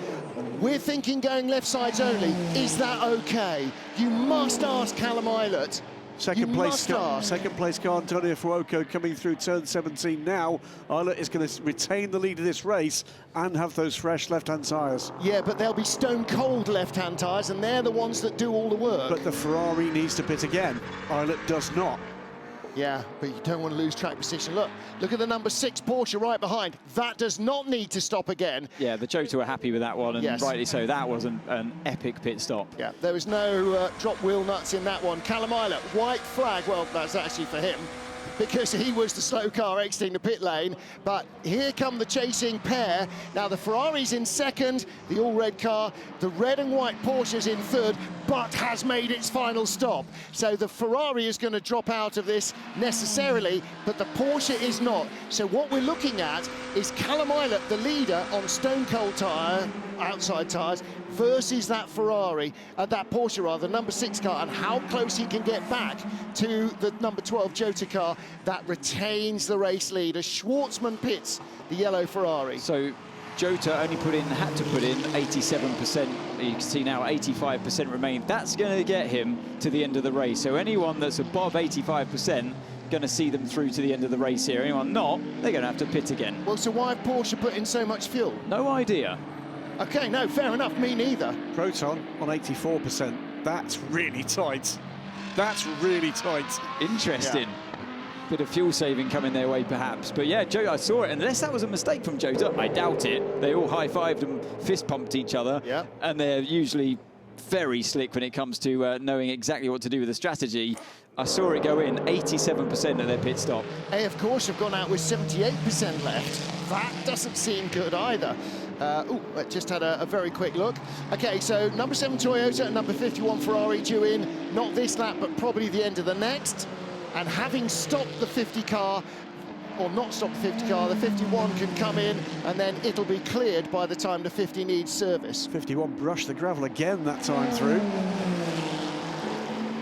We're thinking going left sides only. Is that okay? You must ask Callum Eilert. Second place car Antonio Fuoco coming through turn 17 now. Eilert is going to retain the lead of this race and have those fresh left-hand tyres. Yeah, but they'll be stone-cold left-hand tyres, and they're the ones that do all the work. But the Ferrari needs to pit again. Eilert does not. Yeah, but you don't want to lose track position. Look at the number 6 Porsche right behind. That does not need to stop again. Yeah, the Jota were happy with that one, and rightly so. That was an epic pit stop. Yeah, there was no drop wheel nuts in that one. Callum Eilert, white flag. Well, that's actually for him, because he was the slow car exiting the pit lane. But here come the chasing pair. Now the Ferrari's in second, the all-red car. The red and white Porsche's in third, but has made its final stop. So the Ferrari is going to drop out of this necessarily, but the Porsche is not. So what we're looking at is Callum Eilert, the leader on stone-cold tyre, outside tyres, versus that Ferrari, that Porsche rather, number 6 car, and how close he can get back to the number 12 Jota car that retains the race lead as Schwartzman pits the yellow Ferrari. So Jota only had to put in 87%. You can see now 85% remain. That's going to get him to the end of the race. So anyone that's above 85%, going to see them through to the end of the race here. Anyone not, they're going to have to pit again. Well, so why have Porsche put in so much fuel? No idea. Okay, no, fair enough, me neither. Proton on 84%. That's really tight. That's really tight. Interesting. Yeah. Bit of fuel saving coming their way, perhaps. But yeah, Jota, I saw it. Unless that was a mistake from Jota, I doubt it. They all high-fived and fist-pumped each other. Yeah. And they're usually very slick when it comes to knowing exactly what to do with the strategy. I saw it go in 87% of their pit stop. Hey, of course, have gone out with 78% left. That doesn't seem good either. I just had a very quick look. Okay, so number 7 Toyota and number 51 Ferrari due in, not this lap, but probably the end of the next. And having stopped the 50 car, or not stopped the 50 car, the 51 can come in, and then it'll be cleared by the time the 50 needs service. 51 brushed the gravel again that time through.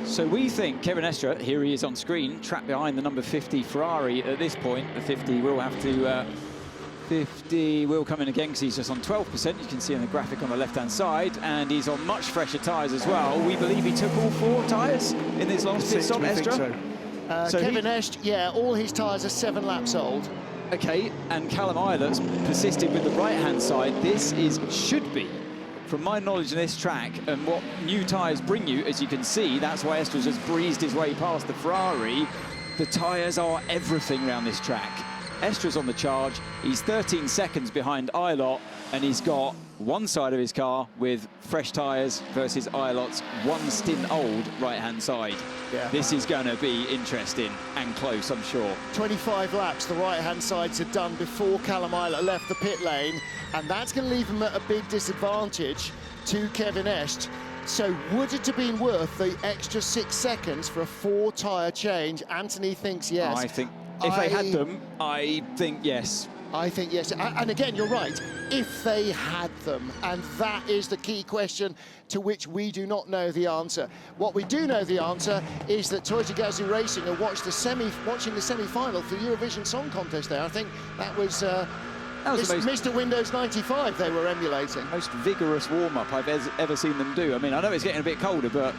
So we think Kevin Estra, here he is on screen, trapped behind the number 50 Ferrari at this point. The 50 will have to... 50 will come in again because he's just on 12%. You can see on the graphic on the left-hand side, and he's on much fresher tyres as well. We believe he took all 4 tyres in this last pit stop, Estra. So Kevin Estra, yeah, all his tyres are 7 laps old. Okay, and Callum Islet's persisted with the right-hand side. This should be, from my knowledge of this track and what new tyres bring you, as you can see, that's why Estres has breezed his way past the Ferrari. The tyres are everything around this track. Estres on the charge, he's 13 seconds behind Ilott, and he's got one side of his car with fresh tyres versus Ilott's one stint old right-hand side. Yeah. This is going to be interesting and close, I'm sure. 25 laps the right-hand sides are done before Callum Ilott left the pit lane, and that's going to leave him at a big disadvantage to Kevin Estres. So would it have been worth the extra 6 seconds for a 4-tyre change? Anthony thinks yes. I think if they had them, I think yes. I think yes, and again, you're right, if they had them, and that is the key question to which we do not know the answer. What we do know the answer is that Toyota Gazoo Racing are watching the semi-final for the Eurovision Song Contest there. I think that was Mr. Windows 95 they were emulating. Most vigorous warm-up I've ever seen them do. I mean, I know it's getting a bit colder, but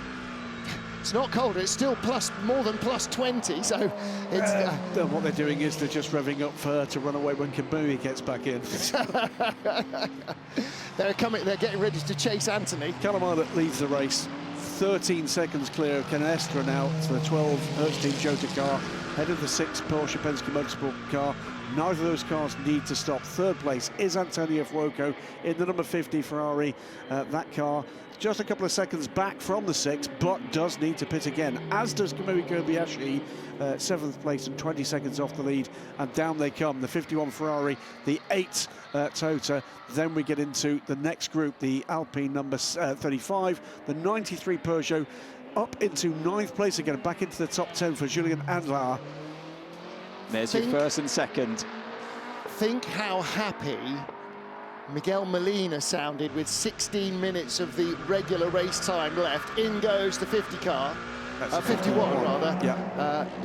it's not colder, it's still more than plus 20, so it's... what they're doing is they're just revving up to run away when Kamui gets back in. They're getting ready to chase Anthony. Callum Ilott leads the race, 13 seconds clear of Ken Estres now to the 12 Hertz Team Jota car, head of the 6 Porsche Penske Motorsport car. Neither of those cars need to stop. Third place is Antonio Fuoco in the number 50 Ferrari. That car just a couple of seconds back from the 6, but does need to pit again, as does Kamui Kobayashi, 7th place and 20 seconds off the lead, and down they come, the 51 Ferrari, the 8 Tota. Then we get into the next group, the Alpine number 35, the 93 Peugeot, up into 9th place again, back into the top 10 for Julien Andlauer. There's your first and second. Think how happy Miguel Molina sounded with 16 minutes of the regular race time left. In goes the 50 car. 51 rather.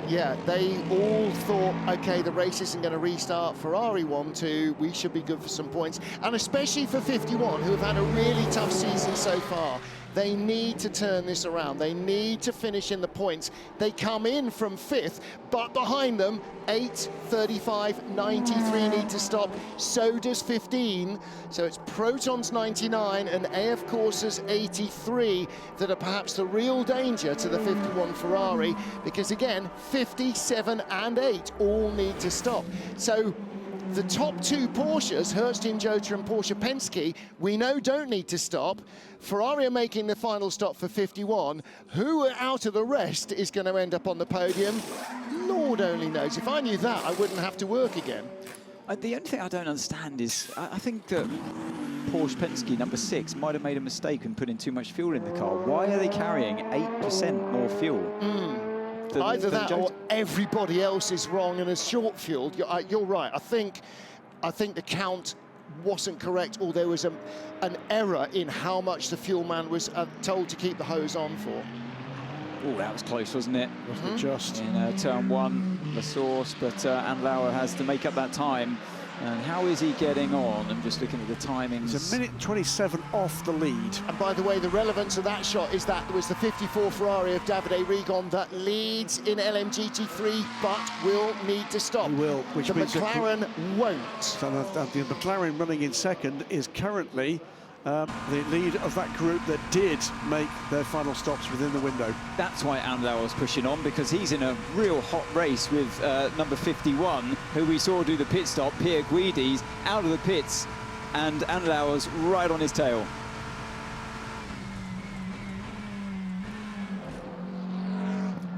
Yeah, they all thought, okay, the race isn't going to restart. Ferrari 1-2, we should be good for some points. And especially for 51, who have had a really tough season so far. They need to turn this around. They need to finish in the points. They come in from 5th, but behind them, 8, 35, 93 need to stop. So does 15. So it's Proton's 99 and AF Corsa's 83 that are perhaps the real danger to the 51 Ferrari, because again, 57 and 8 all need to stop. So the top 2 Porsches, Hertz Team Jota and Porsche Penske, we know don't need to stop. Ferrari are making the final stop for 51. Who out of the rest is going to end up on the podium? Lord only knows. If I knew that, I wouldn't have to work again. The only thing I don't understand is, I think that Porsche Penske number 6 might have made a mistake and put in too much fuel in the car. Why are they carrying 8% more fuel? Either that or everybody else is wrong and is short fueled. You're right. I think the count wasn't correct, or there was an error in how much the fuel man was told to keep the hose on for. Oh, that was close, wasn't it? Wasn't it just? In turn 1, the source, but Andlauer has to make up that time. And how is he getting on? I'm just looking at the timings. He's a minute and 27 off the lead. And by the way, the relevance of that shot is that it was the 54 Ferrari of Davide Rigon that leads in LMGT3, but will need to stop. He will, which means the McLaren won't. So the McLaren running in second is currently the lead of that group that did make their final stops within the window. That's why Andlauer was pushing on, because he's in a real hot race with number 51, who we saw do the pit stop. Pierre Guidi's out of the pits, and Andlauer's right on his tail.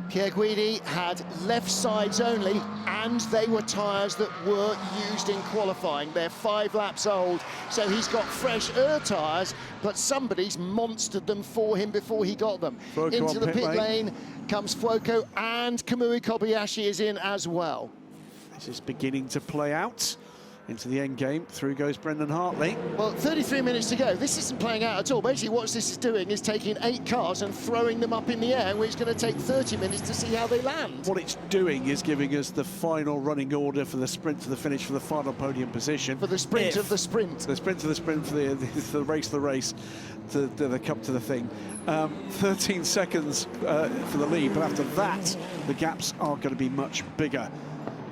Pierre Guidi had left sides only, and they were tyres that were used in qualifying. They're 5 laps old, so he's got fresh tyres, but somebody's monstered them for him before he got them. Fuoco into the pit lane comes Fuoco, and Kamui Kobayashi is in as well. This is beginning to play out into the end game. Through goes Brendan Hartley. Well, 33 minutes to go. This isn't playing out at all. Basically, what this is doing is taking 8 cars and throwing them up in the air, which is going to take 30 minutes to see how they land. What it's doing is giving us the final running order for the sprint to the finish for the final podium position. For the sprint of the sprint. The sprint to the sprint for the race to the race, to the cup to the thing. 13 seconds for the lead, but after that, the gaps are going to be much bigger.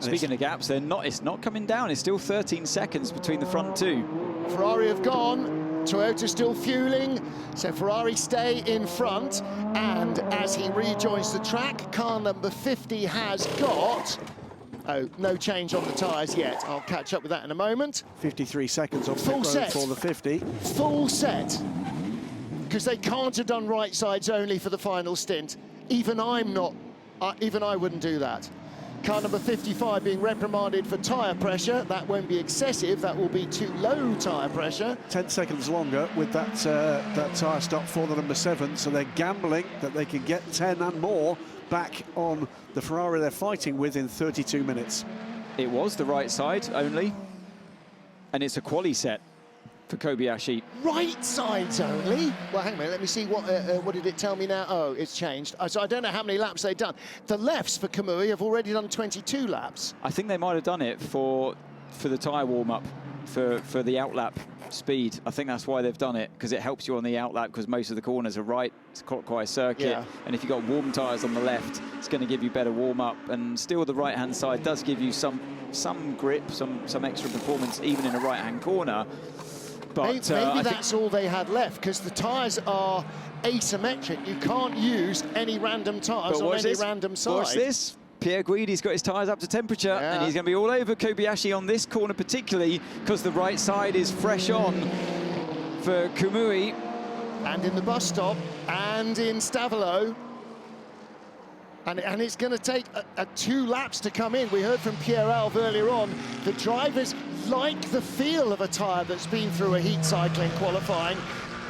Speaking of gaps, it's not coming down. It's still 13 seconds between the front two. Ferrari have gone. Toyota still fueling, so Ferrari stay in front. And as he rejoins the track, car number 50 has got... Oh, no change on the tyres yet. I'll catch up with that in a moment. 53 seconds on pit road for the 50. Full set. Because they can't have done right sides only for the final stint. Even I wouldn't do that. Car number 55 being reprimanded for tyre pressure. That won't be excessive, that will be too low tyre pressure. 10 seconds longer with that tyre stop for the number 7, so they're gambling that they can get 10 and more back on the Ferrari they're fighting with in 32 minutes. It was the right side only, and it's a quali set for Kobayashi. Right sides only? Well, hang on a minute, let me see what did it tell me now? Oh, it's changed. So I don't know how many laps they've done. The lefts for Kamui have already done 22 laps. I think they might have done it for the tyre warm-up, for the outlap speed. I think that's why they've done it, because it helps you on the outlap, because most of the corners are right. It's a clockwise circuit, yeah. And if you've got warm tyres on the left, it's going to give you better warm-up, and still the right-hand side does give you some grip, some extra performance, even in a right-hand corner. But maybe that's all they had left, because the tyres are asymmetric. You can't use any random tyres on any random side. Watch this. Pierre Guidi's got his tyres up to temperature, and he's going to be all over Kobayashi on this corner particularly, because the right side is fresh on for Kamui. And in the bus stop, and in Stavolo. And it's going to take 2 laps to come in. We heard from Pierre Alve earlier on, the drivers like the feel of a tyre that's been through a heat cycling qualifying,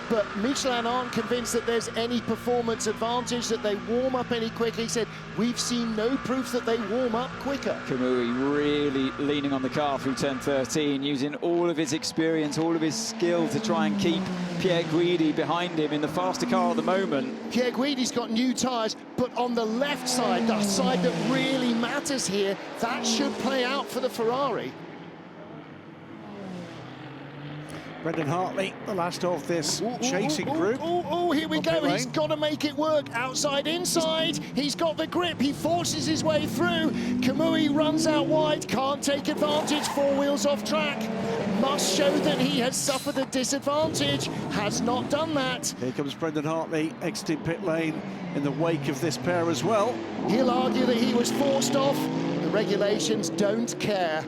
but Michelin aren't convinced that there's any performance advantage, that they warm up any quicker. He said, we've seen no proof that they warm up quicker. Kamui really leaning on the car through turn 13, using all of his experience, all of his skill to try and keep Pierre Guidi behind him in the faster car at the moment. Pierre Guidi's got new tyres, but on the left side, the side that really matters here, that should play out for the Ferrari. Brendan Hartley, the last of this chasing group. Oh, here we go. He's got to make it work. Outside, inside. He's got the grip. He forces his way through. Kamui runs out wide. Can't take advantage. 4 wheels off track. Must show that he has suffered a disadvantage. Has not done that. Here comes Brendan Hartley exiting pit lane in the wake of this pair as well. He'll argue that he was forced off. The regulations don't care.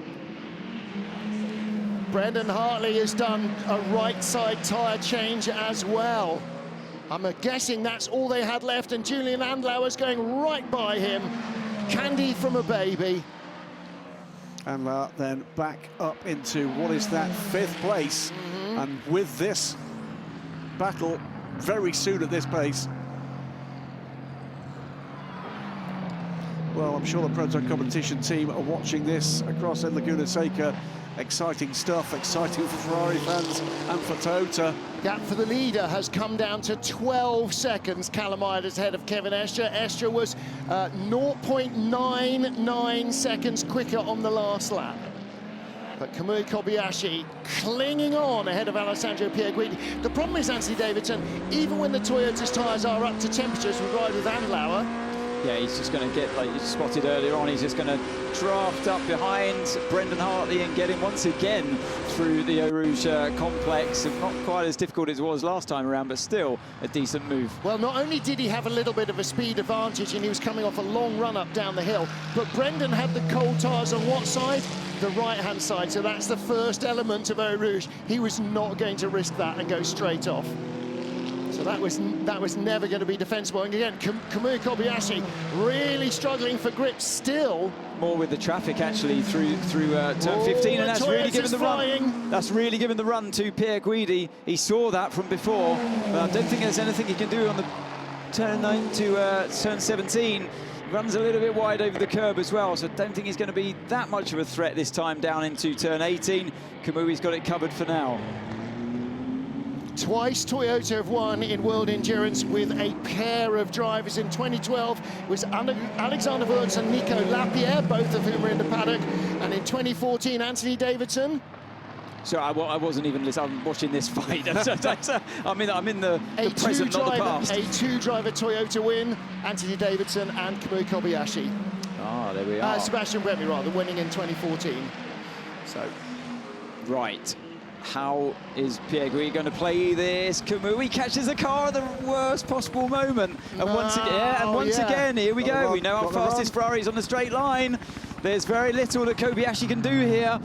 Brendan Hartley has done a right side tyre change as well. I'm guessing that's all they had left, and Julian Andlauer's going right by him. Candy from a baby. And then back up into what is that 5th place. And with this battle very soon at this pace, well, I'm sure the Proton competition team are watching this across in Laguna Seca. Exciting stuff, exciting for Ferrari fans and for Tota. Gap for the leader has come down to 12 seconds. Callum Iders ahead of Kevin Estre. Estre was 0.99 seconds quicker on the last lap. But Kamui Kobayashi clinging on ahead of Alessandro Pierre Guidi. The problem is, Anthony Davidson, even when the Toyota's tyres are up to temperatures, we ride with Andlauer. Yeah, he's just going to get, like you spotted earlier on, he's just going to draft up behind Brendan Hartley and get him once again through the Eau Rouge complex. Not quite as difficult as it was last time around, but still a decent move. Well, not only did he have a little bit of a speed advantage and he was coming off a long run up down the hill, but Brendan had the cold tyres on what side? The right-hand side, so that's the first element of Eau Rouge. He was not going to risk that and go straight off. So that was never going to be defensible. And again, Kamui Kobayashi really struggling for grip still. More with the traffic actually through turn 15, and that's really given the run. That's really given the run to Pierre Guidi. He saw that from before, but I don't think there's anything he can do on the turn 9 to turn 17. Runs a little bit wide over the curb as well, so I don't think he's going to be that much of a threat this time down into turn 18. Kamui's got it covered for now. Twice Toyota have won in World Endurance with a pair of drivers. In 2012 was Alexander Wurz and Nico Lapierre, both of whom were in the paddock. And in 2014, Anthony Davidson. So I wasn't even listening. I'm watching this fight. I'm in the present, not the past. A 2-driver Toyota win, Anthony Davidson and Kamui Kobayashi. Ah, there we are. Sebastian Buemi, rather, winning in 2014. So, right. How is Pierre Gui going to play this? Kamui catches the car at the worst possible moment. And once again, here we go. We know how fast this Ferrari is on the straight line. There's very little that Kobayashi can do here.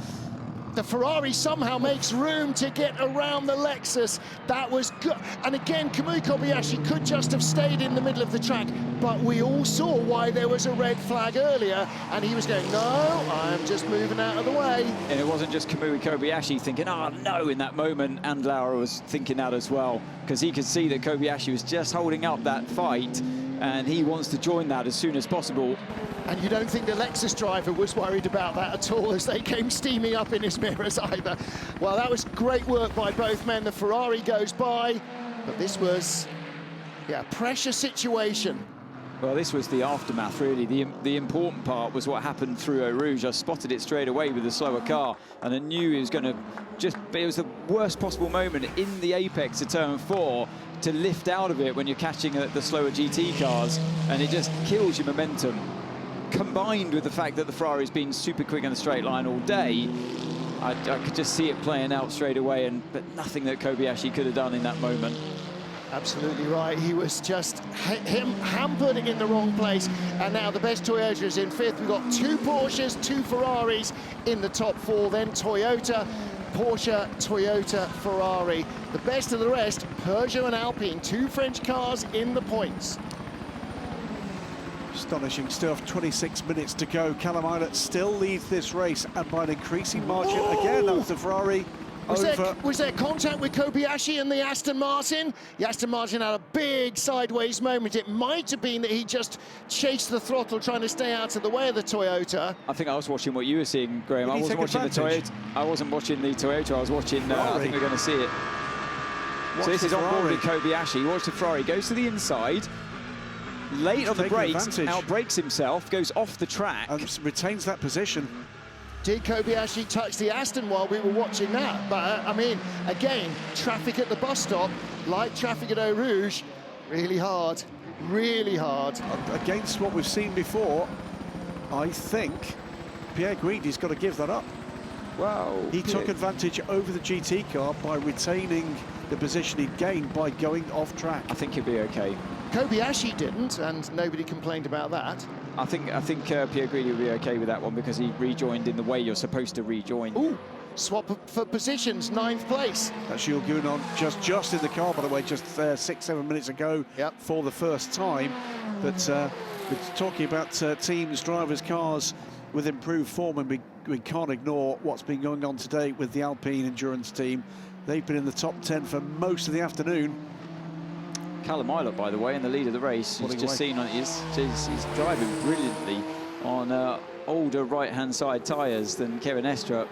The Ferrari somehow makes room to get around the Lexus. That was good. And again, Kamui Kobayashi could just have stayed in the middle of the track, but we all saw why there was a red flag earlier, and he was going, no, I'm just moving out of the way. And it wasn't just Kamui Kobayashi thinking, oh no, in that moment, and Laura was thinking that as well, because he could see that Kobayashi was just holding up that fight, and he wants to join that as soon as possible. And you don't think the Lexus driver was worried about that at all as they came steaming up in his mirrors either. Well, that was great work by both men. The Ferrari goes by, but this was, a pressure situation. Well, this was the aftermath, really. The important part was what happened through Eau Rouge. I spotted it straight away with the slower car, and I knew it was going to it was the worst possible moment in the apex of turn 4 to lift out of it when you're catching the slower GT cars, and it just kills your momentum. Combined with the fact that the Ferrari's been super quick on the straight line all day, I could just see it playing out straight away, but nothing that Kobayashi could have done in that moment. Absolutely right. He was just hampered in the wrong place. And now the best Toyota is in 5th. We've got 2 Porsches, 2 Ferraris in the top 4. Then Toyota, Porsche, Toyota, Ferrari. The best of the rest, Peugeot and Alpine. 2 French cars in the points. Astonishing stuff. 26 minutes to go. Callum Ilott still leads this race, and by an increasing margin. Again, that was the Ferrari. Was there contact with Kobayashi and the Aston Martin? The Aston Martin had a big sideways moment. It might have been that he just chased the throttle trying to stay out of the way of the Toyota. I think I was watching what you were seeing, Graham. I wasn't watching the Toyota. I wasn't watching the Toyota. I was watching. I think we're going to see it. So this is on board with Kobayashi. Watch the Ferrari. Goes to the inside. Late on the brakes, outbrakes himself, goes off the track. And retains that position. Did Kobayashi touch the Aston while we were watching that? But, I mean, again, traffic at the bus stop, like traffic at Eau Rouge, really hard, really hard. Against what we've seen before, I think Pierre Guidi's got to give that up. Wow. He took advantage over the GT car by retaining the position he'd gained by going off track. I think he'll be okay. Kobayashi didn't, and nobody complained about that. I think Pierre Guidi will be okay with that one because he rejoined in the way you're supposed to rejoin. Ooh, swap for positions, 9th place. That's Jules Gounon just in the car, by the way, just 6-7 minutes ago for the first time. But we're talking about teams, drivers, cars with improved form, and we can't ignore what's been going on today with the Alpine Endurance team. They've been in the top 10 for most of the afternoon. Callum Ilott, by the way, in the lead of the race. He's just seen on he's driving brilliantly on older right-hand side tyres than Kevin Estrup.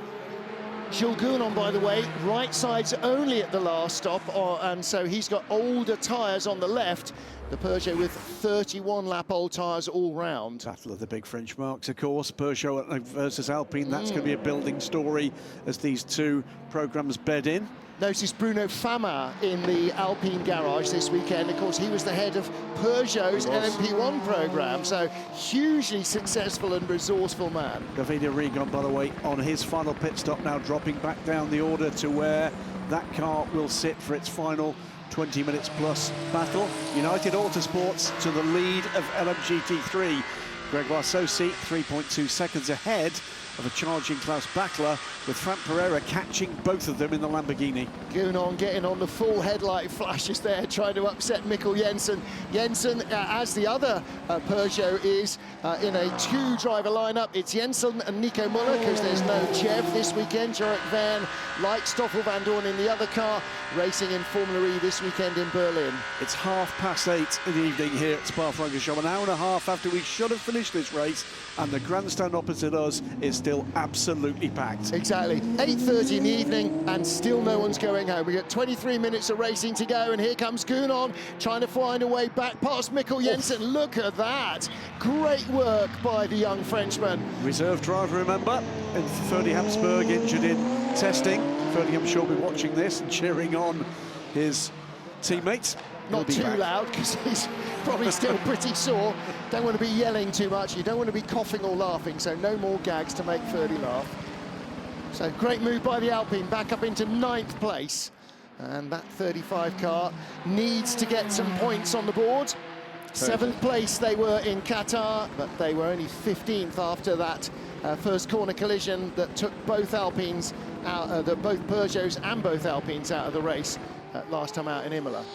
Jules Gounon, by the way, right sides only at the last stop, and so he's got older tyres on the left. The Peugeot with 31-lap-old tyres all round. Battle of the big French marks, of course. Peugeot versus Alpine. That's going to be a building story as these two programmes bed in. Notice Bruno Fama in the Alpine garage this weekend. Of course, he was the head of Peugeot's LMP1 programme, so hugely successful and resourceful man. Davide Rigon, by the way, on his final pit stop now, dropping back down the order to where that car will sit for its final 20 minutes plus battle. United Autosports to the lead of LMGT3. Gregoire Saucy 3.2 seconds ahead of a charging Klaus Bachler, with Frank Pereira catching both of them in the Lamborghini. Gounon getting on the full headlight flashes there, trying to upset Mikkel Jensen. Jensen, as the other Peugeot, is in a 2-driver lineup. It's Jensen and Nico Muller, because there's no Jev this weekend. Jarek Van, like Stoffel van Dorn in the other car, racing in Formula E this weekend in Berlin. It's 8:30 in the evening here at Spa-Francorchamps, an hour and a half after we should have finished this race, and the grandstand opposite us is still absolutely packed. Exactly. 8:30 in the evening, and still no one's going home. We've got 23 minutes of racing to go, and here comes Gounon trying to find a way back past Mikkel Jensen. Look at that. Great work by the young Frenchman. Reserve driver, remember, and Ferdy Habsburg injured in testing. Ferdy, I'm sure, will be watching this and cheering on his teammates. Not too loud, because probably still pretty sore. Don't want to be yelling too much. You don't want to be coughing or laughing, so no more gags to make Ferdy laugh. So great move by the Alpine, back up into 9th place. And that 35 car needs to get some points on the board. 7th place they were in Qatar, but they were only 15th after that first corner collision that took both Alpines out, both Peugeots and both Alpines out of the race last time out in Imola.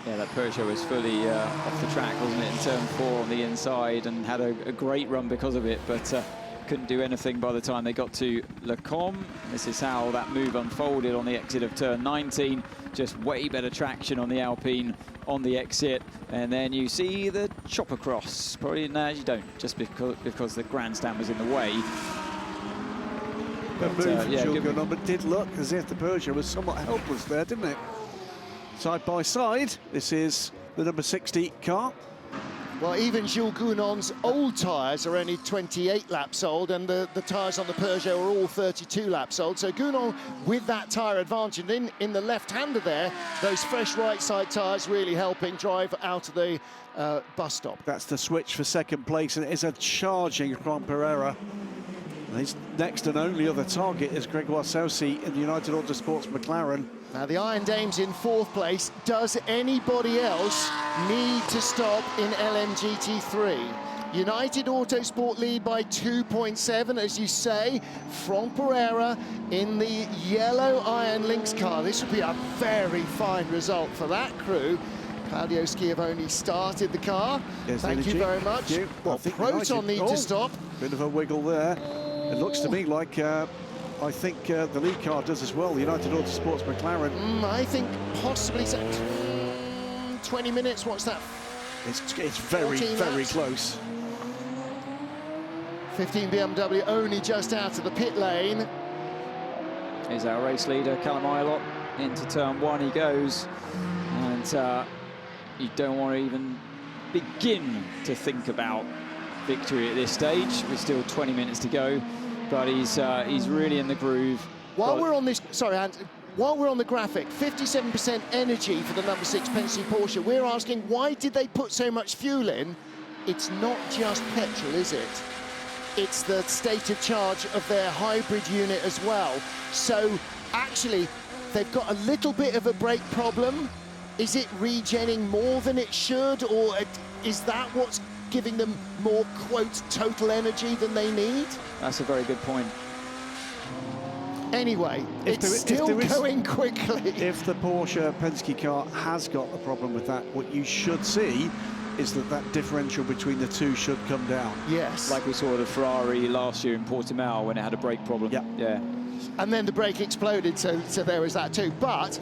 Yeah, that Peugeot was fully off the track, wasn't it, in turn 4 on the inside, and had a great run because of it, but couldn't do anything by the time they got to Le Combe. This is how that move unfolded on the exit of turn 19. Just way better traction on the Alpine on the exit, and then you see the chopper cross. Probably no, you don't, just because the grandstand was in the way. The move from but did look as if the Peugeot was somewhat helpless there, didn't it? Side by side, this is the number 60 car. Well, even Jules Gounon's old tyres are only 28 laps old, and the tyres on the Peugeot are all 32 laps old. So Gounon with that tyre advantage. And in the left-hander there, those fresh right-side tyres really helping drive out of the bus stop. That's the switch for second place, and it is a charging Juan Pereira. His next and only other target is Grégoire Saucy in the United Autosports McLaren. Now the Iron Dame's in 4th place. Does anybody else need to stop in LMGT3? United Autosport lead by 2.7, as you say. Franck Pereira in the yellow Iron Lynx car. This would be a very fine result for that crew. Claudio Schiavone started the car. Yes, Thank you very much. Well, Proton need to stop. Bit of a wiggle there. It looks to me like I think the lead car does as well, the United Autosports McLaren. I think possibly 20 minutes, what's that? It's very, very close. 15 BMW only just out of the pit lane. Here's our race leader, Callum Ilott. Into turn 1 he goes. And you don't want to even begin to think about victory at this stage. We're still 20 minutes to go. But he's really in the groove. While we're on this, sorry, Hans, while we're on the graphic, 57% energy for the number 6 Penske Porsche. We're asking, why did they put so much fuel in? It's not just petrol, is it? It's the state of charge of their hybrid unit as well. So actually, they've got a little bit of a brake problem. Is it regenning more than it should, or is that what's giving them more, quote, total energy than they need? That's a very good point. Anyway, it's still going quickly. If the Porsche Penske car has got a problem with that, what you should see is that differential between the two should come down. Yes. Like we saw the Ferrari last year in Portimao when it had a brake problem. Yeah. And then the brake exploded, so there was that too. But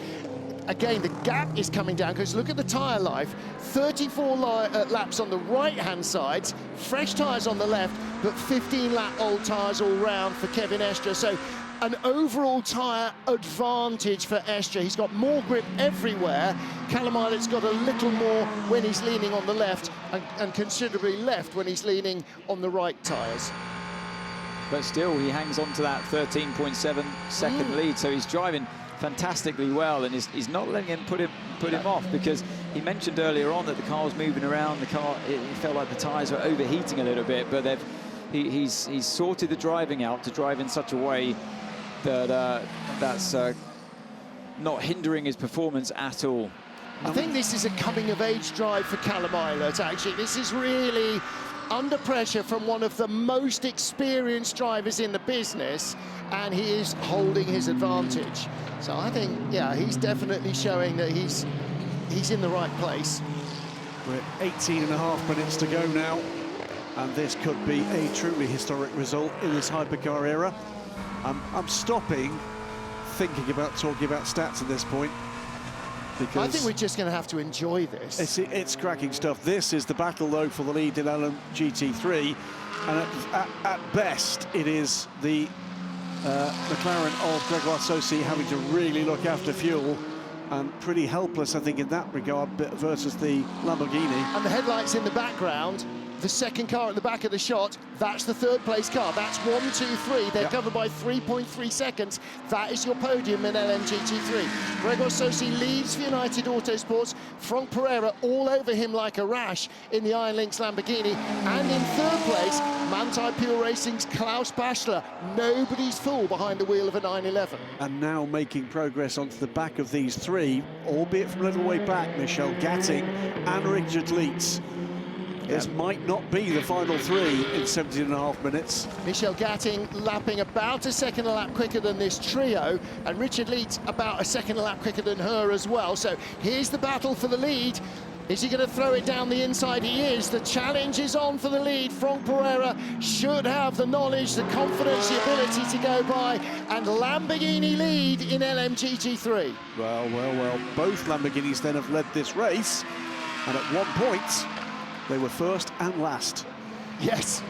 again, the gap is coming down, because look at the tyre life. 34 laps on the right-hand side, fresh tyres on the left, but 15-lap-old tyres all round for Kevin Estre. So an overall tyre advantage for Estre. He's got more grip everywhere. Callum Ilott's got a little more when he's leaning on the left, and considerably left when he's leaning on the right tyres. But still, he hangs on to that 13.7 second lead, so he's driving fantastically well, and he's not letting him put him off, because he mentioned earlier on that the car was moving around. The car, it felt like the tyres were overheating a little bit, but he's sorted the driving out to drive in such a way that that's not hindering his performance at all. I think this is a coming-of-age drive for Callum Ilott, actually. This is really under pressure from one of the most experienced drivers in the business, and he is holding his advantage. So I think, yeah, he's definitely showing that he's in the right place. We're 18.5 minutes to go now, and this could be a truly historic result in this hypercar era. I'm stopping thinking about talking about stats at this point, because I think we're just going to have to enjoy this. It's cracking stuff. This is the battle, though, for the lead in LMGT3, and at best, it is the McLaren of Grégoire Saucy having to really look after fuel, and pretty helpless, I think, in that regard, versus the Lamborghini. And the headlights in the background the second car at the back of the shot, that's the third place car. That's 1, 2, 3. They're covered by 3.3 seconds. That is your podium in LMGT3. Gregor Sosi leads for United Autosports. Franck Pereira all over him like a rash in the Iron Lynx Lamborghini. And in third place, Manthey Pure Racing's Klaus Bachler. Nobody's fool behind the wheel of a 911. And now making progress onto the back of these three, albeit from a little way back, Michel Gatting and Richard Leeds. This might not be the final three in 17.5 minutes. Michel Gatting lapping about a second a lap quicker than this trio, and Richard Leeds about a second a lap quicker than her as well. So here's the battle for the lead. Is he going to throw it down the inside? He is. The challenge is on for the lead. Franck Pereira should have the knowledge, the confidence, the ability to go by, and Lamborghini lead in LMGT3. Well. Both Lamborghinis then have led this race, and at one point, they were first and last. Yes.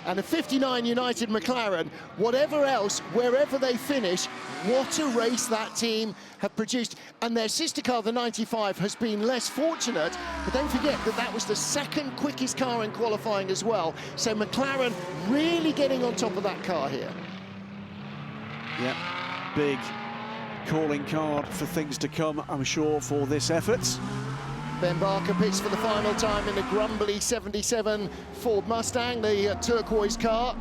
And a 59 United McLaren, whatever else, wherever they finish, what a race that team have produced. And their sister car, the 95, has been less fortunate, but don't forget that that was the second quickest car in qualifying as well. So McLaren really getting on top of that car here. Yeah, big calling card for things to come, I'm sure, for this effort. Ben Barker pits for the final time in the grumbly 77 Ford Mustang, the turquoise car.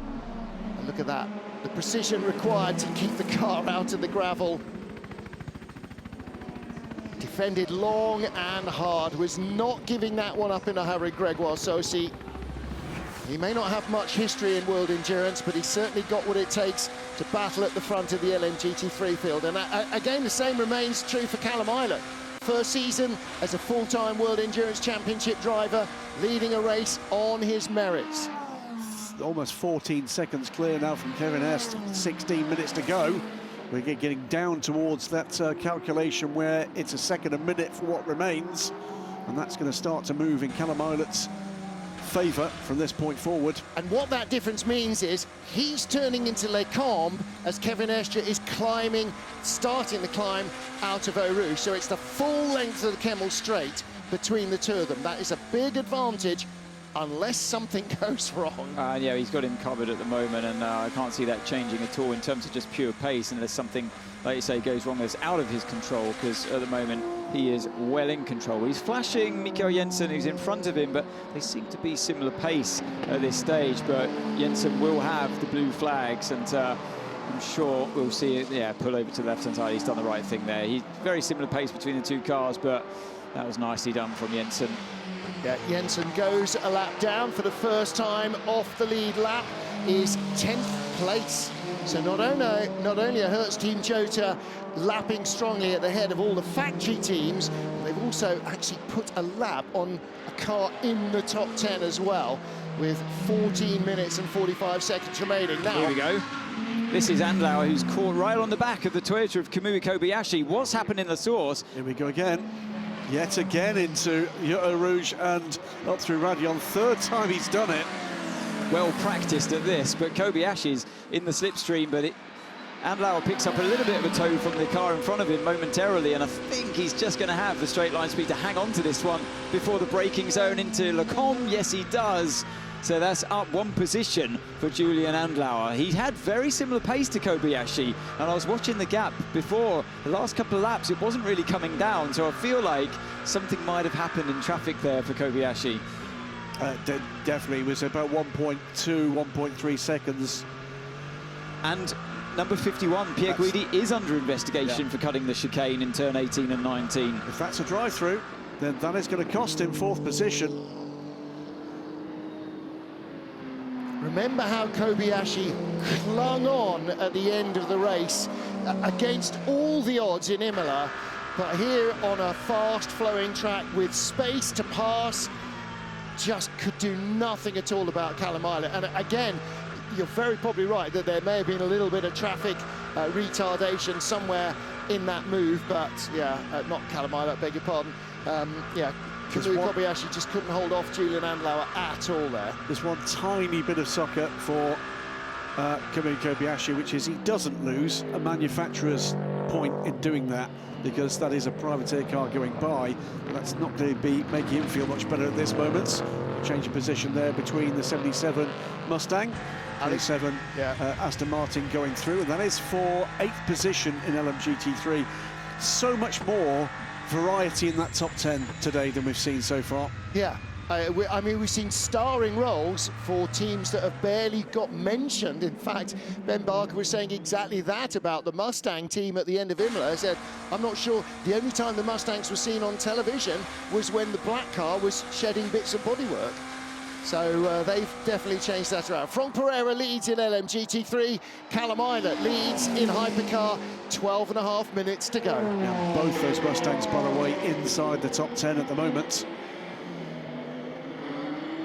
And look at that, the precision required to keep the car out of the gravel. Defended long and hard, was not giving that one up in a hurry, Grégoire Saucy. He may not have much history in World Endurance, but he's certainly got what it takes to battle at the front of the LMGT3 field. And again, the same remains true for Callum Ilott. First season as a full-time World Endurance Championship driver, leading a race on his merits. Almost 14 seconds clear now from Kevin Est, 16 minutes to go. We're getting down towards that calculation where it's a second a minute for what remains, and that's going to start to move in Callum Ilott's favour from this point forward. And what that difference means is he's turning into Les Combes as Kevin Estre is climbing, starting the climb out of Eau Rouge. So it's the full length of the Kemmel Straight between the two of them. That is a big advantage unless something goes wrong. Yeah, he's got him covered at the moment, and I can't see that changing at all in terms of just pure pace unless something, like you say, goes wrong that's out of his control, because at the moment he is well in control. He's flashing Mikkel Jensen, who's in front of him, but they seem to be similar pace at this stage. But Jensen will have the blue flags, and I'm sure we'll see it, pull over to the left-hand side. He's done the right thing there. He's very similar pace between the two cars, but that was nicely done from Jensen. Yeah, Jensen goes a lap down for the first time off the lead lap, is 10th place. So not only a Hertz Team Cota lapping strongly at the head of all the factory teams, they've also actually put a lap on a car in the top 10 as well, with 14 minutes and 45 seconds remaining. Now, here we go. This is Andlauer, who's caught right on the back of the Toyota of Kamui Kobayashi. What's happened in the source? Here we go again. Yet again into Eau Rouge and up through Radion. Third time he's done it. Well practiced at this, but Kobayashi's in the slipstream, but Andlauer picks up a little bit of a toe from the car in front of him momentarily, and I think he's just going to have the straight line speed to hang on to this one before the braking zone into Le Combe. Yes, he does. So that's up one position for Julian Andlauer. He had very similar pace to Kobayashi, and I was watching the gap before. The last couple of laps, it wasn't really coming down, so I feel like something might have happened in traffic there for Kobayashi. Definitely, it was about 1.2, 1.3 seconds. And number 51, Pierre Guidi, is under investigation for cutting the chicane in turn 18 and 19. If that's a drive-through, then that is going to cost him fourth position. Remember how Kobayashi clung on at the end of the race against all the odds in Imola, but here on a fast-flowing track with space to pass, just could do nothing at all about Callum Ilott. And again, you're very probably right that there may have been a little bit of traffic retardation somewhere in that move, but yeah, not Callum Ilott, beg your pardon. Kamui Kobayashi just couldn't hold off Julian Andlauer at all there. There's one tiny bit of sucker for Kamui Kobayashi, which is he doesn't lose a manufacturer's point in doing that, because that is a privateer car going by. That's not going to be making him feel much better at this moment. change of position there between the 77 Mustang, 27 Aston Martin going through, and that is for 8th position in LMGT3. So much more variety in that top 10 today than we've seen so far. Yeah. I mean, we've seen starring roles for teams that have barely got mentioned. In fact, Ben Barker was saying exactly that about the Mustang team at the end of Imola. He said, I'm not sure, the only time the Mustangs were seen on television was when the black car was shedding bits of bodywork. So they've definitely changed that around. Frank Pereira leads in LMGT3. Callum Eilert leads in Hypercar. 12.5 minutes to go. Yeah, both those Mustangs, by the way, inside the top 10 at the moment.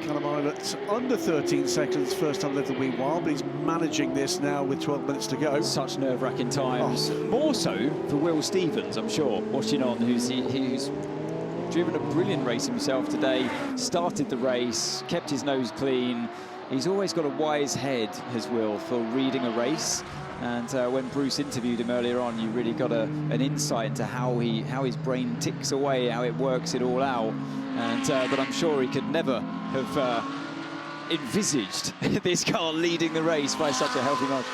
Callum Eilert under 13 seconds, first time in a little wee while, but he's managing this now with 12 minutes to go. Such nerve-wracking times. More so for Will Stevens, I'm sure, watching on, who's driven a brilliant race himself today, started the race, kept his nose clean. He's always got a wise head, has Will, for reading a race. And when Bruce interviewed him earlier on, you really got an insight into how his brain ticks away, how it works it all out. And but I'm sure he could never have envisaged this car leading the race by such a healthy margin.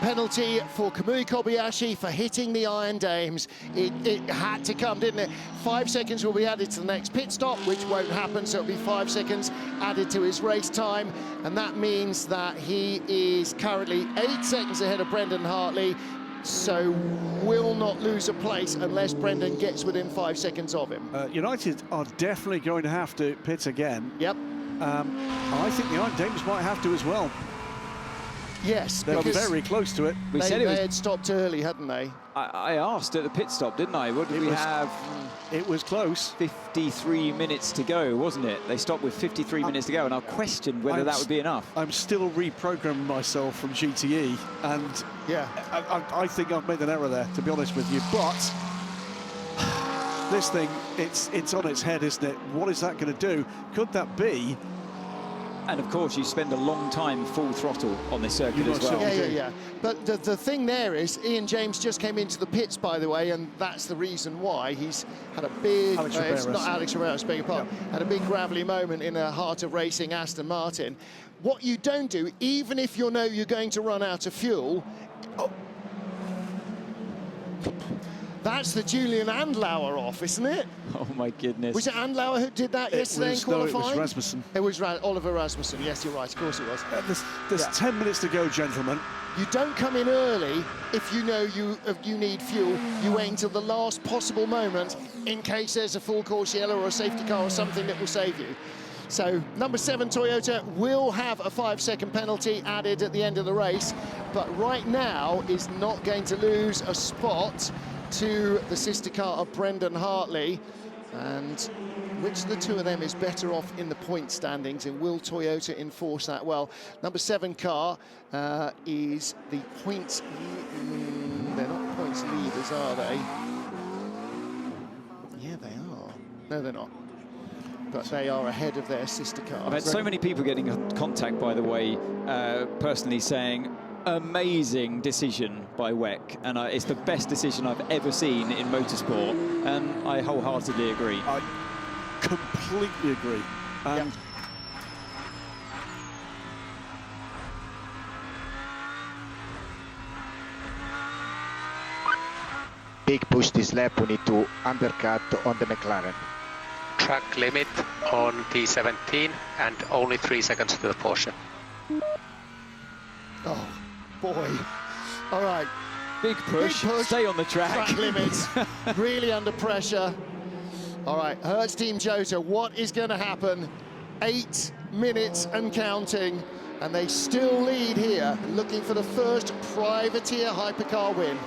Penalty for Kamui Kobayashi for hitting the Iron Dames. It had to come, didn't it? 5 seconds will be added to the next pit stop, which won't happen, so it'll be 5 seconds added to his race time, and that means that he is currently 8 seconds ahead of Brendan Hartley, so will not lose a place unless Brendan gets within 5 seconds of him. United are definitely going to have to pit again. Yep. I think the Iron Dames might have to as well. Yes, they're very close to it. They had stopped early, hadn't they? I asked at the pit stop, didn't I? What did we have? It was close. 53 minutes to go, wasn't it? They stopped with 53 minutes to go, and I questioned whether that would be enough. I'm still reprogramming myself from GTE, and yeah, I think I've made an error there, to be honest with you. But this thing, it's on its head, isn't it? What is that going to do? Could that be? And of course, you spend a long time full throttle on this circuit as well. Yeah. But the thing there is, Ian James just came into the pits, by the way, and that's the reason why he's had a big. It's not Alex Riberas, beg your pardon. Had a big gravelly moment in the heart of racing Aston Martin. What you don't do, even if you know you're going to run out of fuel. That's the Julian Andlauer off, isn't it? Oh, my goodness. Was it Andlauer who did that yesterday in qualifying? No, it was Rasmussen. It was Oliver Rasmussen. Yes, you're right. Of course it was. There's 10 minutes to go, gentlemen. You don't come in early if you know you need fuel. You wait until the last possible moment in case there's a full course yellow or a safety car or something that will save you. So, number 7 Toyota will have a 5-second penalty added at the end of the race, but right now is not going to lose a spot to the sister car of Brendan Hartley. And which of the two of them is better off in the point standings, and will Toyota enforce that? Well, number 7 car is the points. They're not points leaders, are they? Yeah, they are. No, they're not. But they are ahead of their sister car. I've had so many people getting in contact, by the way, personally saying, amazing decision by WEC, and it's the best decision I've ever seen in motorsport, and I wholeheartedly agree. I completely agree. And big push this lap, we need to undercut on the McLaren. Track limit on P17 and only 3 seconds to the Porsche. Oh boy. All right. Big push. Stay on the track. Track limits. Really under pressure. All right, Hertz Team Jota, what is going to happen? 8 minutes and counting, and they still lead here, looking for the first privateer hypercar win.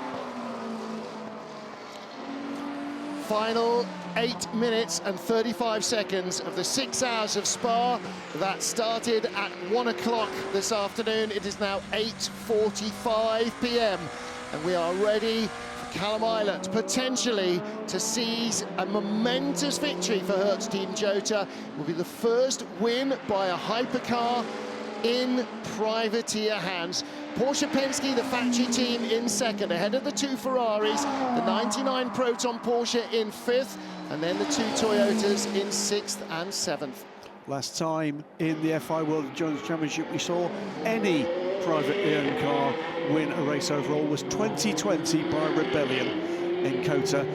Final 8 minutes and 35 seconds of the 6 hours of Spa. That started at 1 o'clock this afternoon. It is now 8:45 p.m. and we are ready for Callum Eilert potentially to seize a momentous victory for Hertz Team Jota. It will be the first win by a hypercar in privateer hands. Porsche Penske, the factory team, in second, ahead of the 2 Ferraris, the 99 Proton Porsche in 5th, and then the 2 Toyotas in 6th and 7th. Last time in the FIA World Endurance Championship we saw any privately owned car win a race overall was 2020 by Rebellion in Cota,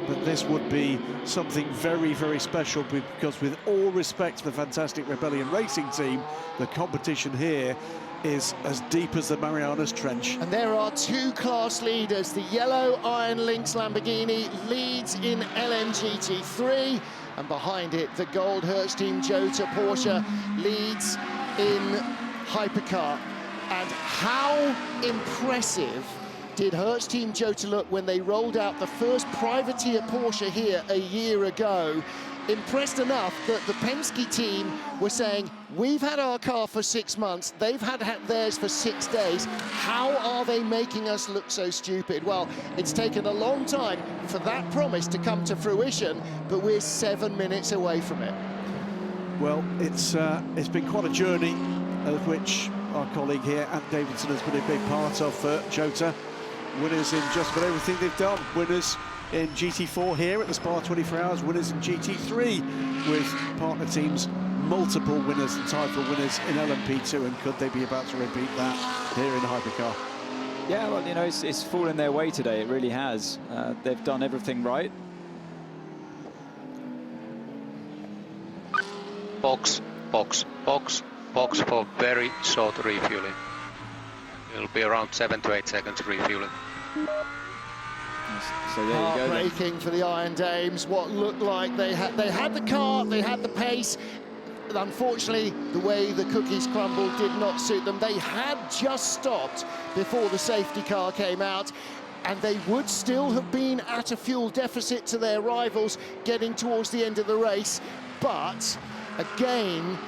but this would be something very, very special, because with all respect to the fantastic Rebellion racing team, the competition here is as deep as the Marianas Trench. And there are two class leaders. The yellow Iron Lynx Lamborghini leads in LMGT3, and behind it the gold Hertz Team Jota Porsche leads in Hypercar. And how impressive did Hertz Team Jota look when they rolled out the first privateer Porsche here a year ago? Impressed enough that the Penske team were saying, we've had our car for 6 months, they've had theirs for 6 days. How are they making us look so stupid? Well, it's taken a long time for that promise to come to fruition, but we're 7 minutes away from it. Well, it's been quite a journey, of which our colleague here, Ant Davidson, has been a big part of Jota. Winners in just about everything they've done. Winners in GT4 here at the Spa 24 Hours, winners in GT3 with partner teams, multiple winners and title winners in LMP2, and could they be about to repeat that here in Hypercar? Yeah, well, you know, it's fallen their way today, it really has. They've done everything right. Box, box, box, box for very short refueling. It'll be around 7 to 8 seconds refueling. So there you go. Heartbreaking for the Iron Dames. What looked like they had the car, they had the pace. Unfortunately, the way the cookies crumbled did not suit them. They had just stopped before the safety car came out, and they would still have been at a fuel deficit to their rivals getting towards the end of the race. But again,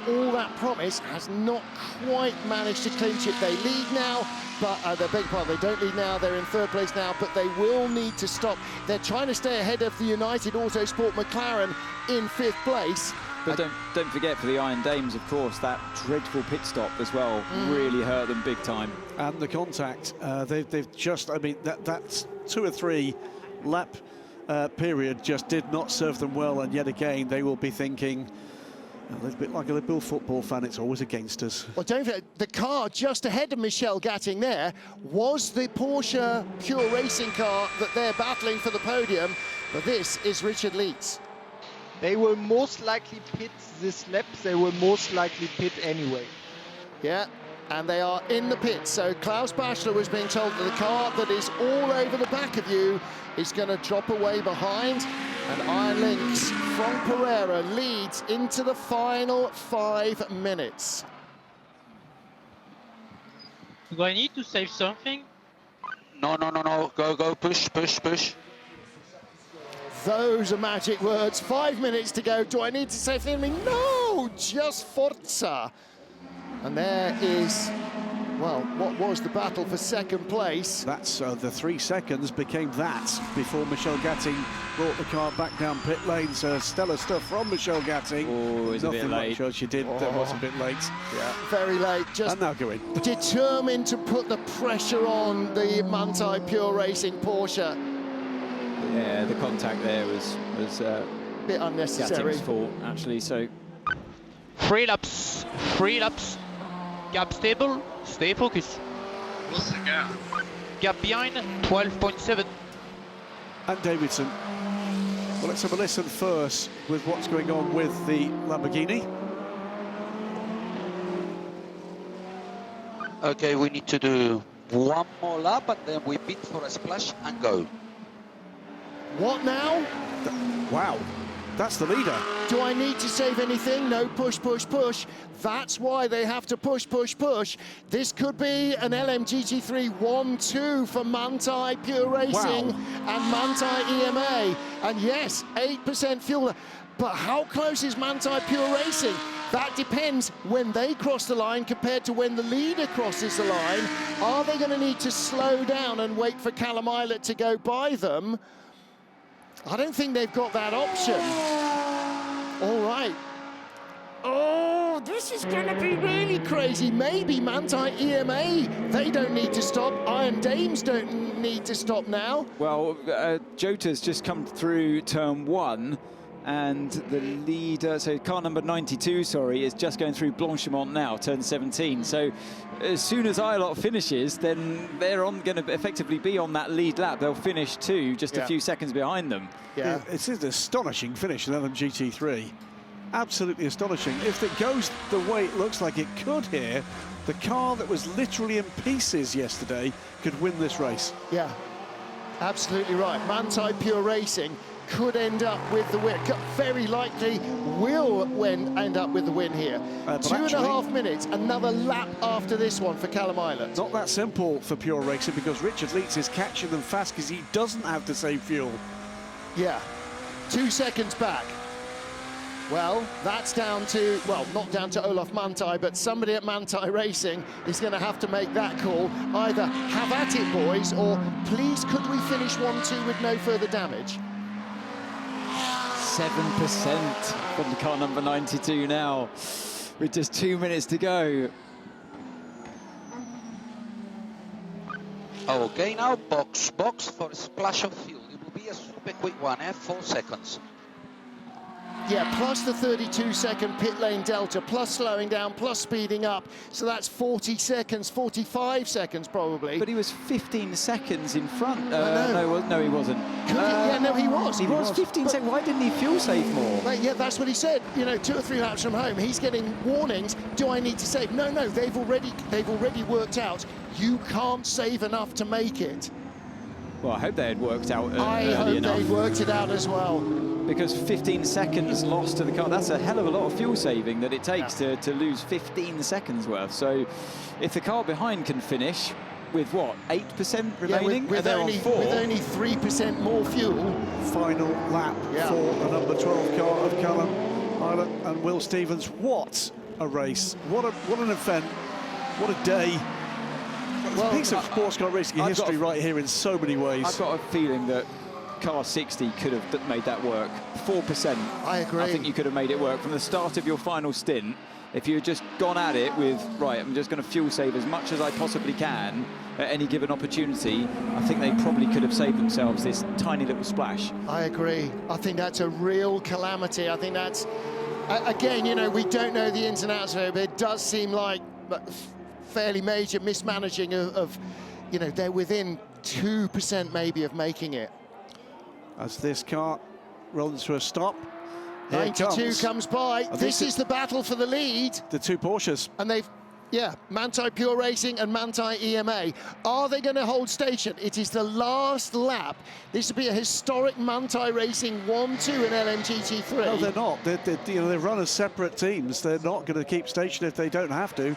all that promise has not quite managed to clinch it. They lead now, but they beg your pardon, they don't lead now, they're in third place now, but they will need to stop. They're trying to stay ahead of the United Autosport McLaren in 5th place. But don't forget, for the Iron Dames, of course, that dreadful pit stop as well really hurt them big time. And the contact, they've just, I mean, that 2 or 3 lap period just did not serve them well, and yet again they will be thinking, a little bit like a Liverpool football fan, it's always against us. Well, don't forget, the car just ahead of Michel Gatting there was the Porsche Pure Racing car that they're battling for the podium, but this is Richard Leeds. They will most likely pit this lap, they will most likely pit anyway. Yeah, and they are in the pit, so Klaus Bachler was being told that the car that is all over the back of you is going to drop away behind, and Iron Lynx from Pereira leads into the final 5 minutes. Do I need to save something? No, go, push. Those are magic words. 5 minutes to go. Do I need to save anything? No, just Forza. And there is, well, what was the battle for second place? That's the 3 seconds became that before Michel Gatting brought the car back down pit lane. So stellar stuff from Michel Gatting. Oh, it's a bit late. Much she did. That was a bit late. Yeah, very late. Just and now going. Determined to put the pressure on the Manthey Pure Racing Porsche. Yeah, the contact there was a bit unnecessary. Gatting's fault, actually. So 3 laps. Gap stable, stay focused. What's the gap? Gap behind, 12.7. And Davidson. Well, let's have a listen first with what's going on with the Lamborghini. Okay, we need to do 1 more lap and then we pit for a splash and go. What now? Wow, that's the leader. Do I need to save anything? No, push. That's why they have to push. This could be an LMGT3 1-2 for Manthey Pure Racing and Manthey EMA. And yes, 8% fuel. But how close is Manthey Pure Racing? That depends when they cross the line compared to when the leader crosses the line. Are they going to need to slow down and wait for Callum Eilert to go by them? I don't think they've got that option. All right. Oh, this is going to be really crazy. Maybe Manthey EMA, they don't need to stop. Iron Dames don't need to stop now. Well, Jota's just come through turn 1. And the leader, so car number 92, sorry, is just going through Blanchimont now, turn 17. So as soon as Ilott finishes, then they're going to effectively be on that lead lap. They'll finish too, just a few seconds behind them. Yeah, it's an astonishing finish in LMGT3. Absolutely astonishing. If it goes the way it looks like it could here, the car that was literally in pieces yesterday could win this race. Yeah, absolutely right. Manthey Pure Racing could end up with the win. Very likely will end up with the win here. 2.5 minutes, another lap after this one for Callum Ilott. Not that simple for Pure Racing because Richard Leeds is catching them fast because he doesn't have to save fuel. Yeah, 2 seconds back. Well, that's down to, well, not down to Olaf Manthey, but somebody at Manthey Racing is going to have to make that call. Either have at it, boys, or please could we finish 1-2 with no further damage? 7% from the car number 92 now, with just 2 minutes to go. Okay, now box for a splash of fuel. It will be a super quick one, 4 seconds. Yeah, plus the 32-second pit lane delta, plus slowing down, plus speeding up. So that's 40 seconds, 45 seconds probably. But he was 15 seconds in front. No, he wasn't. Yeah, no, he was. He was 15 seconds. Why didn't he fuel save more? Mate, yeah, that's what he said. You know, 2 or 3 laps from home, he's getting warnings. Do I need to save? No, they've already worked out. You can't save enough to make it. Well, I hope they had worked out I hope they'd worked it out as well. Because 15 seconds lost to the car, that's a hell of a lot of fuel saving that it takes to lose 15 seconds worth. So if the car behind can finish with, what, 8% remaining? With only 3% more fuel. Final lap for the number 12 car of Callum Ilott and Will Stevens. What a race. What an event. What a day. Well, a piece of sports car racing history right here in so many ways. I've got a feeling that car 60 could have made that work. 4%. I agree. I think you could have made it work from the start of your final stint. If you had just gone at it with, right, I'm just going to fuel save as much as I possibly can at any given opportunity, I think they probably could have saved themselves this tiny little splash. I agree. I think that's a real calamity. I think that's, again, you know, we don't know the ins and outs of it, but it does seem like fairly major mismanaging of, you know, they're within 2% maybe of making it. As this car runs to a stop, 92 comes by. This is the battle for the lead. The 2 Porsches. And they've, Manthey Pure Racing and Manthey EMA. Are they going to hold station? It is the last lap. This will be a historic Manthey Racing 1-2 in LMGT3. No, they're not. They run as separate teams. They're not going to keep station if they don't have to.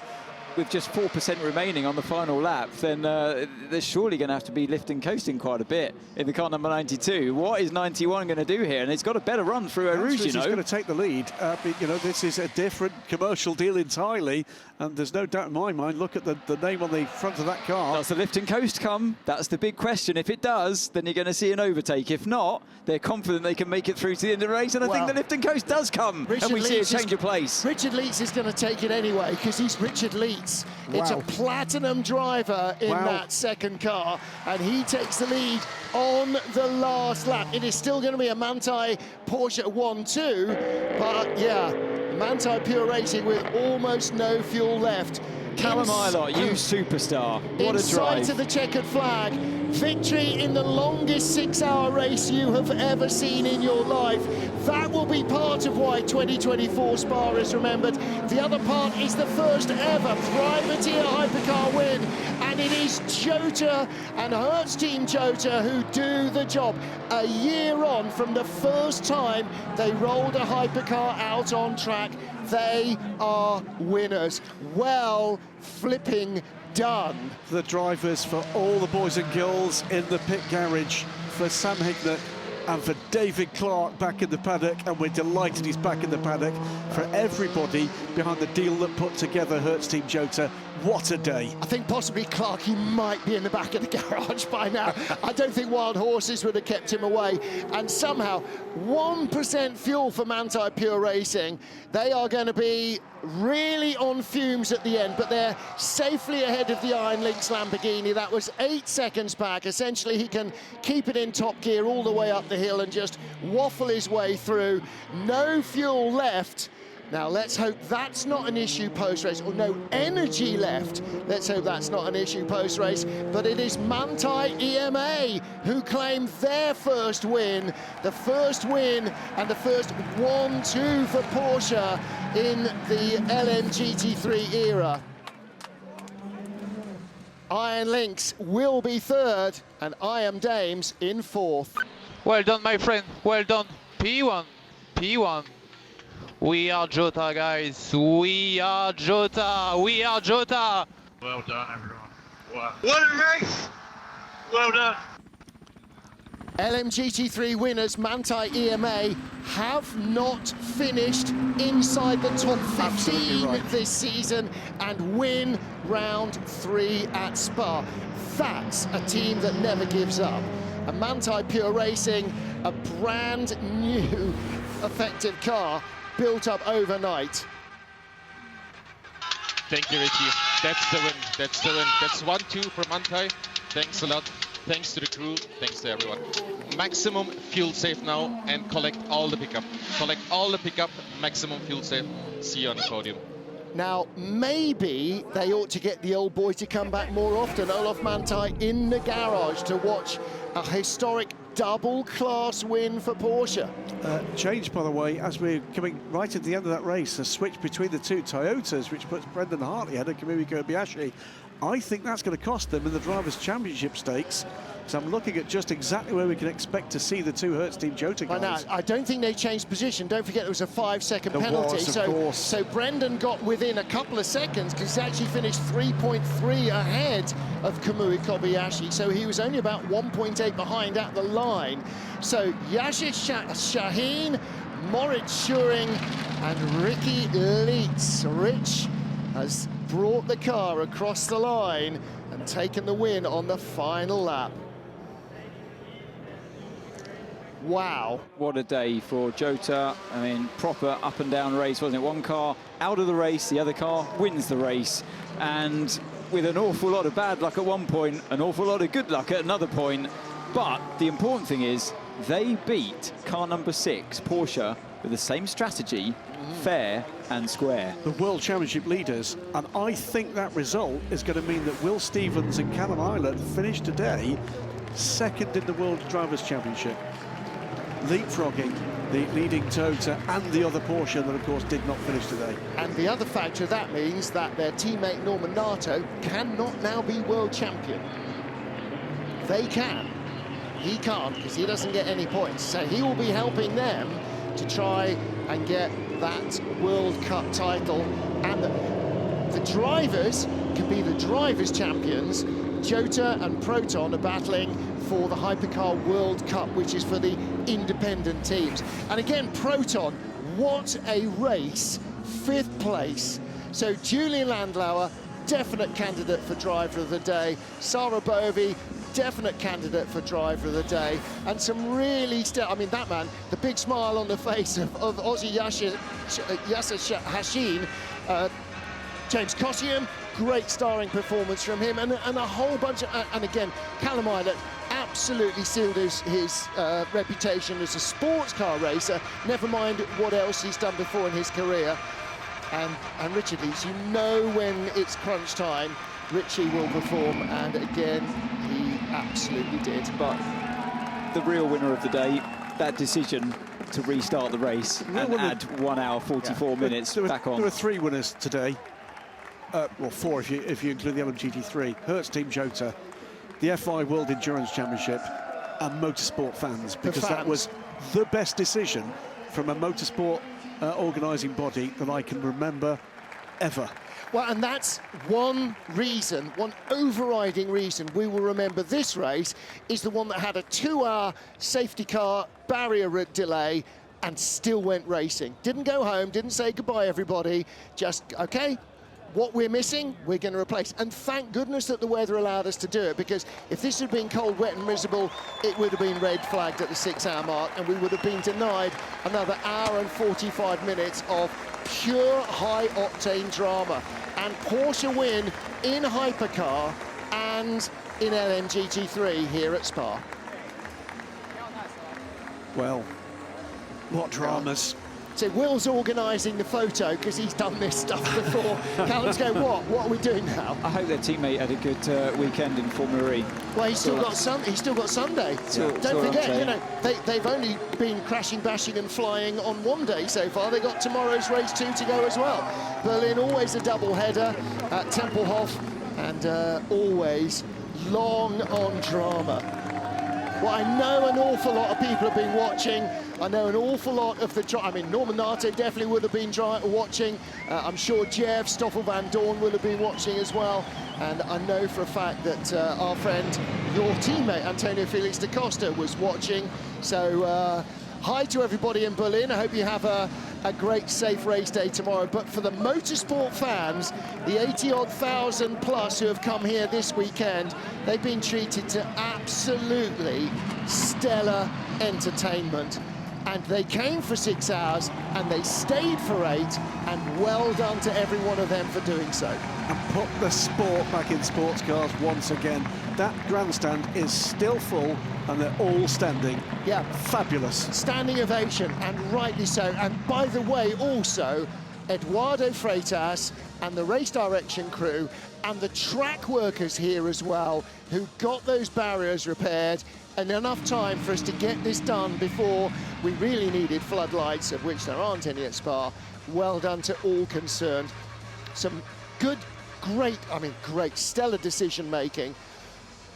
With just 4% remaining on the final lap, then they're surely going to have to be lifting coasting quite a bit in the car number 92. What is 91 going to do here? And it's got a better run through Eau Rouge, you know. He's going to take the lead. You know, this is a different commercial deal entirely, and there's no doubt in my mind. Look at the name on the front of that car. Does the lift and coast come? That's the big question. If it does, then you're going to see an overtake. If not, they're confident they can make it through to the end of the race, and I think the lift and coast does come, and we see a change of place. Richard Leeds is going to take it anyway, because he's Richard Leeds. It's a platinum driver in that second car, and he takes the lead on the last lap. It is still going to be a Manthey Porsche 1-2, but yeah, Manthey Pure Racing with almost no fuel left. Callum Ilott, you superstar. What a drive. Inside to the checkered flag. Victory in the longest 6-hour race you have ever seen in your life. That will be part of why 2024 Spa is remembered. The other part is the first ever privateer hypercar win. And it is Cota and Hertz Team Cota who do the job. A year on from the first time they rolled a hypercar out on track, they are winners. Well flipping done. The drivers, for all the boys and girls in the pit garage, for Sam Hignett and for David Clark back in the paddock, and we're delighted he's back in the paddock, for everybody behind the deal that put together Hertz Team Cota. What a day. I think possibly Clark, he might be in the back of the garage by now. I don't think Wild Horses would have kept him away. And somehow, 1% fuel for Manthey Pure Racing. They are going to be really on fumes at the end, but they're safely ahead of the Iron Lynx Lamborghini. That was 8 seconds back. Essentially, he can keep it in top gear all the way up the hill and just waffle his way through. No fuel left. Now, let's hope that's not an issue post-race, or no energy left. Let's hope that's not an issue post-race, but it is Manthey EMA who claim their first win, the first win and the first 1-2 for Porsche in the LMGT3 era. Iron Lynx will be third, and I Am Dames in fourth. Well done, my friend, well done. P1, P1. We are Cota, guys. We are Cota. We are Cota. Well done, everyone. Wow. What a race! Well done. LMGT3 winners Manthey EMA have not finished inside the top 15 this season and win round 3 at Spa. That's a team that never gives up. And Manthey Pure Racing, a brand new effective car built up overnight. Thank you, Richie. That's the win. That's the win. That's 1-2 for Manthey. Thanks a lot. Thanks to the crew. Thanks to everyone. Maximum fuel save now and collect all the pickup. Collect all the pickup. Maximum fuel save. See you on the podium. Now, maybe they ought to get the old boy to come back more often. Olaf Manthey in the garage to watch a historic double-class win for Porsche. Change, by the way, as we're coming right at the end of that race, a switch between the two Toyotas, which puts Brendan Hartley ahead of Kamui Kobayashi. I think that's going to cost them in the Drivers' Championship stakes. So I'm looking at just exactly where we can expect to see the two Hertz Team Cota cars. Now, I don't think they changed position. Don't forget, it was a 5-second penalty. Was, of course. So Brendan got within a couple of seconds because he actually finished 3.3 ahead of Kamui Kobayashi. So he was only about 1.8 behind at the line. So Yasser Shaheen, Moritz Schuring and Ricky Leitz. Rich has brought the car across the line and taken the win on the final lap. Wow. What a day for Cota. I mean, proper up and down race, wasn't it? One car out of the race, the other car wins the race. And with an awful lot of bad luck at one point, an awful lot of good luck at another point. But the important thing is they beat car number 6, Porsche, with the same strategy, fair and square. The World Championship leaders, and I think that result is going to mean that Will Stevens and Callum Eilert finish today second in the World Drivers' Championship, leapfrogging the leading Cota and the other Porsche that, of course, did not finish today. And the other factor that means that their teammate Norman Nato cannot now be world champion. They can. He can't because he doesn't get any points. So he will be helping them to try and get that World Cup title. And the drivers can be the drivers' champions. Cota and Proton are battling for the Hypercar World Cup, which is for the independent teams. And again, Proton, what a race, 5th place. So Julian Landauer, definite candidate for driver of the day. Sarah Bovey, definite candidate for driver of the day. And some really, I mean, that man, the big smile on the face of Aussie Yasser Shaheen, James Kossium, great starring performance from him, and a whole bunch of, and again, Callum Eilert absolutely sealed his reputation as a sports car racer, never mind what else he's done before in his career. And Richard Lees, you know when it's crunch time, Richie will perform, and again, he absolutely did. But the real winner of the day, that decision to restart the race and add 1 hour 44 minutes back on. There were 3 winners today. Well, 4 if you include the LMGT3. Hertz Team Cota, the FIA World Endurance Championship, and motorsport fans, because that was the best decision from a motorsport organising body that I can remember ever. Well, and that's one reason, one overriding reason we will remember this race is the one that had a 2-hour safety car barrier delay and still went racing. Didn't go home, didn't say goodbye, everybody. Just, okay, what we're missing, we're going to replace. And thank goodness that the weather allowed us to do it, because if this had been cold, wet and miserable, it would have been red flagged at the 6-hour mark, and we would have been denied another hour and 45 minutes of pure high-octane drama. And Porsche win in Hypercar and in LMGT3 here at Spa. Well, what dramas. So Will's organising the photo because he's done this stuff before. Callum's going, what are we doing now? I hope their teammate had a good weekend in Formula E. Well, he's still got Sunday. Don't forget, you know, they've only been crashing, bashing and flying on one day so far. They got tomorrow's race 2 to go as well. Berlin, always a double header at Tempelhof, and always long on drama. Well, I know an awful lot of people have been watching. I know an awful lot of the... I mean, Norman Nato definitely would have been watching. I'm sure Jeff, Stoffel Van Dorn will have been watching as well. And I know for a fact that our friend, your teammate, Antonio Felix da Costa, was watching. So hi to everybody in Berlin. I hope you have a great, safe race day tomorrow. But for the motorsport fans, the 80-odd thousand plus who have come here this weekend, they've been treated to absolutely stellar entertainment. And they came for 6 hours and they stayed for 8, and well done to every one of them for doing so. And put the sport back in sports cars once again. That grandstand is still full and they're all standing. Yeah. Fabulous. Standing ovation, and rightly so. And by the way, also, Eduardo Freitas and the race direction crew and the track workers here as well, who got those barriers repaired and enough time for us to get this done before we really needed floodlights, of which there aren't any at Spa. Well done to all concerned. Some good, great, stellar decision-making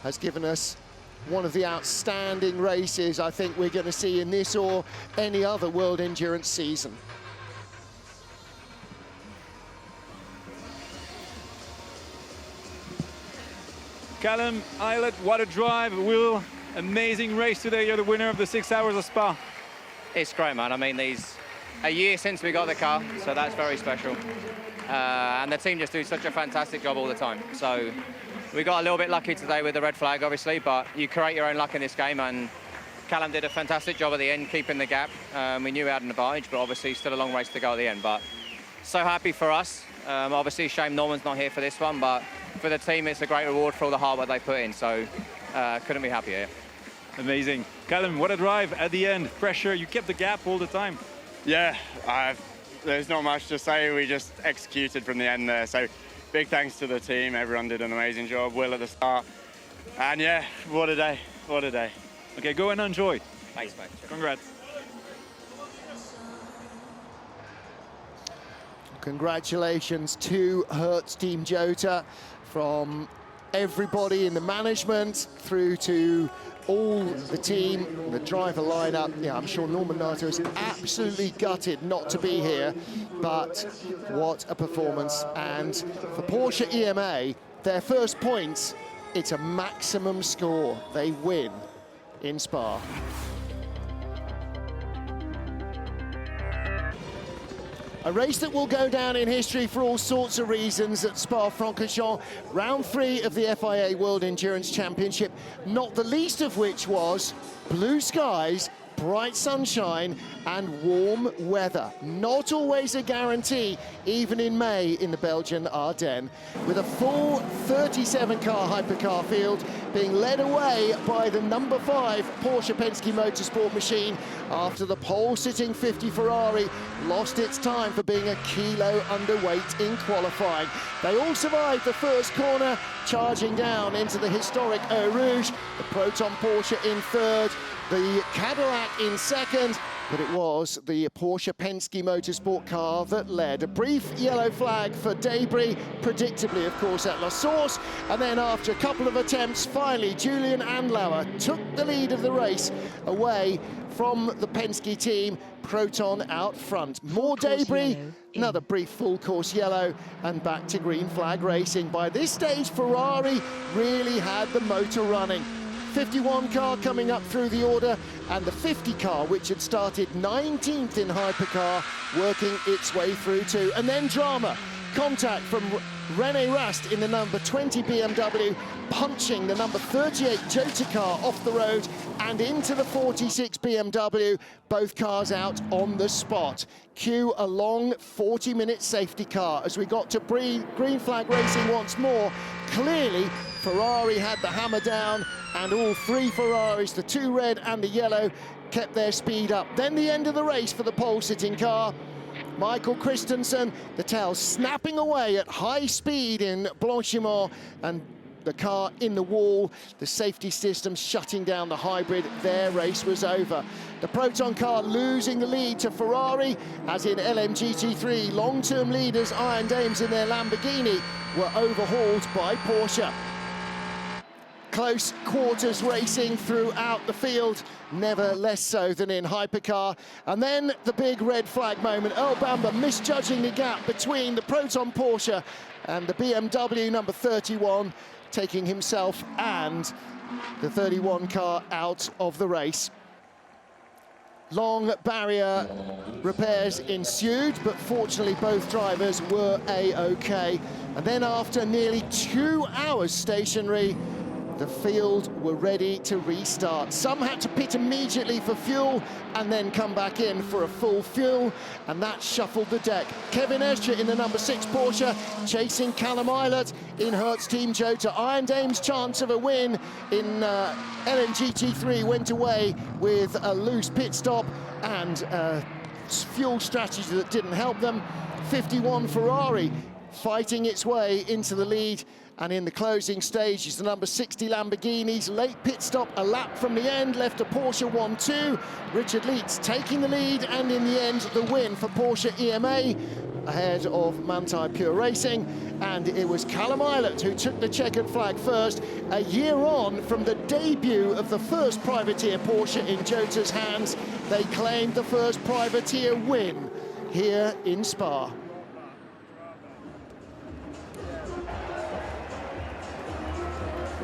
has given us one of the outstanding races I think we're going to see in this or any other World Endurance season. Callum, Eilert, what a drive, Will. Amazing race today. You're the winner of the 6 hours of Spa. It's great, man. I mean, a year since we got the car, so that's very special. And the team just do such a fantastic job all the time. So we got a little bit lucky today with the red flag, obviously, but you create your own luck in this game, and Callum did a fantastic job at the end, keeping the gap. We knew we had an advantage, but obviously still a long race to go at the end. But so happy for us. Obviously, shame Norman's not here for this one, but for the team, it's a great reward for all the hard work they put in. So couldn't be happier. Amazing. Callum, what a drive at the end. Pressure, you kept the gap all the time. Yeah, there's not much to say. We just executed from the end there. So big thanks to the team. Everyone did an amazing job. Will at the start. And yeah, what a day. What a day. Okay, go and enjoy. Thanks, mate. Congrats. Congratulations to Hertz Team Jota, from everybody in the management through to all the team, the driver lineup. Yeah, I'm sure Norman Nato is absolutely gutted not to be here, but what a performance. And for Porsche EMA, their first points, it's a maximum score. They win in Spa. A race that will go down in history for all sorts of reasons at Spa-Francorchamps, round 3 of the FIA World Endurance Championship, not the least of which was blue skies, bright sunshine and warm weather. Not always a guarantee, even in May in the Belgian Ardennes, with a full 37-car hypercar field being led away by the number 5 Porsche Penske Motorsport machine after the pole-sitting 50 Ferrari lost its time for being a kilo underweight in qualifying. They all survived the first corner, charging down into the historic Eau Rouge, the Proton Porsche in 3rd, the Cadillac in 2nd, but it was the Porsche Penske Motorsport car that led. A brief yellow flag for debris, predictably, of course, at La Source, and then after a couple of attempts, finally, Julian Andlauer took the lead of the race away from the Penske team, Proton out front. More debris, another brief full course yellow, and back to green flag racing. By this stage, Ferrari really had the motor running. 51 car coming up through the order, and the 50 car, which had started 19th in hypercar, working its way through too. And then drama. contact from René Rast in the number 20 BMW, punching the number 38 Jota car off the road and into the 46 BMW, both cars out on the spot. Cue a long 40-minute safety car as we got to green flag racing once more. Clearly, Ferrari had the hammer down, and all three Ferraris, the two red and the yellow, kept their speed up. Then the end of the race for the pole-sitting car. Michael Christensen, the tail snapping away at high speed in Blanchimont, and the car in the wall, the safety system shutting down the hybrid. Their race was over. The Proton car losing the lead to Ferrari, as in LMGT3. Long-term leaders, Iron Dames in their Lamborghini, were overhauled by Porsche. Close quarters racing throughout the field, never less so than in Hypercar. And then the big red flag moment, Earl Bamber misjudging the gap between the Proton Porsche and the BMW number 31, taking himself and the 31 car out of the race. Long barrier repairs ensued, but fortunately both drivers were A-OK. And then after nearly 2 hours stationary, the field were ready to restart. Some had to pit immediately for fuel and then come back in for a full fuel, and that shuffled the deck. Kevin Escher in the number 6 Porsche, chasing Callum Eilert in Hertz Team Jota. Iron Dame's chance of a win in LMGT3 went away with a loose pit stop and fuel strategy that didn't help them. 51 Ferrari fighting its way into the lead. And in the closing stage is the number 60 Lamborghinis. Late pit stop, a lap from the end, left a Porsche 1-2. Richard Leitz taking the lead, and in the end, the win for Porsche EMA, ahead of Manthey Pure Racing. And it was Callum Eilert who took the checkered flag first, a year on from the debut of the first privateer Porsche in Jota's hands. They claimed the first privateer win here in Spa.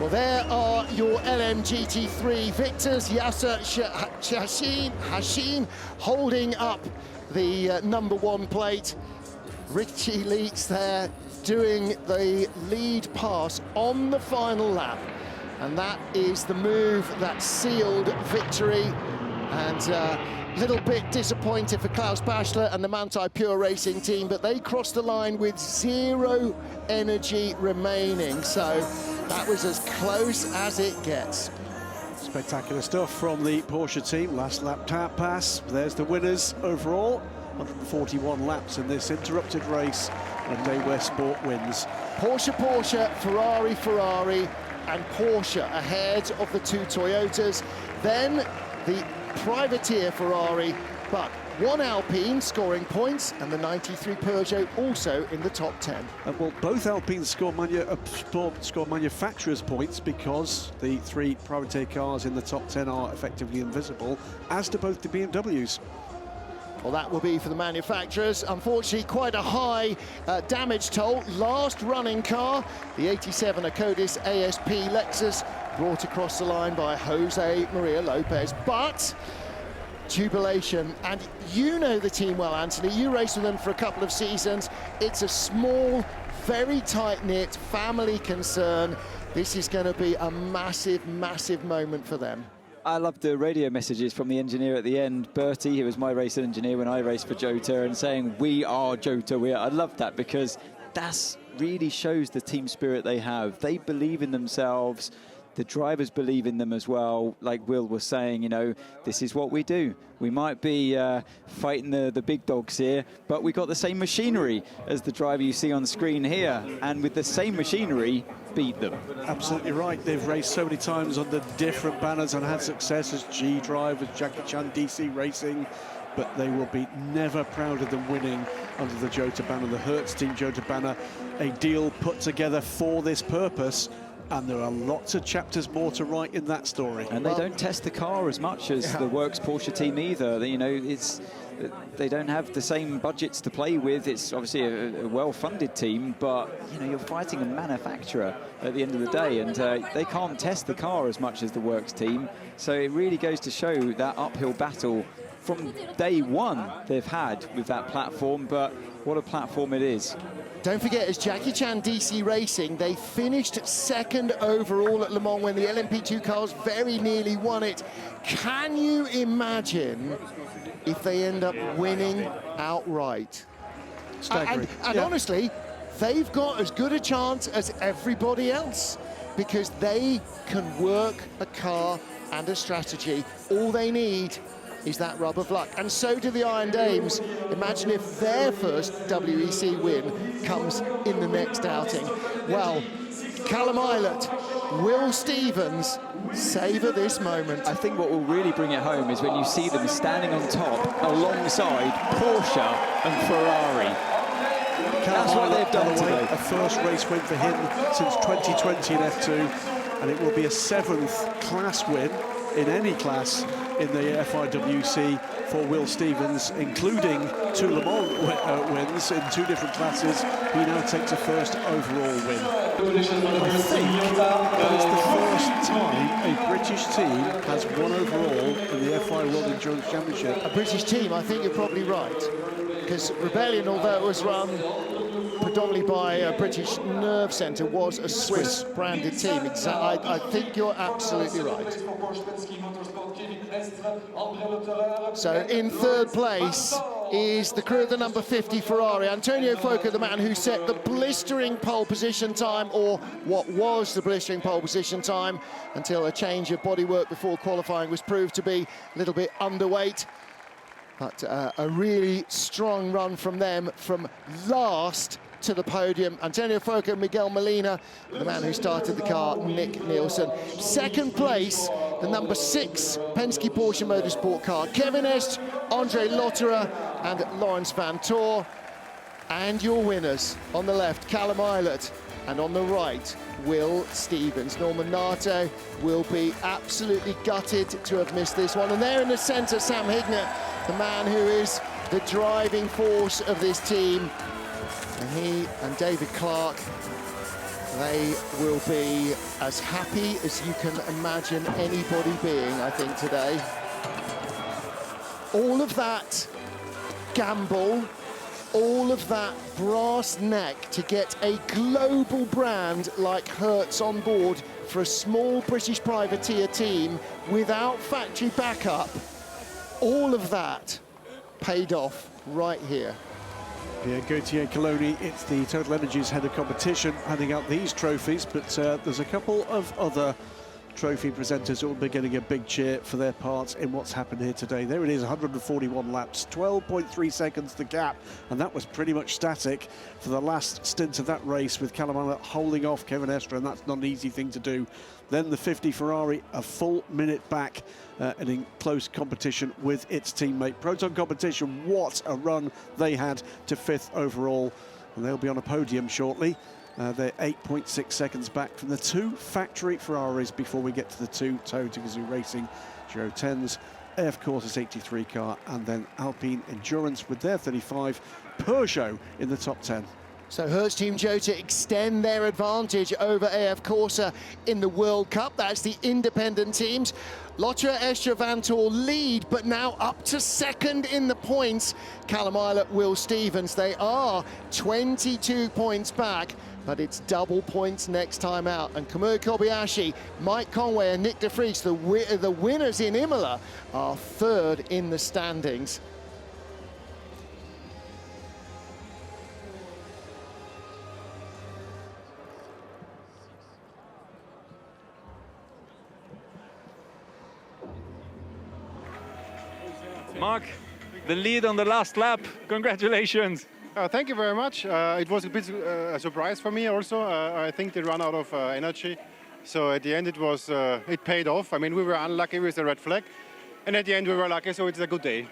Well, there are your LMGT3 victors. Yasser Hashim holding up the number 1 plate. Richie Leitz there doing the lead pass on the final lap. And that is the move that sealed victory. And a little bit disappointed for Klaus Bachler and the Manthey Pure Racing team, but they crossed the line with 0 energy remaining. So that was as close as it gets. Spectacular stuff from the Porsche team. Last lap tap pass. There's the winners overall. 141 laps in this interrupted race, and Daewoo Sport wins. Porsche, Ferrari, and Porsche ahead of the 2 Toyotas. Then the privateer Ferrari, but 1 Alpine scoring points, and the 93 Peugeot also in the top 10. Well, both Alpines score manufacturers' points, because the 3 privateer cars in the top 10 are effectively invisible, as do both the BMWs. Well, that will be for the manufacturers. Unfortunately, quite a high damage toll. Last running car, the 87 Acodis ASP Lexus, brought across the line by Jose Maria Lopez. But jubilation, and you know the team well, Anthony. You raced with them for a couple of seasons. It's a small, very tight-knit family concern. This is going to be a massive, massive moment for them. I love the radio messages from the engineer at the end, Bertie, who was my racing engineer when I raced for Jota, and saying, "We are Jota." I love that, because that really shows the team spirit they have. They believe in themselves. The drivers believe in them as well. Like Will was saying, you know, this is what we do. We might be fighting the big dogs here, but we got the same machinery as the driver you see on the screen here, and with the same machinery, beat them. Absolutely right. They've raced so many times under different banners and had success as G-Drive, with Jackie Chan DC Racing, but they will be never prouder than winning under the Jota banner, the Hertz Team Jota banner, a deal put together for this purpose. And there are lots of chapters more to write in that story. And they don't test the car as much as the Works Porsche team either. You know, they don't have the same budgets to play with. It's obviously a well-funded team, but you know, you're fighting a manufacturer at the end of the day, and they can't test the car as much as the Works team. So it really goes to show that uphill battle from day one they've had with that platform. But What a platform it is. Don't forget, as Jackie Chan DC Racing, they finished second overall at Le Mans when the LMP2 cars very nearly won it. Can you imagine if they end up winning outright? Staggering. And honestly, they've got as good a chance as everybody else because they can work a car and a strategy. All they need is that rub of luck. And so do the Iron Dames. Imagine if their first WEC win comes in the next outing. Well, Callum Eilert, Will Stevens, savour this moment. I think what will really bring it home is when you see them standing on top alongside Porsche and Ferrari. That's what they've done today. A first race win for him since 2020 in F2, and it will be a 7th class win in any class in the FIWC for Will Stevens, including 2 Le Mans wins in 2 different classes. He now takes a first overall win. I think that is the first time a British team has won overall in the FIA World Endurance Championship. A British team, I think you're probably right. Because Rebellion, although it was run predominantly by a British Nerve Centre, was a Swiss-branded team. I think you're absolutely right. So in third place is the crew of the number 50 Ferrari. Antonio Foca, the man who set the blistering pole position time, or what was the blistering pole position time, until a change of bodywork before qualifying was proved to be a little bit underweight. But a really strong run from them, from last to the podium. Antonio Foca, Miguel Molina, the man who started the car, Nick Nielsen. Second place, the number 6 Penske Porsche Motorsport car, Kevin Est, Andre Lotterer and Lawrence Van Tor. And your winners on the left, Callum Eilert, and on the right, Will Stevens. Norman Nato will be absolutely gutted to have missed this one. And there in the centre, Sam Hignett, the man who is the driving force of this team. And he and David Clark, they will be as happy as you can imagine anybody being, I think, today. All of that gamble, all of that brass neck to get a global brand like Hertz on board for a small British privateer team without factory backup, all of that paid off right here. Yeah, Gautier Coloni, it's the TotalEnergies head of competition handing out these trophies, but there's a couple of other trophy presenters who will be getting a big cheer for their parts in what's happened here today. There it is, 141 laps, 12.3 seconds the gap, and that was pretty much static for the last stint of that race, with Callum Eilert holding off Kevin Estre, and that's not an easy thing to do. Then the 50 Ferrari, a full minute back and in close competition with its teammate. Proton Competition, what a run they had to 5th overall, and they'll be on a podium shortly. They're 8.6 seconds back from the 2 factory Ferraris before we get to the 2 Toyota Gazoo Racing Giro 10s, AF Corsa 83 car, and then Alpine Endurance with their 35, Peugeot in the top 10. So Hertz Team Jota extend their advantage over AF Corsa in the World Cup. That's the independent teams. Lotterer, Estre, Van Tor lead, but now up to second in the points. Callum Eilert, Will Stevens, they are 22 points back, but it's double points next time out. And Kamui Kobayashi, Mike Conway and Nick de Vries, the winners in Imola, are third in the standings. Mark, the lead on the last lap. Congratulations. Thank you very much. It was a bit a surprise for me also. I think they ran out of energy. So at the end it paid off. I mean, we were unlucky with the red flag. And at the end we were lucky, so it's a good day.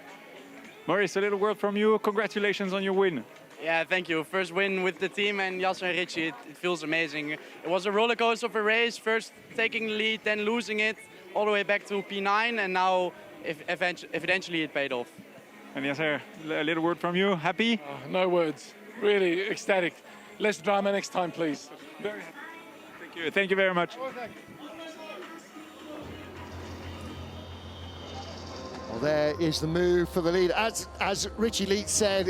Maurice, a little word from you. Congratulations on your win. Yeah, thank you. First win with the team and Jasper and Richie, it feels amazing. It was a roller coaster of a race, first taking the lead, then losing it, all the way back to P9, and now eventually it paid off. And Jasper, a little word from you. Happy? No words. Really ecstatic. Less drama next time, please. Very happy. Thank you. Thank you very much. Well, there is the move for the lead. As Richie Leach said,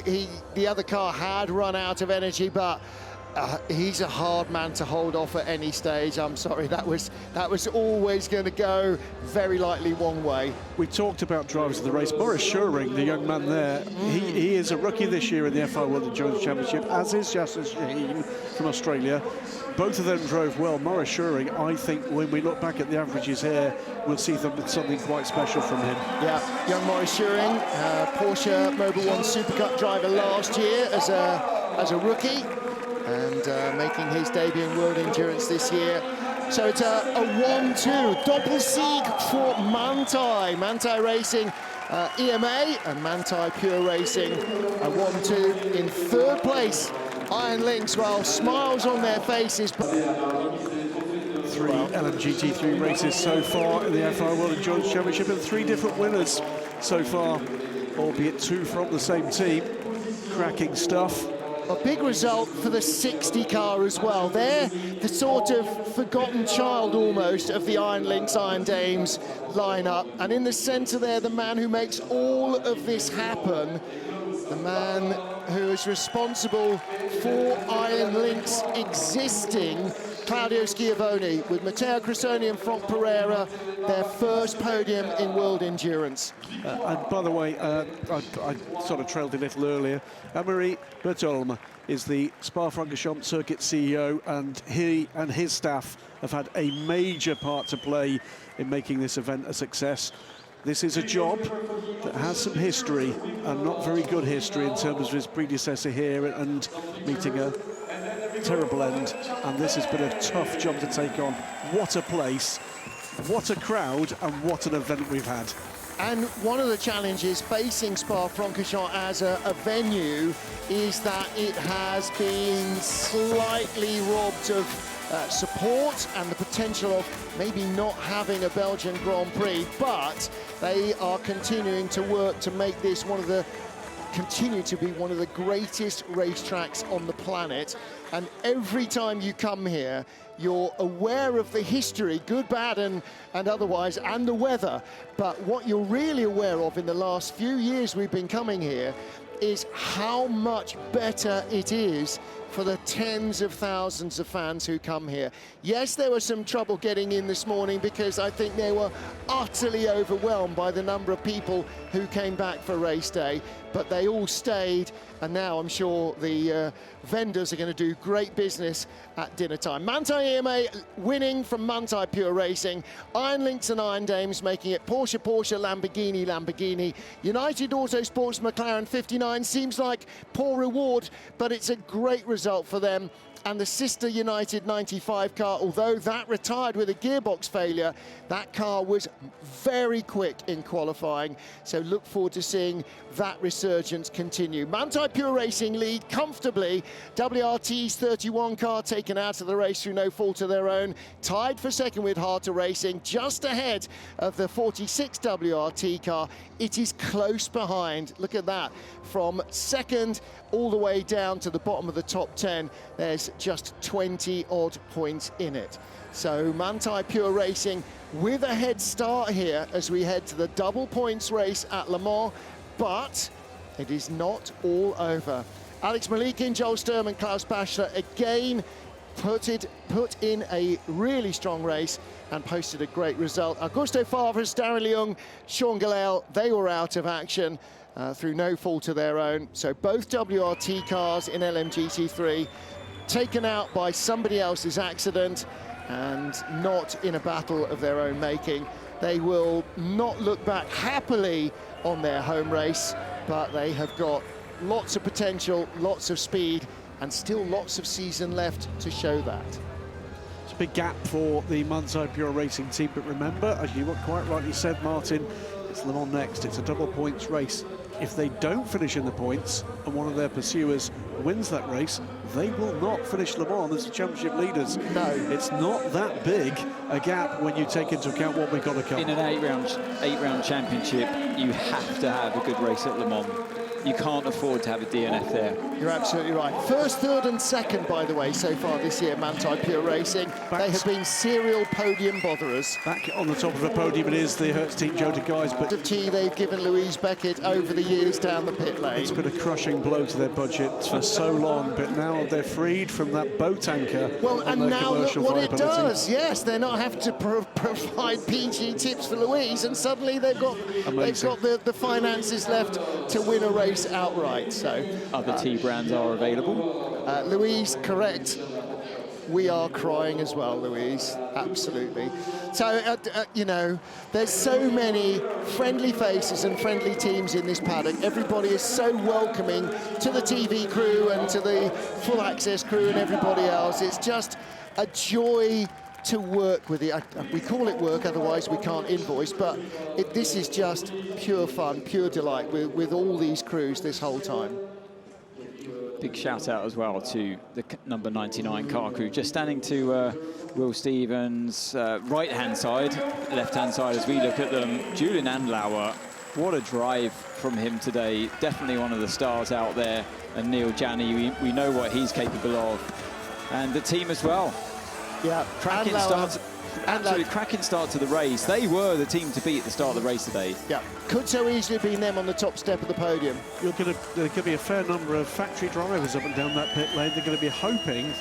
the other car had run out of energy, but he's a hard man to hold off at any stage. I'm sorry, that was always going to go very likely one way. We talked about drivers of the race. Maurice Schuring, the young man there, he is a rookie this year in the FIA World Endurance Championship, as is Justin Shaheen from Australia. Both of them drove well. Maurice Schuring, I think when we look back at the averages here, we'll see something quite special from him. Yeah, young Maurice Schuring, Porsche Mobil 1 Super Cup driver last year as a rookie, and making his debut in World Endurance this year. So it's a 1-2 Doppelsieg for Manthey. Manthey Racing EMA and Manthey Pure Racing a 1-2 in third place. Iron Lynx, well, smiles on their faces. 3 LMGT3 races so far in the FIA World Endurance Championship, and 3 different winners so far, albeit 2 from the same team. Cracking stuff. A big result for the 60 car as well. They're the sort of forgotten child almost of the Iron Lynx, Iron Dames lineup. And in the centre there, the man who makes all of this happen, the man who is responsible for Iron Lynx existing, Claudio Schiavone, with Matteo Cressoni and Franck Pereira, their first podium in World Endurance. And by the way, I sort of trailed a little earlier. Amaury Bertolme is the Spa-Francorchamps circuit CEO, and he and his staff have had a major part to play in making this event a success. This is a job that has some history, and not very good history in terms of his predecessor here, and meeting a terrible end. And this has been a tough job to take on. What a place, what a crowd, and what an event we've had. And one of the challenges facing Spa-Francorchamps as a venue is that it has been slightly robbed of support and the potential of maybe not having a Belgian Grand Prix, but they are continuing to work to make this continue to be one of the greatest racetracks on the planet. And every time you come here, you're aware of the history, good, bad, and otherwise, and the weather. But what you're really aware of in the last few years we've been coming here is how much better it is for the tens of thousands of fans who come here. Yes, there was some trouble getting in this morning because I think they were utterly overwhelmed by the number of people who came back for race day, but they all stayed, and now I'm sure the vendors are going to do great business at dinner time. Manthey EMA winning from Manthey Pure Racing, Iron Lynx and Iron Dames making it Porsche, Lamborghini. United Autosports McLaren 59 seems like poor reward, but it's a great result for them. And the sister United 95 car, although that retired with a gearbox failure, that car was very quick in qualifying. So look forward to seeing that resurgence continue. Manthey Pure Racing lead comfortably. WRT's 31 car taken out of the race through no fault of their own. Tied for second with Harter Racing, just ahead of the 46 WRT car. It is close behind. Look at that. From second all the way down to the bottom of the top 10, there's just 20 odd points in it. So Manthey Pure Racing with a head start here as we head to the double points race at Le Mans, but it is not all over. Alex Malikin, Joel Sturm and Klaus Bachler again put in a really strong race and posted a great result. Augusto Favres, Darren Leung, Sean Gallel, they were out of action through no fault of their own. So both WRT cars in LMGT3 taken out by somebody else's accident and not in a battle of their own making. They will not look back happily on their home race, but they have got lots of potential, lots of speed, and still lots of season left to show that. It's a big gap for the Manthey Pure Racing team, but remember, as you quite rightly said, Martin, it's Le Mans next. It's a double points race. If they don't finish in the points and one of their pursuers wins that race, they will not finish Le Mans as the championship leaders. No. It's not that big a gap when you take into account what we've got to come. In an eight round championship, you have to have a good race at Le Mans. You can't afford to have a DNF there. You're absolutely right. First, third and second, by the way, so far this year, Manthey Pure Racing. They have been serial podium botherers. Back on the top of the podium it is the Hertz Team Jota guys, but they've given Louise Beckett over the years down the pit lane. It's been a crushing blow to their budget for so long, but now they're freed from that boat anchor. Well, and now look what it does. Yes, they're not having to provide PG tips for Louise, and suddenly they've got the finances left to win a race outright. So other T brands are available. Louise, correct. We are crying as well, Louise. Absolutely. So, you know, there's so many friendly faces and friendly teams in this paddock. Everybody is so welcoming to the TV crew and to the full access crew and everybody else. It's just a joy to work with it. We call it work, otherwise we can't invoice, but this is just pure fun, pure delight with all these crews this whole time. Big shout out as well to the number 99 car crew, just standing to Will Stevens' right-hand side, left-hand side as we look at them. Julian Andlauer, what a drive from him today. Definitely one of the stars out there. And Neil Janney, we know what he's capable of. And the team as well. Yeah, cracking start. Absolutely cracking start to the race. They were the team to beat at the start of the race today. Yeah, could so easily have been them on the top step of the podium. There could be a fair number of factory drivers up and down that pit lane. They're going to be hoping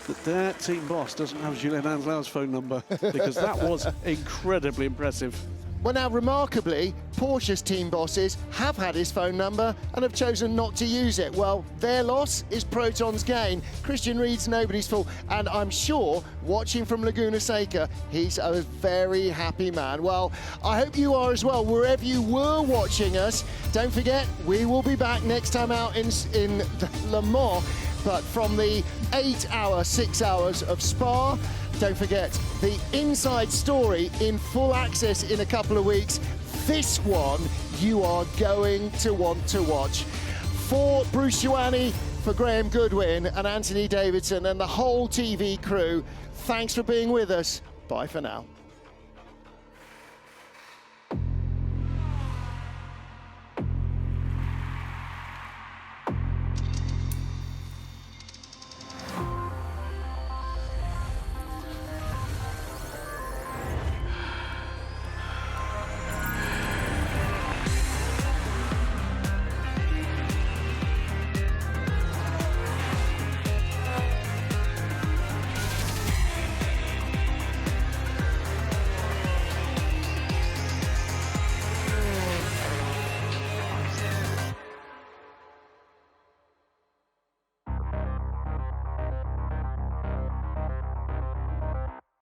that their team boss doesn't have Julian Andlauer's phone number, because that was incredibly impressive. Well, now, remarkably, Porsche's team bosses have had his phone number and have chosen not to use it. Well, their loss is Proton's gain. Christian Ried's nobody's fault, and I'm sure, watching from Laguna Seca, he's a very happy man. Well, I hope you are as well, wherever you were watching us. Don't forget, we will be back next time out in Le Mans, but from the 8-hour, 6 hours of Spa. Don't forget the inside story in full access in a couple of weeks. This one you are going to want to watch. For Bruce Ioane, for Graham Goodwin and Anthony Davidson and the whole TV crew, thanks for being with us. Bye for now.